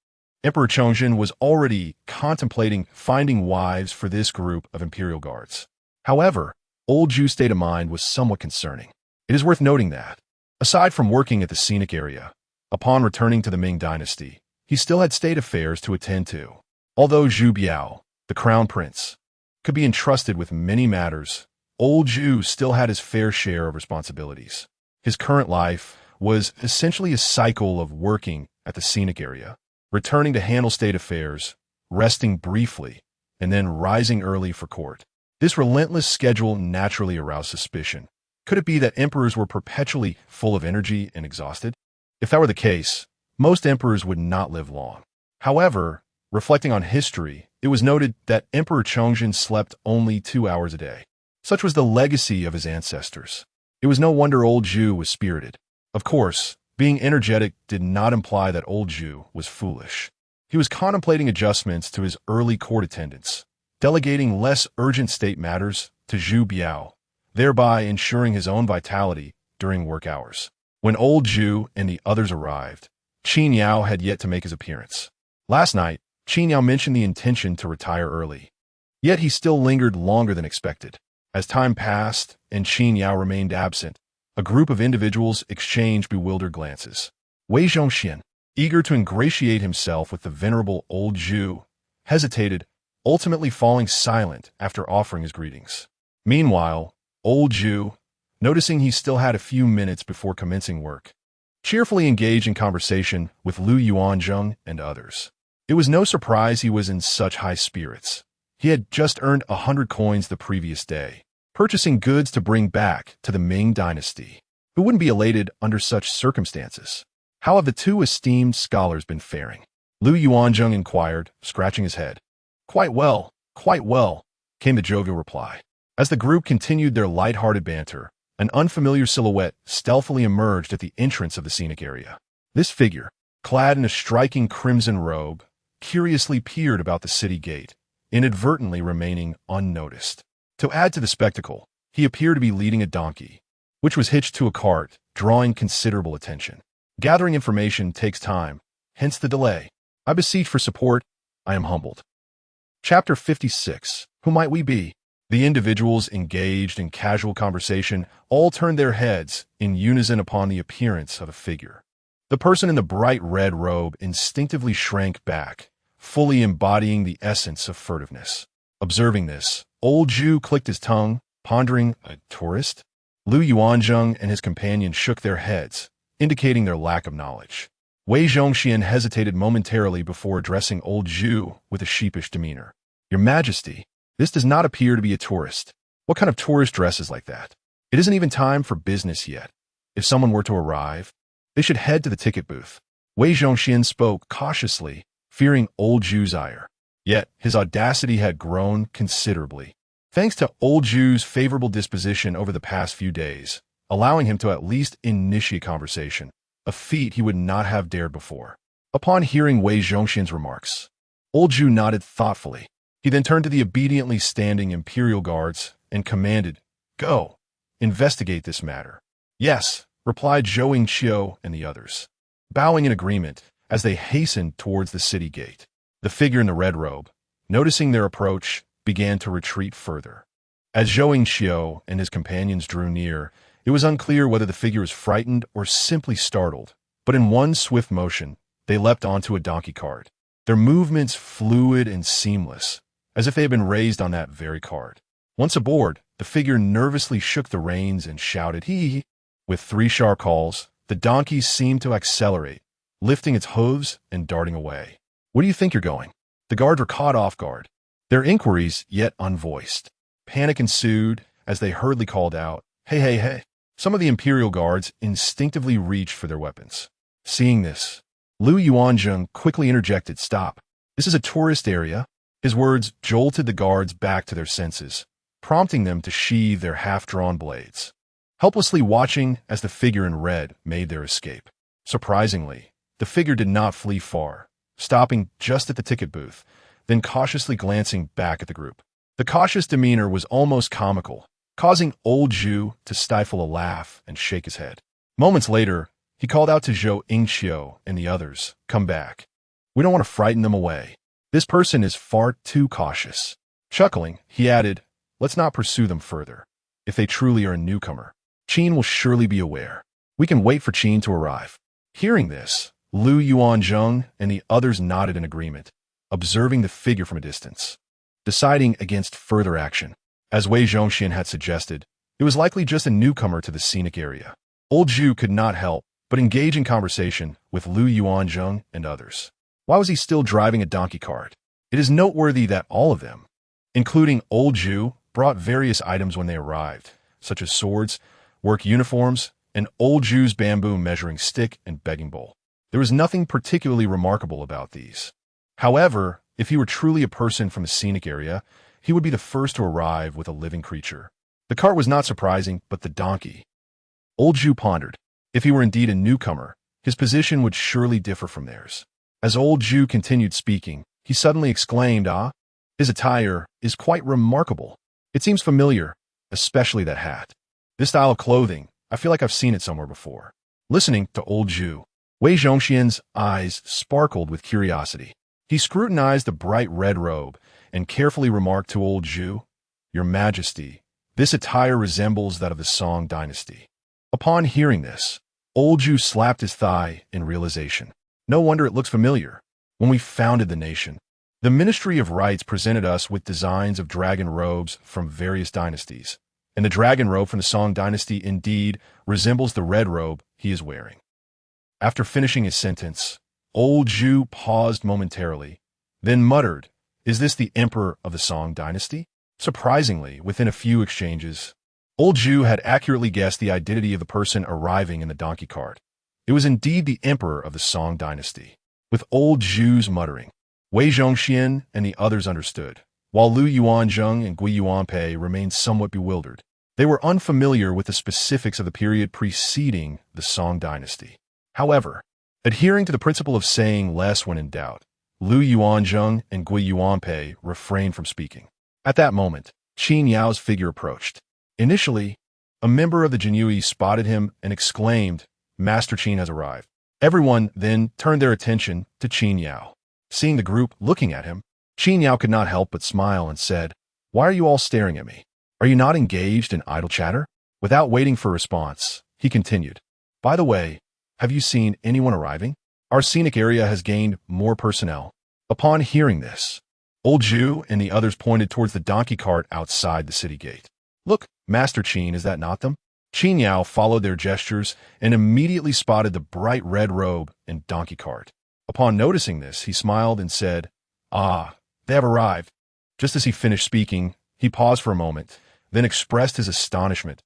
Emperor Chongzhen was already contemplating finding wives for this group of imperial guards. However, old Zhu's state of mind was somewhat concerning. It is worth noting that, aside from working at the scenic area, upon returning to the Ming dynasty, he still had state affairs to attend to. Although Zhu Biao, the crown prince, could be entrusted with many matters, old Zhu still had his fair share of responsibilities. His current life was essentially a cycle of working at the scenic area, returning to handle state affairs, resting briefly, and then rising early for court. This relentless schedule naturally aroused suspicion. Could it be that emperors were perpetually full of energy and exhausted? If that were the case, most emperors would not live long. However, reflecting on history, it was noted that Emperor Chongzhen slept only 2 hours a day. Such was the legacy of his ancestors. It was no wonder old Zhu was spirited. Of course, being energetic did not imply that old Zhu was foolish. He was contemplating adjustments to his early court attendance, delegating less urgent state matters to Zhu Biao, thereby ensuring his own vitality during work hours. When old Zhu and the others arrived, Qin Yao had yet to make his appearance. Last night, Qin Yao mentioned the intention to retire early. Yet he still lingered longer than expected. As time passed and Qin Yao remained absent, a group of individuals exchanged bewildered glances. Wei Zhongxian, eager to ingratiate himself with the venerable old Zhu, hesitated, ultimately falling silent after offering his greetings. Meanwhile, old Zhu, noticing he still had a few minutes before commencing work, cheerfully engaged in conversation with Lu Yuanzheng and others. It was no surprise he was in such high spirits. He had just earned 100 coins the previous day, purchasing goods to bring back to the Ming dynasty. Who wouldn't be elated under such circumstances? How have the two esteemed scholars been faring? Lu Yuanzheng inquired, scratching his head. Quite well, came the jovial reply. As the group continued their light-hearted banter, an unfamiliar silhouette stealthily emerged at the entrance of the scenic area. This figure, clad in a striking crimson robe, curiously peered about the city gate, inadvertently remaining unnoticed. To add to the spectacle, he appeared to be leading a donkey, which was hitched to a cart, drawing considerable attention. Gathering information takes time, hence the delay. I beseech for support. I am humbled. Chapter 56. Who might we be? The individuals engaged in casual conversation all turned their heads in unison upon the appearance of a figure. The person in the bright red robe instinctively shrank back, fully embodying the essence of furtiveness. Observing this, old Zhu clicked his tongue, pondering, a tourist? Lu Yuanzheng and his companion shook their heads, indicating their lack of knowledge. Wei Zhongxian hesitated momentarily before addressing old Zhu with a sheepish demeanor. Your Majesty, this does not appear to be a tourist. What kind of tourist dress is like that? It isn't even time for business yet. If someone were to arrive, they should head to the ticket booth. Wei Zhongxian spoke cautiously, fearing old Zhu's ire. Yet his audacity had grown considerably, thanks to old Zhu's favorable disposition over the past few days, allowing him to at least initiate conversation, a feat he would not have dared before. Upon hearing Wei Zhongxian's remarks, old Zhu nodded thoughtfully. He then turned to the obediently standing imperial guards and commanded, "Go, investigate this matter." "Yes," replied Zhou Yingqiu and the others, bowing in agreement as they hastened towards the city gate. The figure in the red robe, noticing their approach, began to retreat further. As Zhou Yingqiu and his companions drew near, it was unclear whether the figure was frightened or simply startled, but in one swift motion, they leapt onto a donkey cart, their movements fluid and seamless, as if they had been raised on that very cart. Once aboard, The figure nervously shook the reins and shouted, hee. With 3 sharp calls, the donkey seemed to accelerate, lifting its hooves and darting away. Where do you think you're going? The guards were caught off guard, their inquiries yet unvoiced. Panic ensued as they hurriedly called out, hey, hey, hey. Some of the imperial guards instinctively reached for their weapons. Seeing this, Lu Yuanzheng quickly interjected, stop. This is a tourist area. His words jolted the guards back to their senses, prompting them to sheathe their half-drawn blades, helplessly watching as the figure in red made their escape. Surprisingly, the figure did not flee far, stopping just at the ticket booth, then cautiously glancing back at the group. The cautious demeanor was almost comical, causing old Zhu to stifle a laugh and shake his head. Moments later, he called out to Zhou Yingqiu and the others, come back. We don't want to frighten them away. This person is far too cautious. Chuckling, he added, let's not pursue them further. If they truly are a newcomer, Qin will surely be aware. We can wait for Qin to arrive. Hearing this, Lu Yuanzheng and the others nodded in agreement, observing the figure from a distance, deciding against further action. As Wei Zhongxian had suggested, it was likely just a newcomer to the scenic area. Old Zhu could not help but engage in conversation with Lu Yuanzheng and others. Why was he still driving a donkey cart? It is noteworthy that all of them, including Old Zhu, brought various items when they arrived, such as swords, work uniforms, and Old Zhu's bamboo measuring stick and begging bowl. There was nothing particularly remarkable about these. However, if he were truly a person from the scenic area, he would be the first to arrive with a living creature. The cart was not surprising, but the donkey. Old Zhu pondered. If he were indeed a newcomer, his position would surely differ from theirs. As Old Zhu continued speaking, he suddenly exclaimed, ah, his attire is quite remarkable. It seems familiar, especially that hat. This style of clothing, I feel like I've seen it somewhere before. Listening to Old Zhu, Wei Zhongxian's eyes sparkled with curiosity. He scrutinized the bright red robe and carefully remarked to Old Zhu, Your Majesty, this attire resembles that of the Song dynasty. Upon hearing this, Old Zhu slapped his thigh in realization. No wonder it looks familiar. When we founded the nation, the Ministry of Rites presented us with designs of dragon robes from various dynasties, and the dragon robe from the Song dynasty indeed resembles the red robe he is wearing. After finishing his sentence, Old Zhu paused momentarily, then muttered, Is this the emperor of the Song dynasty? Surprisingly, within a few exchanges, Old Zhu had accurately guessed the identity of the person arriving in the donkey cart. It was indeed the emperor of the Song dynasty. With Old Zhu's muttering, Wei Zhongxian and the others understood, while Lu Yuanzheng and Gui Yuanpei remained somewhat bewildered. They were unfamiliar with the specifics of the period preceding the Song dynasty. However, adhering to the principle of saying less when in doubt, Lu Yuanzheng and Gui Yuanpei refrained from speaking. At that moment, Qin Yao's figure approached. Initially, a member of the Jinyui spotted him and exclaimed, Master Qin has arrived. Everyone then turned their attention to Qin Yao. Seeing the group looking at him, Qin Yao could not help but smile and said, Why are you all staring at me? Are you not engaged in idle chatter? Without waiting for a response, he continued, By the way, have you seen anyone arriving? Our scenic area has gained more personnel. Upon hearing this, Old Zhu and the others pointed towards the donkey cart outside the city gate. Look, Master Qin, is that not them? Qin Yao followed their gestures and immediately spotted the bright red robe and donkey cart. Upon noticing this, he smiled and said, Ah, they have arrived. Just as he finished speaking, he paused for a moment, then expressed his astonishment.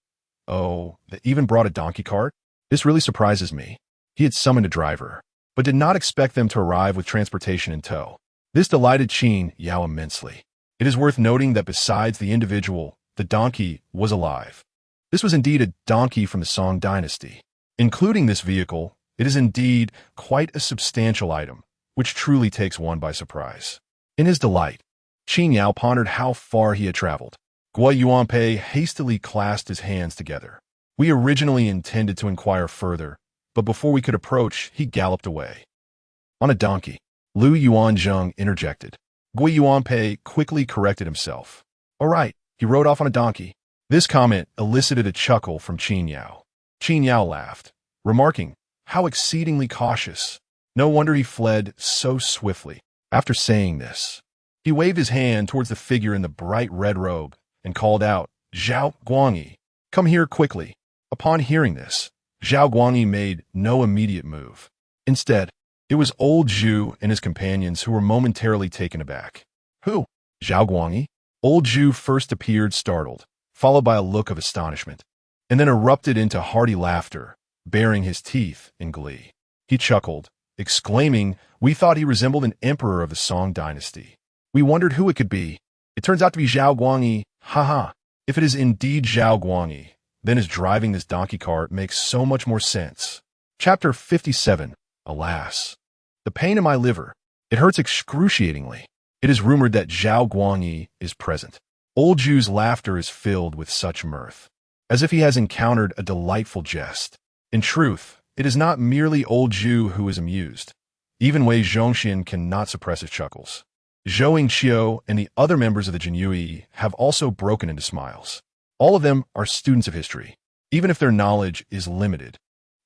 Oh, they even brought a donkey cart? This really surprises me. He had summoned a driver, but did not expect them to arrive with transportation in tow. This delighted Qin Yao immensely. It is worth noting that besides the individual, the donkey was alive. This was indeed a donkey from the Song dynasty. Including this vehicle, it is indeed quite a substantial item, which truly takes one by surprise. In his delight, Qin Yao pondered how far he had traveled. Gui Yuanpei hastily clasped his hands together. We originally intended to inquire further, but before we could approach, he galloped away. On a donkey, Lu Yuanzheng interjected. Gui Yuanpei quickly corrected himself. All right, he rode off on a donkey. This comment elicited a chuckle from Qin Yao. Qin Yao laughed, remarking, How exceedingly cautious. No wonder he fled so swiftly. After saying this, he waved his hand towards the figure in the bright red robe and called out, Zhao Guangyi, come here quickly. Upon hearing this, Zhao Guangyi made no immediate move. Instead, it was old Zhu and his companions who were momentarily taken aback. Who? Zhao Guangyi? Old Zhu first appeared startled, followed by a look of astonishment, and then erupted into hearty laughter, baring his teeth in glee. He chuckled, exclaiming, "We thought he resembled an emperor of the Song dynasty. We wondered who it could be. It turns out to be Zhao Guangyi. Haha. If it is indeed Zhao Guangyi, then his driving this donkey cart makes so much more sense." Chapter 57. Alas. The pain in my liver. It hurts excruciatingly. It is rumored that Zhao Guangyi is present. Old Zhu's laughter is filled with such mirth, as if he has encountered a delightful jest. In truth, it is not merely old Zhu who is amused. Even Wei Zhongxian cannot suppress his chuckles. Zhou Yingqiu and the other members of the Jinyue have also broken into smiles. All of them are students of history, even if their knowledge is limited.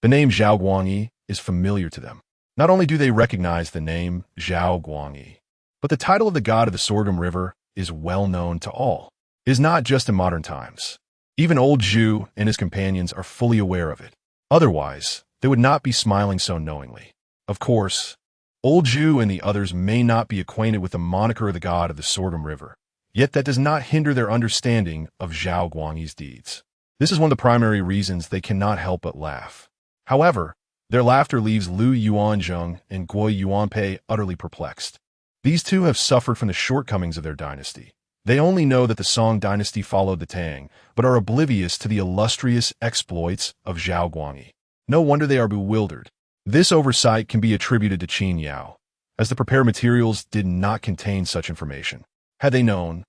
The name Zhao Guangyi is familiar to them. Not only do they recognize the name Zhao Guangyi, but the title of the god of the Sorghum River is well known to all. It is not just in modern times. Even old Zhu and his companions are fully aware of it. Otherwise, they would not be smiling so knowingly. Of course, old Zhu and the others may not be acquainted with the moniker of the god of the Sorghum River, yet that does not hinder their understanding of Zhao Guangyi's deeds. This is one of the primary reasons they cannot help but laugh. However, their laughter leaves Lu Yuanzheng and Guo Yuanpei utterly perplexed. These two have suffered from the shortcomings of their dynasty. They only know that the Song dynasty followed the Tang, but are oblivious to the illustrious exploits of Zhao Guangyi. No wonder they are bewildered. This oversight can be attributed to Qin Yao, as the prepared materials did not contain such information. Had they known,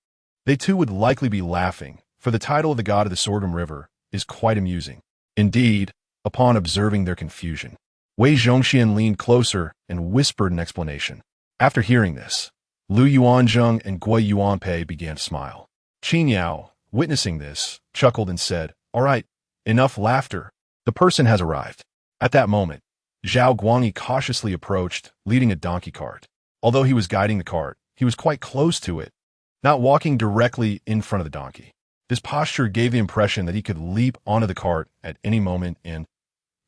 they too would likely be laughing, for the title of the god of the Sorghum River is quite amusing. Indeed, upon observing their confusion, Wei Zhongxian leaned closer and whispered an explanation. After hearing this, Lu Yuanzheng and Guo Yuanpei began to smile. Qin Yao, witnessing this, chuckled and said, "All right, enough laughter. The person has arrived." At that moment, Zhao Guangyi cautiously approached, leading a donkey cart. Although he was guiding the cart, he was quite close to it, not walking directly in front of the donkey. This posture gave the impression that he could leap onto the cart at any moment and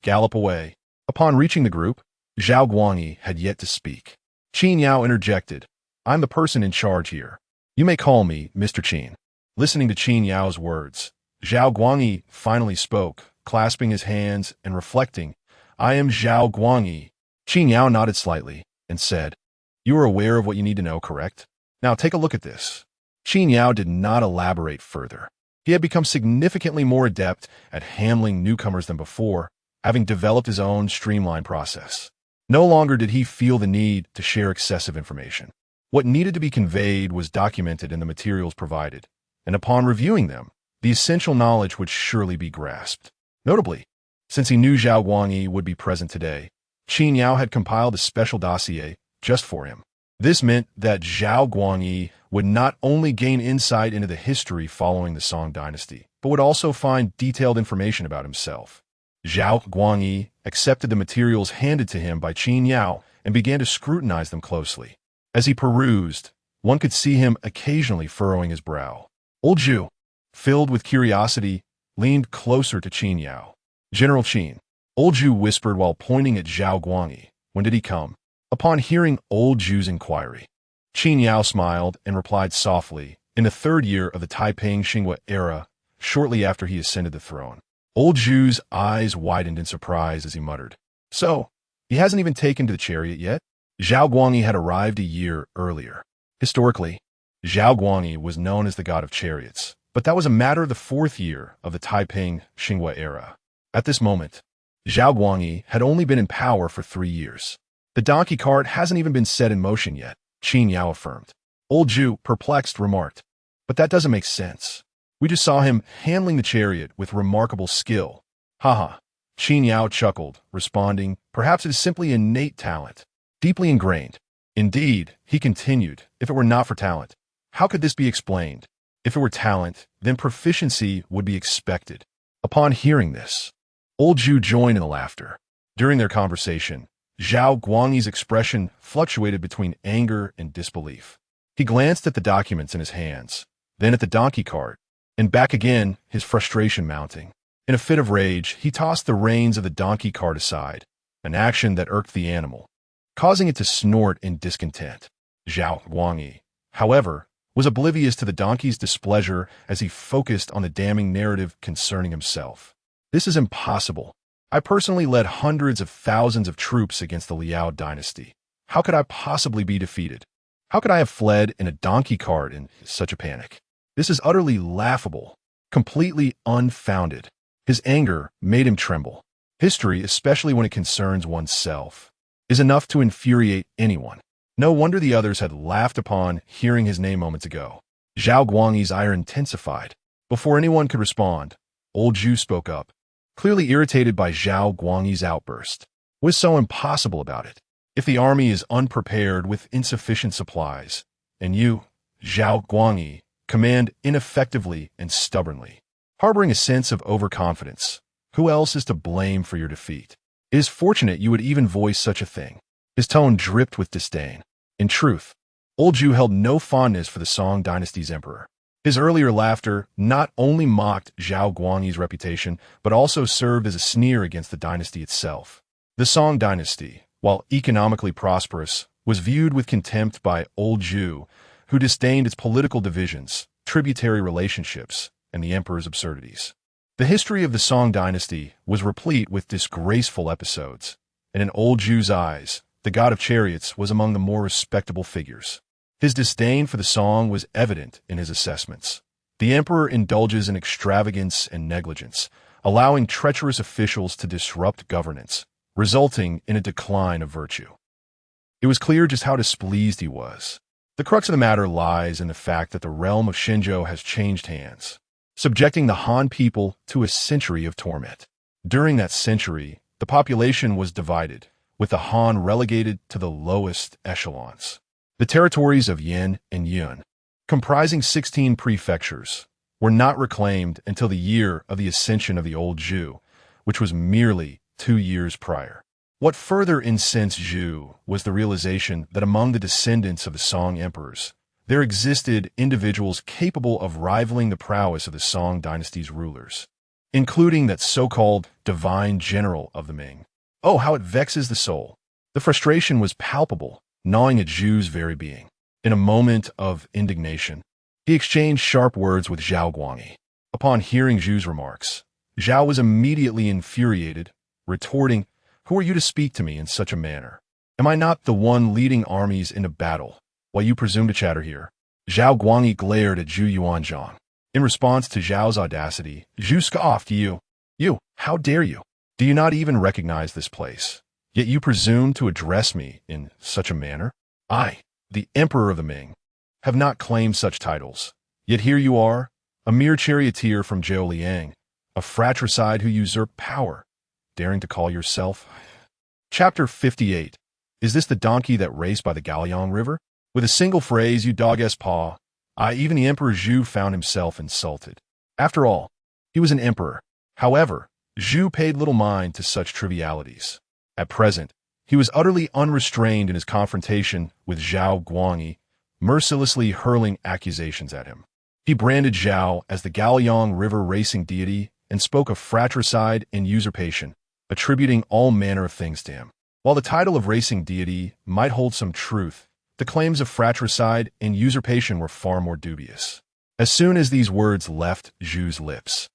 gallop away. Upon reaching the group, Zhao Guangyi had yet to speak. Qin Yao interjected, "I'm the person in charge here. You may call me Mr. Qin." Listening to Qin Yao's words, Zhao Guangyi finally spoke, clasping his hands and reflecting, "I am Zhao Guangyi." Qin Yao nodded slightly and said, "You are aware of what you need to know, correct? Now take a look at this." Qin Yao did not elaborate further. He had become significantly more adept at handling newcomers than before, having developed his own streamlined process. No longer did he feel the need to share excessive information. What needed to be conveyed was documented in the materials provided, and upon reviewing them, the essential knowledge would surely be grasped. Notably, since he knew Zhao Guangyi would be present today, Qin Yao had compiled a special dossier just for him. This meant that Zhao Guangyi would not only gain insight into the history following the Song dynasty, but would also find detailed information about himself. Zhao Guangyi accepted the materials handed to him by Qin Yao and began to scrutinize them closely. As he perused, one could see him occasionally furrowing his brow. Old Zhu, filled with curiosity, leaned closer to Qin Yao. "General Qin," Old Zhu whispered while pointing at Zhao Guangyi, "when did he come?" Upon hearing Old Zhu's inquiry, Qin Yao smiled and replied softly, "In the 3rd year of the Taiping Xinhua era, shortly after he ascended the throne." Old Zhu's eyes widened in surprise as he muttered, "So, he hasn't even taken to the chariot yet?" Zhao Guangyi had arrived a year earlier. Historically, Zhao Guangyi was known as the god of chariots, but that was a matter of the 4th year of the Taiping Xinhua era. At this moment, Zhao Guangyi had only been in power for 3 years. "The donkey cart hasn't even been set in motion yet," Qin Yao affirmed. Old Zhu, perplexed, remarked, "But that doesn't make sense. We just saw him handling the chariot with remarkable skill." "Haha." Qin Yao chuckled, responding, "Perhaps it is simply innate talent, deeply ingrained." "Indeed," he continued, "if it were not for talent, how could this be explained? If it were talent, then proficiency would be expected." Upon hearing this, Old Zhu joined in the laughter. During their conversation, Zhao Guangyi's expression fluctuated between anger and disbelief. He glanced at the documents in his hands, then at the donkey cart, and back again, his frustration mounting. In a fit of rage, he tossed the reins of the donkey cart aside, an action that irked the animal, causing it to snort in discontent. Zhao Guangyi, however, was oblivious to the donkey's displeasure as he focused on the damning narrative concerning himself. This is impossible. I personally led hundreds of thousands of troops against the Liao dynasty. How could I possibly be defeated? How could I have fled in a donkey cart in such a panic? This is utterly laughable, completely unfounded. His anger made him tremble. History, especially when it concerns oneself, is enough to infuriate anyone. No wonder the others had laughed upon hearing his name moments ago. Zhao Guangyi's ire intensified. Before anyone could respond, old Zhu spoke up, clearly irritated by Zhao Guangyi's outburst. What is so impossible about it? If the army is unprepared with insufficient supplies, and you, Zhao Guangyi, command ineffectively and stubbornly, harboring a sense of overconfidence, who else is to blame for your defeat? It is fortunate you would even voice such a thing. His tone dripped with disdain. In truth, old Zhu held no fondness for the Song dynasty's emperor. His earlier laughter not only mocked Zhao Guangyi's reputation, but also served as a sneer against the dynasty itself. The Song dynasty, while economically prosperous, was viewed with contempt by old Zhu, who disdained its political divisions, tributary relationships, and the emperor's absurdities. The history of the Song dynasty was replete with disgraceful episodes, and in old Zhu's eyes, the god of chariots was among the more respectable figures. His disdain for the Song was evident in his assessments. The emperor indulges in extravagance and negligence, allowing treacherous officials to disrupt governance, resulting in a decline of virtue. It was clear just how displeased he was. The crux of the matter lies in the fact that the realm of Xinzhou has changed hands, subjecting the Han people to a century of torment. During that century, the population was divided, with the Han relegated to the lowest echelons. The territories of Yin and Yun, comprising 16 prefectures, were not reclaimed until the year of the ascension of the old Zhu, which was merely 2 years prior. What further incensed Zhu was the realization that among the descendants of the Song emperors, there existed individuals capable of rivaling the prowess of the Song dynasty's rulers, including that so-called divine general of the Ming. Oh, how it vexes the soul. The frustration was palpable, gnawing at Zhu's very being. In a moment of indignation, he exchanged sharp words with Zhao Guangyi. Upon hearing Zhu's remarks, Zhao was immediately infuriated, retorting, "Who are you to speak to me in such a manner? Am I not the one leading armies into battle, while you presume to chatter here?" Zhao Guangyi glared at Zhu Yuanzhang. In response to Zhao's audacity, Zhu scoffed, You, how dare you? Do you not even recognize this place? Yet you presume to address me in such a manner? I, the emperor of the Ming, have not claimed such titles. Yet here you are, a mere charioteer from Zhou, a fratricide who usurped power, daring to call yourself... Chapter 58. Is this the donkey that raced by the Gaoliang River? With a single phrase, you dog-ass paw, even the Emperor Zhu found himself insulted. After all, he was an emperor. However, Zhu paid little mind to such trivialities. At present, he was utterly unrestrained in his confrontation with Zhao Guangyi, mercilessly hurling accusations at him. He branded Zhao as the Gaoliang River racing deity and spoke of fratricide and usurpation, attributing all manner of things to him. While the title of racing deity might hold some truth, the claims of fratricide and usurpation were far more dubious. As soon as these words left Zhu's lips,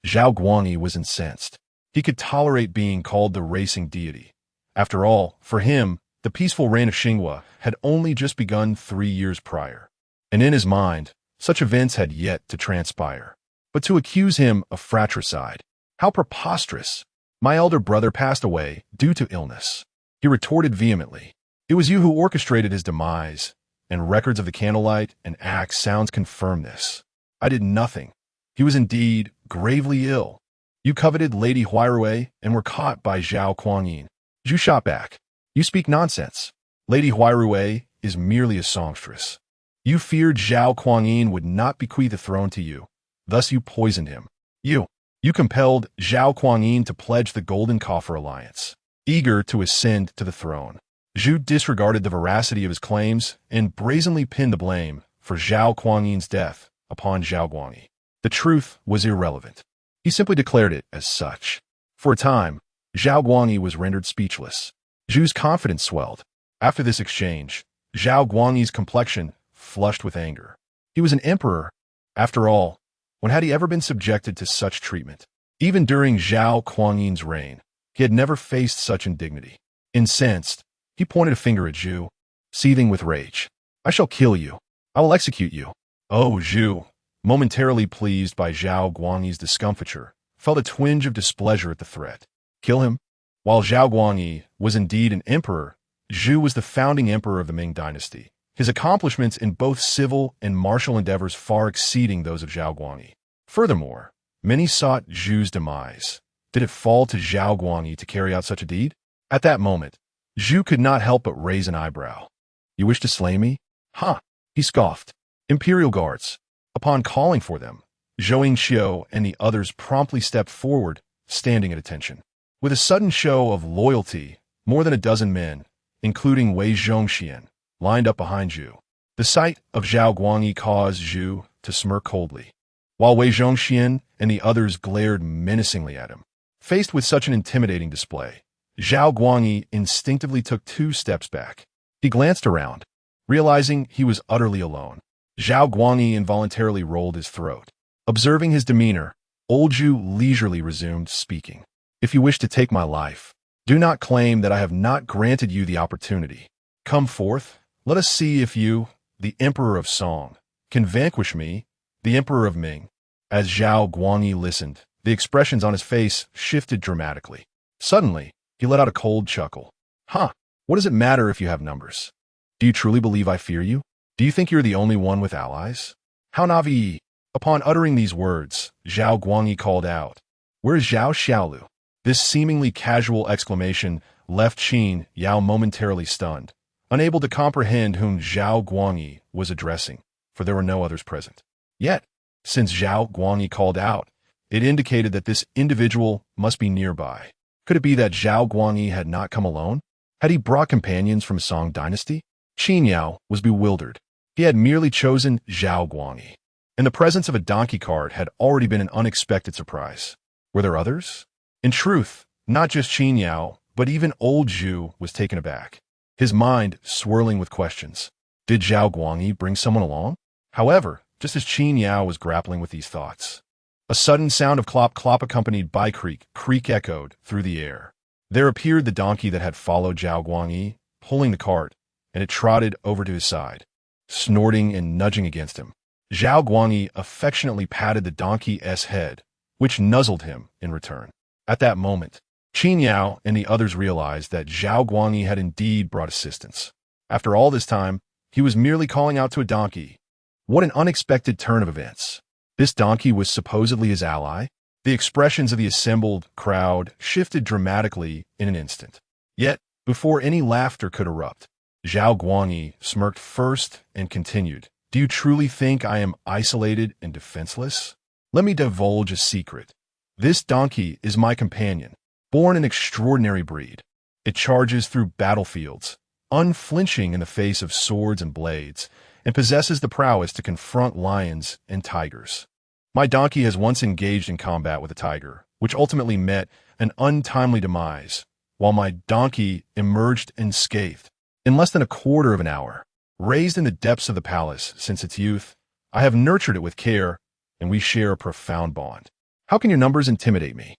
Zhao Guangyi was incensed. He could tolerate being called the racing deity. After all, for him, the peaceful reign of Xinhua had only just begun 3 years prior, and in his mind, such events had yet to transpire. But to accuse him of fratricide, how preposterous! My elder brother passed away due to illness. He retorted vehemently. It was you who orchestrated his demise, and records of the candlelight and axe sounds confirm this. I did nothing. He was indeed gravely ill. You coveted Lady Huirui and were caught by Zhao Guangyi. Zhu shot back. You speak nonsense. Lady Huirui is merely a songstress. You feared Zhao Guangyi would not bequeath the throne to you. Thus you poisoned him. You compelled Zhao Guangyi to pledge the Golden Coffer Alliance, eager to ascend to the throne. Zhu disregarded the veracity of his claims and brazenly pinned the blame for Zhao Guangyi's death upon Zhao Guangyi. The truth was irrelevant. He simply declared it as such. For a time, Zhao Guangyi was rendered speechless. Zhu's confidence swelled. After this exchange, Zhao Guangyi's complexion flushed with anger. He was an emperor. After all, when had he ever been subjected to such treatment? Even during Zhao Guangyin's reign, he had never faced such indignity. Incensed, he pointed a finger at Zhu, seething with rage. I shall kill you. I will execute you. Oh, Zhu, momentarily pleased by Zhao Guangyi's discomfiture, felt a twinge of displeasure at the threat. Kill him? While Zhao Guangyi was indeed an emperor, Zhu was the founding emperor of the Ming dynasty, his accomplishments in both civil and martial endeavors far exceeding those of Zhao Guangyi. Furthermore, many sought Zhu's demise. Did it fall to Zhao Guangyi to carry out such a deed? At that moment, Zhu could not help but raise an eyebrow. You wish to slay me? Ha! He scoffed. Imperial guards. Upon calling for them, Zhou Xiao and the others promptly stepped forward, standing at attention. With a sudden show of loyalty, more than a dozen men, including Wei Zhongxian, lined up behind Zhu. The sight of Zhao Guangyi caused Zhu to smirk coldly, while Wei Zhongxian and the others glared menacingly at him. Faced with such an intimidating display, Zhao Guangyi instinctively took 2 steps back. He glanced around, realizing he was utterly alone. Zhao Guangyi involuntarily rolled his throat. Observing his demeanor, old Zhu leisurely resumed speaking. If you wish to take my life, do not claim that I have not granted you the opportunity. Come forth, let us see if you, the Emperor of Song, can vanquish me, the Emperor of Ming. As Zhao Guangyi listened, the expressions on his face shifted dramatically. Suddenly, he let out a cold chuckle. Huh, what does it matter if you have numbers? Do you truly believe I fear you? Do you think you're the only one with allies? How naive! Upon uttering these words, Zhao Guangyi called out, Where is Zhao Xiaolu? This seemingly casual exclamation left Qin Yao momentarily stunned, unable to comprehend whom Zhao Guangyi was addressing, for there were no others present. Yet, since Zhao Guangyi called out, it indicated that this individual must be nearby. Could it be that Zhao Guangyi had not come alone? Had he brought companions from Song dynasty? Qin Yao was bewildered. He had merely chosen Zhao Guangyi, and the presence of a donkey cart had already been an unexpected surprise. Were there others? In truth, not just Qin Yao, but even old Zhu was taken aback, his mind swirling with questions. Did Zhao Guangyi bring someone along? However, just as Qin Yao was grappling with these thoughts, a sudden sound of clop-clop accompanied by creak echoed through the air. There appeared the donkey that had followed Zhao Guangyi, pulling the cart, and it trotted over to his side, snorting and nudging against him. Zhao Guangyi affectionately patted the donkey's head, which nuzzled him in return. At that moment, Qin Yao and the others realized that Zhao Guangyi had indeed brought assistance. After all this time, he was merely calling out to a donkey. What an unexpected turn of events. This donkey was supposedly his ally. The expressions of the assembled crowd shifted dramatically in an instant. Yet, before any laughter could erupt, Zhao Guangyi smirked first and continued, Do you truly think I am isolated and defenseless? Let me divulge a secret. This donkey is my companion, born an extraordinary breed. It charges through battlefields, unflinching in the face of swords and blades, and possesses the prowess to confront lions and tigers. My donkey has once engaged in combat with a tiger, which ultimately met an untimely demise, while my donkey emerged unscathed. In less than a quarter of an hour, raised in the depths of the palace since its youth, I have nurtured it with care, and we share a profound bond. How can your numbers intimidate me?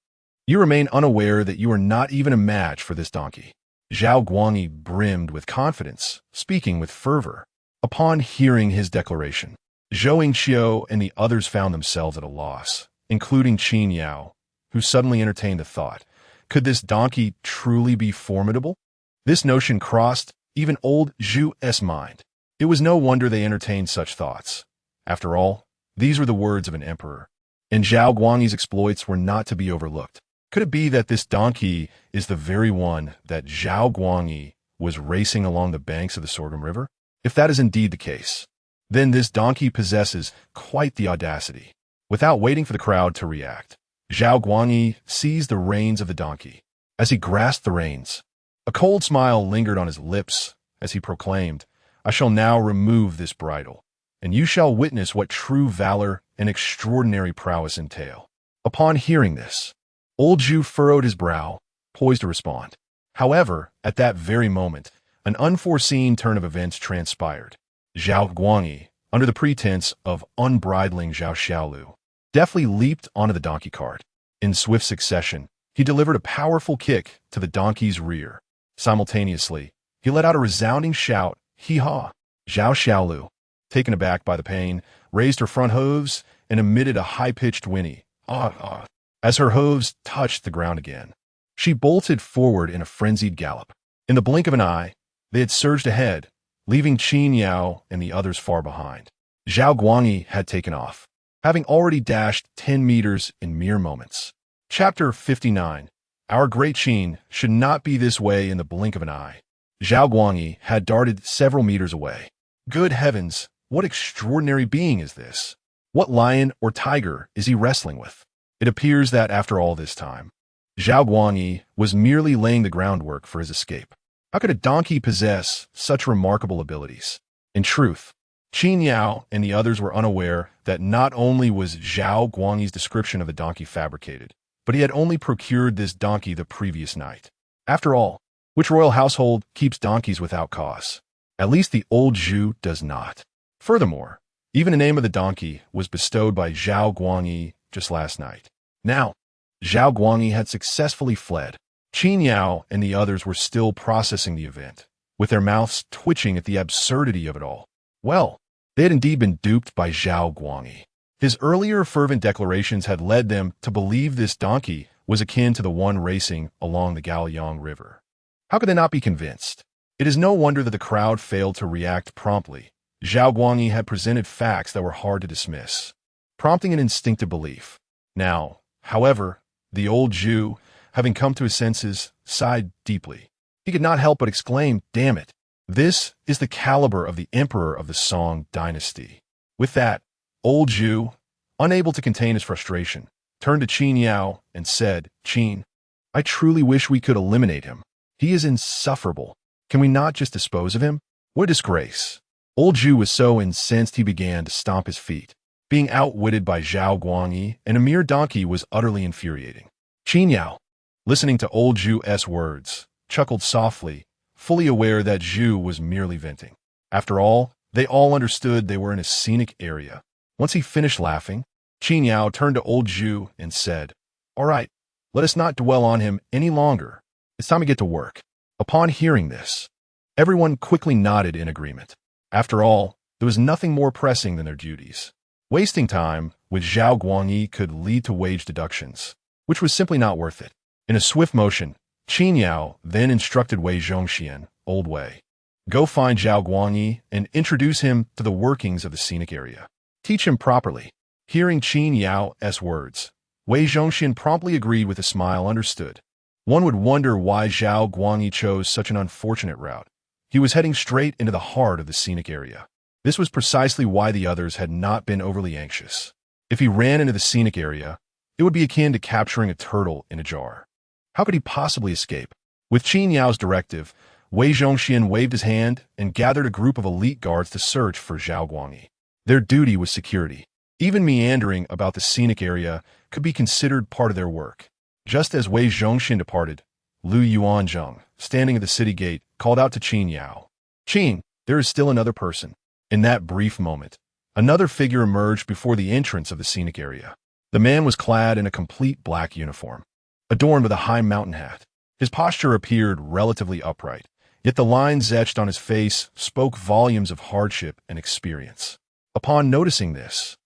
You remain unaware that you are not even a match for this donkey. Zhao Guangyi brimmed with confidence, speaking with fervor. Upon hearing his declaration, Zhou Xiao and the others found themselves at a loss, including Qin Yao, who suddenly entertained the thought, could this donkey truly be formidable? This notion crossed even old Zhu's mind. It was no wonder they entertained such thoughts. After all, these were the words of an emperor, and Zhao Guangyi's exploits were not to be overlooked. Could it be that this donkey is the very one that Zhao Guangyi was racing along the banks of the Sorghum River? If that is indeed the case, then this donkey possesses quite the audacity. Without waiting for the crowd to react, Zhao Guangyi seized the reins of the donkey. As he grasped the reins, a cold smile lingered on his lips as he proclaimed, I shall now remove this bridle, and you shall witness what true valor and and extraordinary prowess entail. Upon hearing this, old Zhu furrowed his brow, poised to respond. However, at that very moment, an unforeseen turn of events transpired. Zhao Guangyi, under the pretense of unbridling Zhao Xiaolu, deftly leaped onto the donkey cart. In swift succession, he delivered a powerful kick to the donkey's rear. Simultaneously, he let out a resounding shout, hee-haw. Zhao Xiaolu, taken aback by the pain, raised her front hooves and emitted a high-pitched whinny, ah. As her hooves touched the ground again, she bolted forward in a frenzied gallop. In the blink of an eye, they had surged ahead, leaving Qin Yao and the others far behind. Zhao Guangyi had taken off, having already dashed 10 meters in mere moments. Chapter 59. Our great Qin should not be this way in the blink of an eye. Zhao Guangyi had darted several meters away. Good heavens, what extraordinary being is this? What lion or tiger is he wrestling with? It appears that after all this time, Zhao Guangyi was merely laying the groundwork for his escape. How could a donkey possess such remarkable abilities? In truth, Qin Yao and the others were unaware that not only was Zhao Guangyi's description of the donkey fabricated, but he had only procured this donkey the previous night. After all, which royal household keeps donkeys without cause? At least the old Zhu does not. Furthermore, even the name of the donkey was bestowed by Zhao Guangyi just last night. Now, Zhao Guangyi had successfully fled. Qin Yao and the others were still processing the event, with their mouths twitching at the absurdity of it all. Well, they had indeed been duped by Zhao Guangyi. His earlier fervent declarations had led them to believe this donkey was akin to the one racing along the Gaoyang River. How could they not be convinced? It is no wonder that the crowd failed to react promptly. Zhao Guangyi had presented facts that were hard to dismiss, prompting an instinctive belief. Now, however, the old Zhu, having come to his senses, sighed deeply. He could not help but exclaim, "Damn it! This is the caliber of the emperor of the Song dynasty." With that, old Zhu, unable to contain his frustration, turned to Qin Yao and said, "Qin, I truly wish we could eliminate him. He is insufferable. Can we not just dispose of him? What a disgrace." Old Zhu was so incensed he began to stomp his feet. Being outwitted by Zhao Guangyi and a mere donkey was utterly infuriating. Qin Yao, listening to old Zhu's words, chuckled softly, fully aware that Zhu was merely venting. After all, they all understood they were in a scenic area. Once he finished laughing, Qin Yao turned to old Zhu and said, "All right, let us not dwell on him any longer. It's time to get to work." Upon hearing this, everyone quickly nodded in agreement. After all, there was nothing more pressing than their duties. Wasting time with Zhao Guangyi could lead to wage deductions, which was simply not worth it. In a swift motion, Qin Yao then instructed Wei Zhongxian, "Old Wei, go find Zhao Guangyi and introduce him to the workings of the scenic area. Teach him properly." Hearing Qin Yao's words, Wei Zhongxian promptly agreed with a smile. Understood. One would wonder why Zhao Guangyi chose such an unfortunate route. He was heading straight into the heart of the scenic area. This was precisely why the others had not been overly anxious. If he ran into the scenic area, it would be akin to capturing a turtle in a jar. How could he possibly escape? With Qin Yao's directive, Wei Zhongxian waved his hand and gathered a group of elite guards to search for Zhao Guangyi. Their duty was security. Even meandering about the scenic area could be considered part of their work. Just as Wei Zhongxian departed, Lu Yuanzheng, standing at the city gate, called out to Qin Yao, "Qin, there is still another person." In that brief moment, another figure emerged before the entrance of the scenic area. The man was clad in a complete black uniform, adorned with a high mountain hat. His posture appeared relatively upright, yet the lines etched on his face spoke volumes of hardship and experience. Upon noticing this,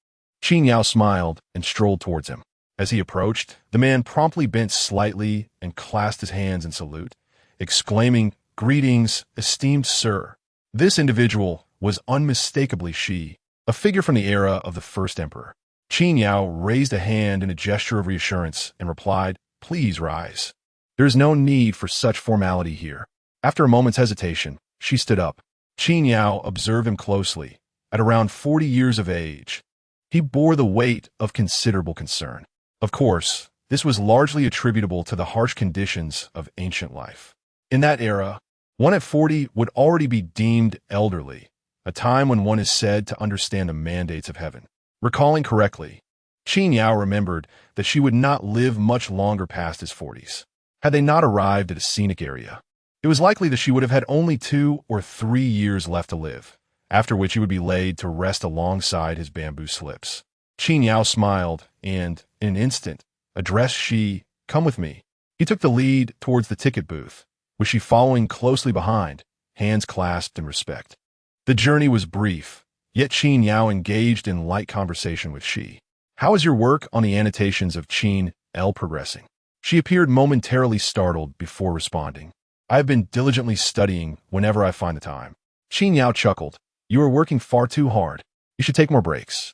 Qin Yao smiled and strolled towards him. As he approached, the man promptly bent slightly and clasped his hands in salute, exclaiming, "Greetings, esteemed sir." This individual was unmistakably Shi, a figure from the era of the first emperor. Qin Yao raised a hand in a gesture of reassurance and replied, "Please rise. There is no need for such formality here." After a moment's hesitation, she stood up. Qin Yao observed him closely. At around 40 years of age, he bore the weight of considerable concern. Of course, this was largely attributable to the harsh conditions of ancient life. In that era, one at 40 would already be deemed elderly, a time when one is said to understand the mandates of heaven. Recalling correctly, Qin Yao remembered that she would not live much longer past his 40s. Had they not arrived at a scenic area, it was likely that she would have had only 2 or 3 years left to live, after which he would be laid to rest alongside his bamboo slips. Qin Yao smiled and, in an instant, addressed Shi, "Come with me." He took the lead towards the ticket booth, with Shi following closely behind, hands clasped in respect. The journey was brief, yet Qin Yao engaged in light conversation with Shi. "How is your work on the annotations of Qin Yao progressing?" She appeared momentarily startled before responding. "I have been diligently studying whenever I find the time." Qin Yao chuckled. "You are working far too hard. You should take more breaks.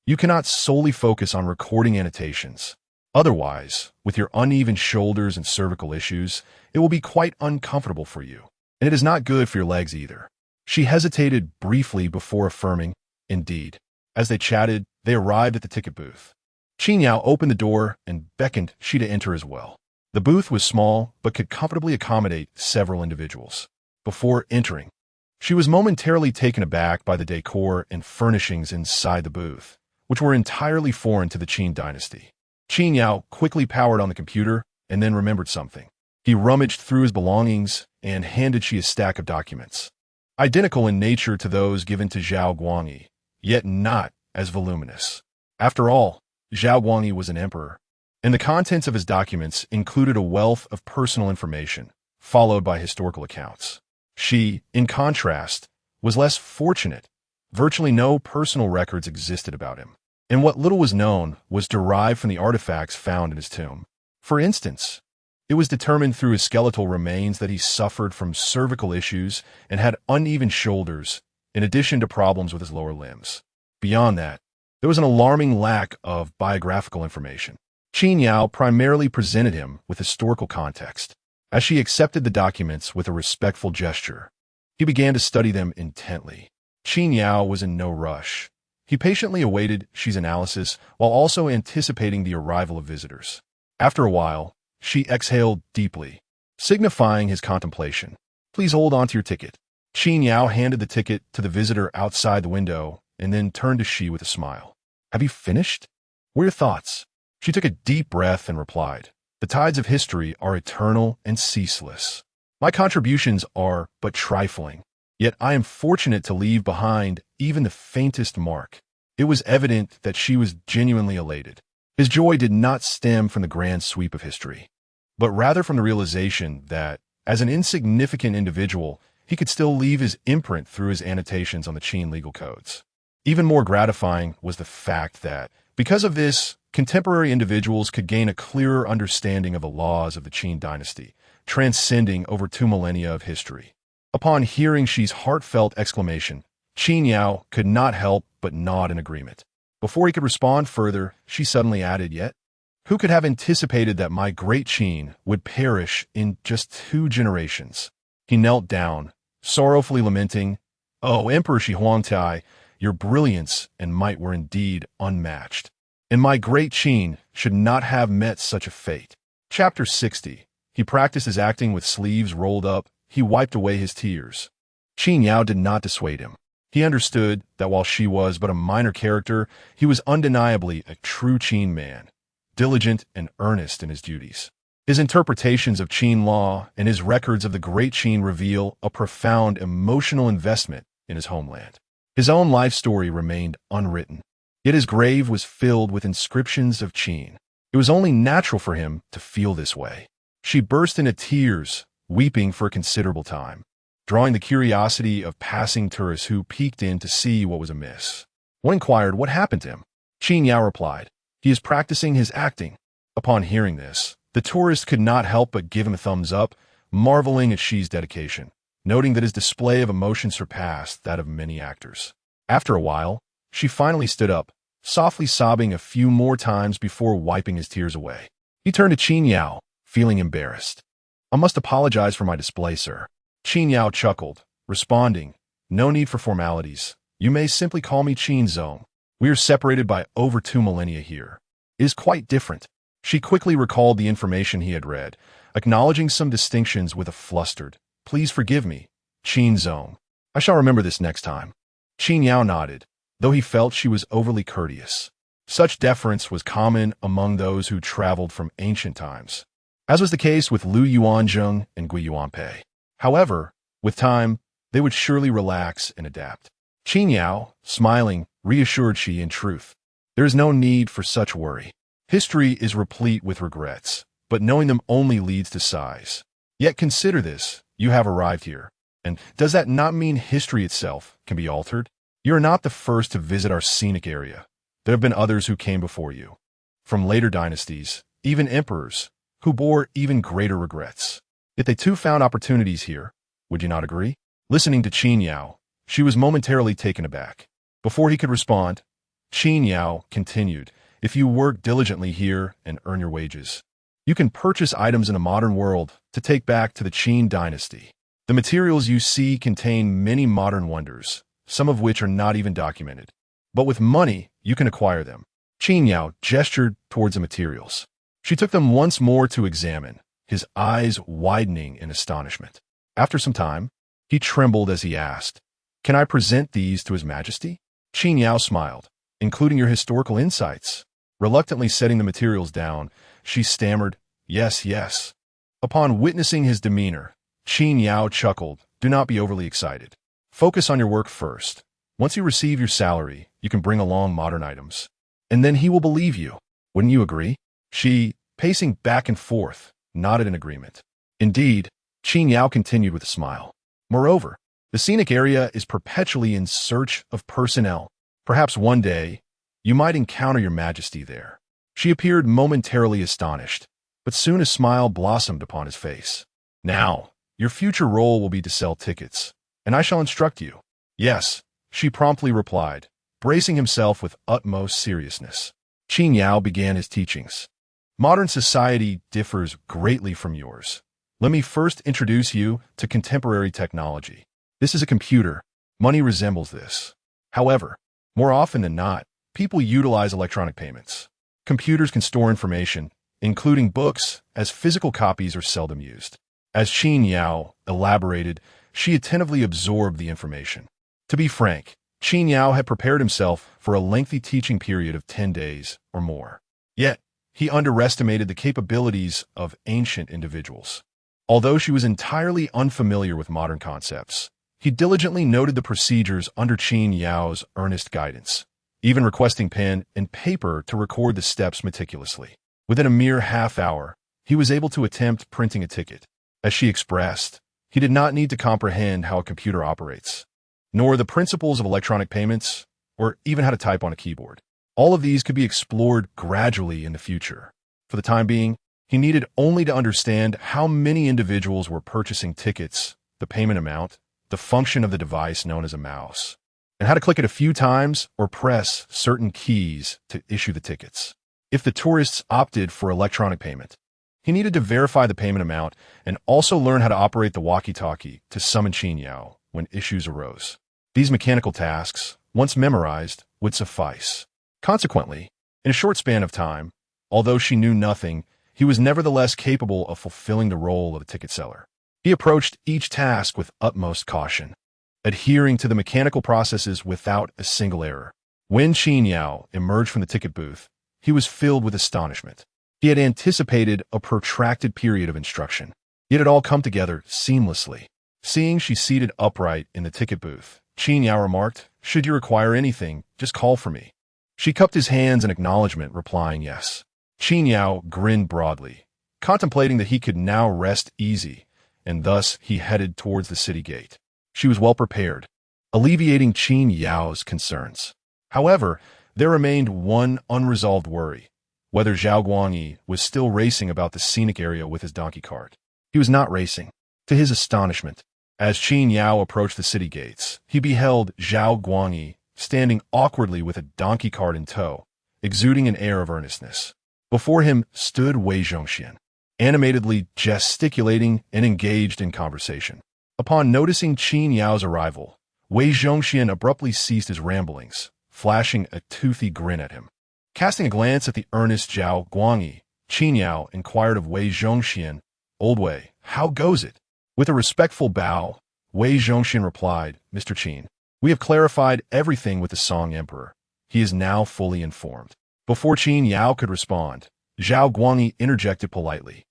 You cannot solely focus on recording annotations. Otherwise, with your uneven shoulders and cervical issues, it will be quite uncomfortable for you. And it is not good for your legs either." She hesitated briefly before affirming, "Indeed." As they chatted, they arrived at the ticket booth. Qin Yao opened the door and beckoned Shi to enter as well. The booth was small, but could comfortably accommodate several individuals. Before entering, she was momentarily taken aback by the decor and furnishings inside the booth, which were entirely foreign to the Qin dynasty. Qin Yao quickly powered on the computer and then remembered something. He rummaged through his belongings and handed Shi a stack of documents, identical in nature to those given to Zhao Guangyi, yet not as voluminous. After all, Zhao Guangyi was an emperor, and the contents of his documents included a wealth of personal information, followed by historical accounts. Shi, in contrast, was less fortunate. Virtually no personal records existed about him, and what little was known was derived from the artifacts found in his tomb. For instance, it was determined through his skeletal remains that he suffered from cervical issues and had uneven shoulders, in addition to problems with his lower limbs. Beyond that, there was an alarming lack of biographical information. Qin Yao primarily presented him with historical context. As she accepted the documents with a respectful gesture, he began to study them intently. Qin Yao was in no rush. He patiently awaited Shi's analysis while also anticipating the arrival of visitors. After a while, Shi exhaled deeply, signifying his contemplation. "Please hold on to your ticket." Qin Yao handed the ticket to the visitor outside the window and then turned to Shi with a smile. "Have you finished? What are your thoughts?" She took a deep breath and replied, "The tides of history are eternal and ceaseless. My contributions are but trifling, yet I am fortunate to leave behind even the faintest mark." It was evident that she was genuinely elated. His joy did not stem from the grand sweep of history, but rather from the realization that, as an insignificant individual, he could still leave his imprint through his annotations on the Qin legal codes. Even more gratifying was the fact that, because of this, contemporary individuals could gain a clearer understanding of the laws of the Qin dynasty, transcending over 2 millennia of history. Upon hearing Shi's heartfelt exclamation, Qin Yao could not help but nod in agreement. Before he could respond further, she suddenly added, "Yet, who could have anticipated that my great Qin would perish in just 2 generations?" He knelt down, sorrowfully lamenting, "Oh, Emperor Shi Huangtai, your brilliance and might were indeed unmatched, and my great Qin should not have met such a fate." Chapter 60. He practiced his acting with sleeves rolled up. He wiped away his tears. Qin Yao did not dissuade him. He understood that while Shi was but a minor character, he was undeniably a true Qin man, diligent and earnest in his duties. His interpretations of Qin law and his records of the great Qin reveal a profound emotional investment in his homeland. His own life story remained unwritten, yet his grave was filled with inscriptions of Qin. It was only natural for him to feel this way. She burst into tears, weeping for a considerable time, drawing the curiosity of passing tourists who peeked in to see what was amiss. One inquired what happened to him. Qin Yao replied, "He is practicing his acting." Upon hearing this, the tourist could not help but give him a thumbs up, marveling at Shi's dedication, noting that his display of emotion surpassed that of many actors. After a while, she finally stood up, softly sobbing a few more times before wiping his tears away. He turned to Qin Yao, feeling embarrassed. "I must apologize for my display, sir." Qin Yao chuckled, responding, "No need for formalities. You may simply call me Qin Zong. We are separated by over 2 millennia here. It is quite different." She quickly recalled the information he had read, acknowledging some distinctions with a flustered, "Please forgive me, Qin Zong. I shall remember this next time." Qin Yao nodded, though he felt she was overly courteous. Such deference was common among those who traveled from ancient times, as was the case with Lu Yuanzheng and Gui Yuanpei. However, with time, they would surely relax and adapt. Qin Yao, smiling, reassured she in truth. There is no need for such worry. History is replete with regrets, but knowing them only leads to sighs. Yet consider this, you have arrived here. And does that not mean history itself can be altered? You are not the first to visit our scenic area. There have been others who came before you. From later dynasties, even emperors, who bore even greater regrets. Yet they too found opportunities here. Would you not agree? Listening to Qin Yao, she was momentarily taken aback. Before he could respond, Qin Yao continued, if you work diligently here and earn your wages, you can purchase items in a modern world to take back to the Qin dynasty. The materials you see contain many modern wonders, some of which are not even documented. But with money, you can acquire them. Qin Yao gestured towards the materials. She took them once more to examine, his eyes widening in astonishment. After some time, he trembled as he asked, can I present these to His Majesty? Qin Yao smiled, including your historical insights. Reluctantly setting the materials down, she stammered, yes, yes. Upon witnessing his demeanor, Qin Yao chuckled, do not be overly excited. Focus on your work first. Once you receive your salary, you can bring along modern items. And then he will believe you. Wouldn't you agree? She, pacing back and forth, nodded in agreement. Indeed, Qin Yao continued with a smile. Moreover, the scenic area is perpetually in search of personnel. Perhaps one day, you might encounter your majesty there. She appeared momentarily astonished, but soon a smile blossomed upon his face. Now, your future role will be to sell tickets, and I shall instruct you. Yes, she promptly replied, bracing himself with utmost seriousness. Qin Yao began his teachings. Modern society differs greatly from yours. Let me first introduce you to contemporary technology. This is a computer. Money resembles this. However, more often than not, people utilize electronic payments. Computers can store information, including books, as physical copies are seldom used. As Qin Yao elaborated, she attentively absorbed the information. To be frank, Qin Yao had prepared himself for a lengthy teaching period of 10 days or more. Yet, he underestimated the capabilities of ancient individuals. Although she was entirely unfamiliar with modern concepts, he diligently noted the procedures under Qin Yao's earnest guidance, even requesting pen and paper to record the steps meticulously. Within a mere half hour, he was able to attempt printing a ticket. As she expressed, he did not need to comprehend how a computer operates, nor the principles of electronic payments, or even how to type on a keyboard. All of these could be explored gradually in the future. For the time being, he needed only to understand how many individuals were purchasing tickets, the payment amount, the function of the device known as a mouse, and how to click it a few times or press certain keys to issue the tickets. If the tourists opted for electronic payment, he needed to verify the payment amount and also learn how to operate the walkie-talkie to summon Qin Yao when issues arose. These mechanical tasks, once memorized, would suffice. Consequently, in a short span of time, although she knew nothing, he was nevertheless capable of fulfilling the role of a ticket seller. He approached each task with utmost caution, adhering to the mechanical processes without a single error. When Qin Yao emerged from the ticket booth, he was filled with astonishment. He had anticipated a protracted period of instruction, yet it all come together seamlessly. Seeing she seated upright in the ticket booth, Qin Yao remarked, should you require anything, just call for me. She cupped his hands in acknowledgement, replying yes. Qin Yao grinned broadly, contemplating that he could now rest easy, and thus he headed towards the city gate. She was well prepared, alleviating Qin Yao's concerns. However, there remained one unresolved worry, whether Zhao Guangyi was still racing about the scenic area with his donkey cart. He was not racing. To his astonishment, as Qin Yao approached the city gates, he beheld Zhao Guangyi standing awkwardly with a donkey cart in tow, exuding an air of earnestness. Before him stood Wei Zhongxian, animatedly gesticulating and engaged in conversation. Upon noticing Qin Yao's arrival, Wei Zhongxian abruptly ceased his ramblings, flashing a toothy grin at him. Casting a glance at the earnest Zhao Guangyi, Qin Yao inquired of Wei Zhongxian, "Old Wei, how goes it?" With a respectful bow, Wei Zhongxian replied, "Mr. Qin, We have clarified everything with the Song Emperor. He is now fully informed. Before Qin Yao could respond, Zhao Guangyi interjected politely.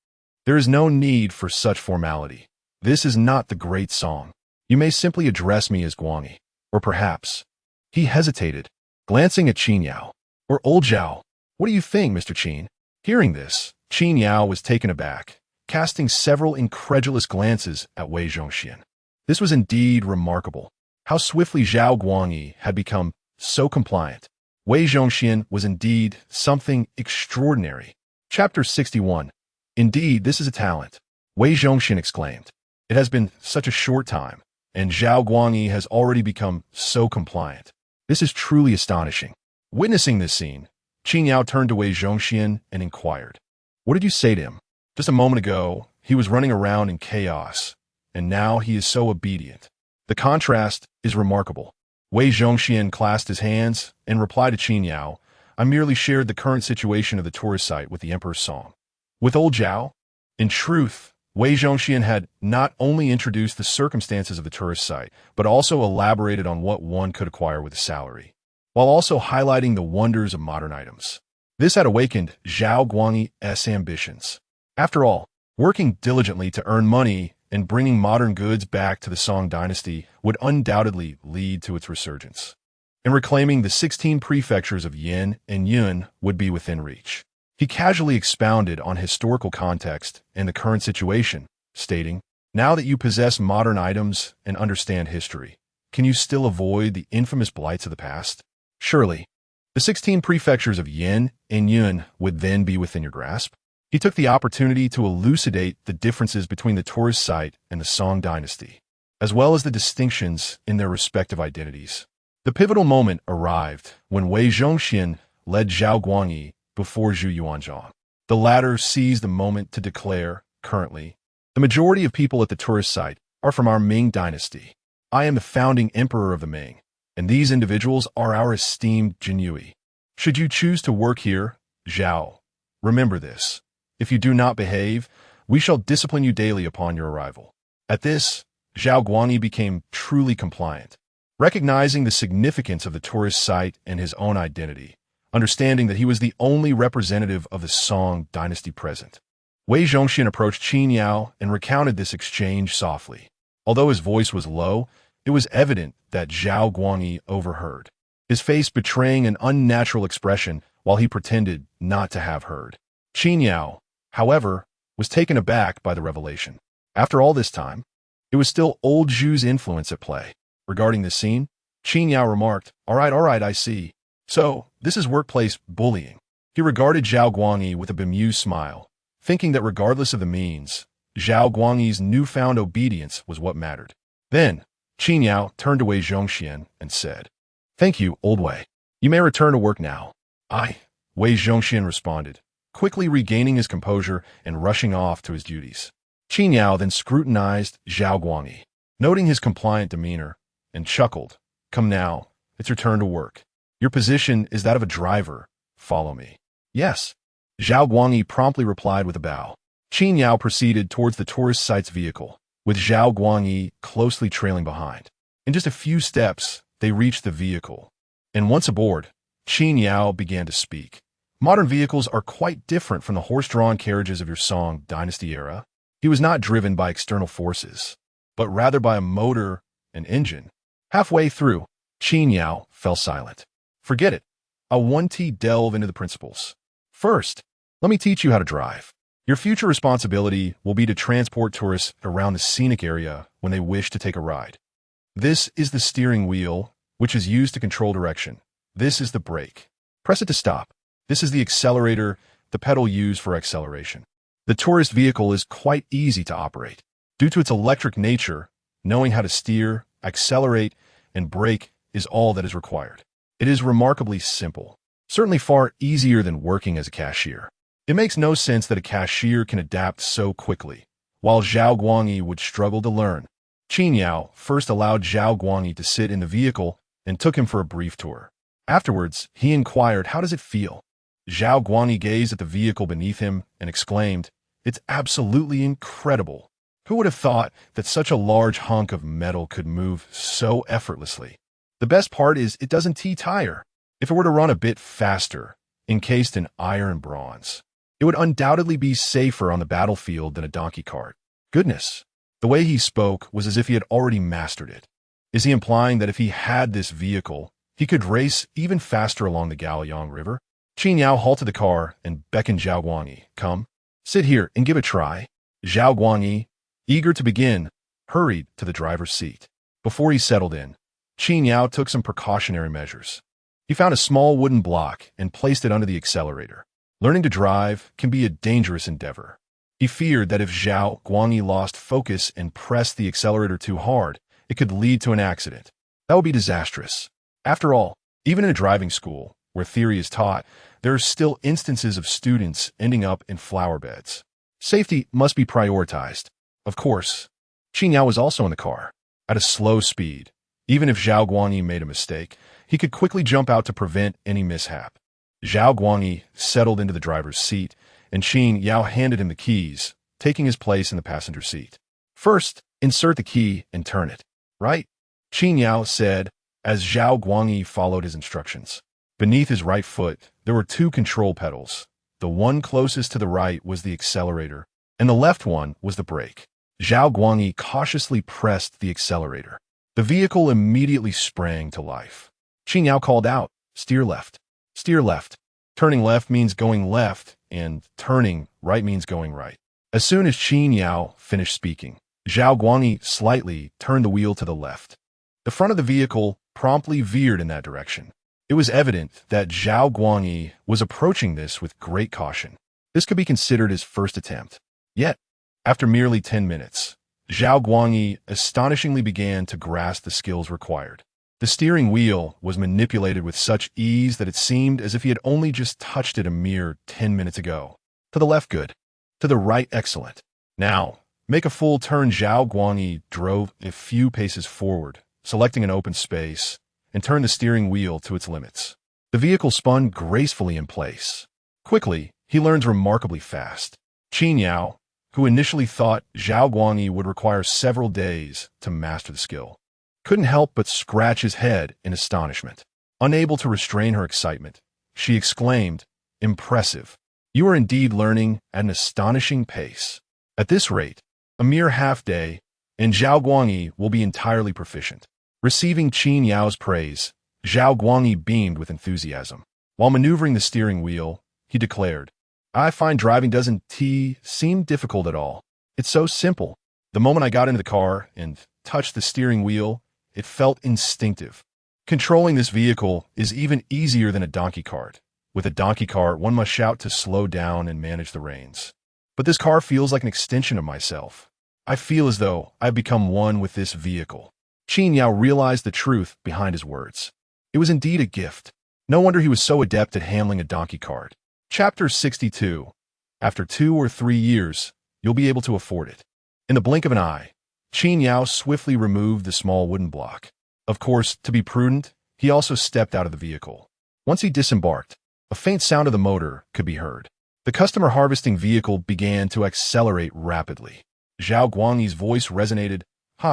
There is no need for such formality. This is not the great song. You may simply address me as Guangyi. Or perhaps. He hesitated, glancing at Qin Yao. Or old Zhao. What do you think, Mr. Qin? Hearing this, Qin Yao was taken aback, casting several incredulous glances at Wei Zhongxian. This was indeed remarkable. How swiftly Zhao Guangyi had become so compliant. Wei Zhongxian was indeed something extraordinary. Chapter 61. Indeed, this is a talent, Wei Zhongxian exclaimed. It has been such a short time, and Zhao Guangyi has already become so compliant. This is truly astonishing. Witnessing this scene, Qin Yao turned to Wei Zhongxian and inquired, "What did you say to him? Just a moment ago, he was running around in chaos, and now he is so obedient. The contrast is remarkable." Wei Zhongxian clasped his hands and replied to Qin Yao, "I merely shared the current situation of the tourist site with the Emperor's song." With old Zhao? In truth, Wei Zhongxian had not only introduced the circumstances of the tourist site, but also elaborated on what one could acquire with a salary, while also highlighting the wonders of modern items. This had awakened Zhao Guangyi's ambitions. After all, working diligently to earn money and bringing modern goods back to the Song dynasty would undoubtedly lead to its resurgence. And reclaiming the 16 prefectures of Yin and Yun would be within reach. He casually expounded on historical context and the current situation, stating, "Now that you possess modern items and understand history, can you still avoid the infamous blights of the past? Surely, the 16 prefectures of Yin and Yun would then be within your grasp." He took the opportunity to elucidate the differences between the tourist site and the Song dynasty, as well as the distinctions in their respective identities. The pivotal moment arrived when Wei Zhongxian led Zhao Guangyi before Zhu Yuanzhang. The latter seized the moment to declare, "Currently, the majority of people at the tourist site are from our Ming dynasty. I am the founding emperor of the Ming, and these individuals are our esteemed Jinyui. Should you choose to work here, Zhao, remember this. If you do not behave, we shall discipline you daily upon your arrival." At this, Zhao Guangyi became truly compliant, recognizing the significance of the tourist site and his own identity, understanding that he was the only representative of the Song dynasty present. Wei Zhongxian approached Qin Yao and recounted this exchange softly. Although his voice was low, it was evident that Zhao Guangyi overheard, his face betraying an unnatural expression while he pretended not to have heard. Qin Yao, however, was taken aback by the revelation. After all this time, it was still old Zhu's influence at play. Regarding this scene, Qin Yao remarked, all right, I see. So, this is workplace bullying." He regarded Zhao Guangyi with a bemused smile, thinking that regardless of the means, Zhao Guangyi's newfound obedience was what mattered. Then, Qin Yao turned to Wei Zhongxian and said, "Thank you, old Wei. You may return to work now." Wei Zhongxian responded, quickly regaining his composure and rushing off to his duties. Qin Yao then scrutinized Zhao Guangyi, noting his compliant demeanor, and chuckled, "Come now, it's your turn to work. Your position is that of a driver. Follow me." "Yes." Zhao Guangyi promptly replied with a bow. Qin Yao proceeded towards the tourist site's vehicle, with Zhao Guangyi closely trailing behind. In just a few steps, they reached the vehicle. And once aboard, Qin Yao began to speak. "Modern vehicles are quite different from the horse-drawn carriages of your Song dynasty era." He was not driven by external forces, but rather by a motor and engine. Halfway through, Qin Yao fell silent. "Forget it. I want to delve into the principles. First, let me teach you how to drive. Your future responsibility will be to transport tourists around the scenic area when they wish to take a ride. This is the steering wheel, which is used to control direction. This is the brake. Press it to stop. This is the accelerator, the pedal used for acceleration. The tourist vehicle is quite easy to operate. Due to its electric nature, knowing how to steer, accelerate, and brake is all that is required. It is remarkably simple, certainly far easier than working as a cashier. It makes no sense that a cashier can adapt so quickly, while Zhao Guangyi would struggle to learn. Qin Yao first allowed Zhao Guangyi to sit in the vehicle and took him for a brief tour. Afterwards, he inquired, "How does it feel?" Zhao Guangyi gazed at the vehicle beneath him and exclaimed, "It's absolutely incredible. Who would have thought that such a large hunk of metal could move so effortlessly?" The best part is it doesn't tire. If it were to run a bit faster, encased in iron and bronze, it would undoubtedly be safer on the battlefield than a donkey cart. Goodness. The way he spoke was as if he had already mastered it. Is he implying that if he had this vehicle, he could race even faster along the Gaoyang River? Qin Yao halted the car and beckoned Zhao Guangyi. Come, sit here and give it a try. Zhao Guangyi, eager to begin, hurried to the driver's seat. Before he settled in, Qin Yao took some precautionary measures. He found a small wooden block and placed it under the accelerator. Learning to drive can be a dangerous endeavor. He feared that if Zhao Guangyi lost focus and pressed the accelerator too hard, it could lead to an accident. That would be disastrous. After all, even in a driving school, where theory is taught, there are still instances of students ending up in flower beds. Safety must be prioritized. Of course, Qin Yao was also in the car, at a slow speed. Even if Zhao Guangyi made a mistake, he could quickly jump out to prevent any mishap. Zhao Guangyi settled into the driver's seat, and Qin Yao handed him the keys, taking his place in the passenger seat. First, insert the key and turn it. Right? Qin Yao said, as Zhao Guangyi followed his instructions. Beneath his right foot, there were two control pedals. The one closest to the right was the accelerator, and the left one was the brake. Zhao Guangyi cautiously pressed the accelerator. The vehicle immediately sprang to life. Qin Yao called out, steer left. Steer left. Turning left means going left, and turning right means going right. As soon as Qin Yao finished speaking, Zhao Guangyi slightly turned the wheel to the left. The front of the vehicle promptly veered in that direction. It was evident that Zhao Guangyi was approaching this with great caution. This could be considered his first attempt. Yet, after merely 10 minutes, Zhao Guangyi astonishingly began to grasp the skills required. The steering wheel was manipulated with such ease that it seemed as if he had only just touched it a mere 10 minutes ago. To the left, good. To the right, excellent. Now, make a full turn. Zhao Guangyi drove a few paces forward, selecting an open space, and turned the steering wheel to its limits. The vehicle spun gracefully in place. Quickly, he learned remarkably fast. Qin Yao, who initially thought Zhao Guangyi would require several days to master the skill, couldn't help but scratch his head in astonishment. Unable to restrain her excitement, she exclaimed, "Impressive. You are indeed learning at an astonishing pace. At this rate, a mere half-day, and Zhao Guangyi will be entirely proficient." Receiving Qin Yao's praise, Zhao Guangyi beamed with enthusiasm. While maneuvering the steering wheel, he declared, "I find driving doesn't seem difficult at all. It's so simple. The moment I got into the car and touched the steering wheel, it felt instinctive. Controlling this vehicle is even easier than a donkey cart. With a donkey cart, one must shout to slow down and manage the reins. But this car feels like an extension of myself. I feel as though I've become one with this vehicle." Qin Yao realized the truth behind his words. It was indeed a gift. No wonder he was so adept at handling a donkey cart. Chapter 62. After 2 or 3 years, you'll be able to afford it. In the blink of an eye, Qin Yao swiftly removed the small wooden block. Of course, to be prudent, he also stepped out of the vehicle. Once he disembarked, a faint sound of the motor could be heard. The customer harvesting vehicle began to accelerate rapidly. Zhao Guangyi's voice resonated,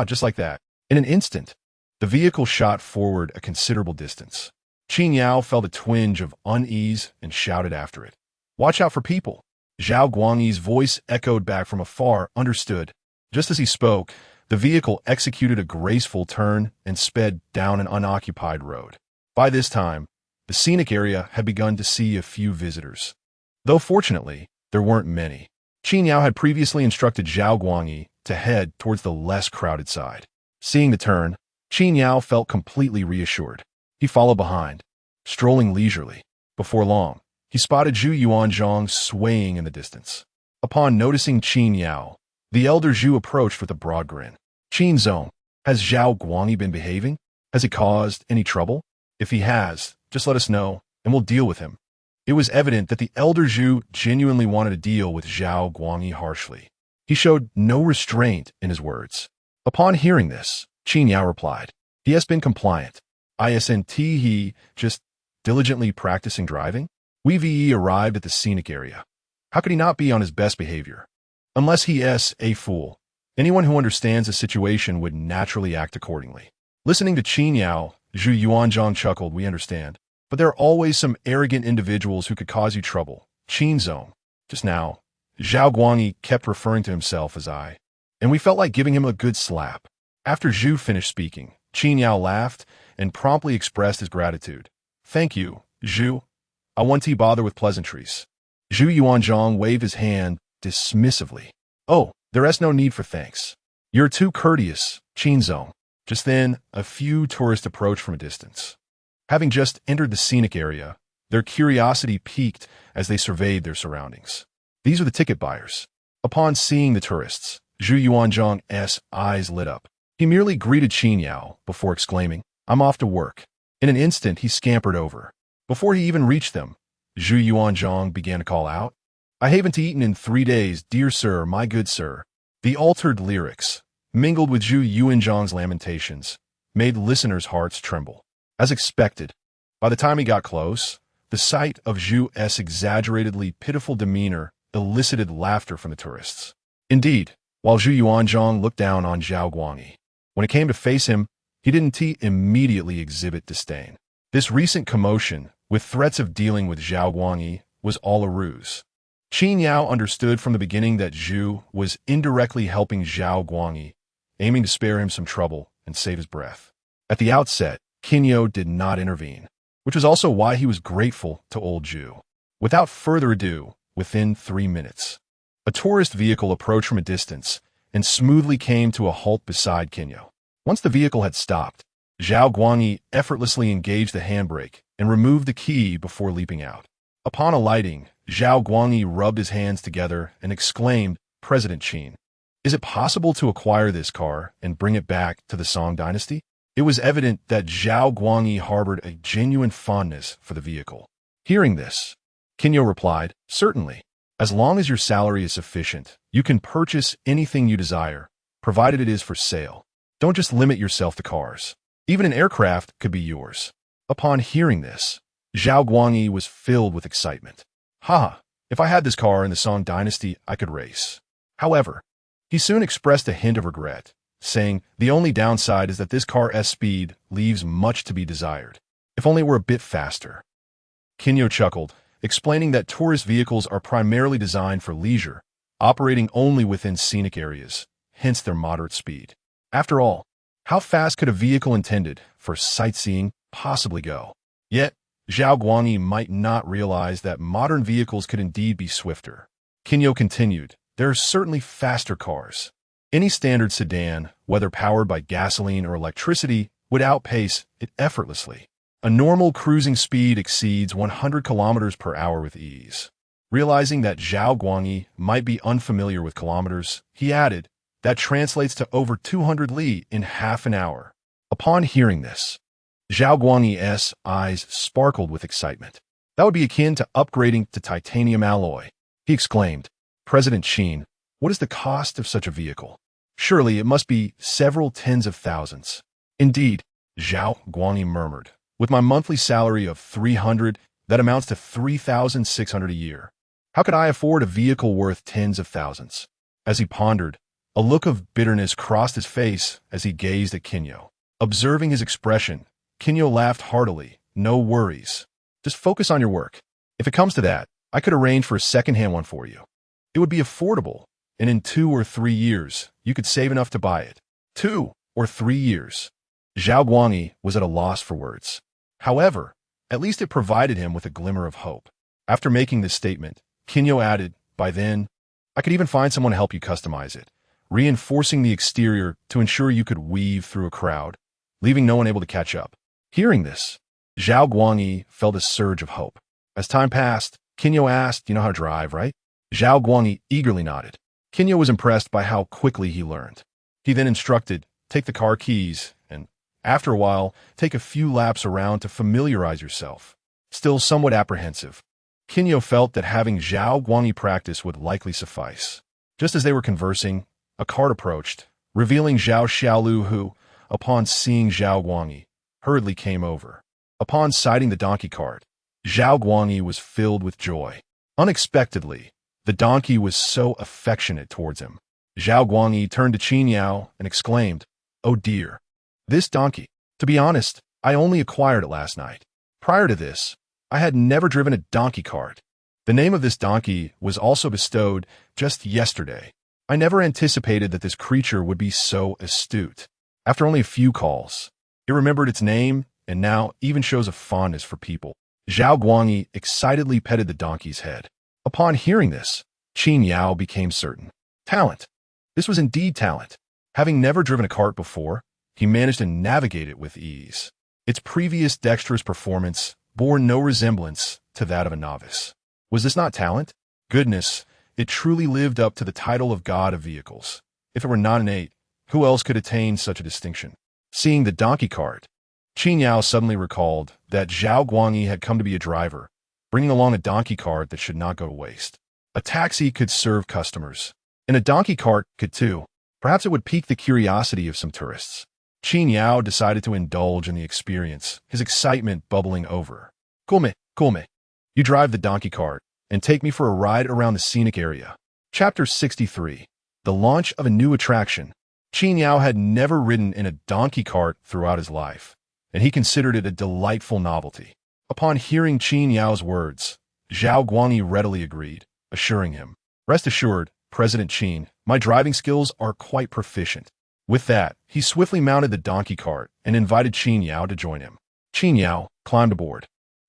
just like that. In an instant, the vehicle shot forward a considerable distance. Qin Yao felt a twinge of unease and shouted after it, "Watch out for people." Zhao Guangyi's voice echoed back from afar, "Understood." Just as he spoke, the vehicle executed a graceful turn and sped down an unoccupied road. By this time, the scenic area had begun to see a few visitors. Though fortunately, there weren't many. Qin Yao had previously instructed Zhao Guangyi to head towards the less crowded side. Seeing the turn, Qin Yao felt completely reassured. He followed behind, strolling leisurely. Before long, he spotted Zhu Yuanzhang swaying in the distance. Upon noticing Qin Yao, the elder Zhu approached with a broad grin. "Qin Zong, has Zhao Guangyi been behaving? Has he caused any trouble? If he has, just let us know, and we'll deal with him." It was evident that the elder Zhu genuinely wanted to deal with Zhao Guangyi harshly. He showed no restraint in his words. Upon hearing this, Qin Yao replied, "He has been compliant. Isn't he just diligently practicing driving?" We've arrived at the scenic area. How could he not be on his best behavior? Unless he is a fool. Anyone who understands the situation would naturally act accordingly. Listening to Qin Yao, Zhu Yuanzhang chuckled, we understand. But there are always some arrogant individuals who could cause you trouble. Qin Zone. Just now, Zhao Guangyi kept referring to himself as I, and we felt like giving him a good slap. After Zhu finished speaking, Qin Yao laughed and promptly expressed his gratitude. Thank you, Zhu. I won't bother with pleasantries. Zhu Yuanzhang waved his hand dismissively. Oh, there is no need for thanks. You're too courteous, Qin Zone. Just then, a few tourists approached from a distance. Having just entered the scenic area, their curiosity piqued as they surveyed their surroundings. These are the ticket buyers. Upon seeing the tourists, Zhu Yuanzhang's eyes lit up. He merely greeted Qin Yao before exclaiming, I'm off to work. In an instant, he scampered over. Before he even reached them, Zhu Yuanzhang began to call out, I haven't eaten in 3 days, dear sir, my good sir. The altered lyrics, mingled with Zhu Yuanzhang's lamentations, made listeners' hearts tremble. As expected, by the time he got close, the sight of Zhu's exaggeratedly pitiful demeanor elicited laughter from the tourists. Indeed, while Zhu Yuanzhang looked down on Zhao Guangyi, when it came to face him, he didn't immediately exhibit disdain. This recent commotion, with threats of dealing with Zhao Guangyi, was all a ruse. Qin Yao understood from the beginning that Zhu was indirectly helping Zhao Guangyi, aiming to spare him some trouble and save his breath. At the outset, Qin Yao did not intervene, which was also why he was grateful to old Zhu. Without further ado, within 3 minutes, a tourist vehicle approached from a distance and smoothly came to a halt beside Qin Yao. Once the vehicle had stopped, Zhao Guangyi effortlessly engaged the handbrake and removed the key before leaping out. Upon alighting, Zhao Guangyi rubbed his hands together and exclaimed, President Qin, is it possible to acquire this car and bring it back to the Song dynasty? It was evident that Zhao Guangyi harbored a genuine fondness for the vehicle. Hearing this, Qin Yao replied, certainly. As long as your salary is sufficient, you can purchase anything you desire, provided it is for sale. Don't just limit yourself to cars. Even an aircraft could be yours. Upon hearing this, Zhao Guangyi was filled with excitement. Ha! If I had this car in the Song dynasty, I could race. However, he soon expressed a hint of regret, saying, the only downside is that this car's speed leaves much to be desired. If only it were a bit faster. Qin Yao chuckled, explaining that tourist vehicles are primarily designed for leisure, operating only within scenic areas, hence their moderate speed. After all, how fast could a vehicle intended for sightseeing possibly go? Yet, Zhao Guangyi might not realize that modern vehicles could indeed be swifter. Qin Yao continued, there are certainly faster cars. Any standard sedan, whether powered by gasoline or electricity, would outpace it effortlessly. A normal cruising speed exceeds 100 kilometers per hour with ease. Realizing that Zhao Guangyi might be unfamiliar with kilometers, he added, that translates to over 200 li in half an hour. Upon hearing this, Zhao Guangyi's eyes sparkled with excitement. That would be akin to upgrading to titanium alloy. He exclaimed, President Qin, what is the cost of such a vehicle? Surely it must be several tens of thousands. Indeed, Zhao Guangyi murmured, with my monthly salary of 300, that amounts to 3,600 a year. How could I afford a vehicle worth tens of thousands? As he pondered, a look of bitterness crossed his face as he gazed at Qin Yao. Observing his expression, Qin Yao laughed heartily. No worries. Just focus on your work. If it comes to that, I could arrange for a second-hand one for you. It would be affordable, and in 2 or 3 years, you could save enough to buy it. 2 or 3 years. Zhao Guangyi was at a loss for words. However, at least it provided him with a glimmer of hope. After making this statement, Qin Yao added, by then, I could even find someone to help you customize it, reinforcing the exterior to ensure you could weave through a crowd, leaving no one able to catch up. Hearing this, Zhao Guangyi felt a surge of hope. As time passed, Qin Yao asked, you know how to drive, right? Zhao Guangyi eagerly nodded. Qin Yao was impressed by how quickly he learned. He then instructed, take the car keys, and, after a while, take a few laps around to familiarize yourself. Still somewhat apprehensive, Qin Yao felt that having Zhao Guangyi practice would likely suffice. Just as they were conversing, a cart approached, revealing Zhao Xiaolu who, upon seeing Zhao Guangyi, hurriedly came over. Upon sighting the donkey cart, Zhao Guangyi was filled with joy. Unexpectedly, the donkey was so affectionate towards him. Zhao Guangyi turned to Qin Yao and exclaimed, oh dear, this donkey. To be honest, I only acquired it last night. Prior to this, I had never driven a donkey cart. The name of this donkey was also bestowed just yesterday. I never anticipated that this creature would be so astute. After only a few calls, it remembered its name and now even shows a fondness for people. Zhao Guangyi excitedly petted the donkey's head. Upon hearing this, Qin Yao became certain. Talent. This was indeed talent. Having never driven a cart before, he managed to navigate it with ease. Its previous dexterous performance bore no resemblance to that of a novice. Was this not talent? Goodness, it truly lived up to the title of god of vehicles. If it were not innate, who else could attain such a distinction? Seeing the donkey cart, Qin Yao suddenly recalled that Zhao Guangyi had come to be a driver, bringing along a donkey cart that should not go to waste. A taxi could serve customers, and a donkey cart could too. Perhaps it would pique the curiosity of some tourists. Qin Yao decided to indulge in the experience, his excitement bubbling over. Come. You drive the donkey cart, and take me for a ride around the scenic area. Chapter 63. The launch of a new attraction. Qin Yao had never ridden in a donkey cart throughout his life, and he considered it a delightful novelty. Upon hearing Qin Yao's words, Zhao Guangyi readily agreed, assuring him, "Rest assured, President Qin, my driving skills are quite proficient." With that, he swiftly mounted the donkey cart and invited Qin Yao to join him. Qin Yao climbed aboard,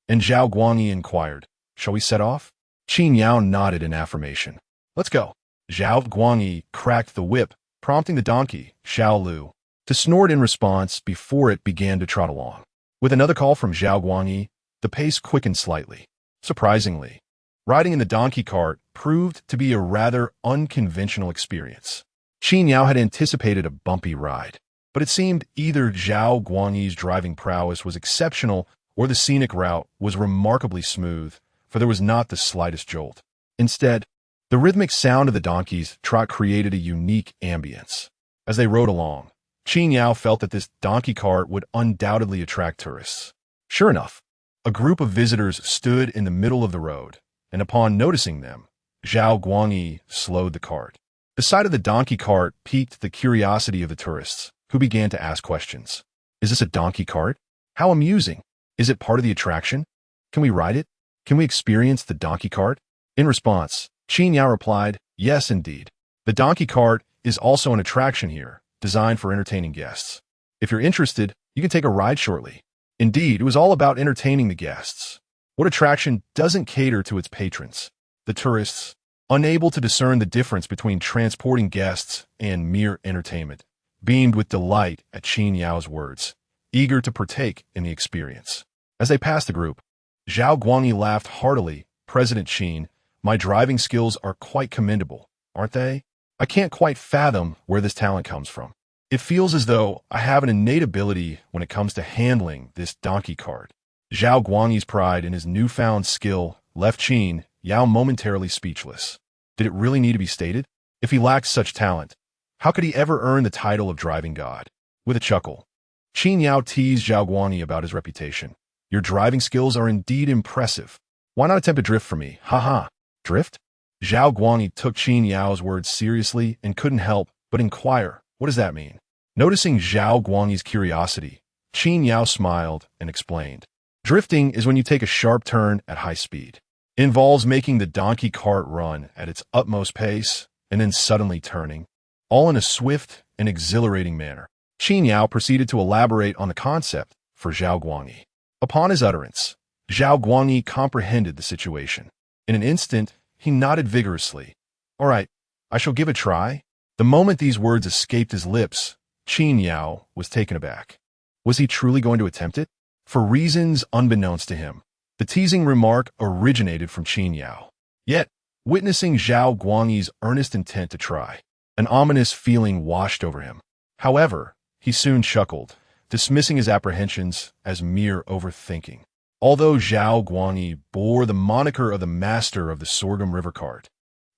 and Zhao Guangyi inquired, "Shall we set off?" Qin Yao nodded in affirmation. "Let's go." Zhao Guangyi cracked the whip, prompting the donkey, Xiao Lu, to snort in response before it began to trot along. With another call from Zhao Guangyi, the pace quickened slightly. Surprisingly, riding in the donkey cart proved to be a rather unconventional experience. Qin Yao had anticipated a bumpy ride, but it seemed either Zhao Guangyi's driving prowess was exceptional or the scenic route was remarkably smooth, for there was not the slightest jolt. Instead, the rhythmic sound of the donkey's trot created a unique ambience. As they rode along, Qin Yao felt that this donkey cart would undoubtedly attract tourists. Sure enough, a group of visitors stood in the middle of the road, and upon noticing them, Zhao Guangyi slowed the cart. The sight of the donkey cart piqued the curiosity of the tourists, who began to ask questions. "Is this a donkey cart? How amusing! Is it part of the attraction? Can we ride it? Can we experience the donkey cart?" In response, Qin Yao replied, "Yes, indeed. The donkey cart is also an attraction here, designed for entertaining guests. If you're interested, you can take a ride shortly." Indeed, it was all about entertaining the guests. What attraction doesn't cater to its patrons? The tourists, unable to discern the difference between transporting guests and mere entertainment, beamed with delight at Qin Yao's words, eager to partake in the experience. As they passed the group, Zhao Guangyi laughed heartily. "President Qin, my driving skills are quite commendable, aren't they? I can't quite fathom where this talent comes from. It feels as though I have an innate ability when it comes to handling this donkey cart." Zhao Guangyi's pride in his newfound skill left Qin Yao momentarily speechless. Did it really need to be stated? If he lacked such talent, how could he ever earn the title of driving god? With a chuckle, Qin Yao teased Zhao Guangyi about his reputation. "Your driving skills are indeed impressive. Why not attempt a drift for me? Ha. Drift?" Zhao Guangyi took Qin Yao's words seriously and couldn't help but inquire, "What does that mean?" Noticing Zhao Guangyi's curiosity, Qin Yao smiled and explained. "Drifting is when you take a sharp turn at high speed. It involves making the donkey cart run at its utmost pace and then suddenly turning, all in a swift and exhilarating manner." Qin Yao proceeded to elaborate on the concept for Zhao Guangyi. Upon his utterance, Zhao Guangyi comprehended the situation. In an instant, he nodded vigorously. "All right, I shall give it a try." The moment these words escaped his lips, Qin Yao was taken aback. Was he truly going to attempt it? For reasons unbeknownst to him, the teasing remark originated from Qin Yao. Yet, witnessing Zhao Guangyi's earnest intent to try, an ominous feeling washed over him. However, he soon chuckled, dismissing his apprehensions as mere overthinking. Although Zhao Guangyi bore the moniker of the master of the sorghum river cart,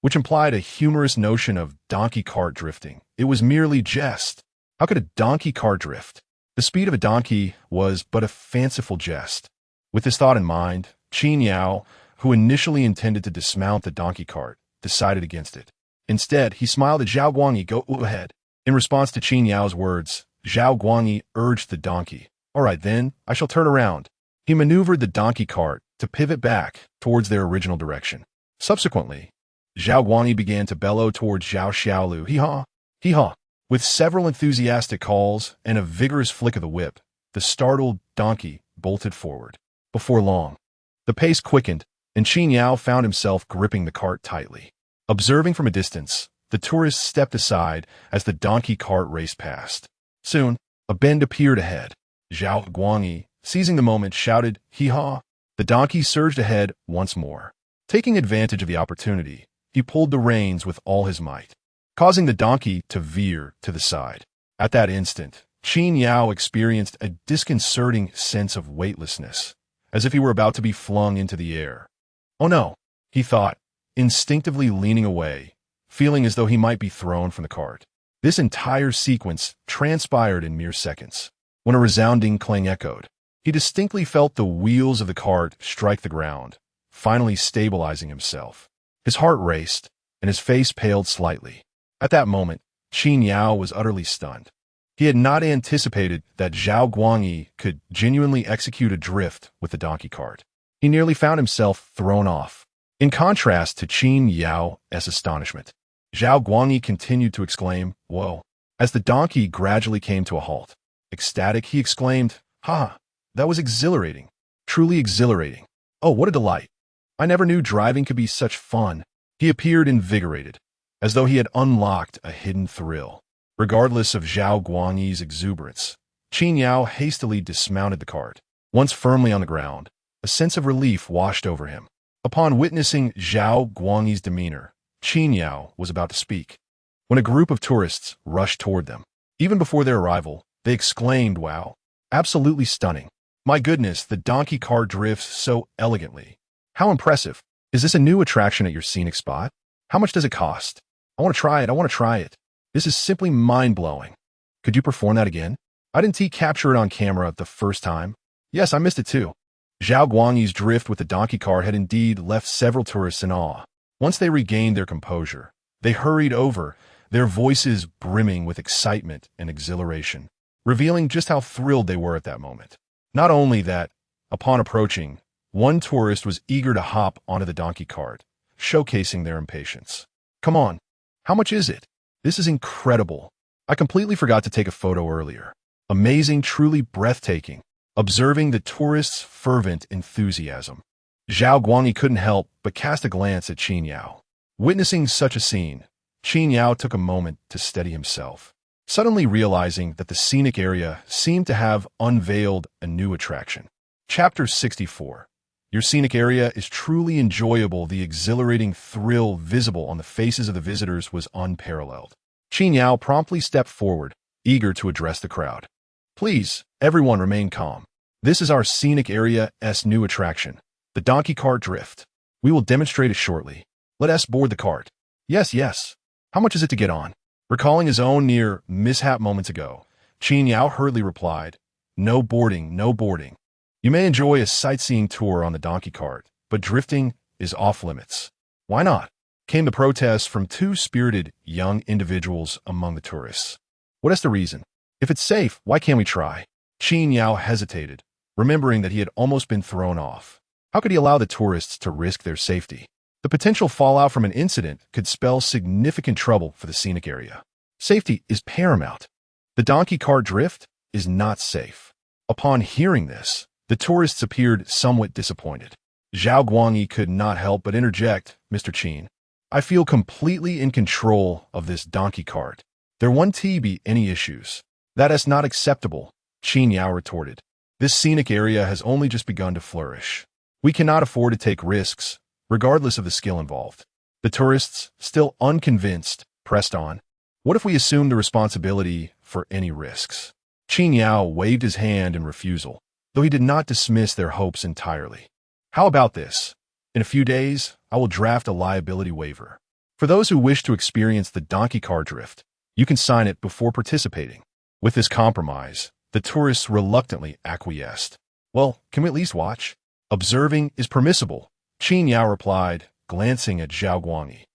which implied a humorous notion of donkey cart drifting, it was merely jest. How could a donkey cart drift? The speed of a donkey was but a fanciful jest. With this thought in mind, Qin Yao, who initially intended to dismount the donkey cart, decided against it. Instead, he smiled at Zhao Guangyi. "Go ahead." In response to Qin Yao's words, Zhao Guangyi urged the donkey. All right, then, I shall turn around. He maneuvered the donkey cart to pivot back towards their original direction. Subsequently, Zhao Guangyi began to bellow towards Zhao Xiaolu, hee-haw, hee-haw. With several enthusiastic calls and a vigorous flick of the whip, the startled donkey bolted forward. Before long, the pace quickened, and Qin Yao found himself gripping the cart tightly. Observing from a distance, the tourists stepped aside as the donkey cart raced past. Soon, a bend appeared ahead. Zhao Guangyi, seizing the moment, shouted, hee-haw. The donkey surged ahead once more. Taking advantage of the opportunity, he pulled the reins with all his might, causing the donkey to veer to the side. At that instant, Qin Yao experienced a disconcerting sense of weightlessness, as if he were about to be flung into the air. Oh no, he thought, instinctively leaning away, feeling as though he might be thrown from the cart. This entire sequence transpired in mere seconds. When a resounding clang echoed, he distinctly felt the wheels of the cart strike the ground, finally stabilizing himself. His heart raced, and his face paled slightly. At that moment, Qin Yao was utterly stunned. He had not anticipated that Zhao Guangyi could genuinely execute a drift with the donkey cart. He nearly found himself thrown off. In contrast to Qin Yao's astonishment, Zhao Guangyi continued to exclaim, "Whoa!" As the donkey gradually came to a halt. Ecstatic, he exclaimed, "Ha! That was exhilarating. Truly exhilarating. Oh, what a delight. I never knew driving could be such fun." He appeared invigorated, as though he had unlocked a hidden thrill. Regardless of Zhao Guangyi's exuberance, Qin Yao hastily dismounted the cart. Once firmly on the ground, a sense of relief washed over him. Upon witnessing Zhao Guangyi's demeanor, Qin Yao was about to speak, when a group of tourists rushed toward them. Even before their arrival, they exclaimed, "Wow, absolutely stunning. My goodness, the donkey cart drifts so elegantly. How impressive. Is this a new attraction at your scenic spot? How much does it cost? I want to try it. I want to try it. This is simply mind-blowing. Could you perform that again? I didn't capture it on camera the first time. Yes, I missed it too." Zhao Guangyi's drift with the donkey cart had indeed left several tourists in awe. Once they regained their composure, they hurried over, their voices brimming with excitement and exhilaration, revealing just how thrilled they were at that moment. Not only that, upon approaching, one tourist was eager to hop onto the donkey cart, showcasing their impatience. "Come on, how much is it? This is incredible. I completely forgot to take a photo earlier. Amazing, truly breathtaking." Observing the tourists' fervent enthusiasm, Zhao Guangyi couldn't help but cast a glance at Qin Yao. Witnessing such a scene, Qin Yao took a moment to steady himself, suddenly realizing that the scenic area seemed to have unveiled a new attraction. Chapter 64. Your scenic area is truly enjoyable. The exhilarating thrill visible on the faces of the visitors was unparalleled. Qin Yao promptly stepped forward, eager to address the crowd. "Please, everyone remain calm. This is our scenic area's new attraction, the donkey cart drift. We will demonstrate it shortly. Let us board the cart." "Yes, yes. How much is it to get on?" Recalling his own near mishap moments ago, Qin Yao hurriedly replied, "No boarding, no boarding. You may enjoy a sightseeing tour on the donkey cart, but drifting is off limits." "Why not?" came the protest from two spirited young individuals among the tourists. "What is the reason? If it's safe, why can't we try?" Qin Yao hesitated, remembering that he had almost been thrown off. How could he allow the tourists to risk their safety? The potential fallout from an incident could spell significant trouble for the scenic area. Safety is paramount. The donkey cart drift is not safe. Upon hearing this, the tourists appeared somewhat disappointed. Zhao Guangyi could not help but interject, "Mr. Qin, I feel completely in control of this donkey cart. There won't be any issues." "That is not acceptable," Qin Yao retorted. "This scenic area has only just begun to flourish. We cannot afford to take risks, regardless of the skill involved." The tourists, still unconvinced, pressed on. "What if we assume the responsibility for any risks?" Qin Yao waved his hand in refusal, though he did not dismiss their hopes entirely. "How about this? In a few days, I will draft a liability waiver. For those who wish to experience the donkey cart drift, you can sign it before participating." With this compromise, the tourists reluctantly acquiesced. "Well, can we at least watch?" "Observing is permissible," Qin Yao replied, glancing at Zhao Guangyi.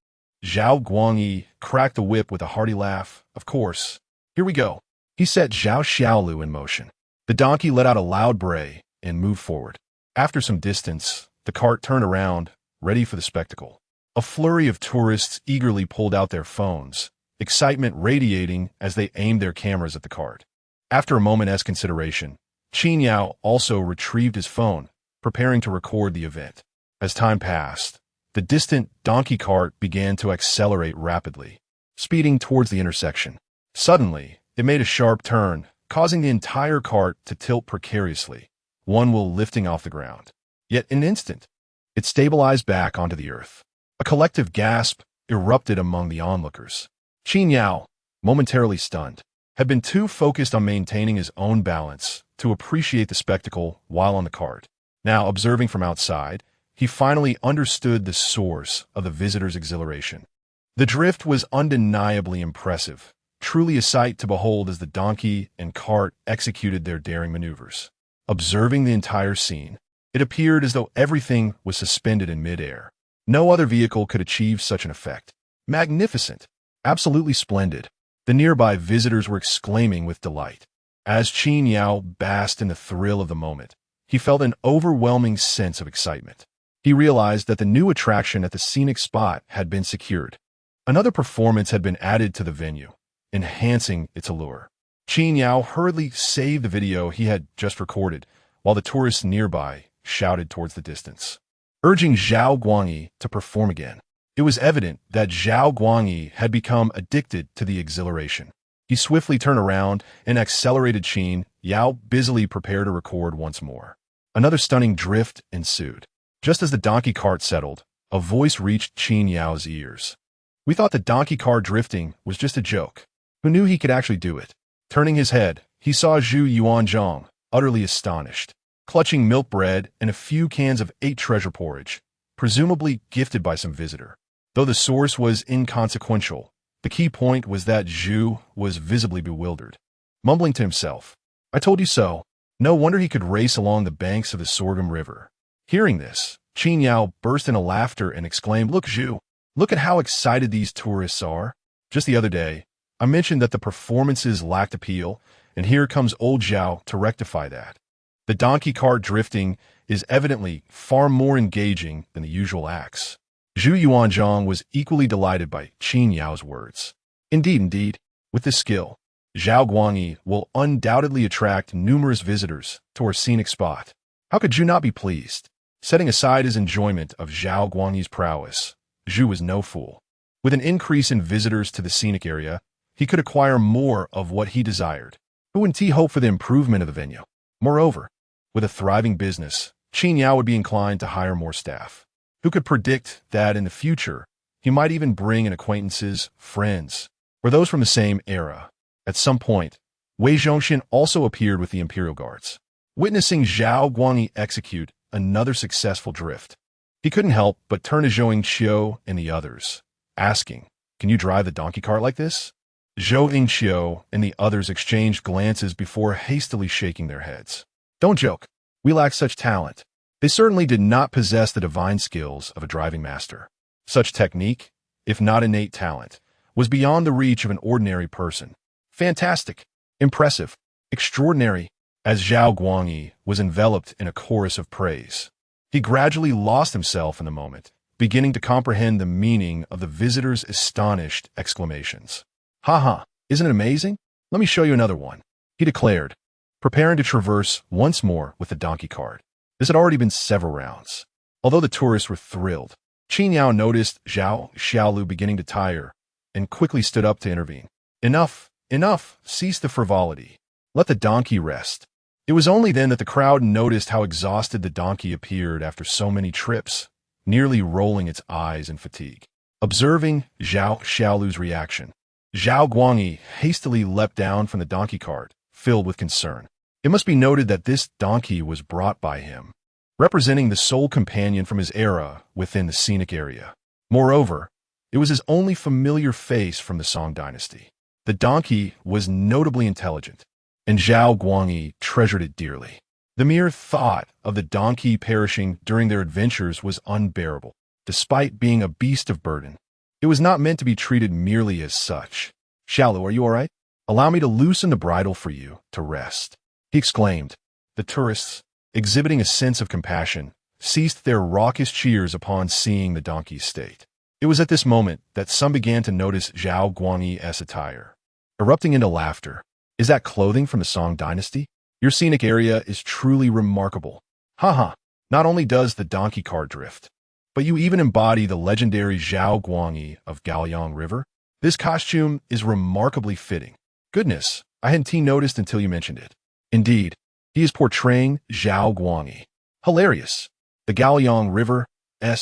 Zhao Guangyi cracked the whip with a hearty laugh. "Of course. Here we go." He set Zhao Xiaolu in motion. The donkey let out a loud bray and moved forward. After some distance, the cart turned around, ready for the spectacle. A flurry of tourists eagerly pulled out their phones, excitement radiating as they aimed their cameras at the cart. After a moment's consideration, Qin Yao also retrieved his phone, preparing to record the event. As time passed, the distant donkey cart began to accelerate rapidly, speeding towards the intersection. Suddenly, it made a sharp turn, causing the entire cart to tilt precariously, one wheel lifting off the ground. Yet in an instant, it stabilized back onto the earth. A collective gasp erupted among the onlookers. Qin Yao, momentarily stunned, had been too focused on maintaining his own balance to appreciate the spectacle while on the cart. Now, observing from outside, he finally understood the source of the visitors' exhilaration. The drift was undeniably impressive, truly a sight to behold as the donkey and cart executed their daring maneuvers. Observing the entire scene, it appeared as though everything was suspended in midair. No other vehicle could achieve such an effect. Magnificent! Absolutely splendid! The nearby visitors were exclaiming with delight. As Qin Yao basked in the thrill of the moment, he felt an overwhelming sense of excitement. He realized that the new attraction at the scenic spot had been secured. Another performance had been added to the venue, enhancing its allure. Qin Yao hurriedly saved the video he had just recorded, while the tourists nearby shouted towards the distance, urging Zhao Guangyi to perform again. It was evident that Zhao Guangyi had become addicted to the exhilaration. He swiftly turned around and accelerated. Qin Yao busily prepared to record once more. Another stunning drift ensued. Just as the donkey cart settled, a voice reached Qin Yao's ears. "We thought the donkey cart drifting was just a joke. Who knew he could actually do it?" Turning his head, he saw Zhu Yuanzhang, utterly astonished, clutching milk bread and a few cans of 8 treasure porridge, presumably gifted by some visitor. Though the source was inconsequential, the key point was that Zhu was visibly bewildered. Mumbling to himself, "I told you so." No wonder he could race along the banks of the Sorghum River. Hearing this, Qin Yao burst into laughter and exclaimed, "Look, Zhu, look at how excited these tourists are. Just the other day, I mentioned that the performances lacked appeal, and here comes old Zhao to rectify that. The donkey cart drifting is evidently far more engaging than the usual acts." Zhu Yuanzhang was equally delighted by Qin Yao's words. Indeed, with this skill, Zhao Guangyi will undoubtedly attract numerous visitors to our scenic spot. How could Zhu not be pleased? Setting aside his enjoyment of Zhao Guangyi's prowess, Zhu was no fool. With an increase in visitors to the scenic area, he could acquire more of what he desired. Who wouldn't he hope for the improvement of the venue? Moreover, with a thriving business, Qin Yao would be inclined to hire more staff. Who could predict that in the future, he might even bring in acquaintances, friends, or those from the same era? At some point, Wei Zhongxin also appeared with the Imperial Guards. Witnessing Zhao Guangyi execute another successful drift, he couldn't help but turn to Zhou Yingqiu and the others, asking, "Can you drive the donkey cart like this?" Zhou Yingqiu and the others exchanged glances before hastily shaking their heads. "Don't joke. We lack such talent." They certainly did not possess the divine skills of a driving master. Such technique, if not innate talent, was beyond the reach of an ordinary person. Fantastic, impressive, extraordinary. As Zhao Guangyi was enveloped in a chorus of praise, he gradually lost himself in the moment, beginning to comprehend the meaning of the visitors' astonished exclamations. "Ha, isn't it amazing? Let me show you another one," he declared, preparing to traverse once more with the donkey cart. This had already been several rounds. Although the tourists were thrilled, Qin Yao noticed Zhao Xiaolu beginning to tire and quickly stood up to intervene. Enough, cease the frivolity. Let the donkey rest." It was only then that the crowd noticed how exhausted the donkey appeared after so many trips, nearly rolling its eyes in fatigue. Observing Zhao Xiaolu's reaction, Zhao Guangyi hastily leapt down from the donkey cart, filled with concern. It must be noted that this donkey was brought by him, representing the sole companion from his era within the scenic area. Moreover, it was his only familiar face from the Song dynasty. The donkey was notably intelligent, and Zhao Guangyi treasured it dearly. The mere thought of the donkey perishing during their adventures was unbearable. Despite being a beast of burden, it was not meant to be treated merely as such. "Xiaolu, are you all right? Allow me to loosen the bridle for you to rest." he exclaimed. The tourists, exhibiting a sense of compassion, ceased their raucous cheers upon seeing the donkey's state. It was at this moment that some began to notice Zhao Guangyi's attire, erupting into laughter. Is that clothing from the Song dynasty? Your scenic area is truly remarkable. Haha, not only does the donkey cart drift, but you even embody the legendary Zhao Guangyi of Gaoyang River. This costume is remarkably fitting. Goodness, I hadn't noticed until you mentioned it. Indeed, he is portraying Zhao Guangyi. Hilarious. The Gaoyang River's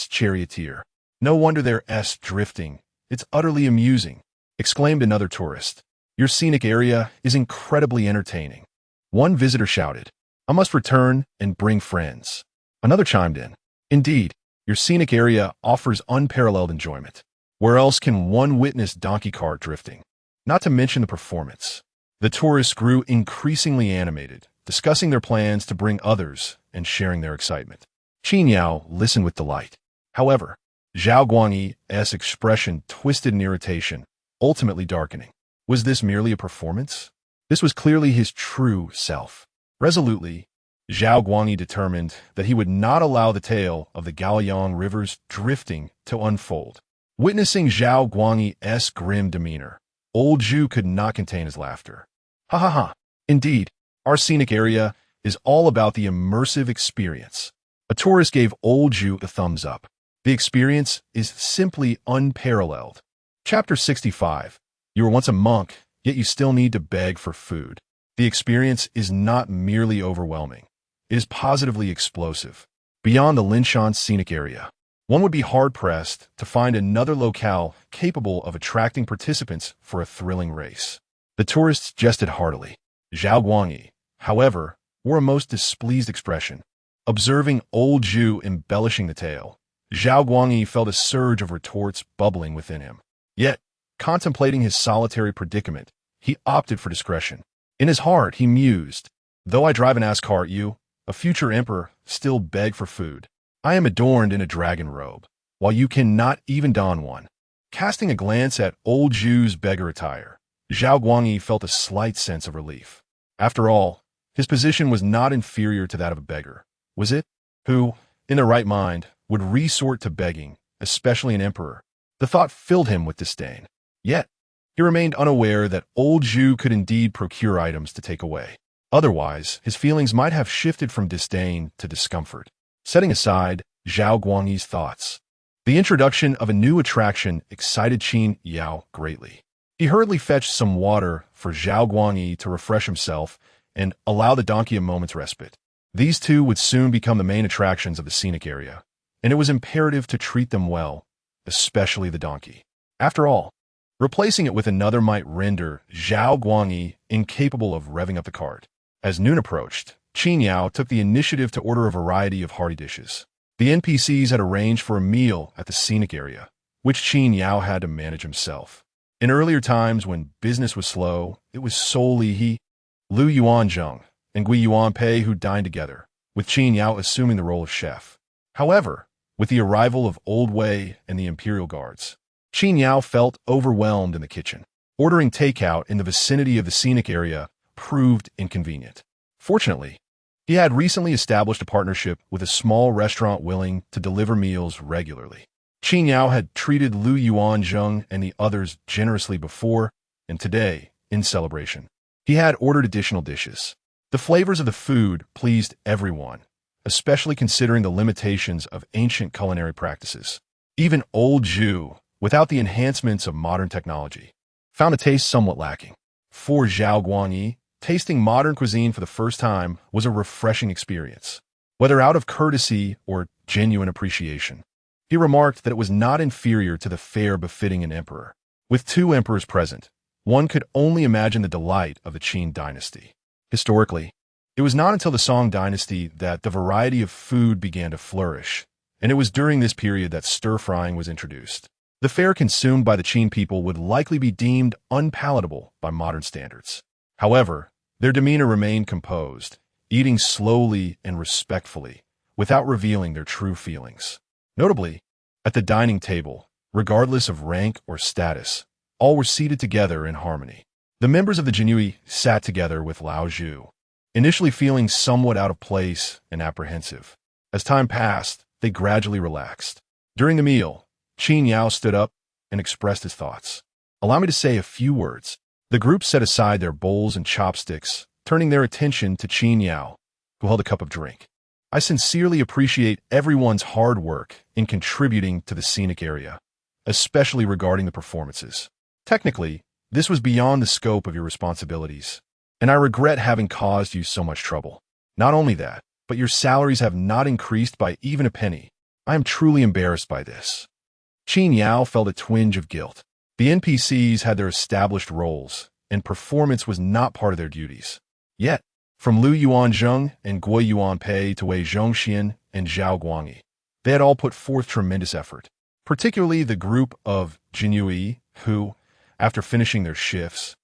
charioteer. No wonder they're drifting. It's utterly amusing, exclaimed another tourist. Your scenic area is incredibly entertaining. One visitor shouted, I must return and bring friends. Another chimed in, indeed, your scenic area offers unparalleled enjoyment. Where else can one witness donkey cart drifting? Not to mention the performance. The tourists grew increasingly animated, discussing their plans to bring others and sharing their excitement. Qin Yao listened with delight. However, Zhao Guangyi's expression twisted in irritation, ultimately darkening. Was this merely a performance? This was clearly his true self. Resolutely, Zhao Guangyi determined that he would not allow the tale of the Gaoyang River's drifting to unfold. Witnessing Zhao Guangyi's grim demeanor, old Zhu could not contain his laughter. Ha ha ha. Indeed, our scenic area is all about the immersive experience. A tourist gave old Zhu a thumbs up. The experience is simply unparalleled. Chapter 65. You were once a monk, yet you still need to beg for food. The experience is not merely overwhelming. It is positively explosive. Beyond the Linshan scenic area, one would be hard-pressed to find another locale capable of attracting participants for a thrilling race. The tourists jested heartily. Zhao Guangyi, however, wore a most displeased expression. Observing old Zhu embellishing the tale, Zhao Guangyi felt a surge of retorts bubbling within him. Yet, contemplating his solitary predicament, he opted for discretion. In his heart, he mused, though I drive an ass cart, you, a future emperor, still beg for food. I am adorned in a dragon robe, while you cannot even don one. Casting a glance at old Zhu's beggar attire, Zhao Guangyi felt a slight sense of relief. After all, his position was not inferior to that of a beggar, was it? Who, in their right mind, would resort to begging, especially an emperor? The thought filled him with disdain. Yet, he remained unaware that old Zhu could indeed procure items to take away. Otherwise, his feelings might have shifted from disdain to discomfort. Setting aside Zhao Guangyi's thoughts, the introduction of a new attraction excited Qin Yao greatly. He hurriedly fetched some water for Zhao Guangyi to refresh himself and allow the donkey a moment's respite. These two would soon become the main attractions of the scenic area, and it was imperative to treat them well, especially the donkey. After all, replacing it with another might render Zhao Guangyi incapable of revving up the cart. As noon approached, Qin Yao took the initiative to order a variety of hearty dishes. The NPCs had arranged for a meal at the scenic area, which Qin Yao had to manage himself. In earlier times when business was slow, it was solely he, Lu Yuanzheng, and Gui Yuanpei who dined together, with Qin Yao assuming the role of chef. However, with the arrival of Old Wei and the Imperial Guards, Qin Yao felt overwhelmed in the kitchen. Ordering takeout in the vicinity of the scenic area proved inconvenient. Fortunately, he had recently established a partnership with a small restaurant willing to deliver meals regularly. Qin Yao had treated Lu Yuanzheng and the others generously before, and today, in celebration, he had ordered additional dishes. The flavors of the food pleased everyone, especially considering the limitations of ancient culinary practices. Even old Zhu, without the enhancements of modern technology, found a taste somewhat lacking. For Zhao Guangyi, tasting modern cuisine for the first time was a refreshing experience. Whether out of courtesy or genuine appreciation, he remarked that it was not inferior to the fare befitting an emperor. With two emperors present, one could only imagine the delight of the Qin dynasty. Historically, it was not until the Song dynasty that the variety of food began to flourish, and it was during this period that stir-frying was introduced. The fare consumed by the Qin people would likely be deemed unpalatable by modern standards. However, their demeanor remained composed, eating slowly and respectfully, without revealing their true feelings. Notably, at the dining table, regardless of rank or status, all were seated together in harmony. The members of the Jinui sat together with Lao Zhu, initially feeling somewhat out of place and apprehensive. As time passed, they gradually relaxed. During the meal, Qin Yao stood up and expressed his thoughts. "Allow me to say a few words." The group set aside their bowls and chopsticks, turning their attention to Qin Yao, who held a cup of drink. "I sincerely appreciate everyone's hard work in contributing to the scenic area, especially regarding the performances. Technically, this was beyond the scope of your responsibilities, and I regret having caused you so much trouble. Not only that, but your salaries have not increased by even a penny. I am truly embarrassed by this." Qin Yao felt a twinge of guilt. The NPCs had their established roles, and performance was not part of their duties. Yet, from Lu Yuanzheng and Guo Yuanpei to Wei Zhongxian and Zhao Guangyi, they had all put forth tremendous effort, particularly the group of Jinyui, who, after finishing their shifts,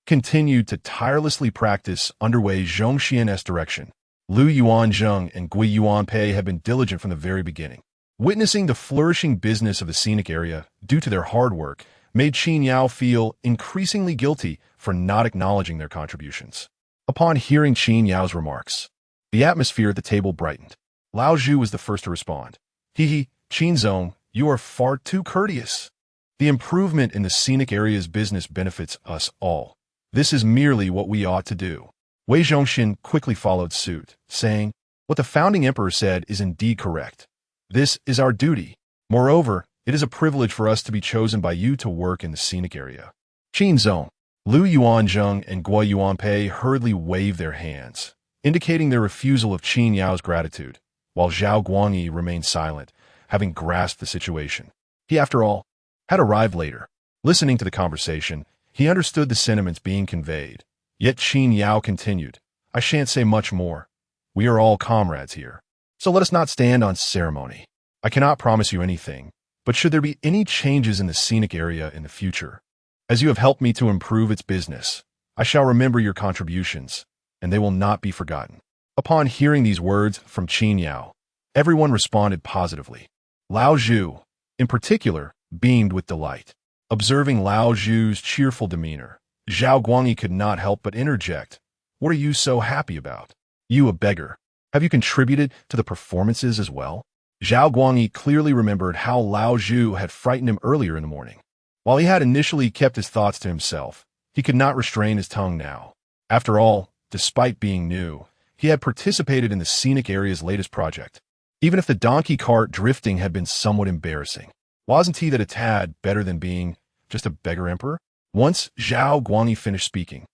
continued to tirelessly practice under Wei Zhongxian's direction. Lu Yuanzheng and Guo Yuanpei had been diligent from the very beginning. Witnessing the flourishing business of the scenic area due to their hard work made Qin Yao feel increasingly guilty for not acknowledging their contributions. Upon hearing Qin Yao's remarks, the atmosphere at the table brightened. Lao Zhu was the first to respond. "Qin Zong, you are far too courteous. The improvement in the scenic area's business benefits us all. This is merely what we ought to do." Wei Zhongxian quickly followed suit, saying, "What the founding emperor said is indeed correct. This is our duty. Moreover, it is a privilege for us to be chosen by you to work in the scenic area." Qin Zong, Lu Yuanzheng and Guo Yuanpei hurriedly waved their hands, indicating their refusal of Qin Yao's gratitude, while Zhao Guangyi remained silent, having grasped the situation. He, after all, had arrived later. Listening to the conversation, he understood the sentiments being conveyed. Yet Qin Yao continued, "I shan't say much more. We are all comrades here. So let us not stand on ceremony. I cannot promise you anything, but should there be any changes in the scenic area in the future, as you have helped me to improve its business, I shall remember your contributions, and they will not be forgotten." Upon hearing these words from Qin Yao, everyone responded positively. Lao Zhu, in particular, beamed with delight. Observing Lao Zhu's cheerful demeanor, Zhao Guangyi could not help but interject, "What are you so happy about? You a beggar. Have you contributed to the performances as well?" Zhao Guangyi clearly remembered how Lao Zhu had frightened him earlier in the morning. While he had initially kept his thoughts to himself, he could not restrain his tongue now. After all, despite being new, he had participated in the scenic area's latest project. Even if the donkey cart drifting had been somewhat embarrassing, wasn't he that a tad better than being just a beggar emperor? Once Zhao Guangyi finished speaking,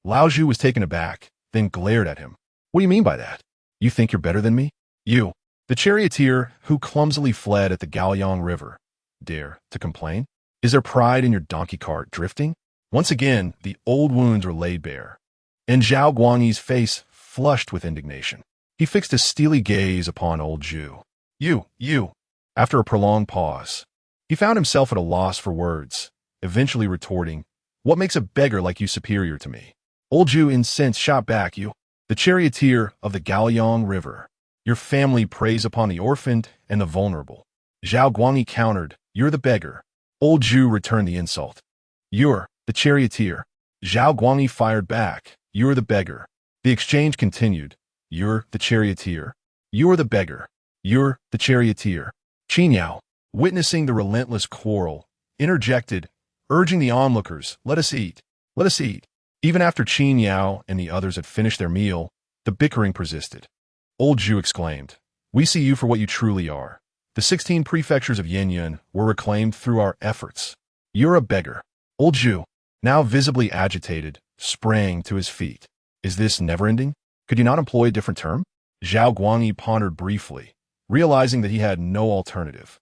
Lao Zhu was taken aback, then glared at him. "What do you mean by that? You think you're better than me? You, the charioteer who clumsily fled at the Gaoyang River, dare to complain? Is there pride in your donkey cart drifting?" Once again, the old wounds were laid bare, and Zhao Guangyi's face flushed with indignation. He fixed a steely gaze upon old Zhu. You. After a prolonged pause, he found himself at a loss for words, eventually retorting, "What makes a beggar like you superior to me?" Old Zhu incensed shot back, "You, the charioteer of the Gaoyang River. Your family preys upon the orphaned and the vulnerable." Zhao Guangyi countered, "You're the beggar." Old Zhu returned the insult. "You're the charioteer." Zhao Guangyi fired back, "You're the beggar." The exchange continued. "You're the charioteer. You're the beggar. You're the charioteer." Qin Yao, witnessing the relentless quarrel, interjected, urging the onlookers, "Let us eat. Let us eat." Even after Qin Yao and the others had finished their meal, the bickering persisted. Old Zhu exclaimed, "We see you for what you truly are. The 16 prefectures of Yanyan were reclaimed through our efforts. You're a beggar." Old Zhu, now visibly agitated, sprang to his feet. "Is this never-ending? Could you not employ a different term?" Zhao Guangyi pondered briefly, realizing that he had no alternative.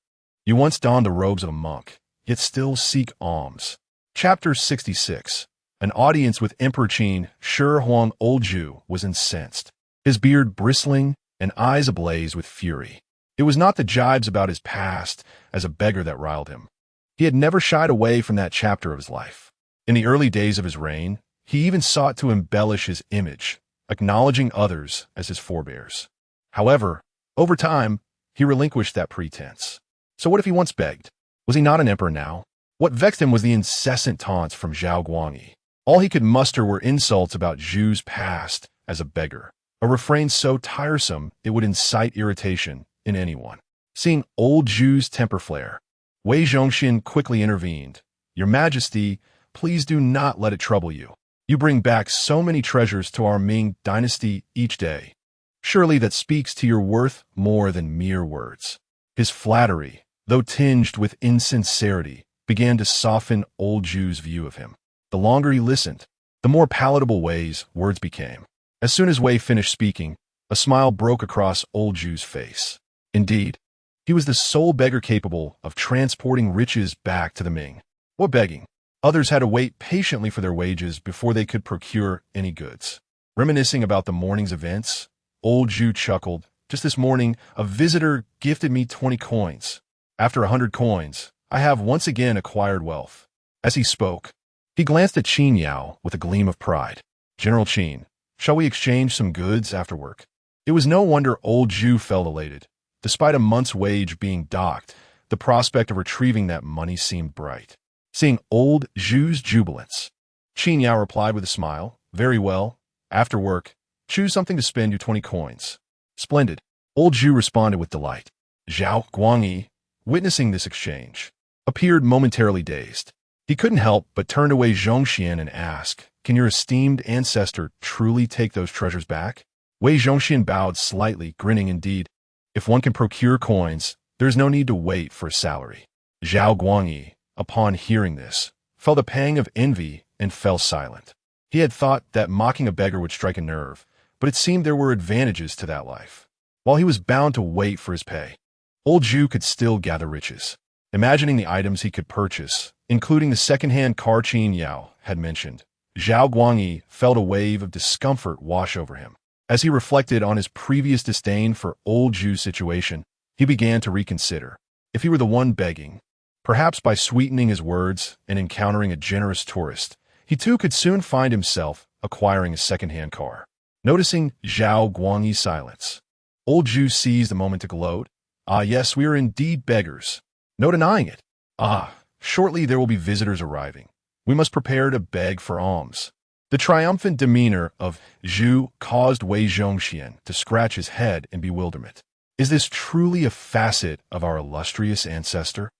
"You once donned the robes of a monk, yet still seek alms." Chapter 66. An audience with Emperor Qin Shi Huang. Old Zhu was incensed, his beard bristling and eyes ablaze with fury. It was not the jibes about his past as a beggar that riled him. He had never shied away from that chapter of his life. In the early days of his reign, he even sought to embellish his image, acknowledging others as his forebears. However, over time, he relinquished that pretense. So what if he once begged? Was he not an emperor now? What vexed him was the incessant taunts from Zhao Guangyi. All he could muster were insults about Zhu's past as a beggar, a refrain so tiresome it would incite irritation in anyone. Seeing old Zhu's temper flare, Wei Zhongxian quickly intervened. "Your Majesty, please do not let it trouble you. You bring back so many treasures to our Ming dynasty each day. Surely that speaks to your worth more than mere words." His flattery, though tinged with insincerity, began to soften old Zhu's view of him. The longer he listened, the more palatable Wei's words became. As soon as Wei finished speaking, a smile broke across old Zhu's face. Indeed, he was the sole beggar capable of transporting riches back to the Ming. What begging? Others had to wait patiently for their wages before they could procure any goods. Reminiscing about the morning's events, old Zhu chuckled. "Just this morning, a visitor gifted me 20 coins. After 100 coins, I have once again acquired wealth." As he spoke, he glanced at Qin Yao with a gleam of pride. "General Qin, shall we exchange some goods after work?" It was no wonder old Zhu felt elated. Despite a month's wage being docked, the prospect of retrieving that money seemed bright. Seeing old Zhu's jubilance, Qin Yao replied with a smile, "Very well. After work, choose something to spend your 20 coins." "Splendid." Old Zhu responded with delight. Zhao Guangyi, witnessing this exchange, appeared momentarily dazed. He couldn't help but turn to Wei Zhongxian and ask, "Can your esteemed ancestor truly take those treasures back?" Wei Zhongxian bowed slightly, grinning. "Indeed, if one can procure coins, there is no need to wait for a salary." Zhao Guangyi, upon hearing this, felt a pang of envy and fell silent. He had thought that mocking a beggar would strike a nerve, but it seemed there were advantages to that life. While he was bound to wait for his pay, old Zhu could still gather riches. Imagining the items he could purchase, including the second-hand car Qin Yao had mentioned, Zhao Guangyi felt a wave of discomfort wash over him. As he reflected on his previous disdain for old Zhu's situation, he began to reconsider. If he were the one begging, perhaps by sweetening his words and encountering a generous tourist, he too could soon find himself acquiring a second-hand car. Noticing Zhao Guangyi's silence, old Zhu seized the moment to gloat. "Ah, yes, we are indeed beggars. No denying it. Ah, shortly there will be visitors arriving. We must prepare to beg for alms." The triumphant demeanor of Zhu caused Wei Zhongxian to scratch his head in bewilderment. Is this truly a facet of our illustrious ancestor?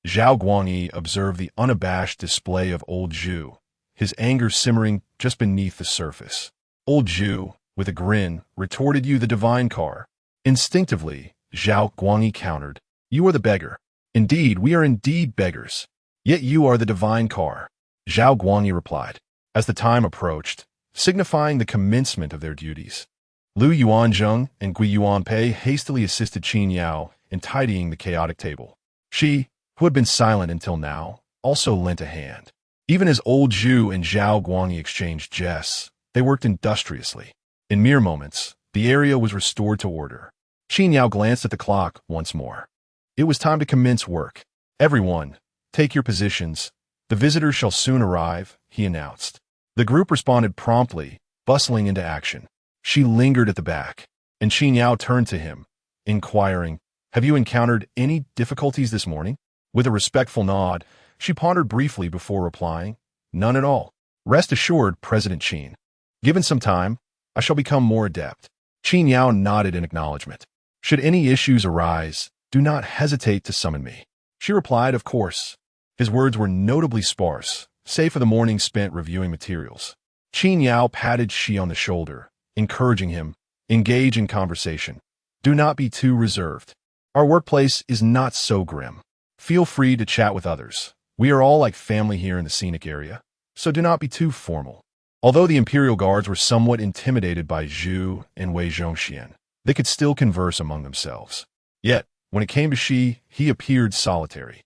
Zhao Guangyi observed the unabashed display of old Zhu, his anger simmering just beneath the surface. Old Zhu, with a grin, retorted, "You the divine car." Instinctively, Zhao Guangyi countered, "You are the beggar." "Indeed, we are indeed beggars. Yet you are the divine car," Zhao Guangyi replied. As the time approached, signifying the commencement of their duties, Lu Yuanzheng and Gui Yuanpei hastily assisted Qin Yao in tidying the chaotic table. She, who had been silent until now, also lent a hand. Even as old Zhu and Zhao Guangyi exchanged jests, they worked industriously. In mere moments, the area was restored to order. Qin Yao glanced at the clock once more. It was time to commence work. "Everyone, take your positions. The visitors shall soon arrive," he announced. The group responded promptly, bustling into action. She lingered at the back, and Qin Yao turned to him, inquiring, "Have you encountered any difficulties this morning?" With a respectful nod, she pondered briefly before replying, "None at all. Rest assured, President Qin. Given some time, I shall become more adept." Qin Yao nodded in acknowledgement. "Should any issues arise, do not hesitate to summon me." She replied, "Of course." His words were notably sparse, save for the morning spent reviewing materials. Qin Yao patted Xi on the shoulder, encouraging him, "Engage in conversation. Do not be too reserved. Our workplace is not so grim. Feel free to chat with others. We are all like family here in the Scenic area, so do not be too formal." Although the Imperial Guards were somewhat intimidated by Zhu and Wei Zhongxian, they could still converse among themselves. Yet, when it came to Xi, he appeared solitary.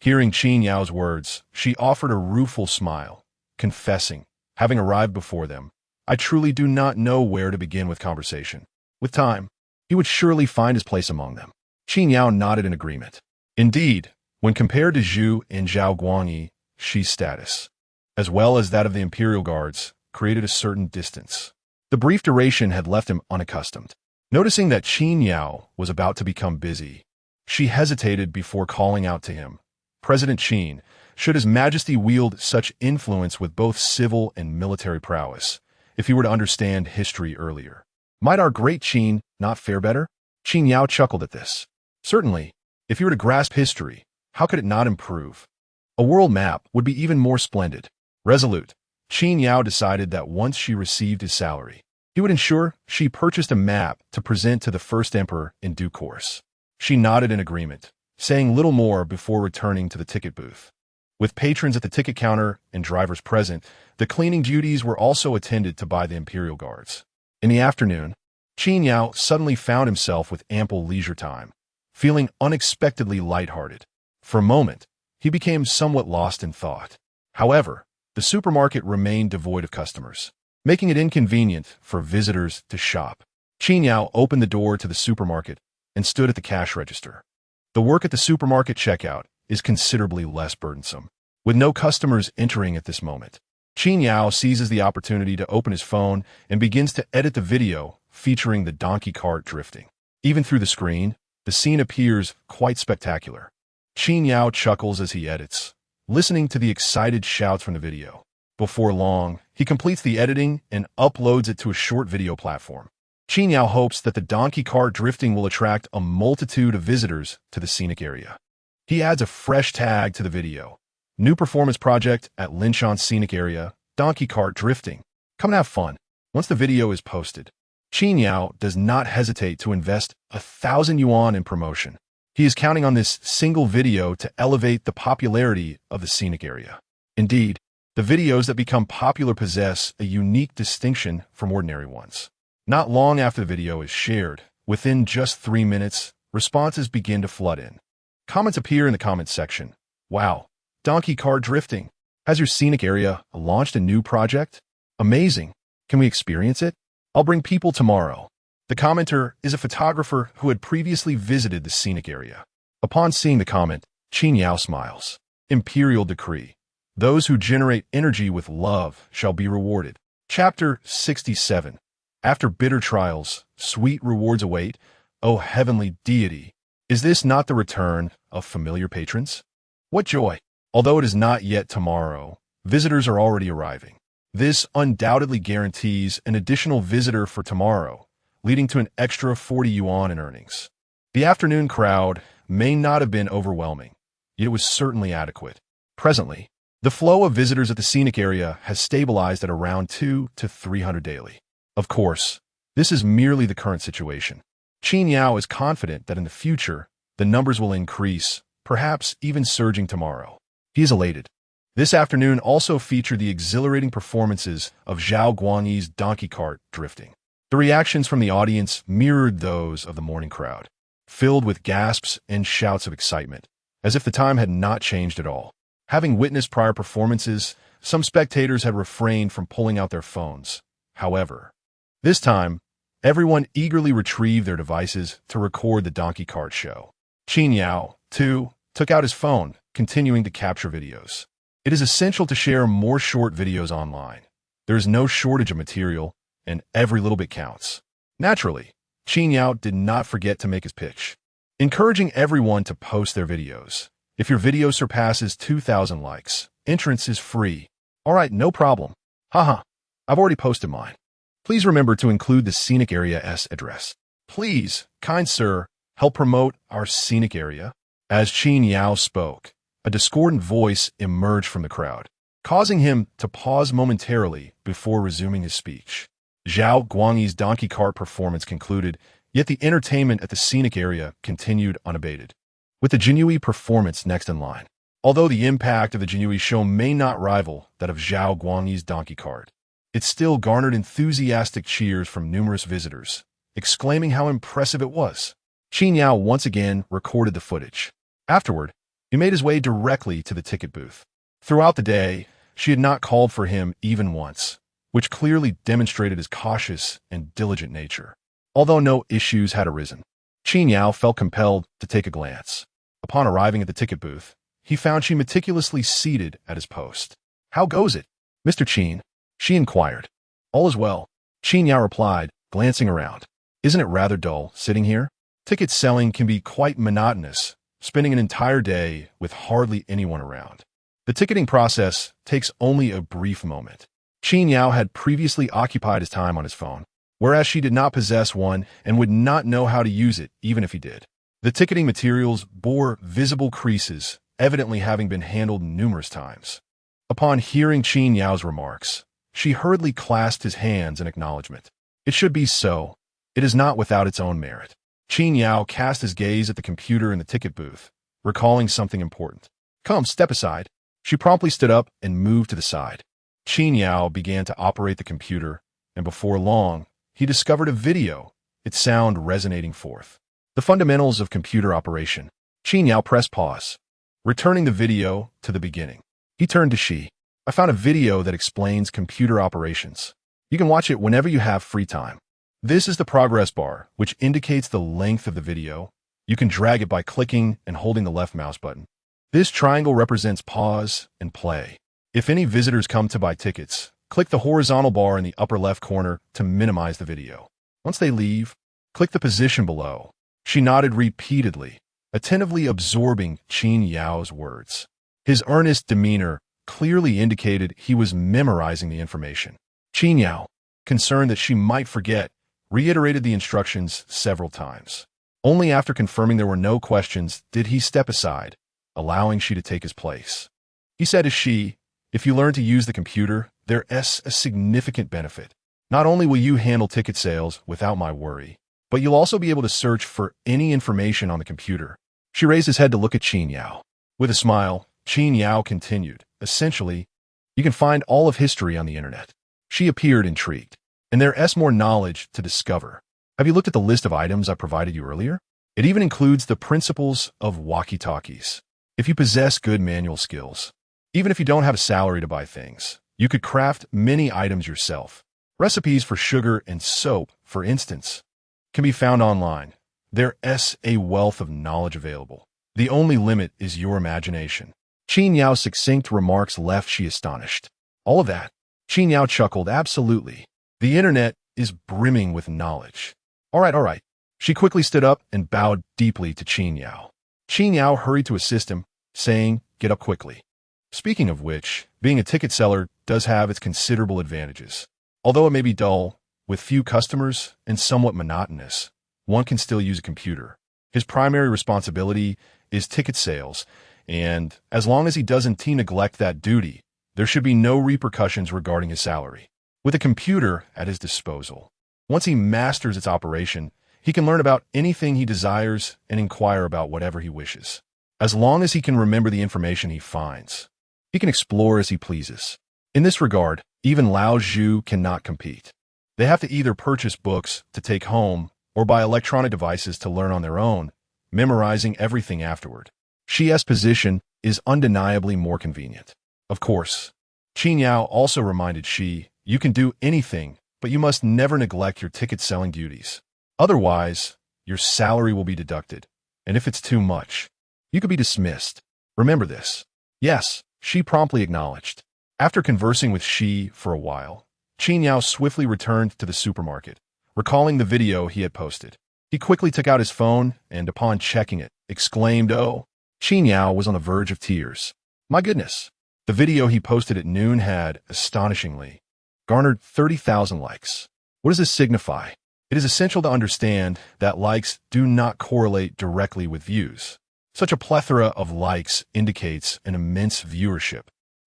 Hearing Qin Yao's words, she offered a rueful smile, confessing, having arrived before them, "I truly do not know where to begin with conversation. With time, he would surely find his place among them." Qin Yao nodded in agreement. Indeed, when compared to Zhu and Zhao Guangyi, Xi's status, as well as that of the Imperial Guards, created a certain distance. The brief duration had left him unaccustomed. Noticing that Qin Yao was about to become busy, she hesitated before calling out to him, "President Qin, should His Majesty wield such influence with both civil and military prowess, if he were to understand history earlier. Might our great Qin not fare better? Qin Yao chuckled at this. Certainly, if he were to grasp history, how could it not improve? A world map would be even more splendid. Resolute, Qin Yao decided that once she received his salary, he would ensure she purchased a map to present to the first emperor in due course. She nodded in agreement, saying little more before returning to the ticket booth. With patrons at the ticket counter and drivers present, the cleaning duties were also attended to by the imperial guards. In the afternoon, Qin Yao suddenly found himself with ample leisure time, feeling unexpectedly lighthearted. For a moment, he became somewhat lost in thought. However, the supermarket remained devoid of customers, making it inconvenient for visitors to shop. Qin Yao opened the door to the supermarket and stood at the cash register. The work at the supermarket checkout is considerably less burdensome. With no customers entering at this moment, Qin Yao seizes the opportunity to open his phone and begins to edit the video featuring the donkey cart drifting. Even through the screen, the scene appears quite spectacular. Qin Yao chuckles as he edits, listening to the excited shouts from the video. Before long, he completes the editing and uploads it to a short video platform. Qin Yao hopes that the donkey cart drifting will attract a multitude of visitors to the scenic area. He adds a fresh tag to the video. New performance project at Linshan Scenic Area, donkey cart drifting. Come and have fun. Once the video is posted, Qin Yao does not hesitate to invest 1,000 yuan in promotion. He is counting on this single video to elevate the popularity of the scenic area. Indeed, the videos that become popular possess a unique distinction from ordinary ones. Not long after the video is shared, within just 3 minutes, responses begin to flood in. Comments appear in the comments section. Wow, donkey cart drifting. Has your scenic area launched a new project? Amazing. Can we experience it? I'll bring people tomorrow. The commenter is a photographer who had previously visited the scenic area. Upon seeing the comment, Qin Yao smiles. Imperial decree. Those who generate energy with love shall be rewarded. Chapter 67. After bitter trials, sweet rewards await. O heavenly deity, is this not the return of familiar patrons? What joy! Although it is not yet tomorrow, visitors are already arriving. This undoubtedly guarantees an additional visitor for tomorrow, leading to an extra 40 yuan in earnings. The afternoon crowd may not have been overwhelming, yet it was certainly adequate. Presently, the flow of visitors at the scenic area has stabilized at around 200 to 300 daily. Of course, this is merely the current situation. Qin Yao is confident that in the future, the numbers will increase, perhaps even surging tomorrow. He is elated. This afternoon also featured the exhilarating performances of Zhao Guangyi's donkey cart drifting. The reactions from the audience mirrored those of the morning crowd, filled with gasps and shouts of excitement, as if the time had not changed at all. Having witnessed prior performances, some spectators had refrained from pulling out their phones. However, this time, everyone eagerly retrieved their devices to record the donkey cart show. Qin Yao, too, took out his phone, continuing to capture videos. It is essential to share more short videos online. There is no shortage of material, and every little bit counts. Naturally, Qin Yao did not forget to make his pitch, encouraging everyone to post their videos. If your video surpasses 2,000 likes, entrance is free. All right, no problem. Haha, I've already posted mine. Please remember to include the scenic area's address. Please, kind sir, help promote our scenic area. As Qin Yao spoke, a discordant voice emerged from the crowd, causing him to pause momentarily before resuming his speech. Zhao Guangyi's donkey cart performance concluded, yet the entertainment at the scenic area continued unabated, with the Jinhui performance next in line. Although the impact of the Jinhui show may not rival that of Zhao Guangyi's donkey cart, it still garnered enthusiastic cheers from numerous visitors, exclaiming how impressive it was. Qin Yao once again recorded the footage. Afterward, he made his way directly to the ticket booth. Throughout the day, she had not called for him even once, which clearly demonstrated his cautious and diligent nature. Although no issues had arisen, Qin Yao felt compelled to take a glance. Upon arriving at the ticket booth, he found she meticulously seated at his post. "How goes it, Mr. Qin?" she inquired. "All is well," Qin Yao replied, glancing around. "Isn't it rather dull sitting here? Ticket selling can be quite monotonous, spending an entire day with hardly anyone around. The ticketing process takes only a brief moment." Qin Yao had previously occupied his time on his phone, whereas she did not possess one and would not know how to use it even if he did. The ticketing materials bore visible creases, evidently having been handled numerous times. Upon hearing Qin Yao's remarks, she hurriedly clasped his hands in acknowledgement. It should be so. It is not without its own merit. Qin Yao cast his gaze at the computer in the ticket booth, recalling something important. Come, step aside. She promptly stood up and moved to the side. Qin Yao began to operate the computer, and before long, he discovered a video, its sound resonating forth. The fundamentals of computer operation. Qin Yao pressed pause, returning the video to the beginning. He turned to Shi. I found a video that explains computer operations. You can watch it whenever you have free time. This is the progress bar, which indicates the length of the video. You can drag it by clicking and holding the left mouse button. This triangle represents pause and play. If any visitors come to buy tickets, click the horizontal bar in the upper left corner to minimize the video. Once they leave, click the position below. She nodded repeatedly, attentively absorbing Qin Yao's words. His earnest demeanor clearly indicated he was memorizing the information. Qin Yao, concerned that she might forget, reiterated the instructions several times. Only after confirming there were no questions did he step aside, allowing Shi to take his place. He said to Shi, if you learn to use the computer, there's a significant benefit. Not only will you handle ticket sales without my worry, but you'll also be able to search for any information on the computer. She raised his head to look at Qin Yao. With a smile, Qin Yao continued, essentially, you can find all of history on the internet. She appeared intrigued, and there's more knowledge to discover. Have you looked at the list of items I provided you earlier? It even includes the principles of walkie-talkies. If you possess good manual skills, even if you don't have a salary to buy things, you could craft many items yourself. Recipes for sugar and soap, for instance, can be found online. There's a wealth of knowledge available. The only limit is your imagination. Qin Yao's succinct remarks left Shi astonished. All of that? Qin Yao chuckled, absolutely. The internet is brimming with knowledge. All right. She quickly stood up and bowed deeply to Qin Yao. Qin Yao hurried to assist him, saying, get up quickly. Speaking of which, being a ticket seller does have its considerable advantages. Although it may be dull, with few customers, and somewhat monotonous, one can still use a computer. His primary responsibility is ticket sales, and as long as he doesn't neglect that duty, there should be no repercussions regarding his salary. With a computer at his disposal, once he masters its operation, he can learn about anything he desires and inquire about whatever he wishes. As long as he can remember the information he finds, he can explore as he pleases. In this regard, even Lao Zhu cannot compete. They have to either purchase books to take home or buy electronic devices to learn on their own, memorizing everything afterward. Shi's position is undeniably more convenient. Of course, Qin Yao also reminded Shi, you can do anything, but you must never neglect your ticket-selling duties. Otherwise, your salary will be deducted, and if it's too much, you could be dismissed. Remember this. Yes, Shi promptly acknowledged. After conversing with Shi for a while, Qin Yao swiftly returned to the supermarket, recalling the video he had posted. He quickly took out his phone and, upon checking it, exclaimed, oh. Qin Yao was on the verge of tears. My goodness. The video he posted at noon had, astonishingly, garnered 30,000 likes. What does this signify? It is essential to understand that likes do not correlate directly with views. Such a plethora of likes indicates an immense viewership,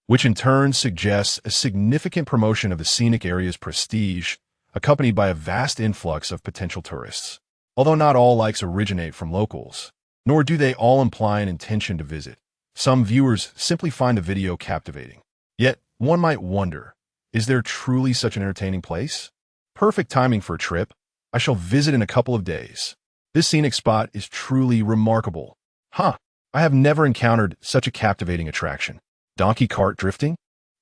which in turn suggests a significant promotion of the scenic area's prestige, accompanied by a vast influx of potential tourists. Although not all likes originate from locals, nor do they all imply an intention to visit. Some viewers simply find the video captivating. Yet, one might wonder, is there truly such an entertaining place? Perfect timing for a trip. I shall visit in a couple of days. This scenic spot is truly remarkable. I have never encountered such a captivating attraction. Donkey cart drifting?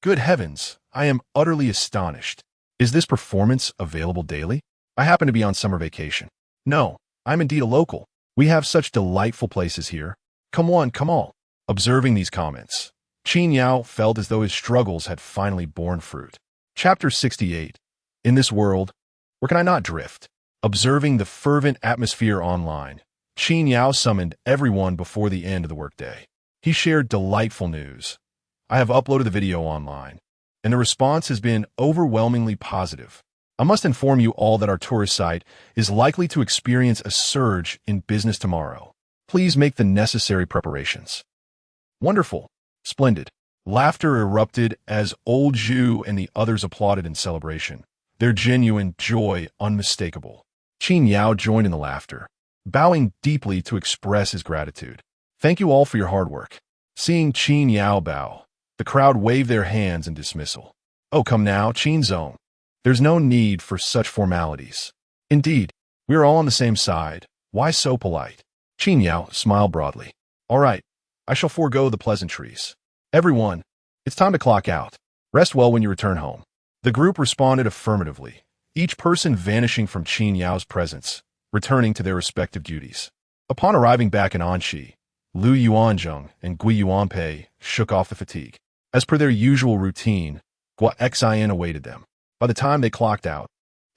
Good heavens, I am utterly astonished. Is this performance available daily? I happen to be on summer vacation. No, I'm indeed a local. We have such delightful places here. Come all. Observing these comments, Qin Yao felt as though his struggles had finally borne fruit. Chapter 68. In this world, where can I not drift? Observing the fervent atmosphere online, Qin Yao summoned everyone before the end of the workday. He shared delightful news. I have uploaded the video online, and the response has been overwhelmingly positive. I must inform you all that our tourist site is likely to experience a surge in business tomorrow. Please make the necessary preparations. Wonderful. Splendid. Laughter erupted as old Zhu and the others applauded in celebration, their genuine joy unmistakable. Qin Yao joined in the laughter, bowing deeply to express his gratitude. Thank you all for your hard work. Seeing Qin Yao bow, the crowd waved their hands in dismissal. Oh, come now, Qin Zong. There's no need for such formalities. Indeed, we are all on the same side. Why so polite? Qin Yao smiled broadly. All right, I shall forego the pleasantries. Everyone, it's time to clock out. Rest well when you return home. The group responded affirmatively, each person vanishing from Qin Yao's presence, returning to their respective duties. Upon arriving back in Anxi, Lu Yuanzheng and Gui Yuanpei shook off the fatigue. As per their usual routine, Gua Xian awaited them. By the time they clocked out,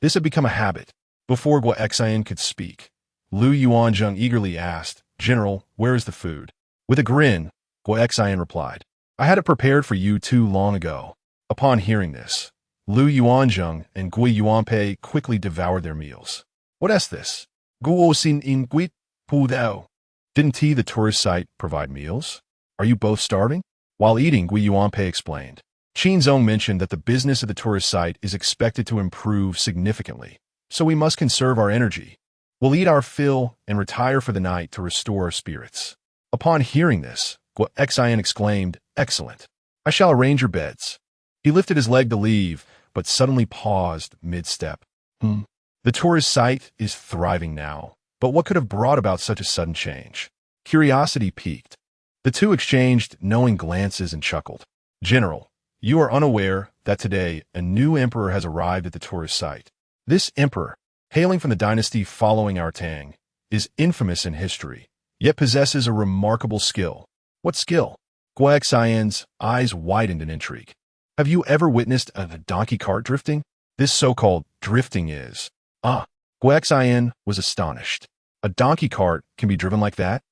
this had become a habit. Before Gua Xian could speak, Lu Yuanzheng eagerly asked, General, where is the food? With a grin, Gua Xian replied, I had it prepared for you too long ago. Upon hearing this, Lu Yuanzheng and Gui Yuanpei quickly devoured their meals. What is this? Guo xin in guit pu dao. Didn't he, the tourist site, provide meals? Are you both starving? While eating, Gui Yuanpei explained. Qin Zong mentioned that the business of the tourist site is expected to improve significantly, so we must conserve our energy. We'll eat our fill and retire for the night to restore our spirits. Upon hearing this, Gua Xian exclaimed, Excellent. I shall arrange your beds. He lifted his leg to leave, but suddenly paused mid-step. The tourist site is thriving now, but what could have brought about such a sudden change? Curiosity piqued. The two exchanged knowing glances and chuckled. General, you are unaware that today a new emperor has arrived at the tourist site. This emperor, hailing from the dynasty following our Tang, is infamous in history, yet possesses a remarkable skill. What skill? Gua Xian's eyes widened in intrigue. Have you ever witnessed a donkey cart drifting? This so-called drifting is. Gua Xian was astonished. A donkey cart can be driven like that?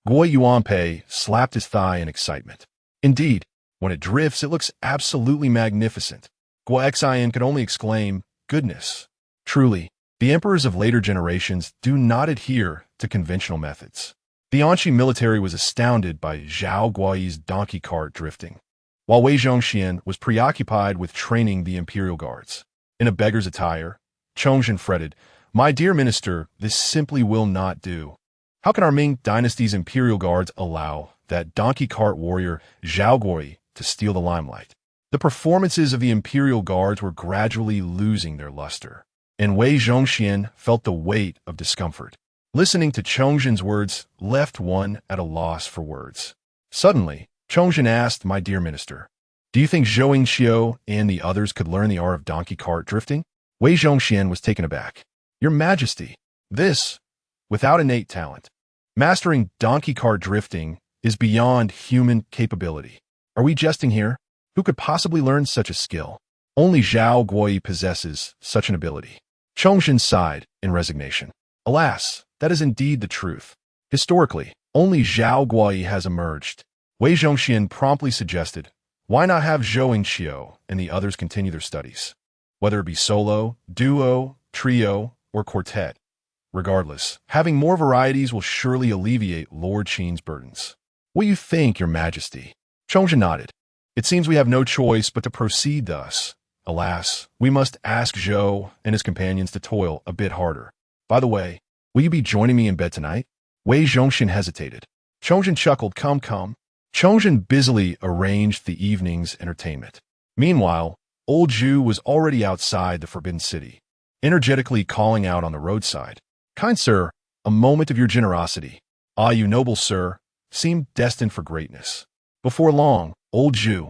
Gui Yuanpei slapped his thigh in excitement. Indeed, when it drifts, it looks absolutely magnificent. Gua Xian could only exclaim, Goodness. Truly, the emperors of later generations do not adhere to conventional methods. The Anxi military was astounded by Zhao Guoyi's donkey cart drifting, while Wei Zhongxian was preoccupied with training the imperial guards. In a beggar's attire, Chongzhen fretted, My dear minister, this simply will not do. How can our Ming dynasty's imperial guards allow that donkey cart warrior Zhao Guoyi to steal the limelight? The performances of the imperial guards were gradually losing their luster, and Wei Zhongxian felt the weight of discomfort. Listening to Chongzhen's words left one at a loss for words. Suddenly, Chongzhen asked, My dear minister, do you think Zhou Yingxiu and the others could learn the art of donkey cart drifting? Wei Zhongxian was taken aback. Your Majesty, this, without innate talent, mastering donkey cart drifting is beyond human capability. Are we jesting here? Who could possibly learn such a skill? Only Zhao Guoyi possesses such an ability. Chongzhen sighed in resignation. Alas, that is indeed the truth. Historically, only Zhao Guoyi has emerged. Wei Zhongxian promptly suggested, why not have Zhou Yingxiu and the others continue their studies? Whether it be solo, duo, trio, or quartet. Regardless, having more varieties will surely alleviate Lord Qin's burdens. What do you think, Your Majesty? Chongzhen nodded. It seems we have no choice but to proceed thus. Alas, we must ask Zhou and his companions to toil a bit harder. By the way, will you be joining me in bed tonight? Wei Zhongxian hesitated. Chongzhen chuckled, Come. Chongzhen busily arranged the evening's entertainment. Meanwhile, old Zhu was already outside the Forbidden City, energetically calling out on the roadside. Kind sir, a moment of your generosity. Ah, you noble sir, seemed destined for greatness. Before long, old Zhu,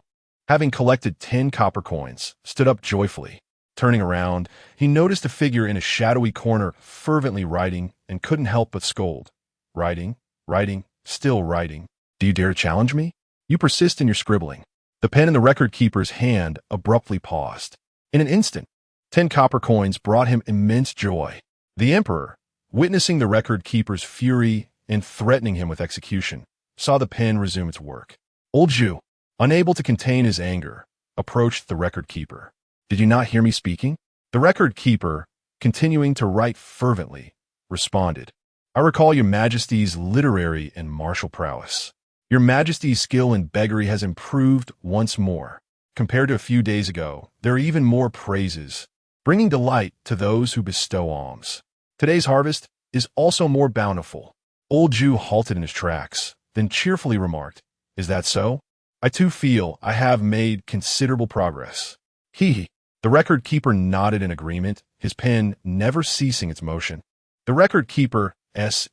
having collected 10 copper coins, stood up joyfully. Turning around, he noticed a figure in a shadowy corner fervently writing and couldn't help but scold. Writing, still writing. Do you dare challenge me? You persist in your scribbling. The pen in the record-keeper's hand abruptly paused. In an instant, 10 copper coins brought him immense joy. The emperor, witnessing the record-keeper's fury and threatening him with execution, saw the pen resume its work. Old Zhu, unable to contain his anger, approached the record keeper. "Did you not hear me speaking?" The record keeper, continuing to write fervently, responded, "I recall your Majesty's literary and martial prowess. Your Majesty's skill in beggary has improved once more. Compared to a few days ago, there are even more praises, bringing delight to those who bestow alms. Today's harvest is also more bountiful." Old Jew halted in his tracks, then cheerfully remarked, "Is that so? I too feel I have made considerable progress." He. The record keeper nodded in agreement, his pen never ceasing its motion. The record keeper's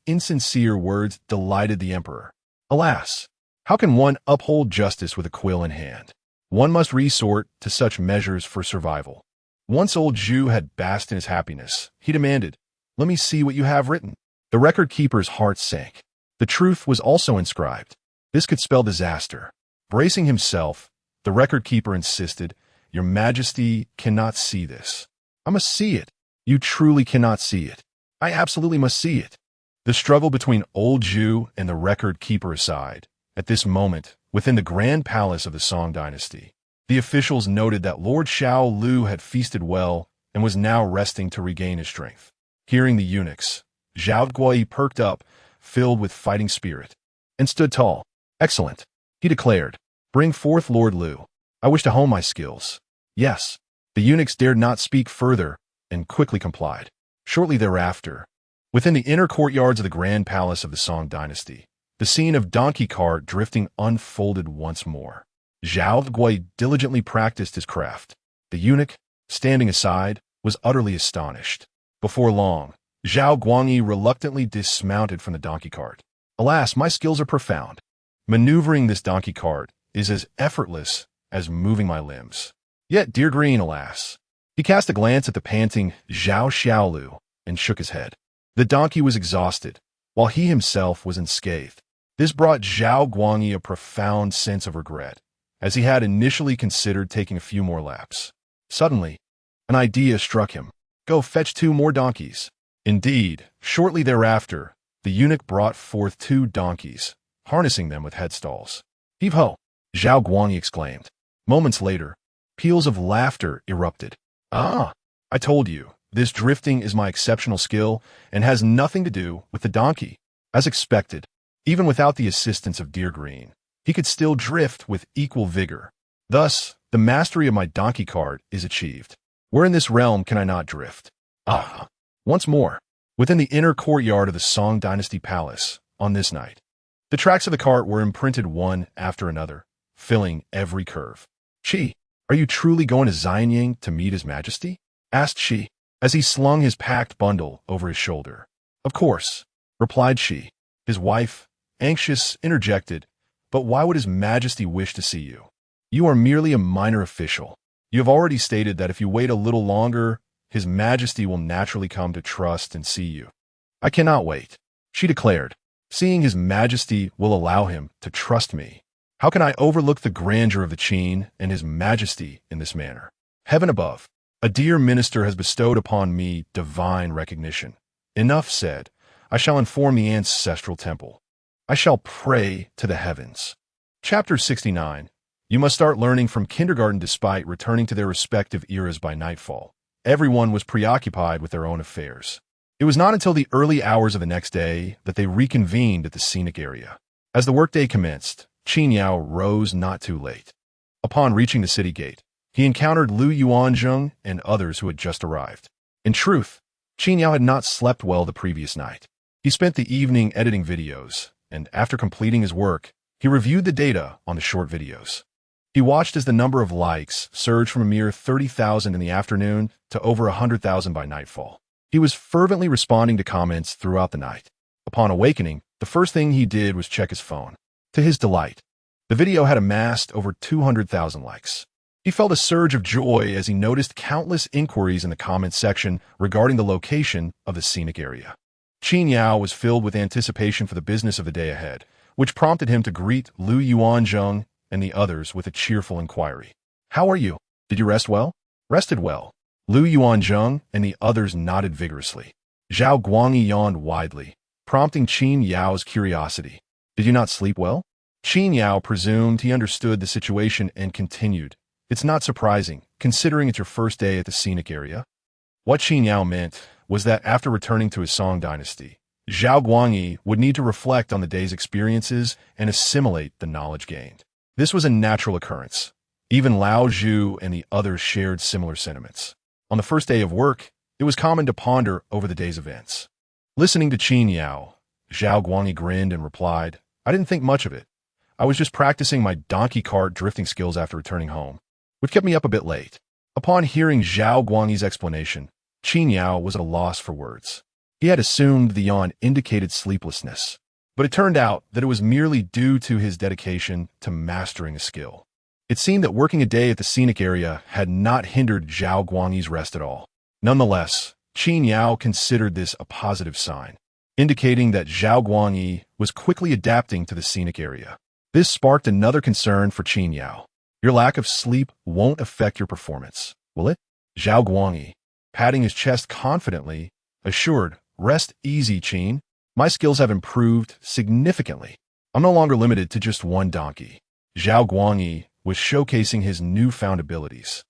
insincere words delighted the emperor. Alas, how can one uphold justice with a quill in hand? One must resort to such measures for survival. Once old Jew had basked in his happiness, he demanded, "Let me see what you have written." The record keeper's heart sank. The truth was also inscribed. This could spell disaster. Bracing himself, the record keeper insisted, "Your Majesty cannot see this." "I must see it." "You truly cannot see it." "I absolutely must see it." The struggle between old Jew and the record keeper aside. At this moment, within the grand palace of the Song dynasty, the officials noted that Lord Xiao Lu had feasted well and was now resting to regain his strength. Hearing the eunuchs, Zhao Guai perked up, filled with fighting spirit, and stood tall. "Excellent," he declared. "Bring forth Lord Lu. I wish to hone my skills." "Yes." The eunuchs dared not speak further and quickly complied. Shortly thereafter, within the inner courtyards of the grand palace of the Song dynasty, the scene of donkey cart drifting unfolded once more. Zhao Guai diligently practiced his craft. The eunuch, standing aside, was utterly astonished. Before long, Zhao Guangyi reluctantly dismounted from the donkey cart. "Alas, my skills are profound. Maneuvering this donkey cart is as effortless as moving my limbs. Yet, dear green, alas." He cast a glance at the panting Zhao Xiaolu and shook his head. The donkey was exhausted, while he himself was unscathed. This brought Zhao Guangyi a profound sense of regret, as he had initially considered taking a few more laps. Suddenly, an idea struck him. "Go fetch 2 more donkeys." Indeed, shortly thereafter, the eunuch brought forth 2 donkeys, harnessing them with headstalls. "Heave-ho!" Zhao Guangyi exclaimed. Moments later, peals of laughter erupted. "Ah, I told you, this drifting is my exceptional skill and has nothing to do with the donkey." As expected, even without the assistance of Deer Green, he could still drift with equal vigor. Thus, the mastery of my donkey cart is achieved. Where in this realm can I not drift? Ah! Once more, within the inner courtyard of the Song Dynasty Palace, on this night, the tracks of the cart were imprinted one after another, filling every curve. "Qi, are you truly going to Xianying to meet His Majesty?" asked Qi, as he slung his packed bundle over his shoulder. "Of course," replied Qi. His wife, anxious, interjected, "But why would His Majesty wish to see you? You are merely a minor official. You have already stated that if you wait a little longer, His Majesty will naturally come to trust and see you." "I cannot wait," she declared. "Seeing His Majesty will allow him to trust me. How can I overlook the grandeur of the Qin and His Majesty in this manner? Heaven above, a dear minister has bestowed upon me divine recognition. Enough said. I shall inform the ancestral temple. I shall pray to the heavens." Chapter 69. You must start learning from kindergarten despite returning to their respective eras by nightfall. Everyone was preoccupied with their own affairs. It was not until the early hours of the next day that they reconvened at the Scenic area. As the workday commenced, Qin Yao rose not too late. Upon reaching the city gate, he encountered Lu Yuanzheng and others who had just arrived. In truth, Qin Yao had not slept well the previous night. He spent the evening editing videos, and after completing his work, he reviewed the data on the short videos. He watched as the number of likes surged from a mere 30,000 in the afternoon to over 100,000 by nightfall. He was fervently responding to comments throughout the night. Upon awakening, the first thing he did was check his phone. To his delight, the video had amassed over 200,000 likes. He felt a surge of joy as he noticed countless inquiries in the comments section regarding the location of the Scenic area. Qin Yao was filled with anticipation for the business of the day ahead, which prompted him to greet Lu Yuanzheng and the others with a cheerful inquiry. "How are you? Did you rest well?" "Rested well." Lu Yuanzheng and the others nodded vigorously. Zhao Guangyi yawned widely, prompting Qin Yao's curiosity. "Did you not sleep well?" Qin Yao presumed he understood the situation and continued, It's not surprising, considering it's your first day at the Scenic area. What Qin Yao meant was that after returning to his Song dynasty, Zhao Guangyi would need to reflect on the day's experiences and assimilate the knowledge gained. This was a natural occurrence. Even Lao Zhu and the others shared similar sentiments. On the first day of work, it was common to ponder over the day's events. Listening to Qin Yao, Zhao Guangyi grinned and replied, "I didn't think much of it. I was just practicing my donkey cart drifting skills after returning home, which kept me up a bit late." Upon hearing Zhao Guangyi's explanation, Qin Yao was at a loss for words. He had assumed the yawn indicated sleeplessness, but it turned out that it was merely due to his dedication to mastering a skill. It seemed that working a day at the Scenic area had not hindered Zhao Guangyi's rest at all. Nonetheless, Qin Yao considered this a positive sign, indicating that Zhao Guangyi was quickly adapting to the Scenic area. This sparked another concern for Qin Yao. "Your lack of sleep won't affect your performance, will it?" Zhao Guangyi, patting his chest confidently, assured, "Rest easy, Qin. My skills have improved significantly. I'm no longer limited to just one donkey." Zhao Guangyi was showcasing his newfound abilities.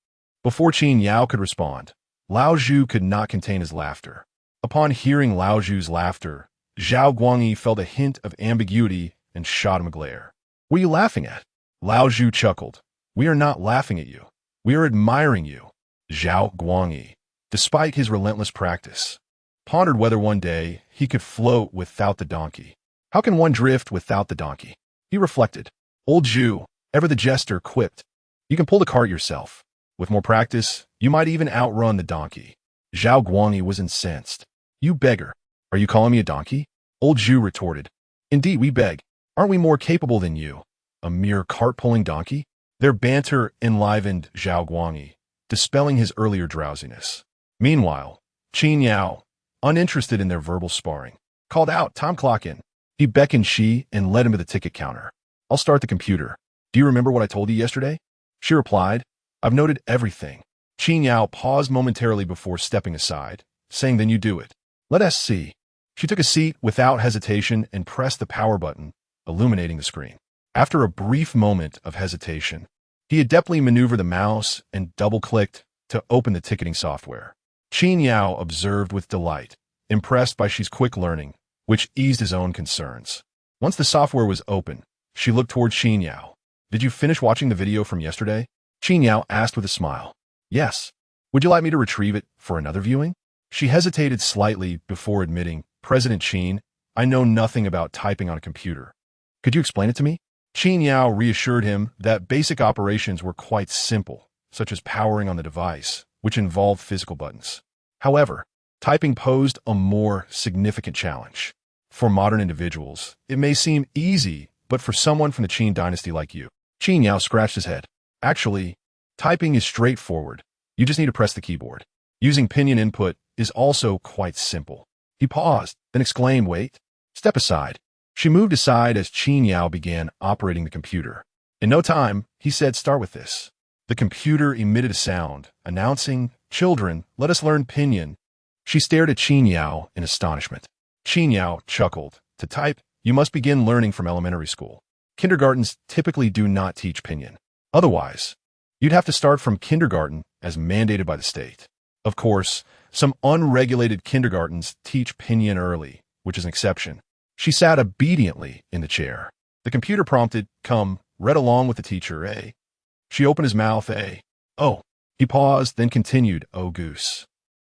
Before Qin Yao could respond, Lao Zhu could not contain his laughter. Upon hearing Lao Zhu's laughter, Zhao Guangyi felt a hint of ambiguity and shot him a glare. "What are you laughing at?" Lao Zhu chuckled. "We are not laughing at you. We are admiring you." Zhao Guangyi, despite his relentless practice, pondered whether one day he could float without the donkey. How can one drift without the donkey? He reflected. Old Zhu, ever the jester, quipped, "You can pull the cart yourself. With more practice, you might even outrun the donkey." Zhao Guangyi was incensed. "You beggar, are you calling me a donkey?" Old Zhu retorted. "Indeed, we beg. Aren't we more capable than you? A mere cart-pulling donkey?" Their banter enlivened Zhao Guangyi, dispelling his earlier drowsiness. Meanwhile, Qin Yao, uninterested in their verbal sparring, called out, "Time clock in." He beckoned Shi and led him to the ticket counter. "I'll start the computer. Do you remember what I told you yesterday?" She replied, "I've noted everything." Qin Yao paused momentarily before stepping aside, saying, "Then you do it. Let us see." She took a seat without hesitation and pressed the power button, illuminating the screen. After a brief moment of hesitation, he adeptly maneuvered the mouse and double-clicked to open the ticketing software. Qin Yao observed with delight, impressed by Shi's quick learning, which eased his own concerns. Once the software was open, she looked toward Qin Yao. "Did you finish watching the video from yesterday?" Qin Yao asked with a smile. "Yes. Would you like me to retrieve it for another viewing?" She hesitated slightly before admitting, "President Qin, I know nothing about typing on a computer. Could you explain it to me?" Qin Yao reassured him that basic operations were quite simple, such as powering on the device, which involved physical buttons. However, typing posed a more significant challenge. For modern individuals, it may seem easy, but for someone from the Qin dynasty like you, Qin Yao scratched his head. "Actually, typing is straightforward. You just need to press the keyboard. Using pinyin input is also quite simple." He paused, then exclaimed, "Wait, step aside." She moved aside as Qin Yao began operating the computer. In no time, he said, "Start with this." The computer emitted a sound, announcing, "Children, let us learn pinyin." She stared at Qin Yao in astonishment. Qin Yao chuckled. "To type, you must begin learning from elementary school. Kindergartens typically do not teach pinyin. Otherwise, you'd have to start from kindergarten as mandated by the state. Of course, some unregulated kindergartens teach pinyin early, which is an exception." She sat obediently in the chair. The computer prompted, "Come, read along with the teacher, eh?" She opened his mouth, "Eh? Oh." He paused, then continued, "Oh, goose."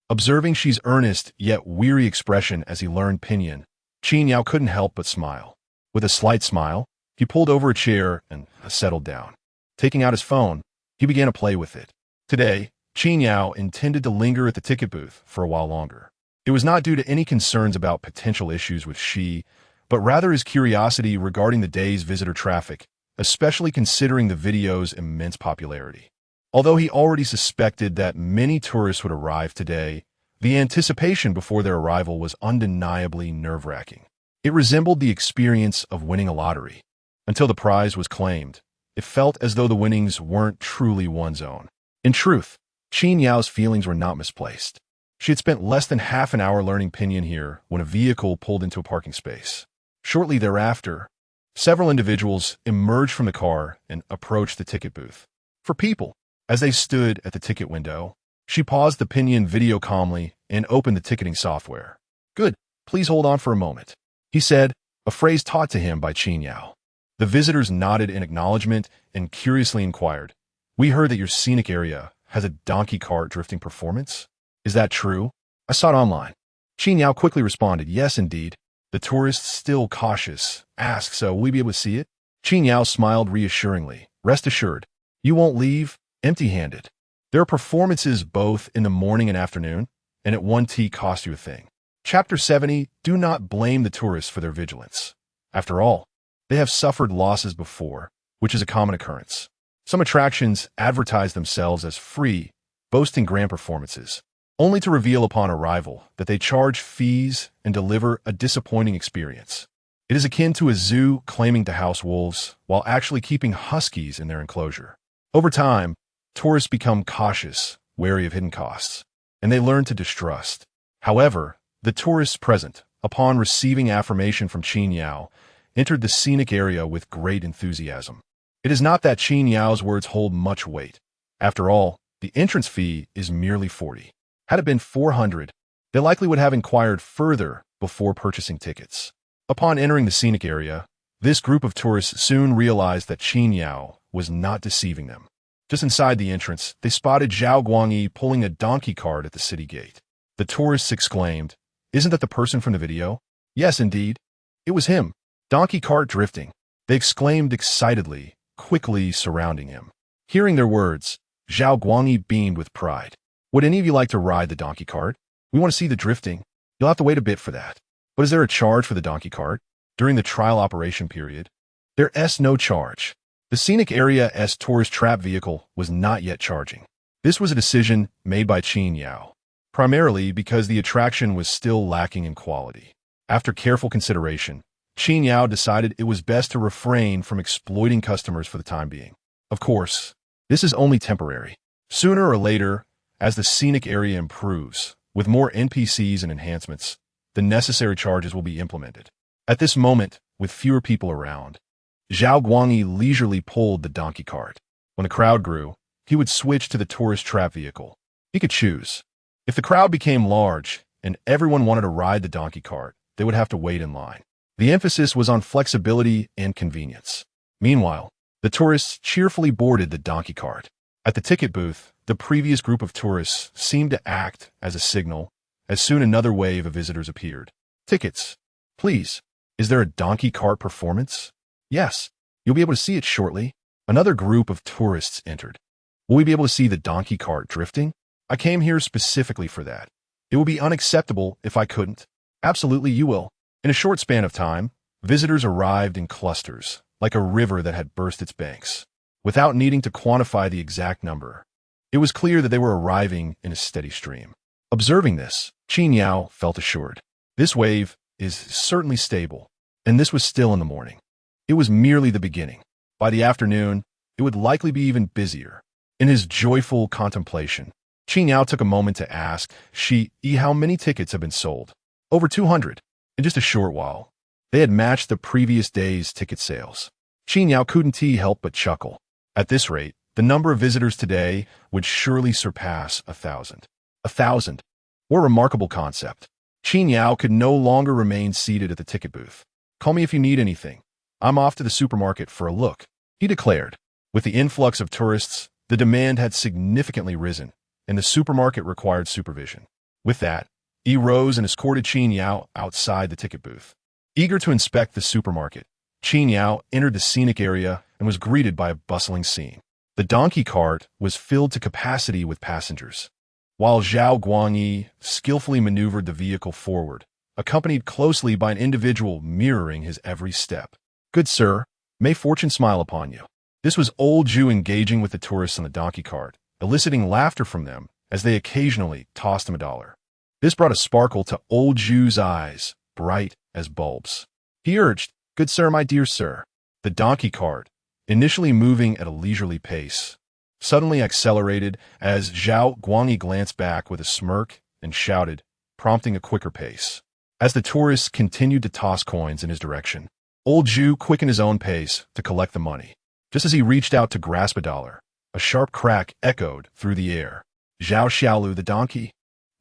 Observing Shi's earnest yet weary expression as he learned pinyin, Qin Yao couldn't help but smile. With a slight smile, he pulled over a chair and settled down. Taking out his phone, he began to play with it. Today, Qin Yao intended to linger at the ticket booth for a while longer. It was not due to any concerns about potential issues with Shi, but rather his curiosity regarding the day's visitor traffic, especially considering the video's immense popularity. Although he already suspected that many tourists would arrive today, the anticipation before their arrival was undeniably nerve-wracking. It resembled the experience of winning a lottery. Until the prize was claimed, it felt as though the winnings weren't truly one's own. In truth, Qin Yao's feelings were not misplaced. She had spent less than half an hour learning pinyin here when a vehicle pulled into a parking space. Shortly thereafter, several individuals emerged from the car and approached the ticket booth. "For people, As they stood at the ticket window, she paused the Pinyin video calmly and opened the ticketing software. "Good, please hold on for a moment," he said, a phrase taught to him by Qin Yao. The visitors nodded in acknowledgement and curiously inquired, "We heard that your scenic area has a donkey cart drifting performance. Is that true? I saw it online." Qin Yao quickly responded, "Yes, indeed." The tourists, still cautious, asked, "So will we be able to see it?" Qin Yao smiled reassuringly. "Rest assured, you won't leave empty-handed. There are performances both in the morning and afternoon, and at 1 tea cost you a thing." Chapter 70. Do not blame the tourists for their vigilance. After all, they have suffered losses before, which is a common occurrence. Some attractions advertise themselves as free, boasting grand performances, only to reveal upon arrival that they charge fees and deliver a disappointing experience. It is akin to a zoo claiming to house wolves while actually keeping huskies in their enclosure. Over time, tourists become cautious, wary of hidden costs, and they learn to distrust. However, the tourists present, upon receiving affirmation from Qin Yao, entered the scenic area with great enthusiasm. It is not that Qin Yao's words hold much weight. After all, the entrance fee is merely 40. Had it been 400, they likely would have inquired further before purchasing tickets. Upon entering the scenic area, this group of tourists soon realized that Qin Yao was not deceiving them. Just inside the entrance, they spotted Zhao Guangyi pulling a donkey cart at the city gate. The tourists exclaimed, "Isn't that the person from the video?" "Yes, indeed. It was him. Donkey cart drifting," they exclaimed excitedly, quickly surrounding him. Hearing their words, Zhao Guangyi beamed with pride. "Would any of you like to ride the donkey cart? We want to see the drifting. You'll have to wait a bit for that. But is there a charge for the donkey cart? During the trial operation period, there's no charge." The scenic area's tourist trap vehicle was not yet charging. This was a decision made by Qin Yao, primarily because the attraction was still lacking in quality. After careful consideration, Qin Yao decided it was best to refrain from exploiting customers for the time being. Of course, this is only temporary. Sooner or later, as the scenic area improves, with more NPCs and enhancements, the necessary charges will be implemented. At this moment, with fewer people around, Zhao Guangyi leisurely pulled the donkey cart. When the crowd grew, he would switch to the tourist trap vehicle. He could choose. If the crowd became large and everyone wanted to ride the donkey cart, they would have to wait in line. The emphasis was on flexibility and convenience. Meanwhile, the tourists cheerfully boarded the donkey cart. At the ticket booth, the previous group of tourists seemed to act as a signal as soon another wave of visitors appeared. "Tickets, please. Is there a donkey cart performance?" "Yes, you'll be able to see it shortly." Another group of tourists entered. "Will we be able to see the donkey cart drifting?" "I came here specifically for that. It would be unacceptable if I couldn't." "Absolutely, you will." In a short span of time, visitors arrived in clusters, like a river that had burst its banks. Without needing to quantify the exact number, it was clear that they were arriving in a steady stream. Observing this, Qin Yao felt assured. This wave is certainly stable, and this was still in the morning. It was merely the beginning. By the afternoon, it would likely be even busier. In his joyful contemplation, Qin Yao took a moment to ask, how many tickets have been sold?" "Over 200. In just a short while, they had matched the previous day's ticket sales." Qin Yao couldn't help but chuckle. At this rate, the number of visitors today would surely surpass 1,000. 1,000. What a remarkable concept. Qin Yao could no longer remain seated at the ticket booth. "Call me if you need anything. I'm off to the supermarket for a look," he declared. With the influx of tourists, the demand had significantly risen, and the supermarket required supervision. With that, he rose and escorted Qin Yao outside the ticket booth. Eager to inspect the supermarket, Qin Yao entered the scenic area and was greeted by a bustling scene. The donkey cart was filled to capacity with passengers, while Zhao Guangyi skillfully maneuvered the vehicle forward, accompanied closely by an individual mirroring his every step. "Good sir, may fortune smile upon you." This was old Zhu engaging with the tourists on the donkey cart, eliciting laughter from them as they occasionally tossed him $1. This brought a sparkle to old Zhu's eyes, bright as bulbs. He urged, "Good sir, my dear sir." The donkey cart, initially moving at a leisurely pace, suddenly accelerated as Zhao Guangyi glanced back with a smirk and shouted, prompting a quicker pace. As the tourists continued to toss coins in his direction, old Zhu quickened his own pace to collect the money. Just as he reached out to grasp $1, A sharp crack echoed through the air. Zhao Xiaolu, the donkey,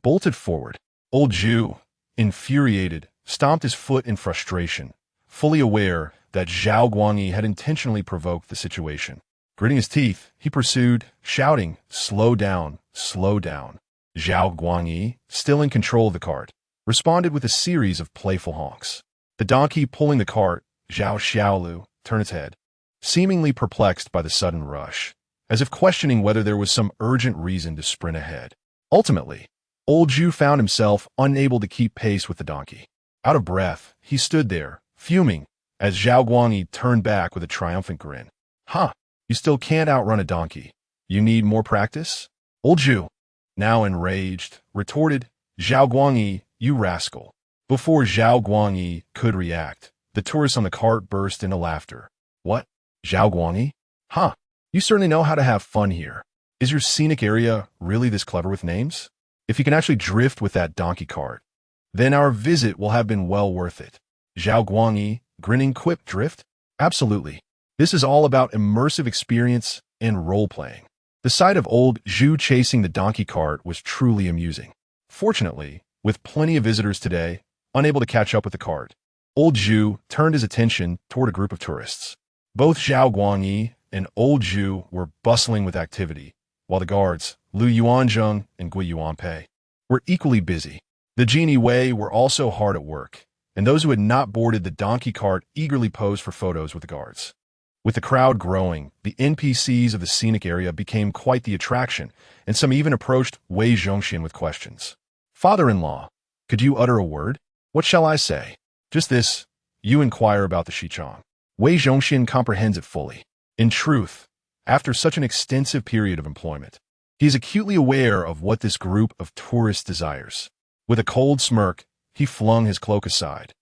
bolted forward. Old Zhu, infuriated, stomped his foot in frustration, fully aware that Zhao Guangyi had intentionally provoked the situation. Gritting his teeth, he pursued, shouting, "Slow down, slow down." Zhao Guangyi, still in control of the cart, responded with a series of playful honks. The donkey pulling the cart, Zhao Xiaolu, turned its head, seemingly perplexed by the sudden rush, as if questioning whether there was some urgent reason to sprint ahead. Ultimately, old Zhu found himself unable to keep pace with the donkey. Out of breath, he stood there, fuming, as Zhao Guangyi turned back with a triumphant grin. "Huh, you still can't outrun a donkey. You need more practice?" Old Zhu, now enraged, retorted, "Zhao Guangyi, you rascal." Before Zhao Guangyi could react, the tourists on the cart burst into laughter. "What? Zhao Guangyi? Huh, you certainly know how to have fun here. Is your scenic area really this clever with names? If you can actually drift with that donkey cart, then our visit will have been well worth it." Zhao Guangyi, grinning, quipped, "Drift? Absolutely. This is all about immersive experience and role-playing." The sight of old Zhu chasing the donkey cart was truly amusing. Fortunately, with plenty of visitors today, unable to catch up with the cart, old Zhu turned his attention toward a group of tourists. Both Zhao Guangyi and old Zhu were bustling with activity, while the guards, Lu Yuanzheng and Gui Yuanpei, were equally busy. The Genie Wei were also hard at work, and those who had not boarded the donkey cart eagerly posed for photos with the guards. With the crowd growing, the NPCs of the scenic area became quite the attraction, and some even approached Wei Zhongxian with questions. "Father-in-law, could you utter a word?" "What shall I say?" "Just this. You inquire about the Xichang." Wei Zhongxian comprehends it fully. In truth, after such an extensive period of employment, he is acutely aware of what this group of tourists desires. With a cold smirk, he flung his cloak aside.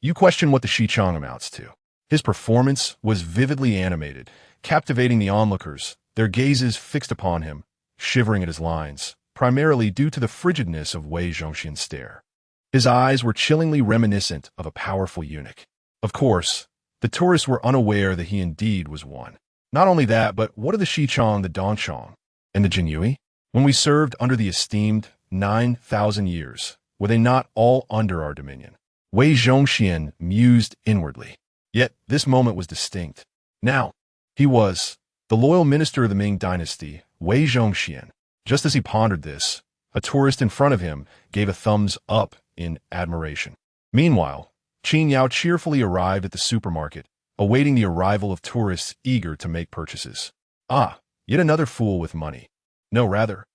You question what the Xichang amounts to." His performance was vividly animated, captivating the onlookers, their gazes fixed upon him, shivering at his lines, primarily due to the frigidness of Wei Zhongxian's stare. His eyes were chillingly reminiscent of a powerful eunuch. Of course, the tourists were unaware that he indeed was one. Not only that, but what are the Xichang, the Dongchang, and the Jinyui? When we served under the esteemed 9,000 years, were they not all under our dominion? Wei Zhongxian mused inwardly. Yet this moment was distinct. Now, he was the loyal minister of the Ming dynasty, Wei Zhongxian. Just as he pondered this, a tourist in front of him gave a thumbs up in admiration. Meanwhile, Qin Yao cheerfully arrived at the supermarket, awaiting the arrival of tourists eager to make purchases. Yet another fool with money. No, rather,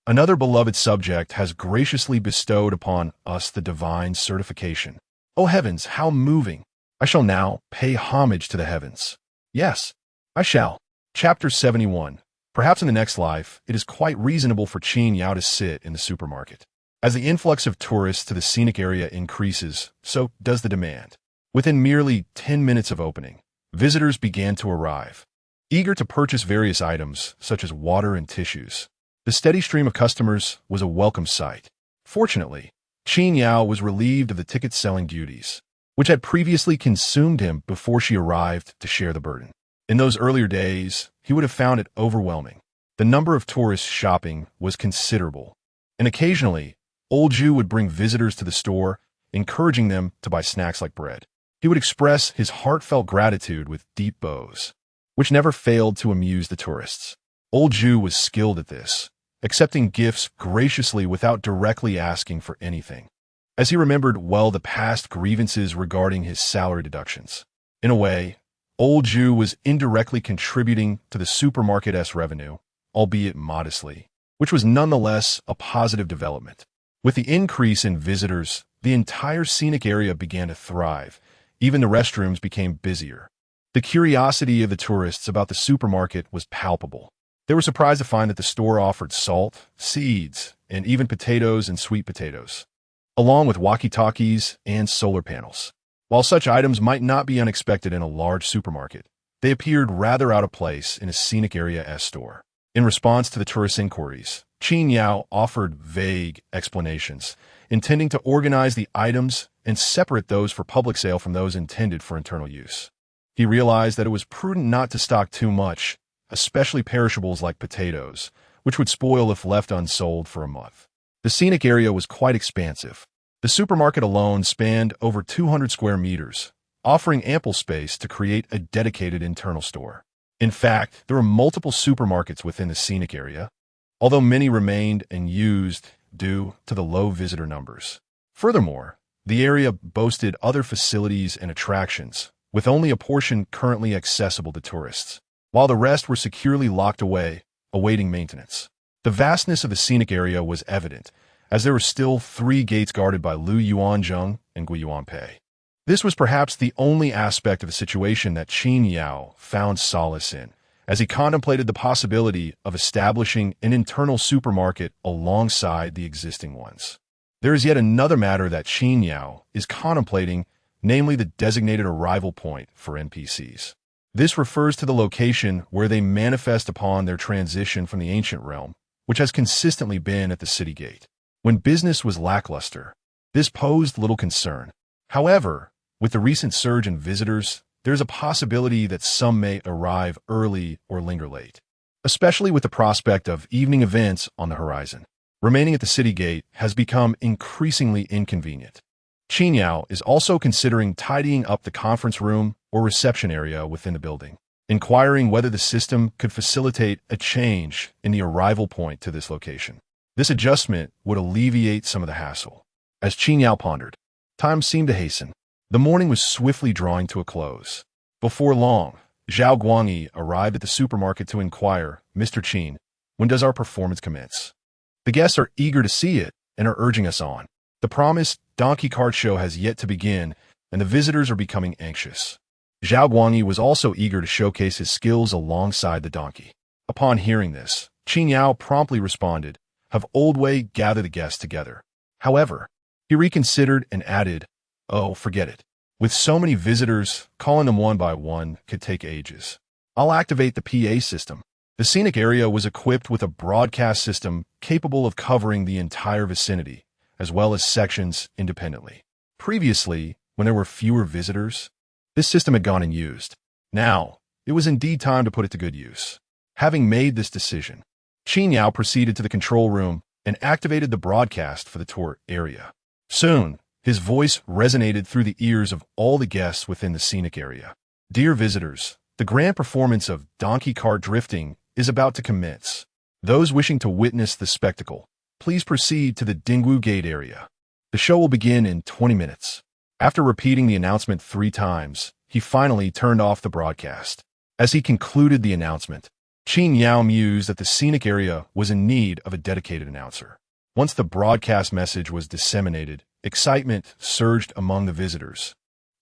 another beloved subject has graciously bestowed upon us the divine certification. Oh heavens, how moving! I shall now pay homage to the heavens. Yes, I shall. Chapter 71. Perhaps in the next life, it is quite reasonable for Qin Yao to sit in the supermarket. As the influx of tourists to the scenic area increases, so does the demand. Within merely 10 minutes of opening, visitors began to arrive, eager to purchase various items, such as water and tissues. The steady stream of customers was a welcome sight. Fortunately, Qin Yao was relieved of the ticket-selling duties, which had previously consumed him before she arrived to share the burden. In those earlier days, he would have found it overwhelming. The number of tourists shopping was considerable, and occasionally, old Zhu would bring visitors to the store, encouraging them to buy snacks like bread. He would express his heartfelt gratitude with deep bows, which never failed to amuse the tourists. Old Zhu was skilled at this, accepting gifts graciously without directly asking for anything, as he remembered well the past grievances regarding his salary deductions. In a way, old Zhu was indirectly contributing to the supermarket's revenue, albeit modestly, which was nonetheless a positive development. With the increase in visitors, the entire scenic area began to thrive. Even the restrooms became busier. The curiosity of the tourists about the supermarket was palpable. They were surprised to find that the store offered salt, seeds, and even potatoes and sweet potatoes, along with walkie-talkies and solar panels. While such items might not be unexpected in a large supermarket, they appeared rather out of place in a scenic area store. In response to the tourist inquiries, Qin Yao offered vague explanations, intending to organize the items and separate those for public sale from those intended for internal use. He realized that it was prudent not to stock too much, especially perishables like potatoes, which would spoil if left unsold for a month. The scenic area was quite expansive. The supermarket alone spanned over 200 square meters, offering ample space to create a dedicated internal store. In fact, there were multiple supermarkets within the scenic area, although many remained unused due to the low visitor numbers. Furthermore, the area boasted other facilities and attractions, with only a portion currently accessible to tourists, while the rest were securely locked away, awaiting maintenance. The vastness of the scenic area was evident, as there were still 3 gates guarded by Lu Yuanzheng and Gui Yuanpei. This was perhaps the only aspect of the situation that Qin Yao found solace in, as he contemplated the possibility of establishing an internal supermarket alongside the existing ones. There is yet another matter that Qin Yao is contemplating, namely the designated arrival point for NPCs. This refers to the location where they manifest upon their transition from the ancient realm, which has consistently been at the city gate. When business was lackluster, this posed little concern. However, with the recent surge in visitors, there is a possibility that some may arrive early or linger late, especially with the prospect of evening events on the horizon. Remaining at the city gate has become increasingly inconvenient. Qin Yao is also considering tidying up the conference room or reception area within the building, inquiring whether the system could facilitate a change in the arrival point to this location. This adjustment would alleviate some of the hassle. As Qin Yao pondered, time seemed to hasten. The morning was swiftly drawing to a close. Before long, Zhao Guangyi arrived at the supermarket to inquire, "Mr. Qin, when does our performance commence? The guests are eager to see it and are urging us on. The promised donkey cart show has yet to begin, and the visitors are becoming anxious." Zhao Guangyi was also eager to showcase his skills alongside the donkey. Upon hearing this, Qin Yao promptly responded, "Have Old Wei gather the guests together." However, he reconsidered and added, "Oh, forget it. With so many visitors, calling them one by one could take ages. I'll activate the PA system." The scenic area was equipped with a broadcast system capable of covering the entire vicinity, as well as sections independently. Previously, when there were fewer visitors, this system had gone unused. Now, it was indeed time to put it to good use. Having made this decision, Qin Yao proceeded to the control room and activated the broadcast for the tour area. Soon, his voice resonated through the ears of all the guests within the scenic area. "Dear visitors, the grand performance of donkey cart drifting is about to commence. Those wishing to witness the spectacle, please proceed to the Dingwu Gate area. The show will begin in 20 minutes. After repeating the announcement 3 times, he finally turned off the broadcast. As he concluded the announcement, Qin Yao mused that the scenic area was in need of a dedicated announcer. Once the broadcast message was disseminated, excitement surged among the visitors,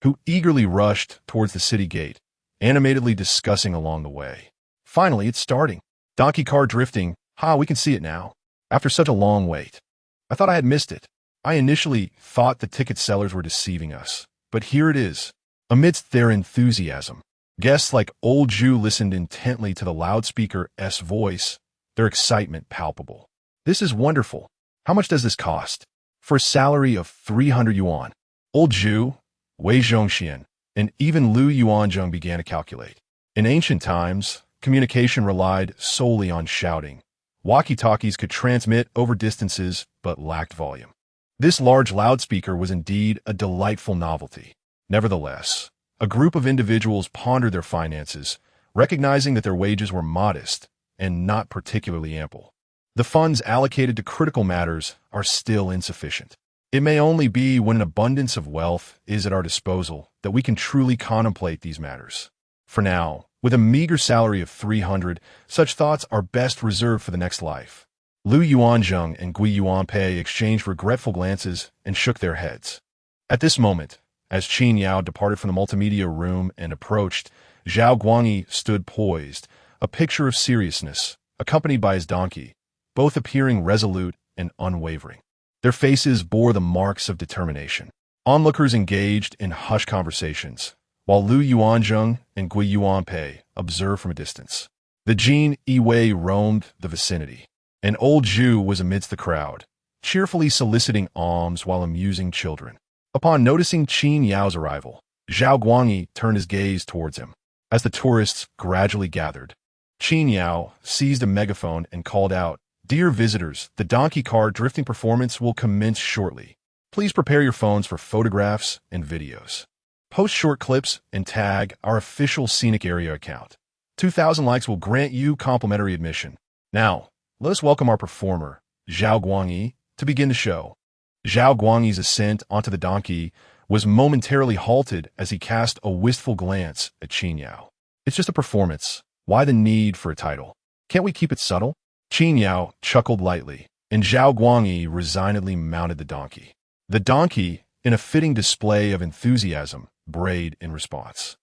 who eagerly rushed towards the city gate, animatedly discussing along the way. "Finally, it's starting. Donkey cart drifting. We can see it now. After such a long wait. I thought I had missed it. I initially thought the ticket sellers were deceiving us, but here it is." Amidst their enthusiasm, guests like Old Zhu listened intently to the loudspeaker's voice, their excitement palpable. "This is wonderful. How much does this cost?" "For a salary of 300 yuan. Old Zhu, Wei Zhongxian, and even Lu Yuanzheng began to calculate. In ancient times, communication relied solely on shouting. Walkie-talkies could transmit over distances but lacked volume. This large loudspeaker was indeed a delightful novelty. Nevertheless, a group of individuals pondered their finances, recognizing that their wages were modest and not particularly ample. The funds allocated to critical matters are still insufficient. It may only be when an abundance of wealth is at our disposal that we can truly contemplate these matters. For now, with a meager salary of 300, such thoughts are best reserved for the next life. Lu Yuanzheng and Gui Yuanpei exchanged regretful glances and shook their heads. At this moment, as Qin Yao departed from the multimedia room and approached, Zhao Guangyi stood poised, a picture of seriousness, accompanied by his donkey, both appearing resolute and unwavering. Their faces bore the marks of determination. Onlookers engaged in hushed conversations, while Lu Yuanzheng and Gui Yuanpei observed from a distance. The Jin Yiwei roamed the vicinity, and Old Zhu was amidst the crowd, cheerfully soliciting alms while amusing children. Upon noticing Qin Yao's arrival, Zhao Guangyi turned his gaze towards him. As the tourists gradually gathered, Qin Yao seized a megaphone and called out, "Dear visitors, the donkey cart drifting performance will commence shortly. Please prepare your phones for photographs and videos. Post short clips and tag our official Scenic area account. 2,000 likes will grant you complimentary admission. Now, let us welcome our performer, Zhao Guangyi, to begin the show." Zhao Guangyi's ascent onto the donkey was momentarily halted as he cast a wistful glance at Qin Yao. "It's just a performance. Why the need for a title? Can't we keep it subtle?" Qin Yao chuckled lightly, and Zhao Guangyi resignedly mounted the donkey. The donkey, in a fitting display of enthusiasm, brayed in response.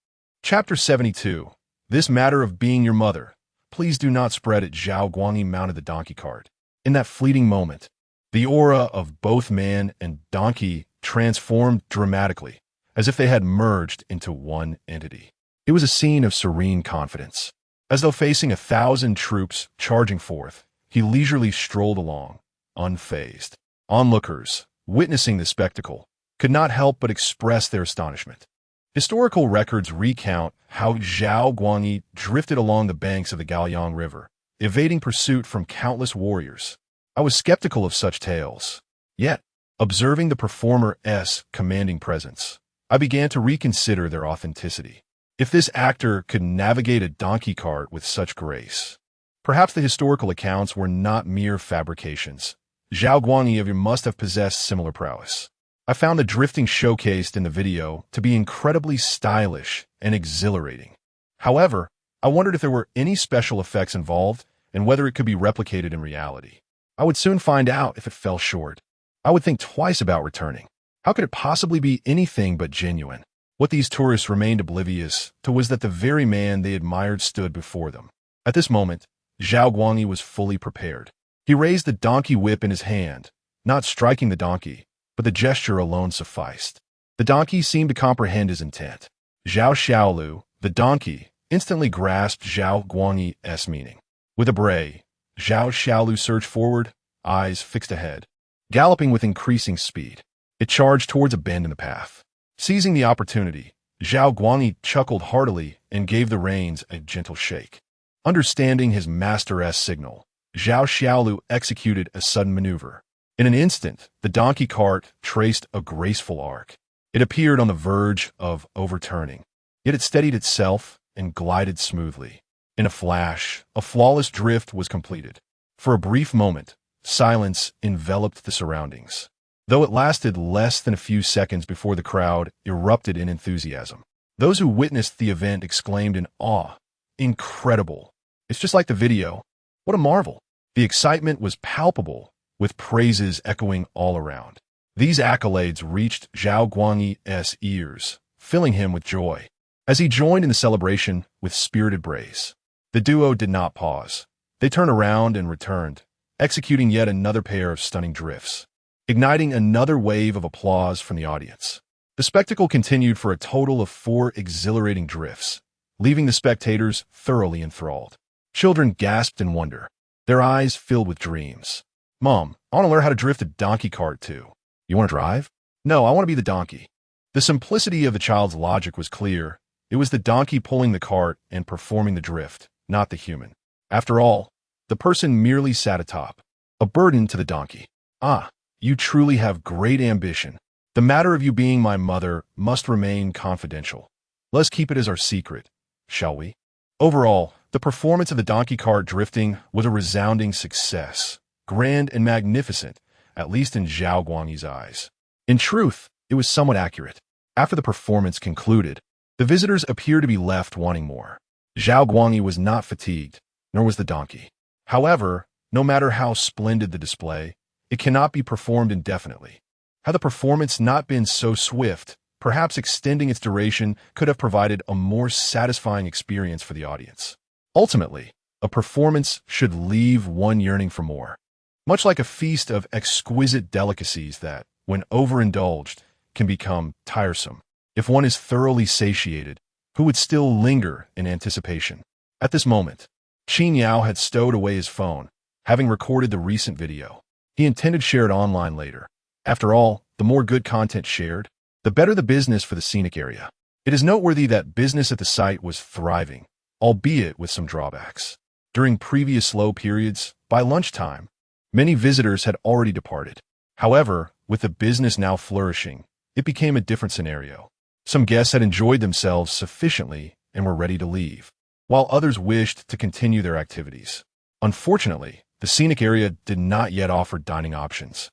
Chapter 72. This matter of being your mother. Please do not spread it. Zhao Guangyi mounted the donkey cart. In that fleeting moment, the aura of both man and donkey transformed dramatically, as if they had merged into one entity. It was a scene of serene confidence. As though facing 1,000 troops charging forth, he leisurely strolled along, unfazed. Onlookers, witnessing the spectacle, could not help but express their astonishment. Historical records recount how Zhao Guangyi drifted along the banks of the Gaoliang River, evading pursuit from countless warriors. I was skeptical of such tales. Yet, observing the performer's commanding presence, I began to reconsider their authenticity. If this actor could navigate a donkey cart with such grace, perhaps the historical accounts were not mere fabrications. Zhao Guangyi must have possessed similar prowess. I found the drifting showcased in the video to be incredibly stylish and exhilarating. However, I wondered if there were any special effects involved and whether it could be replicated in reality. I would soon find out if it fell short. I would think twice about returning. How could it possibly be anything but genuine? What these tourists remained oblivious to was that the very man they admired stood before them. At this moment, Zhao Guangyi was fully prepared. He raised the donkey whip in his hand, not striking the donkey, but the gesture alone sufficed. The donkey seemed to comprehend his intent. Zhao Xiaolu, the donkey, instantly grasped Zhao Guangyi's meaning. With a bray, Zhao Xiaolu surged forward, eyes fixed ahead. Galloping with increasing speed, it charged towards a bend in the path. Seizing the opportunity, Zhao Guangyi chuckled heartily and gave the reins a gentle shake. Understanding his master's signal, Zhao Xiaolu executed a sudden maneuver. In an instant, the donkey cart traced a graceful arc. It appeared on the verge of overturning, yet it steadied itself and glided smoothly. In a flash, a flawless drift was completed. For a brief moment, silence enveloped the surroundings, though it lasted less than a few seconds before the crowd erupted in enthusiasm. Those who witnessed the event exclaimed in awe, "Incredible! It's just like the video. What a marvel!" The excitement was palpable, with praises echoing all around. These accolades reached Zhao Guangyi's ears, filling him with joy. As he joined in the celebration with spirited brays, the duo did not pause. They turned around and returned, executing yet another pair of stunning drifts, igniting another wave of applause from the audience. The spectacle continued for a total of 4 exhilarating drifts, leaving the spectators thoroughly enthralled. Children gasped in wonder, their eyes filled with dreams. "Mom, I want to learn how to drift a donkey cart too." "You want to drive?" "No, I want to be the donkey." The simplicity of the child's logic was clear. It was the donkey pulling the cart and performing the drift, not the human. After all, the person merely sat atop, a burden to the donkey. "Ah, you truly have great ambition. The matter of you being my mother must remain confidential. Let's keep it as our secret, shall we?" Overall, the performance of the donkey cart drifting was a resounding success, grand and magnificent, at least in Zhao Guangyi's eyes. In truth, it was somewhat accurate. After the performance concluded, the visitors appeared to be left wanting more. Zhao Guangyi was not fatigued, nor was the donkey. However, no matter how splendid the display, it cannot be performed indefinitely. Had the performance not been so swift, perhaps extending its duration could have provided a more satisfying experience for the audience. Ultimately, a performance should leave one yearning for more, much like a feast of exquisite delicacies that, when overindulged, can become tiresome. If one is thoroughly satiated, who would still linger in anticipation? At this moment, Qin Yao had stowed away his phone, having recorded the recent video. He intended to share it online later. After all, the more good content shared, the better the business for the Scenic area. It is noteworthy that business at the site was thriving, albeit with some drawbacks. During previous slow periods, by lunchtime, many visitors had already departed. However, with the business now flourishing, it became a different scenario. Some guests had enjoyed themselves sufficiently and were ready to leave, while others wished to continue their activities. Unfortunately, the scenic area did not yet offer dining options,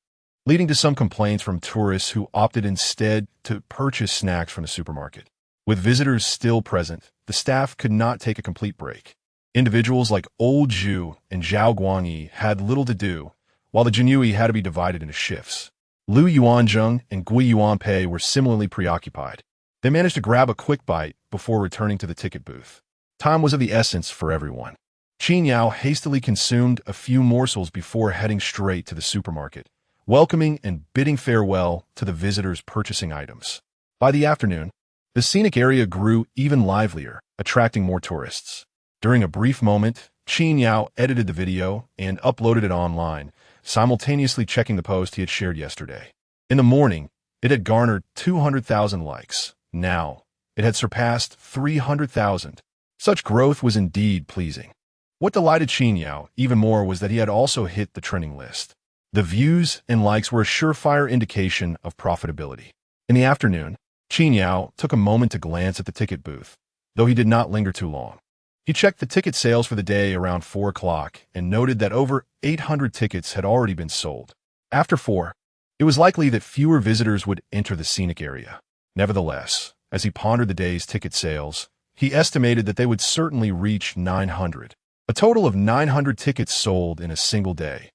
leading to some complaints from tourists who opted instead to purchase snacks from the supermarket. With visitors still present, the staff could not take a complete break. Individuals like Old Zhu and Zhao Guangyi had little to do, while the Jinyui had to be divided into shifts. Lu Yuanzheng and Gui Yuanpei were similarly preoccupied. They managed to grab a quick bite before returning to the ticket booth. Time was of the essence for everyone. Qin Yao hastily consumed a few morsels before heading straight to the supermarket, welcoming and bidding farewell to the visitors purchasing items. By the afternoon, the scenic area grew even livelier, attracting more tourists. During a brief moment, Qin Yao edited the video and uploaded it online, simultaneously checking the post he had shared yesterday. In the morning, it had garnered 200,000 likes. Now, it had surpassed 300,000. Such growth was indeed pleasing. What delighted Qin Yao even more was that he had also hit the trending list. The views and likes were a surefire indication of profitability. In the afternoon, Qin Yao took a moment to glance at the ticket booth, though he did not linger too long. He checked the ticket sales for the day around 4 o'clock and noted that over 800 tickets had already been sold. After 4, it was likely that fewer visitors would enter the scenic area. Nevertheless, as he pondered the day's ticket sales, he estimated that they would certainly reach 900. A total of 900 tickets sold in a single day.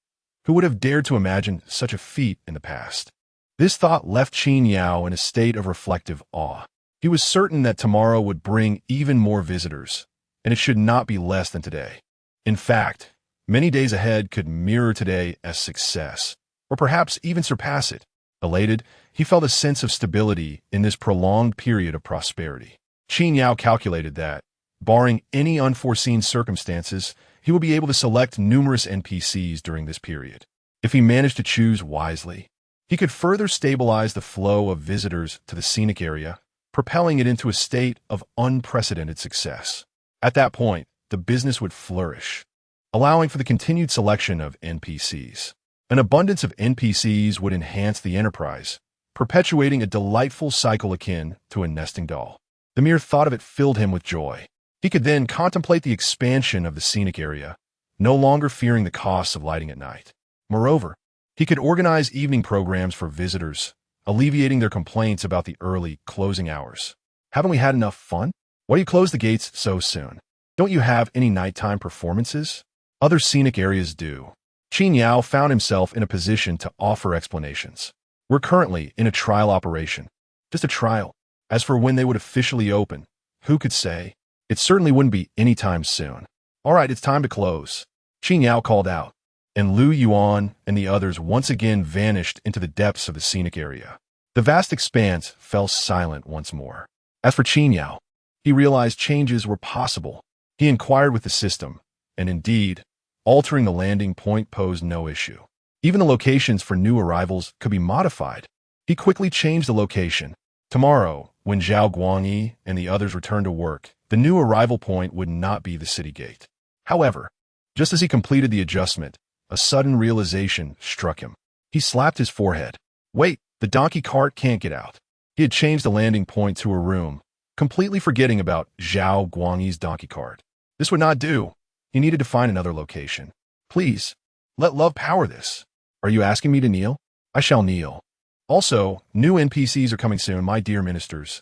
Who would have dared to imagine such a feat in the past? This thought left Qin Yao in a state of reflective awe. He was certain that tomorrow would bring even more visitors, and it should not be less than today. In fact, many days ahead could mirror today as success, or perhaps even surpass it. Elated, he felt a sense of stability in this prolonged period of prosperity. Qin Yao calculated that, barring any unforeseen circumstances, he would be able to select numerous NPCs during this period. If he managed to choose wisely, he could further stabilize the flow of visitors to the scenic area, propelling it into a state of unprecedented success. At that point, the business would flourish, allowing for the continued selection of NPCs. An abundance of NPCs would enhance the enterprise, perpetuating a delightful cycle akin to a nesting doll. The mere thought of it filled him with joy. He could then contemplate the expansion of the scenic area, no longer fearing the costs of lighting at night. Moreover, he could organize evening programs for visitors, alleviating their complaints about the early closing hours. Haven't we had enough fun? Why do you close the gates so soon? Don't you have any nighttime performances? Other scenic areas do. Qin Yao found himself in a position to offer explanations. We're currently in a trial operation. Just a trial. As for when they would officially open, who could say? It certainly wouldn't be anytime soon. All right, it's time to close. Qin Yao called out, and Lu Yuan and the others once again vanished into the depths of the scenic area. The vast expanse fell silent once more. As for Qin Yao, he realized changes were possible. He inquired with the system, and indeed, altering the landing point posed no issue. Even the locations for new arrivals could be modified. He quickly changed the location. Tomorrow, when Zhao Guangyi and the others returned to work, the new arrival point would not be the city gate. However, just as he completed the adjustment, a sudden realization struck him. He slapped his forehead. Wait, the donkey cart can't get out. He had changed the landing point to a room, completely forgetting about Zhao Guangyi's donkey cart. This would not do. He needed to find another location. Please, let love power this. Are you asking me to kneel? I shall kneel. Also, new NPCs are coming soon, my dear ministers.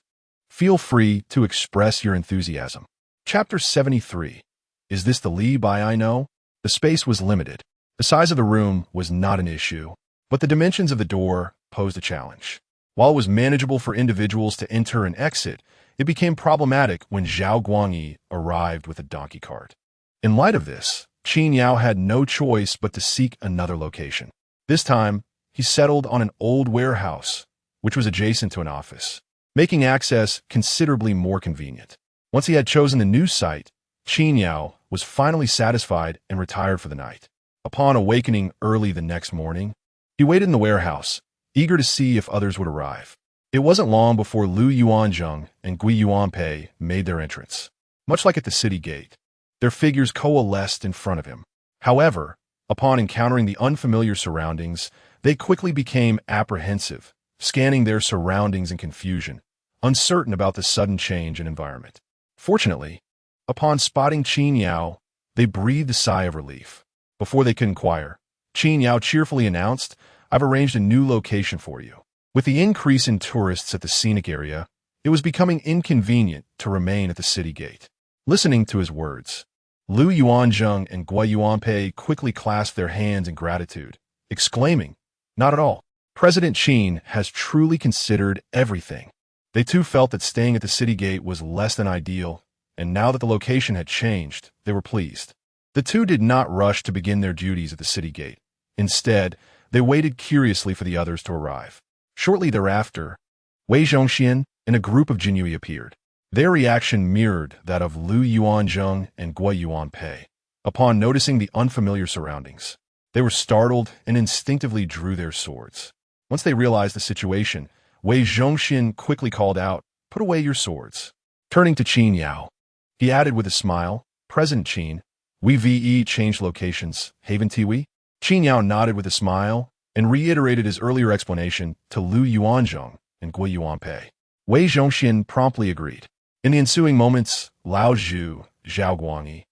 Feel free to express your enthusiasm. Chapter 73. Is this the Li Bai I know? The space was limited. The size of the room was not an issue, but the dimensions of the door posed a challenge. While it was manageable for individuals to enter and exit, it became problematic when Zhao Guangyi arrived with a donkey cart. In light of this, Qin Yao had no choice but to seek another location. This time, he settled on an old warehouse, which was adjacent to an office, making access considerably more convenient. Once he had chosen the new site, Qin Yao was finally satisfied and retired for the night. Upon awakening early the next morning, he waited in the warehouse, eager to see if others would arrive. It wasn't long before Lu Yuanzheng and Gui Yuanpei made their entrance. Much like at the city gate, Their figures coalesced in front of him. However, upon encountering the unfamiliar surroundings, they quickly became apprehensive, scanning their surroundings in confusion, uncertain about the sudden change in environment. Fortunately, upon spotting Qin Yao, they breathed a sigh of relief. Before they could inquire, Qin Yao cheerfully announced, "I've arranged a new location for you." With the increase in tourists at the scenic area, it was becoming inconvenient to remain at the city gate. Listening to his words, Lu Yuanzheng and Gui Yuanpei quickly clasped their hands in gratitude, exclaiming, "Not at all. President Qin has truly considered everything." They too felt that staying at the city gate was less than ideal, and now that the location had changed, they were pleased. The two did not rush to begin their duties at the city gate. Instead, they waited curiously for the others to arrive. Shortly thereafter, Wei Zhongxian and a group of Jinyui appeared. Their reaction mirrored that of Lu Yuanzheng and Gui Yuanpei. Upon noticing the unfamiliar surroundings, they were startled and instinctively drew their swords. Once they realized the situation, Wei Zhongxian quickly called out, "Put away your swords." Turning to Qin Yao, he added with a smile, "President Qin, we VE changed locations, haven't we?" Qin Yao nodded with a smile and reiterated his earlier explanation to Lu Yuanzheng and Gui Yuanpei. Wei Zhongxian promptly agreed. In the ensuing moments, Lao Zhu, Zhao Guangyi,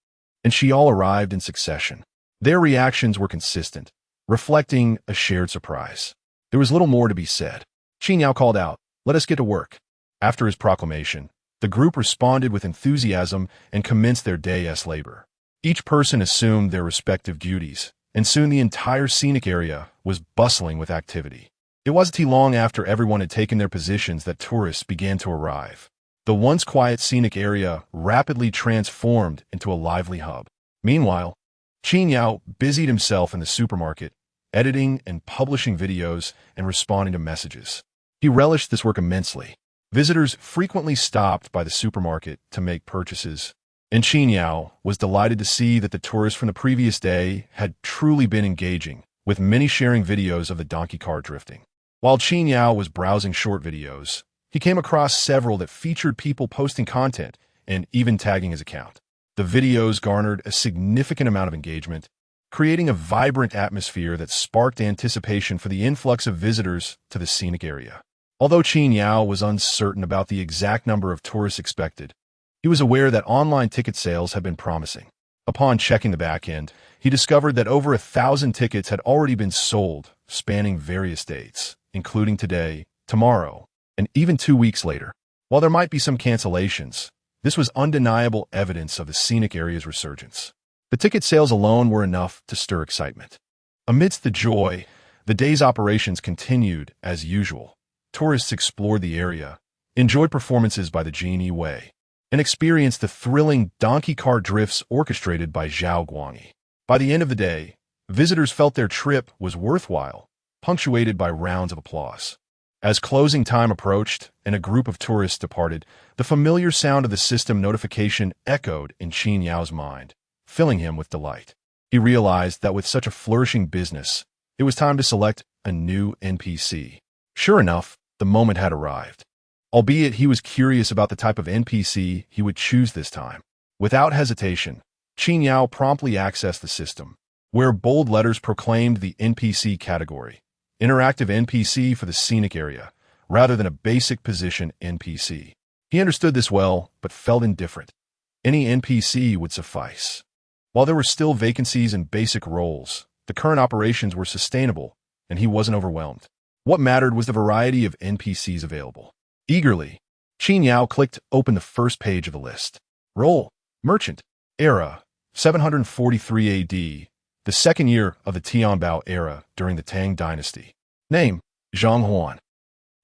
and she all arrived in succession. Their reactions were consistent, reflecting a shared surprise. There was little more to be said. Qin Yao called out, "Let us get to work." After his proclamation, the group responded with enthusiasm and commenced their day's labor. Each person assumed their respective duties, and soon the entire scenic area was bustling with activity. It wasn't too long after everyone had taken their positions that tourists began to arrive. The once quiet scenic area rapidly transformed into a lively hub. Meanwhile, Qin Yao busied himself in the supermarket, editing and publishing videos and responding to messages. He relished this work immensely. Visitors frequently stopped by the supermarket to make purchases, and Qin Yao was delighted to see that the tourists from the previous day had truly been engaging, with many sharing videos of the donkey cart drifting. While Qin Yao was browsing short videos, he came across several that featured people posting content and even tagging his account. The videos garnered a significant amount of engagement, creating a vibrant atmosphere that sparked anticipation for the influx of visitors to the scenic area. Although Qin Yao was uncertain about the exact number of tourists expected, he was aware that online ticket sales had been promising. Upon checking the back end, he discovered that over 1,000 tickets had already been sold, spanning various dates, including today, tomorrow, and even 2 weeks later. While there might be some cancellations, this was undeniable evidence of the scenic area's resurgence. The ticket sales alone were enough to stir excitement. Amidst the joy, the day's operations continued as usual. Tourists explored the area, enjoyed performances by the Genie Wei, and experienced the thrilling donkey cart drifts orchestrated by Zhao Guangyi. By the end of the day, visitors felt their trip was worthwhile, punctuated by rounds of applause. As closing time approached and a group of tourists departed, the familiar sound of the system notification echoed in Qin Yao's mind, filling him with delight. He realized that with such a flourishing business, it was time to select a new NPC. Sure enough, the moment had arrived. Albeit he was curious about the type of NPC he would choose this time. Without hesitation, Qin Yao promptly accessed the system, where bold letters proclaimed the NPC category, interactive NPC for the scenic area, rather than a basic position NPC. He understood this well, but felt indifferent. Any NPC would suffice. While there were still vacancies in basic roles, the current operations were sustainable, and he wasn't overwhelmed. What mattered was the variety of NPCs available. Eagerly, Qin Yao clicked open the first page of the list. Role: Merchant. Era: 743 AD, the second year of the Tianbao era during the Tang Dynasty. Name: Zhang Huan.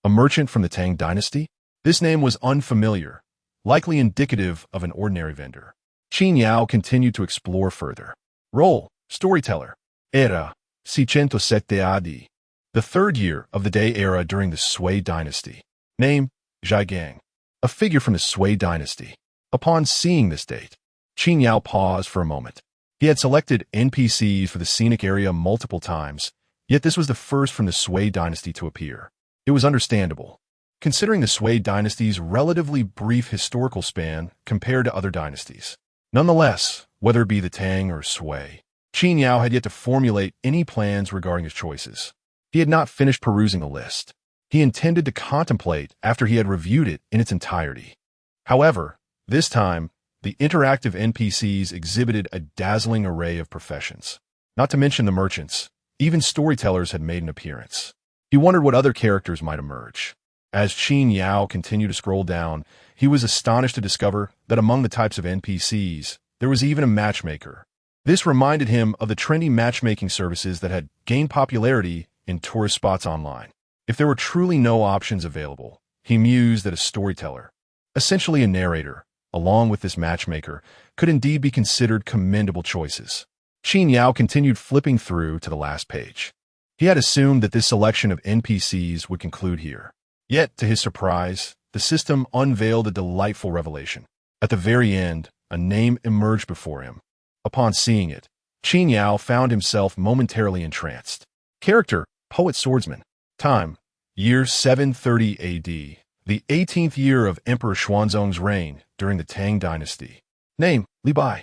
A merchant from the Tang Dynasty? This name was unfamiliar, likely indicative of an ordinary vendor. Qin Yao continued to explore further. Role: Storyteller. Era: 607 AD, the third year of the Day era during the Sui Dynasty. Name: Zhaigang. A figure from the Sui Dynasty. Upon seeing this date, Qin Yao paused for a moment. He had selected NPCs for the scenic area multiple times, yet this was the first from the Sui Dynasty to appear. It was understandable, considering the Sui Dynasty's relatively brief historical span compared to other dynasties. Nonetheless, whether it be the Tang or Sui. Qin Yao had yet to formulate any plans regarding his choices. He had not finished perusing the list. He intended to contemplate after he had reviewed it in its entirety. However, this time, the interactive NPCs exhibited a dazzling array of professions. Not to mention the merchants, even storytellers had made an appearance. He wondered what other characters might emerge. As Qin Yao continued to scroll down, he was astonished to discover that among the types of NPCs, there was even a matchmaker. This reminded him of the trendy matchmaking services that had gained popularity in tourist spots online. If there were truly no options available, he mused that a storyteller, essentially a narrator, along with this matchmaker, could indeed be considered commendable choices. Qin Yao continued flipping through to the last page. He had assumed that this selection of NPCs would conclude here. Yet, to his surprise, the system unveiled a delightful revelation. At the very end, a name emerged before him. Upon seeing it, Qin Yao found himself momentarily entranced. Character, Poet Swordsman. Time, year 730 AD, the 18th year of Emperor Xuanzong's reign during the Tang dynasty. Name, Li Bai.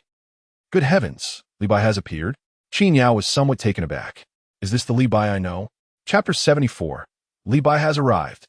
Good heavens, Li Bai has appeared? Qin Yao was somewhat taken aback. Is this the Li Bai I know? Chapter 74. Li Bai has arrived.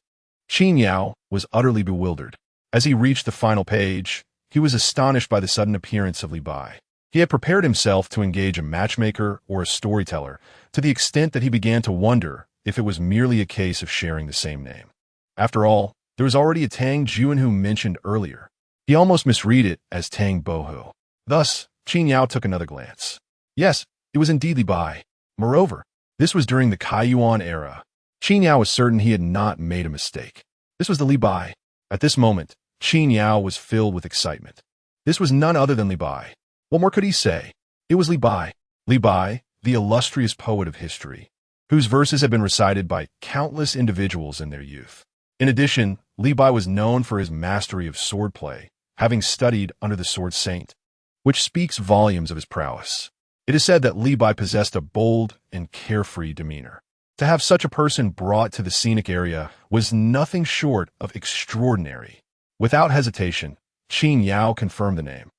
Qin Yao was utterly bewildered. As he reached the final page, he was astonished by the sudden appearance of Li Bai. He had prepared himself to engage a matchmaker or a storyteller to the extent that he began to wonder if it was merely a case of sharing the same name. After all, there was already a Tang Juanhu mentioned earlier. He almost misread it as Tang Bohu. Thus, Qin Yao took another glance. Yes, it was indeed Li Bai. Moreover, this was during the Kaiyuan era. Qin Yao was certain he had not made a mistake. This was the Li Bai. At this moment, Qin Yao was filled with excitement. This was none other than Li Bai. What more could he say? It was Li Bai. Li Bai, the illustrious poet of history, whose verses had been recited by countless individuals in their youth. In addition, Li Bai was known for his mastery of swordplay, having studied under the sword saint, which speaks volumes of his prowess. It is said that Li Bai possessed a bold and carefree demeanor. To have such a person brought to the Scenic area was nothing short of extraordinary. Without hesitation, Qin Yao confirmed the name.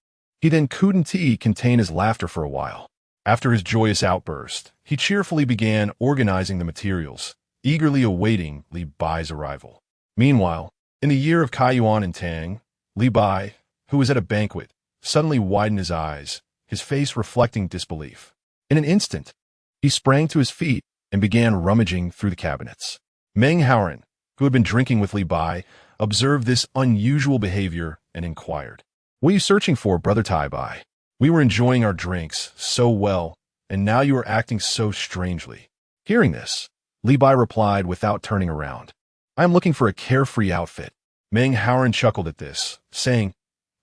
He then couldn't contain his laughter for a while. After his joyous outburst, he cheerfully began organizing the materials, eagerly awaiting Li Bai's arrival. Meanwhile, in the year of Kaiyuan and Tang, Li Bai, who was at a banquet, suddenly widened his eyes, his face reflecting disbelief. In an instant, he sprang to his feet and began rummaging through the cabinets. Meng Haoran, who had been drinking with Li Bai, observed this unusual behavior and inquired, "What are you searching for, Brother Tai Bai? We were enjoying our drinks so well, and now you are acting so strangely." Hearing this, Li Bai replied without turning around, "I am looking for a carefree outfit." Meng Haoran chuckled at this, saying,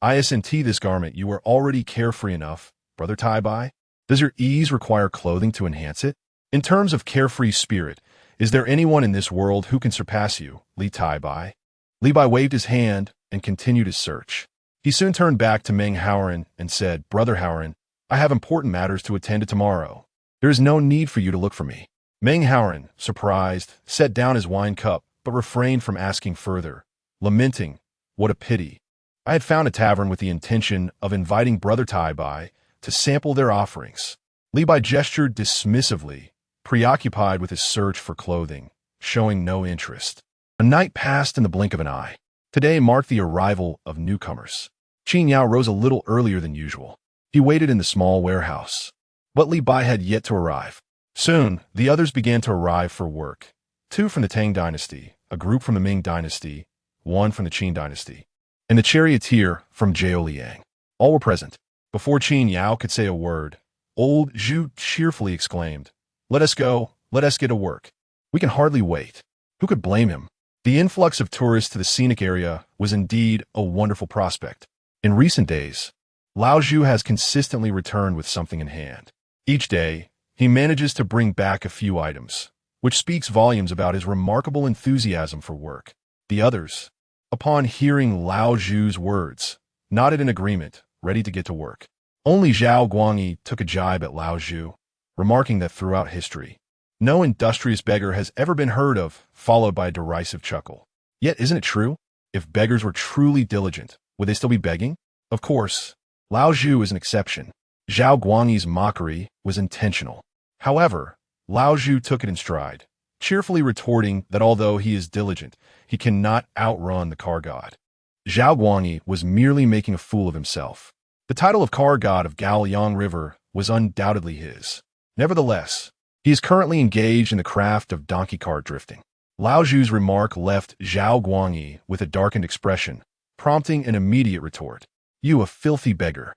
"Isn't this garment you are already carefree enough, Brother Tai Bai? Does your ease require clothing to enhance it? In terms of carefree spirit, is there anyone in this world who can surpass you, Li Tai Bai?" Li Bai waved his hand and continued his search. He soon turned back to Meng Haoran and said, "Brother Haoran, I have important matters to attend to tomorrow. There is no need for you to look for me." Meng Haoran, surprised, set down his wine cup but refrained from asking further, lamenting, "What a pity. I had found a tavern with the intention of inviting Brother Tai Bai to sample their offerings." Li Bai gestured dismissively, preoccupied with his search for clothing, showing no interest. A night passed in the blink of an eye. Today marked the arrival of newcomers. Qin Yao rose a little earlier than usual. He waited in the small warehouse. But Li Bai had yet to arrive. Soon, the others began to arrive for work. 2 from the Tang dynasty, a group from the Ming dynasty, 1 from the Qin dynasty, and the charioteer from Zhaoliang. All were present. Before Qin Yao could say a word, old Zhu cheerfully exclaimed, let us get to work. We can hardly wait." Who could blame him? The influx of tourists to the Scenic area was indeed a wonderful prospect. In recent days, Lao Zhu has consistently returned with something in hand. Each day, he manages to bring back a few items, which speaks volumes about his remarkable enthusiasm for work. The others, upon hearing Lao Zhu's words, nodded in agreement, ready to get to work. Only Zhao Guangyi took a jibe at Lao Zhu, remarking that throughout history, no industrious beggar has ever been heard of, followed by a derisive chuckle. Yet isn't it true? If beggars were truly diligent, would they still be begging? Of course, Lao Zhu is an exception. Zhao Guangyi's mockery was intentional. However, Lao Zhu took it in stride, cheerfully retorting that although he is diligent, he cannot outrun the car god. Zhao Guangyi was merely making a fool of himself. The title of car god of Gaoliang River was undoubtedly his. Nevertheless, he is currently engaged in the craft of donkey cart drifting. Lao Zhu's remark left Zhao Guangyi with a darkened expression, prompting an immediate retort. You a filthy beggar.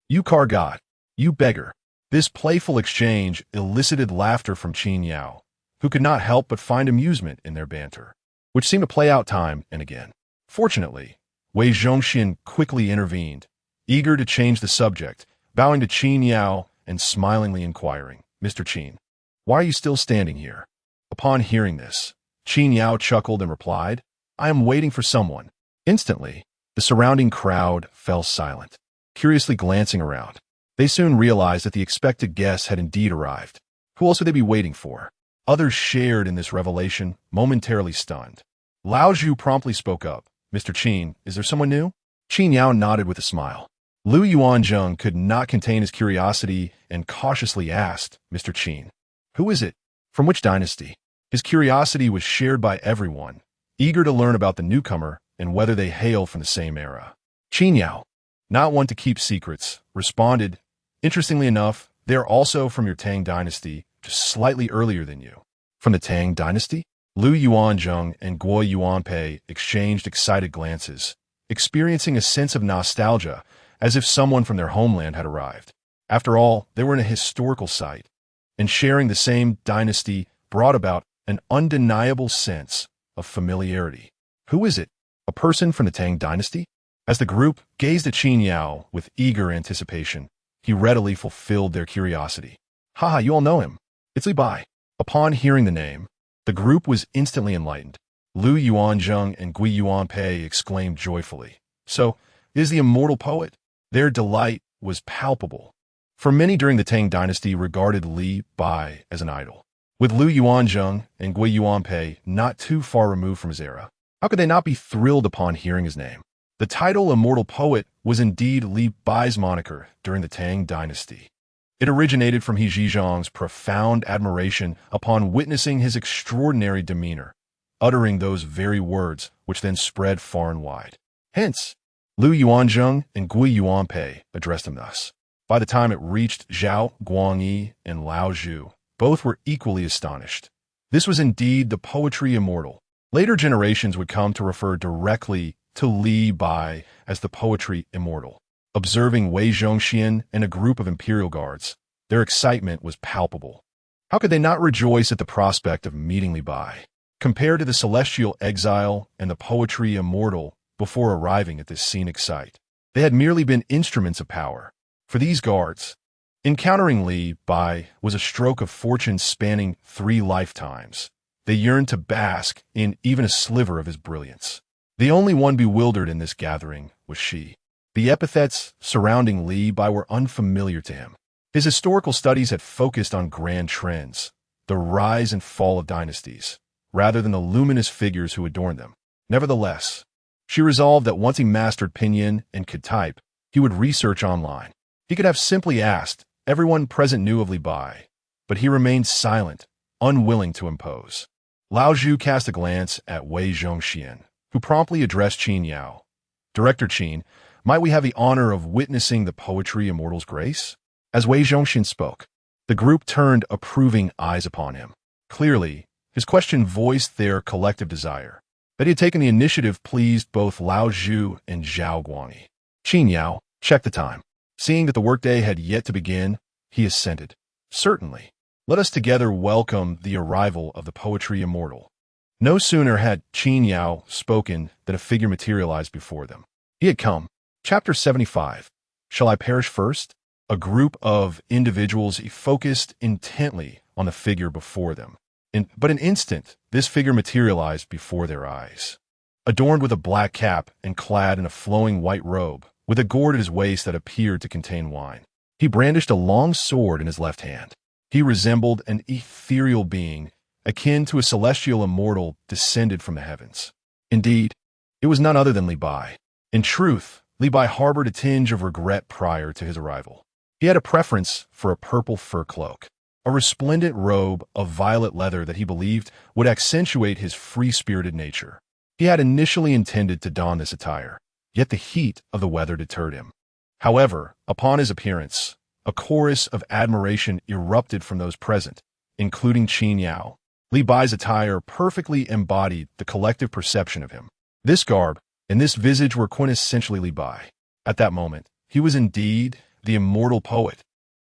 You car god. You beggar. This playful exchange elicited laughter from Qin Yao, who could not help but find amusement in their banter, which seemed to play out time and again. Fortunately, Wei Zhongxian quickly intervened, eager to change the subject, bowing to Qin Yao and smilingly inquiring, Mr. Qin, why are you still standing here? Upon hearing this, Qin Yao chuckled and replied, I am waiting for someone. Instantly, the surrounding crowd fell silent, curiously glancing around. They soon realized that the expected guest had indeed arrived. Who else would they be waiting for? Others shared in this revelation, momentarily stunned. Lao Zhu promptly spoke up. Mr. Qin, is there someone new? Qin Yao nodded with a smile. Lu Yuanzheng could not contain his curiosity and cautiously asked, Mr. Qin, who is it? From which dynasty? His curiosity was shared by everyone, eager to learn about the newcomer and whether they hail from the same era. Qin Yao, not one to keep secrets, responded, interestingly enough, they are also from your Tang dynasty, just slightly earlier than you. From the Tang dynasty? Lu Yuanzheng and Guo Yuanpei exchanged excited glances, experiencing a sense of nostalgia as if someone from their homeland had arrived. After all, they were in a historical site, and sharing the same dynasty brought about an undeniable sense of familiarity. Who is it? A person from the Tang dynasty? As the group gazed at Qin Yao with eager anticipation, he readily fulfilled their curiosity. Haha, you all know him. It's Li Bai. Upon hearing the name, the group was instantly enlightened. Lu Yuanzheng and Gui Yuanpei exclaimed joyfully. So, it is the immortal poet? Their delight was palpable. For many during the Tang dynasty regarded Li Bai as an idol. With Lu Yuanzheng and Gui Yuanpei not too far removed from his era, how could they not be thrilled upon hearing his name? The title immortal poet was indeed Li Bai's moniker during the Tang dynasty. It originated from He Zhizhang's profound admiration upon witnessing his extraordinary demeanor, uttering those very words which then spread far and wide. Hence, Lu Yuanzheng and Gui Yuanpei addressed him thus. By the time it reached Zhao Guangyi and Lao Zhu, both were equally astonished. This was indeed the poetry immortal. Later generations would come to refer directly to Li Bai as the poetry immortal. Observing Wei Zhongxian and a group of imperial guards, their excitement was palpable. How could they not rejoice at the prospect of meeting Li Bai? Compared to the celestial exile and the poetry immortal before arriving at this scenic site, they had merely been instruments of power. For these guards, encountering Li Bai was a stroke of fortune spanning 3 lifetimes. They yearned to bask in even a sliver of his brilliance. The only one bewildered in this gathering was she. The epithets surrounding Li Bai were unfamiliar to him. His historical studies had focused on grand trends, the rise and fall of dynasties, rather than the luminous figures who adorned them. Nevertheless, she resolved that once he mastered pinyin and could type, he would research online. He could have simply asked. Everyone present knew of Li Bai, but he remained silent, unwilling to impose. Lao Zhu cast a glance at Wei Zhongxian, who promptly addressed Qin Yao. Director Qin, might we have the honor of witnessing the poetry immortal's grace? As Wei Zhongxian spoke, the group turned approving eyes upon him. Clearly, his question voiced their collective desire. That he had taken the initiative pleased both Lao Zhu and Zhao Guangyi. Qin Yao checked the time. Seeing that the workday had yet to begin, he assented. Certainly. Let us together welcome the arrival of the poetry immortal. No sooner had Qin Yao spoken than a figure materialized before them. He had come. Chapter 75. Shall I perish first? A group of individuals focused intently on the figure before them. But an instant, this figure materialized before their eyes. Adorned with a black cap and clad in a flowing white robe, with a gourd at his waist that appeared to contain wine, he brandished a long sword in his left hand. He resembled an ethereal being, akin to a celestial immortal descended from the heavens. Indeed, it was none other than Li Bai. In truth, Li Bai harbored a tinge of regret prior to his arrival. He had a preference for a purple fur cloak, a resplendent robe of violet leather that he believed would accentuate his free-spirited nature. He had initially intended to don this attire, yet the heat of the weather deterred him. However, upon his appearance, a chorus of admiration erupted from those present, including Qin Yao. Li Bai's attire perfectly embodied the collective perception of him. This garb and this visage were quintessentially Li Bai. At that moment, he was indeed the immortal poet.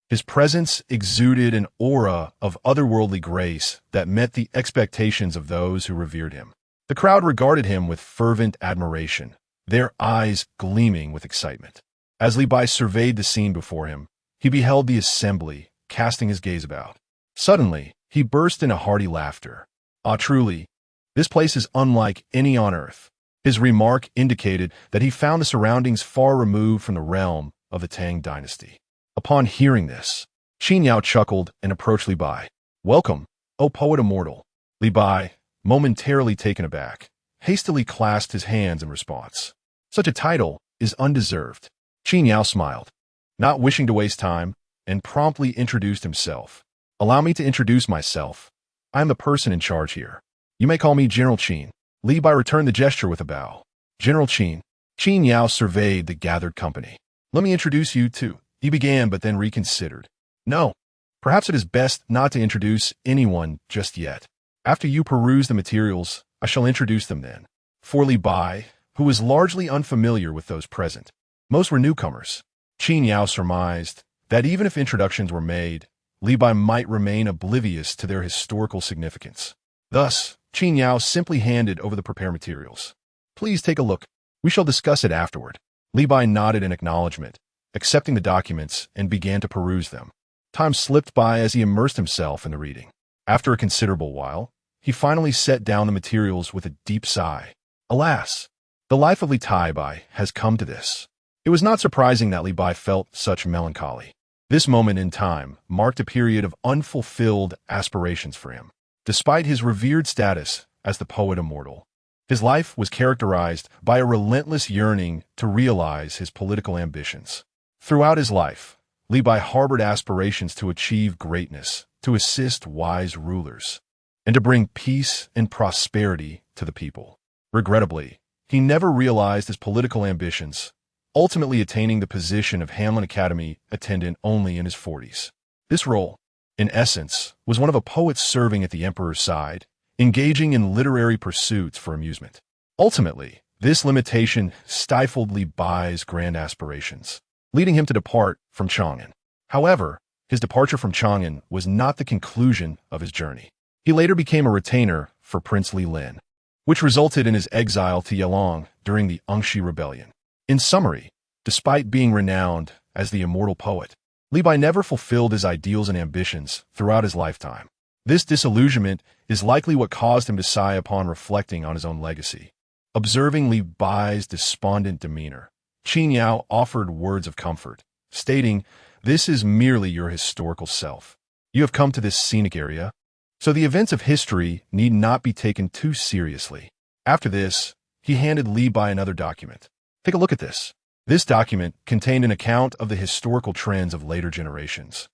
His presence exuded an aura of otherworldly grace that met the expectations of those who revered him. The crowd regarded him with fervent admiration, their eyes gleaming with excitement. As Li Bai surveyed the scene before him, he beheld the assembly, casting his gaze about. Suddenly, he burst into hearty laughter. "Ah, truly, this place is unlike any on earth." His remark indicated that he found the surroundings far removed from the realm of the Tang dynasty. Upon hearing this, Qin Yao chuckled and approached Li Bai. "Welcome, O poet immortal." Li Bai, momentarily taken aback, hastily clasped his hands in response. Such a title is undeserved. Qin Yao smiled, not wishing to waste time, and promptly introduced himself. "Allow me to introduce myself. I am the person in charge here. You may call me General Qin." Li Bai returned the gesture with a bow. "General Qin." Qin Yao surveyed the gathered company. "Let me introduce you to," he began, but then reconsidered. "No, perhaps it is best not to introduce anyone just yet. After you peruse the materials, I shall introduce them then." For Li Bai, who was largely unfamiliar with those present, most were newcomers, Qin Yao surmised that even if introductions were made, Li Bai might remain oblivious to their historical significance. Thus, Qin Yao simply handed over the prepared materials. "Please take a look. We shall discuss it afterward." Li Bai nodded in acknowledgement, accepting the documents, and began to peruse them. Time slipped by as he immersed himself in the reading. After a considerable while, he finally set down the materials with a deep sigh. Alas, the life of Li Bai has come to this. It was not surprising that Li Bai felt such melancholy. This moment in time marked a period of unfulfilled aspirations for him. Despite his revered status as the poet immortal, his life was characterized by a relentless yearning to realize his political ambitions. Throughout his life, Li Bai harbored aspirations to achieve greatness, to assist wise rulers, and to bring peace and prosperity to the people. Regrettably, he never realized his political ambitions, ultimately attaining the position of Hanlin Academy attendant only in his 40s. This role, in essence, was one of a poet serving at the emperor's side, engaging in literary pursuits for amusement. Ultimately, this limitation stifled Li Bai's grand aspirations, leading him to depart from Chang'an. However, his departure from Chang'an was not the conclusion of his journey. He later became a retainer for Prince Li Lin, which resulted in his exile to Yalong during the Ungshi Rebellion. In summary, despite being renowned as the immortal poet, Li Bai never fulfilled his ideals and ambitions throughout his lifetime. This disillusionment is likely what caused him to sigh upon reflecting on his own legacy. Observing Li Bai's despondent demeanor, Qin Yao offered words of comfort, stating, "This is merely your historical self. You have come to this scenic area, so the events of history need not be taken too seriously." After this, he handed Li Bai another document. "Take a look at this." This document contained an account of the historical trends of later generations,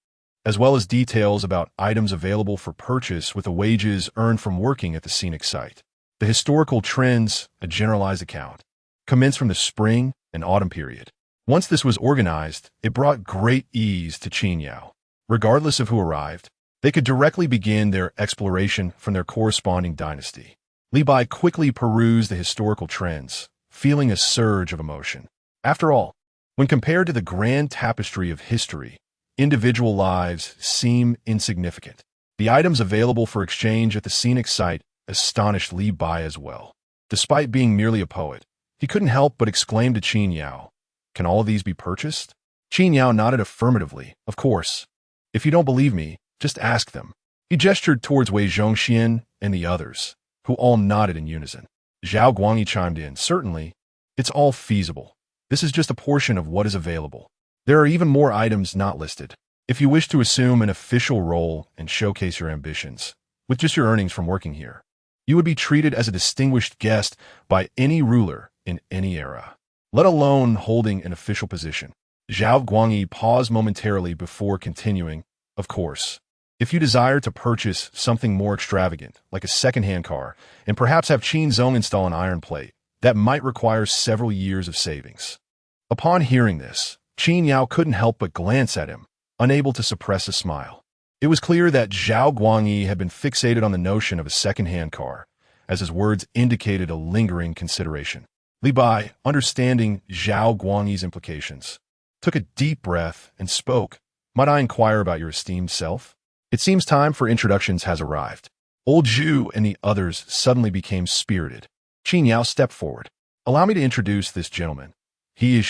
as well as details about items available for purchase with the wages earned from working at the scenic site. The historical trends, a generalized account, commenced from the spring and autumn period. Once this was organized, it brought great ease to Qin Yao. Regardless of who arrived, they could directly begin their exploration from their corresponding dynasty. Li Bai quickly perused the historical trends, feeling a surge of emotion. After all, when compared to the grand tapestry of history, individual lives seem insignificant. The items available for exchange at the scenic site astonished Li Bai as well. Despite being merely a poet, he couldn't help but exclaim to Qin Yao, "Can all of these be purchased?" Qin Yao nodded affirmatively. "Of course. If you don't believe me, just ask them." He gestured towards Wei Zhongxian and the others, who all nodded in unison. Zhao Guangyi chimed in, "Certainly, it's all feasible. This is just a portion of what is available. There are even more items not listed. If you wish to assume an official role and showcase your ambitions, with just your earnings from working here, you would be treated as a distinguished guest by any ruler in any era, let alone holding an official position." Zhao Guangyi paused momentarily before continuing. Of course, if you desire to purchase something more extravagant, like a second-hand car, and perhaps have Qin Zong install an iron plate, that might require several years of savings. Upon hearing this, Qin Yao couldn't help but glance at him, unable to suppress a smile. It was clear that Zhao Guangyi had been fixated on the notion of a second-hand car, as his words indicated a lingering consideration. Li Bai, understanding Zhao Guangyi's implications, took a deep breath and spoke. Might I inquire about your esteemed self? It seems time for introductions has arrived. Old Zhu and the others suddenly became spirited. Qin Yao stepped forward. Allow me to introduce this gentleman. He is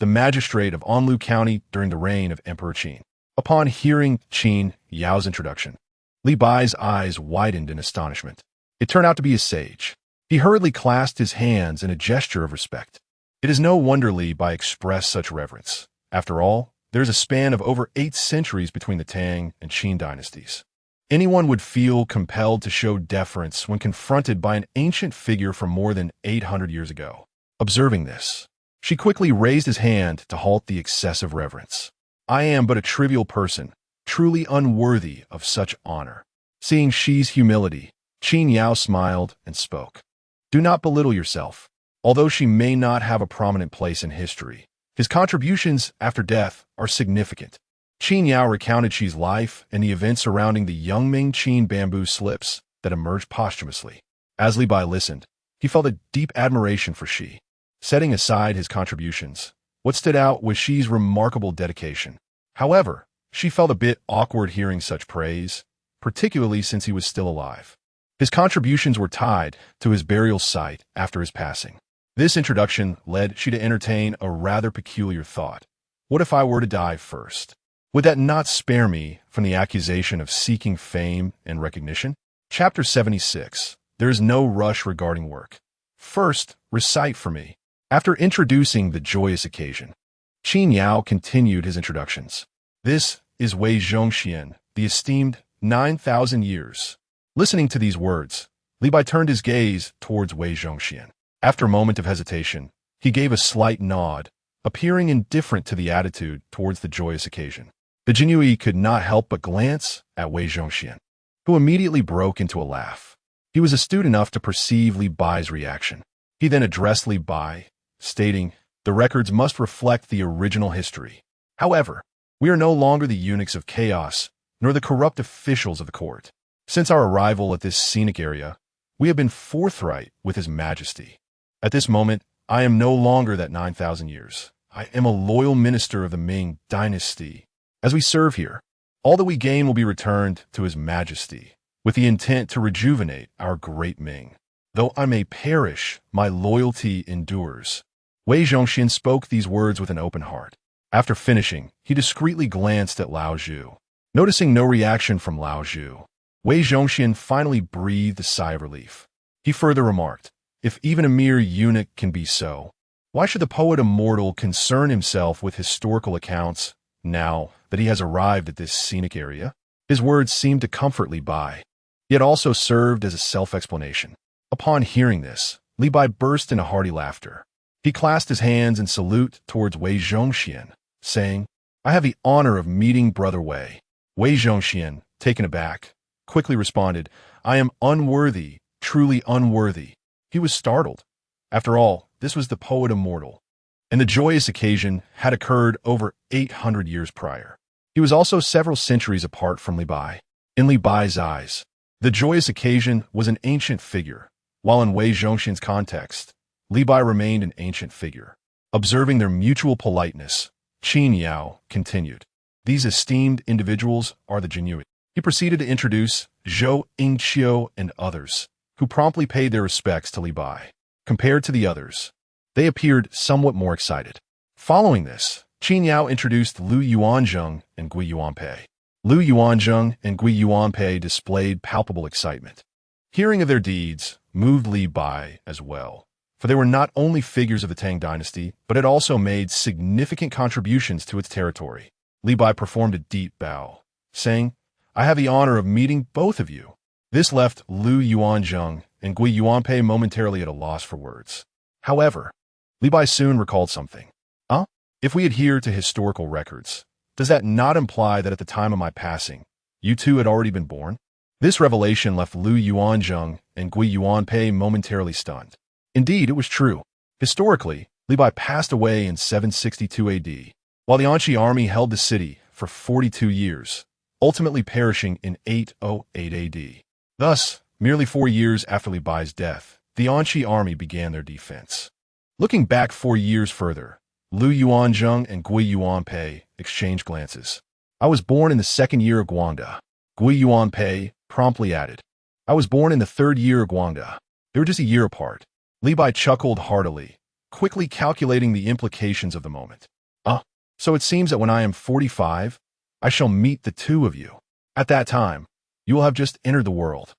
the magistrate of Anlu County during the reign of Emperor Qin. Upon hearing Qin Yao's introduction, Li Bai's eyes widened in astonishment. It turned out to be a sage. He hurriedly clasped his hands in a gesture of respect. It is no wonder Li Bai expressed such reverence. After all, there is a span of over 8 centuries between the Tang and Qin dynasties. Anyone would feel compelled to show deference when confronted by an ancient figure from more than 800 years ago. Observing this, she quickly raised his hand to halt the excessive reverence. I am but a trivial person, truly unworthy of such honor. Seeing Shi's humility, Qin Yao smiled and spoke. Do not belittle yourself. Although she may not have a prominent place in history, his contributions after death are significant. Qin Yao recounted Shi's life and the events surrounding the Yongming Qin bamboo slips that emerged posthumously. As Li Bai listened, he felt a deep admiration for Shi. Setting aside his contributions, what stood out was Shi's remarkable dedication. However, she felt a bit awkward hearing such praise, particularly since he was still alive. His contributions were tied to his burial site after his passing. This introduction led Shi to entertain a rather peculiar thought. What if I were to die first? Would that not spare me from the accusation of seeking fame and recognition? Chapter 76. There is no rush regarding work. First, recite for me. After introducing the joyous occasion, Qin Yao continued his introductions. This is Wei Zhongxian, the esteemed 9,000 years. Listening to these words, Li Bai turned his gaze towards Wei Zhongxian. After a moment of hesitation, he gave a slight nod, appearing indifferent to the attitude towards the joyous occasion. The Jinui could not help but glance at Wei Zhongxian, who immediately broke into a laugh. He was astute enough to perceive Li Bai's reaction. He then addressed Li Bai, stating, the records must reflect the original history. However, we are no longer the eunuchs of chaos, nor the corrupt officials of the court. Since our arrival at this scenic area, we have been forthright with His Majesty. At this moment, I am no longer that 9,000 years. I am a loyal minister of the Ming dynasty. As we serve here, all that we gain will be returned to His Majesty, with the intent to rejuvenate our great Ming. Though I may perish, my loyalty endures. Wei Zhongxian spoke these words with an open heart. After finishing, he discreetly glanced at Lao Zhu. Noticing no reaction from Lao Zhu, Wei Zhongxian finally breathed a sigh of relief. He further remarked, if even a mere eunuch can be so, why should the poet immortal concern himself with historical accounts now that he has arrived at this scenic area? His words seemed to comfort Li Bai, yet also served as a self-explanation. Upon hearing this, Li Bai burst into hearty laughter. He clasped his hands in salute towards Wei Zhongxian, saying, I have the honor of meeting Brother Wei. Wei Zhongxian, taken aback, quickly responded, I am unworthy, truly unworthy. He was startled. After all, this was the poet immortal, and the joyous occasion had occurred over 800 years prior. He was also several centuries apart from Li Bai. In Li Bai's eyes, the joyous occasion was an ancient figure, while in Wei Zhongxian's context, Li Bai remained an ancient figure. Observing their mutual politeness, Qin Yao continued, these esteemed individuals are the Jinui. He proceeded to introduce Zhou Yingqiu and others, who promptly paid their respects to Li Bai. Compared to the others, they appeared somewhat more excited. Following this, Qin Yao introduced Lu Yuanzheng and Gui Yuanpei. Lu Yuanzheng and Gui Yuanpei displayed palpable excitement. Hearing of their deeds moved Li Bai as well, for they were not only figures of the Tang dynasty, but had also made significant contributions to its territory. Li Bai performed a deep bow, saying, I have the honor of meeting both of you. This left Lu Yuanzheng and Gui Yuanpei momentarily at a loss for words. However, Li Bai soon recalled something. If we adhere to historical records, does that not imply that at the time of my passing, you two had already been born? This revelation left Lu Yuanzheng and Gui Yuanpei momentarily stunned. Indeed, it was true. Historically, Li Bai passed away in 762 AD, while the Anqi army held the city for 42 years, ultimately perishing in 808 AD. Thus, merely 4 years after Li Bai's death, the Anqi army began their defense. Looking back 4 years further, Lu Yuanzheng and Gui Yuanpei exchanged glances. I was born in the 2nd year of Guangda. Gui Yuanpei promptly added, I was born in the 3rd year of Guangda. They were just a year apart. Li Bai chuckled heartily, quickly calculating the implications of the moment. So it seems that when I am 45, I shall meet the two of you. At that time, you will have just entered the world.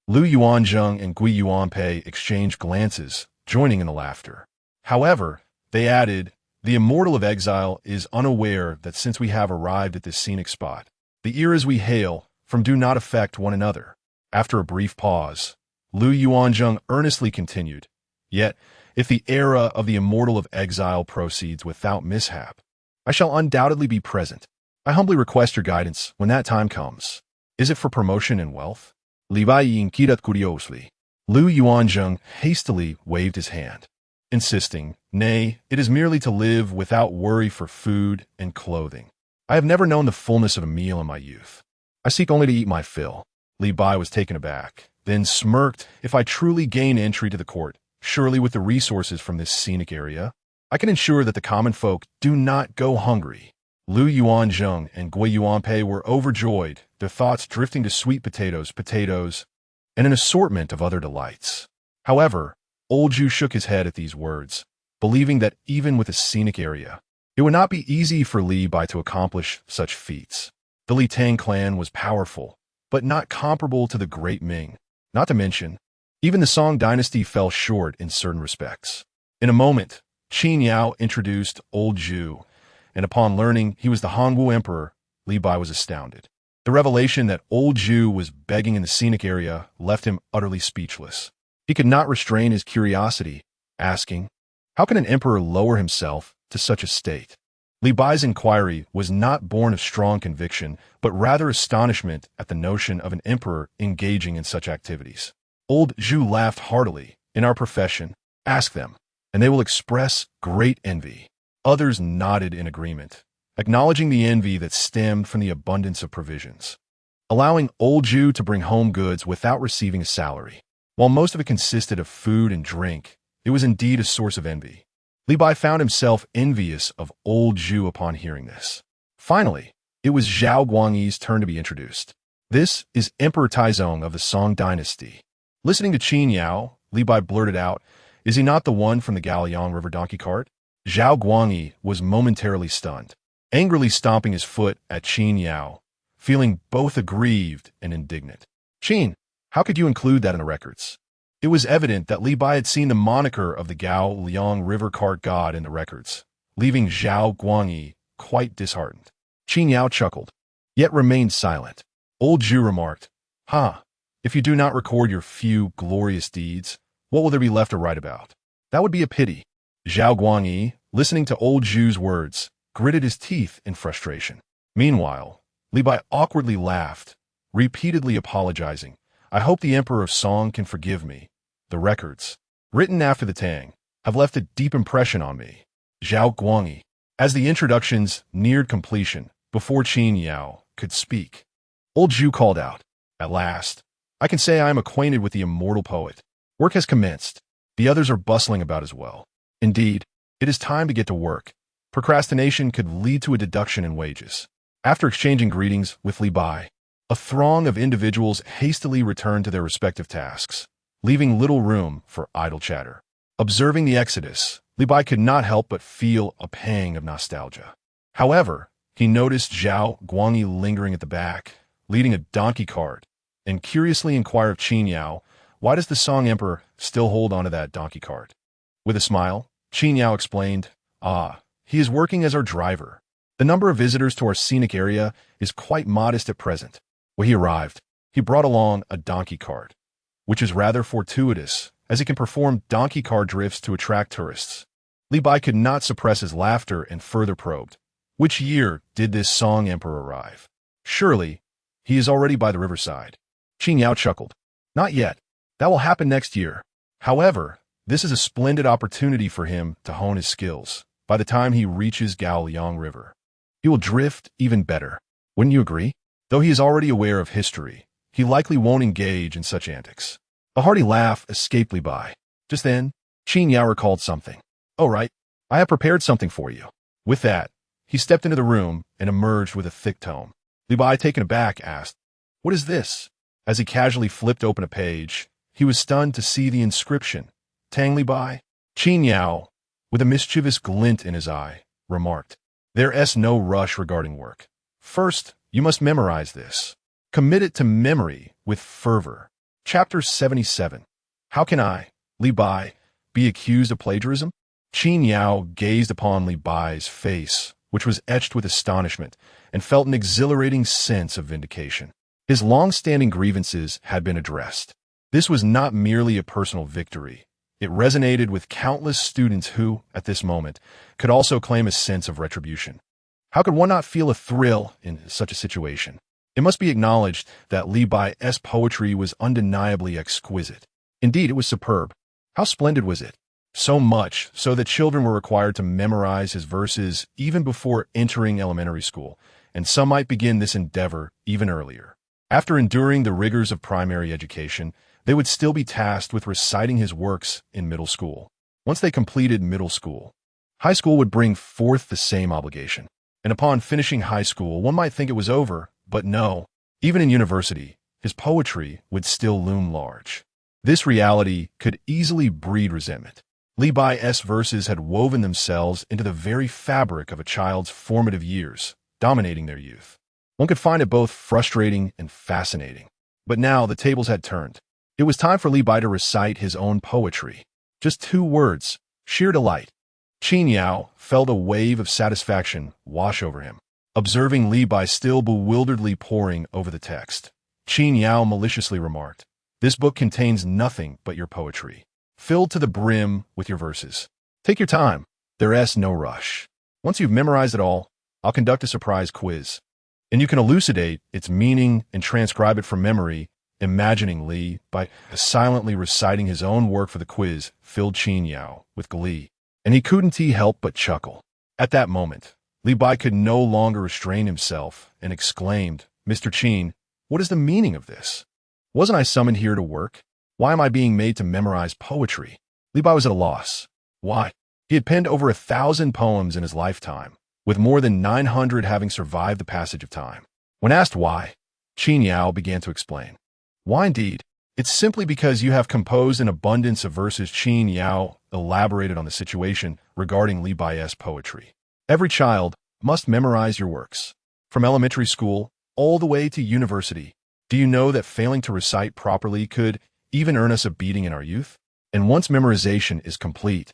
Lu Yuanzheng and Gui Yuanpei exchanged glances, joining in the laughter. However, they added, the immortal of exile is unaware that since we have arrived at this scenic spot, the eras we hail from do not affect one another. After a brief pause, Lu Yuanzheng earnestly continued, Yet, if the era of the immortal of exile proceeds without mishap, I shall undoubtedly be present. I humbly request your guidance when that time comes. Is it for promotion and wealth? Li Bai inquired curiously. Lu Yuanzheng hastily waved his hand, insisting, Nay, it is merely to live without worry for food and clothing. I have never known the fullness of a meal in my youth. I seek only to eat my fill. Li Bai was taken aback, then smirked. If I truly gain entry to the court, surely with the resources from this scenic area, I can ensure that the common folk do not go hungry. Lu Yuanzheng and Gui Yuanpei were overjoyed, their thoughts drifting to sweet potatoes, and an assortment of other delights. However, Old Zhu shook his head at these words, believing that even with a scenic area, it would not be easy for Li Bai to accomplish such feats. The Li Tang clan was powerful, but not comparable to the Great Ming. Not to mention, even the Song dynasty fell short in certain respects. In a moment, Qin Yao introduced Old Zhu, and upon learning he was the Hongwu emperor, Li Bai was astounded. The revelation that Old Zhu was begging in the scenic area left him utterly speechless. He could not restrain his curiosity, asking, How can an emperor lower himself to such a state? Li Bai's inquiry was not born of strong conviction, but rather astonishment at the notion of an emperor engaging in such activities. Old Zhu laughed heartily. In our profession, ask them, and they will express great envy. Others nodded in agreement, acknowledging the envy that stemmed from the abundance of provisions. Allowing Old Zhu to bring home goods without receiving a salary, while most of it consisted of food and drink, it was indeed a source of envy. Li Bai found himself envious of Old Zhu upon hearing this. Finally, it was Zhao Guangyi's turn to be introduced. This is Emperor Taizong of the Song dynasty. Listening to Qin Yao, Li Bai blurted out, Is he not the one from the Gaoliang River donkey cart? Zhao Guangyi was momentarily stunned, angrily stomping his foot at Qin Yao, feeling both aggrieved and indignant. Qin, how could you include that in the records? It was evident that Li Bai had seen the moniker of the Gaoliang River cart god in the records, leaving Zhao Guangyi quite disheartened. Qin Yao chuckled, yet remained silent. Old Zhu remarked, If you do not record your few glorious deeds, what will there be left to write about? That would be a pity. Zhao Guangyi, listening to Old Zhu's words, gritted his teeth in frustration. Meanwhile, Li Bai awkwardly laughed, repeatedly apologizing. I hope the Emperor of Song can forgive me. The records, written after the Tang, have left a deep impression on me. Zhao Guangyi. As the introductions neared completion, before Qin Yao could speak, Old Zhu called out, At last, I can say I am acquainted with the immortal poet. Work has commenced. The others are bustling about as well. Indeed, it is time to get to work. Procrastination could lead to a deduction in wages. After exchanging greetings with Li Bai, a throng of individuals hastily returned to their respective tasks, leaving little room for idle chatter. Observing the exodus, Li Bai could not help but feel a pang of nostalgia. However, he noticed Zhao Guangyi lingering at the back, leading a donkey cart, and curiously inquired of Qin Yao, Why does the Song Emperor still hold onto that donkey cart? With a smile, Qin Yao explained, He is working as our driver. The number of visitors to our scenic area is quite modest at present. When he arrived, he brought along a donkey cart, which is rather fortuitous, as it can perform donkey cart drifts to attract tourists. Li Bai could not suppress his laughter and further probed. Which year did this Song Emperor arrive? Surely, he is already by the riverside. Qin Yao chuckled. Not yet. That will happen next year. However, this is a splendid opportunity for him to hone his skills. By the time he reaches Gaoliang River, he will drift even better. Wouldn't you agree? Though he is already aware of history, he likely won't engage in such antics. A hearty laugh escaped Li Bai. Just then, Qin Yao recalled something. Oh, right. I have prepared something for you. With that, he stepped into the room and emerged with a thick tome. Li Bai, taken aback, asked, "What is this?" As he casually flipped open a page, he was stunned to see the inscription. Tang Li Bai? Qin Yao, with a mischievous glint in his eye, remarked, "There's no rush regarding work. First, you must memorize this. Commit it to memory with fervor." Chapter 77. How can I, Li Bai, be accused of plagiarism? Qin Yao gazed upon Li Bai's face, which was etched with astonishment, and felt an exhilarating sense of vindication. His long-standing grievances had been addressed. This was not merely a personal victory. It resonated with countless students who, at this moment, could also claim a sense of retribution. How could one not feel a thrill in such a situation? It must be acknowledged that Li Bai's poetry was undeniably exquisite. Indeed, it was superb. How splendid was it? So much so that children were required to memorize his verses even before entering elementary school, and some might begin this endeavor even earlier. After enduring the rigors of primary education, they would still be tasked with reciting his works in middle school. Once they completed middle school, high school would bring forth the same obligation. And upon finishing high school, one might think it was over, but no. Even in university, his poetry would still loom large. This reality could easily breed resentment. Li Bai's verses had woven themselves into the very fabric of a child's formative years, dominating their youth. One could find it both frustrating and fascinating. But now the tables had turned. It was time for Li Bai to recite his own poetry. Just 2 words, sheer delight. Qin Yao felt a wave of satisfaction wash over him, observing Li Bai still bewilderedly poring over the text. Qin Yao maliciously remarked, "This book contains nothing but your poetry, filled to the brim with your verses. Take your time. There's no rush. Once you've memorized it all, I'll conduct a surprise quiz, and you can elucidate its meaning and transcribe it from memory." Imagining Li Bai silently reciting his own work for the quiz filled Qin Yao with glee, and he couldn't help but chuckle. At that moment, Li Bai could no longer restrain himself and exclaimed, "Mr. Qin, what is the meaning of this? Wasn't I summoned here to work? Why am I being made to memorize poetry?" Li Bai was at a loss. Why? He had penned over 1,000 poems in his lifetime, with more than 900 having survived the passage of time. When asked why, Qin Yao began to explain. Why indeed? It's simply because you have composed an abundance of verses. Qin Yao elaborated on the situation regarding Li Bai's poetry. Every child must memorize your works, from elementary school all the way to university. Do you know that failing to recite properly could even earn us a beating in our youth? And once memorization is complete,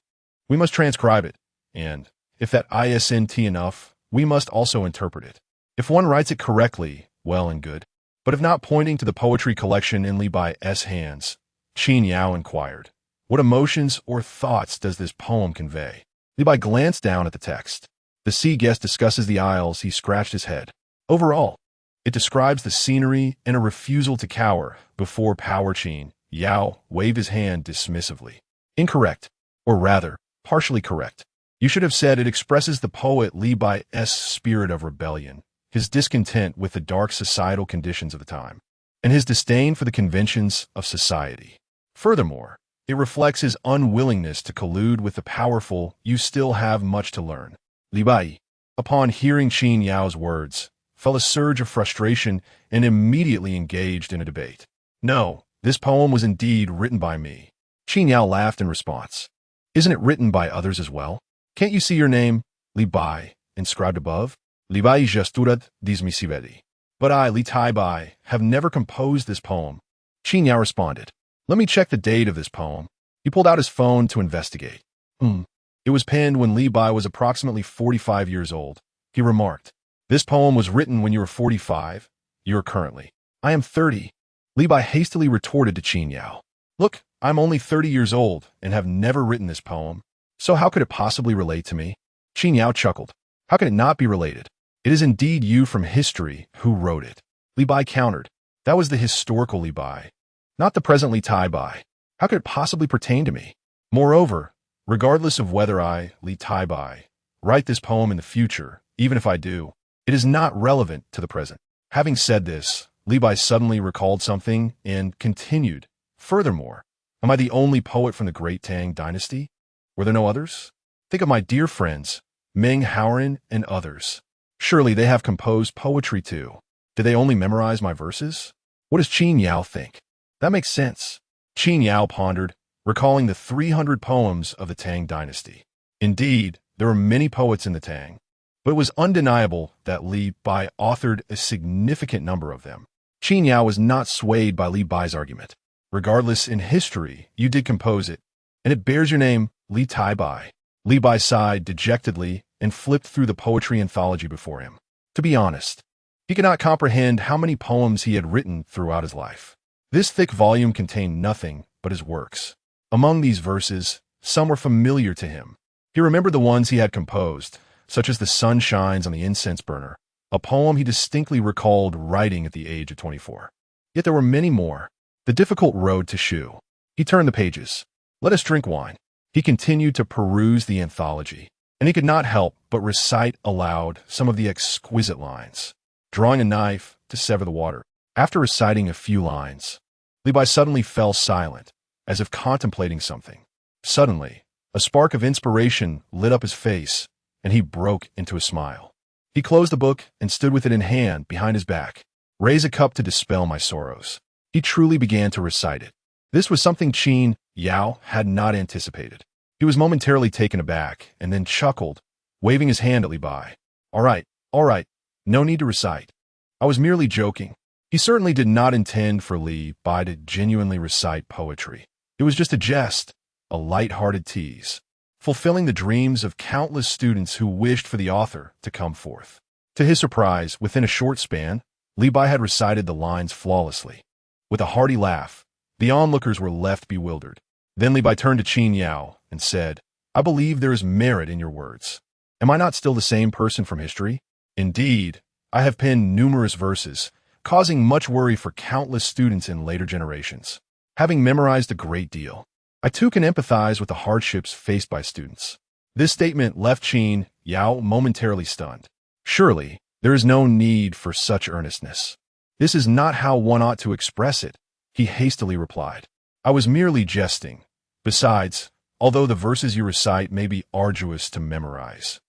we must transcribe it, and, if that isn't enough, we must also interpret it. If one writes it correctly, well and good. But if not, pointing to the poetry collection in Li Bai's hands, Qin Yao inquired, "What emotions or thoughts does this poem convey?" Li Bai glanced down at the text. The sea guest discusses the isles. He scratched his head. Overall, it describes the scenery and a refusal to cower before power. Qin Yao waved his hand dismissively. Incorrect, or rather, partially correct. You should have said it expresses the poet Li Bai's spirit of rebellion, his discontent with the dark societal conditions of the time, and his disdain for the conventions of society. Furthermore, it reflects his unwillingness to collude with the powerful. You still have much to learn. Li Bai, upon hearing Qin Yao's words, felt a surge of frustration and immediately engaged in a debate. No, this poem was indeed written by me. Qin Yao laughed in response. Isn't it written by others as well? Can't you see your name, Li Bai, inscribed above? Li Bai gesturat dismissively. But I, Li Tai Bai, have never composed this poem. Qin Yao responded. Let me check the date of this poem. He pulled out his phone to investigate. It was penned when Li Bai was approximately 45 years old. He remarked, "This poem was written when you were 45. You are currently." "I am 30. Li Bai hastily retorted to Qin Yao. "Look, I'm only 30 years old and have never written this poem." So how could it possibly relate to me? Qin Yao chuckled. How can it not be related? It is indeed you from history who wrote it. Li Bai countered. That was the historical Li Bai, not the present Li Tai Bai. How could it possibly pertain to me? Moreover, regardless of whether I, Li Tai Bai, write this poem in the future, even if I do, it is not relevant to the present. Having said this, Li Bai suddenly recalled something and continued. Furthermore, am I the only poet from the great Tang dynasty? Were there no others? Think of my dear friends, Ming Haoran and others. Surely they have composed poetry too. Did they only memorize my verses? What does Qin Yao think? That makes sense. Qin Yao pondered, recalling the 300 poems of the Tang dynasty. Indeed, there were many poets in the Tang, but it was undeniable that Li Bai authored a significant number of them. Qin Yao was not swayed by Li Bai's argument. Regardless, in history, you did compose it, and it bears your name, Li Tai Bai. Li Bai sighed dejectedly and flipped through the poetry anthology before him. To be honest, he could not comprehend how many poems he had written throughout his life. This thick volume contained nothing but his works. Among these verses, some were familiar to him. He remembered the ones he had composed, such as The Sun Shines on the Incense Burner, a poem he distinctly recalled writing at the age of 24. Yet there were many more. The Difficult Road to Shu. He turned the pages. Let us drink wine. He continued to peruse the anthology, and he could not help but recite aloud some of the exquisite lines, drawing a knife to sever the water. After reciting a few lines, Li Bai suddenly fell silent, as if contemplating something. Suddenly, a spark of inspiration lit up his face, and he broke into a smile. He closed the book and stood with it in hand behind his back. Raise a cup to dispel my sorrows. He truly began to recite it. This was something Qin Yao had not anticipated. He was momentarily taken aback and then chuckled, waving his hand at Li Bai. All right, no need to recite. I was merely joking. He certainly did not intend for Li Bai to genuinely recite poetry. It was just a jest, a light-hearted tease, fulfilling the dreams of countless students who wished for the author to come forth. To his surprise, within a short span, Li Bai had recited the lines flawlessly. With a hearty laugh, the onlookers were left bewildered. Then Li Bai turned to Qin Yao and said, I believe there is merit in your words. Am I not still the same person from history? Indeed, I have penned numerous verses, causing much worry for countless students in later generations. Having memorized a great deal, I too can empathize with the hardships faced by students. This statement left Qin Yao momentarily stunned. Surely, there is no need for such earnestness. This is not how one ought to express it, he hastily replied. I was merely jesting. Besides, although the verses you recite may be arduous to memorize,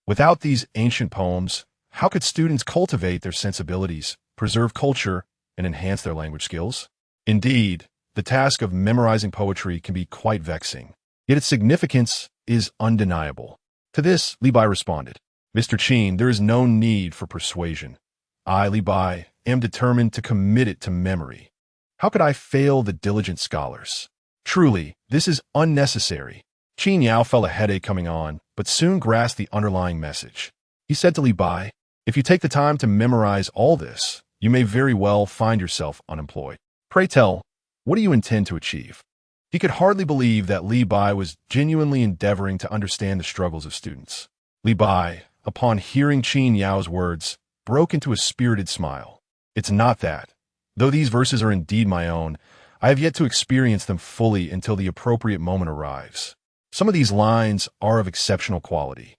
without these ancient poems, how could students cultivate their sensibilities, preserve culture, and enhance their language skills? Indeed, the task of memorizing poetry can be quite vexing, yet its significance is undeniable. To this, Li Bai responded, Mr. Qin, there is no need for persuasion. I, Li Bai, am determined to commit it to memory. How could I fail the diligent scholars? Truly, this is unnecessary. Qin Yao felt a headache coming on, but soon grasped the underlying message. He said to Li Bai, if you take the time to memorize all this, you may very well find yourself unemployed. Pray tell, what do you intend to achieve? He could hardly believe that Li Bai was genuinely endeavoring to understand the struggles of students. Li Bai, upon hearing Qin Yao's words, broke into a spirited smile. It's not that. Though these verses are indeed my own, I have yet to experience them fully until the appropriate moment arrives. Some of these lines are of exceptional quality,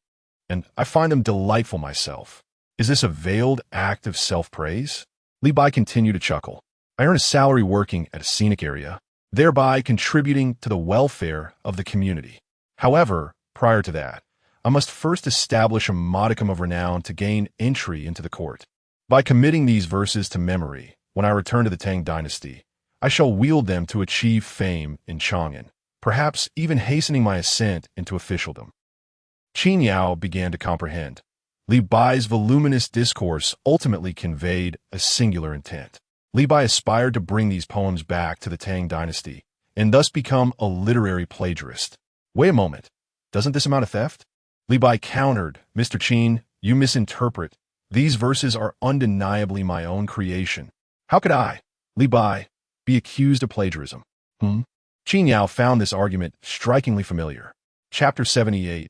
and I find them delightful myself. Is this a veiled act of self-praise? Li Bai continued to chuckle. I earn a salary working at a scenic area, thereby contributing to the welfare of the community. However, prior to that, I must first establish a modicum of renown to gain entry into the court. By committing these verses to memory, when I return to the Tang dynasty, I shall wield them to achieve fame in Chang'an, perhaps even hastening my ascent into officialdom. Qin Yao began to comprehend. Li Bai's voluminous discourse ultimately conveyed a singular intent. Li Bai aspired to bring these poems back to the Tang dynasty, and thus become a literary plagiarist. Wait a moment, doesn't this amount to theft? Li Bai countered, Mr. Qin, you misinterpret. These verses are undeniably my own creation. How could I, Li Bai, be accused of plagiarism? Qin Yao found this argument strikingly familiar. Chapter 78.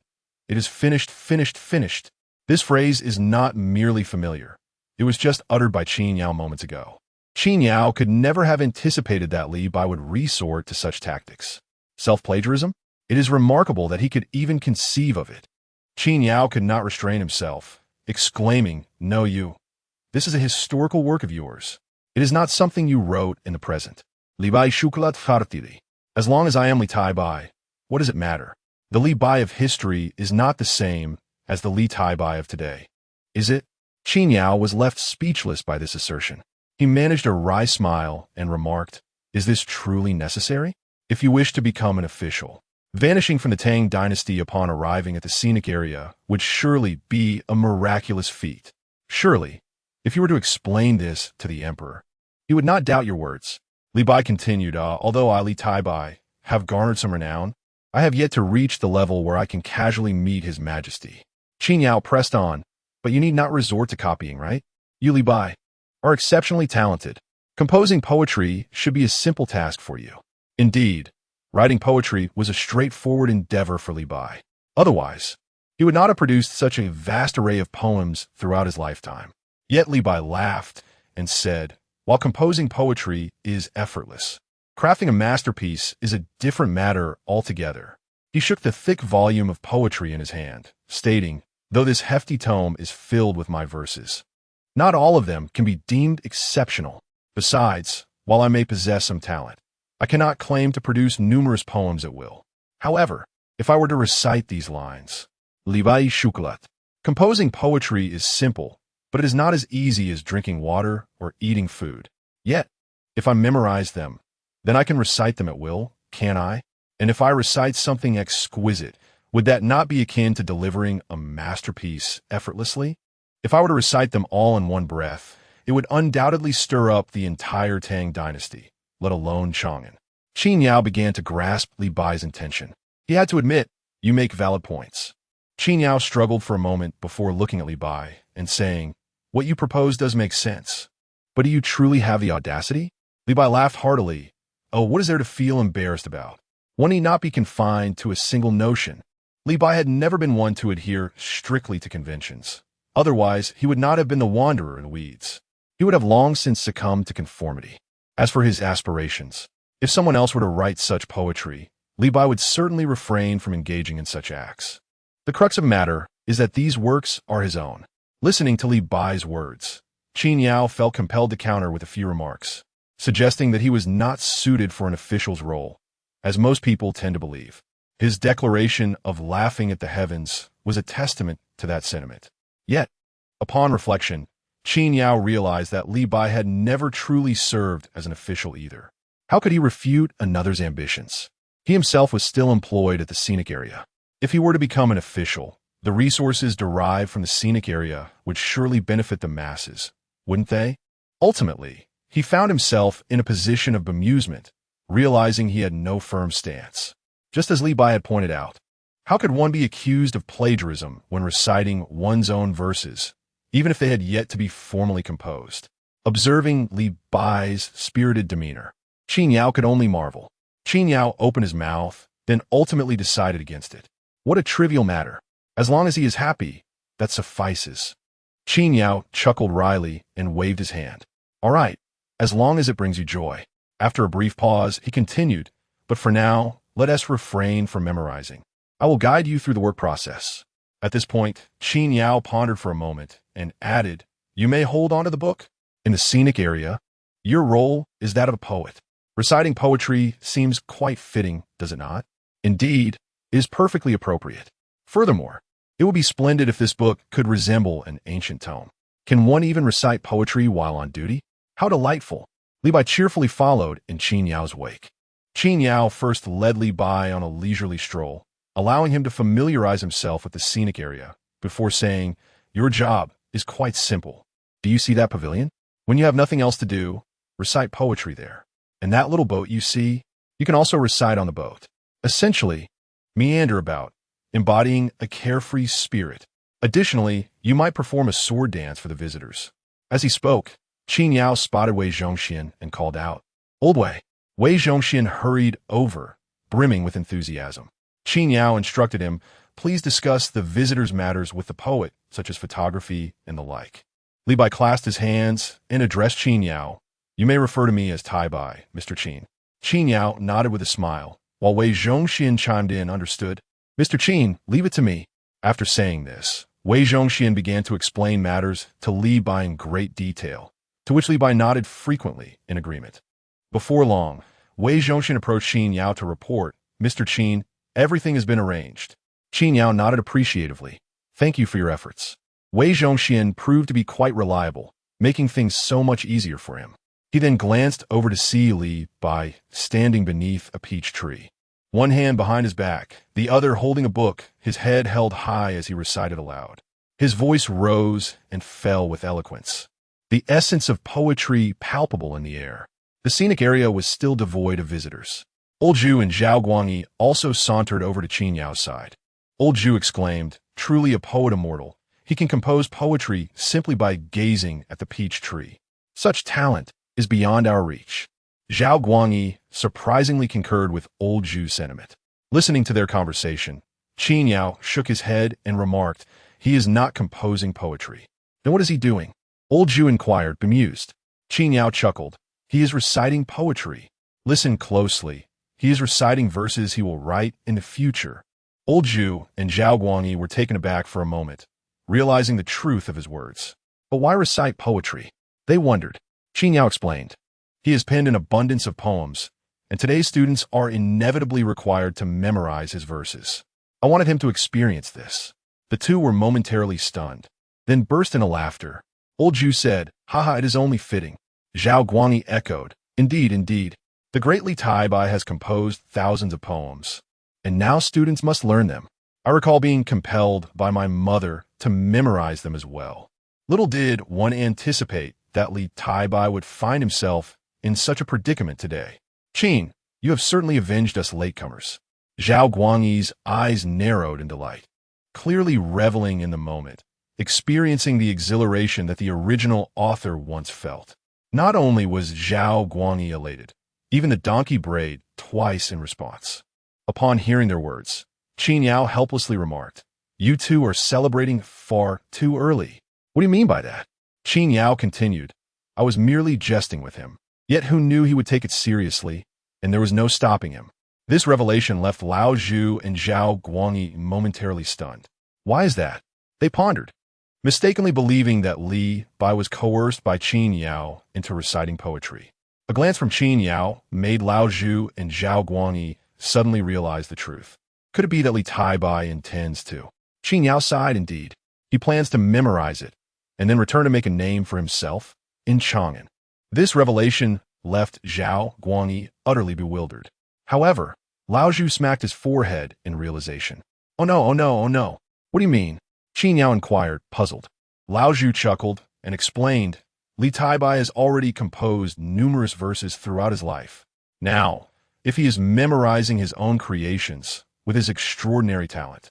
It is finished, finished, finished. This phrase is not merely familiar. It was just uttered by Qin Yao moments ago. Qin Yao could never have anticipated that Li Bai would resort to such tactics. Self-plagiarism? It is remarkable that he could even conceive of it. Qin Yao could not restrain himself, exclaiming, "No, you. This is a historical work of yours. It is not something you wrote in the present. Li Bai shukulat fartili. As long as I am Li Tai Bai, what does it matter? The Li Bai of history is not the same as the Li Tai Bai of today. Is it?" Qin Yao was left speechless by this assertion. He managed a wry smile and remarked, "Is this truly necessary? If you wish to become an official, vanishing from the Tang dynasty upon arriving at the Scenic area would surely be a miraculous feat. Surely, if you were to explain this to the emperor, he would not doubt your words." Li Bai continued, "Although I, Li Tai Bai, have garnered some renown, I have yet to reach the level where I can casually meet his majesty." Qin Yao pressed on, "But you need not resort to copying, right? You, Li Bai, are exceptionally talented. Composing poetry should be a simple task for you." Indeed, writing poetry was a straightforward endeavor for Li Bai. Otherwise, he would not have produced such a vast array of poems throughout his lifetime. Yet Li Bai laughed and said, "While composing poetry is effortless, crafting a masterpiece is a different matter altogether." He shook the thick volume of poetry in his hand, stating, "Though this hefty tome is filled with my verses, not all of them can be deemed exceptional. Besides, while I may possess some talent, I cannot claim to produce numerous poems at will. However, if I were to recite these lines, Li Bai shukulat. Composing poetry is simple, but it is not as easy as drinking water or eating food. Yet, if I memorize them, then I can recite them at will, can I? And if I recite something exquisite, would that not be akin to delivering a masterpiece effortlessly? If I were to recite them all in one breath, it would undoubtedly stir up the entire Tang dynasty, let alone Chang'an." Qin Yao began to grasp Li Bai's intention. He had to admit, "You make valid points." Qin Yao struggled for a moment before looking at Li Bai and saying, "What you propose does make sense. But do you truly have the audacity?" Li Bai laughed heartily. "Oh, what is there to feel embarrassed about? One need not be confined to a single notion." Li Bai had never been one to adhere strictly to conventions. Otherwise, he would not have been the wanderer in the weeds. He would have long since succumbed to conformity. As for his aspirations, if someone else were to write such poetry, Li Bai would certainly refrain from engaging in such acts. The crux of the matter is that these works are his own. Listening to Li Bai's words, Qin Yao felt compelled to counter with a few remarks, suggesting that he was not suited for an official's role, as most people tend to believe. His declaration of laughing at the heavens was a testament to that sentiment. Yet, upon reflection, Qin Yao realized that Li Bai had never truly served as an official either. How could he refute another's ambitions? He himself was still employed at the Scenic area. If he were to become an official, the resources derived from the Scenic area would surely benefit the masses, wouldn't they? Ultimately, he found himself in a position of bemusement, realizing he had no firm stance. Just as Li Bai had pointed out, how could one be accused of plagiarism when reciting one's own verses, even if they had yet to be formally composed? Observing Li Bai's spirited demeanor, Qin Yao could only marvel. Qin Yao opened his mouth, then ultimately decided against it. What a trivial matter. As long as he is happy, that suffices. Qin Yao chuckled wryly and waved his hand. "All right, as long as it brings you joy." After a brief pause, he continued, "But for now, let us refrain from memorizing. I will guide you through the work process." At this point, Qin Yao pondered for a moment and added, "You may hold on to the book. In the Scenic area, your role is that of a poet. Reciting poetry seems quite fitting, does it not? Indeed, it is perfectly appropriate. Furthermore, it would be splendid if this book could resemble an ancient tome. Can one even recite poetry while on duty? How delightful." Li Bai cheerfully followed in Qin Yao's wake. Qin Yao first led Li Bai on a leisurely stroll, allowing him to familiarize himself with the Scenic area, before saying, "Your job is quite simple. Do you see that pavilion? When you have nothing else to do, recite poetry there. And that little boat you see, you can also recite on the boat. Essentially, meander about, embodying a carefree spirit. Additionally, you might perform a sword dance for the visitors." As he spoke, Qin Yao spotted Wei Zhongxian and called out, "Old Wei." Wei Zhongxian hurried over, brimming with enthusiasm. Qin Yao instructed him, please discuss the visitor's matters with the poet, such as photography and the like. Li Bai clasped his hands and addressed Qin Yao. You may refer to me as Tai Bai, Mr. Qin. Qin Yao nodded with a smile, while Wei Zhongxian chimed in, understood. Mr. Qin, leave it to me. After saying this, Wei Zhongxian began to explain matters to Li Bai in great detail, to which Li Bai nodded frequently in agreement. Before long, Wei Zhongxian approached Qin Yao to report, Mr. Qin, everything has been arranged. Qin Yao nodded appreciatively. Thank you for your efforts. Wei Zhongxian proved to be quite reliable, making things so much easier for him. He then glanced over to see Li Bai standing beneath a peach tree. One hand behind his back, the other holding a book, his head held high as he recited aloud. His voice rose and fell with eloquence, the essence of poetry palpable in the air. The scenic area was still devoid of visitors. Old Zhu and Zhao Guangyi also sauntered over to Qin Yao's side. Old Zhu exclaimed, truly a poet immortal. He can compose poetry simply by gazing at the peach tree. Such talent is beyond our reach. Zhao Guangyi surprisingly concurred with Old Zhu's sentiment. Listening to their conversation, Qin Yao shook his head and remarked, he is not composing poetry. Then what is he doing? Old Zhu inquired, bemused. Qin Yao chuckled. He is reciting poetry. Listen closely. He is reciting verses he will write in the future. Old Zhu and Zhao Guangyi were taken aback for a moment, realizing the truth of his words. But why recite poetry? They wondered. Qin Yao explained. He has penned an abundance of poems, and today's students are inevitably required to memorize his verses. I wanted him to experience this. The two were momentarily stunned, then burst into laughter. Old Zhu said, haha, it is only fitting. Zhao Guangyi echoed, indeed, indeed. The great Li Tai Bai has composed thousands of poems, and now students must learn them. I recall being compelled by my mother to memorize them as well. Little did one anticipate that Li Tai Bai would find himself in such a predicament today. Qin, you have certainly avenged us latecomers. Zhao Guangyi's eyes narrowed in delight, clearly reveling in the moment, experiencing the exhilaration that the original author once felt. Not only was Zhao Guangyi elated, even the donkey brayed twice in response. Upon hearing their words, Qin Yao helplessly remarked, you two are celebrating far too early. What do you mean by that? Qin Yao continued, I was merely jesting with him. Yet who knew he would take it seriously, and there was no stopping him. This revelation left Lao Zhu and Zhao Guangyi momentarily stunned. Why is that? They pondered, mistakenly believing that Li Bai was coerced by Qin Yao into reciting poetry. A glance from Qin Yao made Lao Zhu and Zhao Guangyi suddenly realize the truth. Could it be that Li Tai Bai intends to? Qin Yao sighed indeed. He plans to memorize it, and then return to make a name for himself in Chang'an. This revelation left Zhao Guangyi utterly bewildered. However, Lao Zhu smacked his forehead in realization. Oh no, oh no, oh no. What do you mean? Qin Yao inquired, puzzled. Lao Zhu chuckled and explained, Li Tai Bai has already composed numerous verses throughout his life. Now, if he is memorizing his own creations with his extraordinary talent,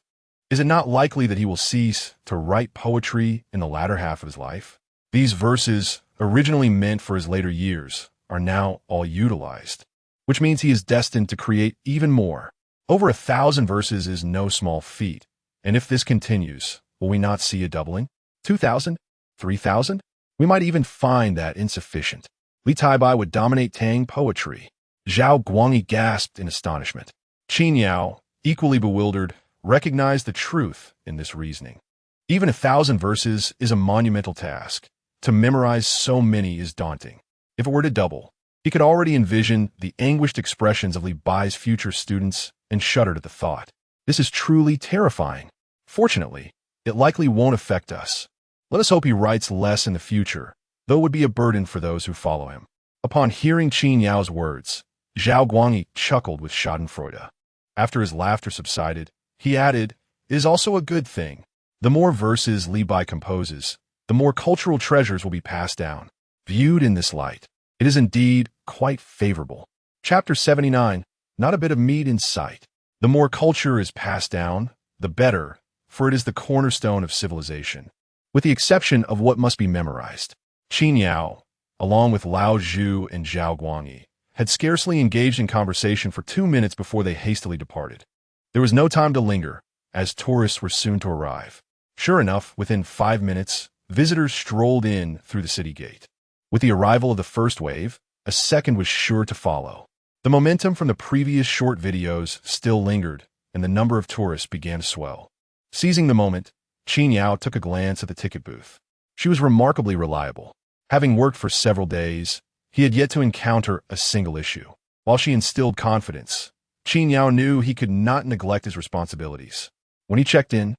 is it not likely that he will cease to write poetry in the latter half of his life? These verses, originally meant for his later years, are now all utilized, which means he is destined to create even more. Over 1,000 verses is no small feat, and if this continues, will we not see a doubling? 2,000? 3,000? We might even find that insufficient. Li Tai Bai would dominate Tang poetry. Zhao Guangyi gasped in astonishment. Qin Yao, equally bewildered, recognized the truth in this reasoning. Even 1,000 verses is a monumental task. To memorize so many is daunting. If it were to double, he could already envision the anguished expressions of Li Bai's future students and shuddered at the thought. This is truly terrifying. Fortunately, it likely won't affect us. Let us hope he writes less in the future, though it would be a burden for those who follow him. Upon hearing Qin Yao's words, Zhao Guangyi chuckled with schadenfreude. After his laughter subsided, he added, it is also a good thing. The more verses Li Bai composes, the more cultural treasures will be passed down. Viewed in this light, it is indeed quite favorable. Chapter 79, not a bit of meat in sight. The more culture is passed down, the better, for it is the cornerstone of civilization. With the exception of what must be memorized, Qin Yao, along with Lao Zhu and Zhao Guangyi, had scarcely engaged in conversation for 2 minutes before they hastily departed. There was no time to linger, as tourists were soon to arrive. Sure enough, within 5 minutes, visitors strolled in through the city gate. With the arrival of the first wave, a second was sure to follow. The momentum from the previous short videos still lingered, and the number of tourists began to swell. Seizing the moment, Qin Yao took a glance at the ticket booth. She was remarkably reliable. Having worked for several days, he had yet to encounter a single issue. While she instilled confidence, Qin Yao knew he could not neglect his responsibilities. When he checked in,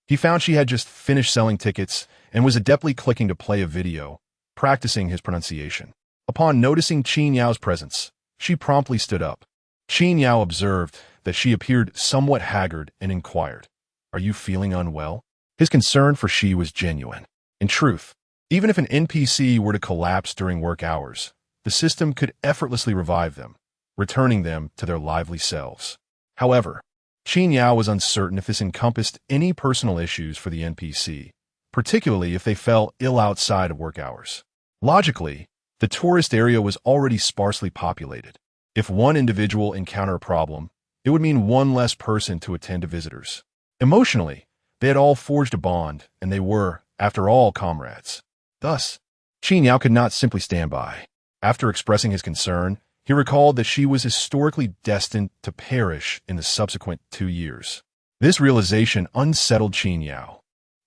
he found she had just finished selling tickets and was adeptly clicking to play a video, practicing his pronunciation. Upon noticing Qin Yao's presence, she promptly stood up. Qin Yao observed that she appeared somewhat haggard and inquired, "Are you feeling unwell?" His concern for she was genuine. In truth, even if an NPC were to collapse during work hours, the system could effortlessly revive them, returning them to their lively selves. However, Qin Yao was uncertain if this encompassed any personal issues for the NPC, particularly if they fell ill outside of work hours. Logically, the tourist area was already sparsely populated. If one individual encountered a problem, it would mean one less person to attend to visitors. Emotionally, they had all forged a bond, and they were, after all, comrades. Thus, Qin Yao could not simply stand by. After expressing his concern, he recalled that she was historically destined to perish in the subsequent 2 years. This realization unsettled Qin Yao.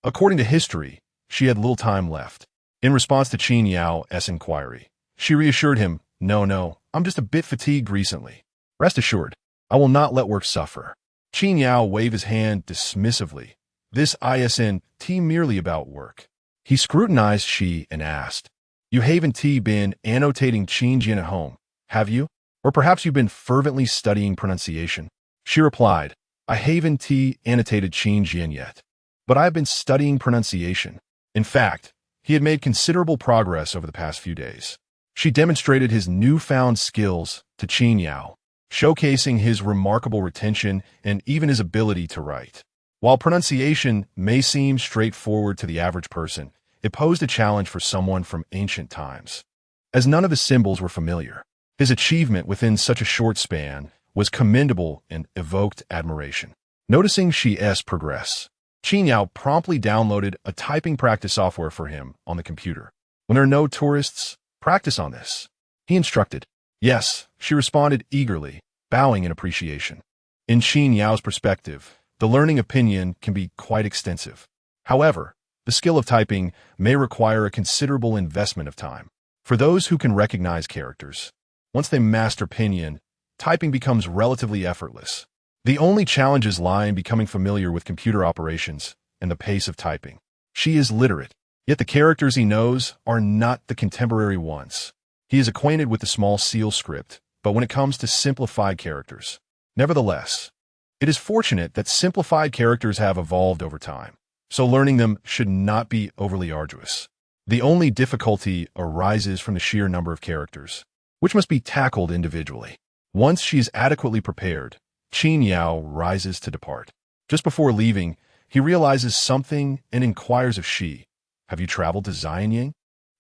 According to history, she had little time left. In response to Qin Yao's inquiry, she reassured him, No, I'm just a bit fatigued recently. Rest assured, I will not let work suffer." Qin Yao waved his hand dismissively. This isn't merely about work. He scrutinized she and asked, "You haven't been annotating Qinjian at home, have you? Or perhaps you've been fervently studying pronunciation?" She replied, "I haven't annotated Qinjian yet, but I've been studying pronunciation." In fact, he had made considerable progress over the past few days. She demonstrated his newfound skills to Qin Yao, showcasing his remarkable retention and even his ability to write. While pronunciation may seem straightforward to the average person, it posed a challenge for someone from ancient times. As none of the symbols were familiar, his achievement within such a short span was commendable and evoked admiration. Noticing she's progress, Qin Yao promptly downloaded a typing practice software for him on the computer. "When there are no tourists, practice on this," he instructed. "Yes," she responded eagerly, bowing in appreciation. In Qin Yao's perspective, the learning opinion can be quite extensive. However, the skill of typing may require a considerable investment of time. For those who can recognize characters, once they master pinyin, typing becomes relatively effortless. The only challenges lie in becoming familiar with computer operations and the pace of typing. She is literate, yet the characters he knows are not the contemporary ones. He is acquainted with the small seal script, but when it comes to simplified characters, nevertheless, it is fortunate that simplified characters have evolved over time, so learning them should not be overly arduous. The only difficulty arises from the sheer number of characters, which must be tackled individually. Once she is adequately prepared, Qin Yao rises to depart. Just before leaving, he realizes something and inquires of she, "Have you traveled to Xianying?"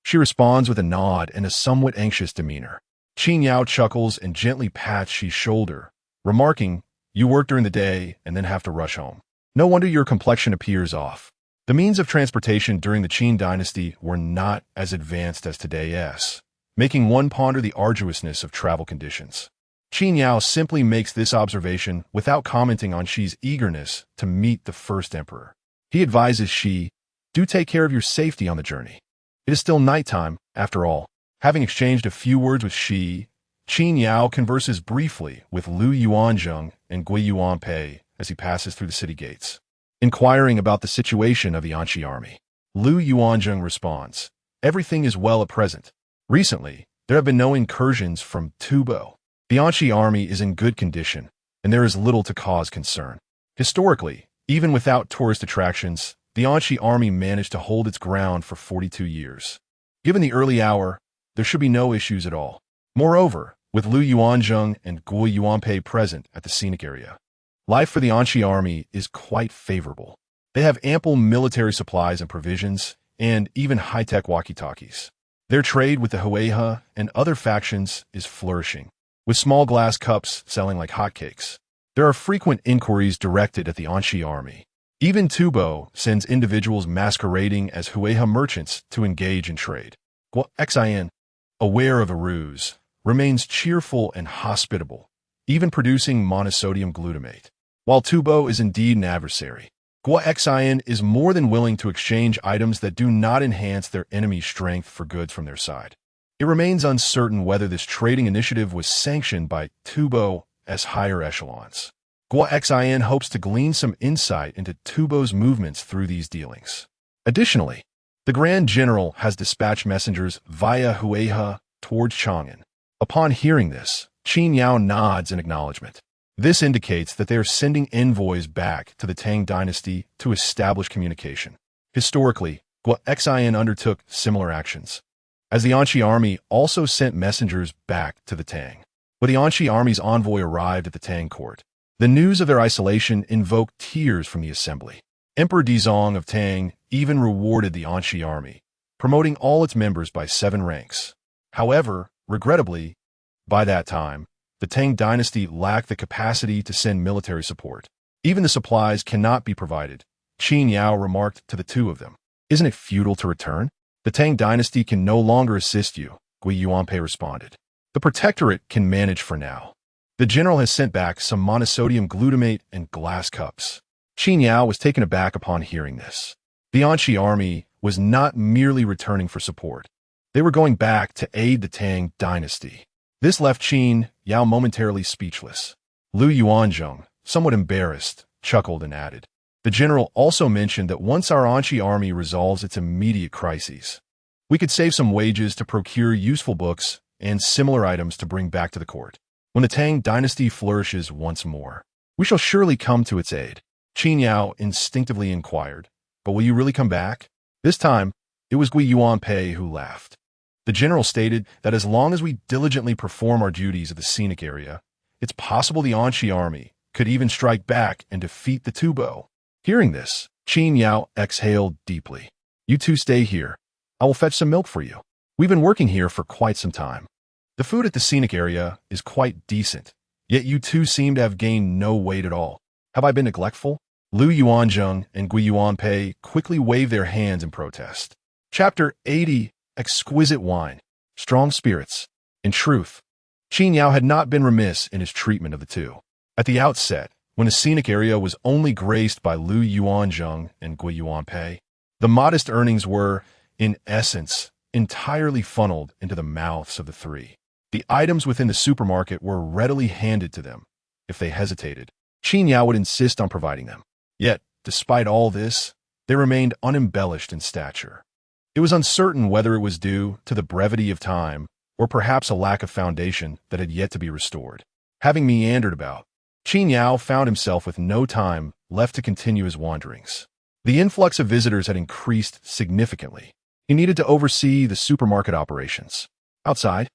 She responds with a nod and a somewhat anxious demeanor. Qin Yao chuckles and gently pats she's shoulder, remarking, "You work during the day and then have to rush home. No wonder your complexion appears off." The means of transportation during the Qin dynasty were not as advanced as today's, making one ponder the arduousness of travel conditions. Qin Yao simply makes this observation without commenting on Shi's eagerness to meet the first emperor. He advises Shi, "Do take care of your safety on the journey. It is still nighttime, after all." Having exchanged a few words with Shi, Qin Yao converses briefly with Lu Yuanzheng and Gui Yuanpei as he passes through the city gates. Inquiring about the situation of the Anqi army, Lu Yuanzheng responds, "Everything is well at present. Recently, there have been no incursions from Tubo. The Anqi army is in good condition, and there is little to cause concern." Historically, even without tourist attractions, the Anqi army managed to hold its ground for 42 years. Given the early hour, there should be no issues at all. Moreover, with Lu Yuanzheng and Gui Yuanpei present at the Scenic area, life for the Anqi army is quite favorable. They have ample military supplies and provisions, and even high-tech walkie-talkies. Their trade with the Hueha and other factions is flourishing, with small glass cups selling like hotcakes. There are frequent inquiries directed at the Anshi army. Even Tubo sends individuals masquerading as Hueha merchants to engage in trade. Xin, aware of a ruse, remains cheerful and hospitable, even producing monosodium glutamate. While Tubo is indeed an adversary, Xin is more than willing to exchange items that do not enhance their enemy's strength for goods from their side. It remains uncertain whether this trading initiative was sanctioned by Tubo as higher echelons. Xin hopes to glean some insight into Tubo's movements through these dealings. Additionally, the Grand General has dispatched messengers via Hueha towards Chang'an. Upon hearing this, Qin Yao nods in acknowledgement. This indicates that they are sending envoys back to the Tang dynasty to establish communication. Historically, Xin undertook similar actions, as the Anshi army also sent messengers back to the Tang. When the Anshi army's envoy arrived at the Tang court, the news of their isolation invoked tears from the assembly. Emperor Dizong of Tang even rewarded the Anshi army, promoting all its members by 7 ranks. However, regrettably, by that time, the Tang dynasty lacked the capacity to send military support. Even the supplies cannot be provided, Qin Yao remarked to the two of them. Isn't it futile to return? The Tang dynasty can no longer assist you, Gui Yuanpei responded. The protectorate can manage for now. The general has sent back some monosodium glutamate and glass cups. Qin Yao was taken aback upon hearing this. The Anshi army was not merely returning for support. They were going back to aid the Tang dynasty. This left Qin Yao momentarily speechless. Lu Yuanzhong, somewhat embarrassed, chuckled and added, the general also mentioned that once our Anshi army resolves its immediate crises, we could save some wages to procure useful books and similar items to bring back to the court. When the Tang dynasty flourishes once more, we shall surely come to its aid. Qin Yao instinctively inquired, but will you really come back? This time, it was Gui Yuanpei who laughed. The general stated that as long as we diligently perform our duties at the Scenic area, it's possible the Anshi army could even strike back and defeat the Tubo. Hearing this, Qin Yao exhaled deeply. You two stay here. I will fetch some milk for you. We've been working here for quite some time. The food at the Scenic area is quite decent, yet you two seem to have gained no weight at all. Have I been neglectful? Lu Yuanzhong and Gui Yuanpei quickly waved their hands in protest. Chapter 80. Exquisite wine. Strong spirits. In truth, Qin Yao had not been remiss in his treatment of the two. At the outset, when the Scenic area was only graced by Lu Yuanzhong and Gui Yuanpei, the modest earnings were, in essence, entirely funneled into the mouths of the three. The items within the supermarket were readily handed to them. If they hesitated, Qin Yao would insist on providing them. Yet, despite all this, they remained unembellished in stature. It was uncertain whether it was due to the brevity of time or perhaps a lack of foundation that had yet to be restored. Having meandered about, Qin Yao found himself with no time left to continue his wanderings. The influx of visitors had increased significantly. He needed to oversee the supermarket operations. Outside,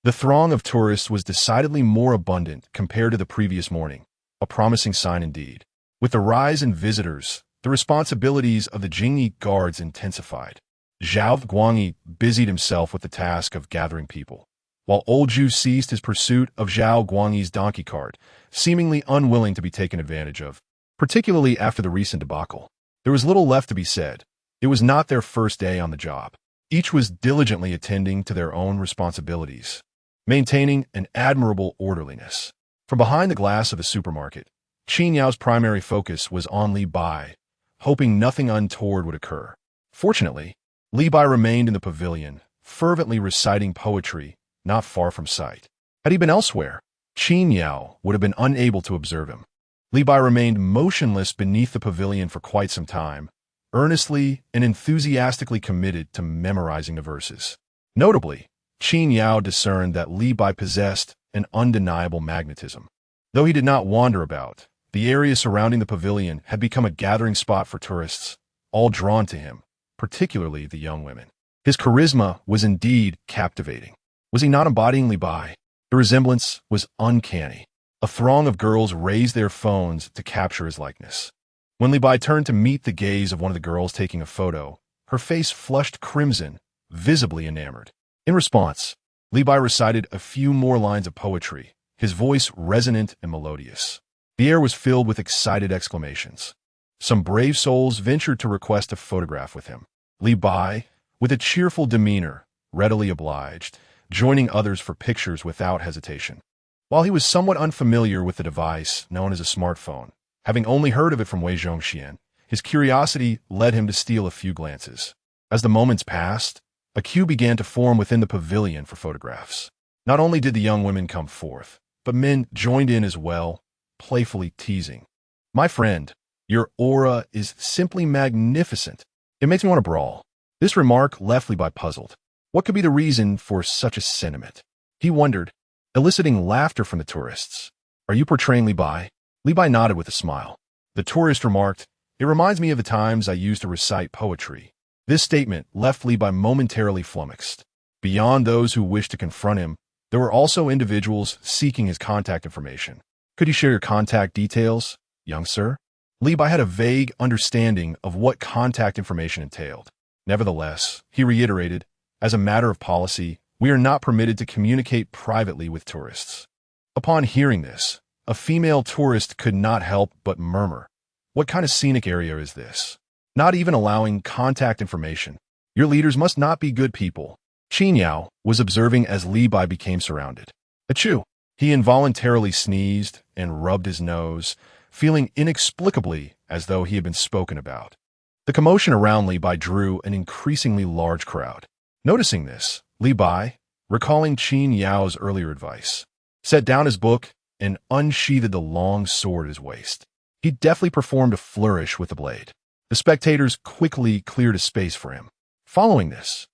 the throng of tourists was decidedly more abundant compared to the previous morning, a promising sign indeed. With the rise in visitors, the responsibilities of the Jingyi guards intensified. Zhao Guangyi busied himself with the task of gathering people, while Old Zhu ceased his pursuit of Zhao Guangyi's donkey cart, seemingly unwilling to be taken advantage of, particularly after the recent debacle. There was little left to be said. It was not their first day on the job. Each was diligently attending to their own responsibilities, maintaining an admirable orderliness. From behind the glass of the supermarket, Qin Yao's primary focus was on Li Bai, hoping nothing untoward would occur. Fortunately, Li Bai remained in the pavilion, fervently reciting poetry, not far from sight. Had he been elsewhere, Qin Yao would have been unable to observe him. Li Bai remained motionless beneath the pavilion for quite some time, earnestly and enthusiastically committed to memorizing the verses. Notably, Qin Yao discerned that Li Bai possessed an undeniable magnetism. Though he did not wander about, the area surrounding the pavilion had become a gathering spot for tourists, all drawn to him, particularly the young women. His charisma was indeed captivating. Was he not embodying Li Bai? The resemblance was uncanny. A throng of girls raised their phones to capture his likeness. When Li Bai turned to meet the gaze of one of the girls taking a photo, her face flushed crimson, visibly enamored. In response, Li Bai recited a few more lines of poetry, his voice resonant and melodious. The air was filled with excited exclamations. Some brave souls ventured to request a photograph with him. Li Bai, with a cheerful demeanor, readily obliged, joining others for pictures without hesitation. While he was somewhat unfamiliar with the device known as a smartphone, having only heard of it from Wei Zhongxian, his curiosity led him to steal a few glances. As the moments passed, a queue began to form within the pavilion for photographs. Not only did the young women come forth, but men joined in as well, playfully teasing. "My friend, your aura is simply magnificent. It makes me want to brawl." This remark left Li Bai puzzled. What could be the reason for such a sentiment? He wondered, eliciting laughter from the tourists. "Are you portraying Li Bai?" Li Bai nodded with a smile. The tourist remarked, "It reminds me of the times I used to recite poetry." This statement left Li Bai momentarily flummoxed. Beyond those who wished to confront him, there were also individuals seeking his contact information. "Could you share your contact details, young sir?" Li Bai had a vague understanding of what contact information entailed. Nevertheless, he reiterated, "As a matter of policy, we are not permitted to communicate privately with tourists." Upon hearing this, a female tourist could not help but murmur, "What kind of scenic area is this? Not even allowing contact information. Your leaders must not be good people." Qin Yao was observing as Li Bai became surrounded. Achoo! He involuntarily sneezed and rubbed his nose, feeling inexplicably as though he had been spoken about. The commotion around Li Bai drew an increasingly large crowd. Noticing this, Li Bai, recalling Qin Yao's earlier advice, set down his book and unsheathed the long sword at his waist. He deftly performed a flourish with the blade. The spectators quickly cleared a space for him. Following this,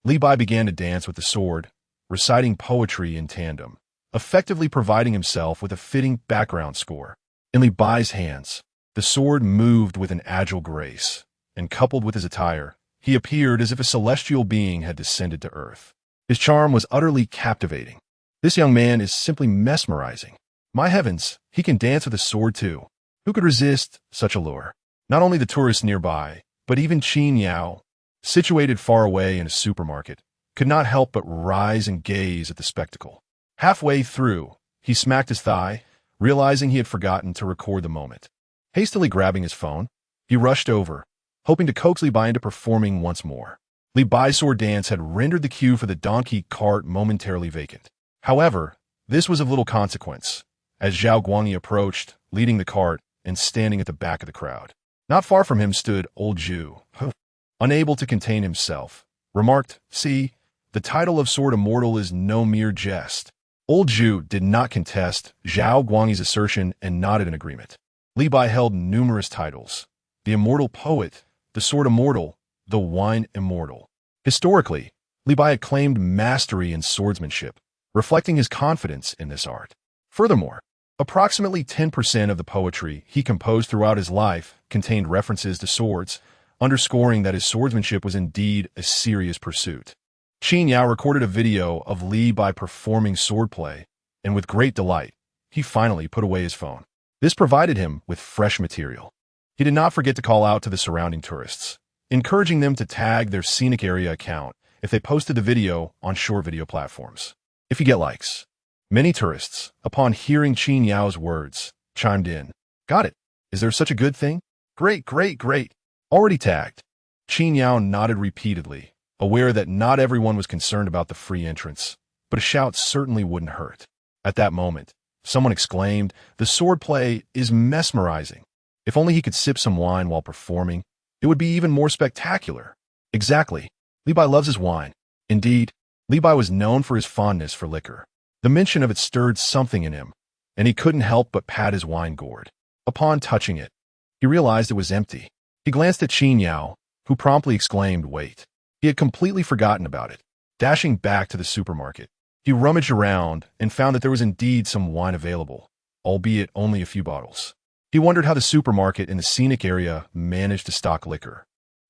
Li Bai began to dance with the sword, reciting poetry in tandem, effectively providing himself with a fitting background score. In Li Bai's hands, the sword moved with an agile grace, and coupled with his attire, he appeared as if a celestial being had descended to earth. His charm was utterly captivating. This young man is simply mesmerizing. My heavens, he can dance with a sword too. Who could resist such a lure? Not only the tourists nearby, but even Qin Yao, situated far away in a supermarket, could not help but rise and gaze at the spectacle. Halfway through, he smacked his thigh, realizing he had forgotten to record the moment. Hastily grabbing his phone, he rushed over, hoping to coax Li Bai into performing once more. Li Bai's sword dance had rendered the queue for the donkey cart momentarily vacant. However, this was of little consequence, as Zhao Guangyi approached, leading the cart and standing at the back of the crowd. Not far from him stood old Zhu, who, unable to contain himself, remarked, "See, the title of Sword Immortal is no mere jest." Old Zhu did not contest Zhao Guangyi's assertion and nodded in agreement. Li Bai held numerous titles: the Immortal Poet, the Sword Immortal, the Wine Immortal. Historically, Li Bai had claimed mastery in swordsmanship, reflecting his confidence in this art. Furthermore, approximately 10% of the poetry he composed throughout his life contained references to swords, underscoring that his swordsmanship was indeed a serious pursuit. Qin Yao recorded a video of Li Bai performing swordplay, and with great delight, he finally put away his phone. This provided him with fresh material. He did not forget to call out to the surrounding tourists, encouraging them to tag their Scenic area account if they posted the video on short video platforms. If you get likes. Many tourists, upon hearing Qin Yao's words, chimed in. "Got it. Is there such a good thing? Great, great, great. Already tagged." Qin Yao nodded repeatedly, aware that not everyone was concerned about the free entrance, but a shout certainly wouldn't hurt. At that moment, someone exclaimed, "The swordplay is mesmerizing." If only he could sip some wine while performing, it would be even more spectacular. Exactly. Li Bai loves his wine. Indeed, Li Bai was known for his fondness for liquor. The mention of it stirred something in him, and he couldn't help but pat his wine gourd. Upon touching it, he realized it was empty. He glanced at Qin Yao, who promptly exclaimed, "Wait." He had completely forgotten about it. Dashing back to the supermarket, he rummaged around and found that there was indeed some wine available, albeit only a few bottles. He wondered how the supermarket in the Scenic area managed to stock liquor.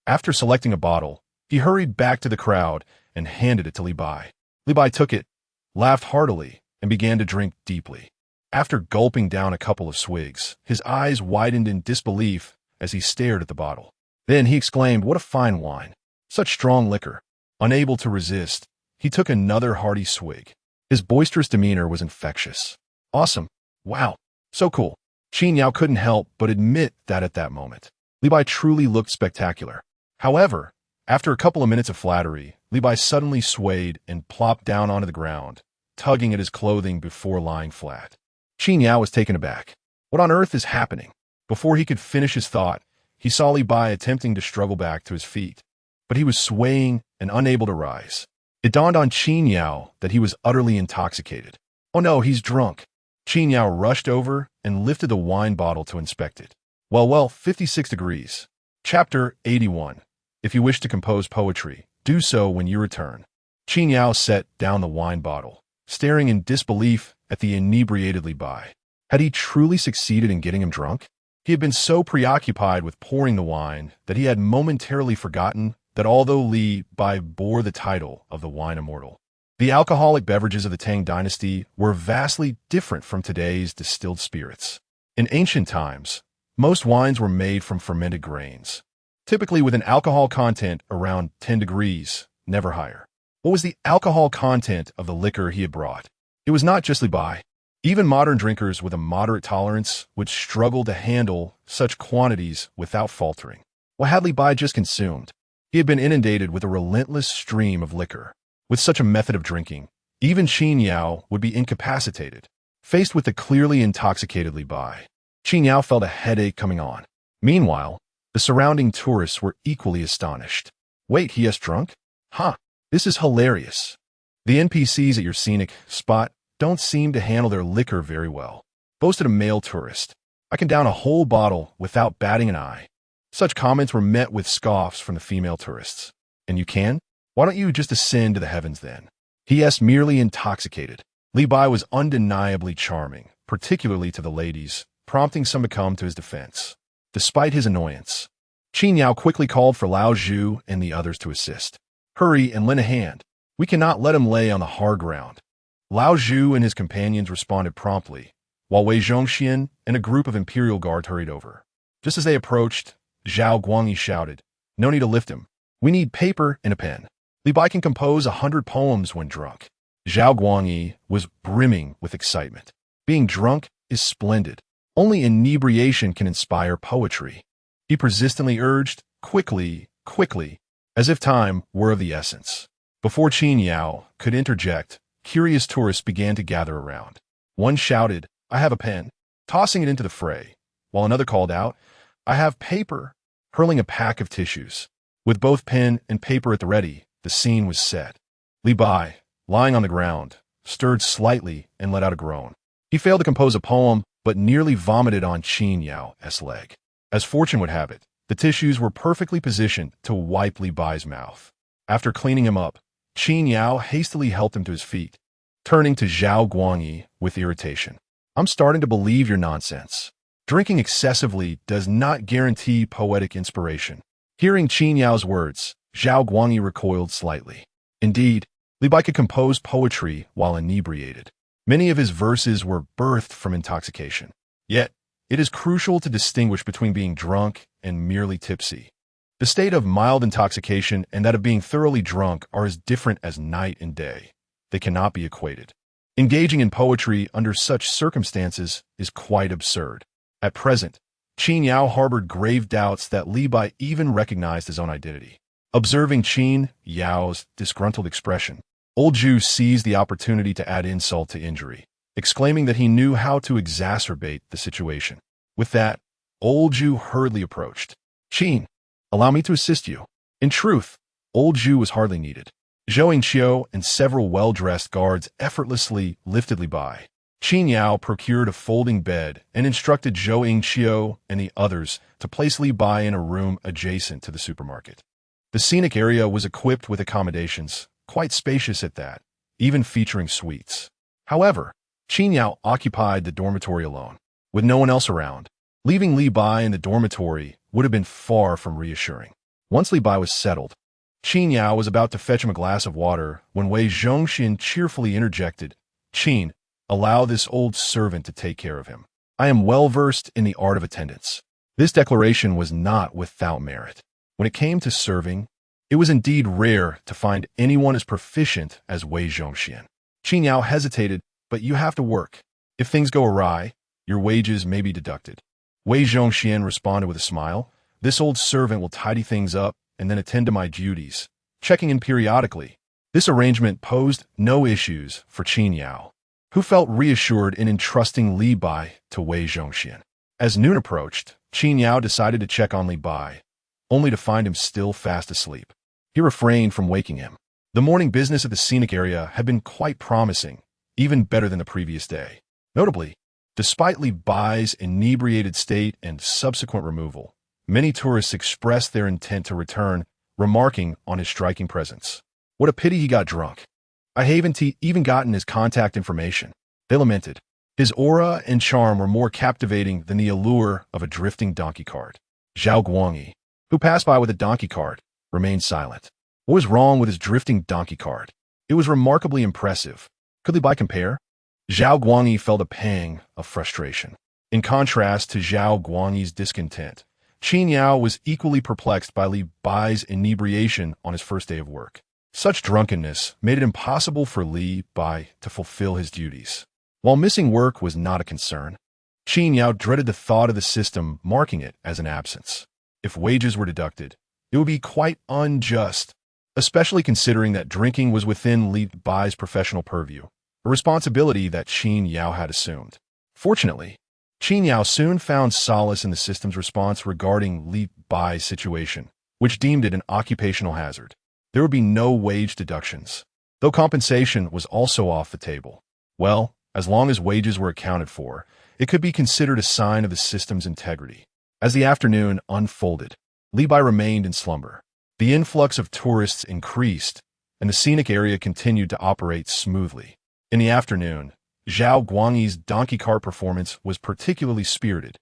After selecting a bottle, he hurried back to the crowd and handed it to Li Bai. Li Bai took it, laughed heartily, and began to drink deeply. After gulping down a couple of swigs, his eyes widened in disbelief as he stared at the bottle. Then he exclaimed, "What a fine wine! Such strong liquor." Unable to resist, he took another hearty swig. His boisterous demeanor was infectious. "Awesome. Wow. So cool." Qin Yao couldn't help but admit that at that moment, Li Bai truly looked spectacular. However, after a couple of minutes of flattery, Li Bai suddenly swayed and plopped down onto the ground, tugging at his clothing before lying flat. Qin Yao was taken aback. What on earth is happening? Before he could finish his thought, he saw Li Bai attempting to struggle back to his feet, but he was swaying and unable to rise. It dawned on Qin Yao that he was utterly intoxicated. Oh no, he's drunk. Qin Yao rushed over and lifted the wine bottle to inspect it. Well, 56 degrees. Chapter 81. If you wish to compose poetry, do so when you return. Qin Yao set down the wine bottle, staring in disbelief at the inebriated Li Bai. Had he truly succeeded in getting him drunk? He had been so preoccupied with pouring the wine that he had momentarily forgotten that although Li Bai bore the title of the wine immortal, the alcoholic beverages of the Tang dynasty were vastly different from today's distilled spirits. In ancient times, most wines were made from fermented grains, typically with an alcohol content around 10 degrees, never higher. What was the alcohol content of the liquor he had brought? It was not just Li Bai. Even modern drinkers with a moderate tolerance would struggle to handle such quantities without faltering. What had Li Bai just consumed? He had been inundated with a relentless stream of liquor. With such a method of drinking, even Qin Yao would be incapacitated. Faced with the clearly intoxicated Li Bai, Qin Yao felt a headache coming on. Meanwhile, the surrounding tourists were equally astonished. Wait, he is drunk? Huh, this is hilarious. The NPCs at your Scenic spot don't seem to handle their liquor very well, boasted a male tourist. I can down a whole bottle without batting an eye. Such comments were met with scoffs from the female tourists. And you can? Why don't you just ascend to the heavens then? He is merely intoxicated. Li Bai was undeniably charming, particularly to the ladies, prompting some to come to his defense. Despite his annoyance, Qin Yao quickly called for Lao Zhu and the others to assist. Hurry and lend a hand. We cannot let him lay on the hard ground. Lao Zhu and his companions responded promptly, while Wei Zhongxian and a group of Imperial Guard hurried over. Just as they approached, Zhao Guangyi shouted, "No need to lift him. We need paper and a pen. Li Bai can compose 100 poems when drunk." Zhao Guangyi was brimming with excitement. Being drunk is splendid. Only inebriation can inspire poetry. He persistently urged, quickly, as if time were of the essence. Before Qin Yao could interject, curious tourists began to gather around. One shouted, "I have a pen," tossing it into the fray, while another called out, "I have paper," hurling a pack of tissues. With both pen and paper at the ready, the scene was set. Li Bai, lying on the ground, stirred slightly and let out a groan. He failed to compose a poem, but nearly vomited on Qin Yao's leg. As fortune would have it, the tissues were perfectly positioned to wipe Li Bai's mouth. After cleaning him up, Qin Yao hastily helped him to his feet, turning to Zhao Guangyi with irritation. "I'm starting to believe your nonsense. Drinking excessively does not guarantee poetic inspiration." Hearing Qin Yao's words, Zhao Guangyi recoiled slightly. Indeed, Li Bai could compose poetry while inebriated. Many of his verses were birthed from intoxication. Yet, it is crucial to distinguish between being drunk and merely tipsy. The state of mild intoxication and that of being thoroughly drunk are as different as night and day. They cannot be equated. Engaging in poetry under such circumstances is quite absurd. At present, Qin Yao harbored grave doubts that Li Bai even recognized his own identity. Observing Qin Yao's disgruntled expression, Old Zhu seized the opportunity to add insult to injury, exclaiming that he knew how to exacerbate the situation. With that, Old Zhu hurriedly approached. "Qin, allow me to assist you." In truth, Old Zhu was hardly needed. Zhou Yingqiu and several well-dressed guards effortlessly lifted Li Bai. Qin Yao procured a folding bed and instructed Zhou Yingqiu and the others to place Li Bai in a room adjacent to the supermarket. The scenic area was equipped with accommodations, quite spacious at that, even featuring suites. However, Qin Yao occupied the dormitory alone, with no one else around. Leaving Li Bai in the dormitory would have been far from reassuring. Once Li Bai was settled, Qin Yao was about to fetch him a glass of water when Wei Zhongxian cheerfully interjected, "Qin, allow this old servant to take care of him. I am well versed in the art of attendance." This declaration was not without merit. When it came to serving, it was indeed rare to find anyone as proficient as Wei Zhongxian. Qin Yao hesitated, "But you have to work. If things go awry, Your wages may be deducted. Wei Zhongxian responded with a smile. This old servant will tidy things up and then attend to my duties, checking in periodically. This arrangement posed no issues for Qin Yao, who felt reassured in entrusting Li Bai to Wei Zhongxian. As noon approached, Qin Yao decided to check on Li Bai, only to find him still fast asleep. He refrained from waking him. The morning business at the Scenic area had been quite promising, even better than the previous day. Notably, despite Li Bai's inebriated state and subsequent removal, many tourists expressed their intent to return, remarking on his striking presence. What a pity he got drunk. I haven't even gotten his contact information, they lamented. His aura and charm were more captivating than the allure of a drifting donkey cart. Zhao Guangyi, who passed by with a donkey cart, remained silent. What was wrong with his drifting donkey cart? It was remarkably impressive. Could Li Bai compare? Zhao Guangyi felt a pang of frustration. In contrast to Zhao Guangyi's discontent, Qin Yao was equally perplexed by Li Bai's inebriation on his first day of work. Such drunkenness made it impossible for Li Bai to fulfill his duties. While missing work was not a concern, Qin Yao dreaded the thought of the system marking it as an absence. If wages were deducted, it would be quite unjust, especially considering that drinking was within Li Bai's professional purview, a responsibility that Qin Yao had assumed. Fortunately, Qin Yao soon found solace in the system's response regarding Li Bai's situation, which deemed it an occupational hazard. There would be no wage deductions, though compensation was also off the table. Well, as long as wages were accounted for, it could be considered a sign of the system's integrity. As the afternoon unfolded, Li Bai remained in slumber. The influx of tourists increased, and the Scenic area continued to operate smoothly. In the afternoon, Zhao Guangyi's donkey cart performance was particularly spirited,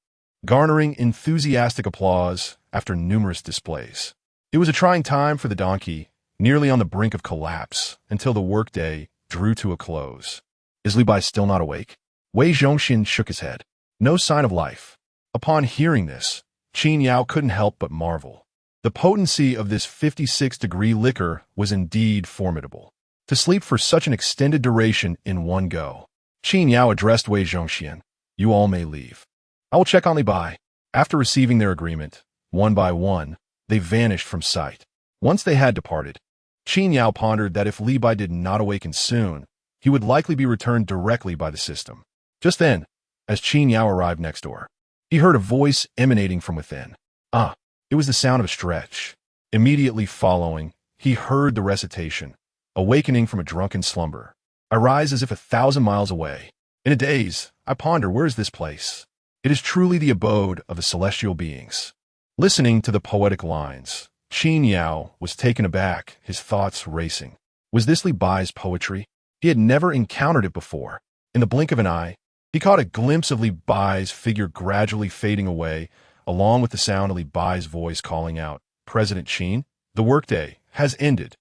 garnering enthusiastic applause after numerous displays. It was a trying time for the donkey, nearly on the brink of collapse, until the workday drew to a close. Is Li Bai still not awake? Wei Zhongxian shook his head. No sign of life. Upon hearing this, Qin Yao couldn't help but marvel. The potency of this 56-degree liquor was indeed formidable. To sleep for such an extended duration in one go. Qin Yao addressed Wei Zhongxian. You all may leave. I will check on Li Bai. After receiving their agreement, one by one, they vanished from sight. Once they had departed, Qin Yao pondered that if Li Bai did not awaken soon, he would likely be returned directly by the system. Just then, as Qin Yao arrived next door, he heard a voice emanating from within. It was the sound of a stretch. Immediately following, he heard the recitation, awakening from a drunken slumber. I rise as if 1,000 miles away. In a daze, I ponder, where is this place? It is truly the abode of the celestial beings. Listening to the poetic lines, Qin Yao was taken aback, his thoughts racing. Was this Li Bai's poetry? He had never encountered it before. In the blink of an eye, he caught a glimpse of Li Bai's figure gradually fading away, along with the sound of Li Bai's voice calling out, President Qin, the workday has ended.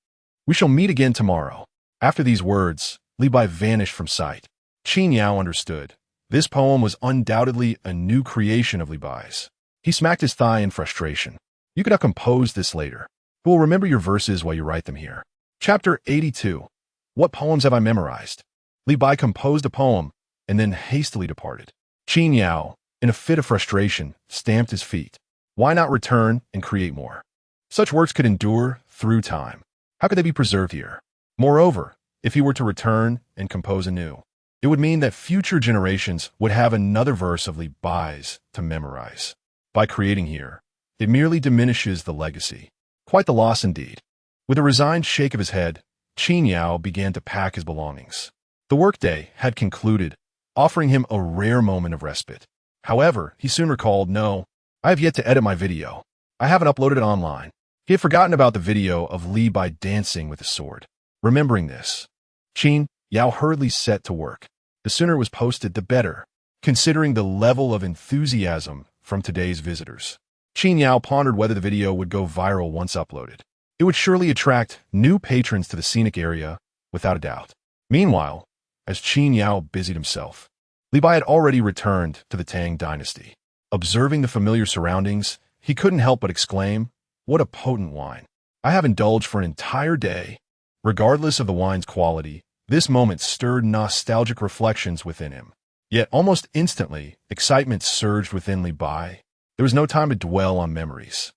We shall meet again tomorrow. After these words, Li Bai vanished from sight. Qin Yao understood. This poem was undoubtedly a new creation of Li Bai's. He smacked his thigh in frustration. You could have composed this later. Who will remember your verses while you write them here? Chapter 82. What poems have I memorized? Li Bai composed a poem and then hastily departed. Qin Yao, in a fit of frustration, stamped his feet. Why not return and create more? Such works could endure through time. How could they be preserved here? Moreover, if he were to return and compose anew, it would mean that future generations would have another verse of Li Bai's to memorize. By creating here, it merely diminishes the legacy. Quite the loss indeed. With a resigned shake of his head, Qin Yao began to pack his belongings. The workday had concluded, offering him a rare moment of respite. However, he soon recalled, no, I have yet to edit my video. I haven't uploaded it online. He had forgotten about the video of Li Bai dancing with a sword. Remembering this, Qin Yao hurriedly set to work. The sooner it was posted, the better, considering the level of enthusiasm from today's visitors. Qin Yao pondered whether the video would go viral once uploaded. It would surely attract new patrons to the Scenic area, without a doubt. Meanwhile, as Qin Yao busied himself, Li Bai had already returned to the Tang dynasty. Observing the familiar surroundings, he couldn't help but exclaim, what a potent wine. I have indulged for an entire day. Regardless of the wine's quality, this moment stirred nostalgic reflections within him. Yet almost instantly, excitement surged within Li Bai. There was no time to dwell on memories.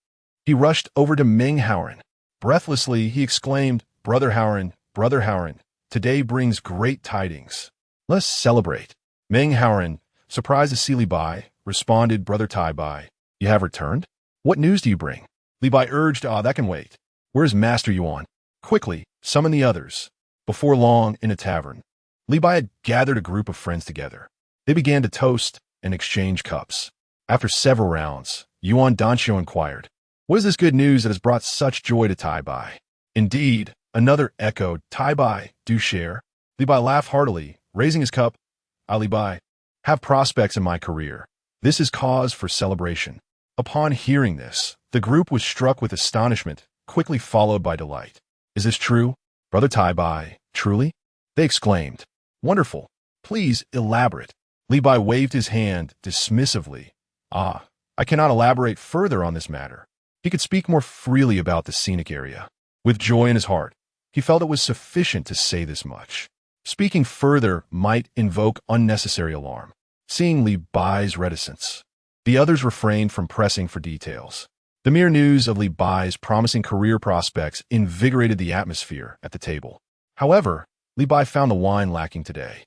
He rushed over to Meng Howren. Breathlessly, he exclaimed, Brother Howren, today brings great tidings. Let's celebrate. Meng Howren, surprised to see Li Bai, responded, Brother Tai Bai, you have returned? What news do you bring? Li Bai urged, that can wait. Where's Master Yuan? Quickly, summon the others. Before long, in a tavern, Li Bai had gathered a group of friends together. They began to toast and exchange cups. After several rounds, Yuan Danqiu inquired, what is this good news that has brought such joy to Tai Bai? Indeed, another echoed, Tai Bai, do share. Li Bai laughed heartily, raising his cup. Li Bai, have prospects in my career. This is cause for celebration. Upon hearing this, the group was struck with astonishment, quickly followed by delight. Is this true? Brother Tai Bai, truly? They exclaimed. Wonderful. Please elaborate. Li Bai waved his hand dismissively. I cannot elaborate further on this matter. He could speak more freely about the scenic area. With joy in his heart, he felt it was sufficient to say this much. Speaking further might invoke unnecessary alarm. Seeing Li Bai's reticence, the others refrained from pressing for details. The mere news of Li Bai's promising career prospects invigorated the atmosphere at the table. However, Li Bai found the wine lacking today.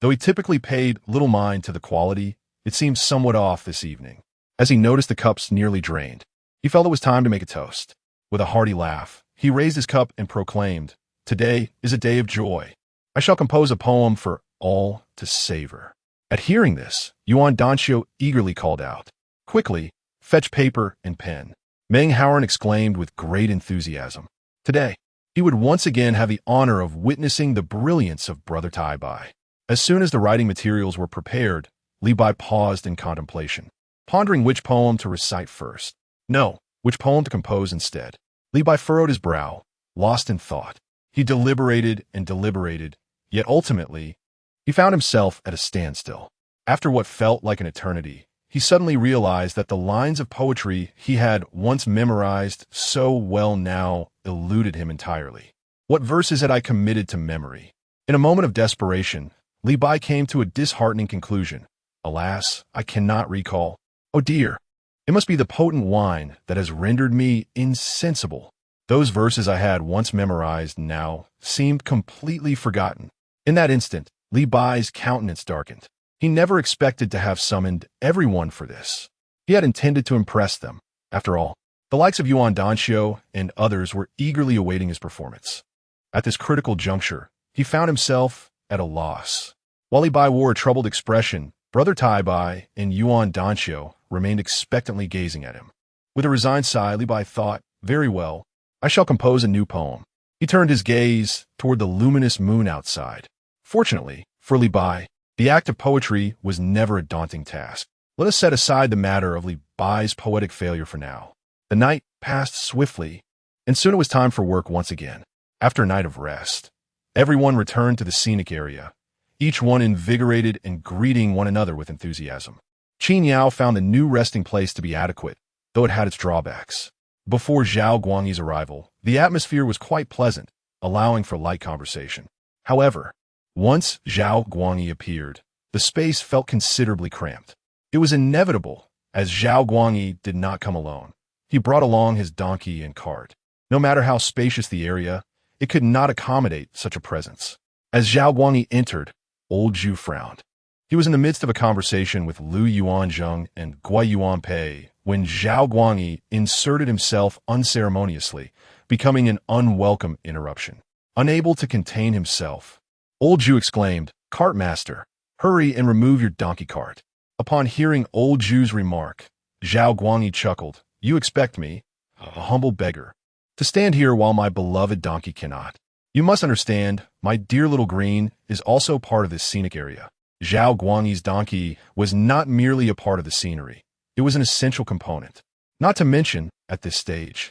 Though he typically paid little mind to the quality, it seemed somewhat off this evening. As he noticed the cups nearly drained, he felt it was time to make a toast. With a hearty laugh, he raised his cup and proclaimed, Today is a day of joy. I shall compose a poem for all to savor. At hearing this, Yuan Danqiu eagerly called out, Quickly, fetch paper and pen. Meng Howren exclaimed with great enthusiasm. Today, he would once again have the honor of witnessing the brilliance of Brother Tai Bai. As soon as the writing materials were prepared, Li Bai paused in contemplation, pondering which poem to recite first. No, which poem to compose instead. Li Bai furrowed his brow, lost in thought. He deliberated and deliberated, yet ultimately, he found himself at a standstill. After what felt like an eternity, he suddenly realized that the lines of poetry he had once memorized so well now eluded him entirely. What verses had I committed to memory? In a moment of desperation, Li Bai came to a disheartening conclusion. Alas, I cannot recall. Oh dear, it must be the potent wine that has rendered me insensible. Those verses I had once memorized now seemed completely forgotten. In that instant, Li Bai's countenance darkened. He never expected to have summoned everyone for this. He had intended to impress them. After all, the likes of Yuan Danqiu and others were eagerly awaiting his performance. At this critical juncture, he found himself at a loss. While Li Bai wore a troubled expression, Brother Tai Bai and Yuan Danqiu remained expectantly gazing at him. With a resigned sigh, Li Bai thought, Very well, I shall compose a new poem. He turned his gaze toward the luminous moon outside. Fortunately, for Li Bai, the act of poetry was never a daunting task. Let us set aside the matter of Li Bai's poetic failure for now. The night passed swiftly, and soon it was time for work once again. After a night of rest, everyone returned to the scenic area, each one invigorated and greeting one another with enthusiasm. Qin Yao found the new resting place to be adequate, though it had its drawbacks. Before Zhao Guangyi's arrival, the atmosphere was quite pleasant, allowing for light conversation. However, once Zhao Guangyi appeared, the space felt considerably cramped. It was inevitable, as Zhao Guangyi did not come alone. He brought along his donkey and cart. No matter how spacious the area, it could not accommodate such a presence. As Zhao Guangyi entered, Old Zhu frowned. He was in the midst of a conversation with Lu Yuanzheng and Gui Yuanpei when Zhao Guangyi inserted himself unceremoniously, becoming an unwelcome interruption. Unable to contain himself, Old Zhu exclaimed, Cartmaster, hurry and remove your donkey cart. Upon hearing Old Zhu's remark, Zhao Guangyi chuckled, You expect me, a humble beggar, to stand here while my beloved donkey cannot. You must understand, my dear little green is also part of this scenic area. Zhao Guangyi's donkey was not merely a part of the scenery. It was an essential component. Not to mention, at this stage,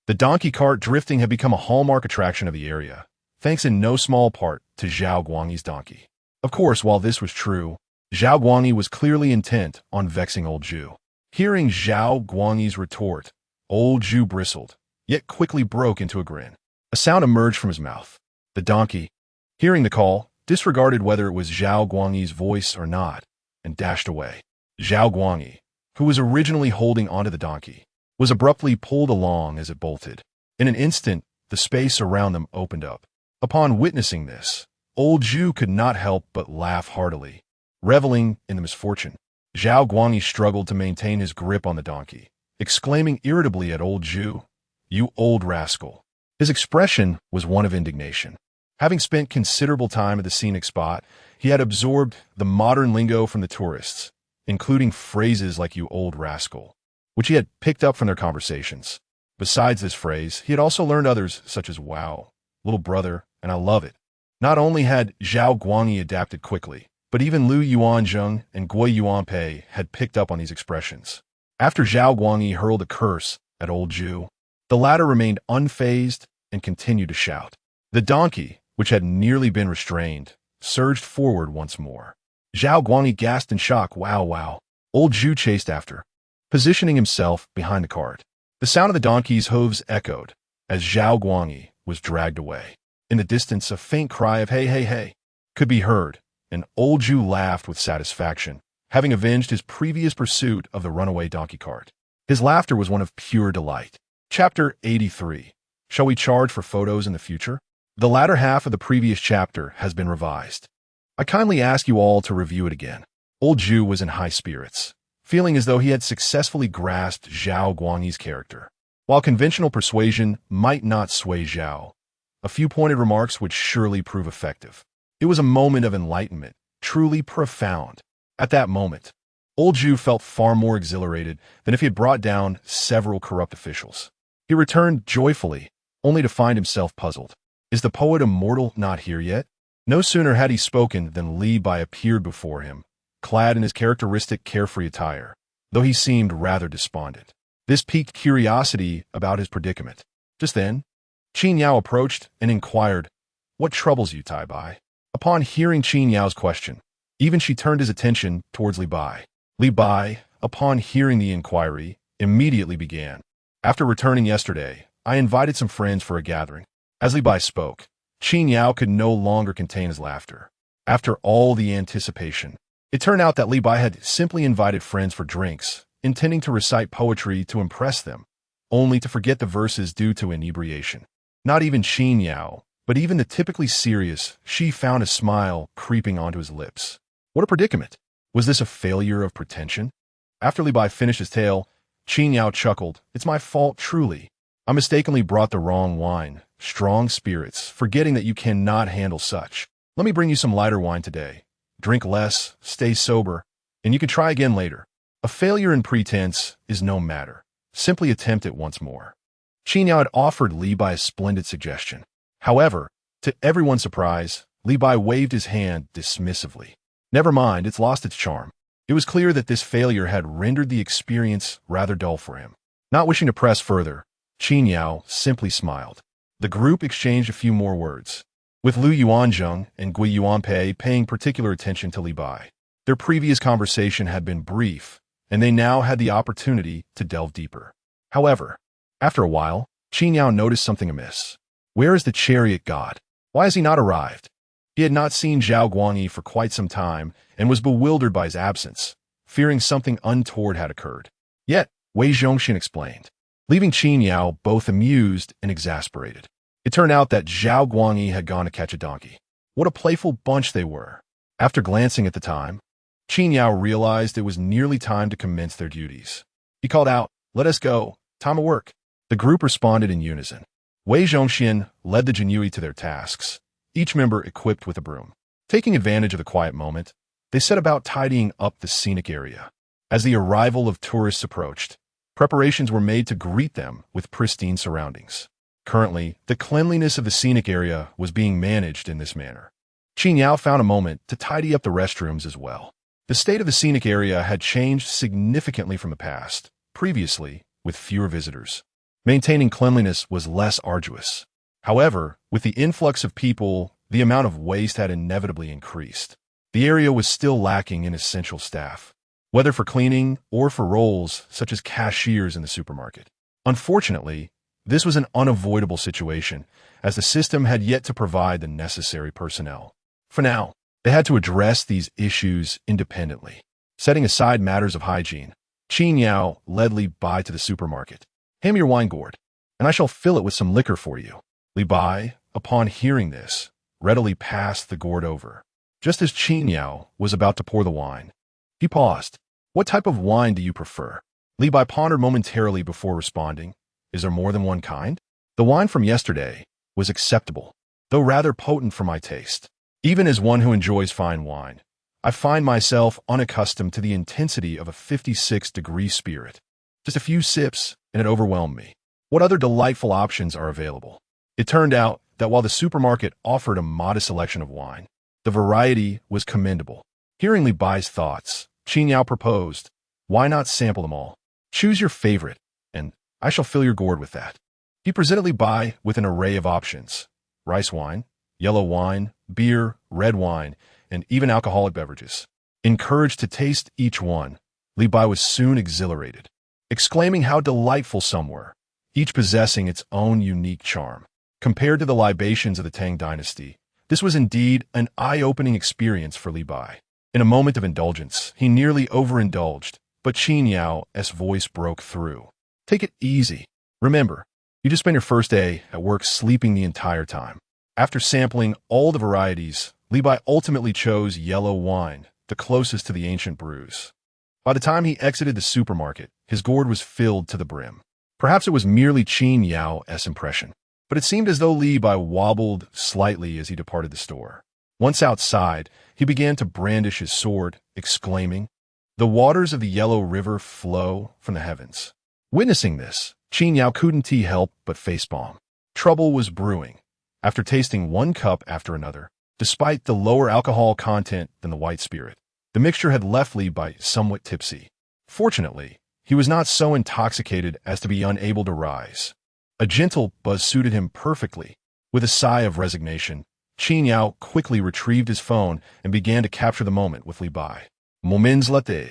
the donkey cart drifting had become a hallmark attraction of the area, thanks in no small part to Zhao Guangyi's donkey. Of course, while this was true, Zhao Guangyi was clearly intent on vexing Old Zhu. Hearing Zhao Guangyi's retort, Old Zhu bristled, yet quickly broke into a grin. A sound emerged from his mouth. The donkey, hearing the call, disregarded whether it was Zhao Guangyi's voice or not, and dashed away. Zhao Guangyi, who was originally holding onto the donkey, was abruptly pulled along as it bolted. In an instant, the space around them opened up. Upon witnessing this, old Zhu could not help but laugh heartily, reveling in the misfortune. Zhao Guangyi struggled to maintain his grip on the donkey, exclaiming irritably at old Zhu, "You old rascal." His expression was one of indignation. Having spent considerable time at the scenic spot, he had absorbed the modern lingo from the tourists, including phrases like "you old rascal," which he had picked up from their conversations. Besides this phrase, he had also learned others such as "wow," "little brother," and "I love it." Not only had Zhao Guangyi adapted quickly, but even Lu Yuanzheng and Gui Yuanpei had picked up on these expressions. After Zhao Guangyi hurled a curse at old Zhu, the latter remained unfazed and continued to shout. The donkey, which had nearly been restrained, surged forward once more. Zhao Guangyi gasped in shock, "Wow, wow." Old Zhu chased after, positioning himself behind the cart. The sound of the donkey's hooves echoed as Zhao Guangyi was dragged away. In the distance, a faint cry of "hey, hey, hey" could be heard, and old Zhu laughed with satisfaction, having avenged his previous pursuit of the runaway donkey cart. His laughter was one of pure delight. Chapter 83. Shall we charge for photos in the future? The latter half of the previous chapter has been revised. I kindly ask you all to review it again. Old Zhu was in high spirits, feeling as though he had successfully grasped Zhao Guangyi's character. While conventional persuasion might not sway Zhao, a few pointed remarks would surely prove effective. It was a moment of enlightenment, truly profound. At that moment, old Zhu felt far more exhilarated than if he had brought down several corrupt officials. He returned joyfully, only to find himself puzzled. Is the poet immortal not here yet? No sooner had he spoken than Li Bai appeared before him, clad in his characteristic carefree attire, though he seemed rather despondent. This piqued curiosity about his predicament. Just then, Qin Yao approached and inquired, "What troubles you, Tai Bai?" Upon hearing Qin Yao's question, even she turned his attention towards Li Bai. Li Bai, upon hearing the inquiry, immediately began. "After returning yesterday, I invited some friends for a gathering." As Li Bai spoke, Qin Yao could no longer contain his laughter. After all the anticipation, it turned out that Li Bai had simply invited friends for drinks, intending to recite poetry to impress them, only to forget the verses due to inebriation. Not even Qin Yao, but even the typically serious, she found a smile creeping onto his lips. What a predicament! Was this a failure of pretension? After Li Bai finished his tale, Qin Yao chuckled, "It's my fault, truly. I mistakenly brought the wrong wine, strong spirits, forgetting that you cannot handle such. Let me bring you some lighter wine today. Drink less, stay sober, and you can try again later. A failure in pretense is no matter. Simply attempt it once more." Qin Yao had offered Li Bai a splendid suggestion. However, to everyone's surprise, Li Bai waved his hand dismissively. Never mind, it's lost its charm. It was clear that this failure had rendered the experience rather dull for him. Not wishing to press further, Qin Yao simply smiled. The group exchanged a few more words, with Lu Yuanzheng and Gui Yuanpei paying particular attention to Li Bai. Their previous conversation had been brief, and they now had the opportunity to delve deeper. However, after a while, Qin Yao noticed something amiss. Where is the chariot god? Why has he not arrived? He had not seen Zhao Guangyi for quite some time and was bewildered by his absence, fearing something untoward had occurred. Yet, Wei Zhongxian explained, leaving Qin Yao both amused and exasperated. It turned out that Zhao Guangyi had gone to catch a donkey. What a playful bunch they were. After glancing at the time, Qin Yao realized it was nearly time to commence their duties. He called out, "Let us go. Time of work." The group responded in unison. Wei Zhongxian led the Jinyui to their tasks, each member equipped with a broom. Taking advantage of the quiet moment, they set about tidying up the scenic area. As the arrival of tourists approached, preparations were made to greet them with pristine surroundings. Currently, the cleanliness of the scenic area was being managed in this manner. Qin Yao found a moment to tidy up the restrooms as well. The state of the scenic area had changed significantly from the past, previously with fewer visitors. Maintaining cleanliness was less arduous. However, with the influx of people, the amount of waste had inevitably increased. The area was still lacking in essential staff, whether for cleaning or for roles such as cashiers in the supermarket. Unfortunately, this was an unavoidable situation, as the system had yet to provide the necessary personnel. For now, they had to address these issues independently. Setting aside matters of hygiene, Qin Yao led Li Bai to the supermarket. "Hand me your wine gourd, and I shall fill it with some liquor for you." Li Bai, upon hearing this, readily passed the gourd over. Just as Qin Yao was about to pour the wine, he paused. "What type of wine do you prefer?" Li Bai pondered momentarily before responding. "Is there more than one kind?" "The wine from yesterday was acceptable, though rather potent for my taste. Even as one who enjoys fine wine, I find myself unaccustomed to the intensity of a 56-degree spirit. Just a few sips, and it overwhelmed me. What other delightful options are available?" It turned out that while the supermarket offered a modest selection of wine, the variety was commendable. Hearing Li Bai's thoughts, Qin Yao proposed, "Why not sample them all? Choose your favorite, and I shall fill your gourd with that." He presented Li Bai with an array of options: rice wine, yellow wine, beer, red wine, and even alcoholic beverages. Encouraged to taste each one, Li Bai was soon exhilarated, exclaiming how delightful some were, each possessing its own unique charm. Compared to the libations of the Tang dynasty, this was indeed an eye-opening experience for Li Bai. In a moment of indulgence, he nearly overindulged, but Qin Yao's voice broke through. "Take it easy. Remember, you just spent your first day at work sleeping the entire time." After sampling all the varieties, Li Bai ultimately chose yellow wine, the closest to the ancient brews. By the time he exited the supermarket, his gourd was filled to the brim. Perhaps it was merely Qin Yao's impression, but it seemed as though Li Bai wobbled slightly as he departed the store. Once outside, he began to brandish his sword, exclaiming, "The waters of the Yellow River flow from the heavens." Witnessing this, Qin Yao couldn't help but facepalm. Trouble was brewing. After tasting one cup after another, despite the lower alcohol content than the white spirit, the mixture had left Li Bai somewhat tipsy. Fortunately, he was not so intoxicated as to be unable to rise. A gentle buzz suited him perfectly. With a sigh of resignation, Qin Yao quickly retrieved his phone and began to capture the moment with Li Bai. Moments later,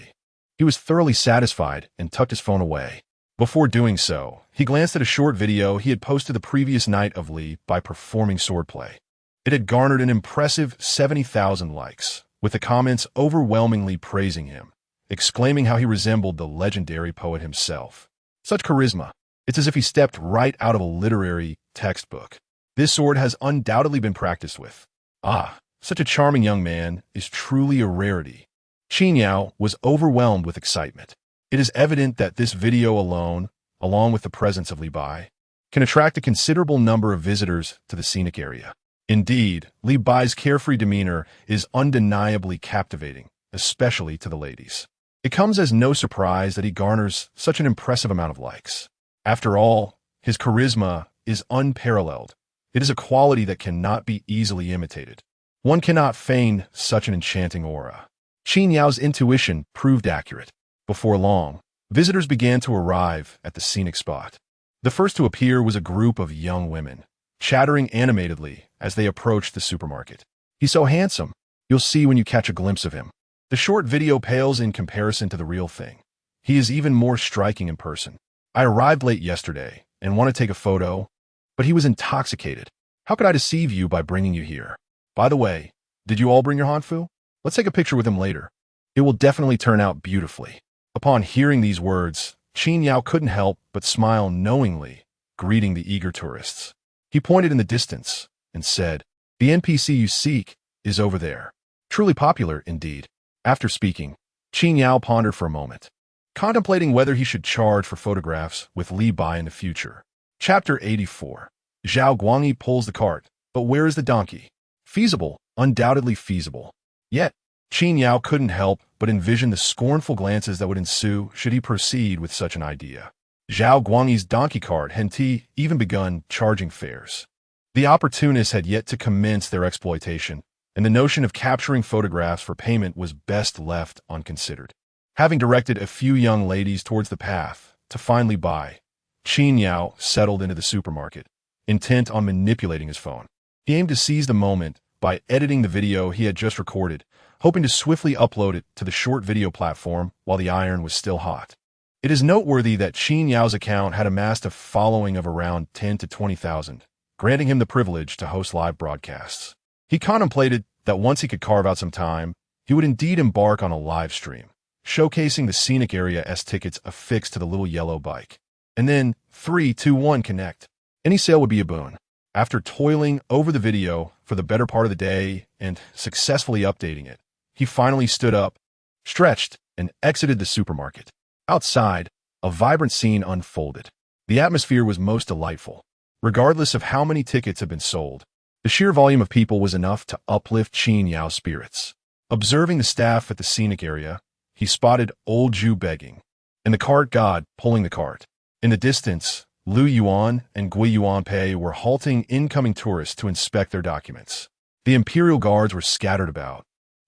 he was thoroughly satisfied and tucked his phone away. Before doing so, he glanced at a short video he had posted the previous night of Li Bai performing swordplay. It had garnered an impressive 70,000 likes, with the comments overwhelmingly praising him, exclaiming how he resembled the legendary poet himself. Such charisma. It's as if he stepped right out of a literary textbook. This sword has undoubtedly been practiced with. Ah, such a charming young man is truly a rarity. Qin Yao was overwhelmed with excitement. It is evident that this video alone, along with the presence of Li Bai, can attract a considerable number of visitors to the Scenic area. Indeed, Li Bai's carefree demeanor is undeniably captivating, especially to the ladies. It comes as no surprise that he garners such an impressive amount of likes. After all, his charisma is unparalleled. It is a quality that cannot be easily imitated. One cannot feign such an enchanting aura. Qin Yao's intuition proved accurate. Before long, visitors began to arrive at the scenic spot. The first to appear was a group of young women, chattering animatedly as they approached the supermarket. "He's so handsome. You'll see when you catch a glimpse of him." The short video pales in comparison to the real thing. He is even more striking in person. "I arrived late yesterday and want to take a photo, but he was intoxicated. How could I deceive you by bringing you here? By the way, did you all bring your Hanfu? Let's take a picture with him later. It will definitely turn out beautifully." Upon hearing these words, Qin Yao couldn't help but smile knowingly, greeting the eager tourists. He pointed in the distance and said, "The NPC you seek is over there." Truly popular, indeed. After speaking, Qin Yao pondered for a moment, contemplating whether he should charge for photographs with Li Bai in the future. Chapter 84. Zhao Guangyi pulls the cart, but where is the donkey? Feasible, undoubtedly feasible. Yet, Qin Yao couldn't help but envision the scornful glances that would ensue should he proceed with such an idea. Zhao Guangyi's donkey cart hadn't even begun charging fares. The opportunists had yet to commence their exploitation, and the notion of capturing photographs for payment was best left unconsidered. Having directed a few young ladies towards the path to find Li Bai, Qin Yao settled into the supermarket, intent on manipulating his phone. He aimed to seize the moment by editing the video he had just recorded, hoping to swiftly upload it to the short video platform while the iron was still hot. It is noteworthy that Qin Yao's account had amassed a following of around 10 to 20,000, granting him the privilege to host live broadcasts. He contemplated that once he could carve out some time, he would indeed embark on a live stream, showcasing the scenic area as tickets affixed to the little yellow bike. And then 3, 2, 1 connect. Any sale would be a boon. After toiling over the video for the better part of the day and successfully updating it, he finally stood up, stretched, and exited the supermarket. Outside, a vibrant scene unfolded. The atmosphere was most delightful. Regardless of how many tickets had been sold, the sheer volume of people was enough to uplift Qin Yao's spirits. Observing the staff at the scenic area, he spotted Old Zhu begging, and the cart god pulling the cart. In the distance, Lu Yuan and Gui Yuan Pei were halting incoming tourists to inspect their documents. The imperial guards were scattered about,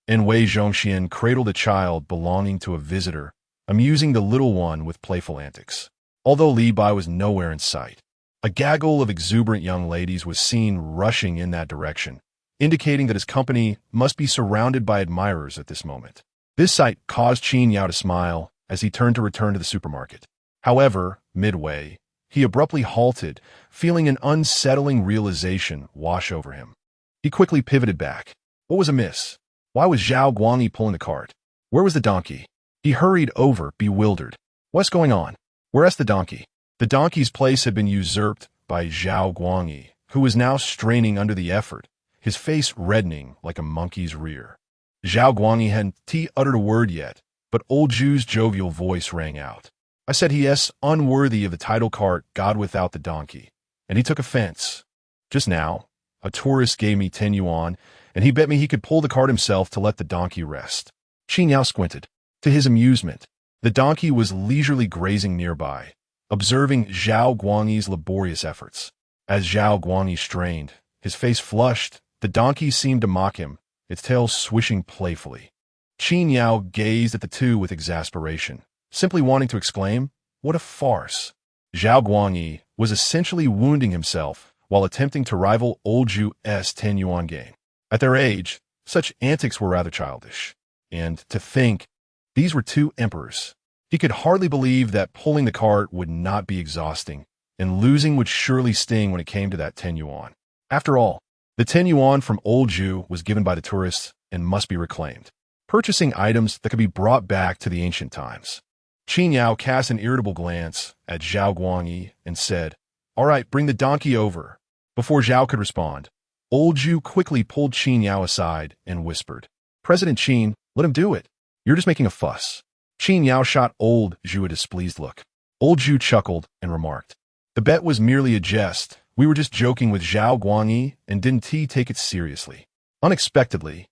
and Wei Zhongxian cradled a child belonging to a visitor, amusing the little one with playful antics. Although Li Bai was nowhere in sight, a gaggle of exuberant young ladies was seen rushing in that direction, indicating that his company must be surrounded by admirers at this moment. This sight caused Qin Yao to smile as he turned to return to the supermarket. However, midway, he abruptly halted, feeling an unsettling realization wash over him. He quickly pivoted back. What was amiss? Why was Zhao Guangyi pulling the cart? Where was the donkey? He hurried over, bewildered. What's going on? Where's the donkey? The donkey's place had been usurped by Zhao Guangyi, who was now straining under the effort, his face reddening like a monkey's rear. Zhao Guangyi hadn't uttered a word yet, but Old Zhu's jovial voice rang out. I said he is unworthy of the title cart god without the donkey, and he took offense. Just now, a tourist gave me 10 yuan, and he bet me he could pull the cart himself to let the donkey rest. Qin Yao squinted. To his amusement, the donkey was leisurely grazing nearby, observing Zhao Guangyi's laborious efforts. As Zhao Guangyi strained, his face flushed, the donkey seemed to mock him, its tail swishing playfully. Qin Yao gazed at the two with exasperation, simply wanting to exclaim, what a farce. Zhao Guangyi was essentially wounding himself while attempting to rival Old Zhu's 10 yuan gain. At their age, such antics were rather childish. And to think, these were two emperors. He could hardly believe that pulling the cart would not be exhausting, and losing would surely sting when it came to that 10 yuan. After all, the 10 yuan from Old Zhu was given by the tourists and must be reclaimed, purchasing items that could be brought back to the ancient times. Qin Yao cast an irritable glance at Zhao Guangyi and said, all right, bring the donkey over. Before Zhao could respond, Old Zhu quickly pulled Qin Yao aside and whispered, President Qin, let him do it. You're just making a fuss. Qin Yao shot Old Zhu a displeased look. Old Zhu chuckled and remarked, the bet was merely a jest. We were just joking with Zhao Guangyi and didn't take it seriously. Unexpectedly,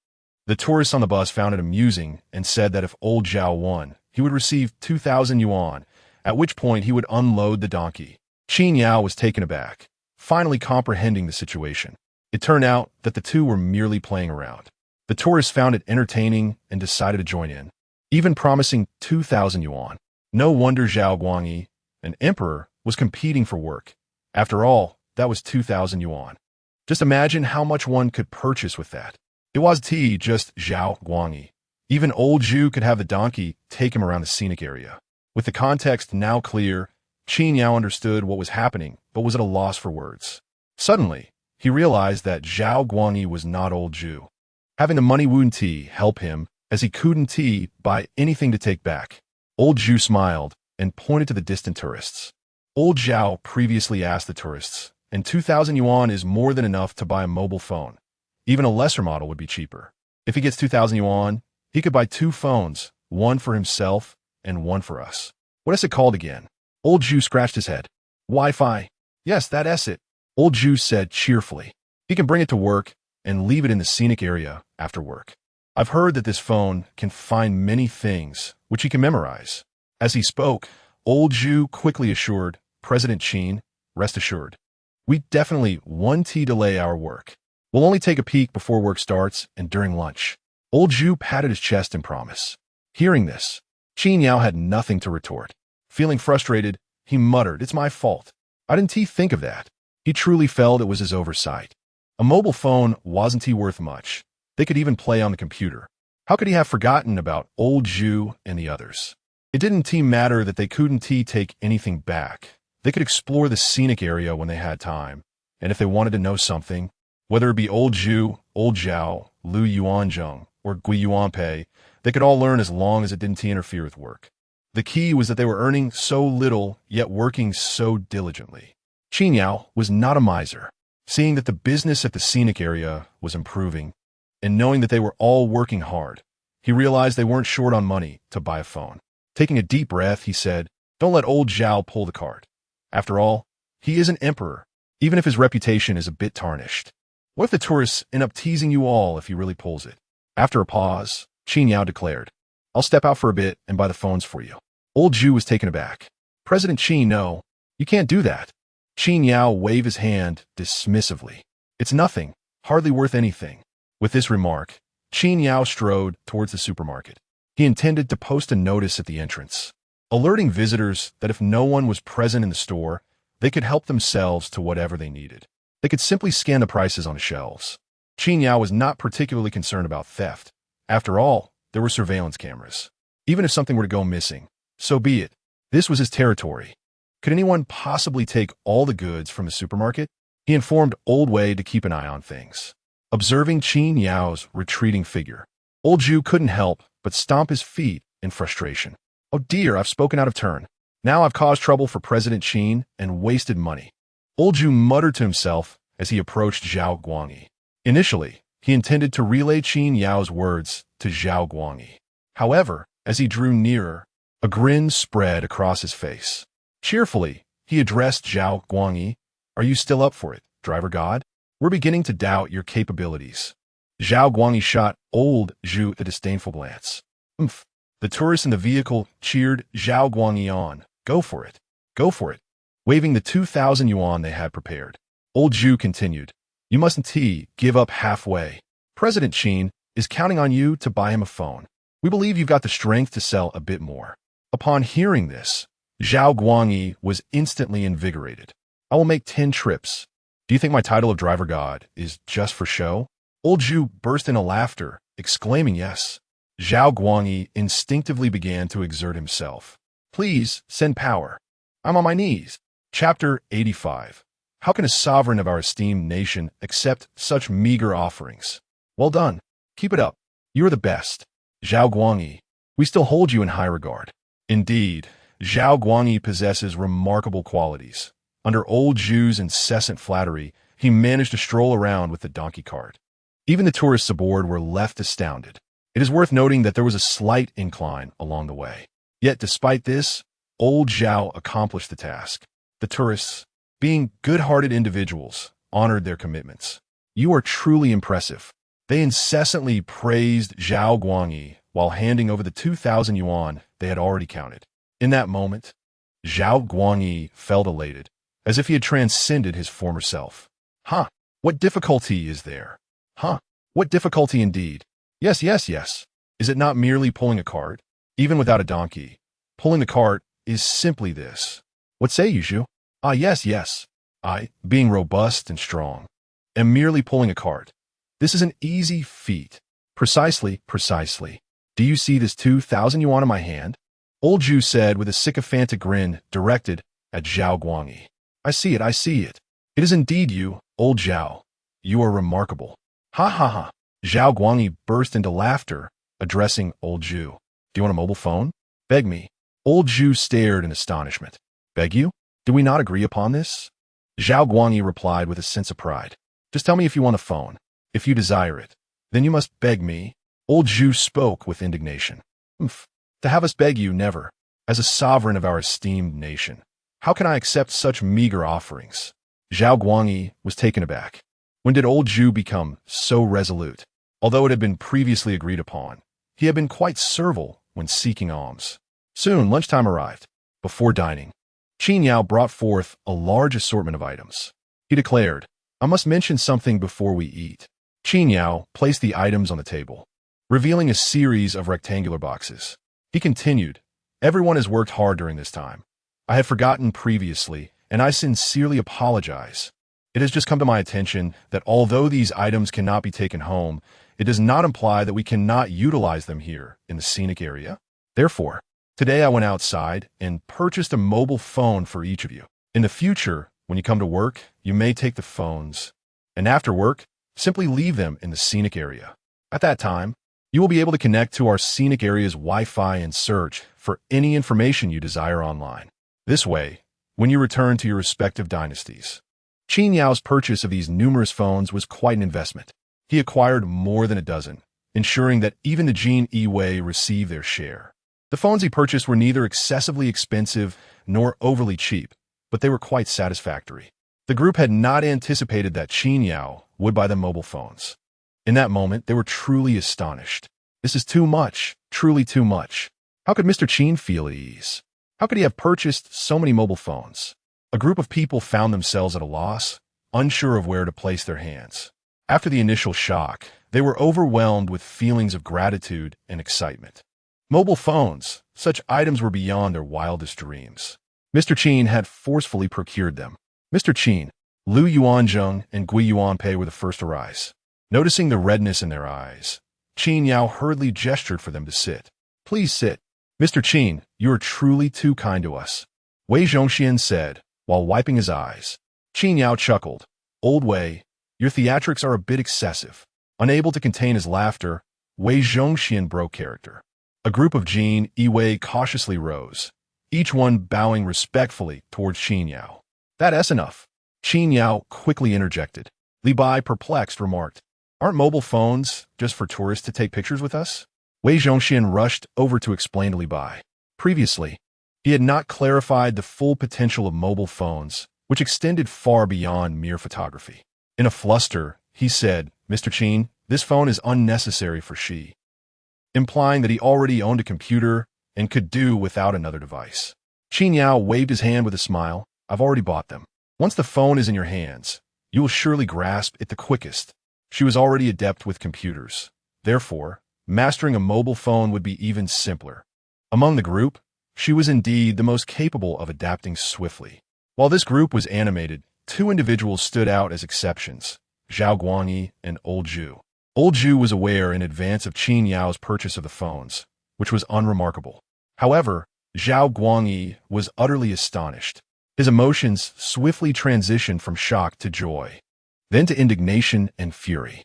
the tourists on the bus found it amusing and said that if Old Zhao won, he would receive 2,000 yuan, at which point he would unload the donkey. Qin Yao was taken aback, finally comprehending the situation. It turned out that the two were merely playing around. The tourists found it entertaining and decided to join in, even promising 2,000 yuan. No wonder Zhao Guangyi, an emperor, was competing for work. After all, that was 2,000 yuan. Just imagine how much one could purchase with that. It was just Zhao Guangyi. Even Old Zhu could have the donkey take him around the scenic area. With the context now clear, Qin Yao understood what was happening, but was at a loss for words. Suddenly, he realized that Zhao Guangyi was not Old Zhu. Having the money wound help him, as he couldn't buy anything to take back. Old Zhu smiled and pointed to the distant tourists. Old Zhao previously asked the tourists, and 2,000 yuan is more than enough to buy a mobile phone. Even a lesser model would be cheaper. If he gets 2,000 yuan, he could buy 2 phones, one for himself and one for us. What is it called again? Old Zhu scratched his head. Wi-Fi. Yes, that's it. Old Zhu said cheerfully. He can bring it to work and leave it in the scenic area after work. I've heard that this phone can find many things, which he can memorize. As he spoke, Old Zhu quickly assured President Qin, rest assured. We definitely won't delay our work. We'll only take a peek before work starts and during lunch. Old Zhu patted his chest in promise. Hearing this, Qin Yao had nothing to retort. Feeling frustrated, he muttered, it's my fault. I didn't think of that. He truly felt it was his oversight. A mobile phone wasn't worth much. They could even play on the computer. How could he have forgotten about Old Zhu and the others? It didn't matter that they couldn't take anything back. They could explore the scenic area when they had time. And if they wanted to know something, whether it be Old Zhu, Old Zhao, Lu Yuanzheng, or Guiyuan pay, they could all learn as long as it didn't interfere with work. The key was that they were earning so little, yet working so diligently. Qin Yao was not a miser. Seeing that the business at the Scenic area was improving, and knowing that they were all working hard, he realized they weren't short on money to buy a phone. Taking a deep breath, he said, "Don't let old Zhao pull the cart. After all, he is an emperor, even if his reputation is a bit tarnished. What if the tourists end up teasing you all if he really pulls it?" After a pause, Qin Yao declared, "I'll step out for a bit and buy the phones for you." Old Zhu was taken aback. "President Qin, no, you can't do that." Qin Yao waved his hand dismissively. "It's nothing, hardly worth anything." With this remark, Qin Yao strode towards the supermarket. He intended to post a notice at the entrance, alerting visitors that if no one was present in the store, they could help themselves to whatever they needed. They could simply scan the prices on the shelves. Qin Yao was not particularly concerned about theft. After all, there were surveillance cameras. Even if something were to go missing, so be it. This was his territory. Could anyone possibly take all the goods from the supermarket? He informed Old Wei to keep an eye on things. Observing Qin Yao's retreating figure, Old Zhu couldn't help but stomp his feet in frustration. "Oh dear, I've spoken out of turn. Now I've caused trouble for President Qin and wasted money." Old Zhu muttered to himself as he approached Zhao Guangyi. Initially, he intended to relay Qin Yao's words to Zhao Guangyi. However, as he drew nearer, a grin spread across his face. Cheerfully, he addressed Zhao Guangyi. "Are you still up for it, driver god? We're beginning to doubt your capabilities." Zhao Guangyi shot Old Zhu a disdainful glance. "Umph." The tourists in the vehicle cheered Zhao Guangyi on. "Go for it. Go for it." Waving the 2,000 yuan they had prepared, Old Zhu continued, "You mustn't give up halfway. President Qin is counting on you to buy him a phone. We believe you've got the strength to sell a bit more." Upon hearing this, Zhao Guangyi was instantly invigorated. "I will make 10 trips. Do you think my title of driver god is just for show?" Old Zhu burst into laughter, exclaiming yes. Zhao Guangyi instinctively began to exert himself. "Please send power. I'm on my knees." Chapter 85. How can a sovereign of our esteemed nation accept such meager offerings? Well done. Keep it up. You are the best. Zhao Guangyi, we still hold you in high regard. Indeed, Zhao Guangyi possesses remarkable qualities. Under Old Zhu's incessant flattery, he managed to stroll around with the donkey cart. Even the tourists aboard were left astounded. It is worth noting that there was a slight incline along the way. Yet despite this, Old Zhao accomplished the task. The tourists, being good-hearted individuals, honored their commitments. "You are truly impressive." They incessantly praised Zhao Guangyi while handing over the 2,000 yuan they had already counted. In that moment, Zhao Guangyi felt elated, as if he had transcended his former self. "Huh, what difficulty is there? Huh, what difficulty indeed. Yes, yes, yes. Is it not merely pulling a cart? Even without a donkey, pulling the cart is simply this. What say you, Zhu?" "Ah, yes, yes. I, being robust and strong, am merely pulling a cart. This is an easy feat." Precisely, precisely. "Do you see this 2,000 yuan in my hand?" Old Zhu said with a sycophantic grin directed at Zhao Guangyi. I see it, I see it. It is indeed you, Old Zhao. You are remarkable." "Ha ha ha." Zhao Guangyi burst into laughter, addressing Old Zhu. "Do you want a mobile phone? Beg me." Old Zhu stared in astonishment. "Beg you? Do we not agree upon this?" Zhao Guangyi replied with a sense of pride. "Just tell me if you want a phone. If you desire it, then you must beg me." Old Zhu spoke with indignation. "Umph. To have us beg you, never. As a sovereign of our esteemed nation, how can I accept such meager offerings?" Zhao Guangyi was taken aback. When did Old Zhu become so resolute? Although it had been previously agreed upon, he had been quite servile when seeking alms. Soon lunchtime arrived. Before dining, Qin Yao brought forth a large assortment of items. He declared, "I must mention something before we eat." Qin Yao placed the items on the table, revealing a series of rectangular boxes. He continued, "Everyone has worked hard during this time. I had forgotten previously, and I sincerely apologize. It has just come to my attention that although these items cannot be taken home, it does not imply that we cannot utilize them here in the Scenic area. Therefore, today I went outside and purchased a mobile phone for each of you. In the future, when you come to work, you may take the phones, and after work, simply leave them in the Scenic area. At that time, You will be able to connect to our Scenic area's Wi-Fi and search for any information you desire online. This way, when you return to your respective dynasties. Qin Yao's purchase of these numerous phones was quite an investment. He acquired more than a dozen, ensuring that even the Qin Yao received their share. The phones he purchased were neither excessively expensive nor overly cheap, but they were quite satisfactory. The group had not anticipated that Qin Yao would buy them mobile phones. In that moment, they were truly astonished. This is too much, truly too much. How could Mr. Qin feel at ease? How could he have purchased so many mobile phones? A group of people found themselves at a loss, unsure of where to place their hands. After the initial shock, they were overwhelmed with feelings of gratitude and excitement. Mobile phones, such items were beyond their wildest dreams. Mr. Qin had forcefully procured them. Mr. Qin, Lu Yuanzheng, and Gui Yuanpei were the first to rise. Noticing the redness in their eyes, Qin Yao hurriedly gestured for them to sit. Please sit. Mr. Qin, you are truly too kind to us, Wei Zhongxian said, while wiping his eyes. Qin Yao chuckled. Old Wei, your theatrics are a bit excessive. Unable to contain his laughter, Wei Zhongxian broke character. A group of Qin Yao cautiously rose, each one bowing respectfully towards Qin Yao. That's enough. Qin Yao quickly interjected. Li Bai, perplexed, remarked, Aren't mobile phones just for tourists to take pictures with us? Wei Zhongxian rushed over to explain to Li Bai. Previously, he had not clarified the full potential of mobile phones, which extended far beyond mere photography. In a fluster, he said, Mr. Qin, this phone is unnecessary for Xi, implying that he already owned a computer and could do without another device. Qin Yao waved his hand with a smile. I've already bought them. Once the phone is in your hands, you will surely grasp it the quickest. She was already adept with computers. Therefore, mastering a mobile phone would be even simpler. Among the group, she was indeed the most capable of adapting swiftly. While this group was animated, two individuals stood out as exceptions, Zhao Guangyi and Old Zhu. Old Zhu was aware in advance of Qin Yao's purchase of the phones, which was unremarkable. However, Zhao Guangyi was utterly astonished. His emotions swiftly transitioned from shock to joy, then to indignation and fury.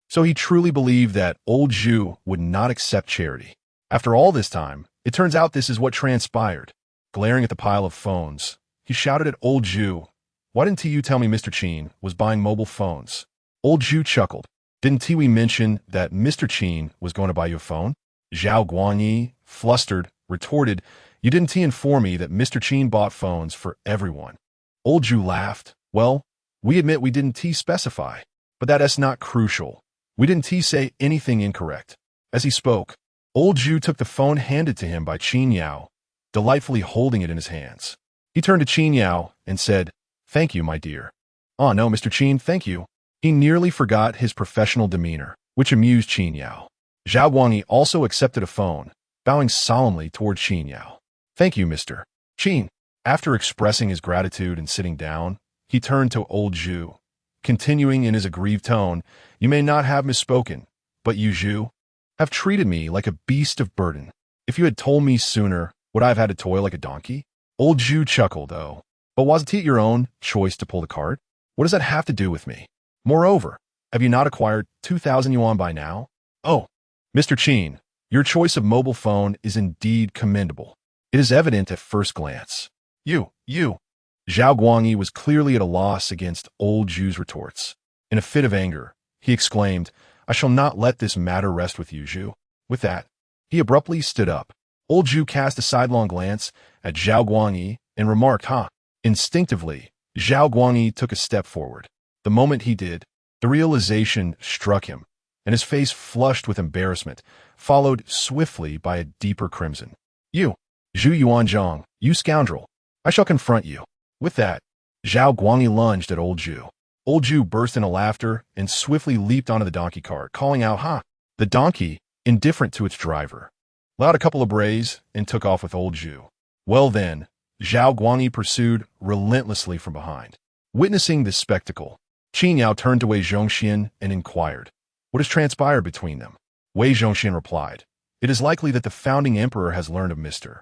So he truly believed that Old Zhu would not accept charity. After all this time, it turns out this is what transpired. Glaring at the pile of phones, he shouted at Old Zhu, Why didn't you tell me Mr. Qin was buying mobile phones? Old Zhu chuckled. Didn't we mention that Mr. Qin was going to buy you a phone? Zhao Guangyi, flustered, retorted, You didn't inform me that Mr. Qin bought phones for everyone. Old Zhu laughed. Well, we admit we didn't specify, but that's not crucial. We didn't say anything incorrect. As he spoke, Old Zhu took the phone handed to him by Qin Yao, delightfully holding it in his hands. He turned to Qin Yao and said, Thank you, my dear. Oh no, Mr. Qin, thank you. He nearly forgot his professional demeanor, which amused Qin Yao. Zhao Guangyi also accepted a phone, bowing solemnly toward Qin Yao. Thank you, Mr. Qin. After expressing his gratitude and sitting down, he turned to Old Zhu, continuing in his aggrieved tone, You may not have misspoken, but you, Zhu, have treated me like a beast of burden. If you had told me sooner, would I have had to toil like a donkey? Old Zhu chuckled, Oh, but wasn't it your own choice to pull the cart? What does that have to do with me? Moreover, have you not acquired 2,000 yuan by now? Oh, Mr. Qin, your choice of mobile phone is indeed commendable. It is evident at first glance. You. Zhao Guangyi was clearly at a loss against Old Zhu's retorts. In a fit of anger, he exclaimed, I shall not let this matter rest with you, Zhu. With that, he abruptly stood up. Old Zhu cast a sidelong glance at Zhao Guangyi and remarked, Instinctively, Zhao Guangyi took a step forward. The moment he did, the realization struck him, and his face flushed with embarrassment, followed swiftly by a deeper crimson. You, Zhu Yuanzhang, you scoundrel! I shall confront you. With that, Zhao Guangyi lunged at Old Zhu. Old Zhu burst into laughter and swiftly leaped onto the donkey cart, calling out, The donkey, indifferent to its driver, allowed a couple of brays and took off with Old Zhu. Well then, Zhao Guangyi pursued relentlessly from behind. Witnessing this spectacle, Qin Yao turned to Wei Zhongxian and inquired, What has transpired between them? Wei Zhongxian replied, It is likely that the founding emperor has learned of Mr.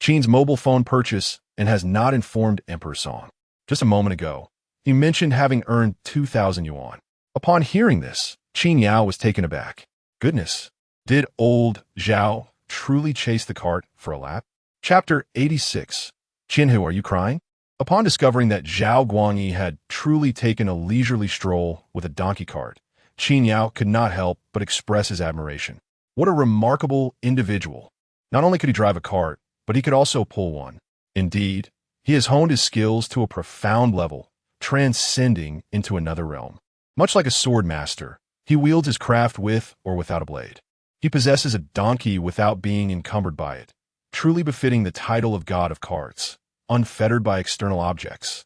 Qin's mobile phone purchase and has not informed Emperor Song. Just a moment ago, he mentioned having earned 2,000 yuan. Upon hearing this, Qin Yao was taken aback. Goodness, Did old Zhao truly chase the cart for a lap? Chapter 86. Qinhu, are you crying? Upon discovering that Zhao Guangyi had truly taken a leisurely stroll with a donkey cart, Qin Yao could not help but express his admiration. What a remarkable individual. Not only could he drive a cart, but he could also pull one. Indeed, he has honed his skills to a profound level, transcending into another realm. Much like a sword master, he wields his craft with or without a blade. He possesses a donkey without being encumbered by it, truly befitting the title of god of carts, unfettered by external objects.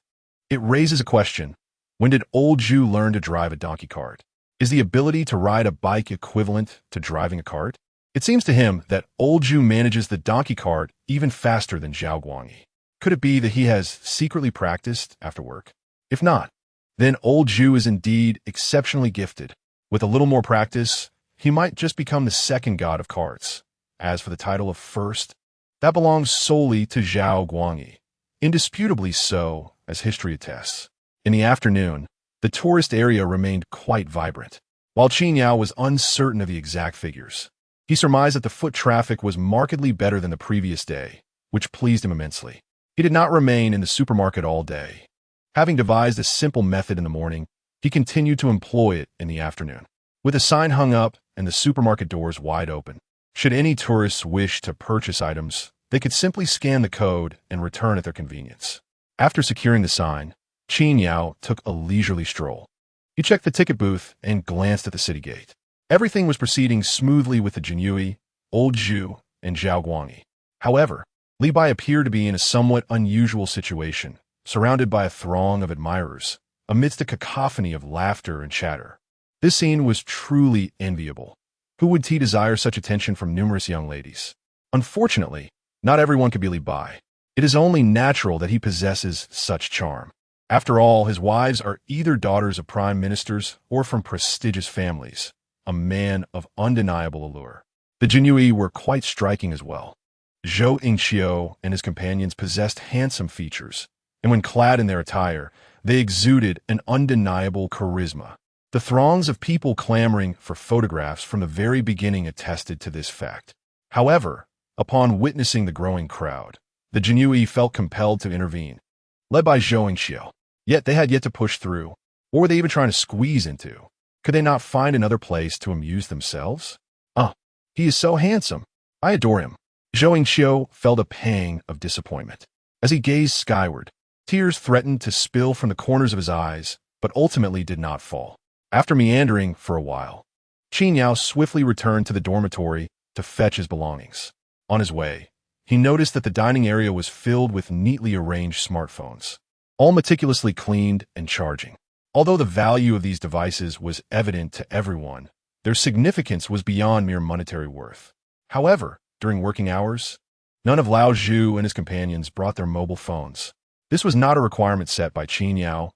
It raises a question. When did old Zhu learn to drive a donkey cart? Is the ability to ride a bike equivalent to driving a cart? It seems to him that old Zhu manages the donkey cart even faster than Zhao Guangyi. Could it be that he has secretly practiced after work? If not, then old Zhu is indeed exceptionally gifted. With a little more practice, he might just become the second god of carts. As for the title of first, that belongs solely to Zhao Guangyi. Indisputably so, as history attests. In the afternoon, the tourist area remained quite vibrant. While Qin Yao was uncertain of the exact figures, he surmised that the foot traffic was markedly better than the previous day, which pleased him immensely. He did not remain in the supermarket all day. Having devised a simple method in the morning, he continued to employ it in the afternoon. With a sign hung up and the supermarket doors wide open, should any tourists wish to purchase items, they could simply scan the code and return at their convenience. After securing the sign, Qin Yao took a leisurely stroll. He checked the ticket booth and glanced at the city gate. Everything was proceeding smoothly with the Jinyui, old Zhu, and Zhao Guangyi. However, Li Bai appeared to be in a somewhat unusual situation, surrounded by a throng of admirers, amidst a cacophony of laughter and chatter. This scene was truly enviable. Who would desire such attention from numerous young ladies? Unfortunately, not everyone could be Li Bai. It is only natural that he possesses such charm. After all, his wives are either daughters of prime ministers or from prestigious families, a man of undeniable allure. The Jinyui were quite striking as well. Zhou Yingxiu and his companions possessed handsome features, and when clad in their attire, they exuded an undeniable charisma. The throngs of people clamoring for photographs from the very beginning attested to this fact. However, upon witnessing the growing crowd, the Jinyui felt compelled to intervene. Led by Zhou Yingxiu, yet they had yet to push through. What were they even trying to squeeze into? Could they not find another place to amuse themselves? He is so handsome. I adore him. Zhou Yingxiu felt a pang of disappointment. As he gazed skyward, tears threatened to spill from the corners of his eyes, but ultimately did not fall. After meandering for a while, Qin Yao swiftly returned to the dormitory to fetch his belongings. On his way, he noticed that the dining area was filled with neatly arranged smartphones, all meticulously cleaned and charging. Although the value of these devices was evident to everyone, their significance was beyond mere monetary worth. However, during working hours, none of Lao Zhu and his companions brought their mobile phones. This was not a requirement set by Qin Yao,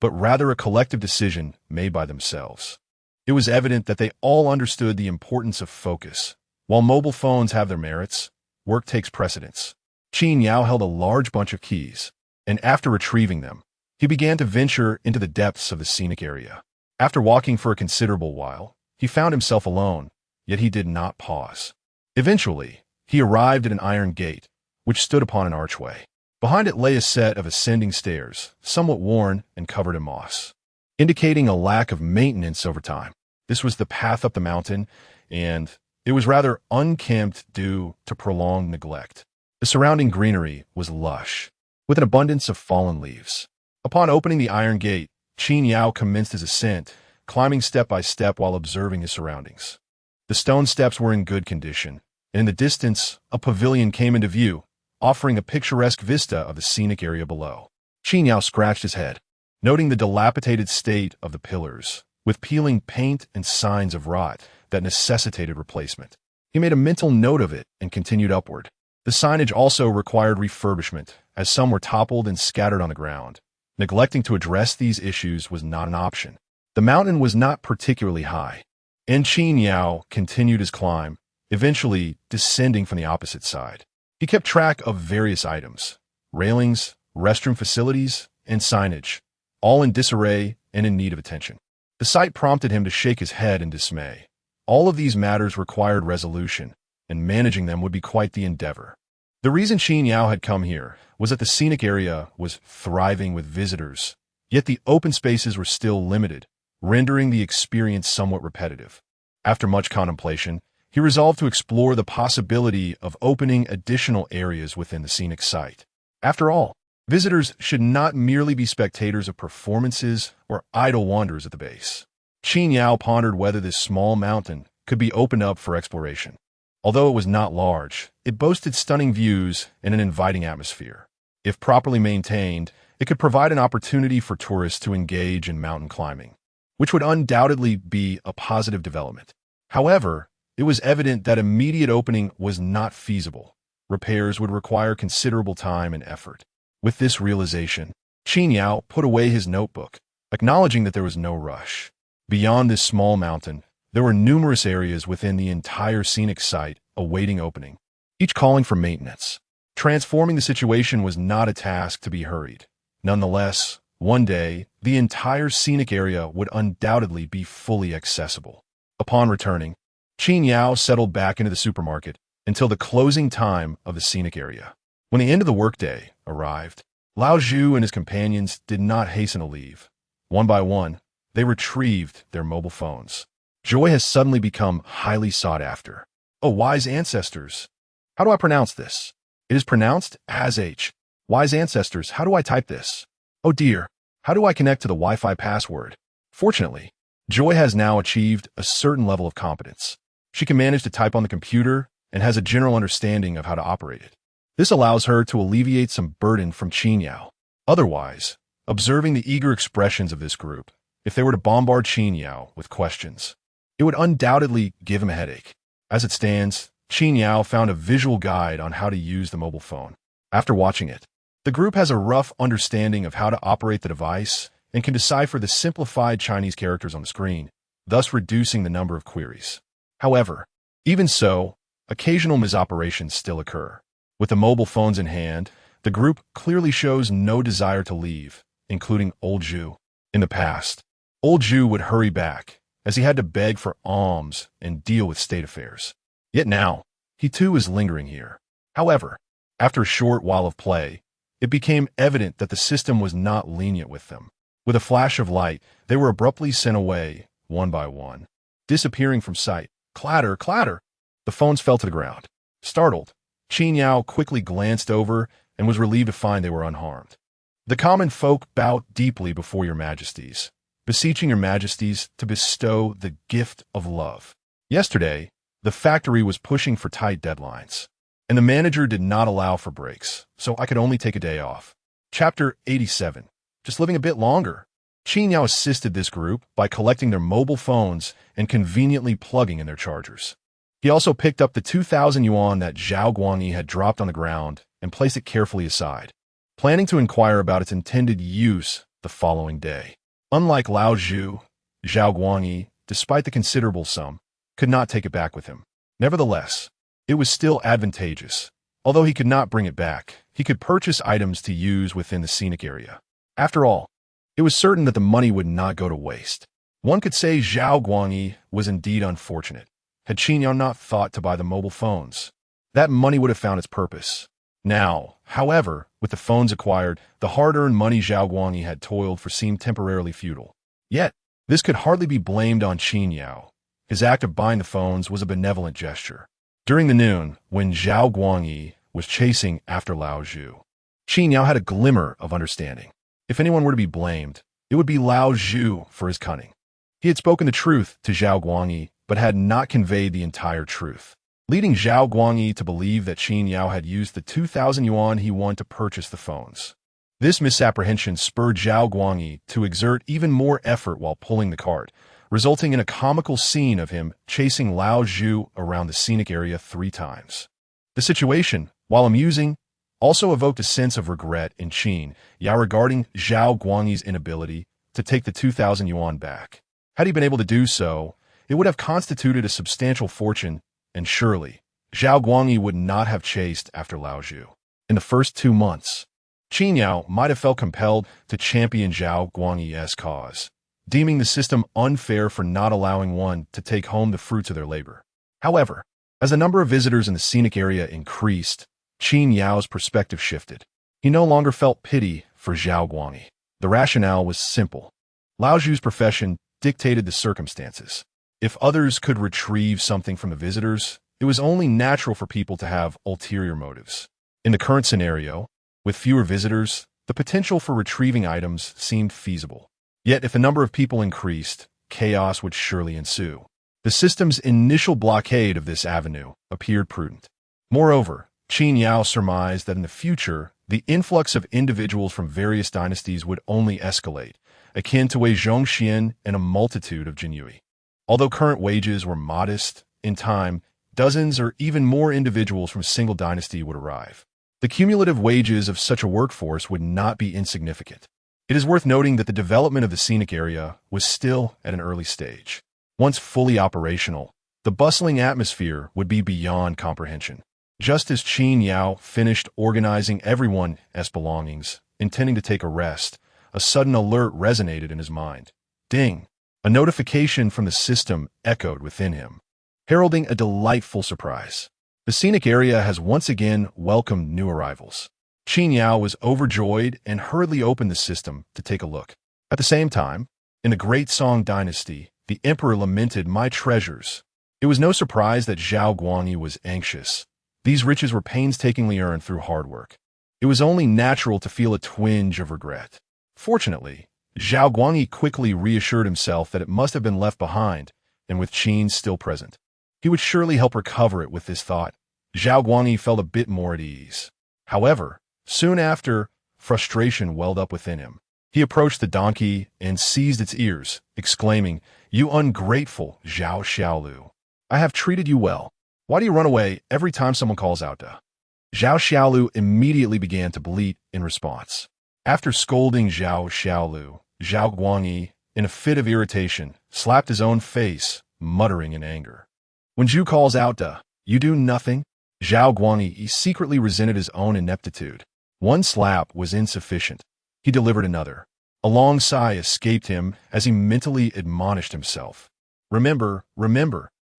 but rather a collective decision made by themselves. It was evident that they all understood the importance of focus. While mobile phones have their merits, work takes precedence. Qin Yao held a large bunch of keys, and after retrieving them, he began to venture into the depths of the scenic area. After walking for a considerable while, he found himself alone, yet he did not pause. Eventually, he arrived at an iron gate, which stood upon an archway. Behind it lay a set of ascending stairs, somewhat worn and covered in moss, indicating a lack of maintenance over time. This was the path up the mountain, and it was rather unkempt due to prolonged neglect. The surrounding greenery was lush, with an abundance of fallen leaves. Upon opening the iron gate, Qin Yao commenced his ascent, climbing step by step while observing his surroundings. The stone steps were in good condition, and in the distance, a pavilion came into view, offering a picturesque vista of the scenic area below. Qin Yao scratched his head, noting the dilapidated state of the pillars, with peeling paint and signs of rot that necessitated replacement. He made a mental note of it and continued upward. The signage also required refurbishment, as some were toppled and scattered on the ground. Neglecting to address these issues was not an option. The mountain was not particularly high, and Qin Yao continued his climb, eventually descending from the opposite side. He kept track of various items, railings, restroom facilities, and signage, all in disarray and in need of attention. The sight prompted him to shake his head in dismay. All of these matters required resolution, and managing them would be quite the endeavor. The reason Qin Yao had come here was that the scenic area was thriving with visitors, yet the open spaces were still limited, rendering the experience somewhat repetitive. After much contemplation, he resolved to explore the possibility of opening additional areas within the scenic site. After all, visitors should not merely be spectators of performances or idle wanderers at the base. Qin Yao pondered whether this small mountain could be opened up for exploration. Although it was not large, it boasted stunning views and an inviting atmosphere. If properly maintained, it could provide an opportunity for tourists to engage in mountain climbing, which would undoubtedly be a positive development. However, it was evident that immediate opening was not feasible. Repairs would require considerable time and effort. With this realization, Qin Yao put away his notebook, acknowledging that there was no rush. Beyond this small mountain, there were numerous areas within the entire scenic site awaiting opening, each calling for maintenance. Transforming the situation was not a task to be hurried. Nonetheless, one day, the entire scenic area would undoubtedly be fully accessible. Upon returning, Qin Yao settled back into the supermarket until the closing time of the scenic area. When the end of the workday arrived, Lao Zhu and his companions did not hasten to leave. One by one, they retrieved their mobile phones. Joy has suddenly become highly sought after. Oh, wise ancestors! How do I pronounce this? It is pronounced as H. Wise ancestors, how do I type this? Oh dear, how do I connect to the Wi-Fi password? Fortunately, Joy has now achieved a certain level of competence. She can manage to type on the computer and has a general understanding of how to operate it. This allows her to alleviate some burden from Qin Yao. Otherwise, observing the eager expressions of this group, if they were to bombard Qin Yao with questions, it would undoubtedly give him a headache. As it stands, Qin Yao found a visual guide on how to use the mobile phone. After watching it, the group has a rough understanding of how to operate the device and can decipher the simplified Chinese characters on the screen, thus reducing the number of queries. However, even so, occasional misoperations still occur. With the mobile phones in hand, the group clearly shows no desire to leave, including Old Zhu. In the past, Old Zhu would hurry back, as he had to beg for alms and deal with state affairs. Yet now, he too is lingering here. However, after a short while of play, it became evident that the system was not lenient with them. With a flash of light, they were abruptly sent away, one by one. Disappearing from sight, clatter, clatter, the phones fell to the ground. Startled, Qin Yao quickly glanced over and was relieved to find they were unharmed. The common folk bow deeply before your majesties, beseeching your majesties to bestow the gift of love. Yesterday, the factory was pushing for tight deadlines, and the manager did not allow for breaks, so I could only take a day off. Chapter 87. Just living a bit longer. Qin Yao assisted this group by collecting their mobile phones and conveniently plugging in their chargers. He also picked up the 2,000 yuan that Zhao Guangyi had dropped on the ground and placed it carefully aside, planning to inquire about its intended use the following day. Unlike Lao Zhu, Zhao Guangyi, despite the considerable sum, could not take it back with him. Nevertheless, it was still advantageous. Although he could not bring it back, he could purchase items to use within the scenic area. After all, it was certain that the money would not go to waste. One could say Zhao Guangyi was indeed unfortunate. Had Qin Yao not thought to buy the mobile phones, that money would have found its purpose. Now, however, with the phones acquired, the hard-earned money Zhao Guangyi had toiled for seemed temporarily futile. Yet, this could hardly be blamed on Qin Yao. His act of buying the phones was a benevolent gesture. During the noon, when Zhao Guangyi was chasing after Lao Zhu, Qin Yao had a glimmer of understanding. If anyone were to be blamed, it would be Lao Zhu for his cunning. He had spoken the truth to Zhao Guangyi, but had not conveyed the entire truth, leading Zhao Guangyi to believe that Qin Yao had used the 2,000 yuan he won to purchase the phones. This misapprehension spurred Zhao Guangyi to exert even more effort while pulling the cart, resulting in a comical scene of him chasing Lao Zhu around the scenic area 3 times. The situation, while amusing, also evoked a sense of regret in Qin Yao regarding Zhao Guangyi's inability to take the 2,000 yuan back. Had he been able to do so, it would have constituted a substantial fortune, and surely, Zhao Guangyi would not have chased after Lao Zhu. In the first 2 months, Qin Yao might have felt compelled to champion Zhao Guangyi's cause. deeming the system unfair for not allowing one to take home the fruits of their labor. However, as the number of visitors in the scenic area increased, Qin Yao's perspective shifted. He no longer felt pity for Zhao Guangyi. The rationale was simple. Lao Zhu's profession dictated the circumstances. If others could retrieve something from the visitors, it was only natural for people to have ulterior motives. In the current scenario, with fewer visitors, the potential for retrieving items seemed feasible. Yet if the number of people increased, chaos would surely ensue. The system's initial blockade of this avenue appeared prudent. Moreover, Qin Yao surmised that in the future, the influx of individuals from various dynasties would only escalate, akin to Wei Zhongxian and a multitude of Jinyue. Although current wages were modest, in time, dozens or even more individuals from a single dynasty would arrive. The cumulative wages of such a workforce would not be insignificant. It is worth noting that the development of the scenic area was still at an early stage. Once fully operational, the bustling atmosphere would be beyond comprehension. Just as Qin Yao finished organizing everyone's belongings, intending to take a rest, a sudden alert resonated in his mind. Ding! A notification from the system echoed within him, heralding a delightful surprise. The scenic area has once again welcomed new arrivals. Qin Yao was overjoyed and hurriedly opened the system to take a look. At the same time, in the Great Song Dynasty, the emperor lamented, "My treasures." It was no surprise that Zhao Guangyi was anxious. These riches were painstakingly earned through hard work. It was only natural to feel a twinge of regret. Fortunately, Zhao Guangyi quickly reassured himself that it must have been left behind, and with Qin still present, he would surely help recover it. With this thought, Zhao Guangyi felt a bit more at ease. However, soon after, frustration welled up within him. He approached the donkey and seized its ears, exclaiming, "You ungrateful Zhao Xiaolu! I have treated you well. Why do you run away every time someone calls out to?" Zhao Xiaolu immediately began to bleat in response. After scolding Zhao Xiaolu, Zhao Guangyi, in a fit of irritation, slapped his own face, muttering in anger. "When Zhu calls out to, you do nothing?" Zhao Guangyi secretly resented his own ineptitude. One slap was insufficient. He delivered another. A long sigh escaped him as he mentally admonished himself. Remember,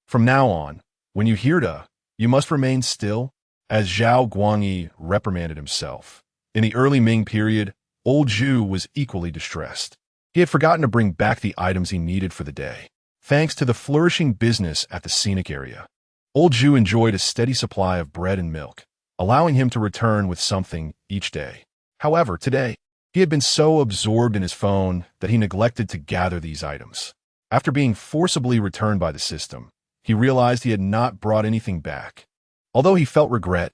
from now on, when you hear to, you must remain still," as Zhao Guangyi reprimanded himself. In the early Ming period, old Zhu was equally distressed. He had forgotten to bring back the items he needed for the day. Thanks to the flourishing business at the scenic area, old Zhu enjoyed a steady supply of bread and milk, allowing him to return with something each day. However, today, he had been so absorbed in his phone that he neglected to gather these items. After being forcibly returned by the system, he realized he had not brought anything back. Although he felt regret,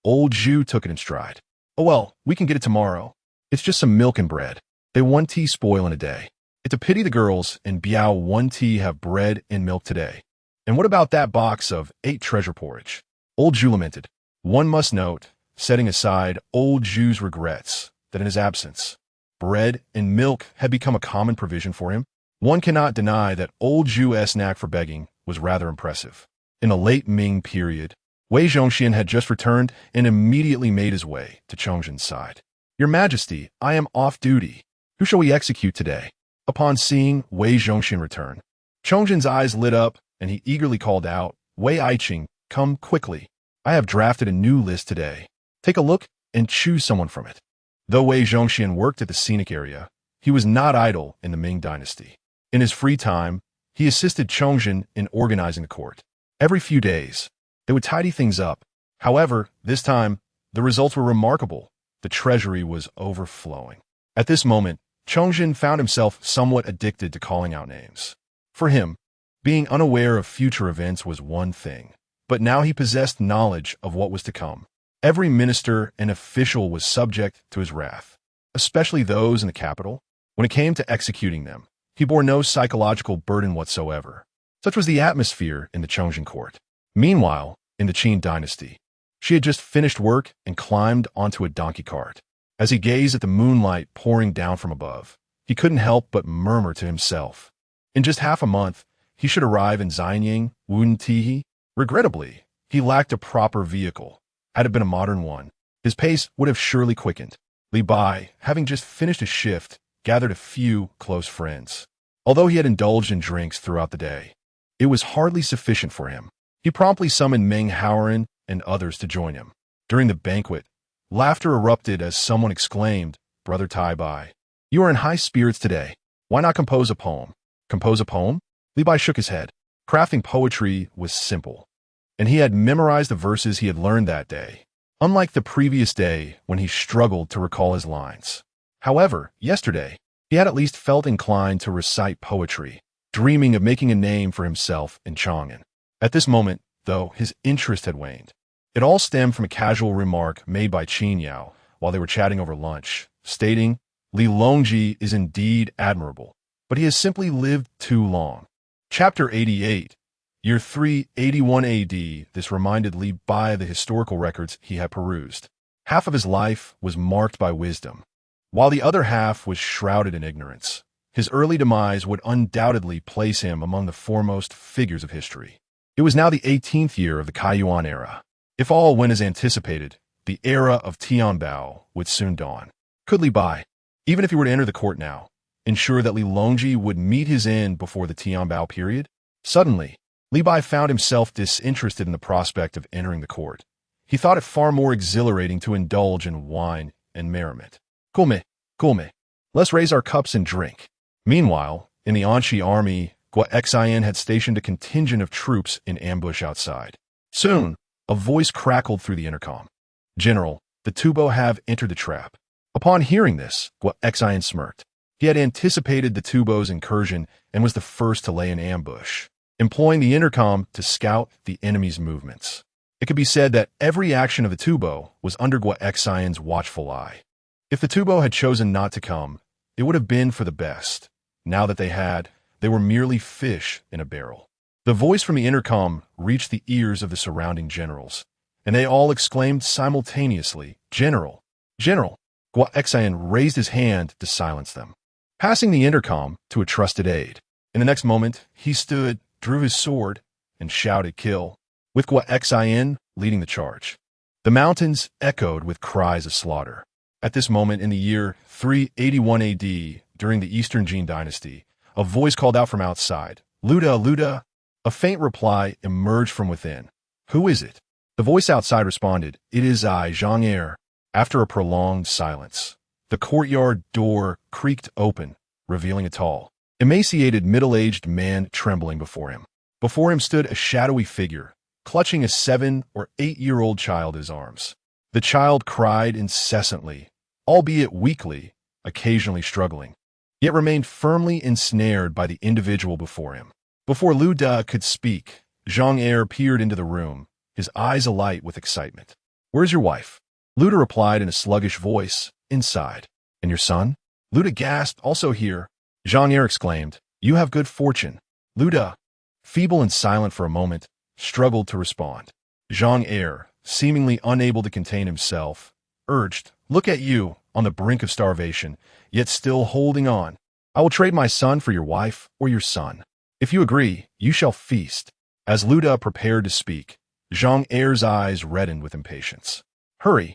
old Zhu took it in stride. "Oh well, we can get it tomorrow. It's just some milk and bread. They one tea spoil in a day. It's a pity the girls in Biao one tea have bread and milk today. And what about that box of 8 treasure porridge?" Old Zhu lamented. One must note, setting aside old Zhu's regrets, that in his absence, bread and milk had become a common provision for him. One cannot deny that old Zhu's knack for begging was rather impressive. In the late Ming period, Wei Zhongxian had just returned and immediately made his way to Chongzhen's side. "Your Majesty, I am off duty. Who shall we execute today?" Upon seeing Wei Zhongxian return, Chongzhen's eyes lit up and he eagerly called out, "Wei Aiqing, come quickly. I have drafted a new list today. Take a look and choose someone from it." Though Wei Zhongxian worked at the scenic area, he was not idle in the Ming dynasty. In his free time, he assisted Chongzhen in organizing the court. Every few days, they would tidy things up. However, this time, the results were remarkable. The treasury was overflowing. At this moment, Chongzhen found himself somewhat addicted to calling out names. For him, being unaware of future events was one thing, but now he possessed knowledge of what was to come. Every minister and official was subject to his wrath, especially those in the capital. When it came to executing them, he bore no psychological burden whatsoever. Such was the atmosphere in the Chongzhen court. Meanwhile, in the Qin dynasty, she had just finished work and climbed onto a donkey cart. As he gazed at the moonlight pouring down from above, he couldn't help but murmur to himself. In just half a month, he should arrive in Xianying, Wuntihe. Regrettably, he lacked a proper vehicle. Had it been a modern one, his pace would have surely quickened. Li Bai, having just finished his shift, gathered a few close friends. Although he had indulged in drinks throughout the day, it was hardly sufficient for him. He promptly summoned Meng Haoran and others to join him. During the banquet, laughter erupted as someone exclaimed, "Brother Tai Bai, you are in high spirits today. Why not compose a poem?" Compose a poem? Li Bai shook his head. Crafting poetry was simple, and he had memorized the verses he had learned that day, unlike the previous day when he struggled to recall his lines. However, yesterday, he had at least felt inclined to recite poetry, dreaming of making a name for himself in Chang'an. At this moment, though, his interest had waned. It all stemmed from a casual remark made by Qin Yao while they were chatting over lunch, stating, "Li Longji is indeed admirable, but he has simply lived too long." Chapter 88, Year 381 AD, this reminded Li Bai of the historical records he had perused. Half of his life was marked by wisdom, while the other half was shrouded in ignorance. His early demise would undoubtedly place him among the foremost figures of history. It was now the 18th year of the Kaiyuan era. If all went as anticipated, the era of Tianbao would soon dawn. Could Li Bai, even if he were to enter the court now, ensure that Li Longji would meet his end before the Tianbao period? Suddenly, Li Bai found himself disinterested in the prospect of entering the court. He thought it far more exhilarating to indulge in wine and merriment. Cool me. Let's raise our cups and drink. Meanwhile, in the Anshi army, Guo had stationed a contingent of troops in ambush outside. Soon, a voice crackled through the intercom. "General, the Tubo have entered the trap." Upon hearing this, Guo smirked. He had anticipated the Tubo's incursion and was the first to lay an ambush, employing the intercom to scout the enemy's movements. It could be said that every action of the Tubo was under Guo watchful eye. If the Tubo had chosen not to come, it would have been for the best. Now that they were merely fish in a barrel. The voice from the intercom reached the ears of the surrounding generals, and they all exclaimed simultaneously, "General! General!" Guo raised his hand to silence them, passing the intercom to a trusted aide. In the next moment, he stood, drew his sword, and shouted, "Kill," with Guo leading the charge. The mountains echoed with cries of slaughter. At this moment in the year 381 AD, during the Eastern Jin dynasty, a voice called out from outside, "Luda, Luda!" A faint reply emerged from within. "Who is it?" The voice outside responded, "It is I, Zhang Er." After a prolonged silence, the courtyard door creaked open, revealing a tall, emaciated middle-aged man trembling before him. Before him stood a shadowy figure, clutching a 7- or 8-year-old child in his arms. The child cried incessantly, albeit weakly, occasionally struggling, yet remained firmly ensnared by the individual before him. Before Lu Da could speak, Zhang Er peered into the room, his eyes alight with excitement. "Where's your wife?" Luda replied in a sluggish voice, "Inside." "And your son?" Luda gasped, "Also here." Zhang Er exclaimed, "You have good fortune." Luda, feeble and silent for a moment, struggled to respond. Zhang Er, seemingly unable to contain himself, urged, "Look at you, on the brink of starvation, yet still holding on. I will trade my son for your wife or your son. If you agree, you shall feast." As Luda prepared to speak, Zhang Er's eyes reddened with impatience. Hurry.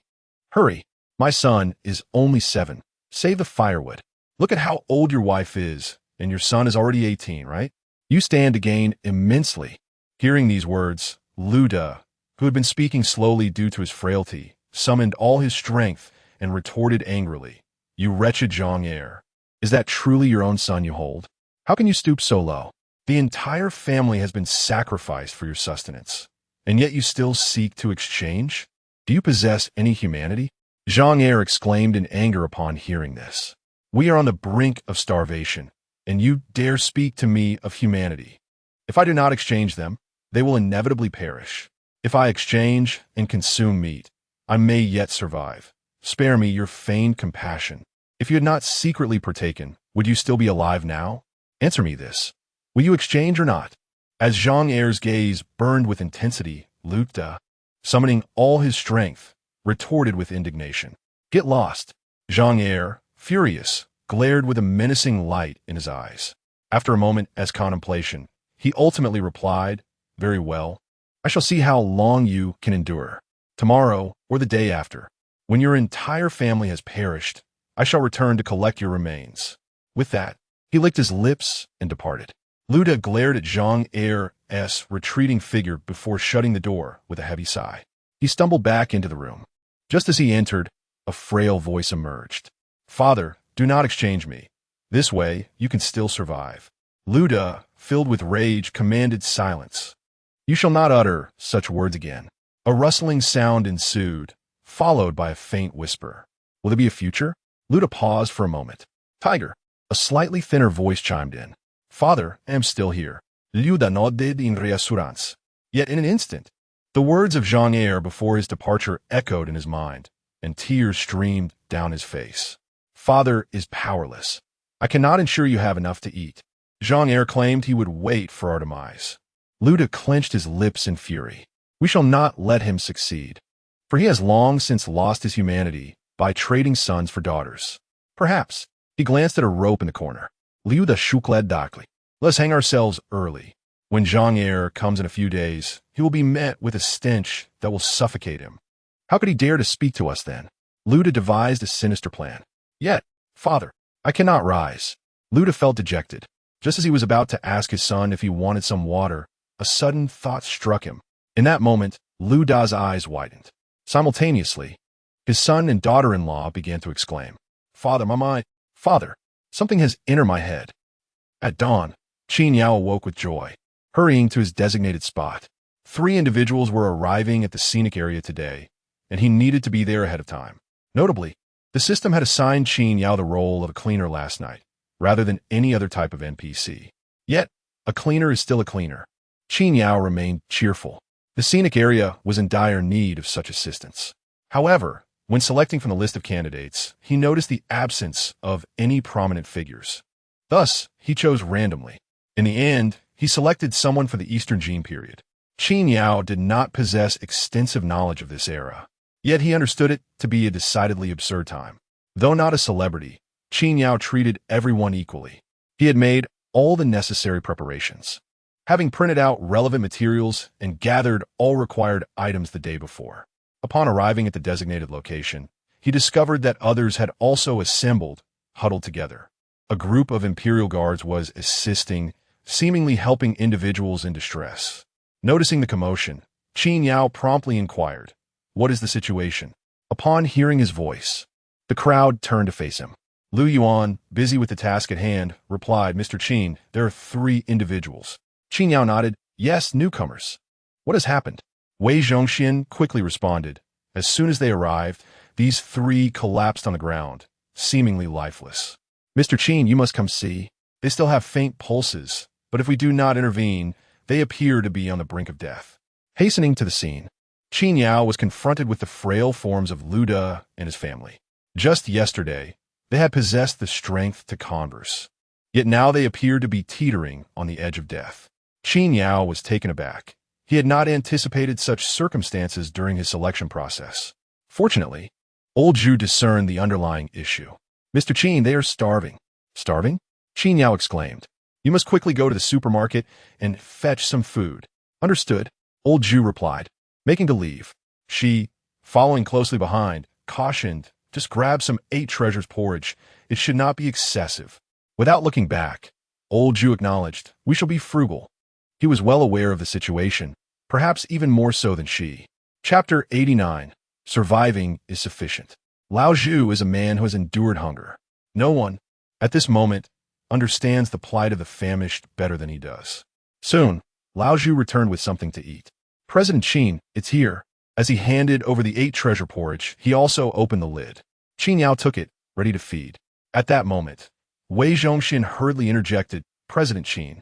My son is only 7. Save the firewood. Look at how old your wife is, and your son is already 18, right? You stand to gain immensely." Hearing these words, Luda, who had been speaking slowly due to his frailty, summoned all his strength and retorted angrily, "You wretched Zhang Er, is that truly your own son you hold? How can you stoop so low? The entire family has been sacrificed for your sustenance, and yet you still seek to exchange? Do you possess any humanity?" Zhang Er exclaimed in anger upon hearing this. "We are on the brink of starvation, and you dare speak to me of humanity. If I do not exchange them, they will inevitably perish. If I exchange and consume meat, I may yet survive. Spare me your feigned compassion. If you had not secretly partaken, would you still be alive now? Answer me this. Will you exchange or not?" As Zhang Er's gaze burned with intensity, Lu Da, summoning all his strength, retorted with indignation, "Get lost." Zhang Er, furious, glared with a menacing light in his eyes. After a moment as contemplation, he ultimately replied, "Very well. I shall see how long you can endure. Tomorrow or the day after, when your entire family has perished, I shall return to collect your remains." With that, He licked his lips and departed. Lu Da glared at Zhang Er's retreating figure before shutting the door with a heavy sigh. He stumbled back into the room. Just as he entered, a frail voice emerged. "Father, do not exchange me. This way, you can still survive." Lu Da, filled with rage, commanded silence. "You shall not utter such words again." A rustling sound ensued, followed by a faint whisper. "Will there be a future?" Lu Da paused for a moment. "Tiger." A slightly thinner voice chimed in. "Father, I am still here." Lu Da nodded in reassurance. Yet in an instant, the words of Zhang Er before his departure echoed in his mind, and tears streamed down his face. "Father is powerless. I cannot ensure you have enough to eat." Zhang Er claimed he would wait for our demise. Lu Da clenched his lips in fury. "We shall not let him succeed, for he has long since lost his humanity by trading sons for daughters. Perhaps." He glanced at a rope in the corner. "Liu Da shukled darkly. Let's hang ourselves early. When Zhang Er comes in a few days, he will be met with a stench that will suffocate him. How could he dare to speak to us then?" Lu Da devised a sinister plan. "Yet, father, I cannot rise." Lu Da felt dejected. Just as he was about to ask his son if he wanted some water, a sudden thought struck him. In that moment, Lu Da's eyes widened. Simultaneously, his son and daughter-in-law began to exclaim, "Father, my mind! Father, something has entered my head." At dawn, Qin Yao awoke with joy, hurrying to his designated spot. 3 individuals were arriving at the Scenic area today, and he needed to be there ahead of time. Notably, the system had assigned Qin Yao the role of a cleaner last night, rather than any other type of NPC. Yet, a cleaner is still a cleaner. Qin Yao remained cheerful. The Scenic area was in dire need of such assistance. However, when selecting from the list of candidates, he noticed the absence of any prominent figures. Thus, he chose randomly. In the end, he selected someone for the Eastern Gene period. Qin Yao did not possess extensive knowledge of this era, yet he understood it to be a decidedly absurd time. Though not a celebrity, Qin Yao treated everyone equally. He had made all the necessary preparations, having printed out relevant materials and gathered all required items the day before. Upon arriving at the designated location, he discovered that others had also assembled, huddled together. A group of Imperial Guards was assisting, seemingly helping individuals in distress. Noticing the commotion, Qin Yao promptly inquired, "What is the situation?" Upon hearing his voice, the crowd turned to face him. Lu Yuan, busy with the task at hand, replied, "Mr. Qin, there are 3 individuals." Qin Yao nodded, "Yes, newcomers." "What has happened?" Wei Zhongxian quickly responded. As soon as they arrived, these 3 collapsed on the ground, seemingly lifeless. "Mr. Qin, you must come see. They still have faint pulses, but if we do not intervene, they appear to be on the brink of death." Hastening to the scene, Qin Yao was confronted with the frail forms of Lu Da and his family. Just yesterday, they had possessed the strength to converse, yet now they appeared to be teetering on the edge of death. Qin Yao was taken aback. He had not anticipated such circumstances during his selection process. Fortunately, old Zhu discerned the underlying issue. "Mr. Qin, they are starving." "Starving?" Qin Yao exclaimed. "You must quickly go to the supermarket and fetch some food." "Understood," old Zhu replied. Making to leave, she, following closely behind, cautioned, "Just grab some 8 treasures porridge. It should not be excessive." Without looking back, old Zhu acknowledged, "We shall be frugal." He was well aware of the situation, perhaps even more so than she. Chapter 89. Surviving is sufficient. Lao Zhu is a man who has endured hunger. No one, at this moment, understands the plight of the famished better than he does. Soon, Lao Zhu returned with something to eat. "President Qin, it's here." As he handed over the 8 treasure porridge, he also opened the lid. Qin Yao took it, ready to feed. At that moment, Wei Zhongxian hurriedly interjected, "President Qin,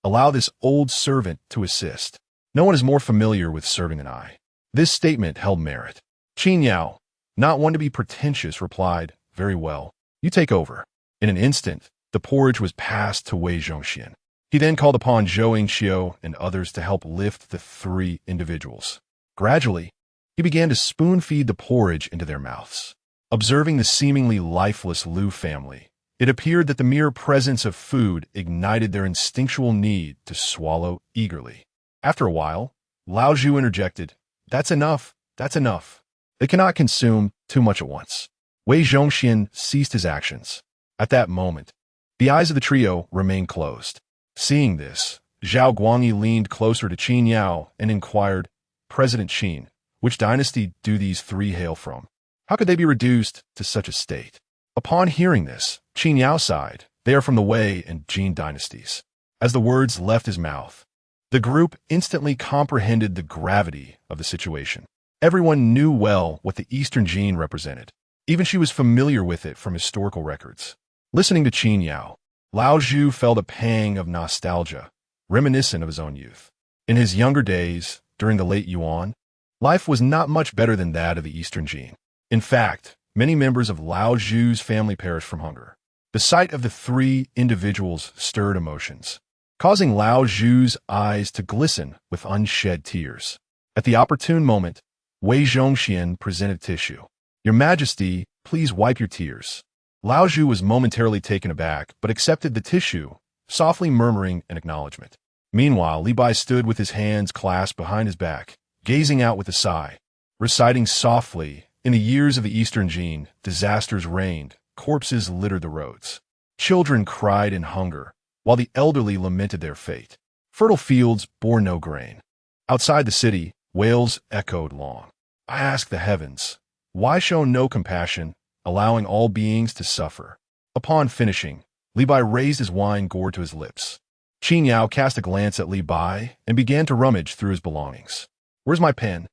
allow this old servant to assist. No one is more familiar with serving than I." This statement held merit. Qin Yao, not one to be pretentious, replied, "Very well. You take over." In an instant, the porridge was passed to Wei Zhongxian. He then called upon Zhou Yingxiu and others to help lift the 3 individuals. Gradually, he began to spoon-feed the porridge into their mouths. Observing the seemingly lifeless Lu family, it appeared that the mere presence of food ignited their instinctual need to swallow eagerly. After a while, Lao Zhu interjected, "That's enough, that's enough. They cannot consume too much at once." Wei Zhongxian ceased his actions. At that moment, The eyes of the trio remained closed. Seeing this, Zhao Guangyi leaned closer to Qin Yao and inquired, President Qin, which dynasty do these three hail from? How could they be reduced to such a state? Upon hearing this, Qin Yao sighed. They are from the Wei and Jin dynasties. As the words left his mouth, the group instantly comprehended the gravity of the situation. Everyone knew well what the Eastern Jin represented. Even she was familiar with it from historical records. Listening to Qin Yao, Lao Zhu felt a pang of nostalgia, reminiscent of his own youth. In his younger days, during the late Yuan, life was not much better than that of the Eastern Jin. In fact, many members of Lao Zhu's family perished from hunger. The sight of the three individuals stirred emotions, causing Lao Zhu's eyes to glisten with unshed tears. At the opportune moment, Wei Zhongxian presented tissue. Your Majesty, please wipe your tears. Lao Zhu was momentarily taken aback, but accepted the tissue, softly murmuring an acknowledgement. Meanwhile, Li Bai stood with his hands clasped behind his back, gazing out with a sigh, reciting softly, in the years of the Eastern Jin, disasters reigned, corpses littered the roads. Children cried in hunger, while the elderly lamented their fate. Fertile fields bore no grain. Outside the city, wails echoed long. I ask the heavens, why show no compassion, allowing all beings to suffer? Upon finishing, Li Bai raised his wine gourd to his lips. Qin Yao cast a glance at Li Bai and began to rummage through his belongings. Where's my pen?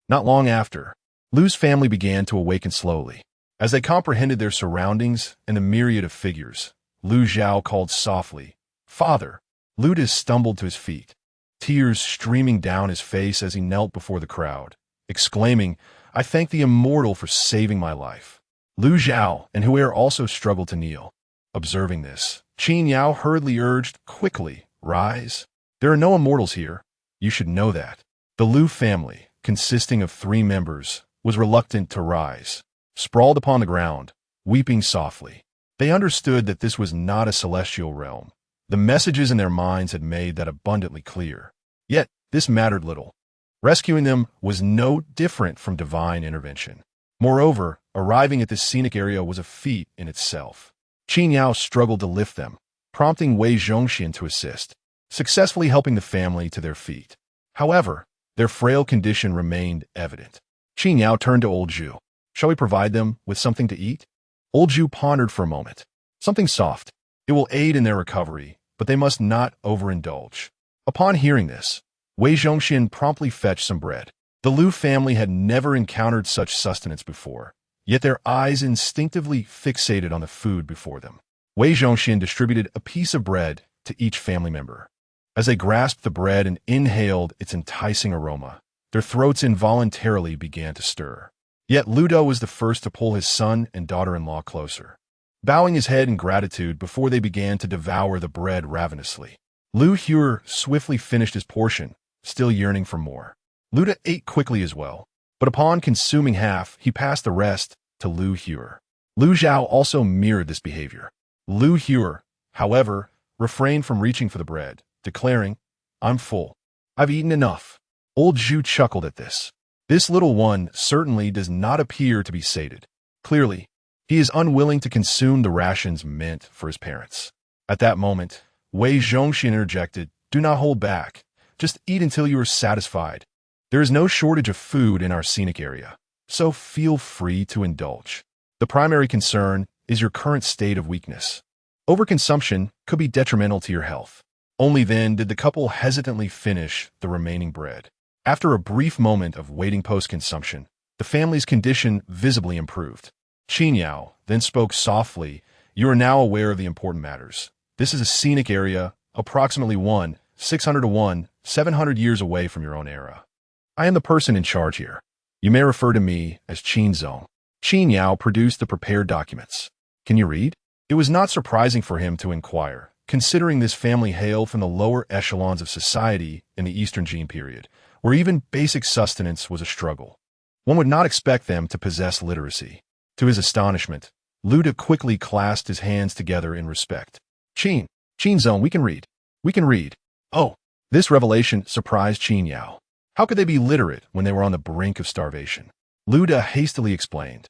Not long after, Lu's family began to awaken slowly. As they comprehended their surroundings and the myriad of figures, Lu Zhao called softly, Father. Lu stumbled to his feet, tears streaming down his face as he knelt before the crowd, exclaiming, I thank the immortal for saving my life. Lu Zhao and Huer also struggled to kneel. Observing this, Qin Yao hurriedly urged, quickly, rise. There are no immortals here. You should know that. The Lu family, consisting of 3 members, was reluctant to rise, sprawled upon the ground, weeping softly. They understood that this was not a celestial realm. The messages in their minds had made that abundantly clear. Yet, this mattered little. Rescuing them was no different from divine intervention. Moreover, arriving at this scenic area was a feat in itself. Qin Yao struggled to lift them, prompting Wei Zhongxian to assist, successfully helping the family to their feet. However, their frail condition remained evident. Qin Yao turned to Old Zhu. Shall we provide them with something to eat? Old Zhu pondered for a moment. Something soft. It will aid in their recovery, but they must not overindulge. Upon hearing this, Wei Zhongxian promptly fetched some bread. The Lu family had never encountered such sustenance before, yet their eyes instinctively fixated on the food before them. Wei Zhongxian distributed a piece of bread to each family member. As they grasped the bread and inhaled its enticing aroma, their throats involuntarily began to stir. Yet Ludo was the first to pull his son and daughter-in-law closer, bowing his head in gratitude before they began to devour the bread ravenously. Lu Huer swiftly finished his portion, still yearning for more. Luda ate quickly as well, but upon consuming half, he passed the rest to Lu Huer. Lu Zhao also mirrored this behavior. Lu Huer, however, refrained from reaching for the bread, declaring, I'm full. I've eaten enough. Old Zhu chuckled at this. This little one certainly does not appear to be sated. Clearly, he is unwilling to consume the rations meant for his parents. At that moment, Wei Zhongxian interjected, do not hold back. Just eat until you are satisfied. There is no shortage of food in our scenic area, so feel free to indulge. The primary concern is your current state of weakness. Overconsumption could be detrimental to your health. Only then did the couple hesitantly finish the remaining bread. After a brief moment of waiting post-consumption, the family's condition visibly improved. Qin Yao then spoke softly, you are now aware of the important matters. This is a scenic area, approximately 600 to 700 years away from your own era. I am the person in charge here. You may refer to me as Qin Zong. Qin Yao produced the prepared documents. Can you read? It was not surprising for him to inquire, considering this family hailed from the lower echelons of society in the Eastern Jin period, where even basic sustenance was a struggle. One would not expect them to possess literacy. To his astonishment, Luda quickly clasped his hands together in respect. Qin Zong, we can read. We can read. Oh, this revelation surprised Qin Yao. How could they be literate when they were on the brink of starvation? Luda hastily explained.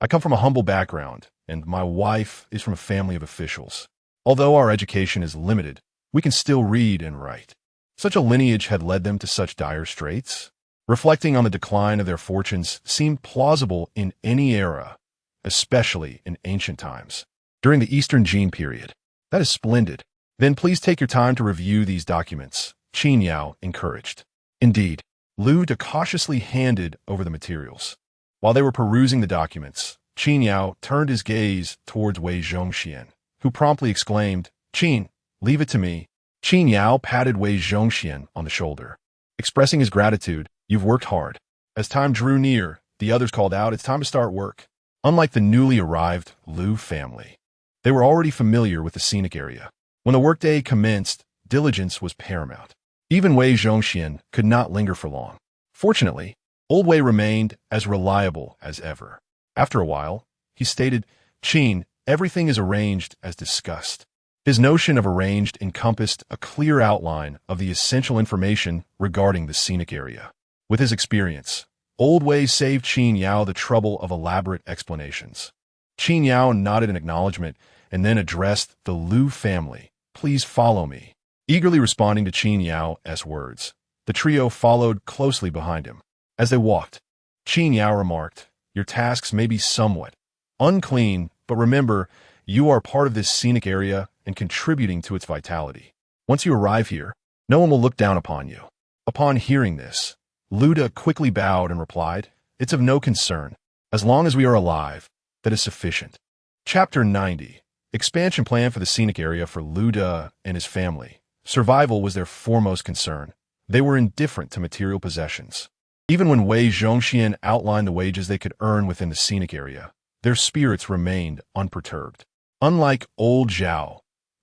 I come from a humble background, and my wife is from a family of officials. Although our education is limited, we can still read and write. Such a lineage had led them to such dire straits. Reflecting on the decline of their fortunes seemed plausible in any era, especially in ancient times. During the Eastern Qin period. That is splendid. Then please take your time to review these documents, Qin Yao encouraged. Indeed, Lu De cautiously handed over the materials. While they were perusing the documents, Qin Yao turned his gaze towards Wei Zhongxian, who promptly exclaimed, "Qin, leave it to me." Qin Yao patted Wei Zhongxian on the shoulder, expressing his gratitude. "You've worked hard." As time drew near, the others called out, "It's time to start work." Unlike the newly arrived Lu family, they were already familiar with the scenic area. When the workday commenced, diligence was paramount. Even Wei Zhongxian could not linger for long. Fortunately, old Wei remained as reliable as ever. After a while, he stated, "Qin, everything is arranged as discussed." His notion of arranged encompassed a clear outline of the essential information regarding the scenic area. With his experience, old Wei saved Qin Yao the trouble of elaborate explanations. Qin Yao nodded in acknowledgement and then addressed the Lu family. "Please follow me." Eagerly responding to Qin Yao's words, the trio followed closely behind him. As they walked, Qin Yao remarked, "Your tasks may be somewhat unclean, but remember, you are part of this scenic area and contributing to its vitality. Once you arrive here, no one will look down upon you." Upon hearing this, Lu De quickly bowed and replied, "It's of no concern. As long as we are alive, that is sufficient." Chapter 90. Expansion plan for the scenic area for Lu De and his family. Survival was their foremost concern. They were indifferent to material possessions. Even when Wei Zhongxian outlined the wages they could earn within the scenic area, their spirits remained unperturbed. Unlike old Zhao,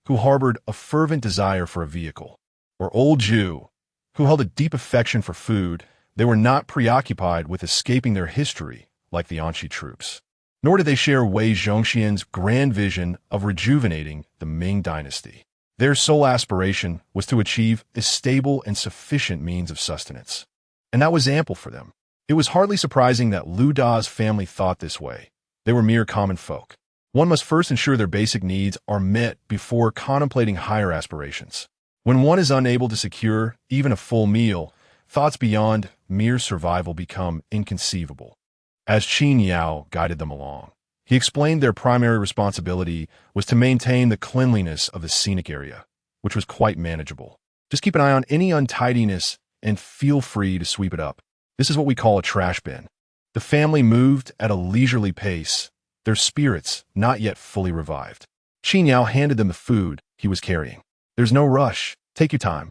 who harbored a fervent desire for a vehicle, or old Zhu, who held a deep affection for food, they were not preoccupied with escaping their history like the Anxi troops. Nor did they share Wei Zhongxian's grand vision of rejuvenating the Ming dynasty. Their sole aspiration was to achieve a stable and sufficient means of sustenance. And that was ample for them. It was hardly surprising that Lu Da's family thought this way. They were mere common folk. One must first ensure their basic needs are met before contemplating higher aspirations. When one is unable to secure even a full meal, thoughts beyond mere survival become inconceivable. As Qin Yao guided them along, he explained their primary responsibility was to maintain the cleanliness of the scenic area, which was quite manageable. Just keep an eye on any untidiness and feel free to sweep it up. This is what we call a trash bin. The family moved at a leisurely pace, their spirits not yet fully revived. Qin Yao handed them the food he was carrying. "There's no rush. Take your time.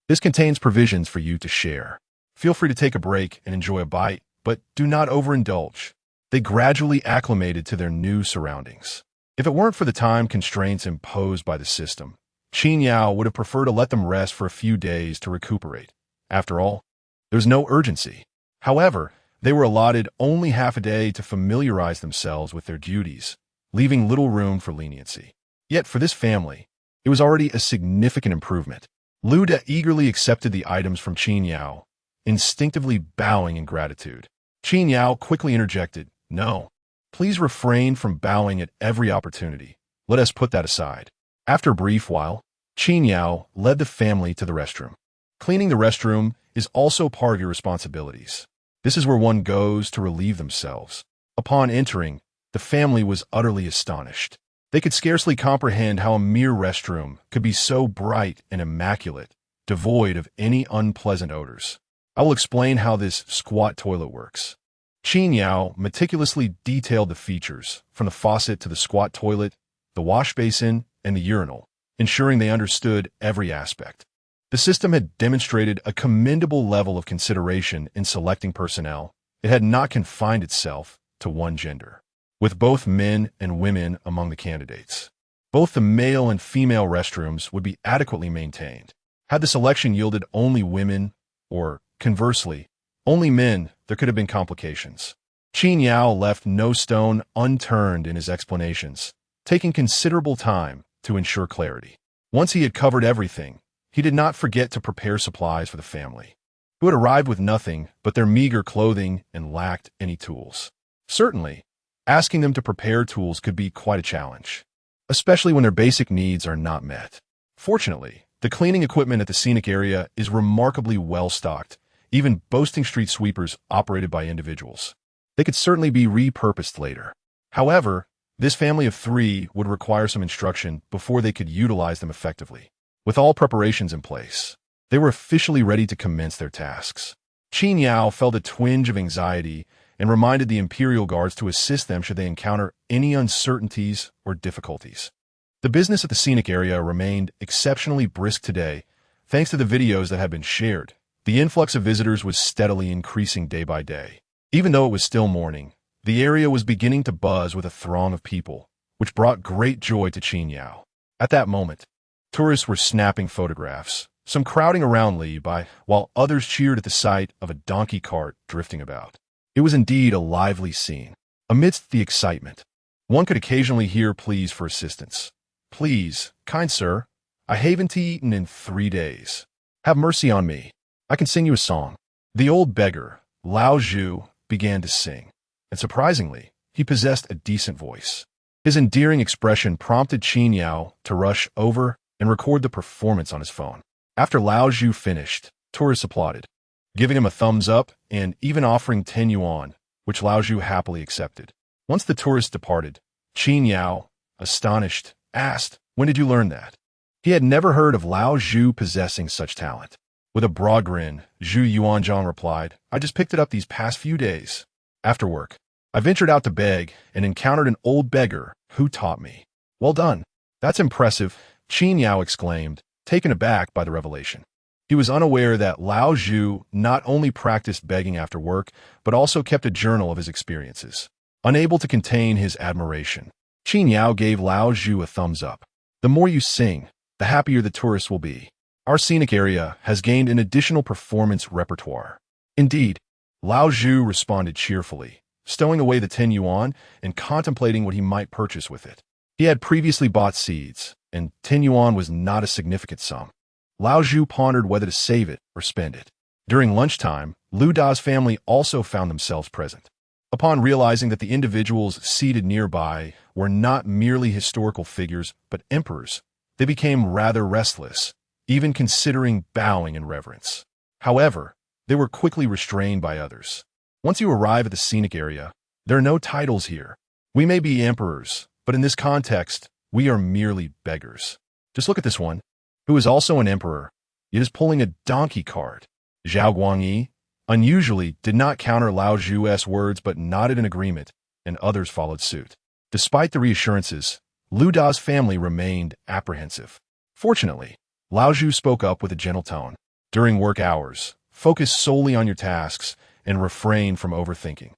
This contains provisions for you to share. Feel free to take a break and enjoy a bite, but do not overindulge." They gradually acclimated to their new surroundings. If it weren't for the time constraints imposed by the system, Qin Yao would have preferred to let them rest for a few days to recuperate. After all, there's no urgency. However, they were allotted only half a day to familiarize themselves with their duties, leaving little room for leniency. Yet for this family, it was already a significant improvement. Lu De eagerly accepted the items from Qin Yao, instinctively bowing in gratitude. Qin Yao quickly interjected, "No, please refrain from bowing at every opportunity. Let us put that aside." After a brief while, Qin Yao led the family to the restroom. Cleaning the restroom is also part of your responsibilities. This is where one goes to relieve themselves. Upon entering, the family was utterly astonished. They could scarcely comprehend how a mere restroom could be so bright and immaculate, devoid of any unpleasant odors. I will explain how this squat toilet works. Qin Yao meticulously detailed the features, from the faucet to the squat toilet, the wash basin, and the urinal, ensuring they understood every aspect. The system had demonstrated a commendable level of consideration in selecting personnel. It had not confined itself to one gender, with both men and women among the candidates. Both the male and female restrooms would be adequately maintained. Had the selection yielded only women, or, conversely, only men, there could have been complications. Qin Yao left no stone unturned in his explanations, taking considerable time to ensure clarity. Once he had covered everything, he did not forget to prepare supplies for the family, who had arrived with nothing but their meager clothing and lacked any tools. Certainly, asking them to prepare tools could be quite a challenge. especially when their basic needs are not met. Fortunately, the cleaning equipment at the Scenic area is remarkably well stocked, even boasting street sweepers operated by individuals. They could certainly be repurposed later. However, this family of 3 would require some instruction before they could utilize them effectively. With all preparations in place, they were officially ready to commence their tasks. Qin Yao felt a twinge of anxiety and reminded the Imperial Guards to assist them should they encounter any uncertainties or difficulties. The business at the Scenic area remained exceptionally brisk today, thanks to the videos that had been shared. The influx of visitors was steadily increasing day by day. Even though it was still morning, the area was beginning to buzz with a throng of people, which brought great joy to Qin Yao. At that moment, tourists were snapping photographs, some crowding around Li Bai, while others cheered at the sight of a donkey cart drifting about. It was indeed a lively scene. Amidst the excitement, one could occasionally hear pleas for assistance. "Please, kind sir, I haven't eaten in 3 days. Have mercy on me. I can sing you a song." The old beggar, Lao Zhu, began to sing, and surprisingly, he possessed a decent voice. His endearing expression prompted Qin Yao to rush over and record the performance on his phone. After Lao Zhu finished, tourists applauded, giving him a thumbs up and even offering 10 yuan, which Lao Zhu happily accepted. Once the tourists departed, Qin Yao, astonished, asked, "When did you learn that?" He had never heard of Lao Zhu possessing such talent. With a broad grin, Zhu Yuanzhang replied, "I just picked it up these past few days. After work, I ventured out to beg and encountered an old beggar who taught me." "Well done. That's impressive," Qin Yao exclaimed, taken aback by the revelation. He was unaware that Lao Zhu not only practiced begging after work, but also kept a journal of his experiences. Unable to contain his admiration, Qin Yao gave Lao Zhu a thumbs up. "The more you sing, the happier the tourists will be. Our Scenic area has gained an additional performance repertoire." "Indeed," Lao Zhu responded cheerfully, stowing away the 10 yuan and contemplating what he might purchase with it. He had previously bought seeds, and 10 yuan was not a significant sum. Lao Zhu pondered whether to save it or spend it. During lunchtime, Lu Da's family also found themselves present. Upon realizing that the individuals seated nearby were not merely historical figures but emperors, they became rather restless, even considering bowing in reverence. However, they were quickly restrained by others. Once you arrive at the Scenic area, there are no titles here. We may be emperors, but in this context, we are merely beggars. Just look at this one, who is also an emperor, yet is pulling a donkey cart. Zhao Guangyi, unusually, did not counter Lao Zhu's words but nodded in agreement, and others followed suit. Despite the reassurances, Lu Da's family remained apprehensive. Fortunately, Lao Zhu spoke up with a gentle tone. "During work hours, focus solely on your tasks and refrain from overthinking.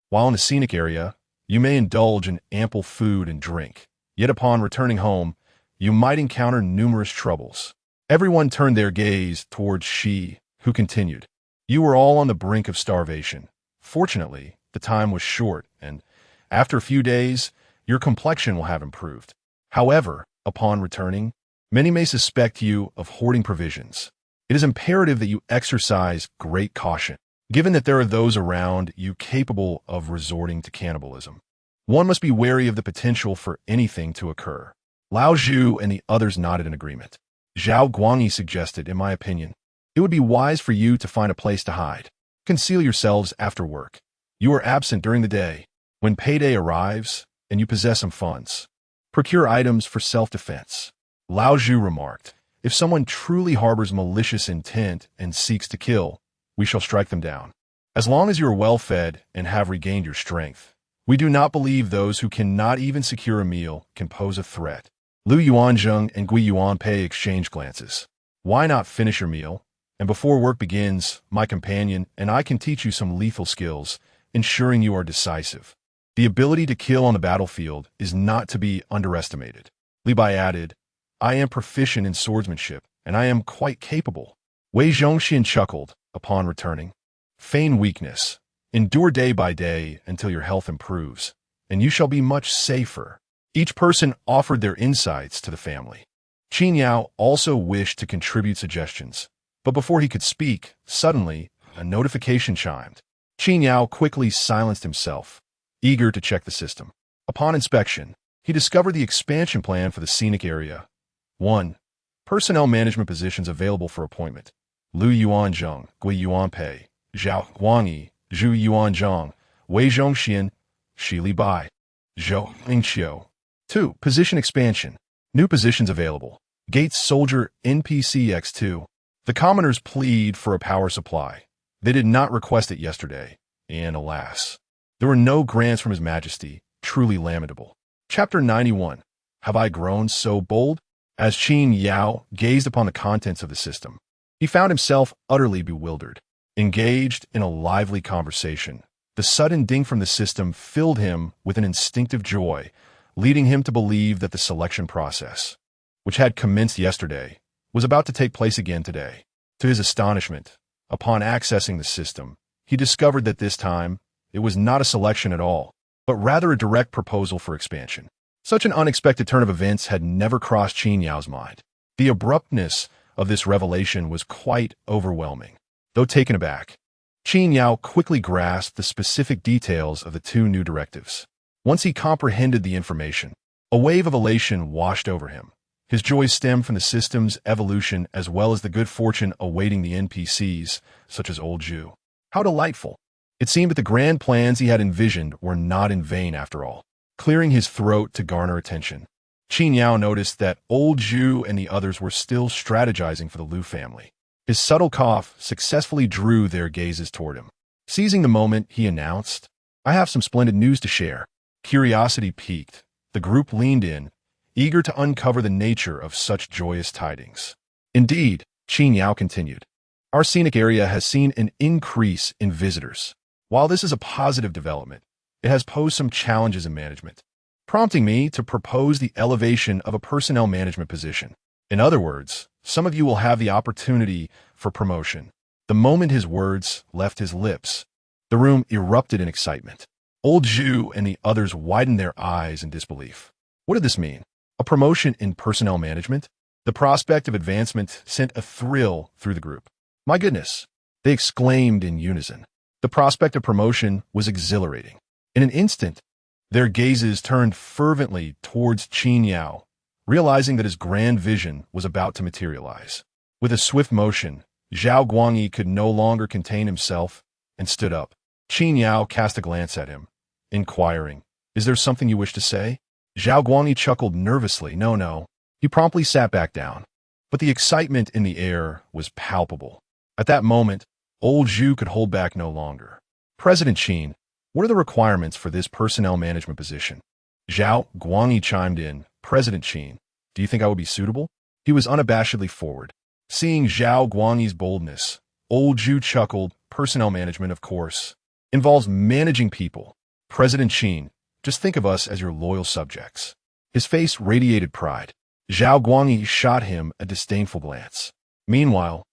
While in the Scenic area, you may indulge in ample food and drink. Yet upon returning home, you might encounter numerous troubles." Everyone turned their gaze towards Shi, who continued, "You were all on the brink of starvation. Fortunately, the time was short, and after a few days, your complexion will have improved. However, upon returning, many may suspect you of hoarding provisions. It is imperative that you exercise great caution, given that there are those around you capable of resorting to cannibalism. One must be wary of the potential for anything to occur." Lao Zhu and the others nodded in agreement. Zhao Guangyi suggested, "In my opinion, it would be wise for you to find a place to hide. Conceal yourselves after work. You are absent during the day. When payday arrives and you possess some funds, procure items for self-defense." Lao Zhu remarked, "If someone truly harbors malicious intent and seeks to kill, we shall strike them down. As long as you are well-fed and have regained your strength, we do not believe those who cannot even secure a meal can pose a threat." Lu Yuanzheng and Gui Yuanpei exchanged glances. "Why not finish your meal? And before work begins, my companion and I can teach you some lethal skills, ensuring you are decisive. The ability to kill on the battlefield is not to be underestimated." Li Bai added, "I am proficient in swordsmanship, and I am quite capable." Wei Zhongxian chuckled upon returning. "Feign weakness. Endure day by day until your health improves, and you shall be much safer." Each person offered their insights to the family. Qin Yao also wished to contribute suggestions, but before he could speak, suddenly, a notification chimed. Qin Yao quickly silenced himself, eager to check the system. Upon inspection, he discovered the expansion plan for the Scenic area. 1. Personnel management positions available for appointment. Lu Yuanzhong, Gui Yuanpei, Zhao Guangyi, Zhu Yuanzhong, Wei Zhongxian, Shi Li Bai, Zhou Lingqiu. 2. Position expansion. New positions available. Gates Soldier NPC X2. The commoners plead for a power supply. They did not request it yesterday, and alas, there were no grants from His Majesty, truly lamentable. Chapter 91. Have I grown so bold? As Qin Yao gazed upon the contents of the system, he found himself utterly bewildered. Engaged in a lively conversation, the sudden ding from the system filled him with an instinctive joy, leading him to believe that the selection process, which had commenced yesterday, was about to take place again today. To his astonishment, upon accessing the system, he discovered that this time it was not a selection at all, but rather a direct proposal for expansion. Such an unexpected turn of events had never crossed Qin Yao's mind. The abruptness of this revelation was quite overwhelming. Though taken aback, Qin Yao quickly grasped the specific details of the two new directives. Once he comprehended the information, a wave of elation washed over him. His joy stemmed from the system's evolution as well as the good fortune awaiting the NPCs, such as Old Zhu. How delightful! It seemed that the grand plans he had envisioned were not in vain after all. Clearing his throat to garner attention, Qin Yao noticed that Old Zhu and the others were still strategizing for the Liu family. His subtle cough successfully drew their gazes toward him. Seizing the moment, he announced, "I have some splendid news to share." Curiosity piqued. The group leaned in, eager to uncover the nature of such joyous tidings. Indeed, Qin Yao continued, our scenic area has seen an increase in visitors. While this is a positive development, it has posed some challenges in management, prompting me to propose the elevation of a personnel management position. In other words, some of you will have the opportunity for promotion. The moment his words left his lips, the room erupted in excitement. Old Zhu and the others widened their eyes in disbelief. What did this mean? A promotion in personnel management? The prospect of advancement sent a thrill through the group. My goodness, they exclaimed in unison. The prospect of promotion was exhilarating. In an instant, their gazes turned fervently towards Qin Yao, realizing that his grand vision was about to materialize. With a swift motion, Zhao Guangyi could no longer contain himself and stood up. Qin Yao cast a glance at him, inquiring, "Is there something you wish to say?" Zhao Guangyi chuckled nervously. No. He promptly sat back down. But the excitement in the air was palpable. At that moment, Old Zhu could hold back no longer. President Qin, what are the requirements for this personnel management position? Zhao Guangyi chimed in. President Qin, do you think I would be suitable? He was unabashedly forward. Seeing Zhao Guangyi's boldness, Old Zhu chuckled. Personnel management, of course, involves managing people. President Qin, just think of us as your loyal subjects. His face radiated pride. Zhao Guangyi shot him a disdainful glance. Meanwhile,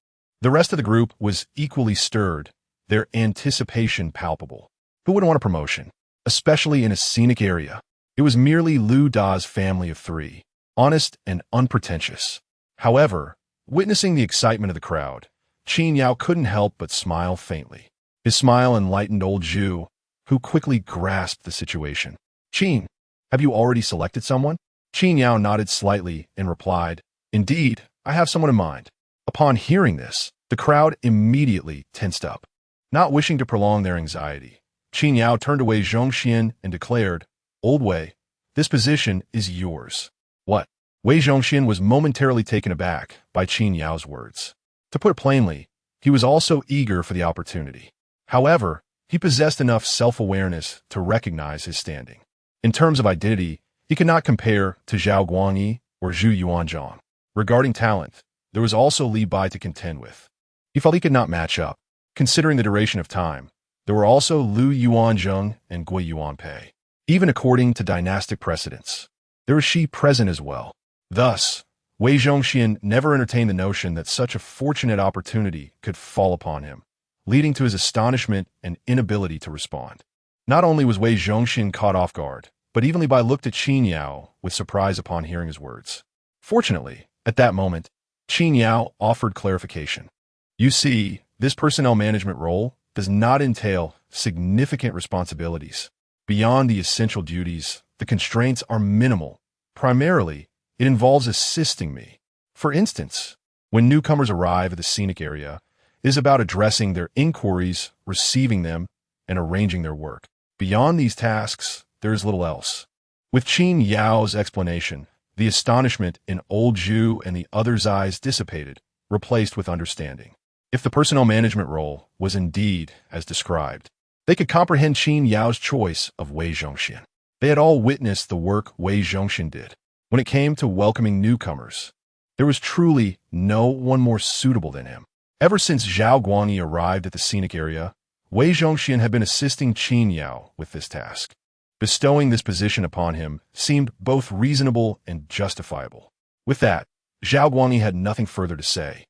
the rest of the group was equally stirred, their anticipation palpable. Who wouldn't want a promotion, especially in a scenic area? It was merely Lu Da's family of three, honest and unpretentious. However, witnessing the excitement of the crowd, Qin Yao couldn't help but smile faintly. His smile enlightened Old Zhu, who quickly grasped the situation. Qin, have you already selected someone? Qin Yao nodded slightly and replied, Indeed, I have someone in mind. Upon hearing this, the crowd immediately tensed up. Not wishing to prolong their anxiety, Qin Yao turned to Wei Zhongxian and declared, Old Wei, this position is yours. What? Wei Zhongxian was momentarily taken aback by Qin Yao's words. To put it plainly, he was also eager for the opportunity. However, he possessed enough self-awareness to recognize his standing. In terms of identity, he could not compare to Zhao Guangyi or Zhu Yuanzhong. Regarding talent, there was also Li Bai to contend with. He felt he could not match up. Considering the duration of time, there were also Lu Yuanzhong and Gui Yuanpei. Even according to dynastic precedents, there was Shi present as well. Thus, Wei Zhongxian never entertained the notion that such a fortunate opportunity could fall upon him, leading to his astonishment and inability to respond. Not only was Wei Zhongxian caught off guard, but even Li Bai looked at Qin Yao with surprise upon hearing his words. Fortunately, at that moment, Qin Yao offered clarification. You see, this personnel management role does not entail significant responsibilities. Beyond the essential duties, the constraints are minimal. Primarily, it involves assisting me. For instance, when newcomers arrive at the scenic area, it is about addressing their inquiries, receiving them, and arranging their work. Beyond these tasks, there is little else. With Qin Yao's explanation, the astonishment in old Zhu and the other's eyes dissipated, replaced with understanding. If the personnel management role was indeed as described, they could comprehend Qin Yao's choice of Wei Zhongxian. They had all witnessed the work Wei Zhongxian did. When it came to welcoming newcomers, there was truly no one more suitable than him. Ever since Zhao Guangyi arrived at the scenic area, Wei Zhongxian had been assisting Qin Yao with this task. Bestowing this position upon him seemed both reasonable and justifiable. With that, Zhao Guangyi had nothing further to say.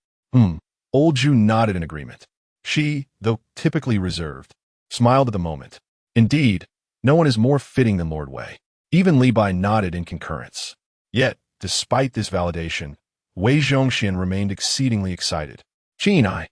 Old Zhu nodded in agreement. She, though typically reserved, smiled at the moment. Indeed, no one is more fitting than Lord Wei. Even Li Bai nodded in concurrence. Yet, despite this validation, Wei Zhongxian remained exceedingly excited. Qin.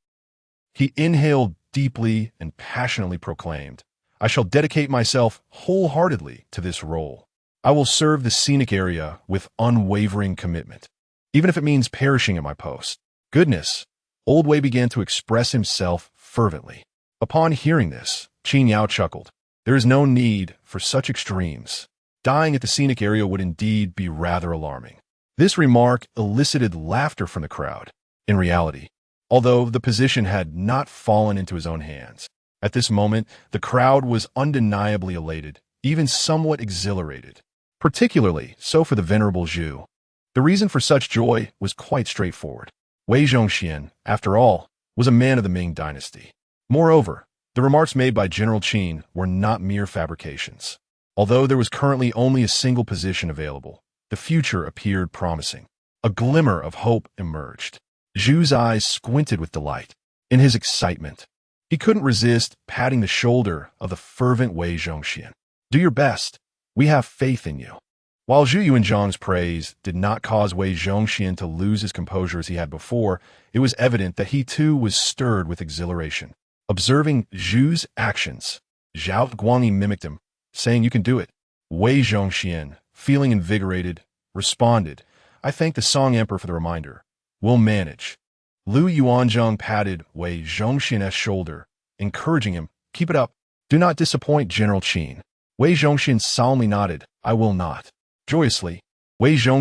He inhaled deeply and passionately proclaimed, I shall dedicate myself wholeheartedly to this role. I will serve the scenic area with unwavering commitment, even if it means perishing at my post. Goodness, Old Wei began to express himself fervently. Upon hearing this, Qin Yao chuckled. There is no need for such extremes. Dying at the scenic area would indeed be rather alarming. This remark elicited laughter from the crowd. In reality, although the position had not fallen into his own hands, at this moment, the crowd was undeniably elated, even somewhat exhilarated. Particularly so for the venerable Zhu. The reason for such joy was quite straightforward. Wei Zhongxian, after all, was a man of the Ming dynasty. Moreover, the remarks made by General Qin were not mere fabrications. Although there was currently only a single position available, the future appeared promising. A glimmer of hope emerged. Zhu's eyes squinted with delight. In his excitement, he couldn't resist patting the shoulder of the fervent Wei Zhongxian. Do your best. We have faith in you. While Zhu Yuanzhang's praise did not cause Wei Zhongxian to lose his composure as he had before, it was evident that he too was stirred with exhilaration. Observing Zhu's actions, Zhao Guangyi mimicked him, saying, You can do it. Wei Zhongxian, feeling invigorated, responded, I thank the Song Emperor for the reminder. We'll manage. Lu Yuanzhang patted Wei Zhongxian's shoulder, encouraging him, Keep it up. Do not disappoint General Qin. Wei Zhongxian solemnly nodded, I will not. Joyously, Wei Zhongxian